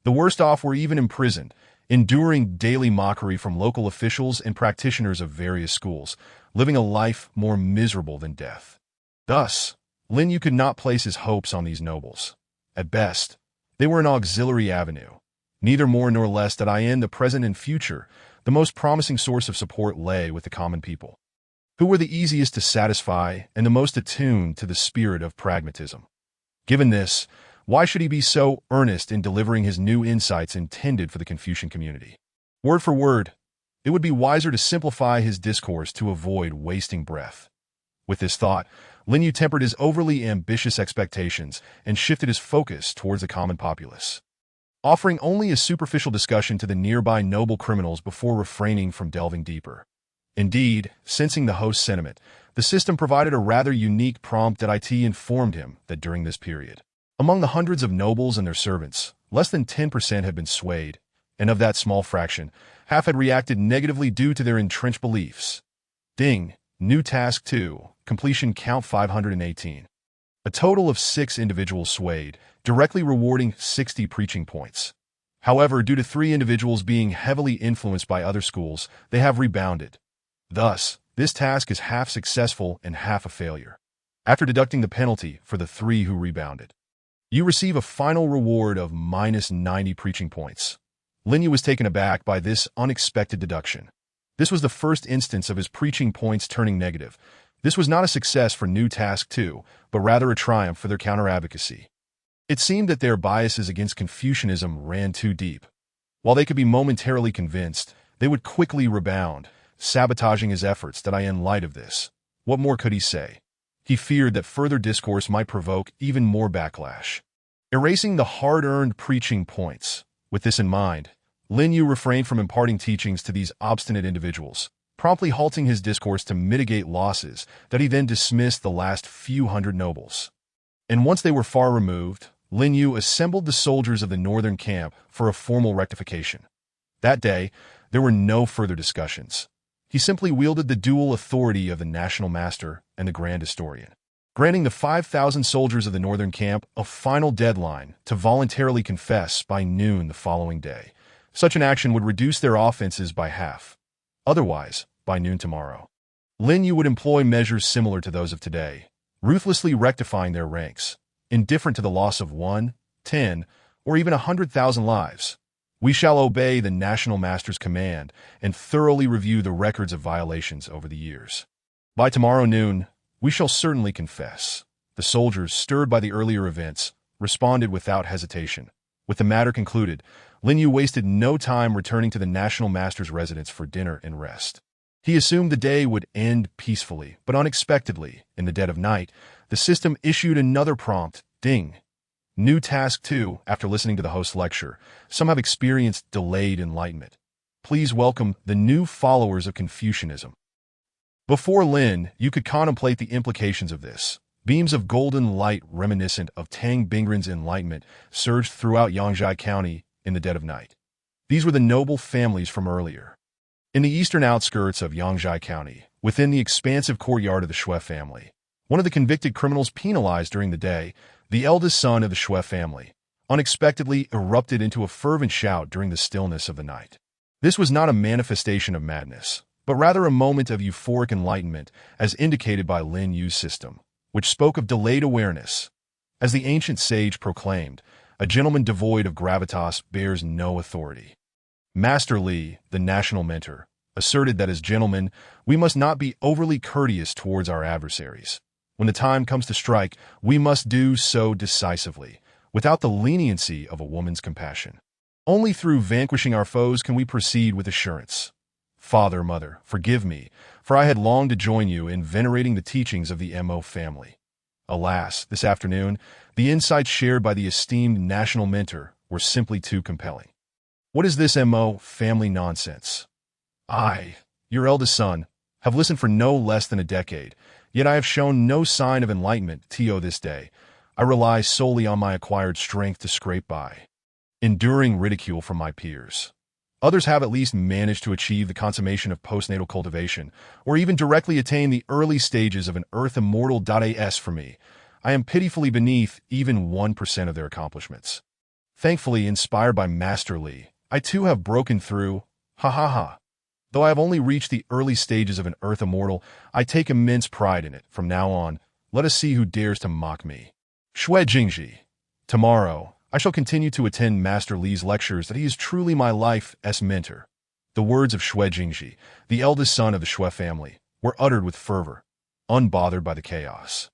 The worst off were even imprisoned, enduring daily mockery from local officials and practitioners of various schools, living a life more miserable than death. Thus, Lin Yu could not place his hopes on these nobles. At best, they were an auxiliary avenue. Neither more nor less that in the present and future, the most promising source of support lay with the common people, who were the easiest to satisfy and the most attuned to the spirit of pragmatism. Given this, why should he be so earnest in delivering his new insights intended for the Confucian community? Word for word, it would be wiser to simplify his discourse to avoid wasting breath. With this thought, Lin Yu tempered his overly ambitious expectations and shifted his focus towards the common populace, offering only a superficial discussion to the nearby noble criminals before refraining from delving deeper. Indeed, sensing the host's sentiment, the system provided a rather unique prompt that IT informed him that during this period, among the hundreds of nobles and their servants, less than 10% had been swayed, and of that small fraction, half had reacted negatively due to their entrenched beliefs. Ding, new task 2, completion count 518. A total of 6 individuals swayed, directly rewarding 60 preaching points. However, due to 3 individuals being heavily influenced by other schools, they have rebounded. Thus, this task is half successful and half a failure. After deducting the penalty for the 3 who rebounded, you receive a final reward of minus 90 preaching points. Lin Yu was taken aback by this unexpected deduction. This was the first instance of his preaching points turning negative. This was not a success for new task 2, but rather a triumph for their counter-advocacy. It seemed that their biases against Confucianism ran too deep. While they could be momentarily convinced, they would quickly rebound, sabotaging his efforts in light of this. What more could he say? He feared that further discourse might provoke even more backlash, erasing the hard-earned preaching points. With this in mind, Lin Yu refrained from imparting teachings to these obstinate individuals, promptly halting his discourse to mitigate losses that he then dismissed the last few hundred nobles. And once they were far removed, Lin Yu assembled the soldiers of the northern camp for a formal rectification. That day, there were no further discussions. He simply wielded the dual authority of the national master and the grand historian. granting the 5,000 soldiers of the northern camp a final deadline to voluntarily confess by noon the following day. Such an action would reduce their offenses by half. Otherwise, by noon tomorrow, Lin Yu would employ measures similar to those of today, ruthlessly rectifying their ranks, indifferent to the loss of 1, 10, or even 100,000 lives. We shall obey the national master's command and thoroughly review the records of violations over the years. By tomorrow noon, we shall certainly confess. The soldiers, stirred by the earlier events, responded without hesitation. With the matter concluded, Lin Yu wasted no time returning to the national master's residence for dinner and rest. He assumed the day would end peacefully, but unexpectedly, in the dead of night, the system issued another prompt, ding. New task 2, after listening to the host's lecture, some have experienced delayed enlightenment. Please welcome the new followers of Confucianism. Before Lin, you could contemplate the implications of this. Beams of golden light reminiscent of Tang Bingren's enlightenment surged throughout Yangzhai County in the dead of night. These were the noble families from earlier. In the eastern outskirts of Yangzhai County, within the expansive courtyard of the Shui family, one of the convicted criminals penalized during the day, the eldest son of the Shui family, unexpectedly erupted into a fervent shout during the stillness of the night. This was not a manifestation of madness, but rather a moment of euphoric enlightenment as indicated by Lin Yu's system, which spoke of delayed awareness. As the ancient sage proclaimed, a gentleman devoid of gravitas bears no authority. Master Li, the national mentor, asserted that as gentlemen, we must not be overly courteous towards our adversaries. When the time comes to strike, we must do so decisively, without the leniency of a woman's compassion. Only through vanquishing our foes can we proceed with assurance. Father, mother, forgive me, for I had longed to join you in venerating the teachings of the Mo family. Alas, this afternoon, the insights shared by the esteemed national mentor were simply too compelling. What is this Mo family nonsense? I, your eldest son, have listened for no less than a decade, yet I have shown no sign of enlightenment to this day. I rely solely on my acquired strength to scrape by, enduring ridicule from my peers. Others have at least managed to achieve the consummation of postnatal cultivation, or even directly attain the early stages of an earth immortal. As for me, I am pitifully beneath even 1% of their accomplishments. Thankfully, inspired by Master Li, I too have broken through. Ha ha ha. Though I have only reached the early stages of an earth immortal, I take immense pride in it. From now on, let us see who dares to mock me. Shui Jingji. Tomorrow, I shall continue to attend Master Li's lectures that he is truly my life's mentor. The words of Shui Jingji, the eldest son of the Shui family, were uttered with fervor, unbothered by the chaos.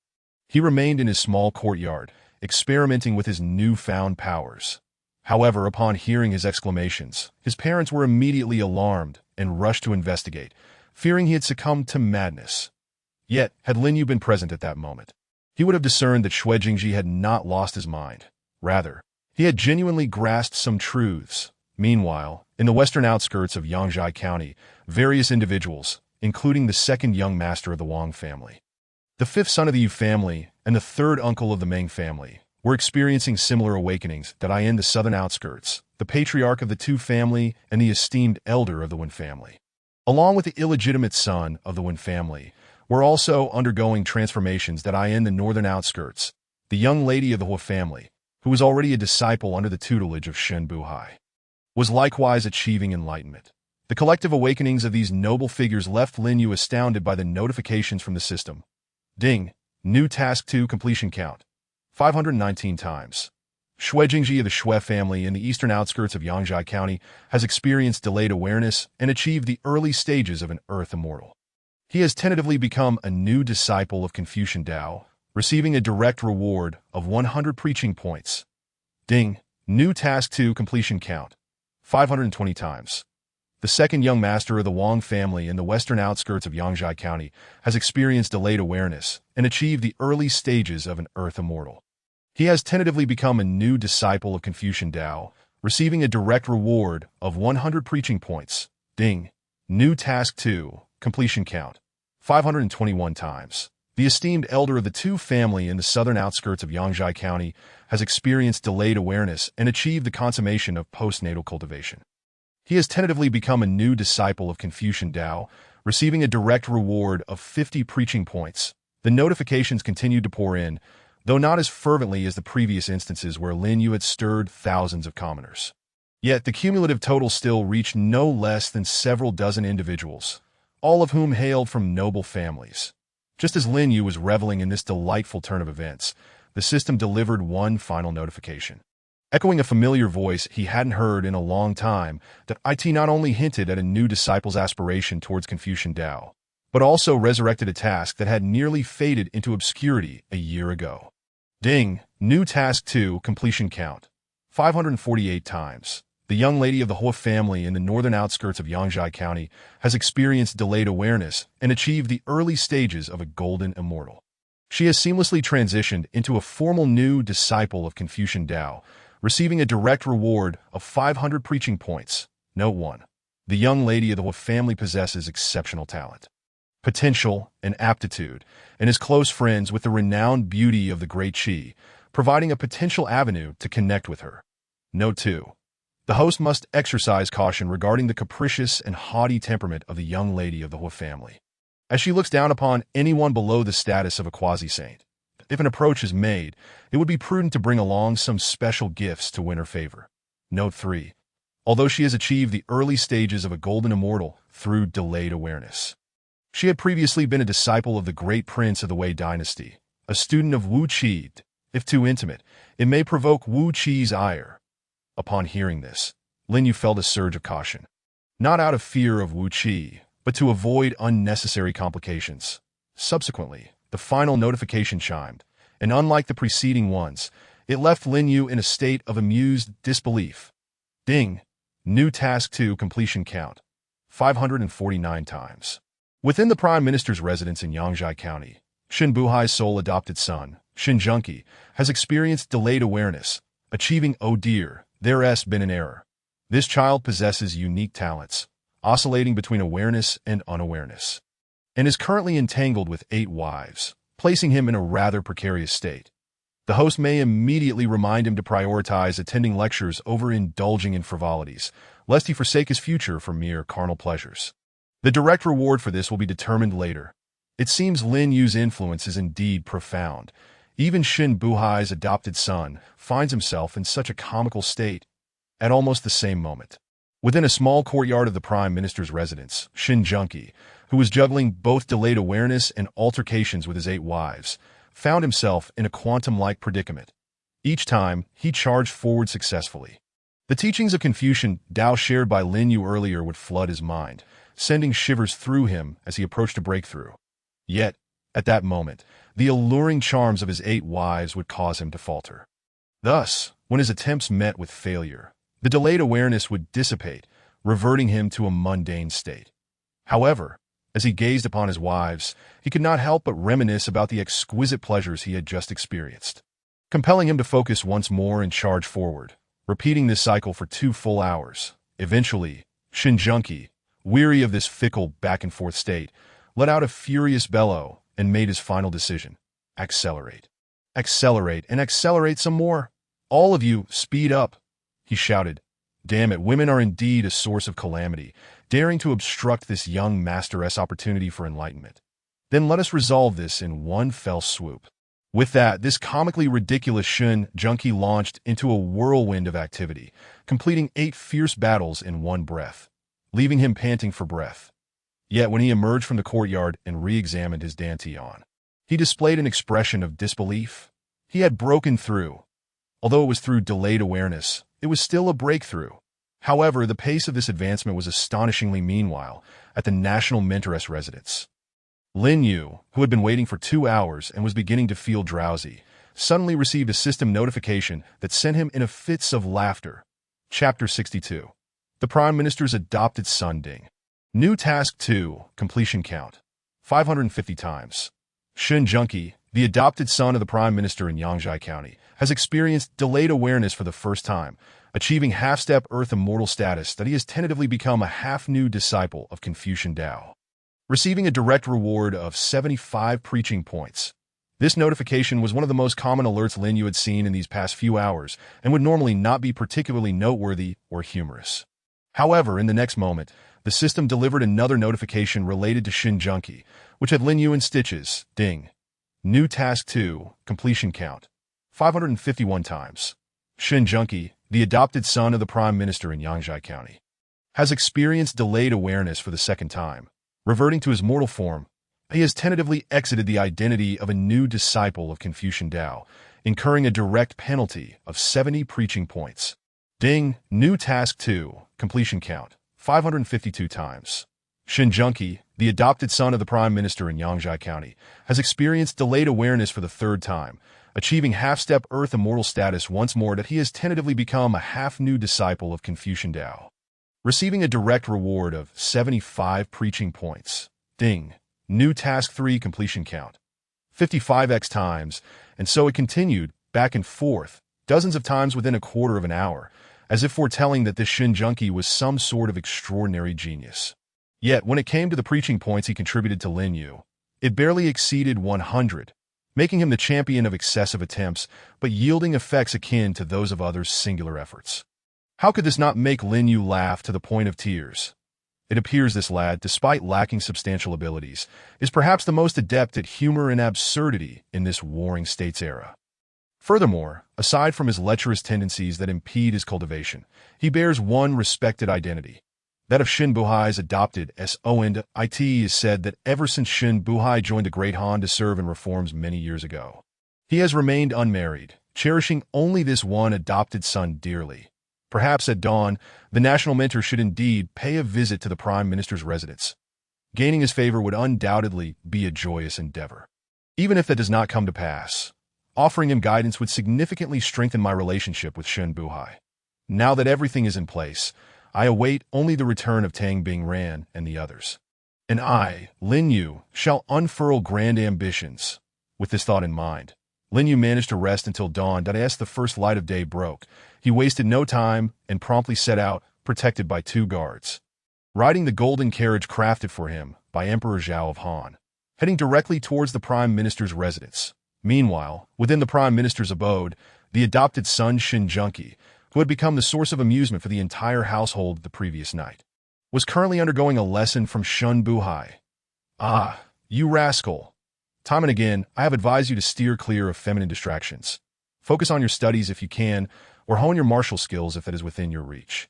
He remained in his small courtyard, experimenting with his newfound powers. However, upon hearing his exclamations, his parents were immediately alarmed and rushed to investigate, fearing he had succumbed to madness. Yet, had Lin Yu been present at that moment, he would have discerned that Shui Jingji had not lost his mind. Rather, he had genuinely grasped some truths. Meanwhile, in the western outskirts of Yangzhai County, various individuals, including the second young master of the Wang family, the fifth son of the Yu family, and the third uncle of the Meng family, were experiencing similar awakenings that in the southern outskirts, the patriarch of the Tu family and the esteemed elder of the Wen family, along with the illegitimate son of the Wen family, were also undergoing transformations that in the northern outskirts. The young lady of the Hua family, who was already a disciple under the tutelage of Shen Buhai, was likewise achieving enlightenment. The collective awakenings of these noble figures left Lin Yu astounded by the notifications from the system. Ding, new task 2 completion count. 519 times. Shui Jingji of the Shui family in the eastern outskirts of Yangzhai County has experienced delayed awareness and achieved the early stages of an earth immortal. He has tentatively become a new disciple of Confucian Tao, receiving a direct reward of 100 preaching points. Ding, new task 2 completion count. 520 times. The second young master of the Wang family in the western outskirts of Yangzhai County has experienced delayed awareness and achieved the early stages of an earth immortal. He has tentatively become a new disciple of Confucian Tao, receiving a direct reward of 100 preaching points. Ding, new task 2, completion count. 521 times. The esteemed elder of the Tu family in the southern outskirts of Yangzhai County has experienced delayed awareness and achieved the consummation of postnatal cultivation. He has tentatively become a new disciple of Confucian Tao, receiving a direct reward of 50 preaching points. The notifications continued to pour in, though not as fervently as the previous instances where Lin Yu had stirred thousands of commoners. Yet the cumulative total still reached no less than several dozen individuals, all of whom hailed from noble families. Just as Lin Yu was reveling in this delightful turn of events, the system delivered one final notification. Echoing a familiar voice he hadn't heard in a long time, that IT not only hinted at a new disciple's aspiration towards Confucian Tao, but also resurrected a task that had nearly faded into obscurity a year ago. Ding! New task 2, completion count. 548 times. The young lady of the Hua family in the northern outskirts of Yangzhai County has experienced delayed awareness and achieved the early stages of a golden immortal. She has seamlessly transitioned into a formal new disciple of Confucian Tao, receiving a direct reward of 500 preaching points. Note 1. The young lady of the Hua family possesses exceptional talent, potential, and aptitude, and is close friends with the renowned beauty of the Great Qi, providing a potential avenue to connect with her. Note 2. The host must exercise caution regarding the capricious and haughty temperament of the young lady of the Hua family, as she looks down upon anyone below the status of a quasi-saint. If an approach is made, it would be prudent to bring along some special gifts to win her favor. Note 3. Although she has achieved the early stages of a golden immortal through delayed awareness, she had previously been a disciple of the great prince of the Wei dynasty, a student of Wu Qi. If too intimate, it may provoke Wu Qi's ire. Upon hearing this, Lin Yu felt a surge of caution, not out of fear of Wu Qi, but to avoid unnecessary complications. Subsequently, the final notification chimed, and unlike the preceding ones, it left Lin Yu in a state of amused disbelief. Ding! New task 2, completion count. 549 times. Within the Prime Minister's residence in Yangzhai County, Shin Buhai's sole adopted son, Shin Junki, has experienced delayed awareness, achieving "oh dear, there's been an error." This child possesses unique talents, oscillating between awareness and unawareness, and is currently entangled with 8 wives, placing him in a rather precarious state. The host may immediately remind him to prioritize attending lectures over indulging in frivolities, lest he forsake his future for mere carnal pleasures. The direct reward for this will be determined later. It seems Lin Yu's influence is indeed profound. Even Shin Buhai's adopted son finds himself in such a comical state at almost the same moment. Within a small courtyard of the Prime Minister's residence, Shin Junki, who was juggling both delayed awareness and altercations with his 8 wives, found himself in a quantum-like predicament. Each time, he charged forward successfully. The teachings of Confucian Tao shared by Lin Yu earlier would flood his mind, sending shivers through him as he approached a breakthrough. Yet, at that moment, the alluring charms of his 8 wives would cause him to falter. Thus, when his attempts met with failure, the delayed awareness would dissipate, reverting him to a mundane state. However, as he gazed upon his wives, he could not help but reminisce about the exquisite pleasures he had just experienced, compelling him to focus once more and charge forward, repeating this cycle for 2 full hours. Eventually, Shin Junki, weary of this fickle back-and-forth state, let out a furious bellow and made his final decision. Accelerate. Accelerate and accelerate some more. All of you, speed up, he shouted. Damn it, women are indeed a source of calamity, daring to obstruct this young master's opportunity for enlightenment. Then let us resolve this in one fell swoop. With that, this comically ridiculous Shin Junki launched into a whirlwind of activity, completing 8 fierce battles in one breath, leaving him panting for breath. Yet when he emerged from the courtyard and re-examined his dantian, he displayed an expression of disbelief. He had broken through. Although it was through delayed awareness, it was still a breakthrough. However, the pace of this advancement was astonishingly meanwhile at the National Mentoress residence. Lin Yu, who had been waiting for 2 hours and was beginning to feel drowsy, suddenly received a system notification that sent him in a fits of laughter. Chapter 62. The Prime Minister's adopted son Ding. New task 2, completion count. 550 times. Shin Junki, the adopted son of the Prime Minister in Yangzhai County, has experienced delayed awareness for the first time, achieving half-step Earth Immortal status that he has tentatively become a half-new disciple of Confucian Tao, receiving a direct reward of 75 preaching points. This notification was one of the most common alerts Lin Yu had seen in these past few hours and would normally not be particularly noteworthy or humorous. However, in the next moment, the system delivered another notification related to Shin Junki, which had Lin Yu in stitches. Ding. New Task 2, Completion Count, 551 times. Shin Junki, the adopted son of the Prime Minister in Yangzhai County, has experienced delayed awareness for the second time. Reverting to his mortal form, he has tentatively exited the identity of a new disciple of Confucian Tao, incurring a direct penalty of 70 preaching points. Ding, New Task 2, Completion Count, 552 times. Shin Junki, the adopted son of the Prime Minister in Yangzhai County, has experienced delayed awareness for the third time, achieving half-step Earth Immortal status once more that he has tentatively become a half-new disciple of Confucian Tao, receiving a direct reward of 75 preaching points. Ding, New Task 3 Completion Count, 55x times, and so it continued, back and forth, dozens of times within a quarter of an hour, as if foretelling that this Shin Junki was some sort of extraordinary genius. Yet, when it came to the preaching points he contributed to Lin Yu, it barely exceeded 100, making him the champion of excessive attempts, but yielding effects akin to those of others' singular efforts. How could this not make Lin Yu laugh to the point of tears? It appears this lad, despite lacking substantial abilities, is perhaps the most adept at humor and absurdity in this warring states era. Furthermore, aside from his lecherous tendencies that impede his cultivation, he bears one respected identity. That of Shin Buhai's adopted son. It is said that ever since Shin Buhai joined the Great Han to serve in reforms many years ago, he has remained unmarried, cherishing only this one adopted son dearly. Perhaps at dawn, the national mentor should indeed pay a visit to the Prime Minister's residence. Gaining his favor would undoubtedly be a joyous endeavor. Even if that does not come to pass, offering him guidance would significantly strengthen my relationship with Shin Buhai. Now that everything is in place, I await only the return of Tang Bingran and the others. And I, Lin Yu, shall unfurl grand ambitions. With this thought in mind, Lin Yu managed to rest until dawn. As the first light of day broke, he wasted no time and promptly set out, protected by 2 guards. Riding the golden carriage crafted for him by Emperor Zhao of Han, heading directly towards the Prime Minister's residence. Meanwhile, within the Prime Minister's abode, the adopted son Shin Junki, who had become the source of amusement for the entire household the previous night, was currently undergoing a lesson from Shin Buhai. Ah, you rascal! Time and again, I have advised you to steer clear of feminine distractions. Focus on your studies if you can, or hone your martial skills if it is within your reach.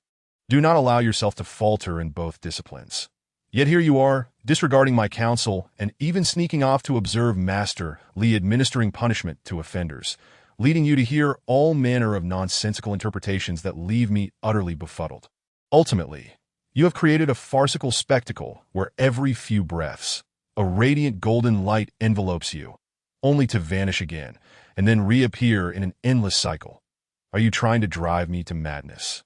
Do not allow yourself to falter in both disciplines. Yet here you are, disregarding my counsel and even sneaking off to observe Master Li administering punishment to offenders, leading you to hear all manner of nonsensical interpretations that leave me utterly befuddled. Ultimately, you have created a farcical spectacle where every few breaths, a radiant golden light envelopes you, only to vanish again, and then reappear in an endless cycle. Are you trying to drive me to madness?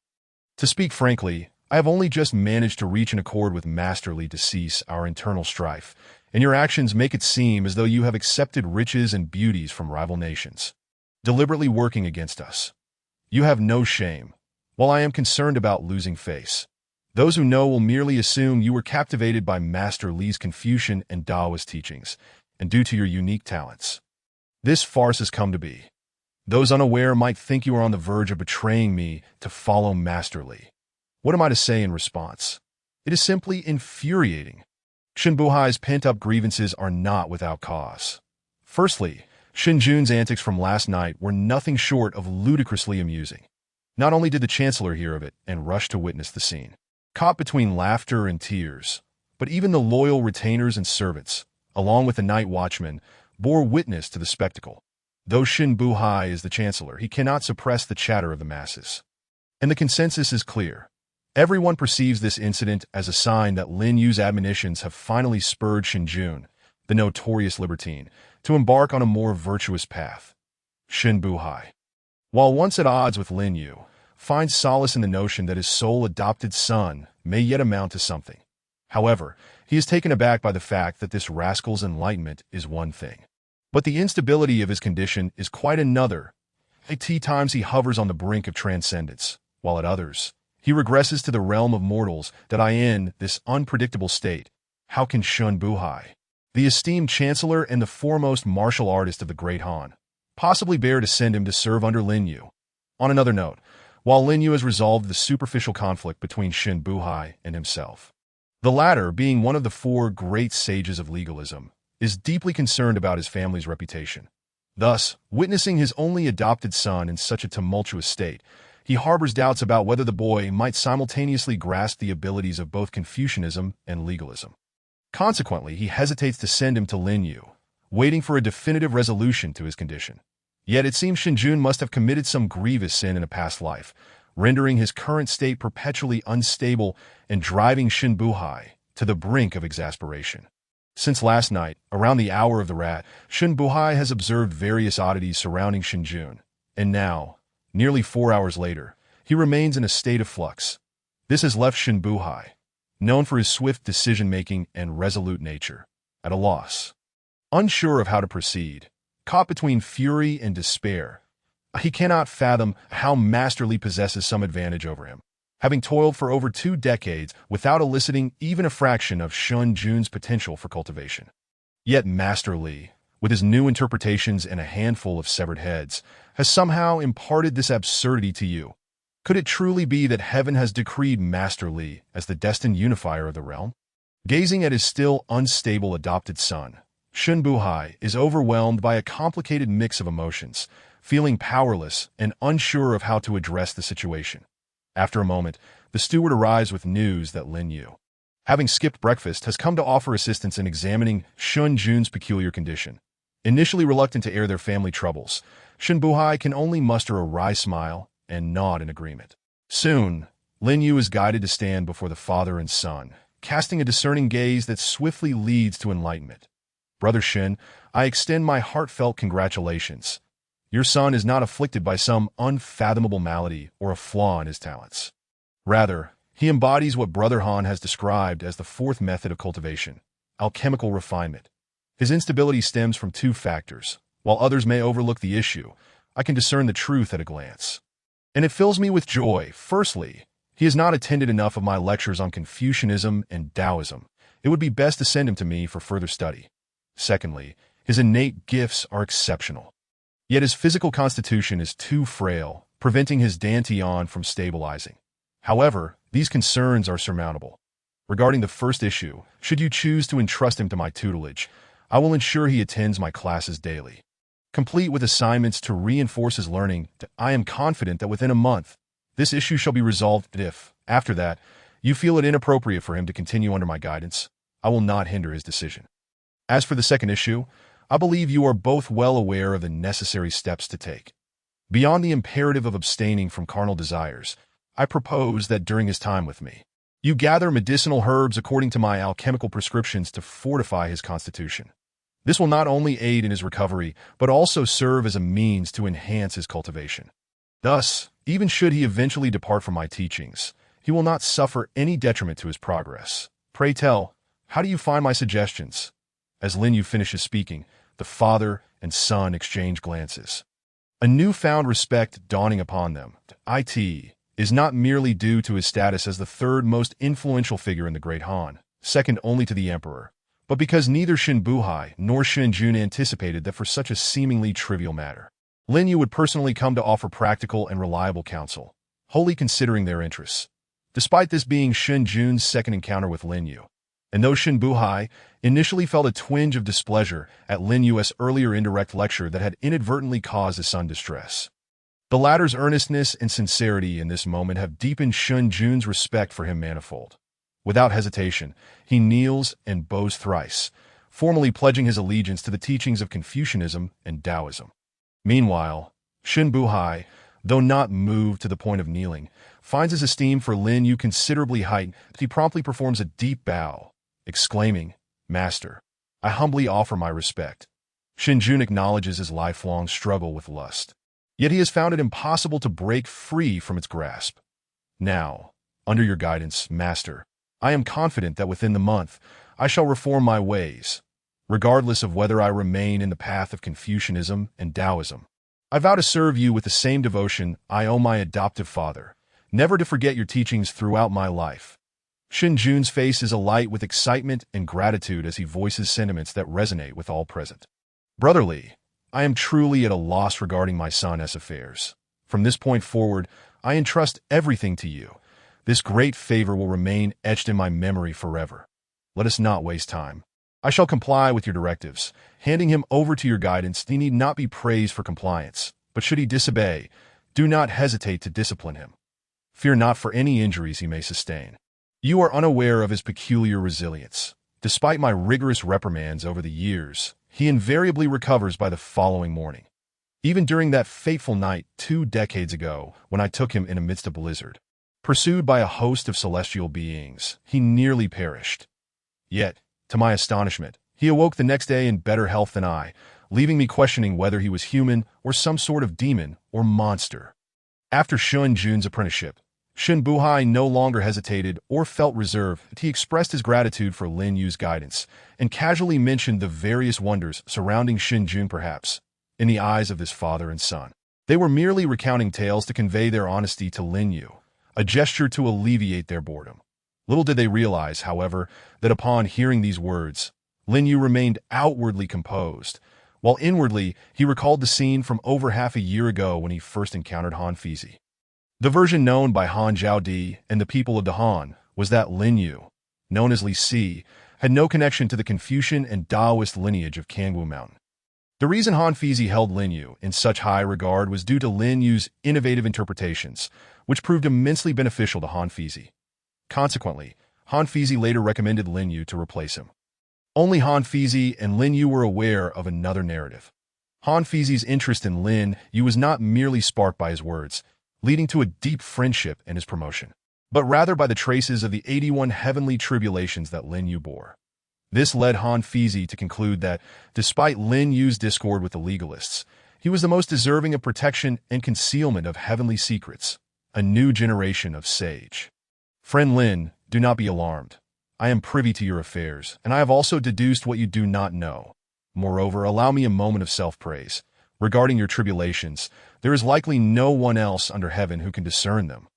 To speak frankly, I have only just managed to reach an accord with Master Li to cease our internal strife, and your actions make it seem as though you have accepted riches and beauties from rival nations, deliberately working against us. You have no shame. While I am concerned about losing face, those who know will merely assume you were captivated by Master Li's Confucian and Taoist teachings, and due to your unique talents. This farce has come to be. Those unaware might think you are on the verge of betraying me to follow Master Li. What am I to say in response? It is simply infuriating. Shin Buhai's pent-up grievances are not without cause. Firstly, Shin Jun's antics from last night were nothing short of ludicrously amusing. Not only did the Chancellor hear of it and rush to witness the scene, caught between laughter and tears, but even the loyal retainers and servants, along with the night watchman, bore witness to the spectacle. Though Shin Buhai is the Chancellor, he cannot suppress the chatter of the masses. And the consensus is clear. Everyone perceives this incident as a sign that Lin Yu's admonitions have finally spurred Shin Jun, the notorious libertine, to embark on a more virtuous path. Shin Buhai, while once at odds with Lin Yu, finds solace in the notion that his sole adopted son may yet amount to something. However, he is taken aback by the fact that this rascal's enlightenment is one thing, but the instability of his condition is quite another. At times he hovers on the brink of transcendence, while at others, he regresses to the realm of mortals. That in this unpredictable state, how can Shin Buhai, the esteemed Chancellor and the foremost martial artist of the Great Han, possibly bear to send him to serve under Lin Yu? On another note, while Lin Yu has resolved the superficial conflict between Shin Buhai and himself, the latter being one of the 4 great sages of legalism, is deeply concerned about his family's reputation. Thus, witnessing his only adopted son in such a tumultuous state, he harbors doubts about whether the boy might simultaneously grasp the abilities of both Confucianism and legalism. Consequently, he hesitates to send him to Lin Yu, waiting for a definitive resolution to his condition. Yet it seems Shinjun must have committed some grievous sin in a past life, rendering his current state perpetually unstable and driving Shin Buhai to the brink of exasperation. Since last night, around the hour of the rat, Shin Buhai has observed various oddities surrounding Shinjun, and now, nearly 4 hours later, he remains in a state of flux. This has left Shin Buhai, known for his swift decision-making and resolute nature, at a loss. Unsure of how to proceed, caught between fury and despair, he cannot fathom how Master Li possesses some advantage over him, having toiled for over 2 decades without eliciting even a fraction of Shun Jun's potential for cultivation. Yet Master Li, with his new interpretations and a handful of severed heads, has somehow imparted this absurdity to you. Could it truly be that heaven has decreed Master Li as the destined unifier of the realm? Gazing at his still unstable adopted son, Shun Buhai is overwhelmed by a complicated mix of emotions, feeling powerless and unsure of how to address the situation. After a moment, the steward arrives with news that Lin Yu, having skipped breakfast, has come to offer assistance in examining Shun Jun's peculiar condition. Initially reluctant to air their family troubles, Shun Buhai can only muster a wry smile and nod in agreement. Soon, Lin Yu is guided to stand before the father and son, casting a discerning gaze that swiftly leads to enlightenment. Brother Shin, I extend my heartfelt congratulations. Your son is not afflicted by some unfathomable malady or a flaw in his talents. Rather, he embodies what Brother Han has described as the 4th method of cultivation, alchemical refinement. His instability stems from 2 factors. While others may overlook the issue, I can discern the truth at a glance. And it fills me with joy. Firstly, he has not attended enough of my lectures on Confucianism and Taoism. It would be best to send him to me for further study. Secondly, his innate gifts are exceptional. Yet his physical constitution is too frail, preventing his dantian from stabilizing. However, these concerns are surmountable. Regarding the first issue, should you choose to entrust him to my tutelage, I will ensure he attends my classes daily. Complete with assignments to reinforce his learning, I am confident that within a month, this issue shall be resolved. If, after that, you feel it inappropriate for him to continue under my guidance, I will not hinder his decision. As for the second issue, I believe you are both well aware of the necessary steps to take. Beyond the imperative of abstaining from carnal desires, I propose that during his time with me, you gather medicinal herbs according to my alchemical prescriptions to fortify his constitution. This will not only aid in his recovery, but also serve as a means to enhance his cultivation. Thus, even should he eventually depart from my teachings, he will not suffer any detriment to his progress. Pray tell, how do you find my suggestions? As Lin Yu finishes speaking, the father and son exchange glances. A newfound respect dawning upon them. It is not merely due to his status as the 3rd most influential figure in the Great Han, second only to the emperor, but because neither Shin Buhai nor Shin Jun anticipated that for such a seemingly trivial matter, Lin Yu would personally come to offer practical and reliable counsel, wholly considering their interests. Despite this being Shin Jun's second encounter with Lin Yu, and though Shin Buhai initially felt a twinge of displeasure at Lin Yu's earlier indirect lecture that had inadvertently caused his son distress, the latter's earnestness and sincerity in this moment have deepened Shin Jun's respect for him manifold. Without hesitation, he kneels and bows thrice, formally pledging his allegiance to the teachings of Confucianism and Taoism. Meanwhile, Shin Buhai, though not moved to the point of kneeling, finds his esteem for Lin Yu considerably heightened. He promptly performs a deep bow, exclaiming, "Master, I humbly offer my respect." Shin Jun acknowledges his lifelong struggle with lust, yet he has found it impossible to break free from its grasp. Now, under your guidance, Master, I am confident that within the month I shall reform my ways, regardless of whether I remain in the path of Confucianism and Taoism. I vow to serve you with the same devotion I owe my adoptive father, never to forget your teachings throughout my life. Shin Jun's face is alight with excitement and gratitude as he voices sentiments that resonate with all present. Brother Li, I am truly at a loss regarding my son's affairs. From this point forward, I entrust everything to you. This great favor will remain etched in my memory forever. Let us not waste time. I shall comply with your directives. Handing him over to your guidance, he need not be praised for compliance, but should he disobey, do not hesitate to discipline him. Fear not for any injuries he may sustain. You are unaware of his peculiar resilience. Despite my rigorous reprimands over the years, he invariably recovers by the following morning. Even during that fateful night 2 decades ago, when I took him in amidst a blizzard, pursued by a host of celestial beings, he nearly perished. Yet, to my astonishment, he awoke the next day in better health than I, leaving me questioning whether he was human or some sort of demon or monster. After Shun Jun's apprenticeship, Shun Buhai no longer hesitated or felt reserved. He expressed his gratitude for Lin Yu's guidance and casually mentioned the various wonders surrounding Shun Jun. Perhaps, in the eyes of his father and son, they were merely recounting tales to convey their honesty to Lin Yu, a gesture to alleviate their boredom. Little did they realize, however, that upon hearing these words, Lin Yu remained outwardly composed, while inwardly he recalled the scene from over half a year ago when he first encountered Han Fizi. The version known by Han Zhaodi and the people of the Han was that Lin Yu, known as Li Si, had no connection to the Confucian and Taoist lineage of Kangwu Mountain. The reason Han Fizi held Lin Yu in such high regard was due to Lin Yu's innovative interpretations, which proved immensely beneficial to Han Fizi. Consequently, Han Fizi later recommended Lin Yu to replace him. Only Han Fizi and Lin Yu were aware of another narrative. Han Fizi's interest in Lin Yu was not merely sparked by his words, leading to a deep friendship and his promotion, but rather by the traces of the 81 heavenly tribulations that Lin Yu bore. This led Han Fizi to conclude that, despite Lin Yu's discord with the legalists, he was the most deserving of protection and concealment of heavenly secrets, a new generation of sage. Friend Lin, do not be alarmed. I am privy to your affairs, and I have also deduced what you do not know. Moreover, allow me a moment of self-praise. Regarding your tribulations, there is likely no one else under heaven who can discern them,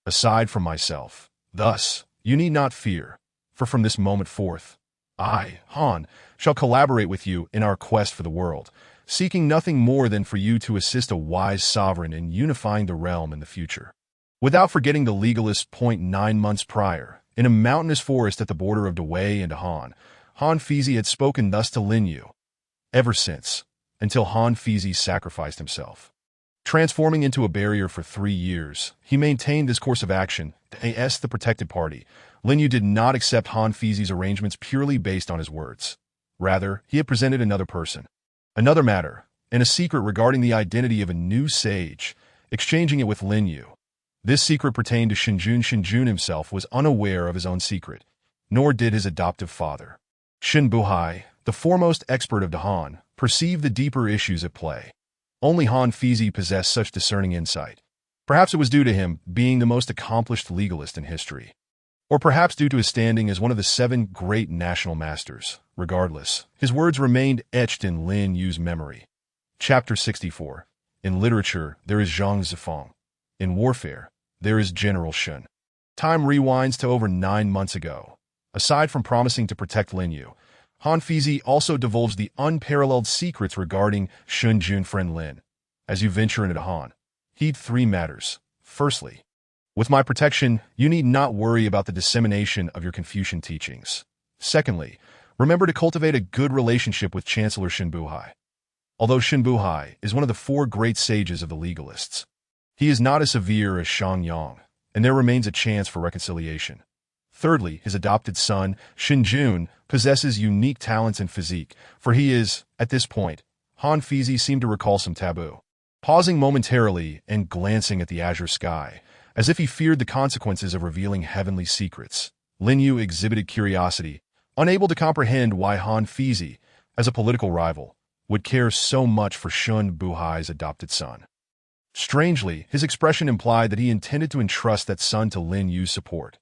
aside from myself. Thus, you need not fear, for from this moment forth, I, Han, shall collaborate with you in our quest for the world, seeking nothing more than for you to assist a wise sovereign in unifying the realm in the future. Without forgetting the legalists 9 months prior, in a mountainous forest at the border of Dawei and Han, Han Fizi had spoken thus to Lin Yu. Ever since, until Han Fizi sacrificed himself, transforming into a barrier for 3 years, he maintained this course of action. As the protected party, Lin Yu did not accept Han Fizi's arrangements purely based on his words. Rather, he had presented another person, another matter, and a secret regarding the identity of a new sage, exchanging it with Lin Yu. This secret pertained to Shinjun. Shinjun himself was unaware of his own secret, nor did his adoptive father. Shin Buhai, the foremost expert of Dahan, perceived the deeper issues at play. Only Han Fizi possessed such discerning insight. Perhaps it was due to him being the most accomplished legalist in history, or perhaps due to his standing as one of the 7 great national masters. Regardless, his words remained etched in Lin Yu's memory. Chapter 64. In literature, there is Zhang Zifeng. In warfare, there is General Shun. Time rewinds to over 9 months ago. Aside from promising to protect Lin Yu, Han Fizi also divulged the unparalleled secrets regarding Shun Jun. Friend Lin, as you venture into Han, heed 3 matters. Firstly, with my protection, you need not worry about the dissemination of your Confucian teachings. Secondly, remember to cultivate a good relationship with Chancellor Shin Buhai. Although Shin Buhai is one of the 4 great sages of the legalists, he is not as severe as Shang Yang, and there remains a chance for reconciliation. Thirdly, his adopted son, Shin Jun, possesses unique talents and physique, for he is, at this point, Han Fizi seemed to recall some taboo. Pausing momentarily and glancing at the azure sky, as if he feared the consequences of revealing heavenly secrets, Lin Yu exhibited curiosity, unable to comprehend why Han Fizi, as a political rival, would care so much for Shun Buhai's adopted son. Strangely, his expression implied that he intended to entrust that son to Lin Yu's support.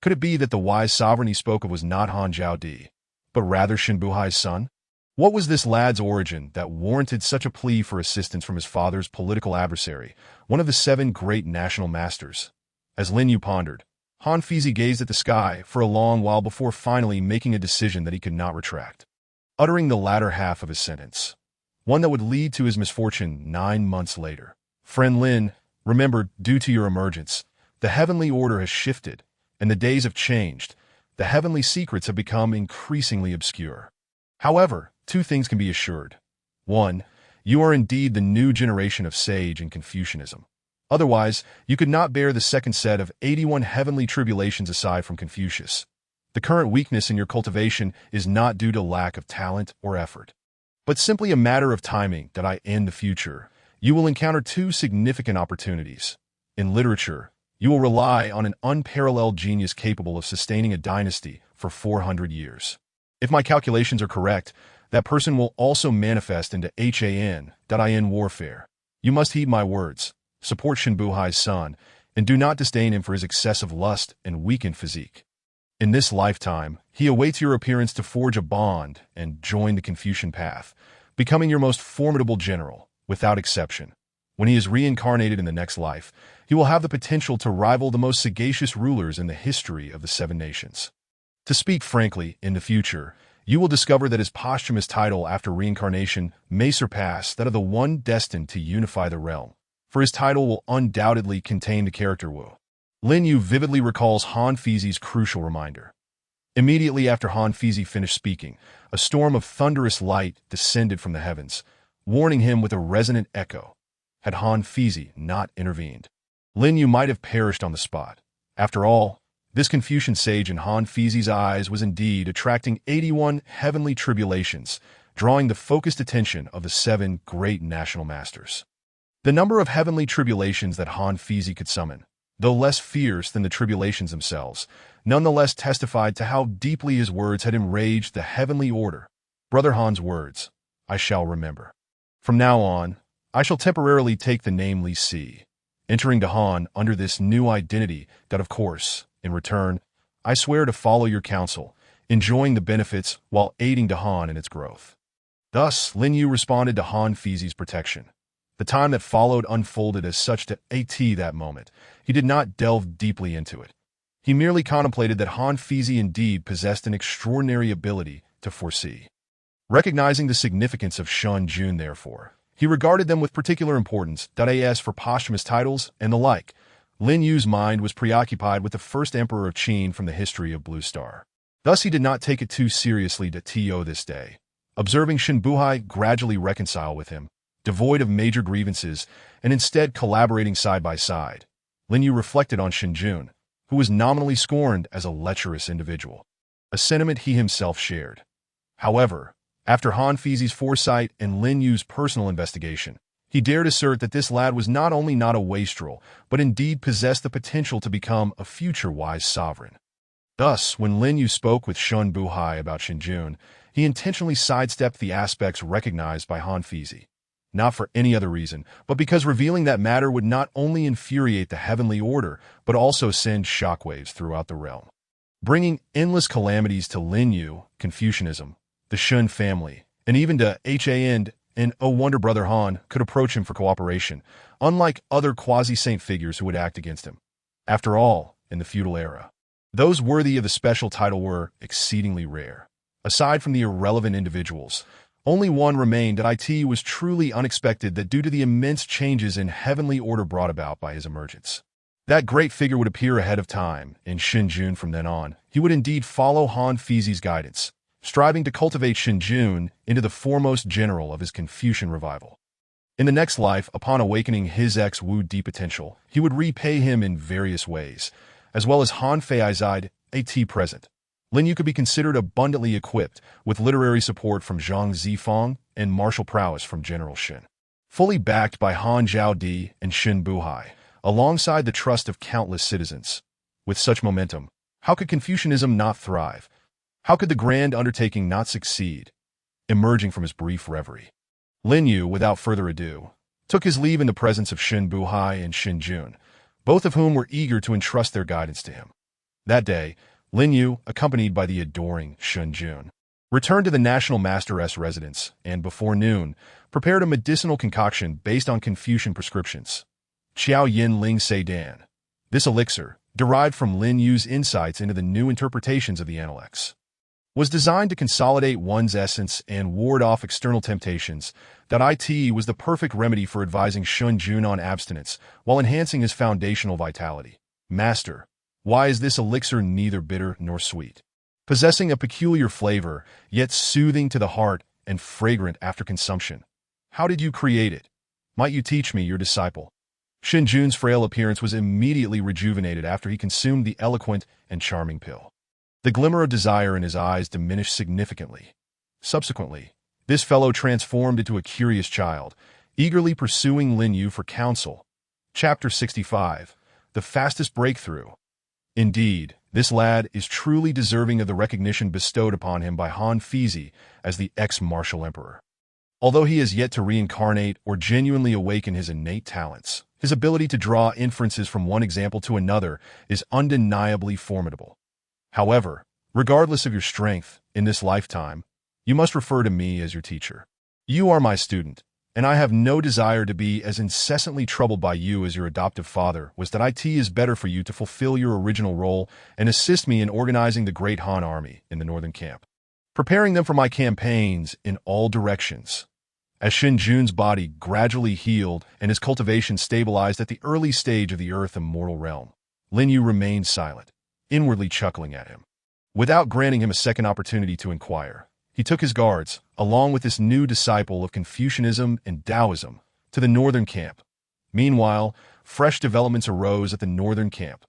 Could it be that the wise sovereign he spoke of was not Han Zhaodi, but rather Shin Buhai's son? What was this lad's origin that warranted such a plea for assistance from his father's political adversary, one of the 7 great national masters? As Lin Yu pondered, Han Fizi gazed at the sky for a long while before finally making a decision that he could not retract, uttering the latter half of his sentence, one that would lead to his misfortune 9 months later. Friend Lin, remember, due to your emergence, the heavenly order has shifted, and the days have changed. The heavenly secrets have become increasingly obscure. However, two things can be assured. One, you are indeed the new generation of sage in Confucianism. Otherwise, you could not bear the second set of 81 heavenly tribulations aside from Confucius. The current weakness in your cultivation is not due to lack of talent or effort, but simply a matter of timing that in the future, you will encounter two significant opportunities. In literature, you will rely on an unparalleled genius capable of sustaining a dynasty for 400 years. If my calculations are correct, that person will also manifest into Han.in warfare. You must heed my words, support Shinbuhai's son, and do not disdain him for his excessive lust and weakened physique. In this lifetime, he awaits your appearance to forge a bond and join the Confucian path, becoming your most formidable general, without exception. When he is reincarnated in the next life, he will have the potential to rival the most sagacious rulers in the history of the Seven Nations. To speak frankly, in the future, you will discover that his posthumous title after reincarnation may surpass that of the one destined to unify the realm, for his title will undoubtedly contain the character Wu. Lin Yu vividly recalls Han Fizi's crucial reminder. Immediately after Han Fizi finished speaking, a storm of thunderous light descended from the heavens, warning him with a resonant echo. Had Han Fizi not intervened, Lin Yu might have perished on the spot. After all, this Confucian sage in Han Fizi's eyes was indeed attracting 81 heavenly tribulations, drawing the focused attention of the 7 great national masters. The number of heavenly tribulations that Han Fizi could summon, though less fierce than the tribulations themselves, nonetheless testified to how deeply his words had enraged the heavenly order. Brother Han's words, I shall remember. From now on, I shall temporarily take the name Li Si, entering to Han under this new identity that, of course, in return, I swear to follow your counsel, enjoying the benefits while aiding to Han in its growth. Thus, Lin Yu responded to Han Fizi's protection. The time that followed unfolded as such to that moment. He did not delve deeply into it. He merely contemplated that Han Fizi indeed possessed an extraordinary ability to foresee. Recognizing the significance of Shun Jun, therefore, he regarded them with particular importance, as for posthumous titles and the like. Lin Yu's mind was preoccupied with the first emperor of Qin from the history of Blue Star. Thus he did not take it too seriously to this day. Observing Shinbuhai gradually reconcile with him, devoid of major grievances, and instead collaborating side by side, Lin Yu reflected on Shinjun, who was nominally scorned as a lecherous individual, a sentiment he himself shared. However, after Han Fizi's foresight and Lin Yu's personal investigation, he dared assert that this lad was not only not a wastrel, but indeed possessed the potential to become a future wise sovereign. Thus, when Lin Yu spoke with Shun Buhai about Shinjun, he intentionally sidestepped the aspects recognized by Han Fizi. Not for any other reason, but because revealing that matter would not only infuriate the heavenly order, but also send shockwaves throughout the realm, bringing endless calamities to Lin Yu, Confucianism, the Shun family, and even to Han and Wonder Brother Han could approach him for cooperation, unlike other quasi-saint figures who would act against him. After all, in the feudal era, those worthy of the special title were exceedingly rare. Aside from the irrelevant individuals, only one remained that was truly unexpected that due to the immense changes in heavenly order brought about by his emergence. That great figure would appear ahead of time, in Shinjun from then on. He would indeed follow Han Fizi's guidance, striving to cultivate Shinjun into the foremost general of his Confucian revival. In the next life, upon awakening his ex-Wu deep potential, he would repay him in various ways, as well as Han Fei's present. Lin Yu could be considered abundantly equipped with literary support from Zhang Zifang and martial prowess from General Shin, fully backed by Han Zhaodi and Shin Buhai, alongside the trust of countless citizens. With such momentum, how could Confucianism not thrive? How could the grand undertaking not succeed? Emerging from his brief reverie, Lin Yu, without further adu, took his leave in the presence of Shin Buhai and Shin Jun, both of whom were eager to entrust their guidance to him. That day, Lin Yu, accompanied by the adoring Shun Jun, returned to the National Master's residence and, before noon, prepared a medicinal concoction based on Confucian prescriptions. Qiao Yin Ling Se Dan. This elixir, derived from Lin Yu's insights into the new interpretations of the Analects, was designed to consolidate one's essence and ward off external temptations. It was the perfect remedy for advising Shun Jun on abstinence while enhancing his foundational vitality. Master, why is this elixir neither bitter nor sweet? possessing a peculiar flavor, yet soothing to the heart and fragrant after consumption. How did you create it? Might you teach me, your disciple? Shin Jun's frail appearance was immediately rejuvenated after he consumed the eloquent and charming pill. The glimmer of desire in his eyes diminished significantly. Subsequently, this fellow transformed into a curious child, eagerly pursuing Lin Yu for counsel. Chapter 65. The Fastest Breakthrough. Indeed, this lad is truly deserving of the recognition bestowed upon him by Han Fizi as the ex-martial emperor. Although he has yet to reincarnate or genuinely awaken his innate talents, his ability to draw inferences from one example to another is undeniably formidable. However, regardless of your strength in this lifetime, you must refer to me as your teacher. You are my student, and I have no desire to be as incessantly troubled by you as your adoptive father was. That it is better for you to fulfill your original role and assist me in organizing the great Han army in the northern camp, preparing them for my campaigns in all directions. As Shin Jun's body gradually healed and his cultivation stabilized at the early stage of the earth immortal realm, Lin Yu remained silent, inwardly chuckling at him. Without granting him a second opportunity to inquire, he took his guards, along with this new disciple of Confucianism and Taoism, to the northern camp. Meanwhile, fresh developments arose at the northern camp.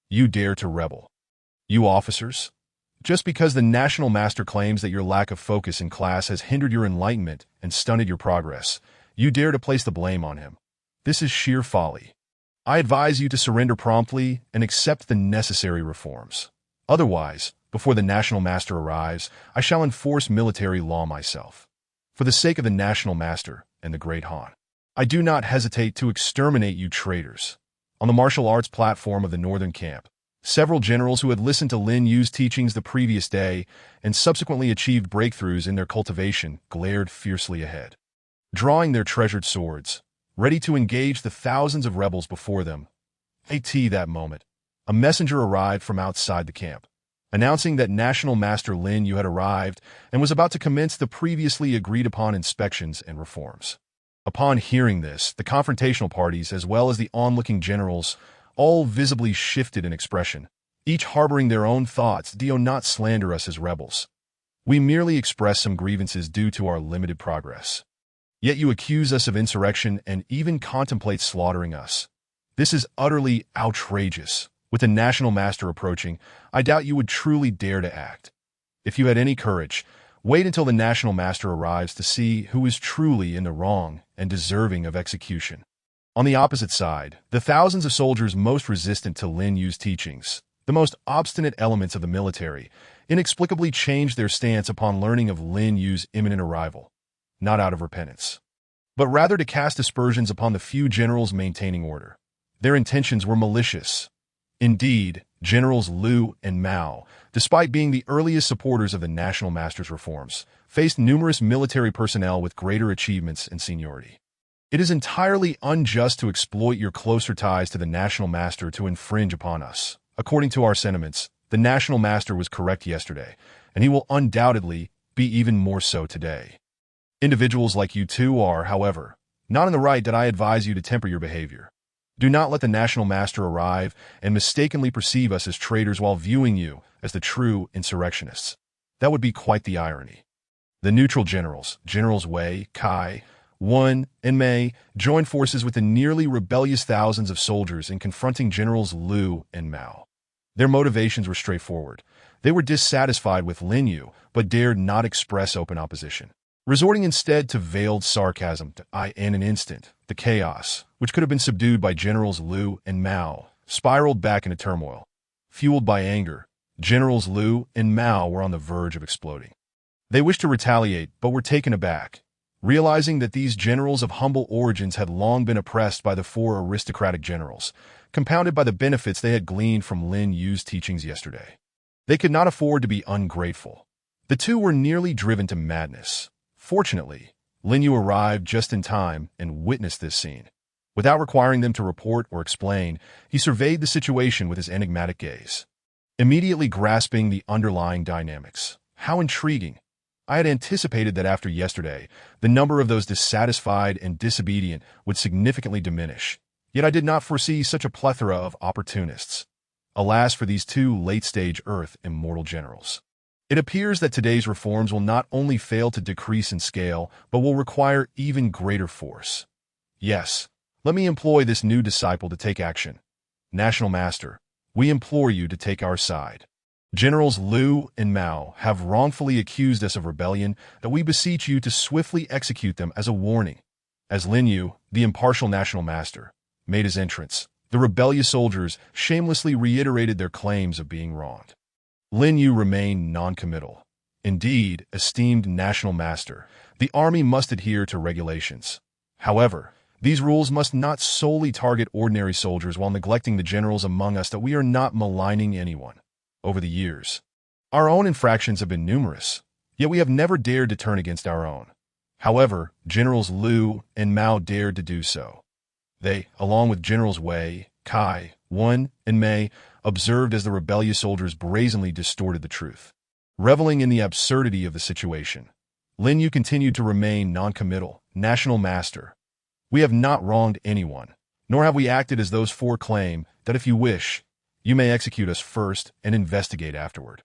You dare to rebel. You officers? Just because the National Master claims that your lack of focus in class has hindered your enlightenment and stunted your progress, you dare to place the blame on him. This is sheer folly. I advise you to surrender promptly and accept the necessary reforms. Otherwise, before the National Master arrives, I shall enforce military law myself. For the sake of the National Master and the Great Han, I do not hesitate to exterminate you traitors. On the martial arts platform of the northern camp, several generals who had listened to Lin Yu's teachings the previous day and subsequently achieved breakthroughs in their cultivation glared fiercely ahead. Drawing their treasured swords, ready to engage the thousands of rebels before them. At that moment, a messenger arrived from outside the camp, announcing that National Master Lin Yu had arrived and was about to commence the previously agreed-upon inspections and reforms. Upon hearing this, the confrontational parties, as well as the onlooking generals, all visibly shifted in expression, each harboring their own thoughts. Do not slander us as rebels. We merely express some grievances due to our limited progress. Yet you accuse us of insurrection and even contemplate slaughtering us. This is utterly outrageous. With the National Master approaching, I doubt you would truly dare to act. If you had any courage, wait until the National Master arrives to see who is truly in the wrong and deserving of execution. On the opposite side, the thousands of soldiers most resistant to Lin Yu's teachings, the most obstinate elements of the military, inexplicably changed their stance upon learning of Lin Yu's imminent arrival, not out of repentance, but rather to cast aspersions upon the few generals maintaining order. Their intentions were malicious. Indeed, Generals Liu and Mao, despite being the earliest supporters of the National Master's reforms, faced numerous military personnel with greater achievements and seniority. It is entirely unjust to exploit your closer ties to the National Master to infringe upon us. According to our sentiments, the National Master was correct yesterday, and he will undoubtedly be even more so today. Individuals like you two are, however, not in the right. That I advise you to temper your behavior. Do not let the National Master arrive and mistakenly perceive us as traitors while viewing you as the true insurrectionists. That would be quite the irony. The neutral generals, Generals Wei, Kai, Wen, and Mei, joined forces with the nearly rebellious thousands of soldiers in confronting Generals Liu and Mao. Their motivations were straightforward. They were dissatisfied with Lin Yu, but dared not express open opposition, resorting instead to veiled sarcasm. In an instant, the chaos, which could have been subdued by Generals Liu and Mao, spiraled back into turmoil. Fueled by anger, Generals Liu and Mao were on the verge of exploding. They wished to retaliate, but were taken aback, realizing that these generals of humble origins had long been oppressed by the four aristocratic generals, compounded by the benefits they had gleaned from Lin Yu's teachings yesterday. They could not afford to be ungrateful. The two were nearly driven to madness. Fortunately, Lin Yu arrived just in time and witnessed this scene. Without requiring them to report or explain, he surveyed the situation with his enigmatic gaze, immediately grasping the underlying dynamics. How intriguing! I had anticipated that after yesterday, the number of those dissatisfied and disobedient would significantly diminish, yet I did not foresee such a plethora of opportunists. Alas for these two late-stage Earth immortal generals. It appears that today's reforms will not only fail to decrease in scale, but will require even greater force. Yes, let me employ this new disciple to take action. National Master, we implore you to take our side. Generals Liu and Mao have wrongfully accused us of rebellion, that we beseech you to swiftly execute them as a warning. As Lin Yu, the impartial National Master, made his entrance, the rebellious soldiers shamelessly reiterated their claims of being wronged. Lin Yu remained non-committal. Indeed, esteemed National Master, the army must adhere to regulations. However, these rules must not solely target ordinary soldiers while neglecting the generals among us, that we are not maligning anyone. Over the years, our own infractions have been numerous, yet we have never dared to turn against our own. However, Generals Liu and Mao dared to do so. They, along with Generals Wei, Kai, Wen, and Mei, observed as the rebellious soldiers brazenly distorted the truth. Reveling in the absurdity of the situation, Lin Yu continued to remain non-committal. National Master, we have not wronged anyone, nor have we acted as those four claim, that if you wish, you may execute us first and investigate afterward.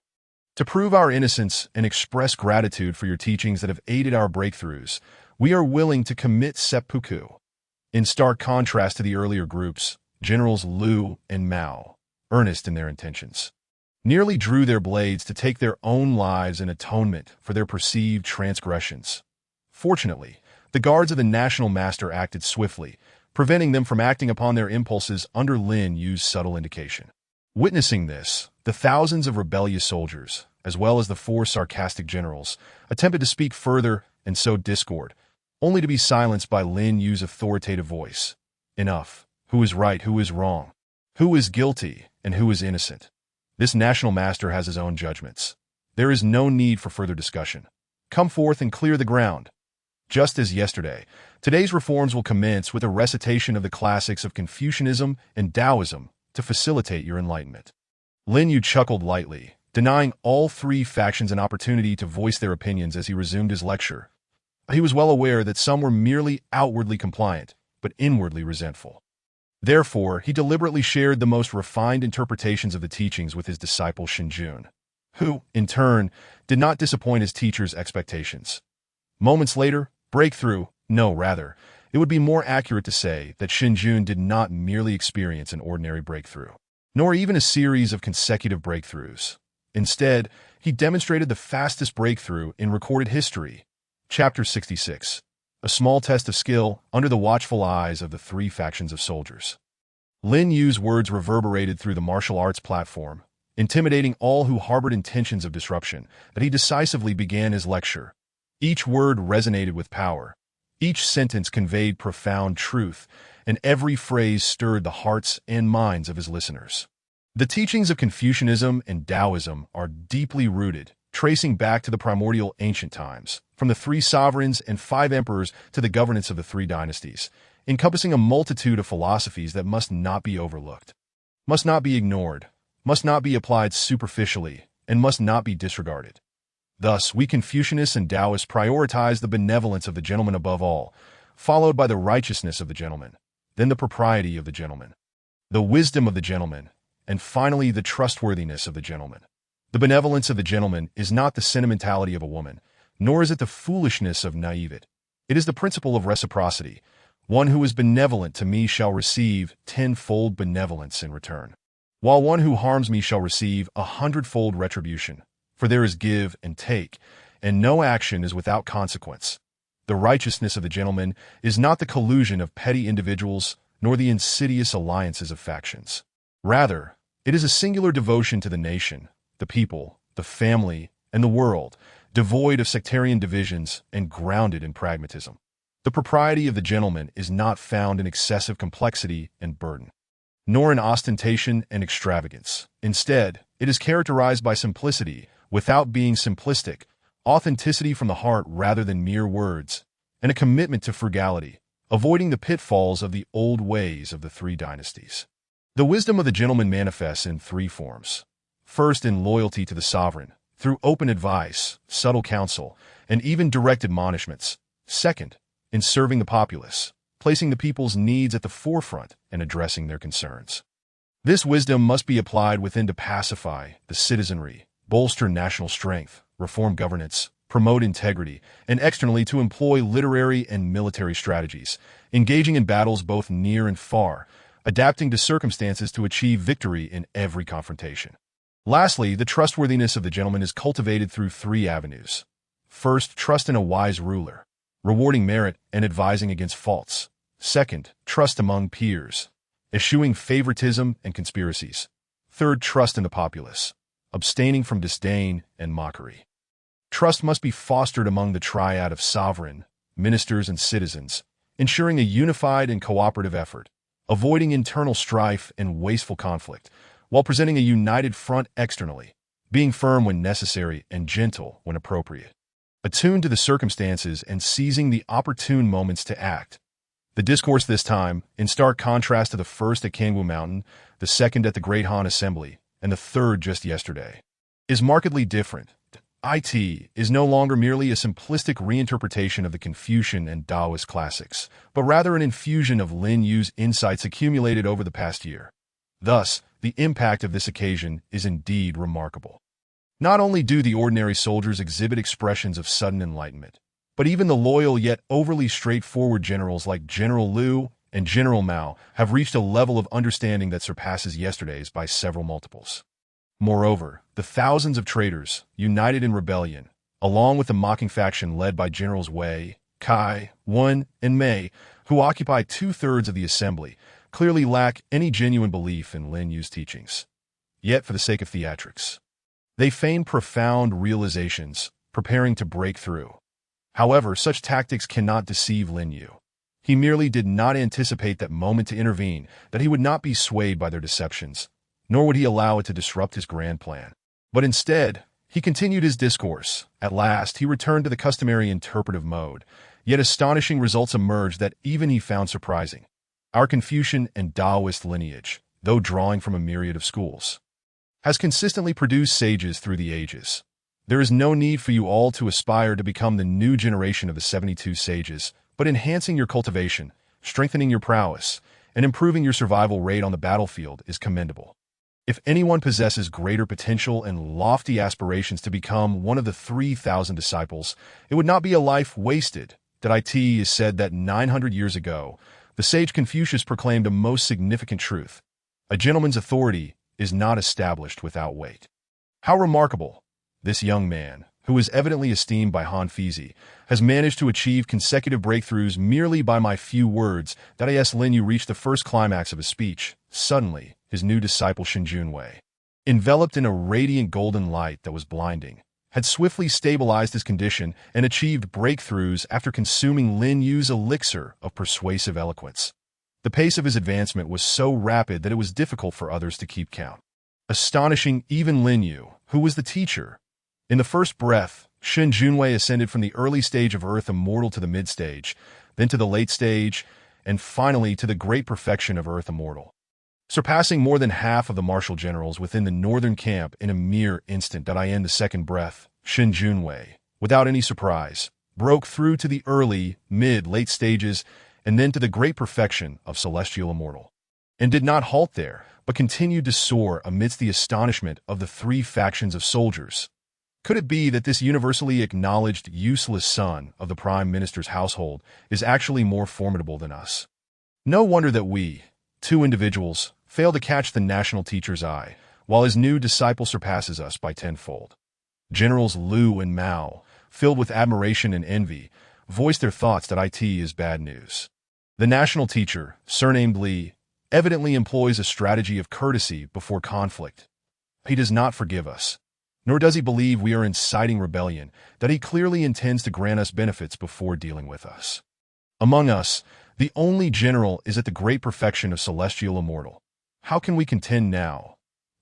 To prove our innocence and express gratitude for your teachings that have aided our breakthroughs, we are willing to commit seppuku. In stark contrast to the earlier groups, Generals Liu and Mao, earnest in their intentions, nearly drew their blades to take their own lives in atonement for their perceived transgressions. Fortunately, the guards of the National Master acted swiftly, preventing them from acting upon their impulses under Lin Yu's subtle indication. Witnessing this, the thousands of rebellious soldiers, as well as the four sarcastic generals, attempted to speak further and sow discord, only to be silenced by Lin Yu's authoritative voice. Enough. Who is right, who is wrong? Who is guilty, and who is innocent? This National Master has his own judgments. There is no need for further discussion. Come forth and clear the ground. Just as yesterday, today's reforms will commence with a recitation of the classics of Confucianism and Taoism to facilitate your enlightenment. Lin Yu chuckled lightly, denying all three factions an opportunity to voice their opinions as he resumed his lecture. He was well aware that some were merely outwardly compliant, but inwardly resentful. Therefore, he deliberately shared the most refined interpretations of the teachings with his disciple Shinjun, who, in turn, did not disappoint his teacher's expectations. Moments later, it would be more accurate to say that Shinjun did not merely experience an ordinary breakthrough, nor even a series of consecutive breakthroughs. Instead, he demonstrated the fastest breakthrough in recorded history. Chapter 66. A small test of skill under the watchful eyes of the three factions of soldiers. Lin Yu's words reverberated through the martial arts platform, intimidating all who harbored intentions of disruption, that he decisively began his lecture. Each word resonated with power. Each sentence conveyed profound truth, and every phrase stirred the hearts and minds of his listeners. The teachings of Confucianism and Taoism are deeply rooted, tracing back to the primordial ancient times, from the 3 sovereigns and 5 emperors to the governance of the 3 dynasties, encompassing a multitude of philosophies that must not be overlooked, must not be ignored, must not be applied superficially, and must not be disregarded. Thus, we Confucianists and Taoists prioritize the benevolence of the gentleman above all, followed by the righteousness of the gentleman, then the propriety of the gentleman, the wisdom of the gentleman, and finally the trustworthiness of the gentleman. The benevolence of the gentleman is not the sentimentality of a woman, nor is it the foolishness of naivete. It is the principle of reciprocity. One who is benevolent to me shall receive 10-fold benevolence in return, while one who harms me shall receive 100-fold retribution. For there is give and take, and no action is without consequence. The righteousness of the gentleman is not the collusion of petty individuals, nor the insidious alliances of factions. Rather, it is a singular devotion to the nation, the people, the family, and the world, devoid of sectarian divisions and grounded in pragmatism. The propriety of the gentleman is not found in excessive complexity and burden, nor in ostentation and extravagance. Instead, it is characterized by simplicity, without being simplistic, authenticity from the heart rather than mere words, and a commitment to frugality, avoiding the pitfalls of the old ways of the 3 dynasties. The wisdom of the gentleman manifests in 3 forms. First, in loyalty to the sovereign, through open advice, subtle counsel, and even direct admonishments. Second, in serving the populace, placing the people's needs at the forefront and addressing their concerns. This wisdom must be applied within to pacify the citizenry, bolster national strength, reform governance, promote integrity, and externally to employ literary and military strategies, engaging in battles both near and far, adapting to circumstances to achieve victory in every confrontation. Lastly, the trustworthiness of the gentleman is cultivated through three avenues. First, trust in a wise ruler, rewarding merit and advising against faults. Second, trust among peers, eschewing favoritism and conspiracies. Third, trust in the populace, abstaining from disdain and mockery. Trust must be fostered among the triad of sovereign, ministers, and citizens, ensuring a unified and cooperative effort, avoiding internal strife and wasteful conflict, while presenting a united front externally, being firm when necessary and gentle when appropriate, attuned to the circumstances and seizing the opportune moments to act. The discourse this time, in stark contrast to the first at Kangwoo Mountain, the second at the Great Han Assembly, and the third just yesterday, is markedly different. IT is no longer merely a simplistic reinterpretation of the Confucian and Taoist classics, but rather an infusion of Lin Yu's insights accumulated over the past year. Thus, the impact of this occasion is indeed remarkable. Not only do the ordinary soldiers exhibit expressions of sudden enlightenment, but even the loyal yet overly straightforward generals like General Liu and General Mao have reached a level of understanding that surpasses yesterday's by several multiples. Moreover, the thousands of traitors, united in rebellion, along with the mocking faction led by Generals Wei, Kai, Wen, and Mei, who occupy two-thirds of the assembly, clearly lack any genuine belief in Lin Yu's teachings. Yet, for the sake of theatrics, they feign profound realizations, preparing to break through. However, such tactics cannot deceive Lin Yu. He merely did not anticipate that moment to intervene, that he would not be swayed by their deceptions, nor would he allow it to disrupt his grand plan. But instead, he continued his discourse. At last, he returned to the customary interpretive mode, yet astonishing results emerged that even he found surprising. Our Confucian and Taoist lineage, though drawing from a myriad of schools, has consistently produced sages through the ages. There is no need for you all to aspire to become the new generation of the 72 sages, but enhancing your cultivation, strengthening your prowess, and improving your survival rate on the battlefield is commendable. If anyone possesses greater potential and lofty aspirations to become one of the 3,000 disciples, it would not be a life wasted. It is said that 900 years ago, the sage Confucius proclaimed a most significant truth. A gentleman's authority is not established without weight. How remarkable! This young man, who is evidently esteemed by Han Fizi, has managed to achieve consecutive breakthroughs merely by my few words. Lin Yu reached the first climax of his speech. Suddenly, his new disciple Shen Junwei, enveloped in a radiant golden light that was blinding, had swiftly stabilized his condition and achieved breakthroughs after consuming Lin Yu's elixir of persuasive eloquence. The pace of his advancement was so rapid that it was difficult for others to keep count. Astonishing even Lin Yu, who was the teacher. In the first breath, Shen Junwei ascended from the early stage of Earth Immortal to the mid-stage, then to the late stage, and finally to the great perfection of Earth Immortal, surpassing more than half of the martial generals within the northern camp in a mere instant. In the second breath, Shen Junwei, without any surprise, broke through to the early, mid, late stages, and then to the great perfection of Celestial Immortal, and did not halt there, but continued to soar amidst the astonishment of the three factions of soldiers. Could it be that this universally acknowledged useless son of the Prime Minister's household is actually more formidable than us? No wonder that we, two individuals, fail to catch the national teacher's eye, while his new disciple surpasses us by tenfold. Generals Liu and Mao, filled with admiration and envy, voiced their thoughts that IT is bad news. The national teacher, surnamed Li, evidently employs a strategy of courtesy before conflict. He does not forgive us, nor does he believe we are inciting rebellion, that he clearly intends to grant us benefits before dealing with us. Among us, the only general is at the great perfection of Celestial Immortal. How can we contend now?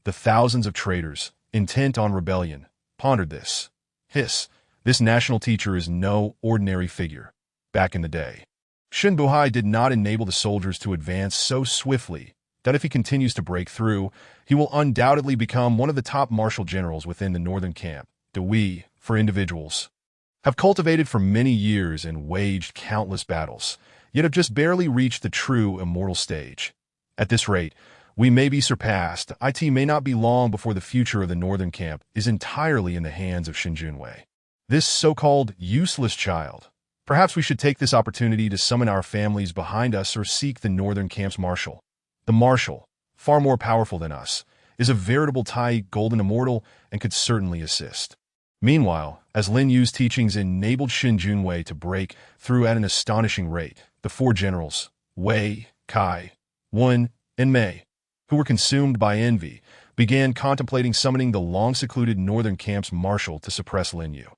The thousands of traitors, intent on rebellion, pondered this. This national teacher is no ordinary figure. Back in the day, Shen Buhai did not enable the soldiers to advance so swiftly that if he continues to break through, he will undoubtedly become one of the top martial generals within the northern camp. We, for individuals, have cultivated for many years and waged countless battles, yet have just barely reached the true immortal stage. At this rate, We may be surpassed. It may not be long before the future of the northern camp is entirely in the hands of Shin Junwei. This so-called useless child. Perhaps we should take this opportunity to summon our families behind us or seek the northern camp's marshal. The marshal, far more powerful than us, is a veritable Tai golden immortal and could certainly assist. Meanwhile, as Lin Yu's teachings enabled Shin Junwei to break through at an astonishing rate, the four generals, Wei, Kai, Wen, and Mei, who were consumed by envy, began contemplating summoning the long-secluded northern camp's marshal to suppress Lin Yu.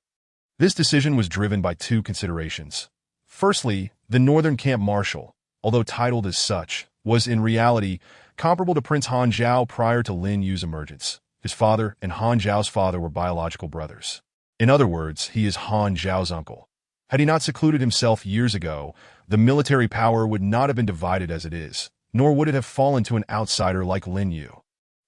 This decision was driven by two considerations. Firstly, the northern camp marshal, although titled as such, was in reality comparable to Prince Han Zhao prior to Lin Yu's emergence. His father and Han Zhao's father were biological brothers. In other words, he is Han Zhao's uncle. Had he not secluded himself years ago, the military power would not have been divided as it is, nor would it have fallen to an outsider like Lin Yu.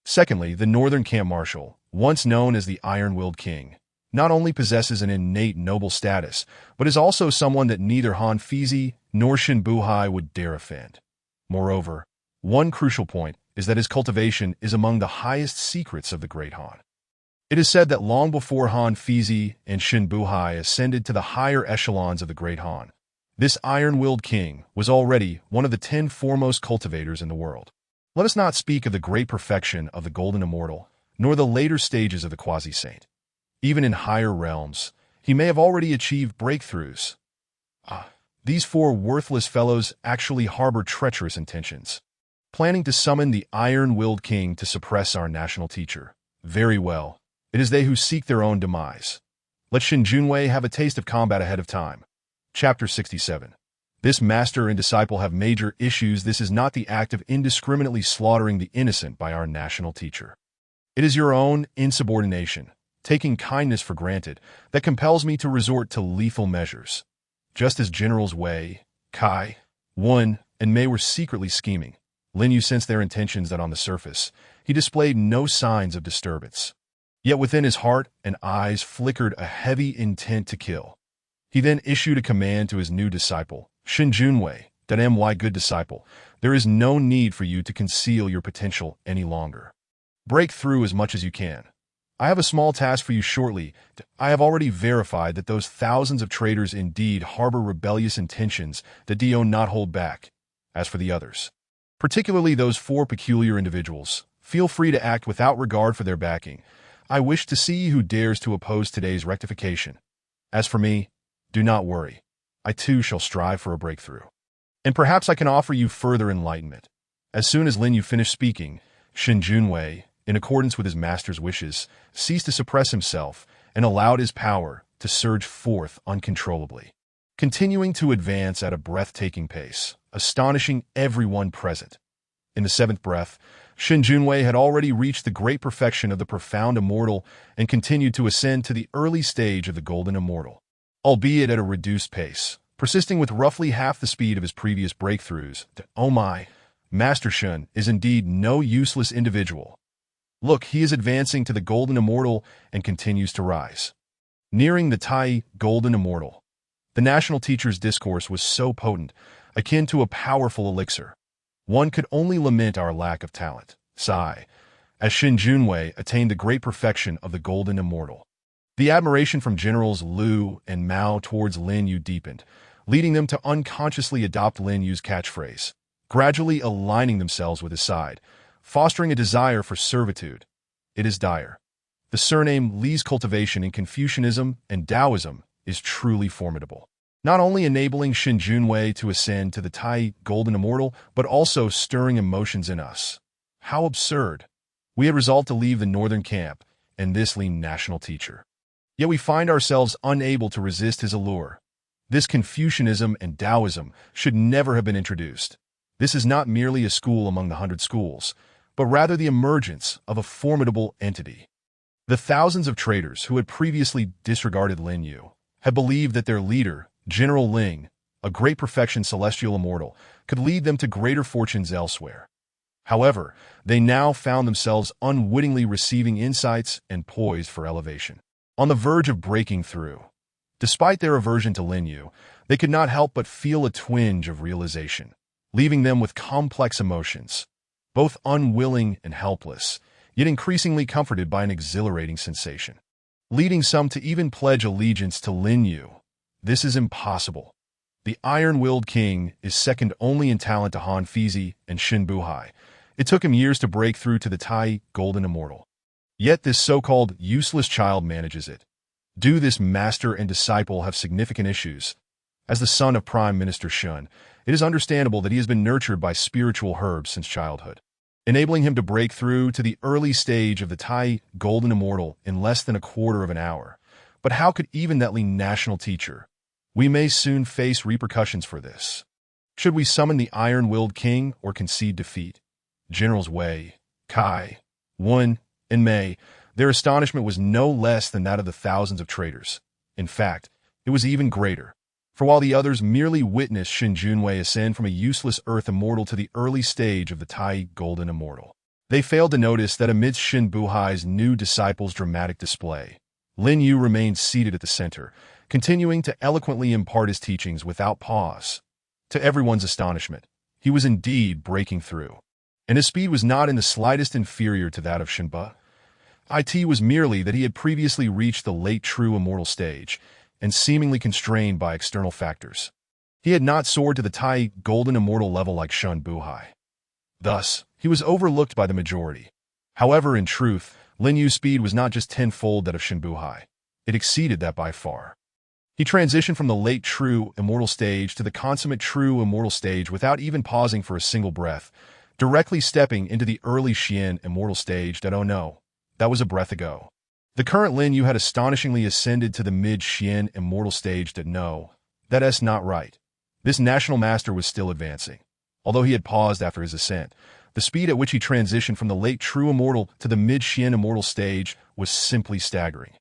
Secondly, the northern camp marshal, once known as the Iron-Willed King, not only possesses an innate noble status, but is also someone that neither Han Fizi nor Shin Buhai would dare offend. Moreover, one crucial point is that his cultivation is among the highest secrets of the Great Han. It is said that long before Han Fizi and Shin Buhai ascended to the higher echelons of the Great Han, this iron-willed king was already one of the 10 foremost cultivators in the world. Let us not speak of the great perfection of the Golden Immortal, nor the later stages of the Quasi-Saint. Even in higher realms, he may have already achieved breakthroughs. These four worthless fellows actually harbor treacherous intentions, planning to summon the Iron-Willed King to suppress our national teacher. Very well. It is they who seek their own demise. Let Shin Junwei have a taste of combat ahead of time. Chapter 67. This master and disciple have major issues. This is not the act of indiscriminately slaughtering the innocent by our national teacher. It is your own insubordination, taking kindness for granted, that compels me to resort to lethal measures. Just as Generals Wei, Kai, Wen, and Mei were secretly scheming, Lin Yu sensed their intentions that on the surface, he displayed no signs of disturbance. Yet within his heart and eyes flickered a heavy intent to kill. He then issued a command to his new disciple, Shin Junwei, that my good disciple, there is no need for you to conceal your potential any longer. Break through as much as you can. I have a small task for you shortly. I have already verified that those thousands of traitors indeed harbor rebellious intentions that do not hold back. As for the others, particularly those four peculiar individuals, feel free to act without regard for their backing. I wish to see who dares to oppose today's rectification. As for me, do not worry. I too shall strive for a breakthrough. And perhaps I can offer you further enlightenment. As soon as Lin Yu finished speaking, Shin Junwei, in accordance with his master's wishes, ceased to suppress himself and allowed his power to surge forth uncontrollably, continuing to advance at a breathtaking pace, astonishing everyone present. In the seventh breath, Shin Junwei had already reached the great perfection of the profound immortal and continued to ascend to the early stage of the golden immortal, albeit at a reduced pace, persisting with roughly half the speed of his previous breakthroughs. Oh my, Master Shin is indeed no useless individual. Look, he is advancing to the golden immortal and continues to rise. Nearing the Tai golden immortal, the national teacher's discourse was so potent, akin to a powerful elixir. One could only lament our lack of talent. Sigh, as Shin Junwei attained the great perfection of the golden immortal. The admiration from Generals Liu and Mao towards Lin Yu deepened, leading them to unconsciously adopt Lin Yu's catchphrase, gradually aligning themselves with his side, fostering a desire for servitude. It is dire. The surname Li's cultivation in Confucianism and Taoism is truly formidable, not only enabling Shin Junwei to ascend to the Tai golden immortal, but also stirring emotions in us. How absurd. We had resolved to leave the northern camp and this lean national teacher. Yet we find ourselves unable to resist his allure. This Confucianism and Taoism should never have been introduced. This is not merely a school among the 100 schools, but rather the emergence of a formidable entity. The thousands of traitors who had previously disregarded Lin Yu had believed that their leader, General Ling, a great perfection celestial immortal, could lead them to greater fortunes elsewhere. However, they now found themselves unwittingly receiving insights and poised for elevation, on the verge of breaking through. Despite their aversion to Lin Yu, they could not help but feel a twinge of realization, leaving them with complex emotions. both unwilling and helpless, yet increasingly comforted by an exhilarating sensation, leading some to even pledge allegiance to Lin Yu. This is impossible. The iron-willed king is second only in talent to Han Fizi and Shin Buhai. It took him years to break through to the Tai Golden Immortal. Yet this so-called useless child manages it. Do this master and disciple have significant issues? As the son of Prime Minister Shun, it is understandable that he has been nurtured by spiritual herbs since childhood, enabling him to break through to the early stage of the Tai Golden Immortal in less than a quarter of an hour. But how could even that lean national teacher? We may soon face repercussions for this. Should we summon the iron-willed king or concede defeat? Generals Wei, Kai, Wen, and Mei, their astonishment was no less than that of the thousands of traitors. In fact, it was even greater. For while the others merely witnessed Shin Junwei ascend from a useless earth immortal to the early stage of the Tai Golden Immortal, they failed to notice that amidst Shin Buhai's new disciples' dramatic display, Lin Yu remained seated at the center, continuing to eloquently impart his teachings without pause. To everyone's astonishment, he was indeed breaking through, and his speed was not in the slightest inferior to that of Shinba. It was merely that he had previously reached the late true immortal stage, and seemingly constrained by external factors. He had not soared to the Tai Golden Immortal level like Shun Buhai. Thus, he was overlooked by the majority. However, in truth, Lin Yu's speed was not just tenfold that of Shin Buhai. It exceeded that by far. He transitioned from the late true immortal stage to the consummate true immortal stage without even pausing for a single breath, directly stepping into the early Xian immortal stage that, oh no, that was a breath ago. The current Lin Yu had astonishingly ascended to the mid-Xian immortal stage that no, that's not right. This national master was still advancing. Although he had paused after his ascent, the speed at which he transitioned from the late true immortal to the mid-Xian immortal stage was simply staggering.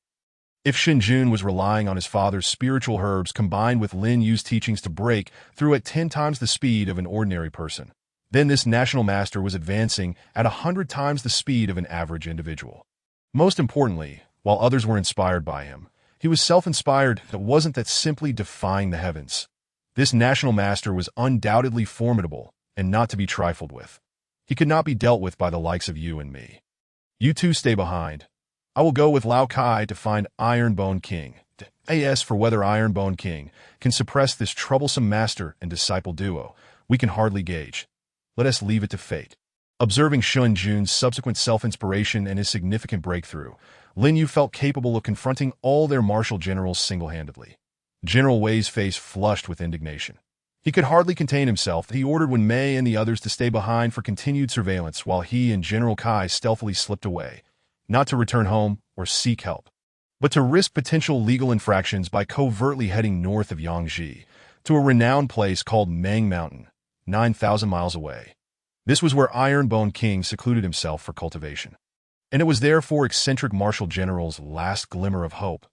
If Shin Jun was relying on his father's spiritual herbs combined with Lin Yu's teachings to break through at 10 times the speed of an ordinary person, then this national master was advancing at 100 times the speed of an average individual. Most importantly, while others were inspired by him, he was self-inspired. It wasn't that simply defying the heavens. This national master was undoubtedly formidable and not to be trifled with. He could not be dealt with by the likes of you and me. You two stay behind. I will go with Lao Kai to find Ironbone King. As for whether Ironbone King can suppress this troublesome master and disciple duo, we can hardly gauge. Let us leave it to fate. Observing Shun Jun's subsequent self-inspiration and his significant breakthrough, Lin Yu felt capable of confronting all their martial generals single-handedly. General Wei's face flushed with indignation. He could hardly contain himself. He ordered Wen Mei and the others to stay behind for continued surveillance while he and General Kai stealthily slipped away, not to return home or seek help, but to risk potential legal infractions by covertly heading north of Yangji to a renowned place called Mang Mountain, 9,000 miles away. This was where Ironbone King secluded himself for cultivation, and it was therefore eccentric martial general's last glimmer of hope.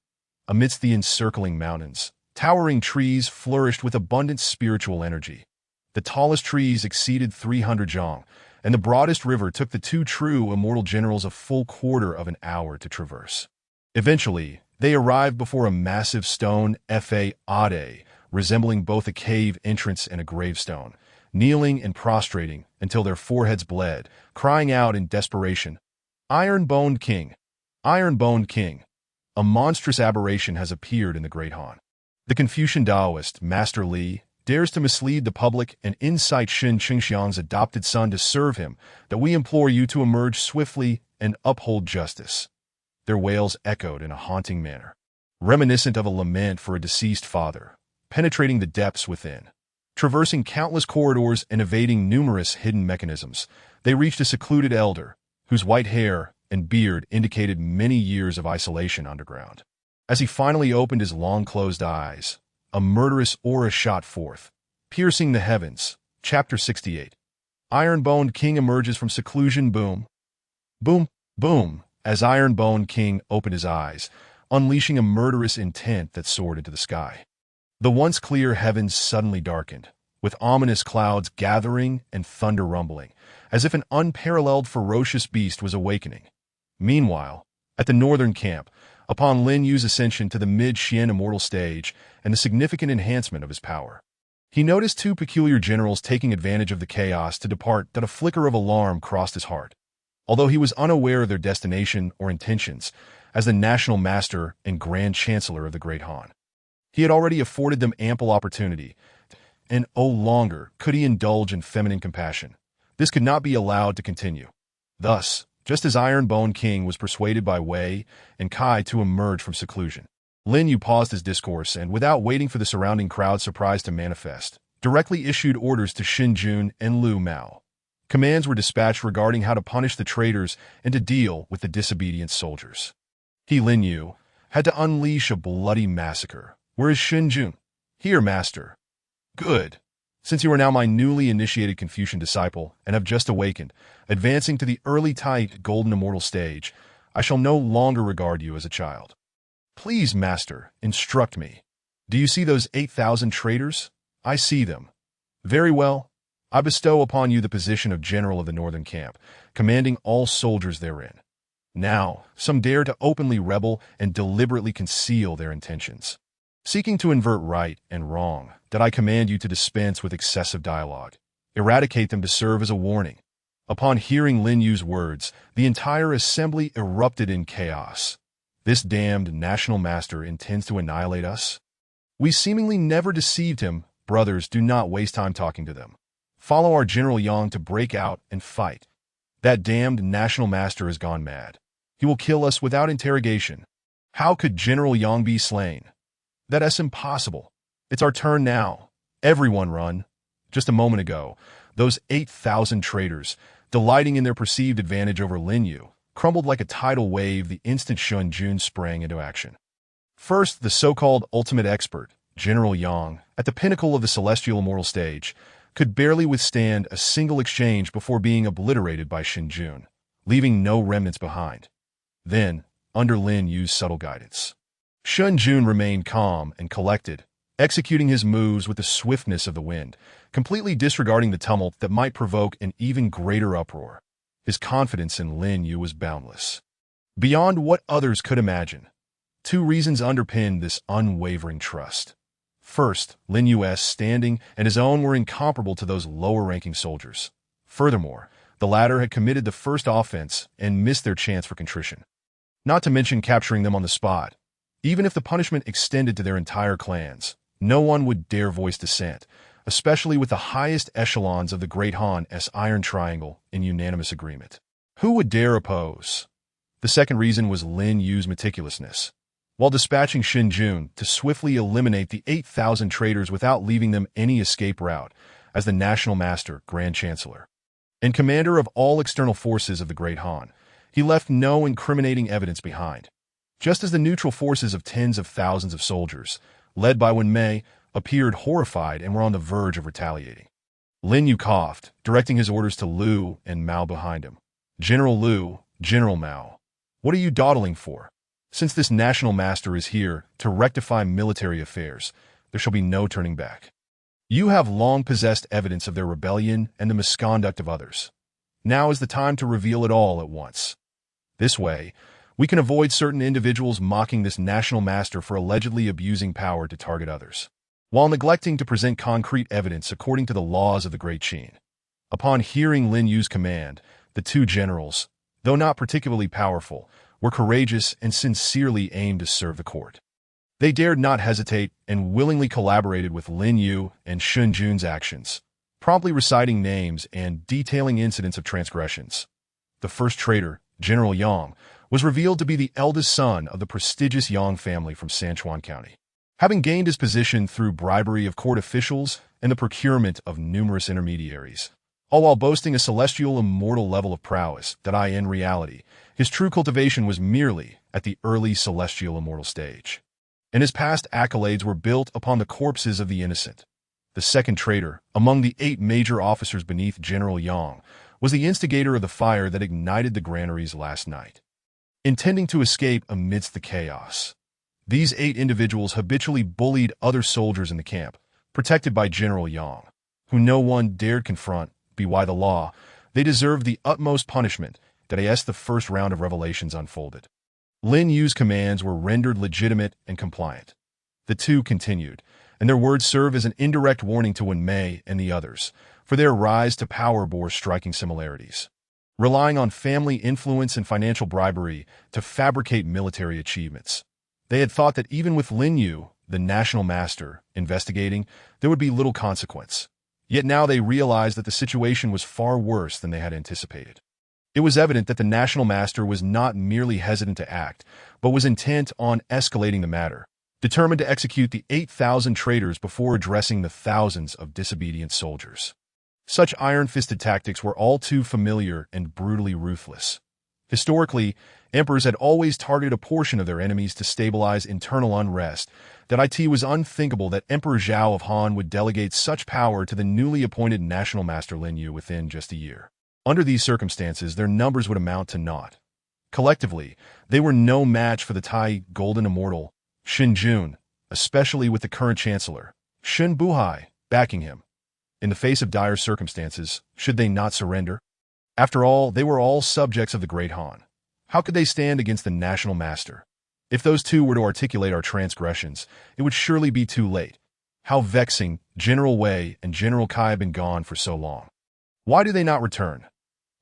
Amidst the encircling mountains, towering trees flourished with abundant spiritual energy. The tallest trees exceeded 300 zhang, and the broadest river took the two true immortal generals a full quarter of an hour to traverse. Eventually, they arrived before a massive stone Ade, resembling both a cave entrance and a gravestone, kneeling and prostrating until their foreheads bled, crying out in desperation, "Iron-boned King! Iron-boned King!" A monstrous aberration has appeared in the Great Han. The Confucian Taoist, Master Li, dares to mislead the public and incite Shin Qingxiang's adopted son to serve him, that we implore you to emerge swiftly and uphold justice. Their wails echoed in a haunting manner, reminiscent of a lament for a deceased father, penetrating the depths within. Traversing countless corridors and evading numerous hidden mechanisms, they reached a secluded elder, whose white hair and beard indicated many years of isolation underground. As he finally opened his long-closed eyes, a murderous aura shot forth, piercing the heavens. Chapter 68. Iron-boned King emerges from seclusion. Boom. Boom. Boom. As Iron-boned King opened his eyes, unleashing a murderous intent that soared into the sky. The once clear heavens suddenly darkened, with ominous clouds gathering and thunder rumbling, as if an unparalleled ferocious beast was awakening. Meanwhile, at the northern camp, upon Lin Yu's ascension to the mid-Xian immortal stage and the significant enhancement of his power, He noticed two peculiar generals taking advantage of the chaos to depart that a flicker of alarm crossed his heart. Although he was unaware of their destination or intentions, as the national master and grand chancellor of the Great Han, he had already afforded them ample opportunity, and no longer could he indulge in feminine compassion. This could not be allowed to continue. Thus, just as Iron Bone King was persuaded by Wei and Kai to emerge from seclusion, Lin Yu paused his discourse and, without waiting for the surrounding crowd's surprise to manifest, directly issued orders to Xin Jun and Lu Mao. Commands were dispatched regarding how to punish the traitors and to deal with the disobedient soldiers. He, Lin Yu, had to unleash a bloody massacre. Where is Xin Jun? Here, master. Good. Since you are now my newly initiated Confucian disciple and have just awakened, advancing to the early tight golden immortal stage, I shall no longer regard you as a child. Please, master, instruct me. Do you see those 8,000 traitors? I see them. Very well. I bestow upon you the position of general of the northern camp, commanding all soldiers therein. Now, some dare to openly rebel and deliberately conceal their intentions, seeking to invert right and wrong, that I command you to dispense with excessive dialogue. Eradicate them to serve as a warning. Upon hearing Lin Yu's words, the entire assembly erupted in chaos. This damned national master intends to annihilate us? We seemingly never deceived him. Brothers, do not waste time talking to them. Follow our General Yang to break out and fight. That damned national master has gone mad. He will kill us without interrogation. How could General Yang be slain? That's impossible. It's our turn now. Everyone run. Just a moment ago, those 8,000 traitors, delighting in their perceived advantage over Lin Yu, crumbled like a tidal wave the instant Xin Jun sprang into action. First, the so-called ultimate expert, General Yang, at the pinnacle of the celestial immortal stage, could barely withstand a single exchange before being obliterated by Xin Jun, leaving no remnants behind. Then, under Lin Yu's subtle guidance, Xin Jun remained calm and collected, executing his moves with the swiftness of the wind, completely disregarding the tumult that might provoke an even greater uproar. His confidence in Lin Yu was boundless, beyond what others could imagine. Two reasons underpinned this unwavering trust. First, Lin Yu's standing and his own were incomparable to those lower-ranking soldiers. Furthermore, the latter had committed the first offense and missed their chance for contrition. Not to mention capturing them on the spot. Even if the punishment extended to their entire clans, no one would dare voice dissent, especially with the highest echelons of the Great Han's Iron Triangle in unanimous agreement. Who would dare oppose? The second reason was Lin Yu's meticulousness. While dispatching Xin Jun to swiftly eliminate the 8,000 traitors without leaving them any escape route, as the national master, grand chancellor, and commander of all external forces of the Great Han, he left no incriminating evidence behind. Just as the neutral forces of tens of thousands of soldiers, led by Wen Mei, appeared horrified and were on the verge of retaliating, Lin Yu coughed, directing his orders to Lu and Mao behind him. General Lu, General Mao, what are you dawdling for? Since this national master is here to rectify military affairs, there shall be no turning back. You have long possessed evidence of their rebellion and the misconduct of others. Now is the time to reveal it all at once. This way, we can avoid certain individuals mocking this national master for allegedly abusing power to target others, while neglecting to present concrete evidence according to the laws of the Great Qin. Upon hearing Lin Yu's command, the two generals, though not particularly powerful, were courageous and sincerely aimed to serve the court. They dared not hesitate and willingly collaborated with Lin Yu and Xin Jun's actions, promptly reciting names and detailing incidents of transgressions. The first traitor, General Yang, was revealed to be the eldest son of the prestigious Yang family from Sanchuan County, having gained his position through bribery of court officials and the procurement of numerous intermediaries, all while boasting a celestial immortal level of prowess that in reality, his true cultivation was merely at the early celestial immortal stage, and his past accolades were built upon the corpses of the innocent. The second traitor, among the 8 major officers beneath General Yang, was the instigator of the fire that ignited the granaries last night, intending to escape amidst the chaos. These 8 individuals habitually bullied other soldiers in the camp, protected by General Yang, who no one dared confront. By the law, they deserved the utmost punishment that as the first round of revelations unfolded, Lin Yu's commands were rendered legitimate and compliant. The two continued, and their words serve as an indirect warning to Wen Mei and the others, for their rise to power bore striking similarities. Relying on family influence and financial bribery to fabricate military achievements. They had thought that even with Lin Yu, the national master, investigating, there would be little consequence. Yet now they realized that the situation was far worse than they had anticipated. It was evident that the national master was not merely hesitant to act, but was intent on escalating the matter, determined to execute the 8,000 traitors before addressing the thousands of disobedient soldiers. Such iron-fisted tactics were all too familiar and brutally ruthless. Historically, emperors had always targeted a portion of their enemies to stabilize internal unrest. That it was unthinkable that Emperor Zhao of Han would delegate such power to the newly appointed national master Lin Yu within just a year. Under these circumstances, their numbers would amount to naught. Collectively, they were no match for the Tai Golden Immortal, Xin Jun, especially with the current chancellor, Xin Buhai, backing him. In the face of dire circumstances, should they not surrender? After all, they were all subjects of the Great Han. How could they stand against the national master? If those two were to articulate our transgressions, it would surely be too late. How vexing General Wei and General Kai have been gone for so long. Why do they not return?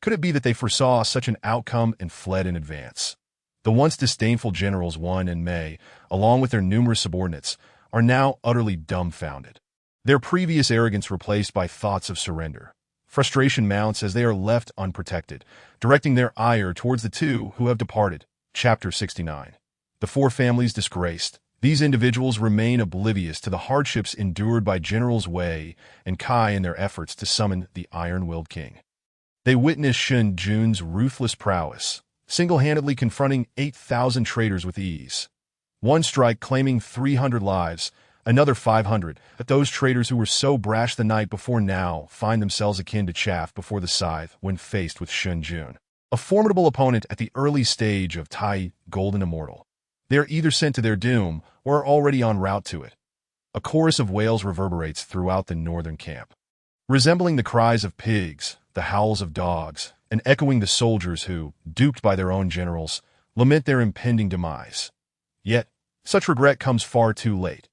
Could it be that they foresaw such an outcome and fled in advance? The once disdainful generals Wen and Mei, along with their numerous subordinates, are now utterly dumbfounded. Their previous arrogance replaced by thoughts of surrender. Frustration mounts as they are left unprotected, directing their ire towards the two who have departed. Chapter 69. The four families disgraced. These individuals remain oblivious to the hardships endured by Generals Wei and Kai in their efforts to summon the Iron-Willed King. They witness Xin Jun's ruthless prowess, single-handedly confronting 8,000 traitors with ease. One strike claiming 300 lives, another 500, that those traitors who were so brash the night before now find themselves akin to chaff before the scythe when faced with Xin Jun, a formidable opponent at the early stage of Tai Golden Immortal. They are either sent to their doom or are already en route to it. A chorus of wails reverberates throughout the northern camp, resembling the cries of pigs, the howls of dogs, and echoing the soldiers who, duped by their own generals, lament their impending demise. Yet, such regret comes far too late.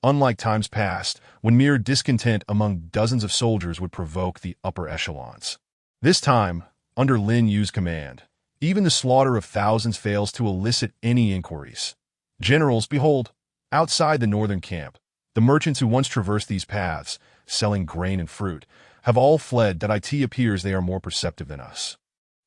Unlike times past, when mere discontent among dozens of soldiers would provoke the upper echelons. This time, under Lin Yu's command, even the slaughter of thousands fails to elicit any inquiries. Generals, behold, outside the northern camp, the merchants who once traversed these paths, selling grain and fruit, have all fled. That it appears they are more perceptive than us.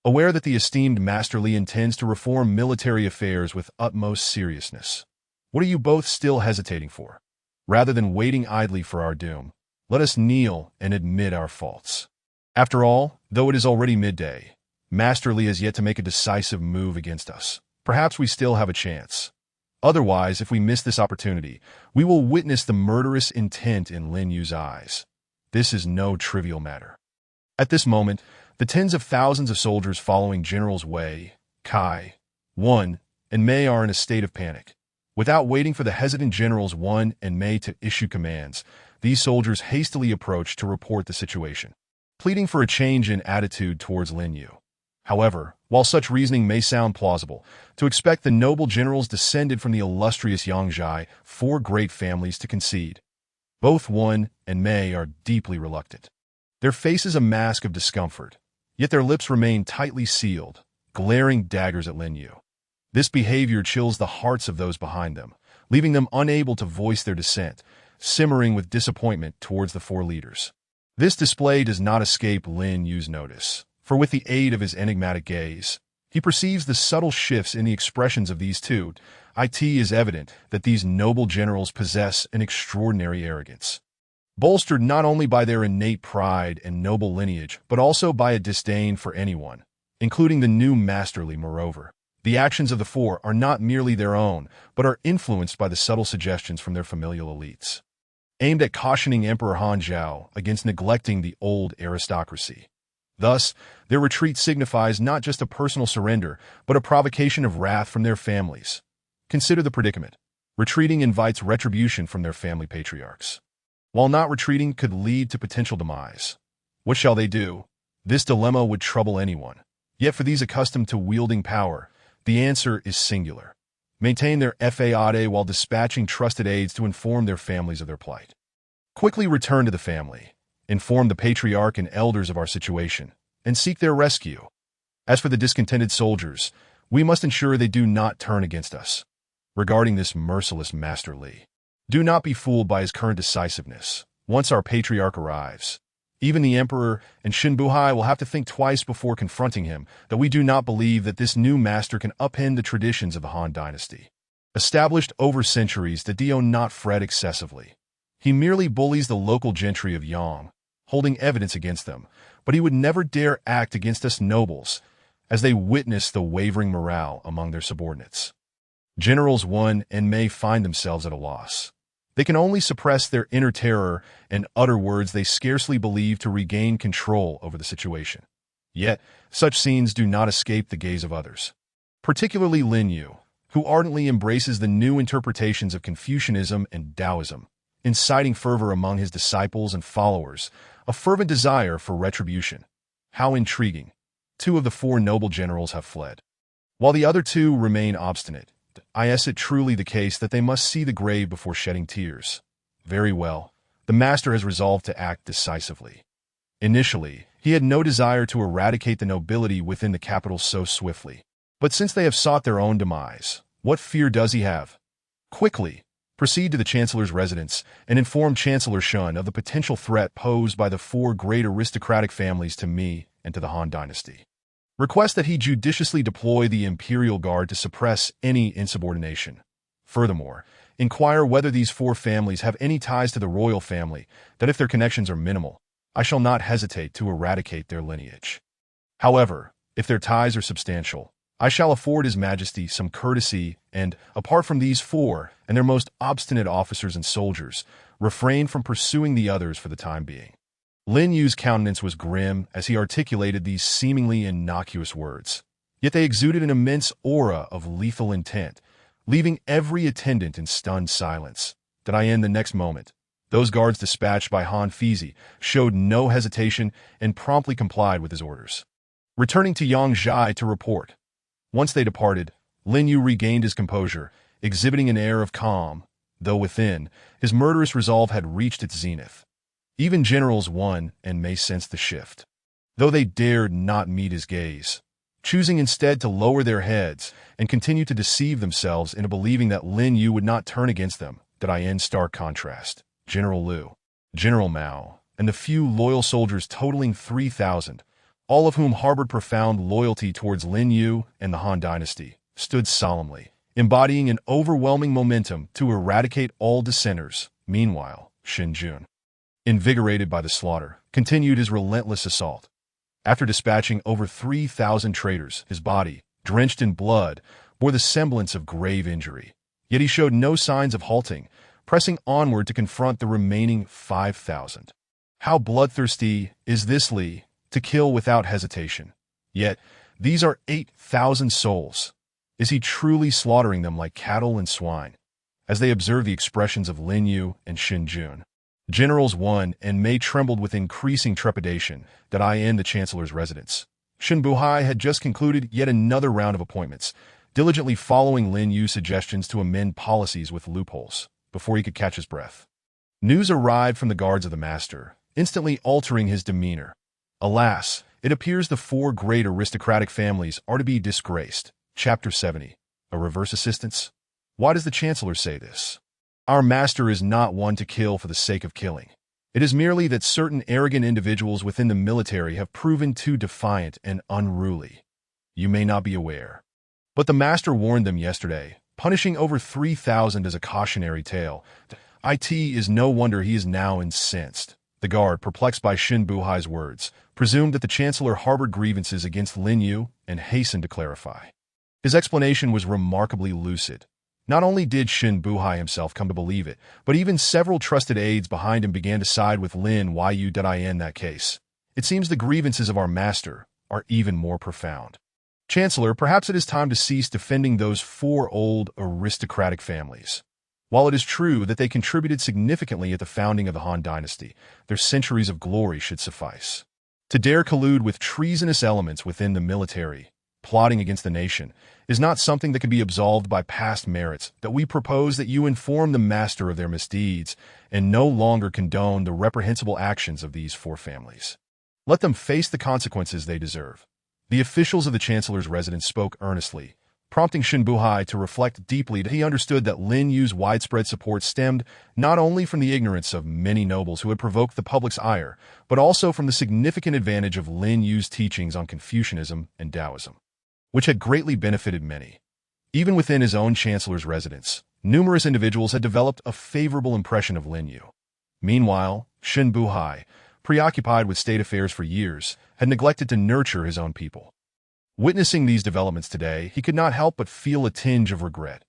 Aware that the esteemed Master Li intends to reform military affairs with utmost seriousness. What are you both still hesitating for? Rather than waiting idly for our doom, let us kneel and admit our faults. After all, though it is already midday, Master Li has yet to make a decisive move against us. Perhaps we still have a chance. Otherwise, if we miss this opportunity, we will witness the murderous intent in Lin Yu's eyes. This is no trivial matter. At this moment, the tens of thousands of soldiers following Generals Wei, Kai, Wen, and Mei are in a state of panic. Without waiting for the hesitant generals Wen and Mei to issue commands, these soldiers hastily approach to report the situation, pleading for a change in attitude towards Lin Yu. However, while such reasoning may sound plausible, to expect the noble generals descended from the illustrious Yangzhai, four great families, to concede. Both Wen and Mei are deeply reluctant. Their faces a mask of discomfort, yet their lips remain tightly sealed, glaring daggers at Lin Yu. This behavior chills the hearts of those behind them, leaving them unable to voice their dissent, simmering with disappointment towards the four leaders. This display does not escape Lin Yu's notice, for with the aid of his enigmatic gaze, he perceives the subtle shifts in the expressions of these two. It is evident that these noble generals possess an extraordinary arrogance, bolstered not only by their innate pride and noble lineage, but also by a disdain for anyone, including the new Master Li. Moreover, the actions of the four are not merely their own, but are influenced by the subtle suggestions from their familial elites, aimed at cautioning Emperor Han Zhao against neglecting the old aristocracy. Thus, their retreat signifies not just a personal surrender, but a provocation of wrath from their families. Consider the predicament. Retreating invites retribution from their family patriarchs, while not retreating could lead to potential demise. What shall they do? This dilemma would trouble anyone. Yet for these accustomed to wielding power, the answer is singular. maintain their fade while dispatching trusted aides to inform their families of their plight. Quickly return to the family, inform the patriarch and elders of our situation, and seek their rescue. As for the discontented soldiers, we must ensure they do not turn against us. Regarding this merciless Master Li, do not be fooled by his current decisiveness. Once our patriarch arrives, even the emperor and Shinbuhai will have to think twice before confronting him, that we do not believe that this new master can upend the traditions of the Han dynasty. Established over centuries, the Dio not fret excessively. He merely bullies the local gentry of Yang, holding evidence against them, but he would never dare act against us nobles, as they witness the wavering morale among their subordinates. Generals Wen and Mei find themselves at a loss. They can only suppress their inner terror and utter words they scarcely believe to regain control over the situation. Yet, such scenes do not escape the gaze of others, particularly Lin Yu, who ardently embraces the new interpretations of Confucianism and Taoism, inciting fervor among his disciples and followers, a fervent desire for retribution. How intriguing! 2 of the 4 noble generals have fled, while the other 2 remain obstinate. Is it truly the case that they must see the grave before shedding tears? Very well, the master has resolved to act decisively. Initially, he had no desire to eradicate the nobility within the capital so swiftly. But since they have sought their own demise, what fear does he have? Quickly, proceed to the Chancellor's residence and inform Chancellor Shun of the potential threat posed by the 4 great aristocratic families to me and to the Han dynasty. Request that he judiciously deploy the Imperial Guard to suppress any insubordination. Furthermore, inquire whether these 4 families have any ties to the royal family, that if their connections are minimal, I shall not hesitate to eradicate their lineage. However, if their ties are substantial, I shall afford His Majesty some courtesy and, apart from these 4 and their most obstinate officers and soldiers, refrain from pursuing the others for the time being. Lin Yu's countenance was grim as he articulated these seemingly innocuous words, yet they exuded an immense aura of lethal intent, leaving every attendant in stunned silence. Did I end the next moment? Those guards dispatched by Han Fizi showed no hesitation and promptly complied with his orders, returning to Yangzhai to report. Once they departed, Lin Yu regained his composure, exhibiting an air of calm, though within, his murderous resolve had reached its zenith. Even Generals Wen and Mei sensed the shift, though they dared not meet his gaze, choosing instead to lower their heads and continue to deceive themselves into believing that Lin Yu would not turn against them. Did I in stark contrast, General Liu, General Mao, and the few loyal soldiers totaling 3,000, all of whom harbored profound loyalty towards Lin Yu and the Han dynasty, stood solemnly, embodying an overwhelming momentum to eradicate all dissenters. Meanwhile, Xin Jun, invigorated by the slaughter, continued his relentless assault. After dispatching over 3,000 traitors, his body, drenched in blood, bore the semblance of grave injury. Yet he showed no signs of halting, pressing onward to confront the remaining 5,000. How bloodthirsty is this Li, to kill without hesitation. Yet, these are 8,000 souls. Is he truly slaughtering them like cattle and swine? As they observed the expressions of Lin Yu and Xin Jun, Generals Wen and Mei trembled with increasing trepidation that I in the Chancellor's residence. Shinbuhai had just concluded yet another round of appointments, diligently following Lin Yu's suggestions to amend policies with loopholes, before he could catch his breath. News arrived from the guards of the master, instantly altering his demeanor. Alas, it appears the 4 great aristocratic families are to be disgraced. Chapter 70. A reverse assistance? Why does the Chancellor say this? Our master is not one to kill for the sake of killing. It is merely that certain arrogant individuals within the military have proven too defiant and unruly. You may not be aware, but the master warned them yesterday, punishing over 3,000 as a cautionary tale. It is no wonder he is now incensed. The guard, perplexed by Shinbuhai's words, presumed that the Chancellor harbored grievances against Lin Yu and hastened to clarify. His explanation was remarkably lucid. Not only did Shinbuhai himself come to believe it, but even several trusted aides behind him began to side with Lin Yu. In that case, it seems the grievances of our master are even more profound. Chancellor, perhaps it is time to cease defending those 4 old aristocratic families. While it is true that they contributed significantly at the founding of the Han dynasty, their centuries of glory should suffice. To dare collude with treasonous elements within the military, plotting against the nation, is not something that can be absolved by past merits, that we propose that you inform the master of their misdeeds and no longer condone the reprehensible actions of these four families. Let them face the consequences they deserve. The officials of the chancellor's residence spoke earnestly, prompting Shen Buhai to reflect deeply that he understood that Lin Yu's widespread support stemmed not only from the ignorance of many nobles who had provoked the public's ire, but also from the significant advantage of Lin Yu's teachings on Confucianism and Taoism, which had greatly benefited many. Even within his own chancellor's residence, numerous individuals had developed a favorable impression of Lin Yu. Meanwhile, Shen Buhai, preoccupied with state affairs for years, had neglected to nurture his own people. Witnessing these developments today, he could not help but feel a tinge of regret.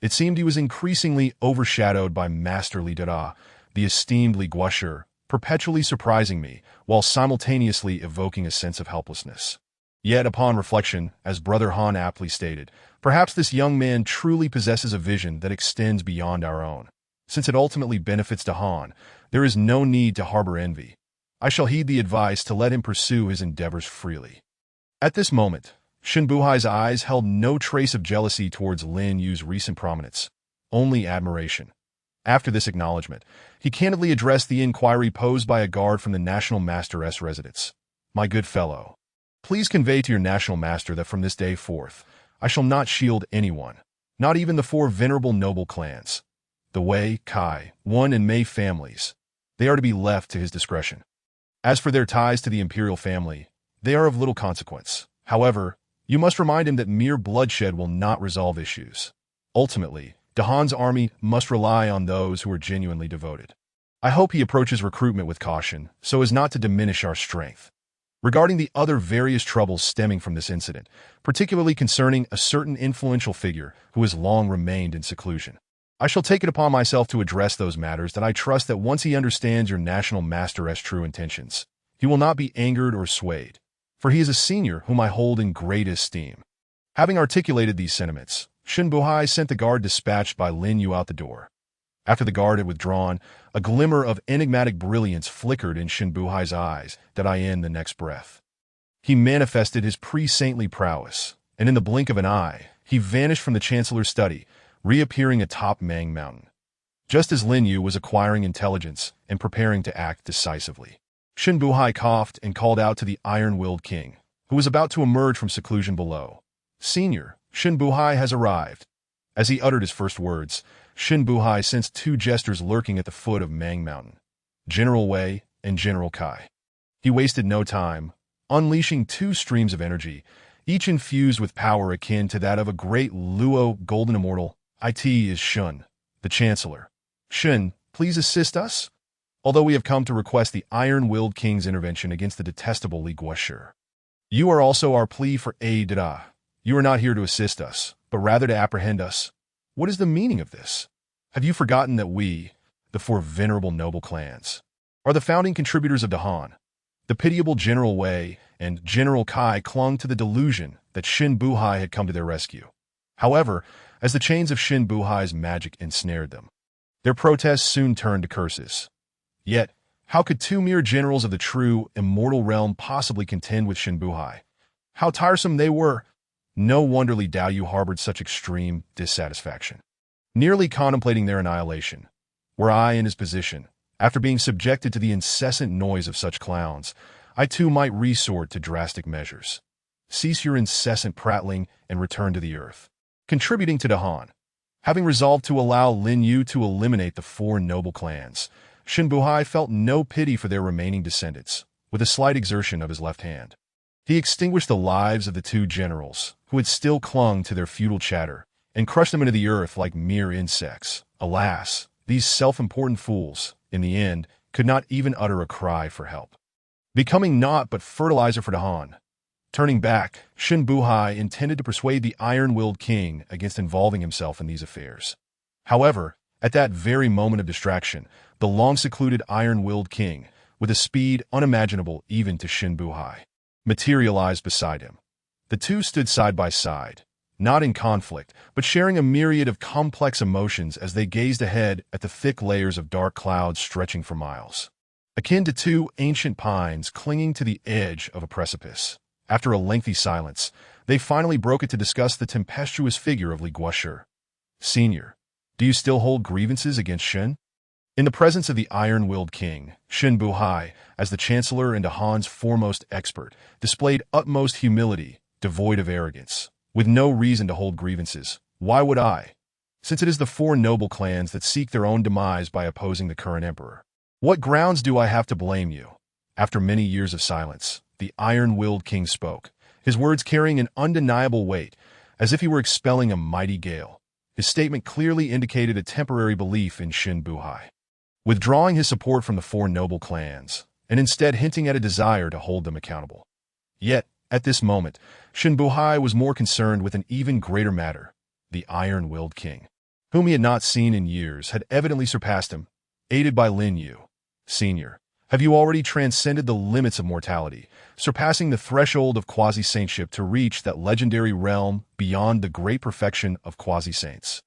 It seemed he was increasingly overshadowed by Master Li Dada, the esteemed Li Guoshi, perpetually surprising me, while simultaneously evoking a sense of helplessness. Yet, upon reflection, as Brother Han aptly stated, perhaps this young man truly possesses a vision that extends beyond our own. Since it ultimately benefits to Han, there is no need to harbor envy. I shall heed the advice to let him pursue his endeavors freely. At this moment, Shen Buhai's eyes held no trace of jealousy towards Lin Yu's recent prominence, only admiration. After this acknowledgement, he candidly addressed the inquiry posed by a guard from the National Master's residence. My good fellow, please convey to your National Master that from this day forth, I shall not shield anyone, not even the four venerable noble clans, the Wei, Kai, Wan, and Mei families. They are to be left to his discretion. As for their ties to the imperial family, they are of little consequence. However, you must remind him that mere bloodshed will not resolve issues. Ultimately, Dahan's army must rely on those who are genuinely devoted. I hope he approaches recruitment with caution, so as not to diminish our strength. Regarding the other various troubles stemming from this incident, particularly concerning a certain influential figure who has long remained in seclusion, I shall take it upon myself to address those matters that I trust that once he understands your National Master's true intentions, he will not be angered or swayed, for he is a senior whom I hold in great esteem. Having articulated these sentiments, Shen Buhai sent the guard dispatched by Lin Yu out the door. After the guard had withdrawn, a glimmer of enigmatic brilliance flickered in Shen Buhai's eyes that I in the next breath. He manifested his pre-saintly prowess, and in the blink of an eye, he vanished from the chancellor's study, reappearing atop Mang Mountain. Just as Lin Yu was acquiring intelligence and preparing to act decisively, Shen Buhai coughed and called out to the iron-willed king, who was about to emerge from seclusion below. Senior, Shen Buhai has arrived. As he uttered his first words, Shen Buhai sensed two jesters lurking at the foot of Mang Mountain, General Wei and General Kai. He wasted no time, unleashing two streams of energy, each infused with power akin to that of a great Luo golden immortal. It is Shun, the Chancellor. Shun, please assist us? Although we have come to request the iron-willed king's intervention against the detestable Li Guoshi. You are also our plea for aid. You are not here to assist us, but rather to apprehend us. What is the meaning of this? Have you forgotten that we, the four venerable noble clans, are the founding contributors of Dahan? The pitiable General Wei and General Kai clung to the delusion that Shen Buhai had come to their rescue. However, as the chains of Shen Buhai's magic ensnared them, their protests soon turned to curses. Yet, how could two mere generals of the true, immortal realm possibly contend with Shen Buhai? How tiresome they were! No wonder Li Daoyu harbored such extreme dissatisfaction, nearly contemplating their annihilation. Were I in his position, after being subjected to the incessant noise of such clowns, I too might resort to drastic measures. Cease your incessant prattling and return to the earth. Contributing to Dahan. Having resolved to allow Lin Yu to eliminate the four noble clans, Shen Buhai felt no pity for their remaining descendants. With a slight exertion of his left hand, he extinguished the lives of the two generals, who had still clung to their feudal chatter, and crushed them into the earth like mere insects. Alas, these self-important fools, in the end, could not even utter a cry for help, becoming naught but fertilizer for Dahan. Turning back, Shen Buhai intended to persuade the iron-willed king against involving himself in these affairs. However, at that very moment of distraction, the long-secluded iron-willed king, with a speed unimaginable even to Shen Buhai, materialized beside him. The two stood side by side, not in conflict, but sharing a myriad of complex emotions as they gazed ahead at the thick layers of dark clouds stretching for miles, akin to two ancient pines clinging to the edge of a precipice. After a lengthy silence, they finally broke it to discuss the tempestuous figure of Li Guoshi. Senior, do you still hold grievances against Shen? In the presence of the iron-willed king, Shen Buhai, as the chancellor and Han's foremost expert, displayed utmost humility, devoid of arrogance. With no reason to hold grievances, why would I? Since it is the four noble clans that seek their own demise by opposing the current emperor. What grounds do I have to blame you? After many years of silence, the iron-willed king spoke, his words carrying an undeniable weight, as if he were expelling a mighty gale. His statement clearly indicated a temporary belief in Shen Buhai, withdrawing his support from the four noble clans, and instead hinting at a desire to hold them accountable. Yet, at this moment, Shen Buhai was more concerned with an even greater matter. The iron-willed king, whom he had not seen in years, had evidently surpassed him, aided by Lin Yu. Senior, have you already transcended the limits of mortality, surpassing the threshold of quasi-saintship to reach that legendary realm beyond the great perfection of quasi-saints?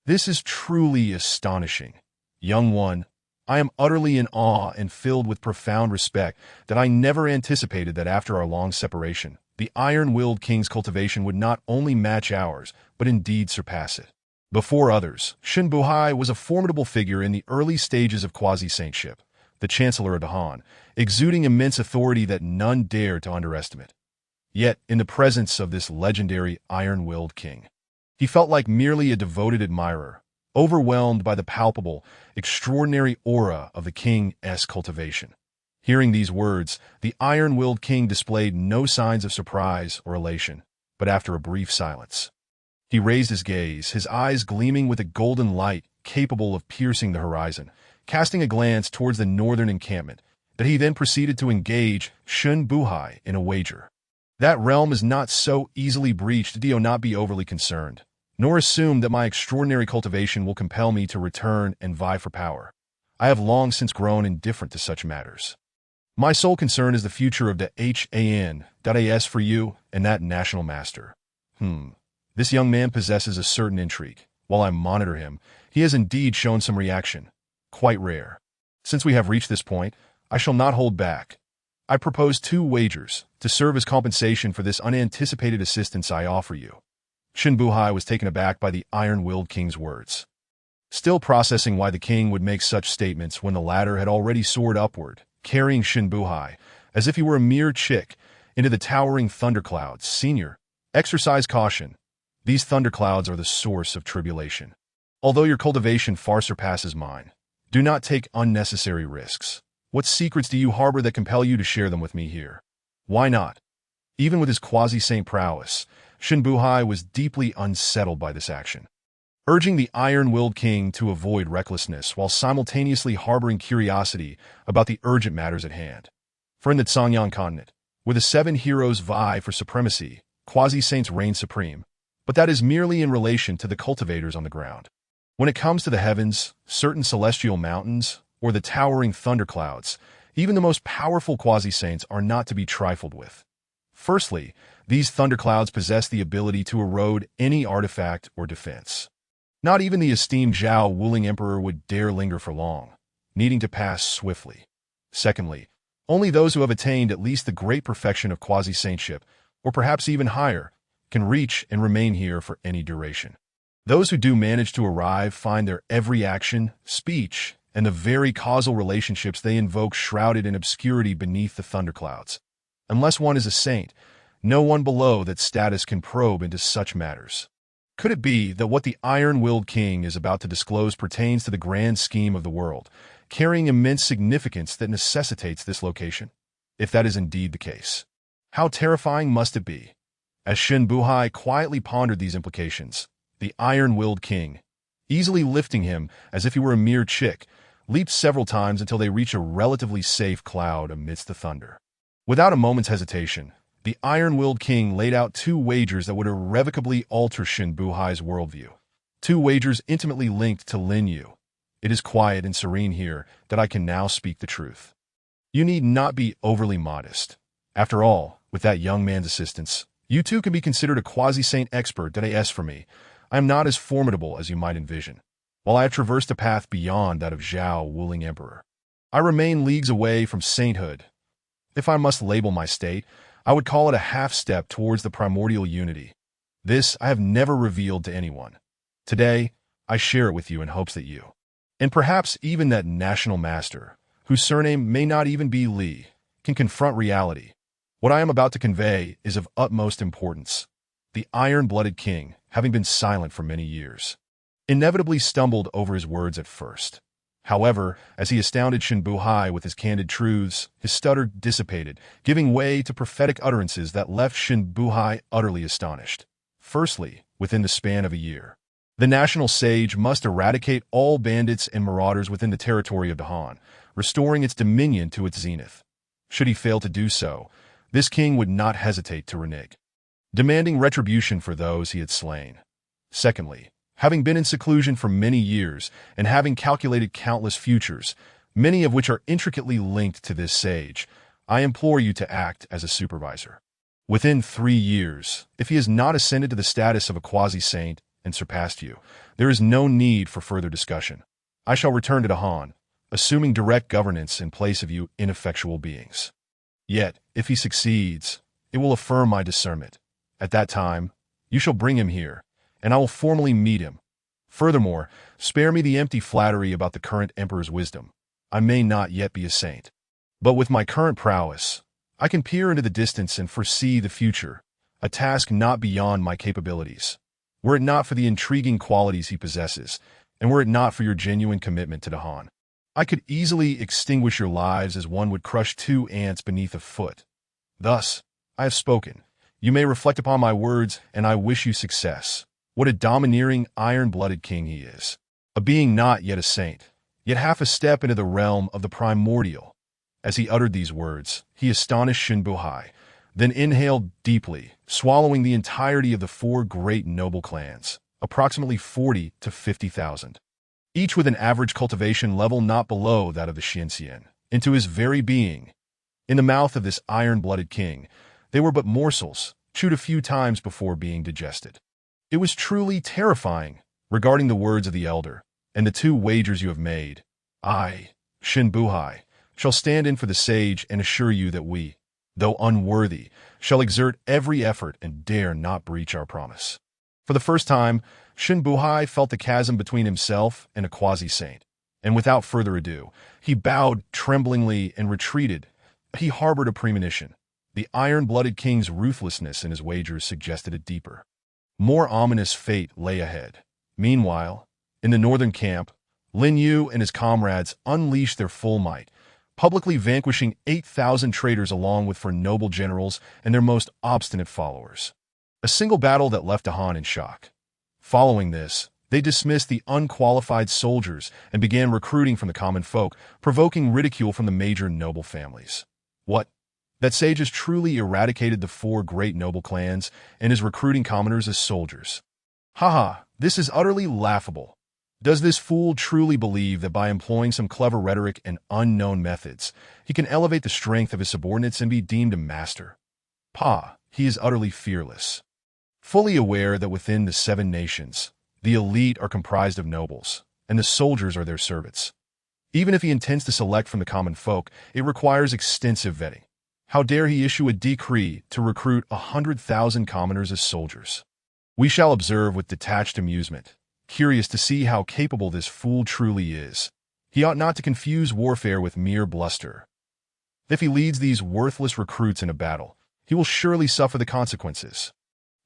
This is truly astonishing. Young one, I am utterly in awe and filled with profound respect that I never anticipated that after our long separation, the iron-willed king's cultivation would not only match ours, but indeed surpass it. Before others, Shen Buhai was a formidable figure in the early stages of quasi-saintship, the chancellor of the Han, exuding immense authority that none dared to underestimate. Yet, in the presence of this legendary iron-willed king, he felt like merely a devoted admirer, overwhelmed by the palpable, extraordinary aura of the king's cultivation. Hearing these words, the iron-willed king displayed no signs of surprise or elation, but after a brief silence, he raised his gaze, his eyes gleaming with a golden light capable of piercing the horizon, casting a glance towards the northern encampment, that he then proceeded to engage Shen Buhai in a wager. That realm is not so easily breached. Do not be overly concerned, nor assume that my extraordinary cultivation will compel me to return and vie for power. I have long since grown indifferent to such matters. My sole concern is the future of the HAN.AS for you and that national master. This young man possesses a certain intrigue. While I monitor him, he has indeed shown some reaction. Quite rare. Since we have reached this point, I shall not hold back. I propose 2 wagers to serve as compensation for this unanticipated assistance I offer you. Shen Buhai was taken aback by the iron-willed king's words, still processing why the king would make such statements when the latter had already soared upward, carrying Shen Buhai, as if he were a mere chick, into the towering thunderclouds. Senior, exercise caution. These thunderclouds are the source of tribulation. Although your cultivation far surpasses mine, do not take unnecessary risks. What secrets do you harbor that compel you to share them with me here? Why not? Even with his quasi-saint prowess, Shen Buhai was deeply unsettled by this action, urging the iron-willed king to avoid recklessness while simultaneously harboring curiosity about the urgent matters at hand. For in the Songyang continent, where the 7 heroes vie for supremacy, quasi-saints reign supreme, but that is merely in relation to the cultivators on the ground. When it comes to the heavens, certain celestial mountains, or the towering thunderclouds, even the most powerful quasi-saints are not to be trifled with. Firstly, these thunderclouds possess the ability to erode any artifact or defense. Not even the esteemed Zhao Wuling Emperor would dare linger for long, needing to pass swiftly. Secondly, only those who have attained at least the great perfection of quasi-saintship, or perhaps even higher, can reach and remain here for any duration. Those who do manage to arrive find their every action, speech, and the very causal relationships they invoke shrouded in obscurity beneath the thunderclouds. Unless one is a saint, no one below that status can probe into such matters. Could it be that what the iron-willed king is about to disclose pertains to the grand scheme of the world, carrying immense significance that necessitates this location? If that is indeed the case, how terrifying must it be? As Shen Buhai quietly pondered these implications, the iron-willed king, easily lifting him as if he were a mere chick, leaped several times until they reached a relatively safe cloud amidst the thunder. Without a moment's hesitation, the iron-willed king laid out 2 wagers that would irrevocably alter Shen Buhai's worldview. 2 wagers intimately linked to Lin Yu. It is quiet and serene here that I can now speak the truth. You need not be overly modest. After all, with that young man's assistance, you too can be considered a quasi-saint expert. As for me, I am not as formidable as you might envision. While I have traversed a path beyond that of Zhao Wuling Emperor, I remain leagues away from sainthood. If I must label my state, I would call it a half-step towards the primordial unity. This I have never revealed to anyone. Today, I share it with you in hopes that you, and perhaps even that national master, whose surname may not even be Li, can confront reality. What I am about to convey is of utmost importance. The iron-blooded king, having been silent for many years, inevitably stumbled over his words at first. However, as he astounded Shinbuhai with his candid truths, his stutter dissipated, giving way to prophetic utterances that left Shinbuhai utterly astonished. Firstly, within the span of a year, the national sage must eradicate all bandits and marauders within the territory of the Han, restoring its dominion to its zenith. Should he fail to do so, this king would not hesitate to renege, demanding retribution for those he had slain. Secondly, having been in seclusion for many years and having calculated countless futures, many of which are intricately linked to this sage, I implore you to act as a supervisor. Within 3 years, if he has not ascended to the status of a quasi-saint and surpassed you, there is no need for further discussion. I shall return to the Han, assuming direct governance in place of you ineffectual beings. Yet, if he succeeds, it will affirm my discernment. At that time, you shall bring him here, and I will formally meet him. Furthermore, spare me the empty flattery about the current emperor's wisdom. I may not yet be a saint, but with my current prowess, I can peer into the distance and foresee the future, a task not beyond my capabilities. Were it not for the intriguing qualities he possesses, and were it not for your genuine commitment to the Han, I could easily extinguish your lives as one would crush 2 ants beneath a foot. Thus, I have spoken. You may reflect upon my words, and I wish you success. What a domineering, iron-blooded king he is. A being not yet a saint, yet half a step into the realm of the primordial. As he uttered these words, he astonished Shinbuhai, then inhaled deeply, swallowing the entirety of the 4 great noble clans, approximately 40 to 50,000, each with an average cultivation level not below that of the Xianxian, into his very being. In the mouth of this iron-blooded king, they were but morsels, chewed a few times before being digested. It was truly terrifying, regarding the words of the elder, and the 2 wagers you have made. I, Shinbuhai, shall stand in for the sage and assure you that we, though unworthy, shall exert every effort and dare not breach our promise. For the first time, Shinbuhai felt the chasm between himself and a quasi-saint, and without further ado, he bowed tremblingly and retreated. He harbored a premonition. The iron-blooded king's ruthlessness in his wagers suggested a deeper, more ominous fate lay ahead. Meanwhile, in the northern camp, Lin Yu and his comrades unleashed their full might, publicly vanquishing 8,000 traitors along with 4 noble generals and their most obstinate followers. A single battle that left the Han in shock. Following this, they dismissed the unqualified soldiers and began recruiting from the common folk, provoking ridicule from the major noble families. What? That sage has truly eradicated the 4 great noble clans and is recruiting commoners as soldiers. Haha, this is utterly laughable. Does this fool truly believe that by employing some clever rhetoric and unknown methods, he can elevate the strength of his subordinates and be deemed a master? Pah, he is utterly fearless. Fully aware that within the 7 nations, the elite are comprised of nobles, and the soldiers are their servants. Even if he intends to select from the common folk, it requires extensive vetting. How dare he issue a decree to recruit 100,000 commoners as soldiers? We shall observe with detached amusement, curious to see how capable this fool truly is. He ought not to confuse warfare with mere bluster. If he leads these worthless recruits in a battle, he will surely suffer the consequences.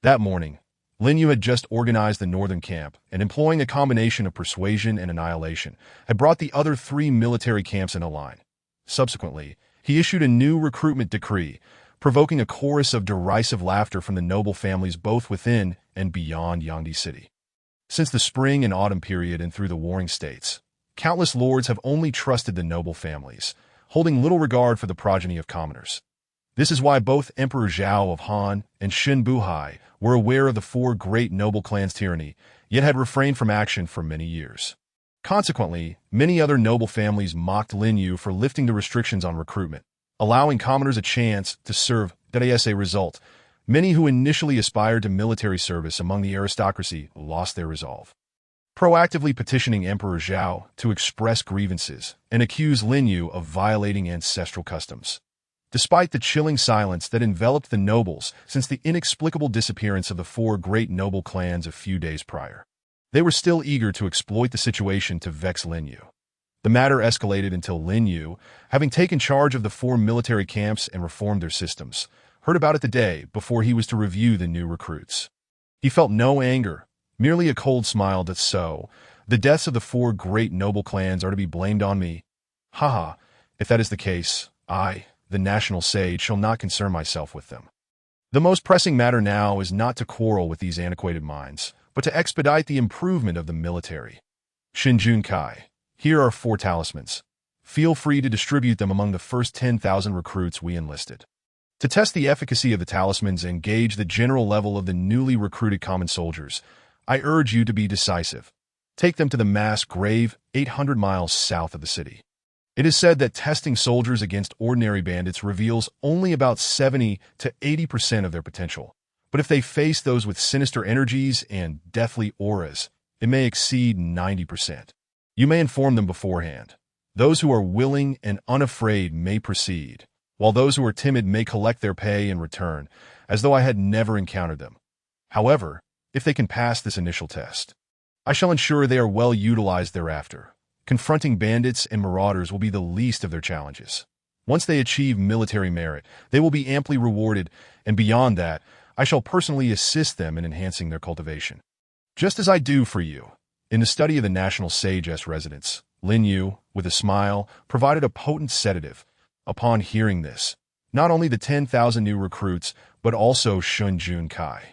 That morning, Lin Yu had just organized the northern camp and, employing a combination of persuasion and annihilation, had brought the other 3 military camps in a line. Subsequently, he issued a new recruitment decree, provoking a chorus of derisive laughter from the noble families both within and beyond Yangdi City. Since the spring and autumn period and through the warring states, countless lords have only trusted the noble families, holding little regard for the progeny of commoners. This is why both Emperor Zhao of Han and Shinbuhai were aware of the 4 great noble clans' tyranny, yet had refrained from action for many years. Consequently, many other noble families mocked Lin Yu for lifting the restrictions on recruitment, allowing commoners a chance to serve. As a result, many who initially aspired to military service among the aristocracy lost their resolve, proactively petitioning Emperor Zhao to express grievances and accuse Lin Yu of violating ancestral customs. Despite the chilling silence that enveloped the nobles since the inexplicable disappearance of the four great noble clans a few days prior, they were still eager to exploit the situation to vex Lin Yu. The matter escalated until Lin Yu, having taken charge of the four military camps and reformed their systems, heard about it the day before he was to review the new recruits. He felt no anger, merely a cold smile that the deaths of the four great noble clans are to be blamed on me. Haha, if that is the case, I, the national sage, shall not concern myself with them. The most pressing matter now is not to quarrel with these antiquated minds, but to expedite the improvement of the military. Shinjun Kai, here are 4 talismans. Feel free to distribute them among the first 10,000 recruits we enlisted. To test the efficacy of the talismans and gauge the general level of the newly recruited common soldiers, I urge you to be decisive. Take them to the mass grave 800 miles south of the city. It is said that testing soldiers against ordinary bandits reveals only about 70 to 80% of their potential. But if they face those with sinister energies and deathly auras, it may exceed 90%. You may inform them beforehand. Those who are willing and unafraid may proceed, while those who are timid may collect their pay in return, as though I had never encountered them. However, if they can pass this initial test, I shall ensure they are well utilized thereafter. Confronting bandits and marauders will be the least of their challenges. Once they achieve military merit, they will be amply rewarded, and beyond that, I shall personally assist them in enhancing their cultivation. Just as I do for you. In the study of the National Sage's residence, Lin Yu, with a smile, provided a potent sedative. Upon hearing this, not only the 10,000 new recruits, but also Shun Jun Kai,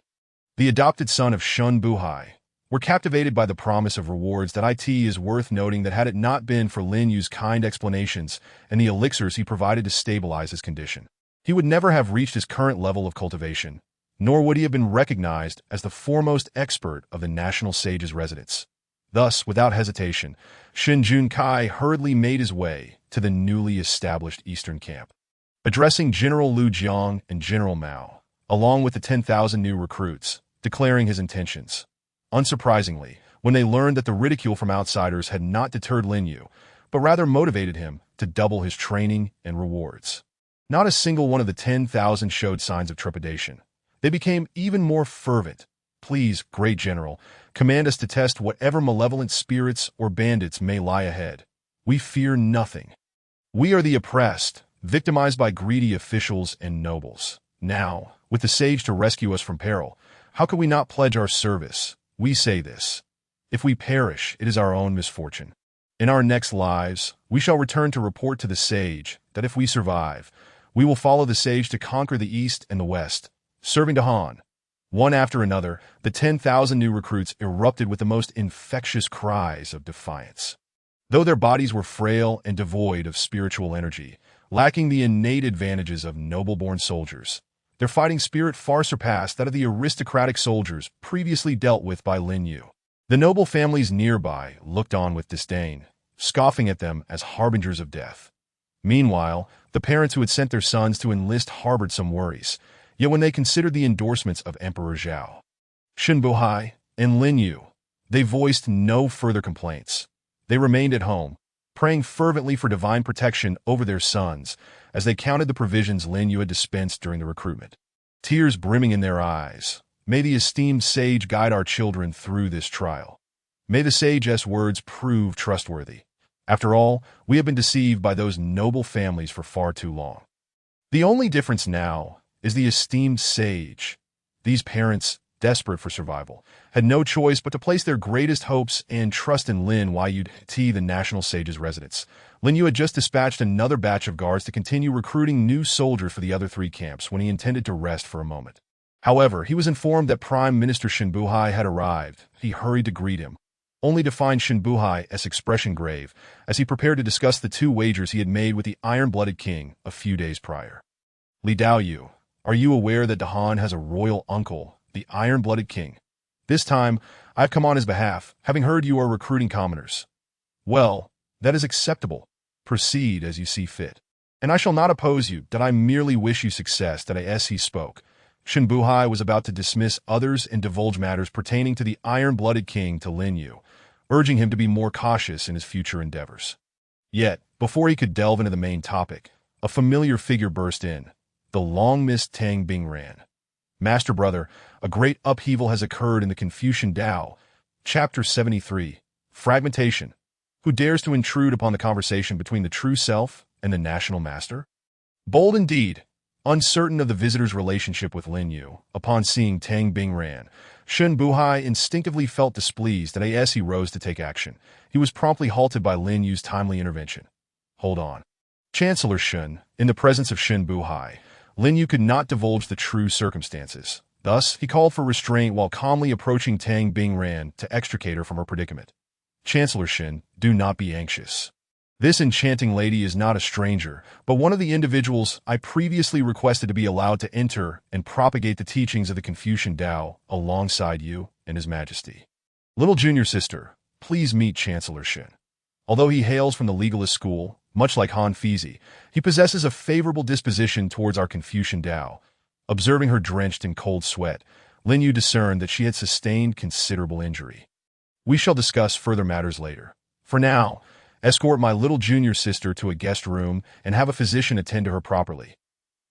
the adopted son of Shun Buhai, were captivated by the promise of rewards that it is worth noting that had it not been for Lin Yu's kind explanations and the elixirs he provided to stabilize his condition, he would never have reached his current level of cultivation, nor would he have been recognized as the foremost expert of the National Sage's residence. Thus, without hesitation, Shin Jun Kai hurriedly made his way to the newly established eastern camp. Addressing General Lu Jiang and General Mao, along with the 10,000 new recruits, declaring his intentions. Unsurprisingly, when they learned that the ridicule from outsiders had not deterred Lin Yu, but rather motivated him to double his training and rewards. Not a single one of the 10,000 showed signs of trepidation. They became even more fervent. Please, great general, command us to test whatever malevolent spirits or bandits may lie ahead. We fear nothing. We are the oppressed, victimized by greedy officials and nobles. Now, with the sage to rescue us from peril, how could we not pledge our service? We say this. If we perish, it is our own misfortune. In our next lives, we shall return to report to the sage that if we survive, we will follow the sage to conquer the east and the west, serving to Han. One after another, the 10,000 new recruits erupted with the most infectious cries of defiance. Though their bodies were frail and devoid of spiritual energy, lacking the innate advantages of noble-born soldiers, their fighting spirit far surpassed that of the aristocratic soldiers previously dealt with by Lin Yu. The noble families nearby looked on with disdain, scoffing at them as harbingers of death. Meanwhile, the parents who had sent their sons to enlist harbored some worries, yet when they considered the endorsements of Emperor Zhao, Shin Buhai, and Lin Yu, they voiced no further complaints. They remained at home, praying fervently for divine protection over their sons as they counted the provisions Lin Yu had dispensed during the recruitment. Tears brimming in their eyes, may the esteemed sage guide our children through this trial. May the sage's words prove trustworthy. After all, we have been deceived by those noble families for far too long. The only difference now is the esteemed sage. These parents, desperate for survival, had no choice but to place their greatest hopes and trust in Lin Yu, the national sage's residence. Lin Yu had just dispatched another batch of guards to continue recruiting new soldiers for the other 3 camps when he intended to rest for a moment. However, he was informed that Prime Minister Shin Buhai had arrived. He hurried to greet him, only to find Shin Buhai's expression grave as he prepared to discuss the 2 wagers he had made with the iron-blooded king a few days prior. Li Daoyu, are you aware that Dahan has a royal uncle, the iron-blooded king? This time, I've come on his behalf, having heard you are recruiting commoners. Well, that is acceptable. Proceed as you see fit. And I shall not oppose you, that I merely wish you success, that as he spoke. Shin Buhai was about to dismiss others and divulge matters pertaining to the iron-blooded king to Lin Yu, urging him to be more cautious in his future endeavors. Yet, before he could delve into the main topic, a familiar figure burst in, the long-missed Tang Bingran. Master Brother, a great upheaval has occurred in the Confucian Tao. Chapter 73, Fragmentation. Who dares to intrude upon the conversation between the true self and the national master? Bold indeed. Uncertain of the visitor's relationship with Lin Yu, upon seeing Tang Bingran, Shun Buhai instinctively felt displeased, and as he rose to take action, he was promptly halted by Lin Yu's timely intervention. Hold on. Chancellor Shun, in the presence of Shun Buhai, Lin Yu could not divulge the true circumstances. Thus, he called for restraint while calmly approaching Tang Bingran to extricate her from her predicament. Chancellor Shun, do not be anxious. This enchanting lady is not a stranger, but one of the individuals I previously requested to be allowed to enter and propagate the teachings of the Confucian Tao alongside you and His Majesty. Little junior sister, please meet Chancellor Shun. Although he hails from the legalist school, much like Han Fizi, he possesses a favorable disposition towards our Confucian Tao. Observing her drenched in cold sweat, Lin Yu discerned that she had sustained considerable injury. We shall discuss further matters later. For now, escort my little junior sister to a guest room and have a physician attend to her properly.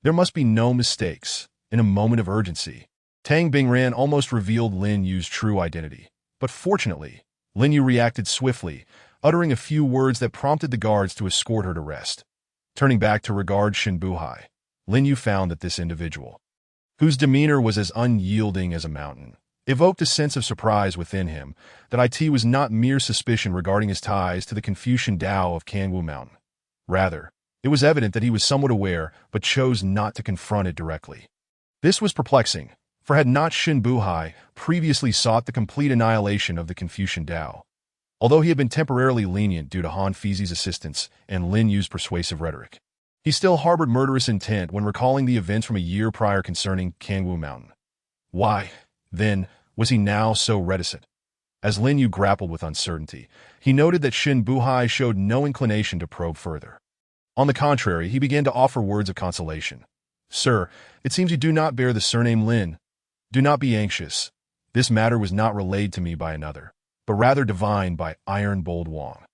There must be no mistakes. In a moment of urgency, Tang Bingran almost revealed Lin Yu's true identity. But fortunately, Lin Yu reacted swiftly, uttering a few words that prompted the guards to escort her to rest. Turning back to regard Shun Buhai, Lin Yu found that this individual, whose demeanor was as unyielding as a mountain, evoked a sense of surprise within him that it was not mere suspicion regarding his ties to the Confucian Tao of Kangwu Mountain. Rather, it was evident that he was somewhat aware but chose not to confront it directly. This was perplexing, for had not Shun Buhai previously sought the complete annihilation of the Confucian Tao? Although he had been temporarily lenient due to Han Fizi's assistance and Lin Yu's persuasive rhetoric, he still harbored murderous intent when recalling the events from a year prior concerning Kangwu Mountain. Why, then, was he now so reticent? As Lin Yu grappled with uncertainty, he noted that Shun Buhai showed no inclination to probe further. On the contrary, he began to offer words of consolation. Sir, it seems you do not bear the surname Lin. Do not be anxious. This matter was not relayed to me by another, but rather divined by Iron Bold Wang.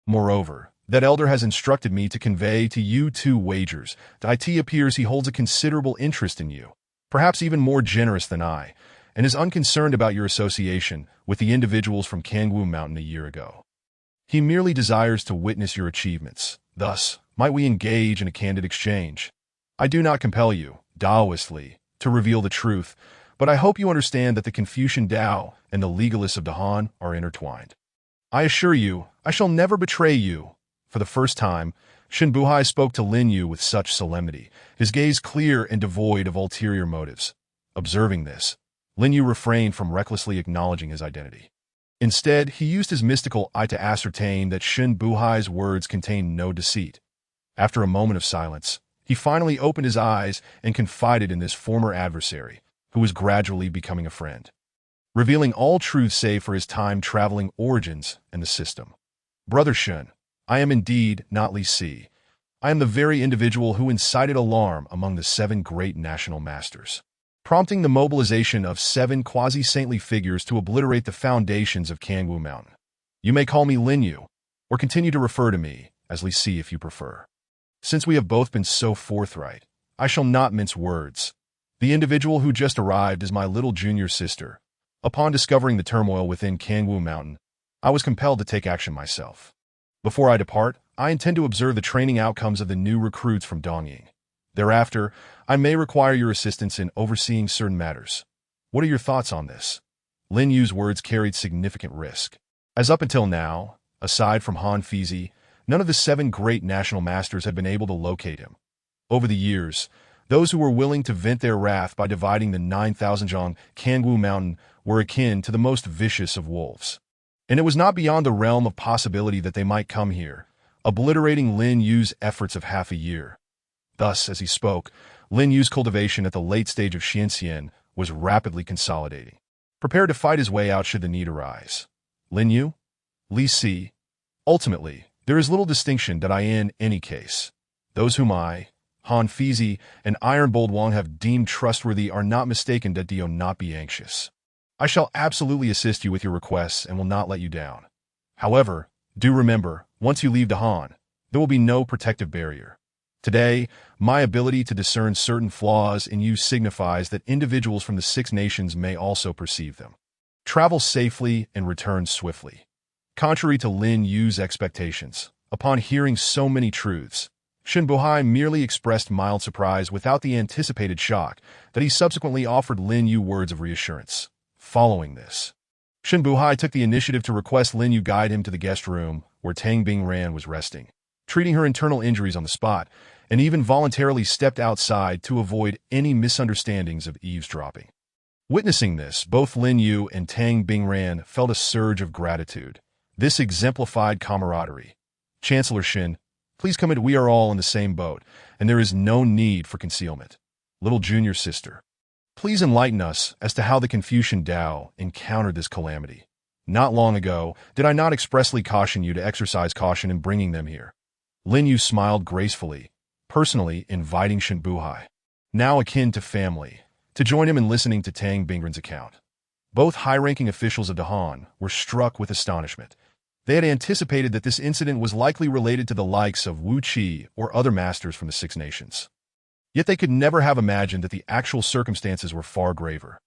Moreover, that elder has instructed me to convey to you 2 wagers that it appears he holds a considerable interest in you, perhaps even more generous than I, and is unconcerned about your association with the individuals from Kangwu Mountain a year ago. He merely desires to witness your achievements. Thus, might we engage in a candid exchange? I do not compel you, Taoistly, to reveal the truth, but I hope you understand that the Confucian Tao and the legalists of Dahan are intertwined. I assure you, I shall never betray you. For the first time, Shun Buhai spoke to Lin Yu with such solemnity, his gaze clear and devoid of ulterior motives. Observing this, Lin Yu refrained from recklessly acknowledging his identity. Instead, he used his mystical eye to ascertain that Shun Buhai's words contained no deceit. After a moment of silence, he finally opened his eyes and confided in this former adversary, who was gradually becoming a friend, revealing all truth save for his time-traveling origins and the system. Brother Shun, I am indeed not Li Si. I am the very individual who incited alarm among the 7 great national masters, prompting the mobilization of 7 quasi-saintly figures to obliterate the foundations of Kangwu Mountain. You may call me Lin Yu, or continue to refer to me as Li Si if you prefer. Since we have both been so forthright, I shall not mince words. The individual who just arrived is my little junior sister. Upon discovering the turmoil within Kangwu Mountain, I was compelled to take action myself. Before I depart, I intend to observe the training outcomes of the new recruits from Dongying. Thereafter, I may require your assistance in overseeing certain matters. What are your thoughts on this? Lin Yu's words carried significant risk, as up until now, aside from Han Fizi, none of the 7 great national masters had been able to locate him. Over the years, those who were willing to vent their wrath by dividing the 9,000 zhang Kangwu Mountain were akin to the most vicious of wolves. And it was not beyond the realm of possibility that they might come here, obliterating Lin Yu's efforts of half a year. Thus, as he spoke, Lin Yu's cultivation at the late stage of Xianxian was rapidly consolidating, prepared to fight his way out should the need arise. Lin Yu? Li Si? Ultimately, there is little distinction that in any case. Those whom I, Han Fizi, and Iron Bold Wang have deemed trustworthy are not mistaken that do not be anxious. I shall absolutely assist you with your requests and will not let you down. However, do remember, once you leave Dahan, there will be no protective barrier. Today, my ability to discern certain flaws in you signifies that individuals from the Six Nations may also perceive them. Travel safely and return swiftly. Contrary to Lin Yu's expectations, upon hearing so many truths, Shen Buhai merely expressed mild surprise without the anticipated shock that he subsequently offered Lin Yu words of reassurance. Following this, Shen Buhai took the initiative to request Lin Yu guide him to the guest room where Tang Bingran was resting, treating her internal injuries on the spot, and even voluntarily stepped outside to avoid any misunderstandings of eavesdropping. Witnessing this, both Lin Yu and Tang Bingran felt a surge of gratitude. This exemplified camaraderie. Chancellor Shen, please come in. We are all in the same boat, and there is no need for concealment. Little junior sister, please enlighten us as to how the Confucian Tao encountered this calamity. Not long ago, did I not expressly caution you to exercise caution in bringing them here? Lin Yu smiled gracefully, personally inviting Shen Buhai, now akin to family, to join him in listening to Tang Bingran's account. Both high-ranking officials of Dahan were struck with astonishment. They had anticipated that this incident was likely related to the likes of Wu Qi or other masters from the Six Nations. Yet they could never have imagined that the actual circumstances were far graver.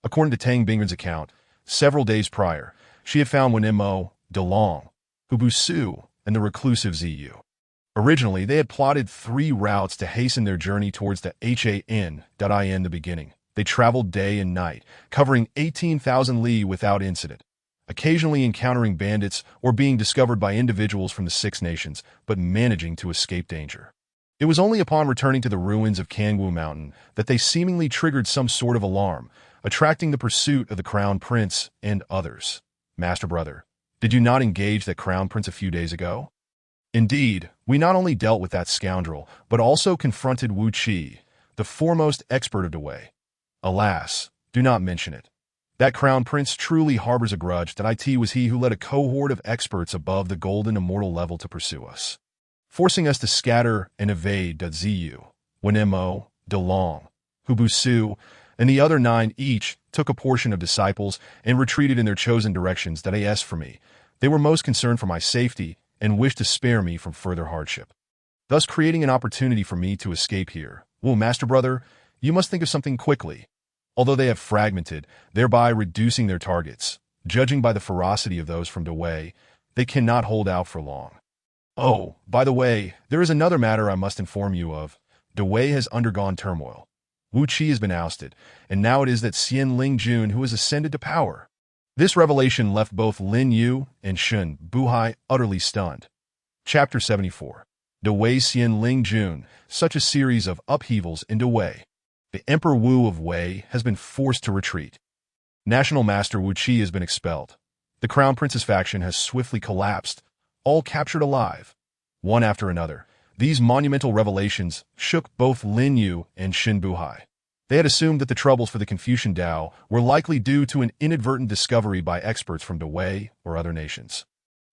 According to Tang Bingran's account, several days prior, she had found Wenmo, DeLong, Hubu Su, and the reclusive Ziyu. Originally, they had plotted 3 routes to hasten their journey towards the Han.in the beginning. They traveled day and night, covering 18,000 li without incident, occasionally encountering bandits or being discovered by individuals from the Six Nations, but managing to escape danger. It was only upon returning to the ruins of Kangwu Mountain that they seemingly triggered some sort of alarm, attracting the pursuit of the Crown Prince and others. Master Brother, did you not engage that Crown Prince a few days ago? Indeed, we not only dealt with that scoundrel, but also confronted Wu Qi, the foremost expert of Dawei. Alas, do not mention it. That Crown Prince truly harbors a grudge that it was he who led a cohort of experts above the golden immortal level to pursue us, forcing us to scatter and evade Ziyu, Wenmo, DeLong, Hubu Su, and the other 9 each took a portion of disciples and retreated in their chosen directions. That as for me, they were most concerned for my safety and wished to spare me from further hardship, thus creating an opportunity for me to escape here. Well, Master Brother, you must think of something quickly. Although they have fragmented, thereby reducing their targets, judging by the ferocity of those from Dawei, they cannot hold out for long. Oh, by the way, there is another matter I must inform you of. Dawei has undergone turmoil. Wu Qi has been ousted, and now it is that Xian Lingjun who has ascended to power. This revelation left both Lin Yu and Shen Buhai utterly stunned. Chapter 74. Dawei Xian Lingjun, such a series of upheavals in Dawei. The Emperor Wu of Wei has been forced to retreat. National Master Wu Qi has been expelled. The Crown Prince's faction has swiftly collapsed, all captured alive. One after another, these monumental revelations shook both Lin Yu and Shen Buhai. They had assumed that the troubles for the Confucian Tao were likely due to an inadvertent discovery by experts from Dawei or other nations,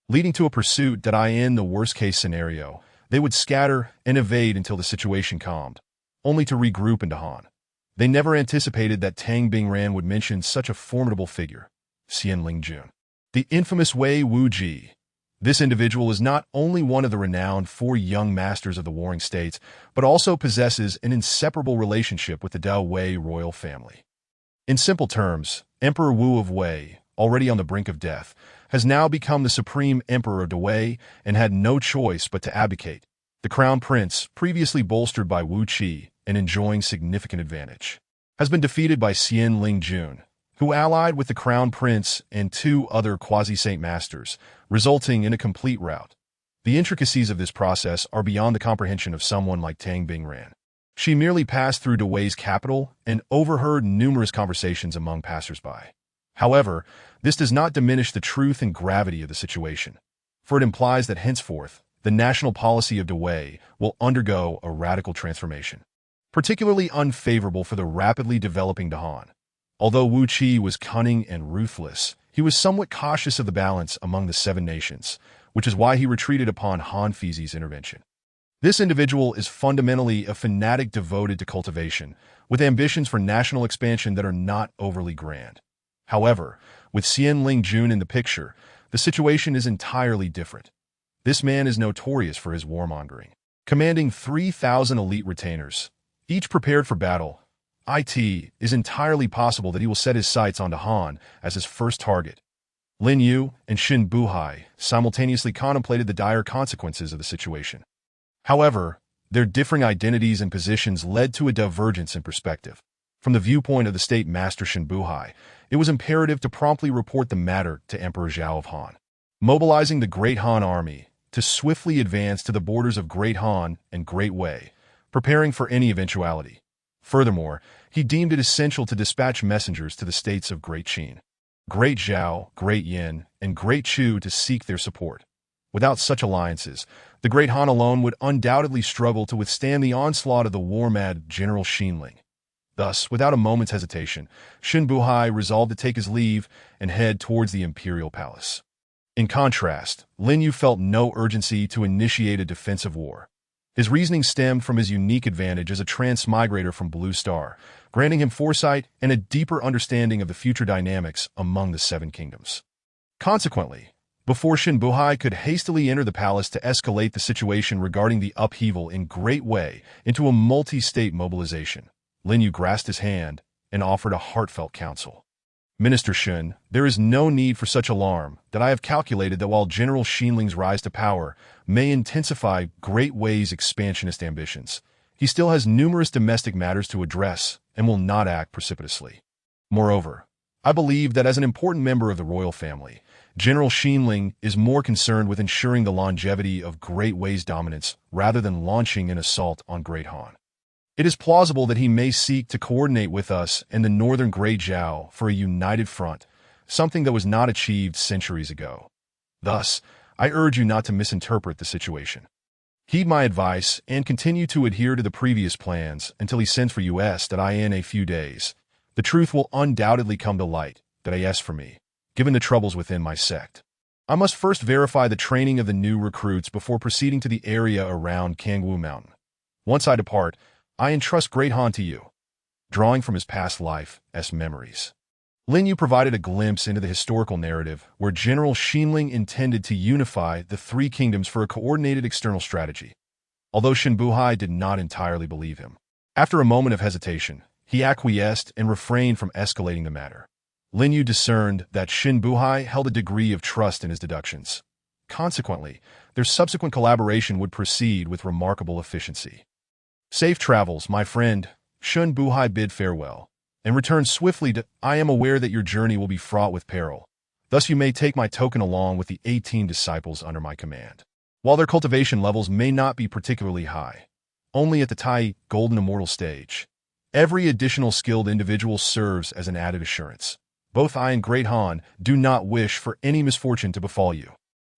leading to a pursuit that in the worst-case scenario, they would scatter and evade until the situation calmed, only to regroup in Dahan. They never anticipated that Tang Bingran would mention such a formidable figure, Xian Lingjun, the infamous Wei Wuji. This individual is not only one of the renowned 4 young masters of the Warring States, but also possesses an inseparable relationship with the Dao Wei royal family. In simple terms, Emperor Wu of Wei, already on the brink of death, has now become the supreme emperor of Dawei and had no choice but to abdicate. The Crown Prince, previously bolstered by Wu Qi and enjoying significant advantage, has been defeated by Xian Lingjun, who allied with the Crown Prince and 2 other quasi-saint masters, resulting in a complete rout. The intricacies of this process are beyond the comprehension of someone like Tang Bingran. She merely passed through Dawei's capital and overheard numerous conversations among passersby. However, this does not diminish the truth and gravity of the situation, for it implies that henceforth, the national policy of Dawei will undergo a radical transformation, particularly unfavorable for the rapidly developing Dahan. Although Wu Qi was cunning and ruthless, he was somewhat cautious of the balance among the 7 nations, which is why he retreated upon Han Fizi's intervention. This individual is fundamentally a fanatic devoted to cultivation, with ambitions for national expansion that are not overly grand. However, with Xian Lingjun in the picture, the situation is entirely different. This man is notorious for his warmongering, commanding 3,000 elite retainers, each prepared for battle. It is entirely possible that he will set his sights onto Han as his first target. Lin Yu and Xin Buhai simultaneously contemplated the dire consequences of the situation. However, their differing identities and positions led to a divergence in perspective. From the viewpoint of the state master Xin Buhai, it was imperative to promptly report the matter to Emperor Zhao of Han, mobilizing the Great Han Army to swiftly advance to the borders of Great Han and Great Wei, preparing for any eventuality. Furthermore, he deemed it essential to dispatch messengers to the states of Great Qin, Great Zhao, Great Yin, and Great Chu to seek their support. Without such alliances, the Great Han alone would undoubtedly struggle to withstand the onslaught of the war-mad General Xinling. Thus, without a moment's hesitation, Xin Buhai resolved to take his leave and head towards the imperial palace. In contrast, Lin Yu felt no urgency to initiate a defensive war. His reasoning stemmed from his unique advantage as a transmigrator from Blue Star, granting him foresight and a deeper understanding of the future dynamics among the Seven Kingdoms. Consequently, before Xin Buhai could hastily enter the palace to escalate the situation regarding the upheaval in Great Wei into a multi-state mobilization, Lin Yu grasped his hand and offered a heartfelt counsel. Minister Shun, there is no need for such alarm that I have calculated that while General Xinling's rise to power may intensify Great Wei's expansionist ambitions, he still has numerous domestic matters to address and will not act precipitously. Moreover, I believe that as an important member of the royal family, General Xinling is more concerned with ensuring the longevity of Great Wei's dominance rather than launching an assault on Great Han. It is plausible that he may seek to coordinate with us and the northern Great Zhao for a united front, something that was not achieved centuries ago. Thus, I urge you not to misinterpret the situation. Heed my advice and continue to adhere to the previous plans until he sends for us that I in a few days. The truth will undoubtedly come to light that I for me, given the troubles within my sect. I must first verify the training of the new recruits before proceeding to the area around Kangwu Mountain. Once I depart, I entrust Great Han to you. Drawing from his past life's memories, Lin Yu provided a glimpse into the historical narrative where General Xinling intended to unify the three kingdoms for a coordinated external strategy. Although Xin Buhai did not entirely believe him, after a moment of hesitation, he acquiesced and refrained from escalating the matter. Lin Yu discerned that Xin Buhai held a degree of trust in his deductions. Consequently, their subsequent collaboration would proceed with remarkable efficiency. Safe travels, my friend. Xin Buhai bid farewell, and returned swiftly to, I am aware that your journey will be fraught with peril. Thus you may take my token along with the 18 disciples under my command. While their cultivation levels may not be particularly high, only at the Tai Golden Immortal stage, every additional skilled individual serves as an added assurance. Both I and Great Han do not wish for any misfortune to befall you.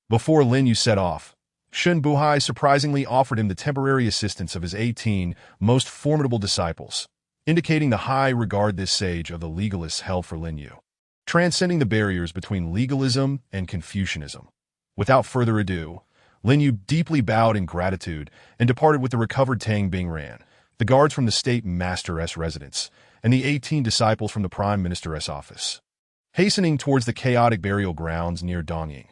Before Lin Yu set off, Xin Buhai surprisingly offered him the temporary assistance of his 18 most formidable disciples, indicating the high regard this sage of the legalists held for Lin Yu, transcending the barriers between legalism and Confucianism. Without further ado, Lin Yu deeply bowed in gratitude and departed with the recovered Tang Bingran, the guards from the state master's residence, and the 18 disciples from the prime minister's office, hastening towards the chaotic burial grounds near Dongying.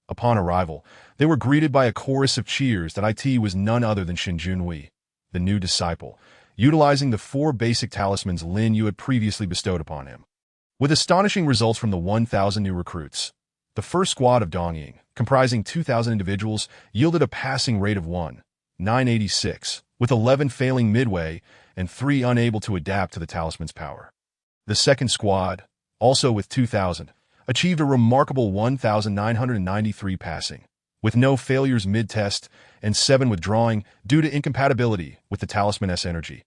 Upon arrival, they were greeted by a chorus of cheers that it was none other than Xin Junhui, the new disciple, utilizing the 4 basic talismans Lin Yu had previously bestowed upon him. With astonishing results from the 1,000 new recruits, the first squad of Dongying, comprising 2,000 individuals, yielded a passing rate of 1,986, with 11 failing midway and 3 unable to adapt to the talisman's power. The second squad, also with 2,000, achieved a remarkable 1,993 passing, with no failures mid-test and 7 withdrawing due to incompatibility with the talisman's energy.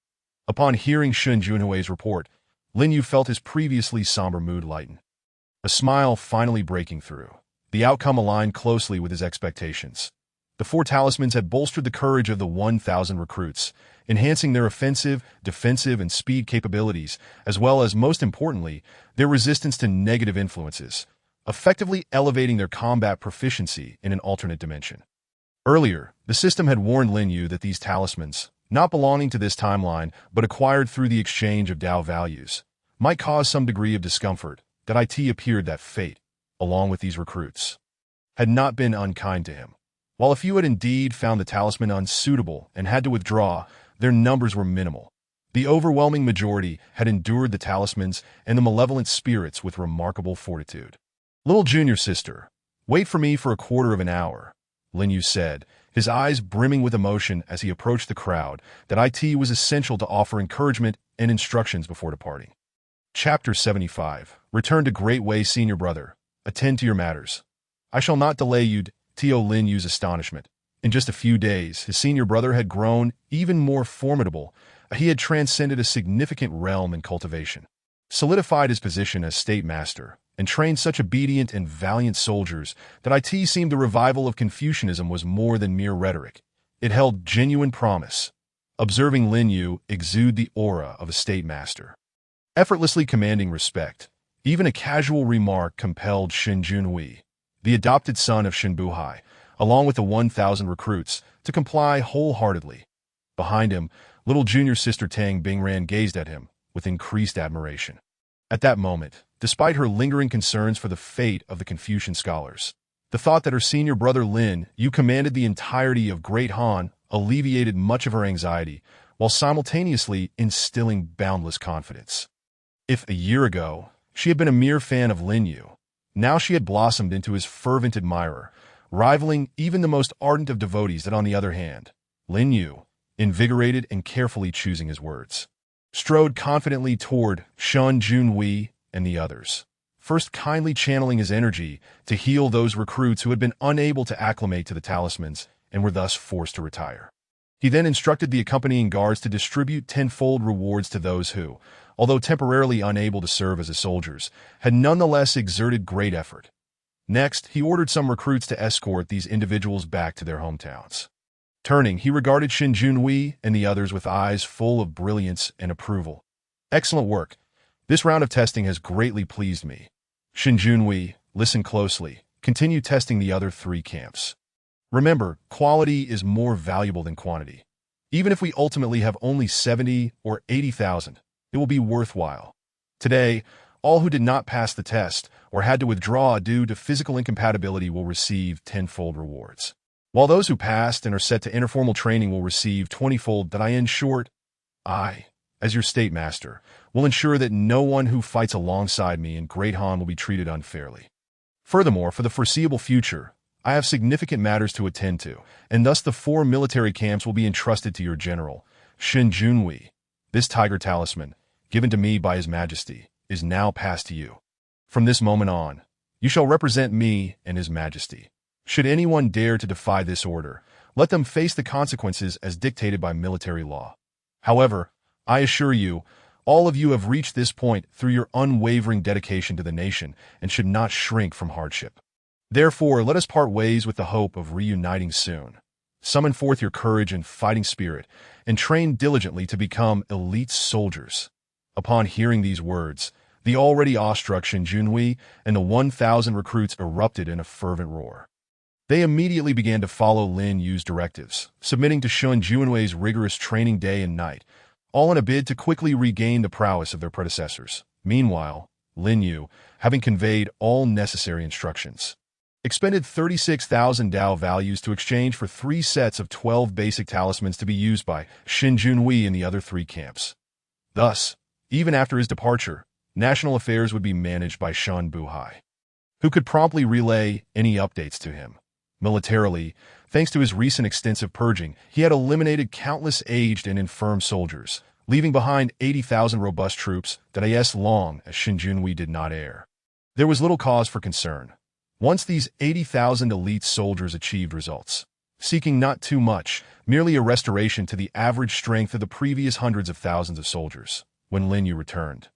Upon hearing Xin Junhui's report, Lin Yu felt his previously somber mood lighten, a smile finally breaking through. The outcome aligned closely with his expectations. The 4 talismans had bolstered the courage of the 1,000 recruits, enhancing their offensive, defensive, and speed capabilities, as well as, most importantly, their resistance to negative influences, effectively elevating their combat proficiency in an alternate dimension. Earlier, the system had warned Lin Yu that these talismans, not belonging to this timeline but acquired through the exchange of Dao values, might cause some degree of discomfort. That it appeared that fate, along with these recruits, had not been unkind to him. While a few had indeed found the talisman unsuitable and had to withdraw, their numbers were minimal. The overwhelming majority had endured the talismans and the malevolent spirits with remarkable fortitude. "Little junior sister, wait for me for a quarter of an hour," Lin Yu said, his eyes brimming with emotion as he approached the crowd that it was essential to offer encouragement and instructions before departing. Chapter 75. Return to Great Way, senior brother. Attend to your matters. I shall not delay you. To Lin Yu's astonishment, in just a few days, his senior brother had grown even more formidable. He had transcended a significant realm in cultivation, solidified his position as state master, and trained such obedient and valiant soldiers that it seemed the revival of Confucianism was more than mere rhetoric. It held genuine promise. Observing Lin Yu exude the aura of a state master, effortlessly commanding respect, even a casual remark compelled Shen Junhui, the adopted son of Shen Buhai, along with the 1,000 recruits, to comply wholeheartedly. Behind him, little junior sister Tang Bingran gazed at him with increased admiration. At that moment, despite her lingering concerns for the fate of the Confucian scholars, the thought that her senior brother Lin Yu commanded the entirety of Great Han alleviated much of her anxiety, while simultaneously instilling boundless confidence. If a year ago, she had been a mere fan of Lin Yu, now she had blossomed into his fervent admirer, rivaling even the most ardent of devotees. That, on the other hand, Lin Yu, invigorated and carefully choosing his words, strode confidently toward Shen Junhui and the others, first kindly channeling his energy to heal those recruits who had been unable to acclimate to the talismans and were thus forced to retire. He then instructed the accompanying guards to distribute tenfold rewards to those who, although temporarily unable to serve as his soldiers, had nonetheless exerted great effort. Next, he ordered some recruits to escort these individuals back to their hometowns. Turning, he regarded Shen Junhui and the others with eyes full of brilliance and approval. "Excellent work. This round of testing has greatly pleased me. Shen Junhui, listen closely. Continue testing the other 3 camps. Remember, quality is more valuable than quantity. Even if we ultimately have only 70 or 80,000, it will be worthwhile. Today, all who did not pass the test or had to withdraw due to physical incompatibility will receive tenfold rewards, while those who passed and are set to interformal training will receive 20-fold. That in short, I, as your state master, will ensure that no one who fights alongside me in Great Han will be treated unfairly. Furthermore, for the foreseeable future, I have significant matters to attend to, and thus the 4 military camps will be entrusted to your general, Shen Junhui. This tiger talisman, given to me by His Majesty, is now passed to you. From this moment on, you shall represent me and His Majesty. Should anyone dare to defy this order, let them face the consequences as dictated by military law. However, I assure you, all of you have reached this point through your unwavering dedication to the nation and should not shrink from hardship. Therefore, let us part ways with the hope of reuniting soon. Summon forth your courage and fighting spirit, and train diligently to become elite soldiers." Upon hearing these words, the already awestruck Shen Junhui and the 1,000 recruits erupted in a fervent roar. They immediately began to follow Lin Yu's directives, submitting to Shen Junhui's rigorous training day and night, all in a bid to quickly regain the prowess of their predecessors. Meanwhile, Lin Yu, having conveyed all necessary instructions, expended 36,000 Dao values to exchange for 3 sets of 12 basic talismans to be used by Shen Junhui in the other 3 camps. Thus, even after his departure, national affairs would be managed by Shen Buhai, who could promptly relay any updates to him. Militarily, thanks to his recent extensive purging, he had eliminated countless aged and infirm soldiers, leaving behind 80,000 robust troops that as long as Shen Junhui did not err. There was little cause for concern. Once these 80,000 elite soldiers achieved results, seeking not too much, merely a restoration to the average strength of the previous hundreds of thousands of soldiers, when Lin Yu returned,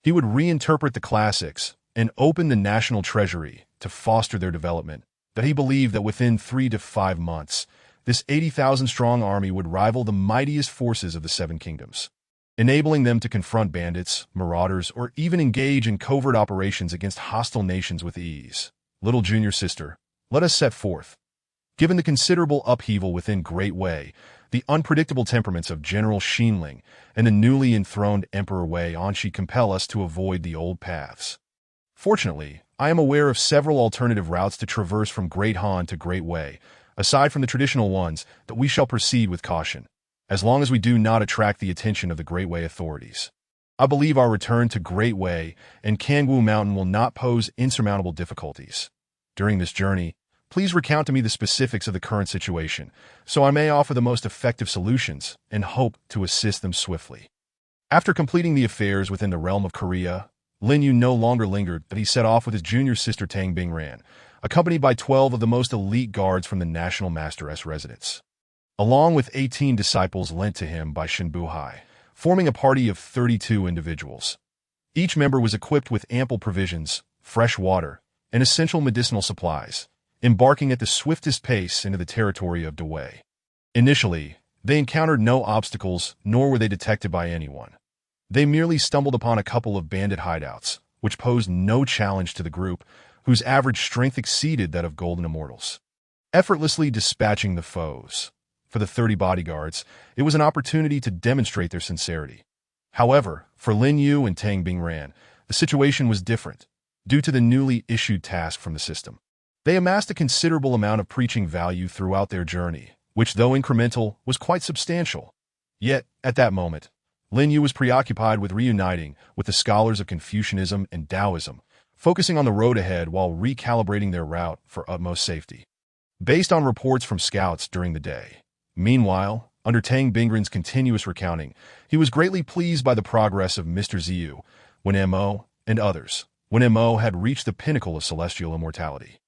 he would reinterpret the classics and open the national treasury to foster their development. That he believed that within 3 to 5 months, this 80,000-strong army would rival the mightiest forces of the 7 kingdoms, enabling them to confront bandits, marauders, or even engage in covert operations against hostile nations with ease. Little junior sister, let us set forth. Given the considerable upheaval within Great Wei, the unpredictable temperaments of General Xinling, and the newly enthroned Emperor Wei Anshi compel us to avoid the old paths. Fortunately, I am aware of several alternative routes to traverse from Great Han to Great Wei. aside from the traditional ones, that we shall proceed with caution, as long as we do not attract the attention of the Great Way authorities. I believe our return to Great Way and Kangwu Mountain will not pose insurmountable difficulties. During this journey, please recount to me the specifics of the current situation, so I may offer the most effective solutions and hope to assist them swiftly. After completing the affairs within the realm of Korea, Lin Yu no longer lingered, but he set off with his junior sister Tang Bingran, accompanied by 12 of the most elite guards from the National Master's residence, along with 18 disciples lent to him by Shinbuhai, forming a party of 32 individuals. Each member was equipped with ample provisions, fresh water, and essential medicinal supplies, embarking at the swiftest pace into the territory of Dawei. Initially, they encountered no obstacles, nor were they detected by anyone. They merely stumbled upon a couple of bandit hideouts, which posed no challenge to the group, whose average strength exceeded that of golden immortals. Effortlessly dispatching the foes. For the 30 bodyguards, it was an opportunity to demonstrate their sincerity. However, for Lin Yu and Tang Bingran, the situation was different, due to the newly issued task from the system. They amassed a considerable amount of preaching value throughout their journey, which, though incremental, was quite substantial. Yet, at that moment, Lin Yu was preoccupied with reuniting with the scholars of Confucianism and Taoism, focusing on the road ahead while recalibrating their route for utmost safety. Based on reports from scouts during the day. Meanwhile, under Tang Bingran's continuous recounting, he was greatly pleased by the progress of Mr. Ziyu, when Mo, and others, when Mo had reached the pinnacle of celestial immortality.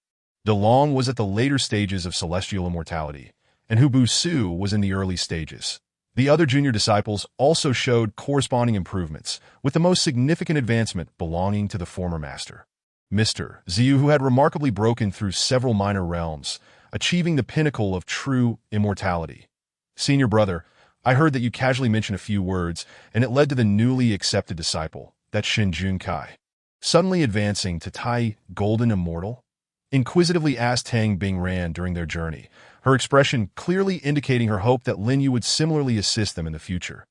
De Long was at the later stages of celestial immortality, and Hu Bu Su was in the early stages. The other junior disciples also showed corresponding improvements, with the most significant advancement belonging to the former master, Mr. Ziyu, who had remarkably broken through several minor realms, achieving the pinnacle of true immortality. Senior brother, I heard that you casually mentioned a few words, and it led to the newly accepted disciple, that Shin Jun Kai. Suddenly advancing to Tai Golden Immortal? Inquisitively asked Tang Bingran during their journey, her expression clearly indicating her hope that Lin Yu would similarly assist them in the future.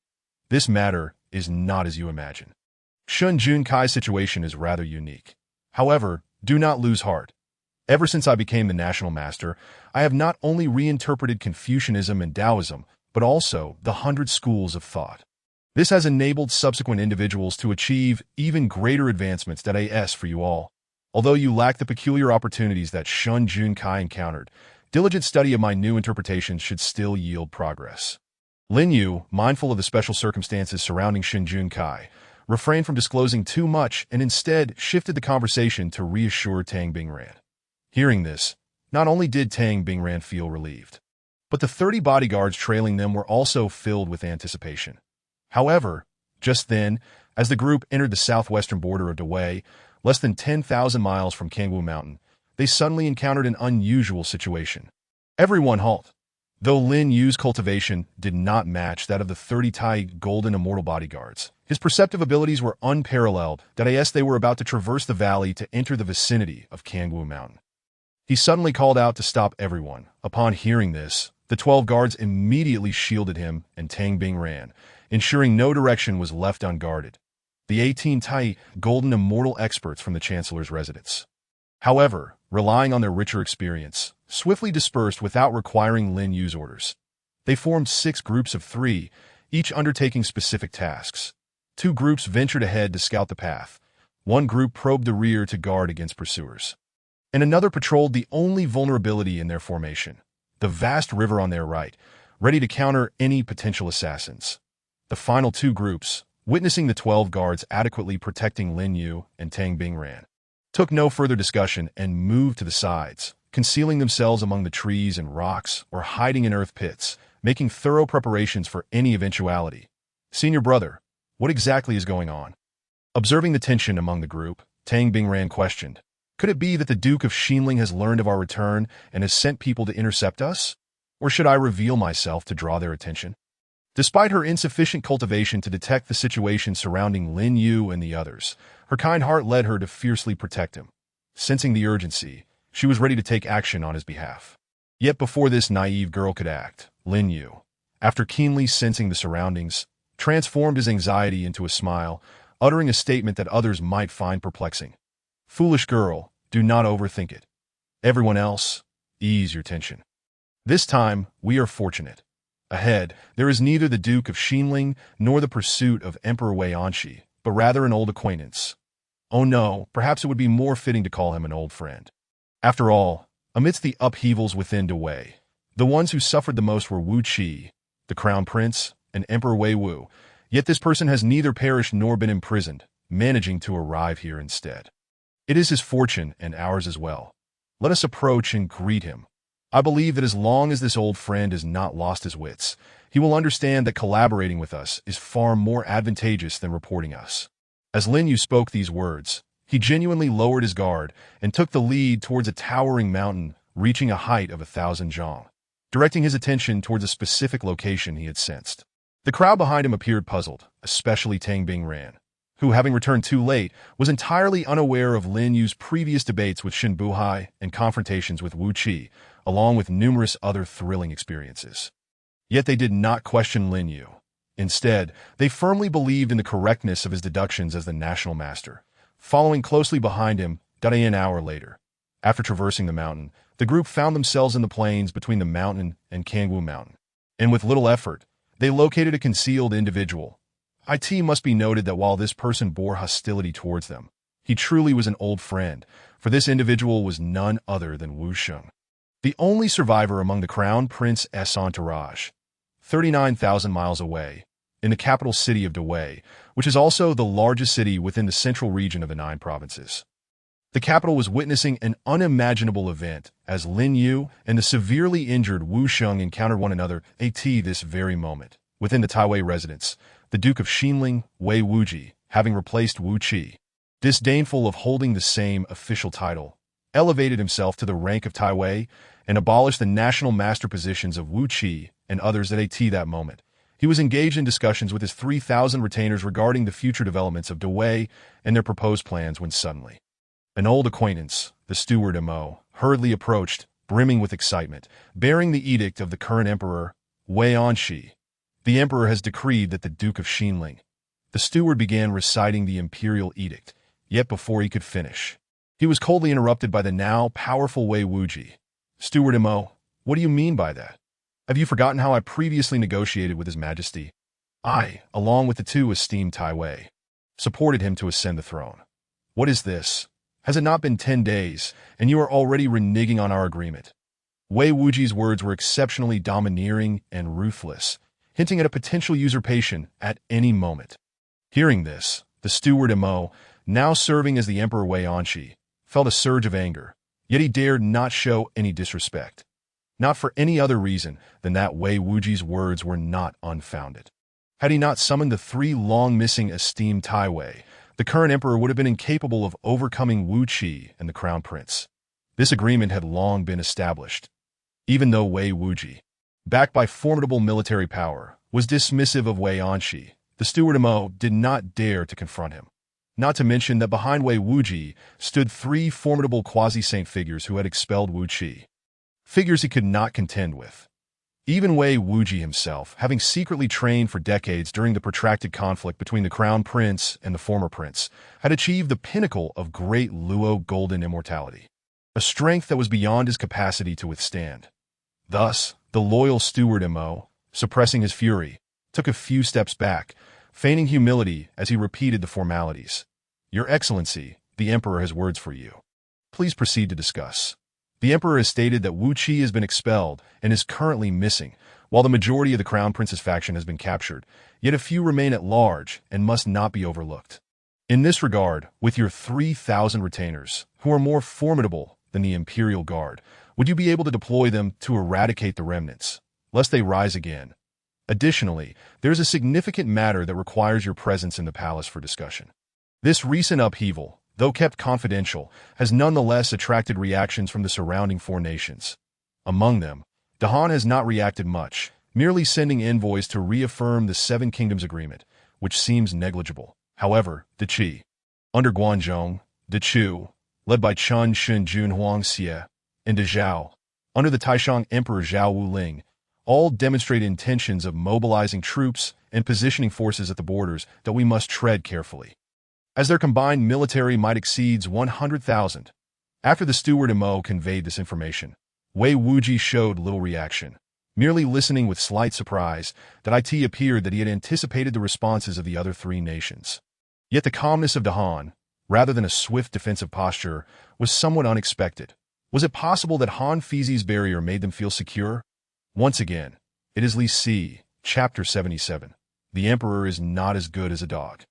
This matter is not as you imagine. Shun Jun Kai's situation is rather unique. However, do not lose heart. Ever since I became the national master, I have not only reinterpreted Confucianism and Taoism, but also the 100 schools of thought. This has enabled subsequent individuals to achieve even greater advancements that I ask for you all. Although you lack the peculiar opportunities that Shun Jun Kai encountered, diligent study of my new interpretations should still yield progress. Lin Yu, mindful of the special circumstances surrounding Shin Jun Kai, refrained from disclosing too much and instead shifted the conversation to reassure Tang Bingran. Hearing this, not only did Tang Bingran feel relieved, but the 30 bodyguards trailing them were also filled with anticipation. However, just then, as the group entered the southwestern border of Dawei, less than 10,000 miles from Kangwu Mountain, they suddenly encountered an unusual situation. Everyone halt. Though Lin Yu's cultivation did not match that of the 30 Tai Golden Immortal bodyguards, his perceptive abilities were unparalleled that they were about to traverse the valley to enter the vicinity of Kangwu Mountain. He suddenly called out to stop everyone. Upon hearing this, the 12 guards immediately shielded him and Tang Bingran, ensuring no direction was left unguarded. The 18 Tai Golden Immortal experts from the Chancellor's residence, however, relying on their richer experience, swiftly dispersed without requiring Lin Yu's orders. They formed 6 groups of 3, each undertaking specific tasks. 2 groups ventured ahead to scout the path. 1 group probed the rear to guard against pursuers, and another patrolled the only vulnerability in their formation, the vast river on their right, ready to counter any potential assassins. The final 2 groups, witnessing the 12 guards adequately protecting Lin Yu and Tang Bingran, took no further discussion and moved to the sides, concealing themselves among the trees and rocks or hiding in earth pits, making thorough preparations for any eventuality. Senior brother, what exactly is going on? Observing the tension among the group, Tang Bingran questioned, could it be that the Duke of Xinling has learned of our return and has sent people to intercept us? Or should I reveal myself to draw their attention? Despite her insufficient cultivation to detect the situation surrounding Lin Yu and the others, her kind heart led her to fiercely protect him. Sensing the urgency, she was ready to take action on his behalf. Yet before this naive girl could act, Lin Yu, after keenly sensing the surroundings, transformed his anxiety into a smile, uttering a statement that others might find perplexing. Foolish girl, do not overthink it. Everyone else, ease your tension. This time, we are fortunate. Ahead, there is neither the Duke of Xinling nor the pursuit of Emperor Wei Anshi, but rather an old acquaintance. Oh no, perhaps it would be more fitting to call him an old friend. After all, amidst the upheavals within Dawei, the ones who suffered the most were Wu Qi, the Crown Prince, and Emperor Wei Wu, yet this person has neither perished nor been imprisoned, managing to arrive here instead. It is his fortune and ours as well. Let us approach and greet him. I believe that as long as this old friend has not lost his wits, he will understand that collaborating with us is far more advantageous than reporting us. As Lin Yu spoke these words, he genuinely lowered his guard and took the lead towards a towering mountain reaching a height of 1,000 zhang, directing his attention towards a specific location he had sensed. The crowd behind him appeared puzzled, especially Tang Bingran, who, having returned too late, was entirely unaware of Lin Yu's previous debates with Shin Buhai and confrontations with Wu Qi, along with numerous other thrilling experiences. Yet they did not question Lin Yu. Instead, they firmly believed in the correctness of his deductions as the national master. Following closely behind him, an hour later. After traversing the mountain, the group found themselves in the plains between the mountain and Kangwu Mountain. And with little effort, they located a concealed individual. It must be noted that while this person bore hostility towards them, he truly was an old friend, for this individual was none other than Wu Sheng, the only survivor among the Crown Prince's entourage, 39,000 miles away, in the capital city of Dawei, which is also the largest city within the central region of the 9 provinces. The capital was witnessing an unimaginable event as Lin Yu and the severely injured Wu Sheng encountered one another this very moment. Within the Taiwei residence, the Duke of Xinling, Wei Wuji, having replaced Wu Qi, disdainful of holding the same official title, elevated himself to the rank of Taiwei and abolished the national master positions of Wu Qi and others at that moment. He was engaged in discussions with his 3,000 retainers regarding the future developments of Dawei and their proposed plans when suddenly, an old acquaintance, the steward Mo, hurriedly approached, brimming with excitement, bearing the edict of the current emperor, Wei Anshi. The emperor has decreed that the Duke of Xinling. The steward began reciting the imperial edict, yet before he could finish, he was coldly interrupted by the now powerful Wei Wuji. Steward Mo, what do you mean by that? Have you forgotten how I previously negotiated with His Majesty? I, along with the 2 esteemed Taiwei, supported him to ascend the throne. What is this? Has it not been 10 days, and you are already reneging on our agreement? Wei Wuji's words were exceptionally domineering and ruthless, hinting at a potential usurpation at any moment. Hearing this, the steward Mo, now serving as the Emperor Wei Anshi, felt a surge of anger, yet he dared not show any disrespect. Not for any other reason than that Wei Wuji's words were not unfounded. Had he not summoned the 3 long-missing esteemed Taiwei, the current emperor would have been incapable of overcoming Wu Qi and the Crown Prince. This agreement had long been established. Even though Wei Wuji, backed by formidable military power, was dismissive of Wei Anshi, the steward Mo did not dare to confront him. Not to mention that behind Wei Wuji stood 3 formidable quasi-saint figures who had expelled Wu Qi. Figures he could not contend with. Even Wei Wuji himself, having secretly trained for decades during the protracted conflict between the Crown Prince and the former prince, had achieved the pinnacle of great Luo golden immortality, a strength that was beyond his capacity to withstand. Thus, the loyal steward Mo, suppressing his fury, took a few steps back, feigning humility as he repeated the formalities. Your Excellency, the Emperor has words for you. Please proceed to discuss. The Emperor has stated that Wu Qi has been expelled and is currently missing, while the majority of the Crown Prince's faction has been captured, yet a few remain at large and must not be overlooked. In this regard, with your 3,000 retainers, who are more formidable than the Imperial Guard, would you be able to deploy them to eradicate the remnants, lest they rise again? Additionally, there is a significant matter that requires your presence in the palace for discussion. This recent upheaval, though kept confidential, has nonetheless attracted reactions from the surrounding 4 nations. Among them, Dahan has not reacted much, merely sending envoys to reaffirm the 7 Kingdoms Agreement, which seems negligible. However, the Qi, under Guanzhong, the Chu, led by Chun Shun Jun Huang Xie, and the Zhao, under the Taishang Emperor Zhao Wuling, all demonstrate intentions of mobilizing troops and positioning forces at the borders that we must tread carefully, as their combined military might exceeds 100,000. After the steward Mo conveyed this information, Wei Wuji showed little reaction, merely listening with slight surprise that it appeared that he had anticipated the responses of the other three nations. Yet the calmness of Han, rather than a swift defensive posture, was somewhat unexpected. Was it possible that Han Fizi's barrier made them feel secure? Once again, it is Li Si, Chapter 77. The Emperor is not as good as a dog.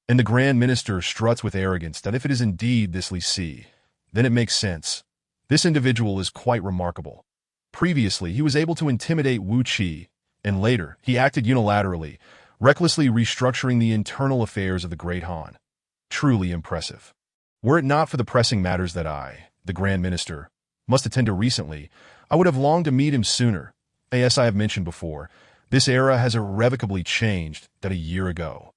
And the Grand Minister struts with arrogance that if it is indeed this Li Si, then it makes sense. This individual is quite remarkable. Previously, he was able to intimidate Wu Qi, and later, he acted unilaterally, recklessly restructuring the internal affairs of the Great Han. Truly impressive. Were it not for the pressing matters that the Grand Minister, must attend to recently, I would have longed to meet him sooner. As I have mentioned before, this era has irrevocably changed that a year ago.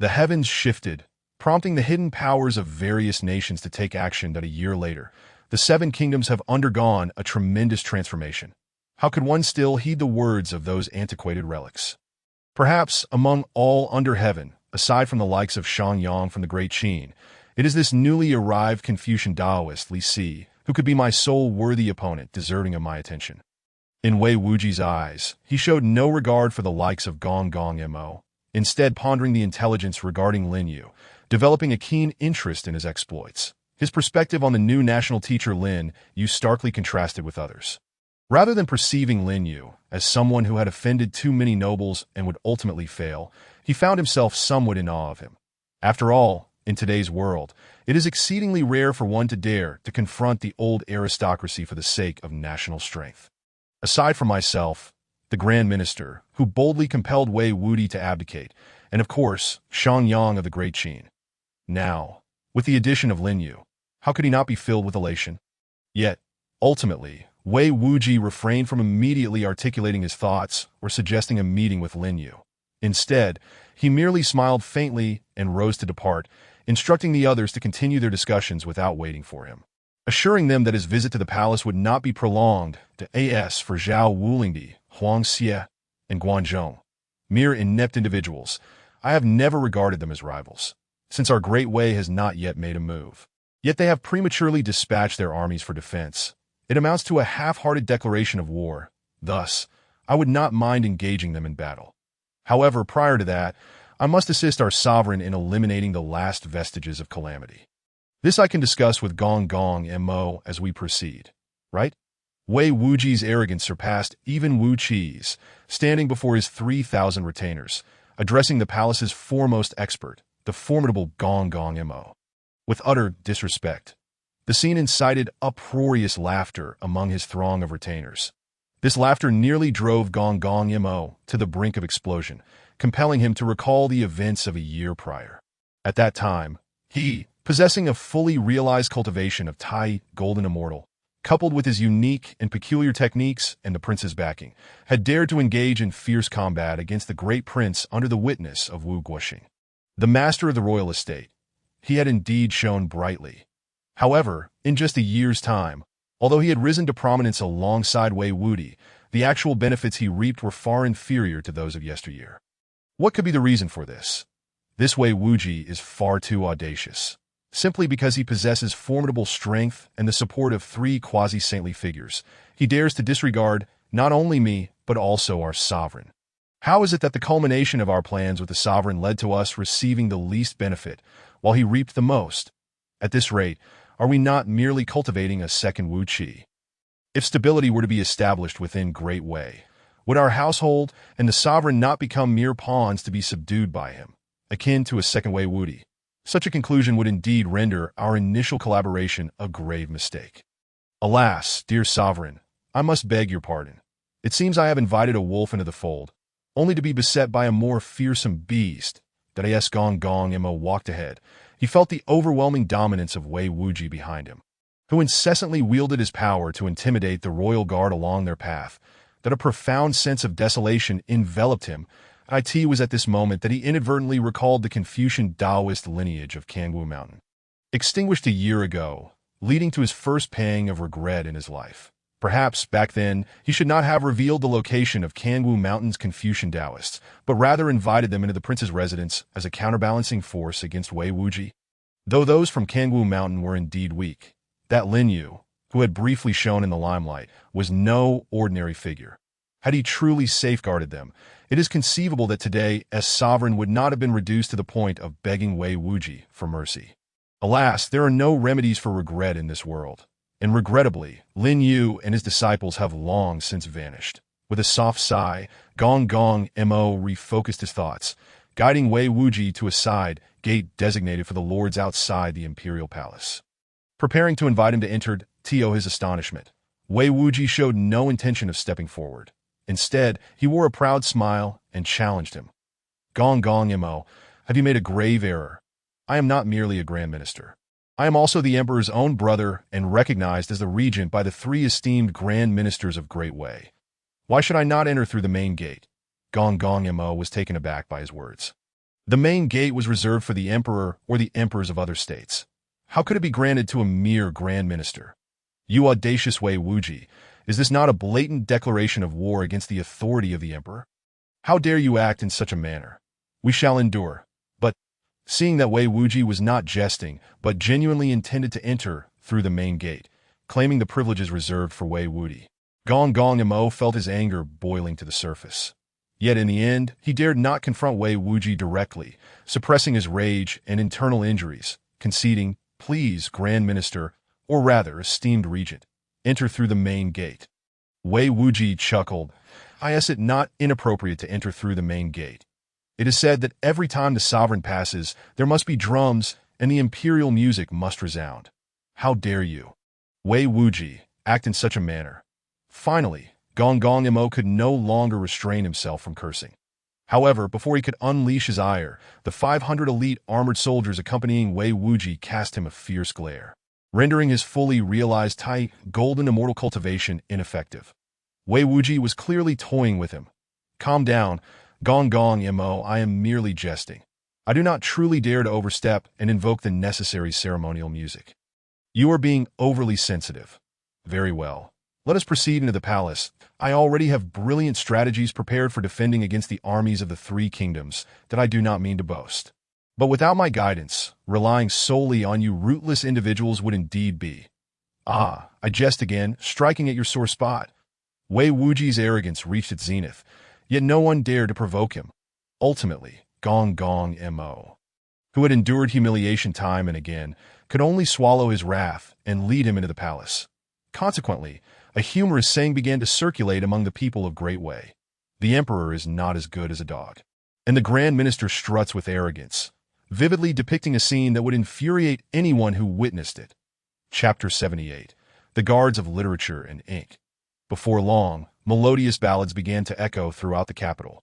The heavens shifted, prompting the hidden powers of various nations to take action that a year later. The Seven Kingdoms have undergone a tremendous transformation. How could one still heed the words of those antiquated relics? Perhaps among all under heaven, aside from the likes of Shangyang from the Great Qin, it is this newly arrived Confucian Taoist, Li Si, who could be my sole worthy opponent deserving of my attention. In Wei Wuji's eyes, he showed no regard for the likes of Gong Gong Mo, instead pondering the intelligence regarding Lin Yu, developing a keen interest in his exploits. His perspective on the new national teacher Lin Yu starkly contrasted with others. Rather than perceiving Lin Yu as someone who had offended too many nobles and would ultimately fail, he found himself somewhat in awe of him. After all, in today's world, it is exceedingly rare for one to dare to confront the old aristocracy for the sake of national strength. Aside from myself, the Grand Minister, who boldly compelled Wei Wuji to abdicate, and of course, Shangyang of the Great Qin. Now, with the addition of Lin Yu, how could he not be filled with elation? Yet, ultimately, Wei Wuji refrained from immediately articulating his thoughts or suggesting a meeting with Lin Yu. Instead, he merely smiled faintly and rose to depart, instructing the others to continue their discussions without waiting for him. Assuring them that his visit to the palace would not be prolonged, as for Zhao Wulingdi, Huang Xie, and Guanzhong, mere inept individuals, I have never regarded them as rivals, since our great Wei has not yet made a move. Yet they have prematurely dispatched their armies for defense. It amounts to a half-hearted declaration of war. Thus, I would not mind engaging them in battle. However, prior to that, I must assist our sovereign in eliminating the last vestiges of calamity. This I can discuss with Gong Gong Mo as we proceed, right? Wei Wuji's arrogance surpassed even Wu Qi's, standing before his 3,000 retainers, addressing the palace's foremost expert, the formidable Gong Gong Mo. With utter disrespect, the scene incited uproarious laughter among his throng of retainers. This laughter nearly drove Gong Gong Mo to the brink of explosion, compelling him to recall the events of a year prior. At that time, he, possessing a fully realized cultivation of Tai, Golden Immortal, coupled with his unique and peculiar techniques and the prince's backing, had dared to engage in fierce combat against the great prince under the witness of Wu Guoxing, the master of the royal estate. He had indeed shone brightly. However, in just a year's time, although he had risen to prominence alongside Wei Wuji, the actual benefits he reaped were far inferior to those of yesteryear. What could be the reason for this? This Wei Wuji is far too audacious, simply because he possesses formidable strength and the support of 3 quasi-saintly figures. He dares to disregard not only me, but also our sovereign. How is it that the culmination of our plans with the sovereign led to us receiving the least benefit, while he reaped the most? At this rate, are we not merely cultivating a second Wu Qi? If stability were to be established within Great Wei, would our household and the sovereign not become mere pawns to be subdued by him, akin to a second Wei Wuji? Such a conclusion would indeed render our initial collaboration a grave mistake. Alas, dear sovereign, I must beg your pardon. It seems I have invited a wolf into the fold, only to be beset by a more fearsome beast. As Gong Gong Mo walked ahead, he felt the overwhelming dominance of Wei Wuji behind him, who incessantly wielded his power to intimidate the royal guard along their path. That a profound sense of desolation enveloped him. It was at this moment that he inadvertently recalled the Confucian Taoist lineage of Kangwu Mountain, extinguished a year ago, leading to his first pang of regret in his life. Perhaps, back then, he should not have revealed the location of Kangwu Mountain's Confucian Taoists, but rather invited them into the prince's residence as a counterbalancing force against Wei Wuji. Though those from Kangwu Mountain were indeed weak, that Lin Yu, who had briefly shone in the limelight, was no ordinary figure. Had he truly safeguarded them, it is conceivable that today, as sovereign, would not have been reduced to the point of begging Wei Wuji for mercy. Alas, there are no remedies for regret in this world. And regrettably, Lin Yu and his disciples have long since vanished. With a soft sigh, Gong Gong Mo refocused his thoughts, guiding Wei Wuji to a side gate designated for the lords outside the imperial palace. Preparing to invite him to enter, to his astonishment, Wei Wuji showed no intention of stepping forward. Instead, he wore a proud smile and challenged him. Gong Gong Mo, have you made a grave error? I am not merely a grand minister. I am also the emperor's own brother and recognized as the regent by the three esteemed grand ministers of Great Wei. Why should I not enter through the main gate? Gong Gong Mo was taken aback by his words. The main gate was reserved for the emperor or the emperors of other states. How could it be granted to a mere grand minister? You audacious Wei Wuji, is this not a blatant declaration of war against the authority of the emperor? How dare you act in such a manner? We shall endure. But, seeing that Wei Wuji was not jesting, but genuinely intended to enter through the main gate, claiming the privileges reserved for Wei Wuji, Gong Gong Mo felt his anger boiling to the surface. Yet in the end, he dared not confront Wei Wuji directly, suppressing his rage and internal injuries, conceding, "Please, Grand Minister, or rather, esteemed regent, enter through the main gate." Wei Wuji chuckled. "I guess it not inappropriate to enter through the main gate. It is said that every time the sovereign passes, there must be drums and the imperial music must resound. How dare you, Wei Wuji, act in such a manner?" Finally, Gong Gong Mo could no longer restrain himself from cursing. However, before he could unleash his ire, the 500 elite armored soldiers accompanying Wei Wuji cast him a fierce glare, rendering his fully realized Tai golden immortal cultivation ineffective. Wei Wuji was clearly toying with him. "Calm down, Gong Gong Mo, I am merely jesting. I do not truly dare to overstep and invoke the necessary ceremonial music. You are being overly sensitive. Very well. Let us proceed into the palace. I already have brilliant strategies prepared for defending against the armies of the three kingdoms that I do not mean to boast. But without my guidance, relying solely on you rootless individuals would indeed be—" "Ah, I jest again, striking at your sore spot." Wei Wuji's arrogance reached its zenith, yet no one dared to provoke him. Ultimately, Gong Gong Mo, who had endured humiliation time and again, could only swallow his wrath and lead him into the palace. Consequently, a humorous saying began to circulate among the people of Great Wei. The emperor is not as good as a dog. And the grand minister struts with arrogance, vividly depicting a scene that would infuriate anyone who witnessed it. Chapter 78. The Guards of Literature and Ink. Before long, melodious ballads began to echo throughout the capital,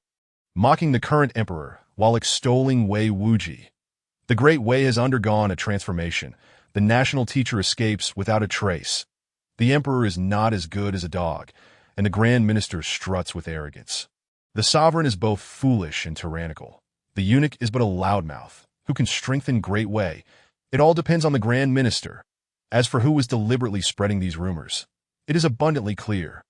mocking the current emperor while extolling Wei Wuji. The Great Wei has undergone a transformation. The national teacher escapes without a trace. The emperor is not as good as a dog, and the grand minister struts with arrogance. The sovereign is both foolish and tyrannical. The eunuch is but a loudmouth, who can strengthen Great Wei. It all depends on the grand minister. As for who is deliberately spreading these rumors, it is abundantly clear.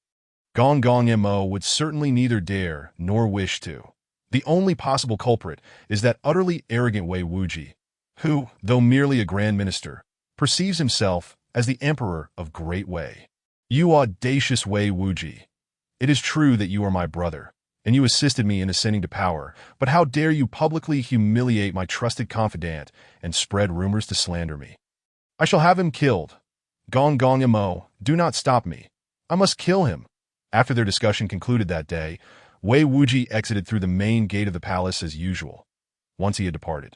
Gong Gong Mo would certainly neither dare nor wish to. The only possible culprit is that utterly arrogant Wei Wuji, who, though merely a grand minister, perceives himself as the emperor of Great Wei. You audacious Wei Wuji, it is true that you are my brother, and you assisted me in ascending to power, but how dare you publicly humiliate my trusted confidant and spread rumors to slander me? I shall have him killed. Gong Gong Mo, do not stop me. I must kill him." After their discussion concluded that day, Wei Wuji exited through the main gate of the palace as usual. Once he had departed,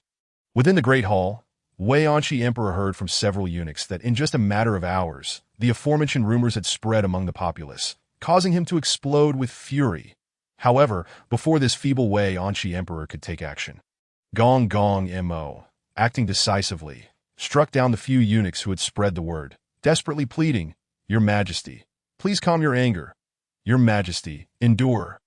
within the great hall, Wei Anshi Emperor heard from several eunuchs that in just a matter of hours, the aforementioned rumors had spread among the populace, causing him to explode with fury. However, before this feeble Wei Anshi Emperor could take action, Gong Gong Mo, acting decisively, struck down the few eunuchs who had spread the word, desperately pleading, "Your Majesty, please calm your anger. Your Majesty, endure."